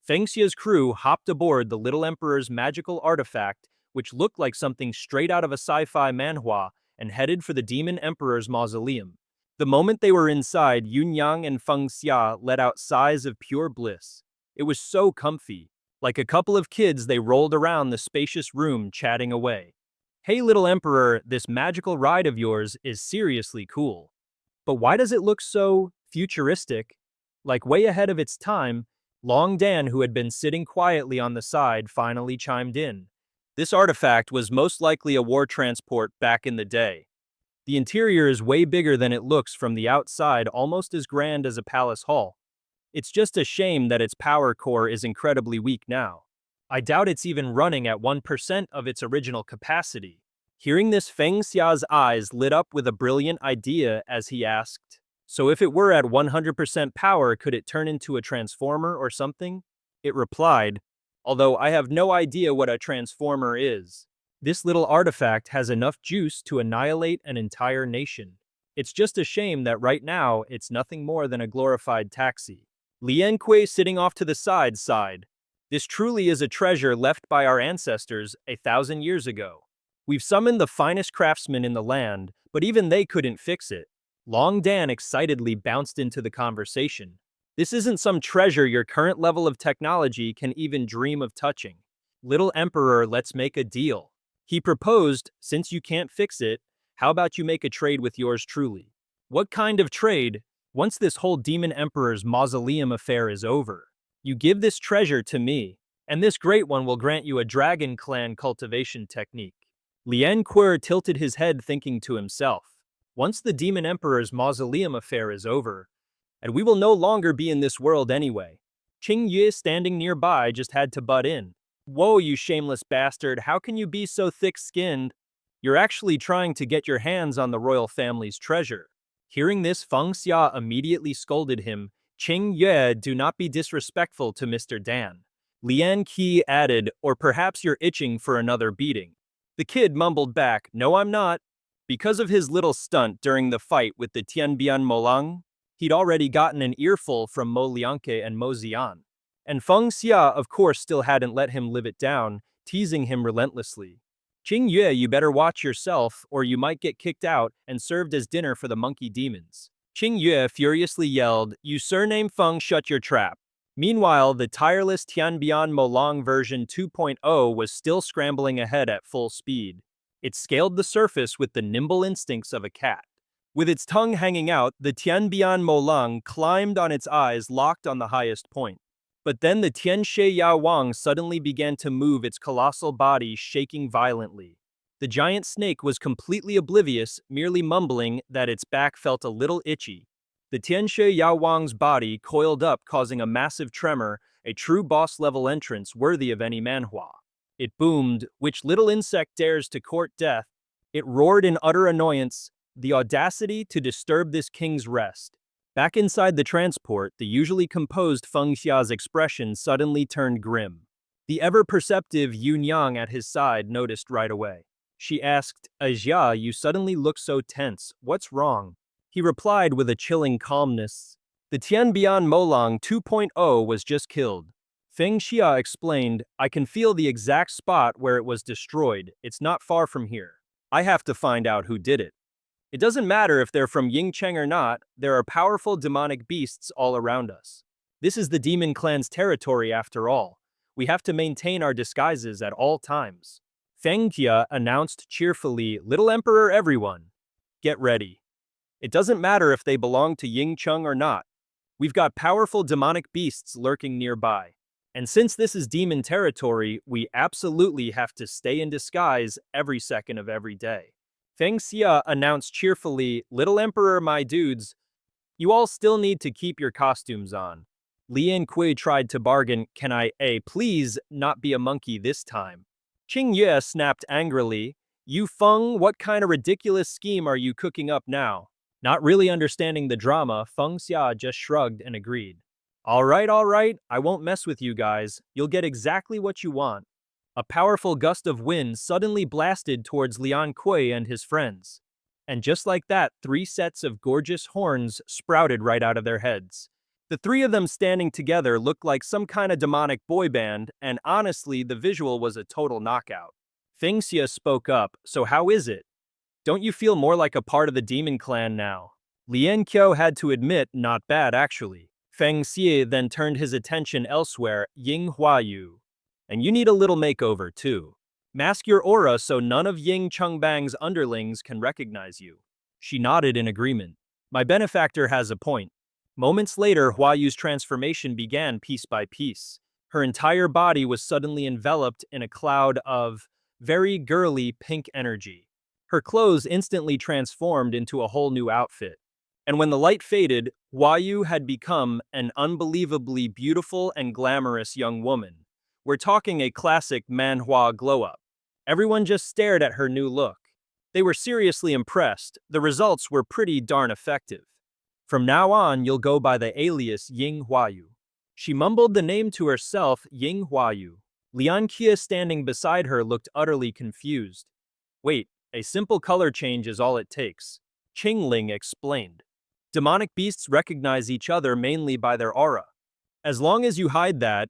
Feng Xia's crew hopped aboard the Little Emperor's magical artifact, which looked like something straight out of a sci-fi manhwa, and headed for the Demon Emperor's mausoleum. The moment they were inside, Yunyang and Feng Xia let out sighs of pure bliss. It was so comfy. Like a couple of kids, they rolled around the spacious room, chatting away. Hey, Little Emperor, this magical ride of yours is seriously cool. But why does it look so futuristic? Like way ahead of its time, Long Dan, who had been sitting quietly on the side, finally chimed in. This artifact was most likely a war transport back in the day. The interior is way bigger than it looks from the outside, almost as grand as a palace hall. It's just a shame that its power core is incredibly weak now. I doubt it's even running at 1% of its original capacity. Hearing this, Feng Xia's eyes lit up with a brilliant idea as he asked, so if it were at 100% power, could it turn into a transformer or something? It replied, although I have no idea what a transformer is. This little artifact has enough juice to annihilate an entire nation. It's just a shame that right now it's nothing more than a glorified taxi. Lian Kui, sitting off to the side, sighed. This truly is a treasure left by our ancestors 1,000 years ago. We've summoned the finest craftsmen in the land, but even they couldn't fix it. Long Dan excitedly bounced into the conversation. This isn't some treasure your current level of technology can even dream of touching. Little Emperor, let's make a deal. He proposed, since you can't fix it, how about you make a trade with yours truly? What kind of trade? Once this whole Demon Emperor's mausoleum affair is over, you give this treasure to me, and this great one will grant you a Dragon Clan cultivation technique. Lian Kui tilted his head, thinking to himself, once the Demon Emperor's mausoleum affair is over, and we will no longer be in this world anyway. Qing Yue, standing nearby, just had to butt in. Whoa, you shameless bastard, how can you be so thick-skinned? You're actually trying to get your hands on the royal family's treasure. Hearing this, Feng Xia immediately scolded him. Qing Yue, do not be disrespectful to Mr. Dan. Lian Qi added, or perhaps you're itching for another beating. The kid mumbled back, no I'm not. Because of his little stunt during the fight with the Tianbian Molang, he'd already gotten an earful from Mo Lianke and Mo Zian. And Feng Xia, of course, still hadn't let him live it down, teasing him relentlessly. Qing Yue, you better watch yourself, or you might get kicked out and served as dinner for the monkey demons. Qing Yue furiously yelled, you surname Feng, shut your trap. Meanwhile, the tireless Tianbian Molang version 2.0 was still scrambling ahead at full speed. It scaled the surface with the nimble instincts of a cat. With its tongue hanging out, the Tianbian Molang climbed on its eyes locked on the highest point. But then the Tianxie Yawang suddenly began to move, its colossal body shaking violently. The giant snake was completely oblivious, merely mumbling that its back felt a little itchy. The Tianxie Yawang's body coiled up, causing a massive tremor, a true boss-level entrance worthy of any manhwa. It boomed, which little insect dares to court death? It roared in utter annoyance, the audacity to disturb this king's rest. Back inside the transport, the usually composed Feng Xia's expression suddenly turned grim. The ever-perceptive Yunyang at his side noticed right away. She asked, Ajia, you suddenly look so tense. What's wrong? He replied with a chilling calmness. The Tianbian Molang 2.0 was just killed. Feng Xia explained, I can feel the exact spot where it was destroyed. It's not far from here. I have to find out who did it. It doesn't matter if they're from Yingcheng or not, there are powerful demonic beasts all around us. This is the demon clan's territory after all. We have to maintain our disguises at all times. Feng Xia announced cheerfully, Little Emperor, everyone, get ready. It doesn't matter if they belong to Yingcheng or not. We've got powerful demonic beasts lurking nearby. And since this is demon territory, we absolutely have to stay in disguise every second of every day. Feng Xia announced cheerfully, Little Emperor, my dudes, you all still need to keep your costumes on. Lian Kui tried to bargain, can I, please, not be a monkey this time? Qing Yue snapped angrily, you Feng, what kind of ridiculous scheme are you cooking up now? Not really understanding the drama, Feng Xia just shrugged and agreed. All right, I won't mess with you guys. You'll get exactly what you want. A powerful gust of wind suddenly blasted towards Lian Kui and his friends. And just like that, 3 sets of gorgeous horns sprouted right out of their heads. The three of them standing together looked like some kind of demonic boy band, and honestly, the visual was a total knockout. Feng Xia spoke up, so how is it? Don't you feel more like a part of the demon clan now? Lian Qiu had to admit, not bad actually. Feng Xie then turned his attention elsewhere, Ying Huayu. And you need a little makeover too. Mask your aura so none of Ying Chungbang's underlings can recognize you. She nodded in agreement. My benefactor has a point. Moments later, Huayu's transformation began piece by piece. Her entire body was suddenly enveloped in a cloud of very girly pink energy. Her clothes instantly transformed into a whole new outfit. And when the light faded, Huayu had become an unbelievably beautiful and glamorous young woman. We're talking a classic Manhwa glow-up. Everyone just stared at her new look. They were seriously impressed. The results were pretty darn effective. From now on, you'll go by the alias Ying Huayu. She mumbled the name to herself, Ying Huayu. Lian Qie standing beside her looked utterly confused. Wait, a simple color change is all it takes. Qingling explained. Demonic beasts recognize each other mainly by their aura. As long as you hide that,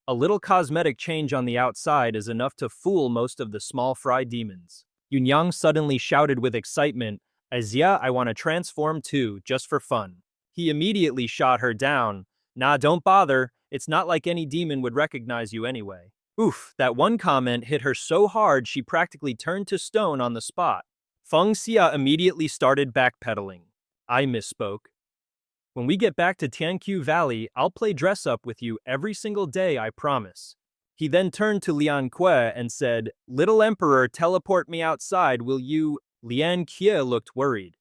a little cosmetic change on the outside is enough to fool most of the small fry demons. Yunyang suddenly shouted with excitement, Azia, I want to transform too, just for fun. He immediately shot her down. Nah, don't bother. It's not like any demon would recognize you anyway. Oof, that one comment hit her so hard she practically turned to stone on the spot. Feng Xia immediately started backpedaling. I misspoke. When we get back to Tianqiu Valley, I'll play dress-up with you every single day, I promise. He then turned to Lian Qie and said, Little Emperor, teleport me outside, will you? Lian Qie looked worried.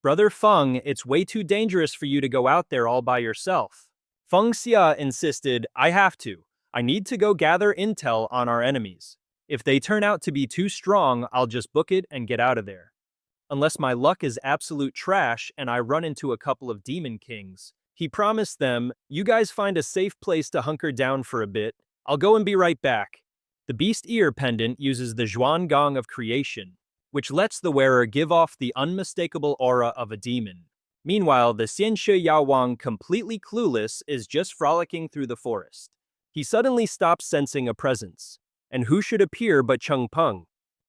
Brother Feng, it's way too dangerous for you to go out there all by yourself. Feng Xia insisted, I have to. I need to go gather intel on our enemies. If they turn out to be too strong, I'll just book it and get out of there. Unless my luck is absolute trash and I run into a couple of demon kings. He promised them, you guys find a safe place to hunker down for a bit. I'll go and be right back. The beast ear pendant uses the Zhuan Gong of creation, which lets the wearer give off the unmistakable aura of a demon. Meanwhile, the Xianxue Yaowang, completely clueless, is just frolicking through the forest. He suddenly stops sensing a presence. And who should appear but Cheng Peng?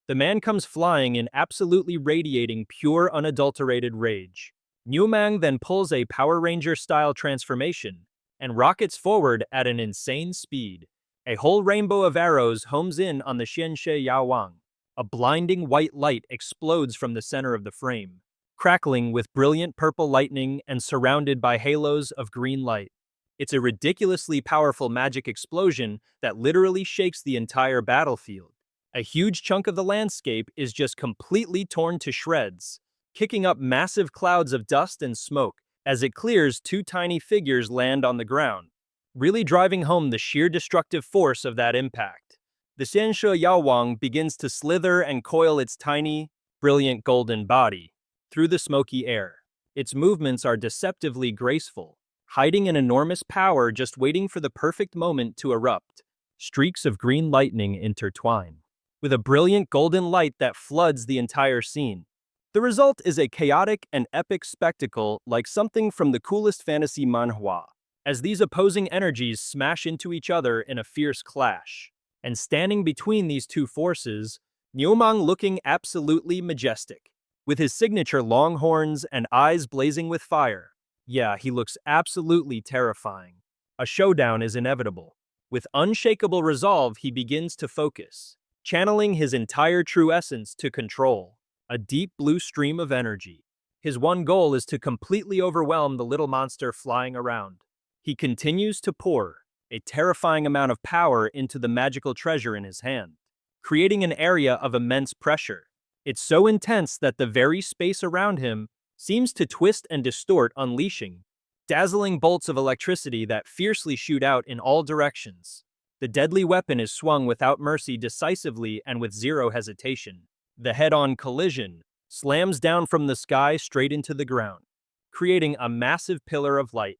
The man comes flying in absolutely radiating pure unadulterated rage. Niumang then pulls a Power Ranger-style transformation and rockets forward at an insane speed. A whole rainbow of arrows homes in on the Xianxue Yaowang. A blinding white light explodes from the center of the frame, crackling with brilliant purple lightning and surrounded by halos of green light. It's a ridiculously powerful magic explosion that literally shakes the entire battlefield. A huge chunk of the landscape is just completely torn to shreds, kicking up massive clouds of dust and smoke. As it clears, two tiny figures land on the ground, really driving home the sheer destructive force of that impact. The Xianxue Yaowang begins to slither and coil its tiny, brilliant golden body through the smoky air. Its movements are deceptively graceful, hiding an enormous power just waiting for the perfect moment to erupt. Streaks of green lightning intertwine, with a brilliant golden light that floods the entire scene. The result is a chaotic and epic spectacle like something from the coolest fantasy manhwa, as these opposing energies smash into each other in a fierce clash. And standing between these two forces, Niumang looking absolutely majestic, with his signature long horns and eyes blazing with fire. Yeah, he looks absolutely terrifying. A showdown is inevitable. With unshakable resolve, he begins to focus, channeling his entire true essence to control a deep blue stream of energy. His one goal is to completely overwhelm the little monster flying around. He continues to pour a terrifying amount of power into the magical treasure in his hand, creating an area of immense pressure. It's so intense that the very space around him seems to twist and distort, unleashing dazzling bolts of electricity that fiercely shoot out in all directions. The deadly weapon is swung without mercy, decisively and with zero hesitation. The head-on collision slams down from the sky straight into the ground, creating a massive pillar of light.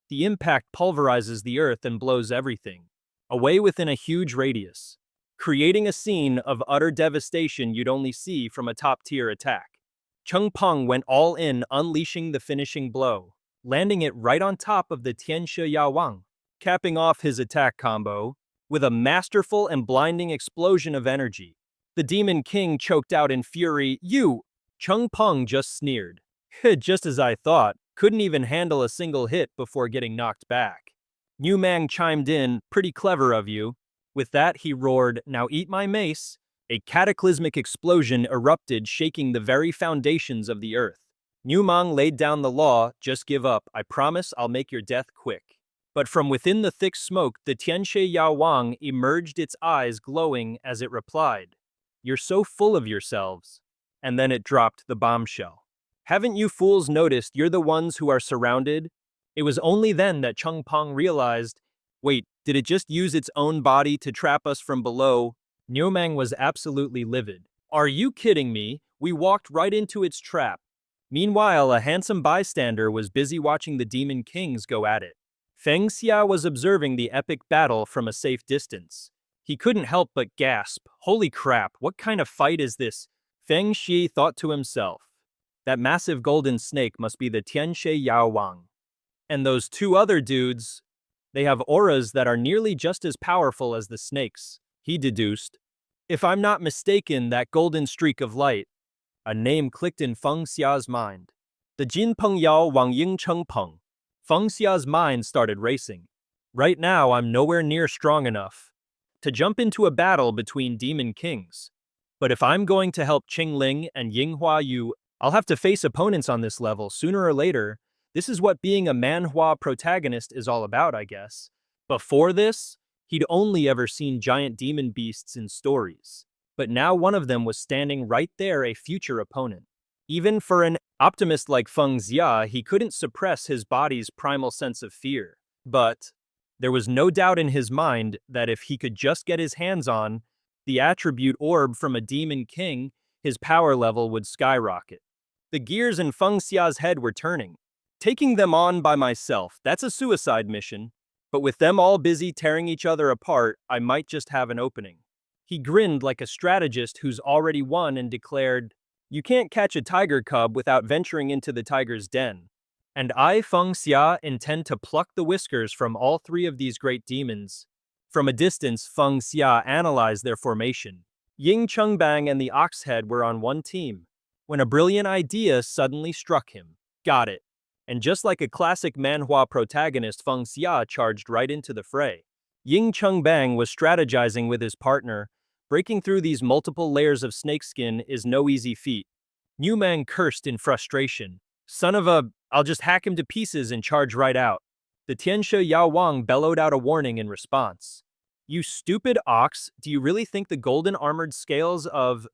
The impact pulverizes the earth and blows everything away within a huge radius, creating a scene of utter devastation you'd only see from a top-tier attack. Cheng Peng went all in, unleashing the finishing blow. landing it right on top of the Tianshi Yawang, capping off his attack combo with a masterful and blinding explosion of energy. The Demon King choked out in fury. "You!" Chung Peng just sneered. "Just as I thought, couldn't even handle a single hit before getting knocked back." Niu Mang chimed in, "Pretty clever of you." With that, he roared, "Now eat my mace." A cataclysmic explosion erupted, shaking the very foundations of the earth. Niu Mang laid down the law, "Just give up, I promise I'll make your death quick." But from within the thick smoke, the Tianshi Yawang emerged, its eyes glowing as it replied, "You're so full of yourselves." And then it dropped the bombshell. "Haven't you fools noticed you're the ones who are surrounded?" It was only then that Chung Peng realized, wait, did it just use its own body to trap us from below? Niu Mang was absolutely livid. "Are you kidding me? We walked right into its trap." Meanwhile, a handsome bystander was busy watching the Demon Kings go at it. Feng Xia was observing the epic battle from a safe distance. He couldn't help but gasp, "Holy crap, what kind of fight is this?" Feng Xia thought to himself, "That massive golden snake must be the Tianshi Yawang. And those two other dudes, they have auras that are nearly just as powerful as the snakes," he deduced. "If I'm not mistaken, that golden streak of light." A name clicked in Feng Xia's mind. The Jin Peng Yao Wang Ying Cheng Peng. Feng Xia's mind started racing. Right now, I'm nowhere near strong enough to jump into a battle between demon kings. But if I'm going to help Qing Ling and Yinghua Yu, I'll have to face opponents on this level sooner or later. This is what being a manhwa protagonist is all about, I guess. Before this, he'd only ever seen giant demon beasts in stories. But now one of them was standing right there, a future opponent. Even for an optimist like Feng Xia, he couldn't suppress his body's primal sense of fear. But there was no doubt in his mind that if he could just get his hands on the attribute orb from a demon king, his power level would skyrocket. The gears in Feng Xia's head were turning. Taking them on by myself, that's a suicide mission. But with them all busy tearing each other apart, I might just have an opening. He grinned like a strategist who's already won and declared, "You can't catch a tiger cub without venturing into the tiger's den." And I, Feng Xia, intend to pluck the whiskers from all three of these great demons. From a distance, Feng Xia analyzed their formation. Ying Chungbang and the Oxhead were on one team, when a brilliant idea suddenly struck him. Got it. And just like a classic manhwa protagonist, Feng Xia charged right into the fray. Ying Chungbang was strategizing with his partner. Breaking through these multiple layers of snakeskin is no easy feat. Niu Mang cursed in frustration. "Son of a, I'll just hack him to pieces and charge right out." The Tianshi Yawang bellowed out a warning in response. "You stupid ox, do you really think the golden armored scales of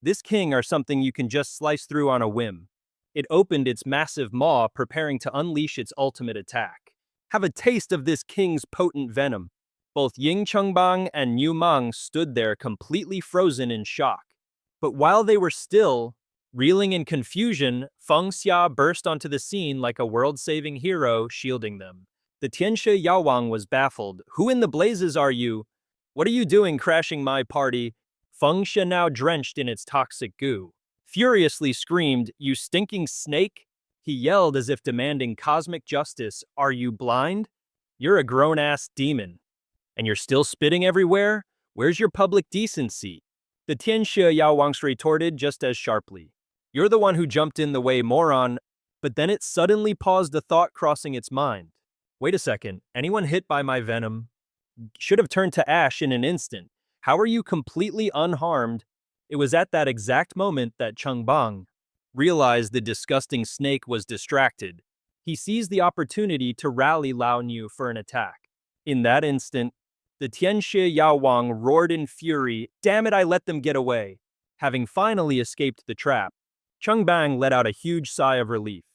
this king are something you can just slice through on a whim?" It opened its massive maw, preparing to unleash its ultimate attack. "Have a taste of this king's potent venom." Both Ying Chungbang and Niu Mang stood there completely frozen in shock. But while they were still reeling in confusion, Feng Xia burst onto the scene like a world-saving hero, shielding them. The Tianshi Yawang was baffled. "Who in the blazes are you? What are you doing crashing my party?" Feng Xia, now drenched in its toxic goo, furiously screamed, "You stinking snake!" He yelled as if demanding cosmic justice. "Are you blind? You're a grown-ass demon. And you're still spitting everywhere? Where's your public decency?" The Tianshi Yaowangs retorted just as sharply. "You're the one who jumped in the way, moron." But then it suddenly paused, a thought crossing its mind. "Wait a second, anyone hit by my venom should have turned to ash in an instant. How are you completely unharmed?" It was at that exact moment that Chungbang realized the disgusting snake was distracted. He seized the opportunity to rally Lao Nu for an attack. In that instant, the Tianshi Yawang roared in fury, "Damn it, I let them get away." Having finally escaped the trap, Chungbang let out a huge sigh of relief.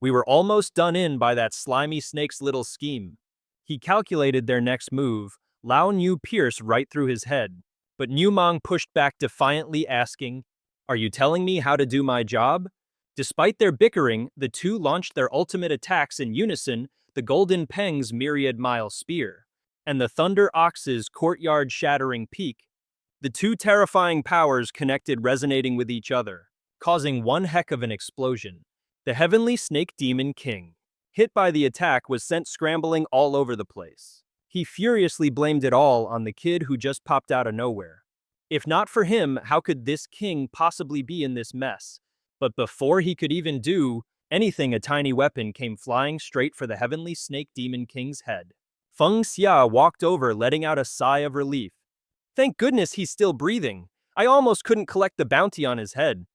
We were almost done in by that slimy snake's little scheme. He calculated their next move. Lao Nu pierced right through his head. But Niu Mang pushed back defiantly, asking, "Are you telling me how to do my job?" Despite their bickering, the two launched their ultimate attacks in unison, the Golden Peng's myriad-mile spear, and the Thunder Ox's courtyard-shattering peak. The two terrifying powers connected, resonating with each other, causing one heck of an explosion. The Heavenly Snake Demon King. hit by the attack, was sent scrambling all over the place. He furiously blamed it all on the kid who just popped out of nowhere. If not for him, how could this king possibly be in this mess? But before he could even do anything, a tiny weapon came flying straight for the heavenly snake demon king's head. Feng Xia walked over, letting out a sigh of relief. Thank goodness he's still breathing. I almost couldn't collect the bounty on his head.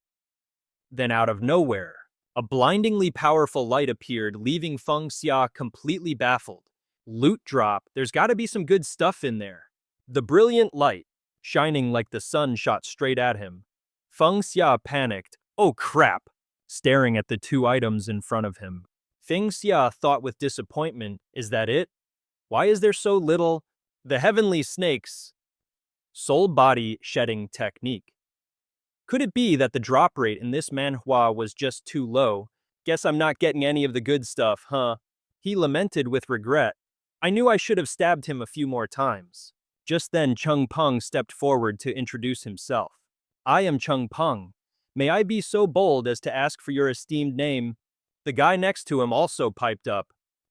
Then out of nowhere, a blindingly powerful light appeared, leaving Feng Xia completely baffled. Loot drop, there's gotta be some good stuff in there. The brilliant light, shining like the sun, shot straight at him. Feng Xia panicked. Oh crap! Staring at the two items in front of him. Feng Xia thought with disappointment, is that it? Why is there so little? The heavenly snake's soul body shedding technique. Could it be that the drop rate in this manhwa was just too low? Guess I'm not getting any of the good stuff, huh? He lamented with regret. I knew I should have stabbed him a few more times. Just then Chung Peng stepped forward to introduce himself. I am Chung Peng. May I be so bold as to ask for your esteemed name? The guy next to him also piped up.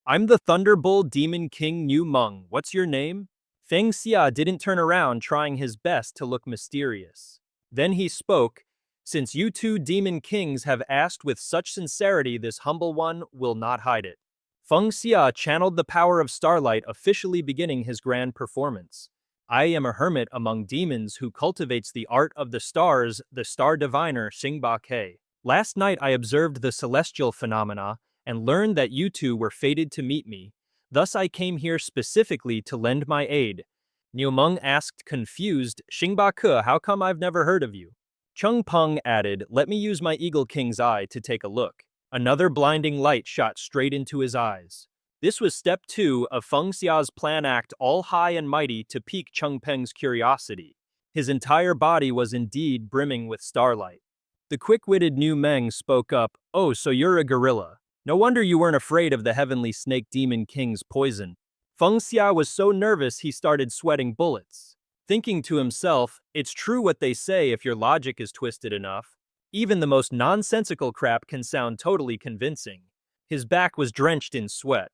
I'm the Thunderbolt Demon King New Meng. What's your name? Feng Xia didn't turn around, trying his best to look mysterious. Then he spoke. Since you two demon kings have asked with such sincerity, this humble one will not hide it. Feng Xia channeled the power of starlight, officially beginning his grand performance. I am a hermit among demons who cultivates the art of the stars, the star diviner Xingba. Last night I observed the celestial phenomena and learned that you two were fated to meet me. Thus I came here specifically to lend my aid. Niu Meng asked, confused, Xingba, how come I've never heard of you? Chung Peng added, let me use my Eagle King's eye to take a look. Another blinding light shot straight into his eyes. This was step 2 of Feng Xia's plan, act all high and mighty to pique Chung Peng's curiosity. His entire body was indeed brimming with starlight. The quick-witted Niu Meng spoke up, oh, so you're a gorilla. No wonder you weren't afraid of the heavenly snake demon king's poison. Feng Xia was so nervous he started sweating bullets. Thinking to himself, it's true what they say if your logic is twisted enough. Even the most nonsensical crap can sound totally convincing. His back was drenched in sweat.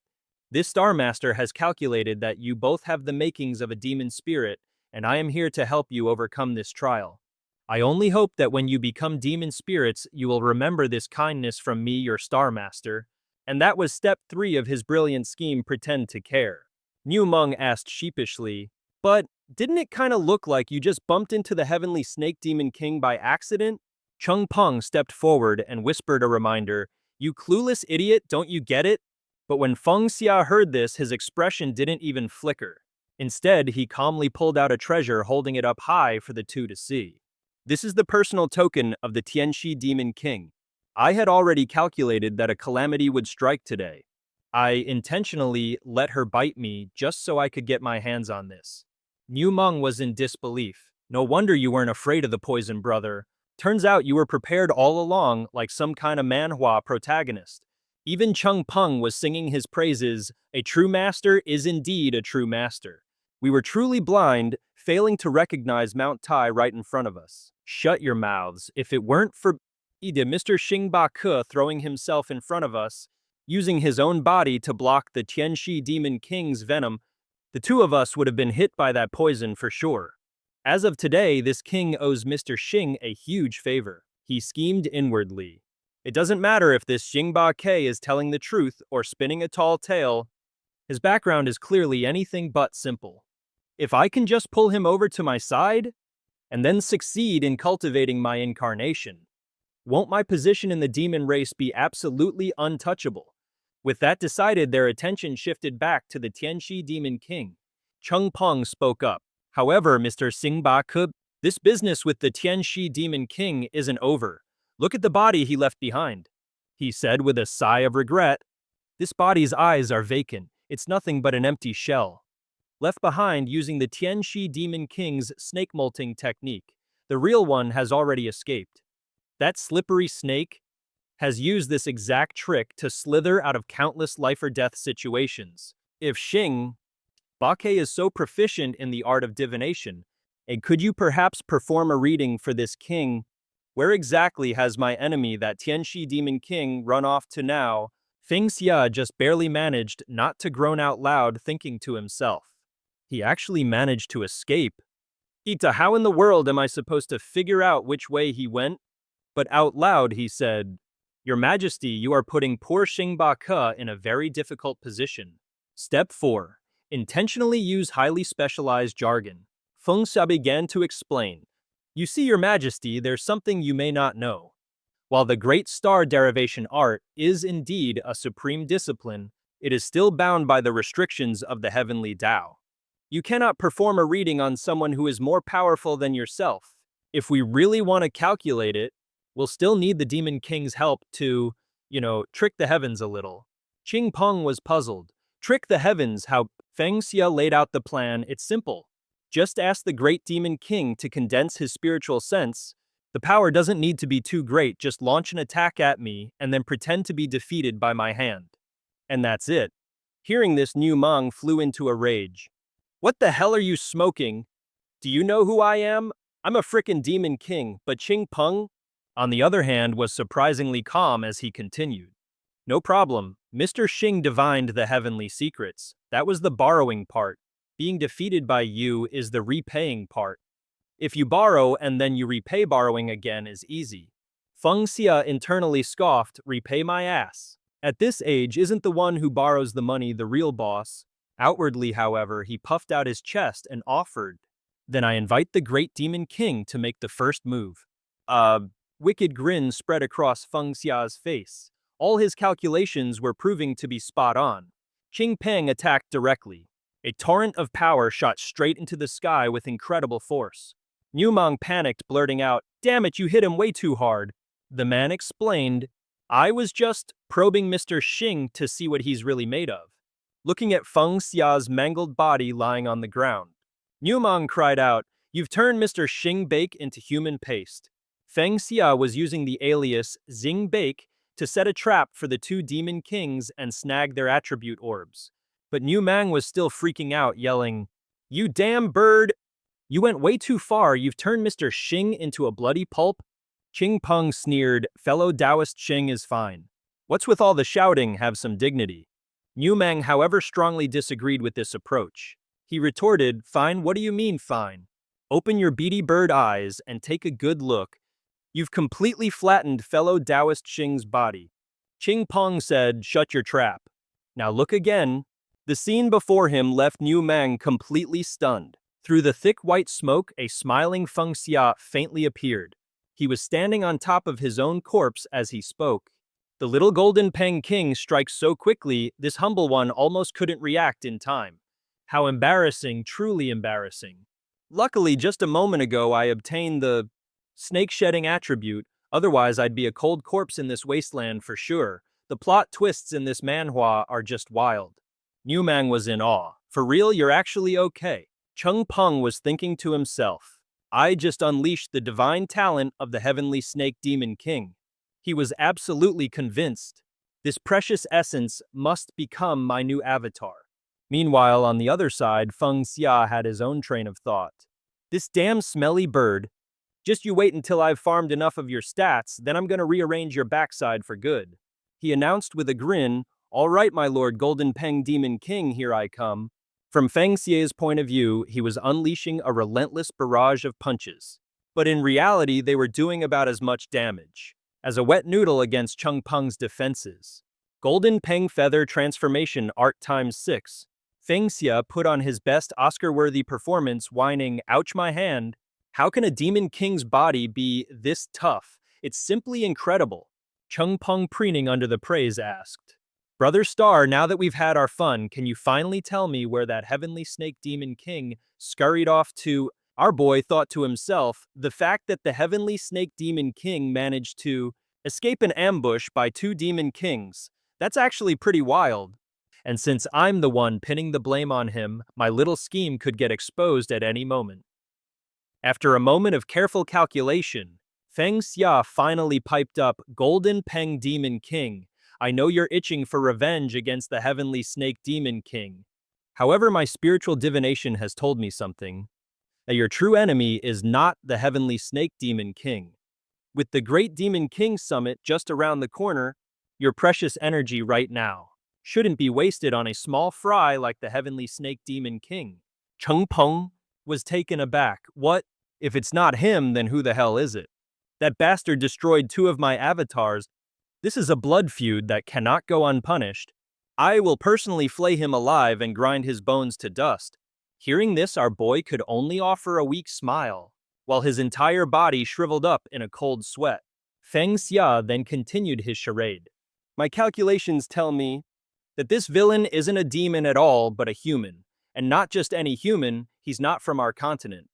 This Star Master has calculated that you both have the makings of a demon spirit, and I am here to help you overcome this trial. I only hope that when you become demon spirits, you will remember this kindness from me, your Star Master. And that was step 3 of his brilliant scheme, pretend to care. Niu Meng asked sheepishly, but didn't it kind of look like you just bumped into the heavenly snake demon king by accident? Chung Peng stepped forward and whispered a reminder, you clueless idiot, don't you get it? But when Feng Xia heard this, his expression didn't even flicker. Instead, he calmly pulled out a treasure, holding it up high for the two to see. This is the personal token of the Tianxi Demon King. I had already calculated that a calamity would strike today. I intentionally let her bite me just so I could get my hands on this. Niu Meng was in disbelief. No wonder you weren't afraid of the poison, brother. Turns out you were prepared all along, like some kind of manhwa protagonist. Even Chung Peng was singing his praises. A true master is indeed a true master. We were truly blind, failing to recognize Mount Tai right in front of us. Shut your mouths. If it weren't for Mr. Xingba throwing himself in front of us, using his own body to block the Tianxi Demon King's venom, the two of us would have been hit by that poison for sure. As of today, this king owes Mr. Xing a huge favor. He schemed inwardly. It doesn't matter if this Xingba is telling the truth or spinning a tall tale. His background is clearly anything but simple. If I can just pull him over to my side, and then succeed in cultivating my incarnation, won't my position in the demon race be absolutely untouchable? With that decided, their attention shifted back to the Tianxi Demon King. Chung Peng spoke up. However, Mr. Xingba, this business with the Tianxi Demon King isn't over. Look at the body he left behind, he said with a sigh of regret. This body's eyes are vacant. It's nothing but an empty shell. Left behind using the Tianxi Demon King's snake molting technique. The real one has already escaped. That slippery snake has used this exact trick to slither out of countless life or death situations. If Xing Bake is so proficient in the art of divination, and could you perhaps perform a reading for this king? Where exactly has my enemy, that Tianxi Demon King, run off to now? Feng Xia just barely managed not to groan out loud, thinking to himself. He actually managed to escape. Ita, how in the world am I supposed to figure out which way he went? But out loud he said, Your Majesty, you are putting poor Xingba Ke in a very difficult position. Step 4. Intentionally use highly specialized jargon. Feng Xia began to explain. You see, Your Majesty, there's something you may not know. While the great star derivation art is indeed a supreme discipline, it is still bound by the restrictions of the heavenly Tao. You cannot perform a reading on someone who is more powerful than yourself. If we really want to calculate it, we'll still need the Demon King's help to, trick the heavens a little. Qing Peng was puzzled. Trick the heavens, how Feng Xia laid out the plan, it's simple. Just ask the great Demon King to condense his spiritual sense. The power doesn't need to be too great, just launch an attack at me and then pretend to be defeated by my hand. And that's it. Hearing this, Niu Meng flew into a rage. What the hell are you smoking? Do you know who I am? I'm a frickin' Demon King, but Qing Peng, on the other hand, was surprisingly calm as he continued. No problem, Mr. Xing divined the heavenly secrets. That was the borrowing part. Being defeated by you is the repaying part. If you borrow and then you repay borrowing again is easy. Feng Xia internally scoffed, repay my ass. At this age, isn't the one who borrows the money the real boss? Outwardly, however, he puffed out his chest and offered. Then I invite the great Demon King to make the first move. Wicked grin spread across Feng Xia's face. All his calculations were proving to be spot on. Qing Peng attacked directly. A torrent of power shot straight into the sky with incredible force. Niu Meng panicked, blurting out, Damn it, you hit him way too hard. The man explained, I was just probing Mr. Xing to see what he's really made of. Looking at Feng Xia's mangled body lying on the ground. Niu Meng cried out, You've turned Mr. Xing Bake into human paste. Feng Xia was using the alias Xing Bake to set a trap for the two Demon Kings and snag their attribute orbs. But Niu Meng was still freaking out, yelling, You damn bird! You went way too far, you've turned Mr. Xing into a bloody pulp? Qing Peng sneered, Fellow Taoist Xing is fine. What's with all the shouting, have some dignity. Niu Meng, however, strongly disagreed with this approach. He retorted, Fine, what do you mean fine? Open your beady bird eyes and take a good look. You've completely flattened fellow Taoist Xing's body. Qing Peng said, Shut your trap. Now look again. The scene before him left Niu Meng completely stunned. Through the thick white smoke, a smiling Feng Xia faintly appeared. He was standing on top of his own corpse as he spoke. The little Golden Peng King strikes so quickly, this humble one almost couldn't react in time. How embarrassing, truly embarrassing. Luckily, just a moment ago I obtained the snake-shedding attribute, otherwise I'd be a cold corpse in this wasteland for sure. The plot twists in this manhwa are just wild. Niu Meng was in awe. For real, you're actually okay. Qing Peng was thinking to himself. I just unleashed the divine talent of the heavenly snake demon king. He was absolutely convinced. This precious essence must become my new avatar. Meanwhile, on the other side, Feng Xia had his own train of thought. This damn smelly bird. Just you wait until I've farmed enough of your stats, then I'm gonna rearrange your backside for good. He announced with a grin, All right, my lord Golden Peng Demon King, here I come. From Feng Xia's point of view, he was unleashing a relentless barrage of punches. But in reality, they were doing about as much damage as a wet noodle against Qing Peng's defenses. Golden Peng Feather Transformation Art ×6. Feng Xia put on his best Oscar-worthy performance, whining, Ouch my hand. How can a Demon King's body be this tough? It's simply incredible. Qing Peng, preening under the praise, asked. Brother Star, now that we've had our fun, can you finally tell me where that heavenly snake demon king scurried off to? Our boy thought to himself, the fact that the heavenly snake demon king managed to escape an ambush by two demon kings, that's actually pretty wild. And since I'm the one pinning the blame on him, my little scheme could get exposed at any moment. After a moment of careful calculation, Feng Xia finally piped up, Golden Peng Demon King, I know you're itching for revenge against the heavenly snake demon king. However, my spiritual divination has told me something, that your true enemy is not the heavenly snake demon king. With the great demon king summit just around the corner, Your precious energy right now shouldn't be wasted on a small fry like the heavenly snake demon king. Cheng Peng was taken aback. What? If it's not him, then who the hell is it? That bastard destroyed 2 of my avatars. This is a blood feud that cannot go unpunished. I will personally flay him alive and grind his bones to dust. Hearing this, our boy could only offer a weak smile, while his entire body shriveled up in a cold sweat. Feng Xia then continued his charade. My calculations tell me that this villain isn't a demon at all, but a human. And not just any human, he's not from our continent,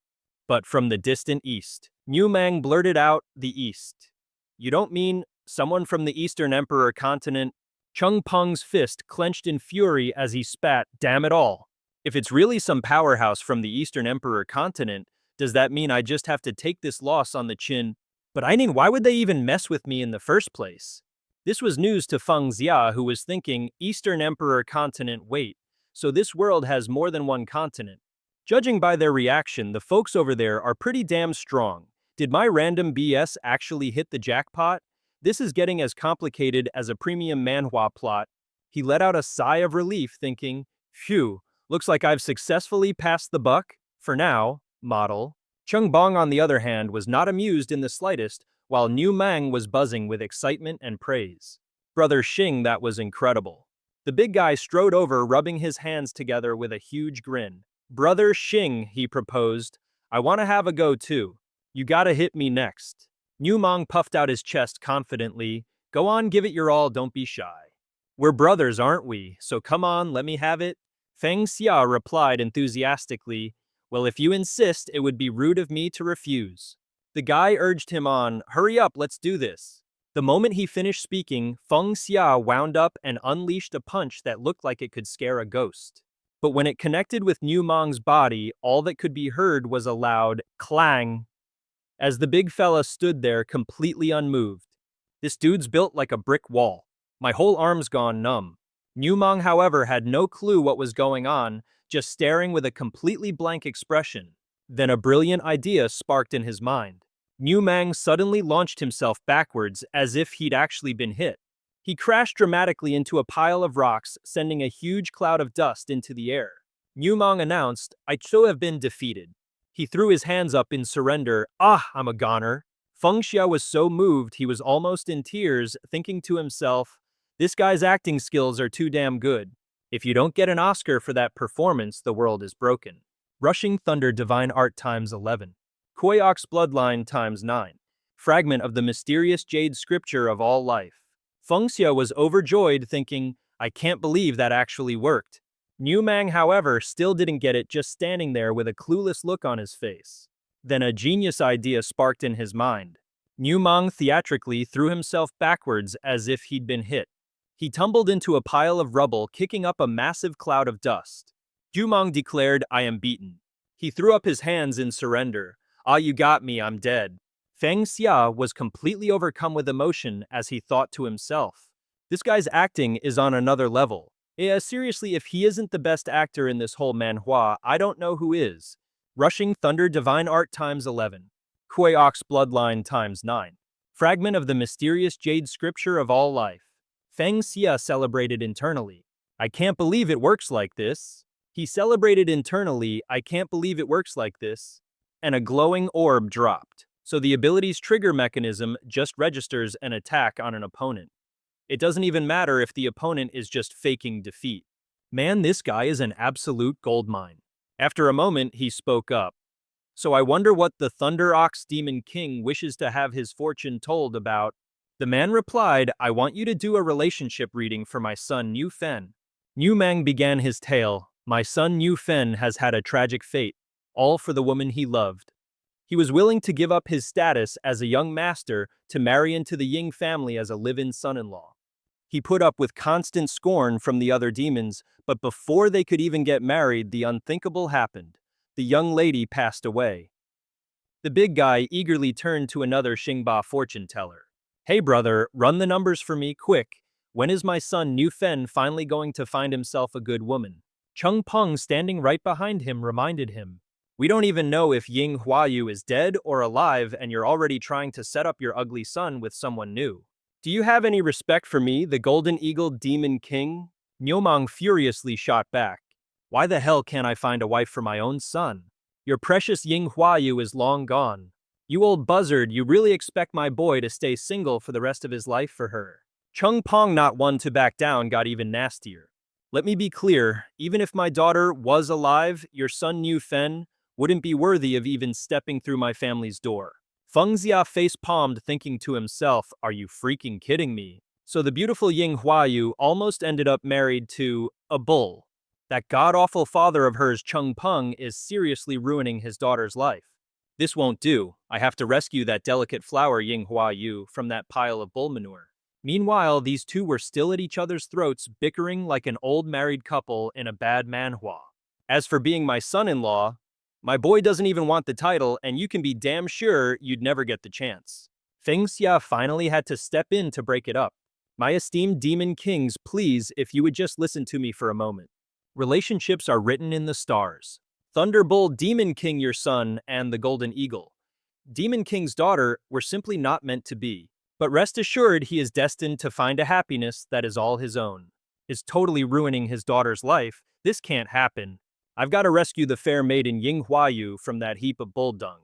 but from the distant east. Niu Mang blurted out, the east. You don't mean someone from the Eastern Emperor continent? Cheng Peng's fist clenched in fury as he spat, damn it all. If it's really some powerhouse from the Eastern Emperor continent, does that mean I just have to take this loss on the chin? But I mean, why would they even mess with me in the first place? This was news to Feng Xia, who was thinking, Eastern Emperor continent, wait, so this world has more than one continent. Judging by their reaction, the folks over there are pretty damn strong. Did my random BS actually hit the jackpot? This is getting as complicated as a premium manhwa plot. He let out a sigh of relief, thinking, phew, looks like I've successfully passed the buck, for now, model. Cheng Bong, on the other hand, was not amused in the slightest, while Niu Mang was buzzing with excitement and praise. Brother Xing, that was incredible. The big guy strode over, rubbing his hands together with a huge grin. Brother Xing, he proposed, I want to have a go too. You gotta hit me next. Niu Mang puffed out his chest confidently. Go on, give it your all, don't be shy. We're brothers, aren't we? So come on, let me have it. Feng Xia replied enthusiastically, well, if you insist, it would be rude of me to refuse. The guy urged him on, hurry up, let's do this. The moment he finished speaking, Feng Xia wound up and unleashed a punch that looked like it could scare a ghost. But when it connected with Niu Mang's body, all that could be heard was a loud clang as the big fella stood there completely unmoved. This dude's built like a brick wall. My whole arm's gone numb. Niu Mang, however, had no clue what was going on, just staring with a completely blank expression. Then a brilliant idea sparked in his mind. Niu Mang suddenly launched himself backwards as if he'd actually been hit. He crashed dramatically into a pile of rocks, sending a huge cloud of dust into the air. Niu Mang announced, I so have been defeated. He threw his hands up in surrender. Ah, I'm a goner. Feng Xia was so moved he was almost in tears, thinking to himself, this guy's acting skills are too damn good. If you don't get an Oscar for that performance, the world is broken. Rushing Thunder Divine Art times 11. Koi Ox Bloodline times 9. Fragment of the mysterious jade scripture of all life. Feng Xia was overjoyed, thinking, I can't believe that actually worked. Niu Mang, however, still didn't get it, just standing there with a clueless look on his face. Then a genius idea sparked in his mind. Niu Mang theatrically threw himself backwards as if he'd been hit. He tumbled into a pile of rubble, kicking up a massive cloud of dust. Niu Mang declared, I am beaten. He threw up his hands in surrender. Ah, you got me, I'm dead. Feng Xia was completely overcome with emotion as he thought to himself, this guy's acting is on another level. Yeah, seriously, if he isn't the best actor in this whole manhwa, I don't know who is. Rushing Thunder Divine Art times 11. Koi Ox Bloodline times 9. Fragment of the mysterious jade scripture of all life. Feng Xia celebrated internally. I can't believe it works like this. He celebrated internally, I can't believe it works like this. And a glowing orb dropped. So the ability's trigger mechanism just registers an attack on an opponent. It doesn't even matter if the opponent is just faking defeat. Man, this guy is an absolute goldmine. After a moment, he spoke up. So I wonder what the Thunder Ox Demon King wishes to have his fortune told about. The man replied, I want you to do a relationship reading for my son Niu Fen. Niu Mang began his tale. My son Niu Fen has had a tragic fate, all for the woman he loved. He was willing to give up his status as a young master to marry into the Ying family as a live-in son-in-law. He put up with constant scorn from the other demons, but before they could even get married, the unthinkable happened. The young lady passed away. The big guy eagerly turned to another Xingba fortune teller. Hey brother, run the numbers for me, quick. When is my son Niu Fen finally going to find himself a good woman? Cheng Peng, standing right behind him, reminded him. We don't even know if Ying Huayu is dead or alive, and you're already trying to set up your ugly son with someone new. Do you have any respect for me, the Golden Eagle Demon King? Nyomang furiously shot back. Why the hell can't I find a wife for my own son? Your precious Ying Huayu is long gone. You old buzzard, you really expect my boy to stay single for the rest of his life for her? Chung Pong, not one to back down, got even nastier. Let me be clear, even if my daughter was alive, your son Niu Fen wouldn't be worthy of even stepping through my family's door. Feng Xia face-palmed, thinking to himself, are you freaking kidding me? So the beautiful Ying Huayu almost ended up married to a bull. That god-awful father of hers, Chung Peng, is seriously ruining his daughter's life. This won't do. I have to rescue that delicate flower, Ying Huayu, from that pile of bull manure. Meanwhile, these two were still at each other's throats, bickering like an old married couple in a bad manhwa. As for being my son-in-law, my boy doesn't even want the title, and you can be damn sure you'd never get the chance. Feng Xia finally had to step in to break it up. My esteemed demon kings, please, if you would just listen to me for a moment. Relationships are written in the stars. Thunderbolt Demon King, your son, and the Golden Eagle, Demon King's daughter, were simply not meant to be. But rest assured, he is destined to find a happiness that is all his own. Is totally ruining his daughter's life. This can't happen. I've got to rescue the fair maiden Ying Huayu from that heap of bull dung.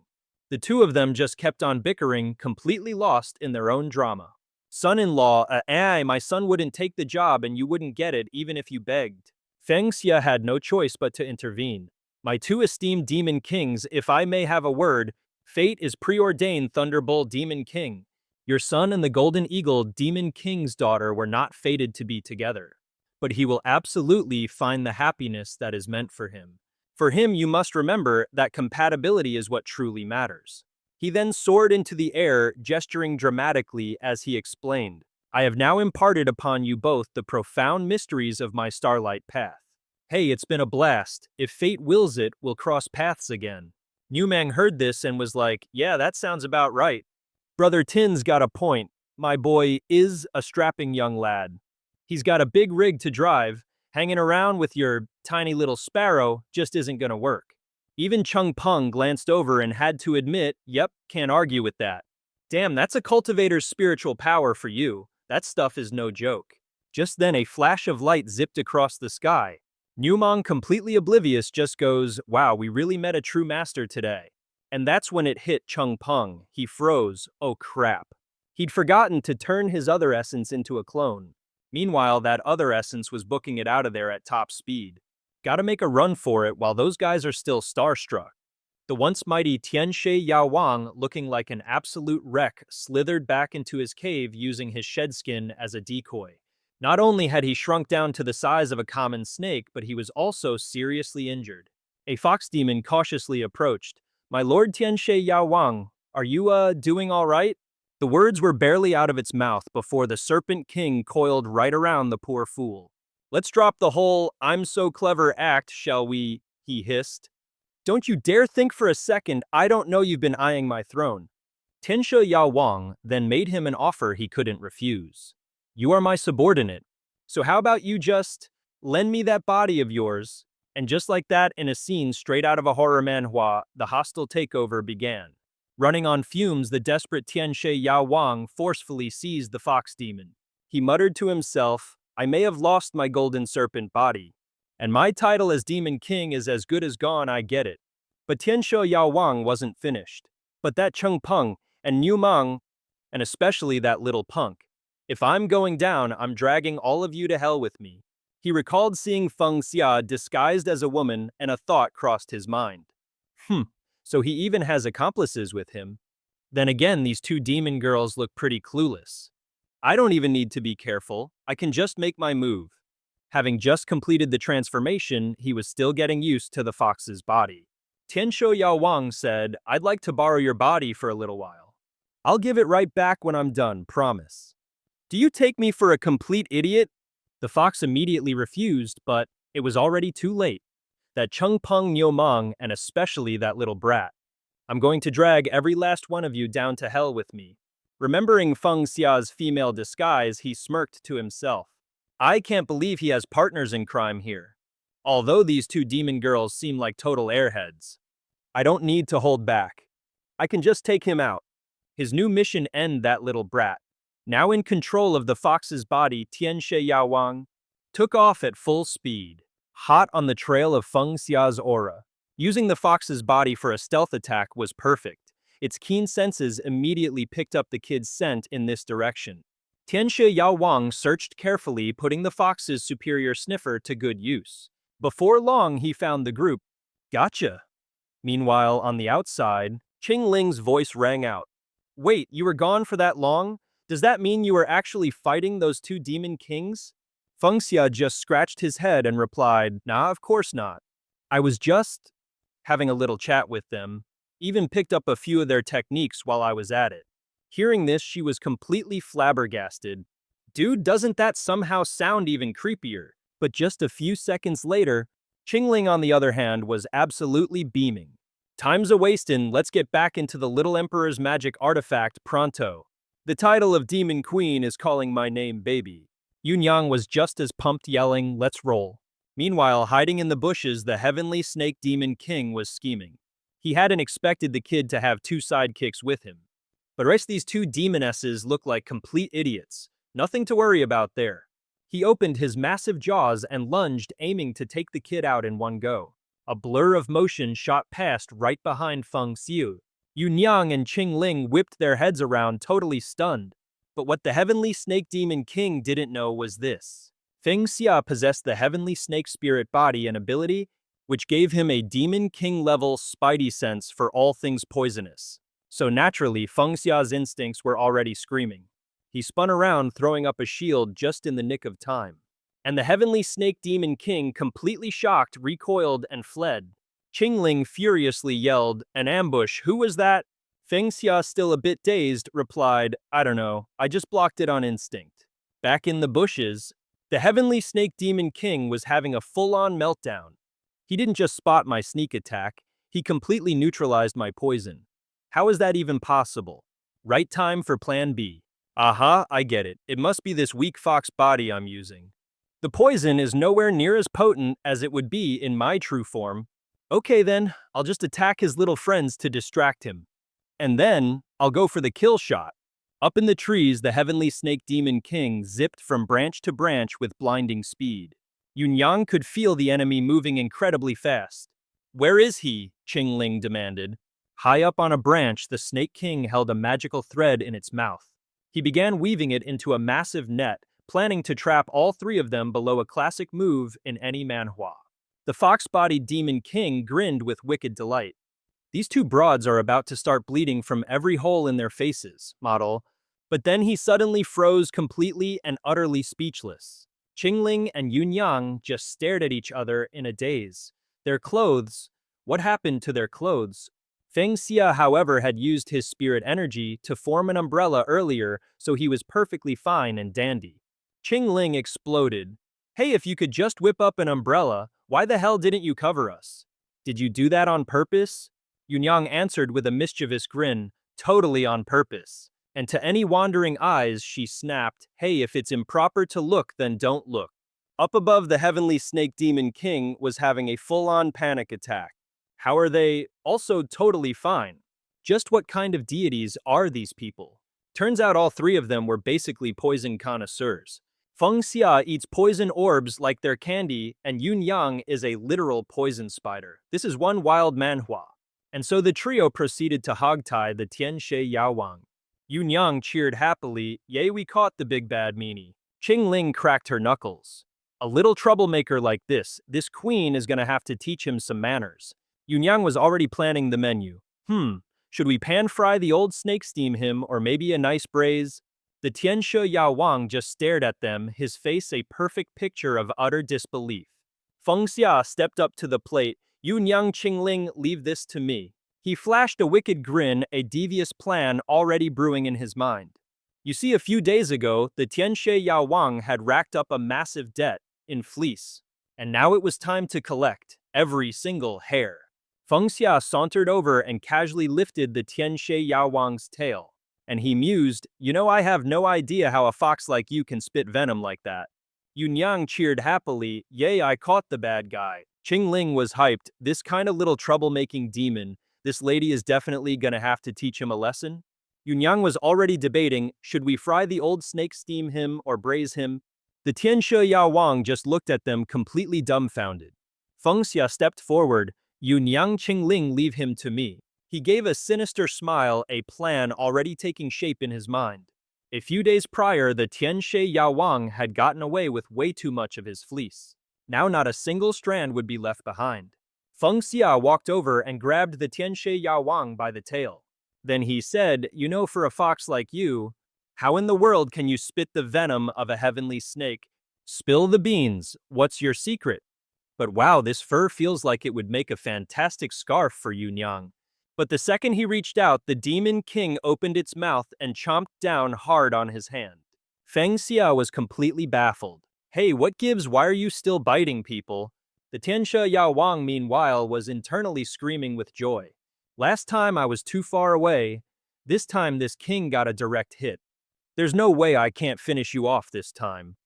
The two of them just kept on bickering, completely lost in their own drama. Son-in-law, my son wouldn't take the job and you wouldn't get it even if you begged. Feng Xia had no choice but to intervene. My two esteemed demon kings, if I may have a word, fate is preordained, Thunderbolt Demon King. Your son and the Golden Eagle Demon King's daughter were not fated to be together. But he will absolutely find the happiness that is meant for him. For him, you must remember that compatibility is what truly matters. He then soared into the air, gesturing dramatically as he explained, I have now imparted upon you both the profound mysteries of my starlight path. Hey, it's been a blast. If fate wills it, we'll cross paths again. Nyumang heard this and was like, yeah, that sounds about right. Brother Tin's got a point. My boy is a strapping young lad. He's got a big rig to drive. Hanging around with your tiny little sparrow just isn't gonna work. Even Chung Peng glanced over and had to admit, yep, can't argue with that. Damn, that's a cultivator's spiritual power for you. That stuff is no joke. Just then a flash of light zipped across the sky. Nyumang, completely oblivious, just goes, wow, we really met a true master today. And that's when it hit Chung Peng. He froze. Oh crap. He'd forgotten to turn his other essence into a clone. Meanwhile, that other essence was booking it out of there at top speed. Gotta make a run for it while those guys are still starstruck. The once mighty Tianxie Yao Wang, looking like an absolute wreck, slithered back into his cave using his shed skin as a decoy. Not only had he shrunk down to the size of a common snake, but he was also seriously injured. A fox demon cautiously approached. My lord Tianxie Yao Wang, are you, doing all right? The words were barely out of its mouth before the Serpent King coiled right around the poor fool. Let's drop the whole I'm so clever act, shall we? He hissed. Don't you dare think for a second I don't know you've been eyeing my throne. Tianxie Yao Wang then made him an offer he couldn't refuse. You are my subordinate, so how about you just lend me that body of yours? And just like that, in a scene straight out of a horror manhwa, the hostile takeover began. Running on fumes, the desperate Tianxie Yao Wang forcefully seized the fox demon. He muttered to himself, I may have lost my golden serpent body, and my title as Demon King is as good as gone, I get it. But Tianxie Yao Wang wasn't finished. But that Chung Peng and Niu Mang, and especially that little punk. If I'm going down, I'm dragging all of you to hell with me. He recalled seeing Feng Xia disguised as a woman, and a thought crossed his mind. So he even has accomplices with him. Then again, these two demon girls look pretty clueless. I don't even need to be careful. I can just make my move. Having just completed the transformation, he was still getting used to the fox's body. Tianxie Yao Wang said, I'd like to borrow your body for a little while. I'll give it right back when I'm done, promise. Do you take me for a complete idiot? The fox immediately refused, but it was already too late. That Chung Peng Nyomang, and especially that little brat. I'm going to drag every last one of you down to hell with me. Remembering Feng Xia's female disguise, he smirked to himself. I can't believe he has partners in crime here. Although these two demon girls seem like total airheads. I don't need to hold back. I can just take him out. His new mission end that little brat. Now in control of the fox's body, Tianxie Yaowang took off at full speed, hot on the trail of Feng Xia's aura. Using the fox's body for a stealth attack was perfect. Its keen senses immediately picked up the kid's scent in this direction. Tianxie Yaowang searched carefully, putting the fox's superior sniffer to good use. Before long, he found the group. Gotcha. Meanwhile, on the outside, Qingling's voice rang out. Wait, you were gone for that long? Does that mean you were actually fighting those two demon kings? Feng Xia just scratched his head and replied, Nah, of course not. I was just having a little chat with them, even picked up a few of their techniques while I was at it. Hearing this, she was completely flabbergasted. Dude, doesn't that somehow sound even creepier? But just a few seconds later, Qingling, on the other hand, was absolutely beaming. Time's a-wastin', let's get back into the Little Emperor's magic artifact pronto. The title of Demon Queen is calling my name baby. Yunyang was just as pumped, yelling, let's roll. Meanwhile, hiding in the bushes, the Heavenly Snake Demon King was scheming. He hadn't expected the kid to have two sidekicks with him. But rest these two demonesses look like complete idiots. Nothing to worry about there. He opened his massive jaws and lunged, aiming to take the kid out in one go. A blur of motion shot past right behind Feng Xia. Yunyang and Qingling whipped their heads around, totally stunned. But what the Heavenly Snake Demon King didn't know was this. Feng Xia possessed the Heavenly Snake Spirit body and ability, which gave him a Demon King-level spidey sense for all things poisonous. So naturally, Feng Xia's instincts were already screaming. He spun around, throwing up a shield just in the nick of time. And the Heavenly Snake Demon King, completely shocked, recoiled and fled. Qingling furiously yelled, An ambush, who was that? Feng Xia, still a bit dazed, replied, I don't know, I just blocked it on instinct. Back in the bushes, the Heavenly Snake Demon King was having a full-on meltdown. He didn't just spot my sneak attack, he completely neutralized my poison. How is that even possible? Right time for plan B. Aha, I get it. It must be this weak fox body I'm using. The poison is nowhere near as potent as it would be in my true form. Okay then, I'll just attack his little friends to distract him. And then, I'll go for the kill shot. Up in the trees, the Heavenly Snake Demon King zipped from branch to branch with blinding speed. Yunyang could feel the enemy moving incredibly fast. Where is he? Qingling demanded. High up on a branch, the Snake King held a magical thread in its mouth. He began weaving it into a massive net, planning to trap all three of them below a classic move in any manhwa. The fox-bodied Demon King grinned with wicked delight. These two broads are about to start bleeding from every hole in their faces, model. But then he suddenly froze completely and utterly speechless. Qingling and Yunyang just stared at each other in a daze. Their clothes, what happened to their clothes? Feng Xia, however, had used his spirit energy to form an umbrella earlier, so he was perfectly fine and dandy. Qingling exploded. Hey, if you could just whip up an umbrella, why the hell didn't you cover us? Did you do that on purpose? Yunyang answered with a mischievous grin, totally on purpose. And to any wandering eyes, she snapped, hey, if it's improper to look, then don't look. Up above, the Heavenly Snake Demon King was having a full-on panic attack. How are they also totally fine? Just what kind of deities are these people? Turns out all three of them were basically poison connoisseurs. Feng Xia eats poison orbs like they're candy, and Yunyang is a literal poison spider. This is one wild manhwa. And so the trio proceeded to hogtie the Tianxie Yaowang. Yunyang cheered happily, yay, we caught the big bad meanie. Qingling cracked her knuckles. A little troublemaker like this queen is gonna have to teach him some manners. Yunyang was already planning the menu. Should we pan-fry the old snake, steam him, or maybe a nice braise? The Tianxie Yaowang just stared at them, his face a perfect picture of utter disbelief. Feng Xia stepped up to the plate. Yunyang, Qingling, leave this to me. He flashed a wicked grin, a devious plan already brewing in his mind. You see, a few days ago, the Tianxie Yaowang had racked up a massive debt in fleece, and now it was time to collect every single hair. Feng Xia sauntered over and casually lifted the Tianxie Yaowang's tail, and he mused, you know, I have no idea how a fox like you can spit venom like that. Yunyang cheered happily, yay, I caught the bad guy. Qingling was hyped, this kind of little troublemaking demon, this lady is definitely gonna have to teach him a lesson. Yunyang was already debating, should we fry the old snake, steam him, or braise him? The Tianshi Yao Wang just looked at them completely dumbfounded. Feng Xia stepped forward. Yunyang Qingling, leave him to me. He gave a sinister smile, a plan already taking shape in his mind. A few days prior, the Tianshi Yao Wang had gotten away with way too much of his fleece. Now not a single strand would be left behind. Feng Xia walked over and grabbed the Tianshi Yao Wang by the tail. Then he said, you know, for a fox like you, how in the world can you spit the venom of a heavenly snake? Spill the beans, what's your secret? But wow, this fur feels like it would make a fantastic scarf for Yunyang. But the second he reached out, the Demon King opened its mouth and chomped down hard on his hand. Feng Xia was completely baffled. Hey, what gives? Why are you still biting people? The Tianshi Yao Wang, meanwhile, was internally screaming with joy. Last time I was too far away. This time this king got a direct hit. There's no way I can't finish you off this time.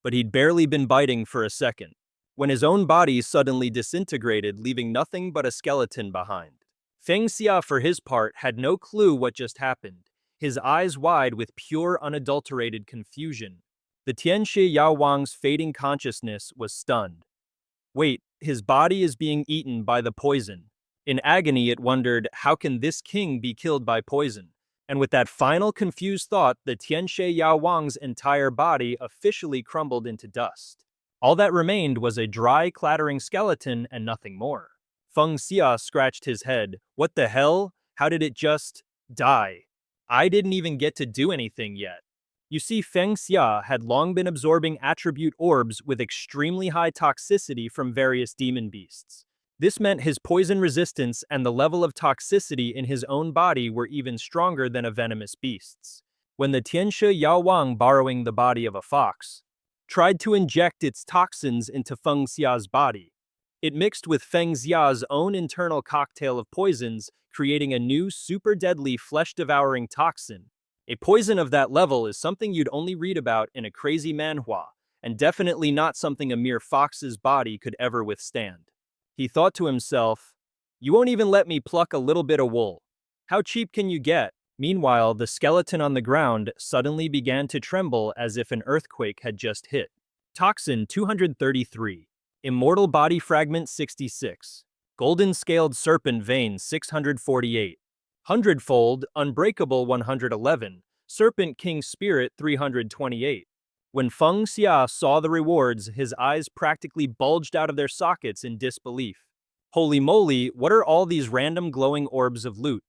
But he'd barely been biting for a second, when his own body suddenly disintegrated, leaving nothing but a skeleton behind. Feng Xia, for his part, had no clue what just happened, his eyes wide with pure, unadulterated confusion. The Tianshi Yao Wang's fading consciousness was stunned. Wait, his body is being eaten by the poison. In agony, it wondered, how can this king be killed by poison? And with that final confused thought, the Tianshi Yao Wang's entire body officially crumbled into dust. All that remained was a dry, clattering skeleton and nothing more. Feng Xia scratched his head. What the hell? How did it just die? I didn't even get to do anything yet. You see, Feng Xia had long been absorbing attribute orbs with extremely high toxicity from various demon beasts. This meant his poison resistance and the level of toxicity in his own body were even stronger than a venomous beast's. When the Tianshi Yao Wang, borrowing the body of a fox, tried to inject its toxins into Feng Xia's body, it mixed with Feng Xia's own internal cocktail of poisons, creating a new super deadly flesh-devouring toxin. A poison of that level is something you'd only read about in a crazy manhwa, and definitely not something a mere fox's body could ever withstand. He thought to himself, you won't even let me pluck a little bit of wool. How cheap can you get? Meanwhile, the skeleton on the ground suddenly began to tremble as if an earthquake had just hit. Toxin 233. Immortal Body Fragment 66. Golden Scaled Serpent Vein 648. Hundredfold, Unbreakable 111. Serpent King Spirit 328. When Feng Xia saw the rewards, his eyes practically bulged out of their sockets in disbelief. Holy moly, what are all these random glowing orbs of loot?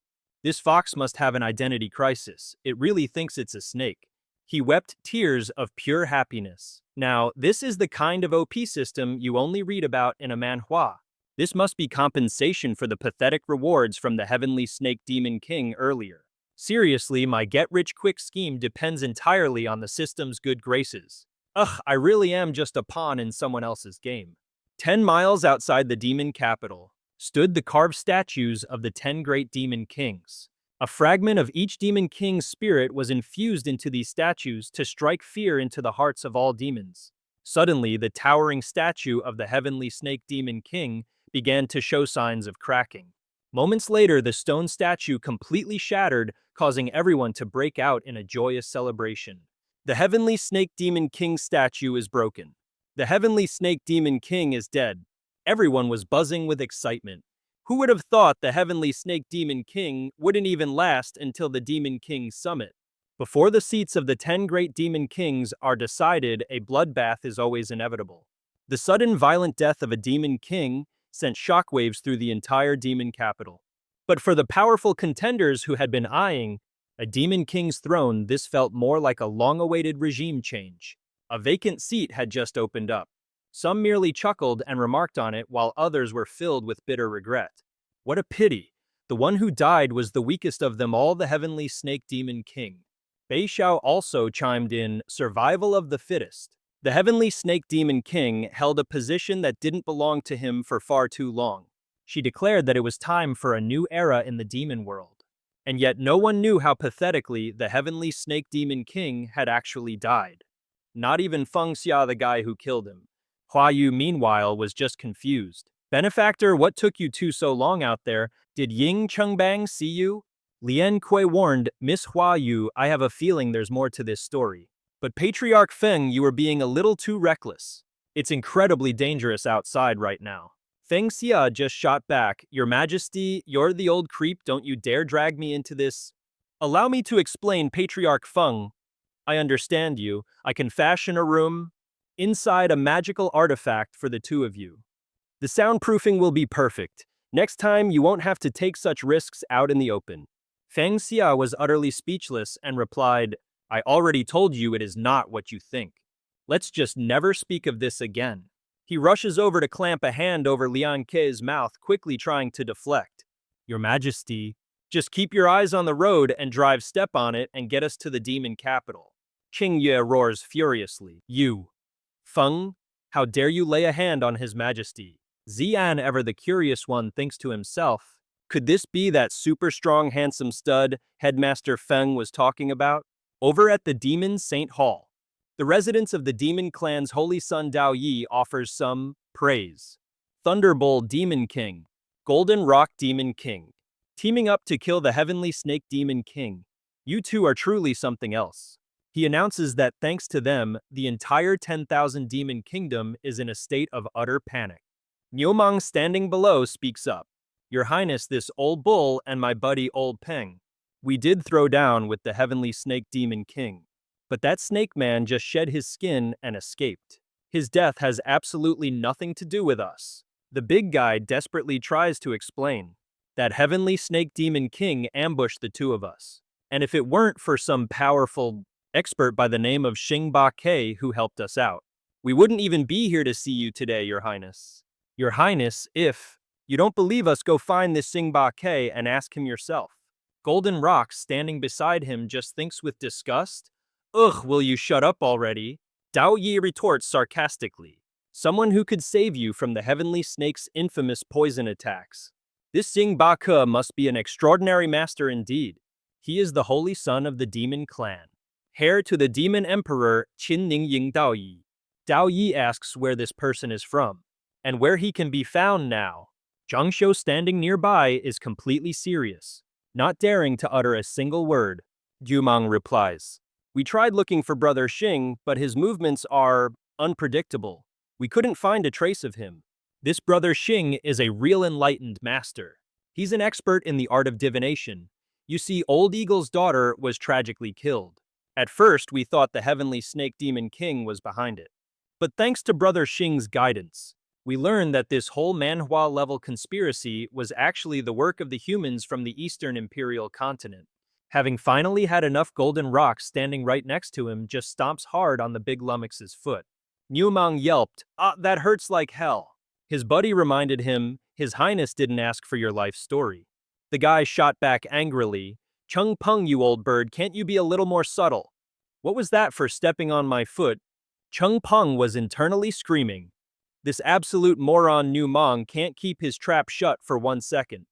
This fox must have an identity crisis. It really thinks it's a snake. He wept tears of pure happiness. Now, this is the kind of OP system you only read about in a manhwa. This must be compensation for the pathetic rewards from the Heavenly Snake Demon King earlier. Seriously, my get-rich-quick scheme depends entirely on the system's good graces. Ugh, I really am just a pawn in someone else's game. 10 miles outside the demon capital stood the carved statues of the 10 great demon kings. A fragment of each demon king's spirit was infused into these statues to strike fear into the hearts of all demons. Suddenly, the towering statue of the Heavenly Snake Demon King began to show signs of cracking. Moments later, the stone statue completely shattered, causing everyone to break out in a joyous celebration. The Heavenly Snake Demon King statue is broken. The Heavenly Snake Demon King is dead. Everyone was buzzing with excitement. Who would have thought the Heavenly Snake Demon King wouldn't even last until the Demon King's summit? Before the seats of the 10 great Demon Kings are decided, a bloodbath is always inevitable. The sudden violent death of a Demon King sent shockwaves through the entire demon capital. But for the powerful contenders who had been eyeing a Demon King's throne, this felt more like a long-awaited regime change. A vacant seat had just opened up. Some merely chuckled and remarked on it, while others were filled with bitter regret. What a pity! The one who died was the weakest of them all, the Heavenly Snake Demon King. Bei Xiao also chimed in, survival of the fittest. The Heavenly Snake Demon King held a position that didn't belong to him for far too long. She declared that it was time for a new era in the demon world. And yet no one knew how pathetically the Heavenly Snake Demon King had actually died. Not even Feng Xia, the guy who killed him. Hua Yu, meanwhile, was just confused. Benefactor, what took you two so long out there? Did Ying Chungbang see you? Lian Kui warned, Miss Hua Yu, I have a feeling there's more to this story. But Patriarch Feng, you are being a little too reckless. It's incredibly dangerous outside right now. Feng Xia just shot back, Your Majesty, you're the old creep, don't you dare drag me into this. Allow me to explain, Patriarch Feng. I understand you. I can fashion a room inside a magical artifact for the two of you. The soundproofing will be perfect. Next time, you won't have to take such risks out in the open. Feng Xia was utterly speechless and replied, I already told you it is not what you think. Let's just never speak of this again. He rushes over to clamp a hand over Lian Ke's mouth, quickly trying to deflect. Your Majesty, just keep your eyes on the road and drive step on it and get us to the demon capital. Qing Yue roars furiously. You, Feng, how dare you lay a hand on His Majesty? Xian, ever the curious one, thinks to himself, could this be that super strong handsome stud Headmaster Feng was talking about? Over at the Demon Saint Hall, the residence of the Demon Clan's holy son Dao Yi offers some praise. Thunderbolt Demon King, Golden Rock Demon King, teaming up to kill the Heavenly Snake Demon King. You two are truly something else. He announces that thanks to them, the entire 10,000 Demon Kingdom is in a state of utter panic. Niumang, standing below, speaks up. Your Highness, this old bull and my buddy Old Peng. We did throw down with the Heavenly Snake Demon King. But that snake man just shed his skin and escaped. His death has absolutely nothing to do with us. The big guy desperately tries to explain. That Heavenly Snake Demon King ambushed the two of us. And if it weren't for some powerful expert by the name of Xingba Ke who helped us out, we wouldn't even be here to see you today, Your Highness. Your Highness, if you don't believe us, go find this Xingba Ke and ask him yourself. Golden Rock, standing beside him, just thinks with disgust. Ugh, will you shut up already? Dao Yi retorts sarcastically. Someone who could save you from the Heavenly Snake's infamous poison attacks. This Xingba Ke must be an extraordinary master indeed. He is the holy son of the Demon Clan, heir to the Demon Emperor Qin Ning Ying Dao Yi. Dao Yi asks where this person is from, and where he can be found now. Zhang Shou, standing nearby, is completely serious, not daring to utter a single word. Jumang replies, We tried looking for Brother Xing, but his movements are unpredictable. We couldn't find a trace of him. This Brother Xing is a real enlightened master. He's an expert in the art of divination. You see, Old Eagle's daughter was tragically killed. At first, we thought the Heavenly Snake Demon King was behind it. But thanks to Brother Xing's guidance, we learned that this whole Manhwa-level conspiracy was actually the work of the humans from the Eastern Imperial Continent. Having finally had enough Golden Rock standing right next to him just stomps hard on the big lummox's foot. Niumang yelped, that hurts like hell. His buddy reminded him, His Highness didn't ask for your life story. The guy shot back angrily, Chung Peng, you old bird, can't you be a little more subtle? What was that for stepping on my foot? Chung Peng was internally screaming. This absolute moron Niumang can't keep his trap shut for 1 second.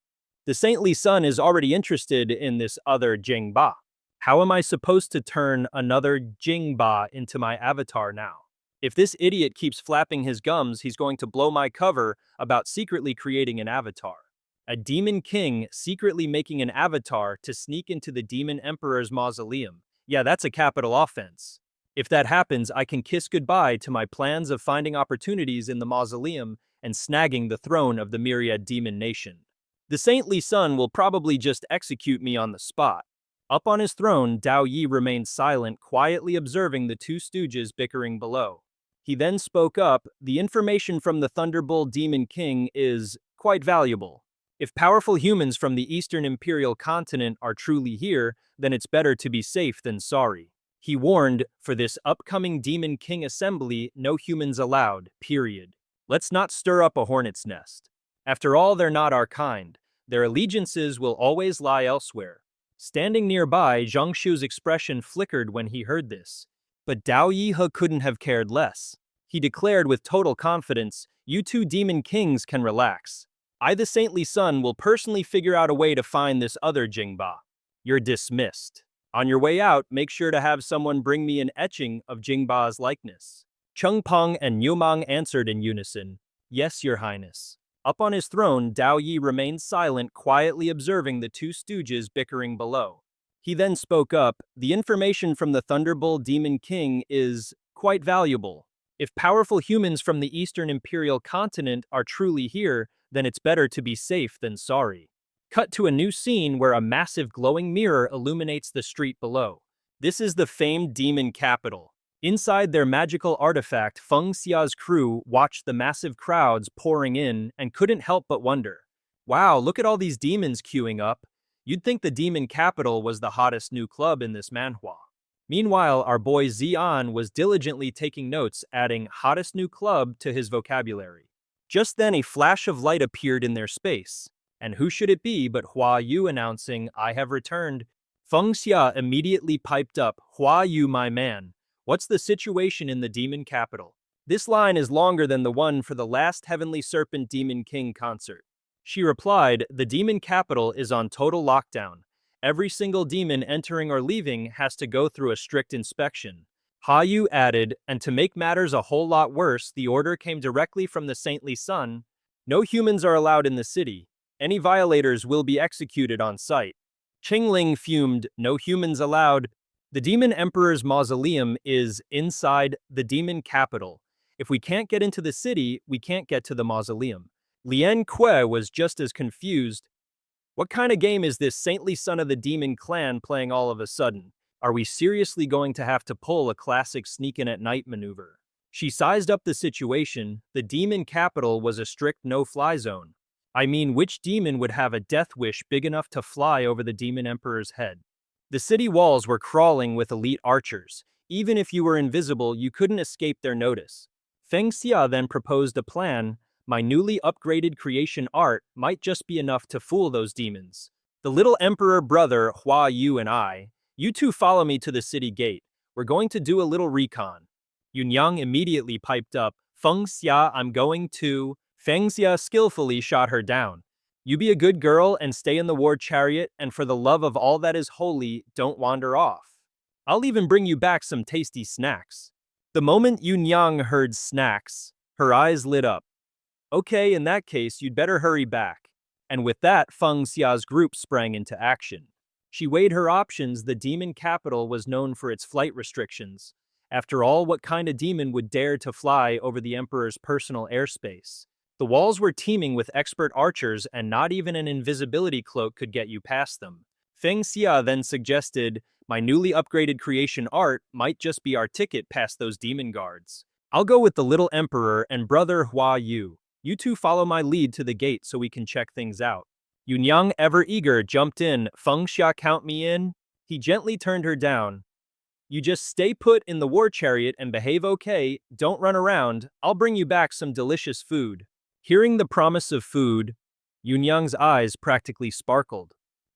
The saintly son is already interested in this other Jingba. How am I supposed to turn another Jingba into my avatar now? If this idiot keeps flapping his gums, he's going to blow my cover about secretly creating an avatar. A demon king secretly making an avatar to sneak into the demon emperor's mausoleum. Yeah, that's a capital offense. If that happens, I can kiss goodbye to my plans of finding opportunities in the mausoleum and snagging the throne of the myriad demon nation. The saintly son will probably just execute me on the spot. Up on his throne, Dao Yi remained silent, quietly observing the two stooges bickering below. He then spoke up, The information from the Thunderbolt Demon King is quite valuable. If powerful humans from the Eastern Imperial Continent are truly here, then it's better to be safe than sorry. He warned, for this upcoming Demon King assembly, no humans allowed, period. Let's not stir up a hornet's nest. After all, they're not our kind. Their allegiances will always lie elsewhere. Standing nearby, Zhang Shu's expression flickered when he heard this. But Dao Yihe couldn't have cared less. He declared with total confidence, You two Demon Kings can relax. I, the saintly son, will personally figure out a way to find this other Jingba. You're dismissed. On your way out, make sure to have someone bring me an etching of Jingba's likeness. Chung Peng and Niumang answered in unison, Yes, Your Highness. Up on his throne, Dao Yi remained silent, quietly observing the two stooges bickering below. He then spoke up, "The information from the Thunderbolt Demon King is quite valuable. If powerful humans from the Eastern Imperial Continent are truly here, then it's better to be safe than sorry." Cut to a new scene where a massive glowing mirror illuminates the street below. This is the famed demon capital. Inside their magical artifact, Feng Xia's crew watched the massive crowds pouring in and couldn't help but wonder. Wow, look at all these demons queuing up. You'd think the demon capital was the hottest new club in this manhwa. Meanwhile, our boy Xian was diligently taking notes, adding hottest new club to his vocabulary. Just then a flash of light appeared in their space. And who should it be but Hua Yu announcing, "I have returned." Feng Xia immediately piped up, "Hua Yu, my man. What's the situation in the demon capital?" This line is longer than the one for the last Heavenly Serpent Demon King concert. She replied, "The demon capital is on total lockdown. Every single demon entering or leaving has to go through a strict inspection." Ha Yu added, "And to make matters a whole lot worse, the order came directly from the Saintly Sun. No humans are allowed in the city. Any violators will be executed on sight." Qingling fumed, "No humans allowed. The Demon Emperor's mausoleum is inside the demon capital. If we can't get into the city, we can't get to the mausoleum." Lian Kuei was just as confused. What kind of game is this saintly son of the demon clan playing all of a sudden? Are we seriously going to have to pull a classic sneak-in-at-night maneuver? She sized up the situation. The demon capital was a strict no-fly zone. I mean, which demon would have a death wish big enough to fly over the demon emperor's head? The city walls were crawling with elite archers. Even if you were invisible, you couldn't escape their notice. Feng Xia then proposed a plan. "My newly upgraded creation art might just be enough to fool those demons. The little emperor brother, Hua Yu, and you two follow me to the city gate. We're going to do a little recon." Yunyang immediately piped up, "Feng Xia, I'm going to..." Feng Xia skillfully shot her down. "You be a good girl and stay in the war chariot, and for the love of all that is holy, don't wander off. I'll even bring you back some tasty snacks." The moment Yunyang heard snacks, her eyes lit up. "Okay, in that case, you'd better hurry back." And with that, Feng Xia's group sprang into action. She weighed her options. The demon capital was known for its flight restrictions. After all, what kind of demon would dare to fly over the emperor's personal airspace? The walls were teeming with expert archers, and not even an invisibility cloak could get you past them. Feng Xia then suggested, "My newly upgraded creation art might just be our ticket past those demon guards. I'll go with the little emperor and brother Hua Yu. You two follow my lead to the gate so we can check things out." Yunyang, ever eager, jumped in. "Feng Xia, count me in." He gently turned her down. "You just stay put in the war chariot and behave okay. Don't run around. I'll bring you back some delicious food." Hearing the promise of food, Yunyang's eyes practically sparkled.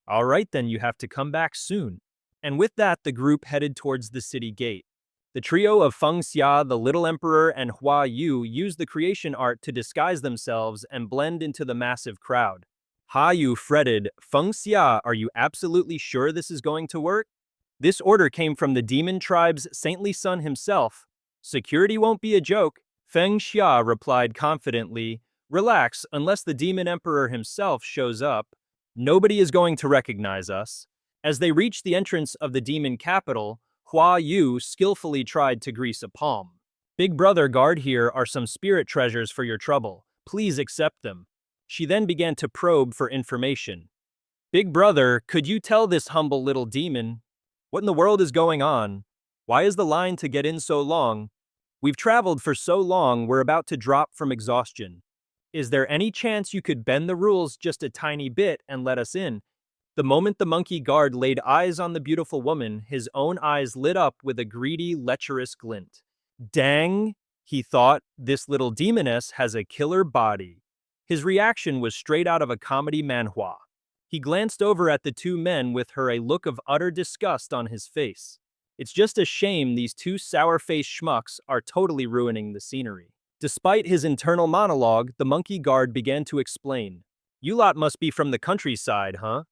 "All right then, you have to come back soon." And with that, the group headed towards the city gate. The trio of Feng Xia, the Little Emperor, and Hua Yu used the creation art to disguise themselves and blend into the massive crowd. Ha Yu fretted, "Feng Xia, are you absolutely sure this is going to work? This order came from the demon tribe's saintly son himself. Security won't be a joke." Feng Xia replied confidently, "Relax, unless the demon emperor himself shows up, nobody is going to recognize us." As they reached the entrance of the demon capital, Hua Yu skillfully tried to grease a palm. "Big brother, guard, here are some spirit treasures for your trouble. Please accept them." She then began to probe for information. "Big brother, could you tell this humble little demon what in the world is going on? Why is the line to get in so long? We've traveled for so long, we're about to drop from exhaustion. Is there any chance you could bend the rules just a tiny bit and let us in?" The moment the monkey guard laid eyes on the beautiful woman, his own eyes lit up with a greedy, lecherous glint. "Dang," he thought, "this little demoness has a killer body." His reaction was straight out of a comedy manhwa. He glanced over at the two men with her, a look of utter disgust on his face. It's just a shame these two sour-faced schmucks are totally ruining the scenery. Despite his internal monologue, the monkey guard began to explain. "You lot must be from the countryside, huh?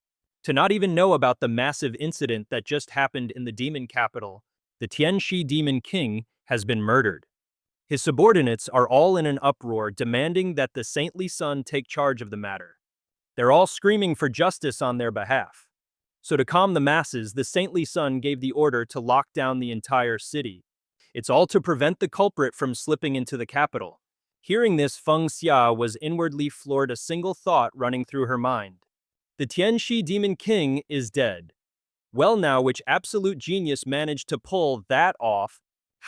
To not even know about the massive incident that just happened in the demon capital. The Tianxi Demon King has been murdered. His subordinates are all in an uproar, demanding that the saintly son take charge of the matter. They're all screaming for justice on their behalf. So to calm the masses, the saintly son gave the order to lock down the entire city. It's all to prevent the culprit from slipping into the capital. Hearing this, Feng Xia was inwardly floored, a single thought running through her mind. The Tianxi Demon King is dead. Well now, which absolute genius managed to pull that off?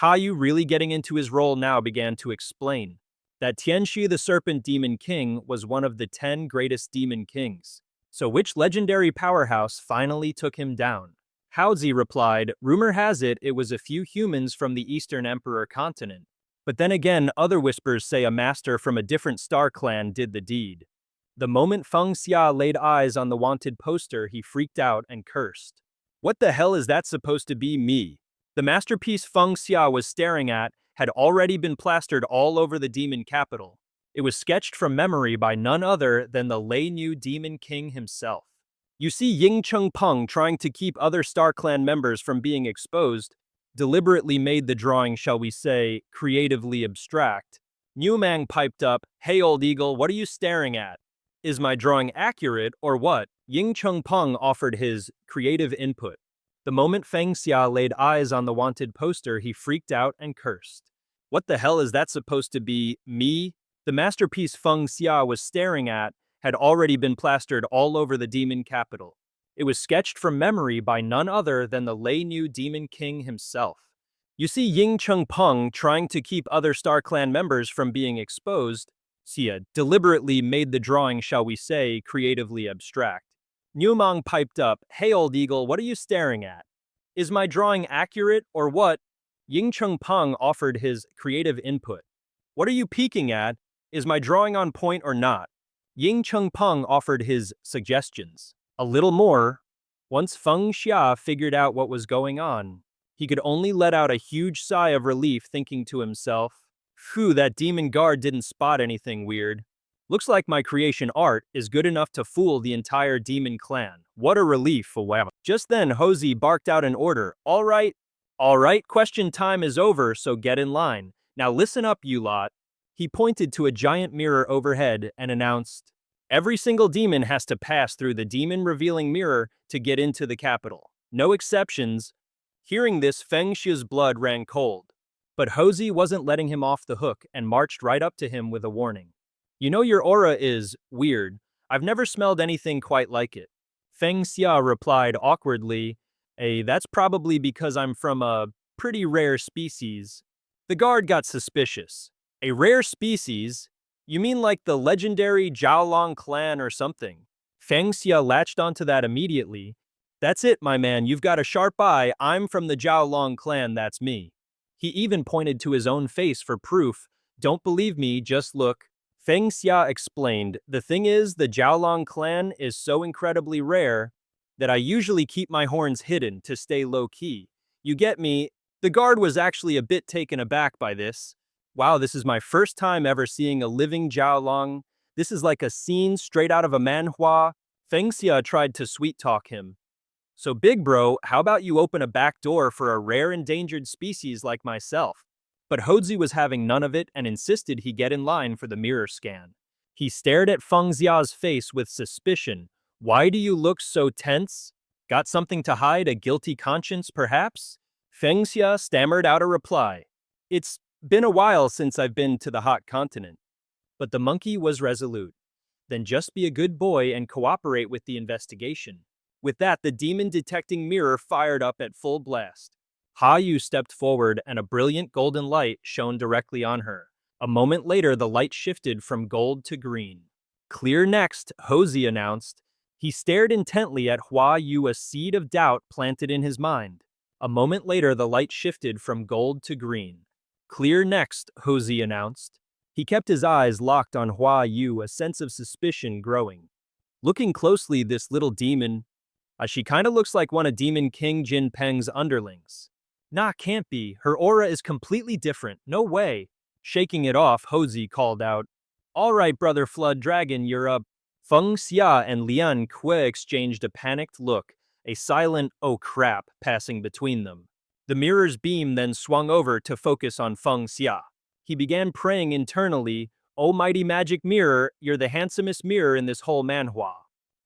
Yu, really getting into his role now, began to explain that Tianxi the Serpent Demon King was one of the 10 greatest demon kings. So which legendary powerhouse finally took him down? Haozi replied, rumor has it was a few humans from the Eastern Emperor continent. But then again, other whispers say a master from a different star clan did the deed. The moment Feng Xia laid eyes on the wanted poster, he freaked out and cursed. What the hell is that supposed to be, me? The masterpiece Feng Xia was staring at had already been plastered all over the demon capital. It was sketched from memory by none other than the Lei Niu Demon King himself. You see Ying Cheng Peng, trying to keep other Star Clan members from being exposed, deliberately made the drawing, shall we say, creatively abstract. Niu Mang piped up, hey old eagle, what are you staring at? Is my drawing accurate or what? Ying Cheng Peng offered his creative input. The moment Feng Xia laid eyes on the wanted poster, he freaked out and cursed. What the hell is that supposed to be, me? The masterpiece Feng Xia was staring at had already been plastered all over the demon capital. It was sketched from memory by none other than the Lei Niu Demon King himself. You see Ying Cheng Peng, trying to keep other Star Clan members from being exposed, Xia deliberately made the drawing, shall we say, creatively abstract. Niu Mang piped up, hey old eagle, what are you staring at? Is my drawing accurate or what? Ying Cheng Peng offered his creative input. What are you peeking at? Is my drawing on point or not? Ying Cheng Peng offered his suggestions. A little more. Once Feng Xia figured out what was going on, he could only let out a huge sigh of relief, thinking to himself, phew, that demon guard didn't spot anything weird. Looks like my creation art is good enough to fool the entire demon clan. What a relief, wow. Just then, Haozi barked out an order. All right, question time is over, so get in line. Now listen up, you lot. He pointed to a giant mirror overhead and announced, every single demon has to pass through the demon-revealing mirror to get into the capital. No exceptions. Hearing this, Feng Xia's blood ran cold. But Haozi wasn't letting him off the hook and marched right up to him with a warning. You know, your aura is weird. I've never smelled anything quite like it. Feng Xia replied awkwardly, that's probably because I'm from a pretty rare species. The guard got suspicious. A rare species? You mean like the legendary Jiaolong clan or something? Feng Xia latched onto that immediately. That's it, my man, you've got a sharp eye. I'm from the Jiaolong clan, that's me. He even pointed to his own face for proof. Don't believe me, just look. Feng Xia explained, the thing is, the Jiaolong clan is so incredibly rare that I usually keep my horns hidden to stay low-key. You get me? The guard was actually a bit taken aback by this. Wow, this is my first time ever seeing a living Jiaolong. This is like a scene straight out of a manhwa. Feng Xia tried to sweet-talk him. So big bro, how about you open a back door for a rare endangered species like myself? But Haozi was having none of it and insisted he get in line for the mirror scan. He stared at Feng Xia's face with suspicion. Why do you look so tense? Got something to hide, a guilty conscience, perhaps? Feng Xia stammered out a reply. It's been a while since I've been to the hot continent. But the monkey was resolute. Then just be a good boy and cooperate with the investigation. With that, the demon-detecting mirror fired up at full blast. Yu stepped forward and a brilliant golden light shone directly on her. A moment later, the light shifted from gold to green. Clear next, Haozi announced. He stared intently at Yu, a seed of doubt planted in his mind. A moment later, the light shifted from gold to green. Clear next, Haozi announced. He kept his eyes locked on Yu, a sense of suspicion growing. Looking closely, this little demon, she kinda looks like one of Demon King Jin Peng's underlings. Nah, can't be. Her aura is completely different. No way. Shaking it off, Haozi called out, all right, brother Flood Dragon, you're up. Feng Xia and Lian Kui exchanged a panicked look, a silent, oh crap, passing between them. The mirror's beam then swung over to focus on Feng Xia. He began praying internally, "Oh mighty magic mirror, you're the handsomest mirror in this whole manhwa.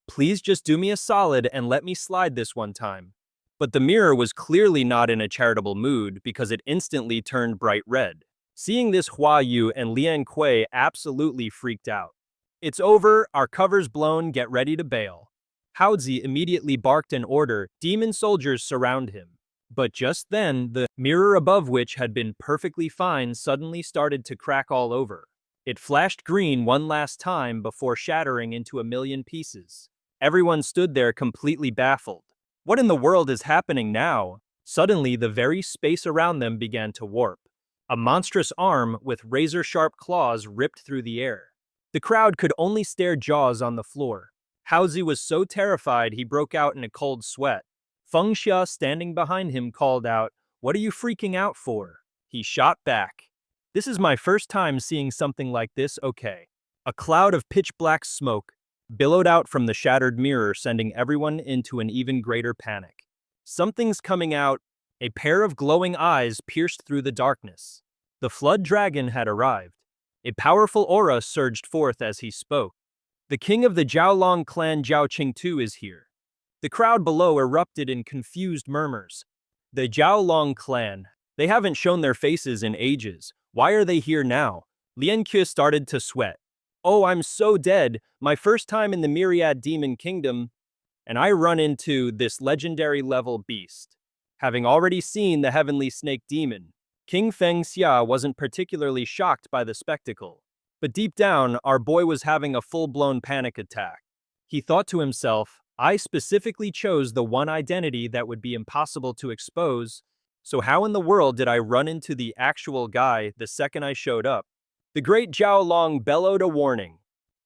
Please just do me a solid and let me slide this one time." But the mirror was clearly not in a charitable mood because it instantly turned bright red. Seeing this, Hua Yu and Lian Kuei absolutely freaked out. "It's over, our cover's blown, get ready to bail." Haozi immediately barked an order, demon soldiers surround him. But just then, the mirror above which had been perfectly fine suddenly started to crack all over. It flashed green one last time before shattering into a million pieces. Everyone stood there completely baffled. What in the world is happening now? Suddenly, the very space around them began to warp. A monstrous arm with razor-sharp claws ripped through the air. The crowd could only stare jaws on the floor. Haozi was so terrified he broke out in a cold sweat. Feng Xia, standing behind him, called out, "What are you freaking out for?" He shot back, "This is my first time seeing something like this, okay." A cloud of pitch-black smoke billowed out from the shattered mirror, sending everyone into an even greater panic. "Something's coming out." A pair of glowing eyes pierced through the darkness. The flood dragon had arrived. A powerful aura surged forth as he spoke. "The king of the Jiaolong clan, Jiao Qingtu, is here." The crowd below erupted in confused murmurs. The Jiaolong clan. They haven't shown their faces in ages. Why are they here now? Lian Ke started to sweat. "Oh, I'm so dead. My first time in the Myriad Demon Kingdom. And I run into this legendary level beast." Having already seen the Heavenly Snake Demon, King Feng Xia wasn't particularly shocked by the spectacle. But deep down, our boy was having a full-blown panic attack. He thought to himself, "I specifically chose the one identity that would be impossible to expose, so how in the world did I run into the actual guy the second I showed up?" The great Zhao Long bellowed a warning.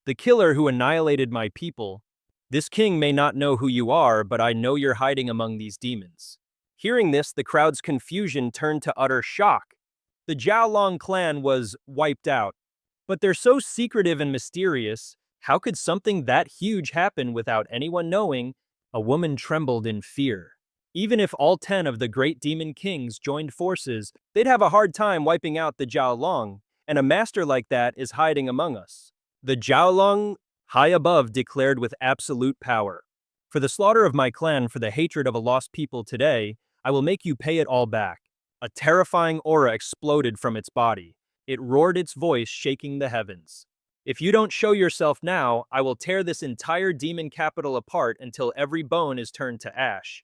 "The killer who annihilated my people. This king may not know who you are, but I know you're hiding among these demons." Hearing this, the crowd's confusion turned to utter shock. The Zhao Long clan was wiped out. But they're so secretive and mysterious. How could something that huge happen without anyone knowing? A woman trembled in fear. Even if all 10 of the great demon kings joined forces, they'd have a hard time wiping out the Jiaolong, and a master like that is hiding among us. The Jiaolong, high above, declared with absolute power, "For the slaughter of my clan, for the hatred of a lost people today, I will make you pay it all back." A terrifying aura exploded from its body. It roared its voice, shaking the heavens. "If you don't show yourself now, I will tear this entire demon capital apart until every bone is turned to ash."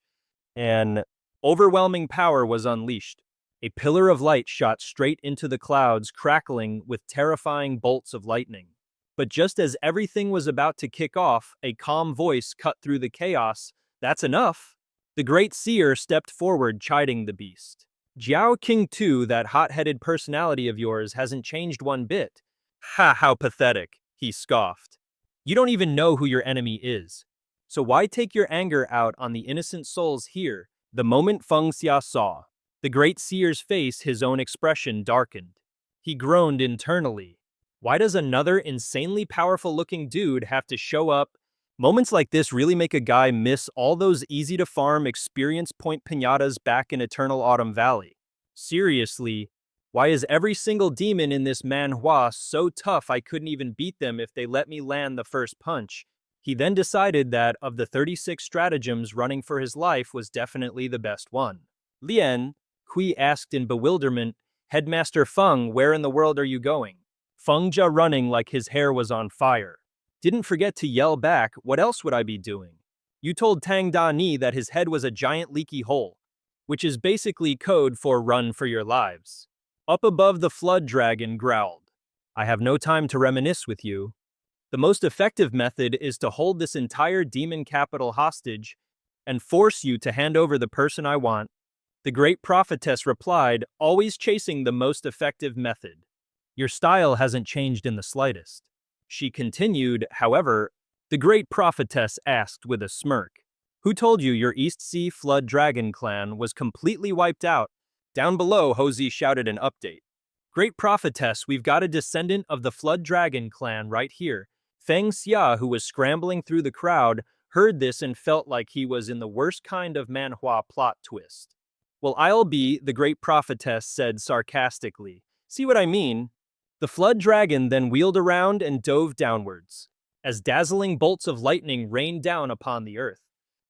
An overwhelming power was unleashed. A pillar of light shot straight into the clouds, crackling with terrifying bolts of lightning. But just as everything was about to kick off, a calm voice cut through the chaos. "That's enough." The great seer stepped forward, chiding the beast. "Jiao Qingtu, that hot-headed personality of yours hasn't changed one bit." "Ha, how pathetic," he scoffed. "You don't even know who your enemy is. So why take your anger out on the innocent souls here?" The moment Feng Xia saw the great seer's face, his own expression darkened. He groaned internally. Why does another insanely powerful-looking dude have to show up? Moments like this really make a guy miss all those easy-to-farm experience point piñatas back in Eternal Autumn Valley. Seriously, why is every single demon in this manhwa so tough I couldn't even beat them if they let me land the first punch? He then decided that of the 36 stratagems, running for his life was definitely the best one. "Lian," Kui asked in bewilderment, "Headmaster Feng, where in the world are you going?" Feng Jia, running like his hair was on fire, didn't forget to yell back, "What else would I be doing? You told Tang Da Ni that his head was a giant leaky hole," which is basically code for "run for your lives." Up above, the flood dragon growled, "I have no time to reminisce with you. The most effective method is to hold this entire demon capital hostage and force you to hand over the person I want." The great prophetess replied, "Always chasing the most effective method. Your style hasn't changed in the slightest." She continued, however, the great prophetess asked with a smirk, "Who told you your East Sea Flood Dragon clan was completely wiped out?" Down below, Hosey shouted an update. "Great prophetess, we've got a descendant of the Flood Dragon clan right here." Feng Xia, who was scrambling through the crowd, heard this and felt like he was in the worst kind of manhwa plot twist. "Well, I'll be," the great prophetess said sarcastically. See what I mean? The flood dragon then wheeled around and dove downwards, as dazzling bolts of lightning rained down upon the earth.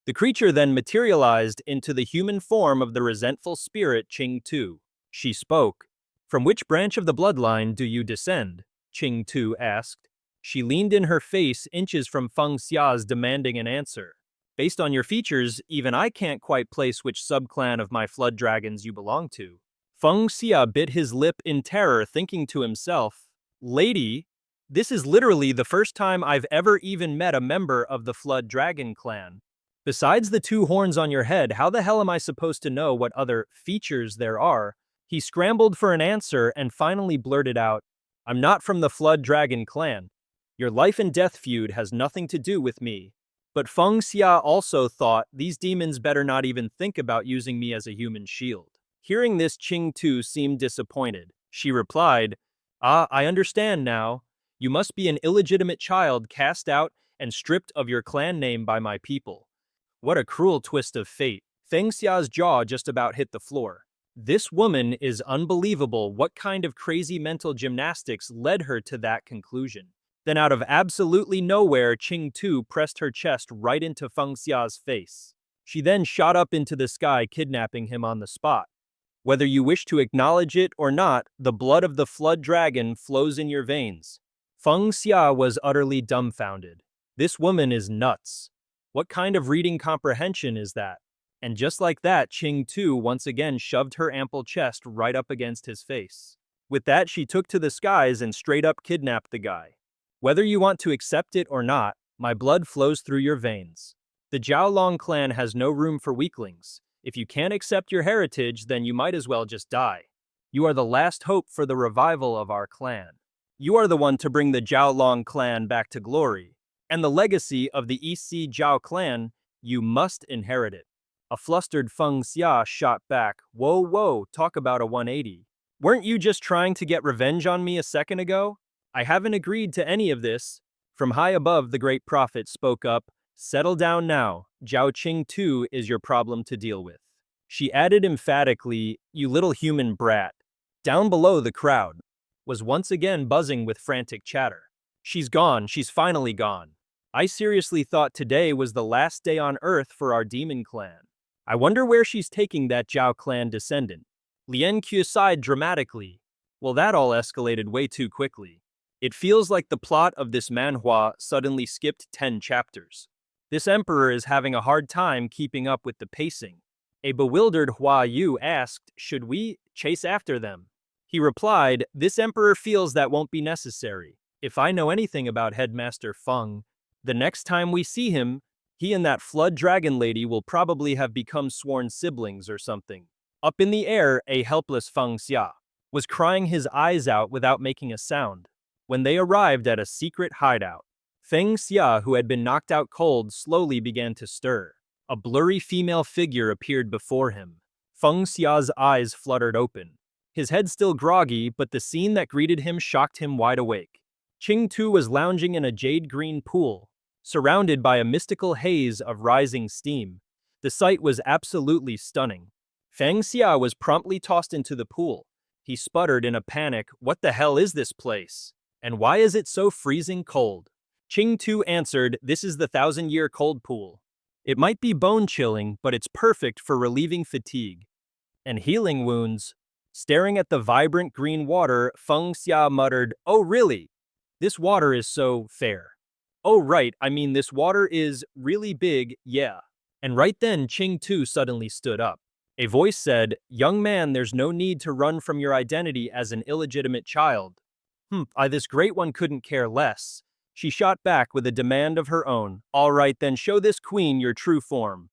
The creature then materialized into the human form of the resentful spirit Qing-Tu. She spoke. From which branch of the bloodline do you descend? Qing-Tu asked. She leaned in her face inches from Feng Xia's demanding an answer. Based on your features, even I can't quite place which subclan of my flood dragons you belong to. Feng Xia bit his lip in terror, thinking to himself, Lady, this is literally the first time I've ever even met a member of the Flood Dragon clan. Besides the two horns on your head, how the hell am I supposed to know what other features there are? He scrambled for an answer and finally blurted out, I'm not from the Flood Dragon clan. Your life and death feud has nothing to do with me. But Feng Xia also thought these demons better not even think about using me as a human shield. Hearing this, Qing-Tu seemed disappointed. She replied, I understand now. You must be an illegitimate child cast out and stripped of your clan name by my people. What a cruel twist of fate. Feng Xia's jaw just about hit the floor. This woman is unbelievable. What kind of crazy mental gymnastics led her to that conclusion? Then out of absolutely nowhere, Qing-Tu pressed her chest right into Feng Xia's face. She then shot up into the sky, kidnapping him on the spot. Whether you wish to acknowledge it or not, the blood of the flood dragon flows in your veins. Feng Xia was utterly dumbfounded. This woman is nuts. What kind of reading comprehension is that? And just like that, Qing-Tu once again shoved her ample chest right up against his face. With that, she took to the skies and straight up kidnapped the guy. Whether you want to accept it or not, my blood flows through your veins. The Jiaolong clan has no room for weaklings. If you can't accept your heritage, then you might as well just die. You are the last hope for the revival of our clan. You are the one to bring the Jiaolong clan back to glory. And the legacy of the Jiao clan, you must inherit it. A flustered Feng Xia shot back, Whoa, talk about a 180. Weren't you just trying to get revenge on me a second ago? I haven't agreed to any of this. From high above, the great prophet spoke up, Settle down now. Zhao Qing-Tu is your problem to deal with. She added emphatically, You little human brat. Down below, the crowd was once again buzzing with frantic chatter. She's gone. She's finally gone. I seriously thought today was the last day on Earth for our demon clan. I wonder where she's taking that Zhao clan descendant. Lian Qiu sighed dramatically. Well, that all escalated way too quickly. It feels like the plot of this manhwa suddenly skipped 10 chapters. This emperor is having a hard time keeping up with the pacing. A bewildered Hua Yu asked, Should we chase after them? He replied, This emperor feels that won't be necessary. If I know anything about Headmaster Feng, the next time we see him, he and that flood dragon lady will probably have become sworn siblings or something. Up in the air, a helpless Feng Xia was crying his eyes out without making a sound. When they arrived at a secret hideout, Feng Xia, who had been knocked out cold, slowly began to stir. A blurry female figure appeared before him. Feng Xia's eyes fluttered open. His head still groggy, but the scene that greeted him shocked him wide awake. Qing-Tu was lounging in a jade-green pool, surrounded by a mystical haze of rising steam. The sight was absolutely stunning. Feng Xia was promptly tossed into the pool. He sputtered in a panic, What the hell is this place? And why is it so freezing cold? Qing-Tu answered, This is the 1,000-year cold pool. It might be bone-chilling, but it's perfect for relieving fatigue and healing wounds. Staring at the vibrant green water, Feng Xia muttered, Oh really? This water is so fair. Oh right, I mean this water is really big, yeah. And right then Qing-Tu suddenly stood up. A voice said, Young man, there's no need to run from your identity as an illegitimate child. This great one couldn't care less. She shot back with a demand of her own. All right then, show this queen your true form.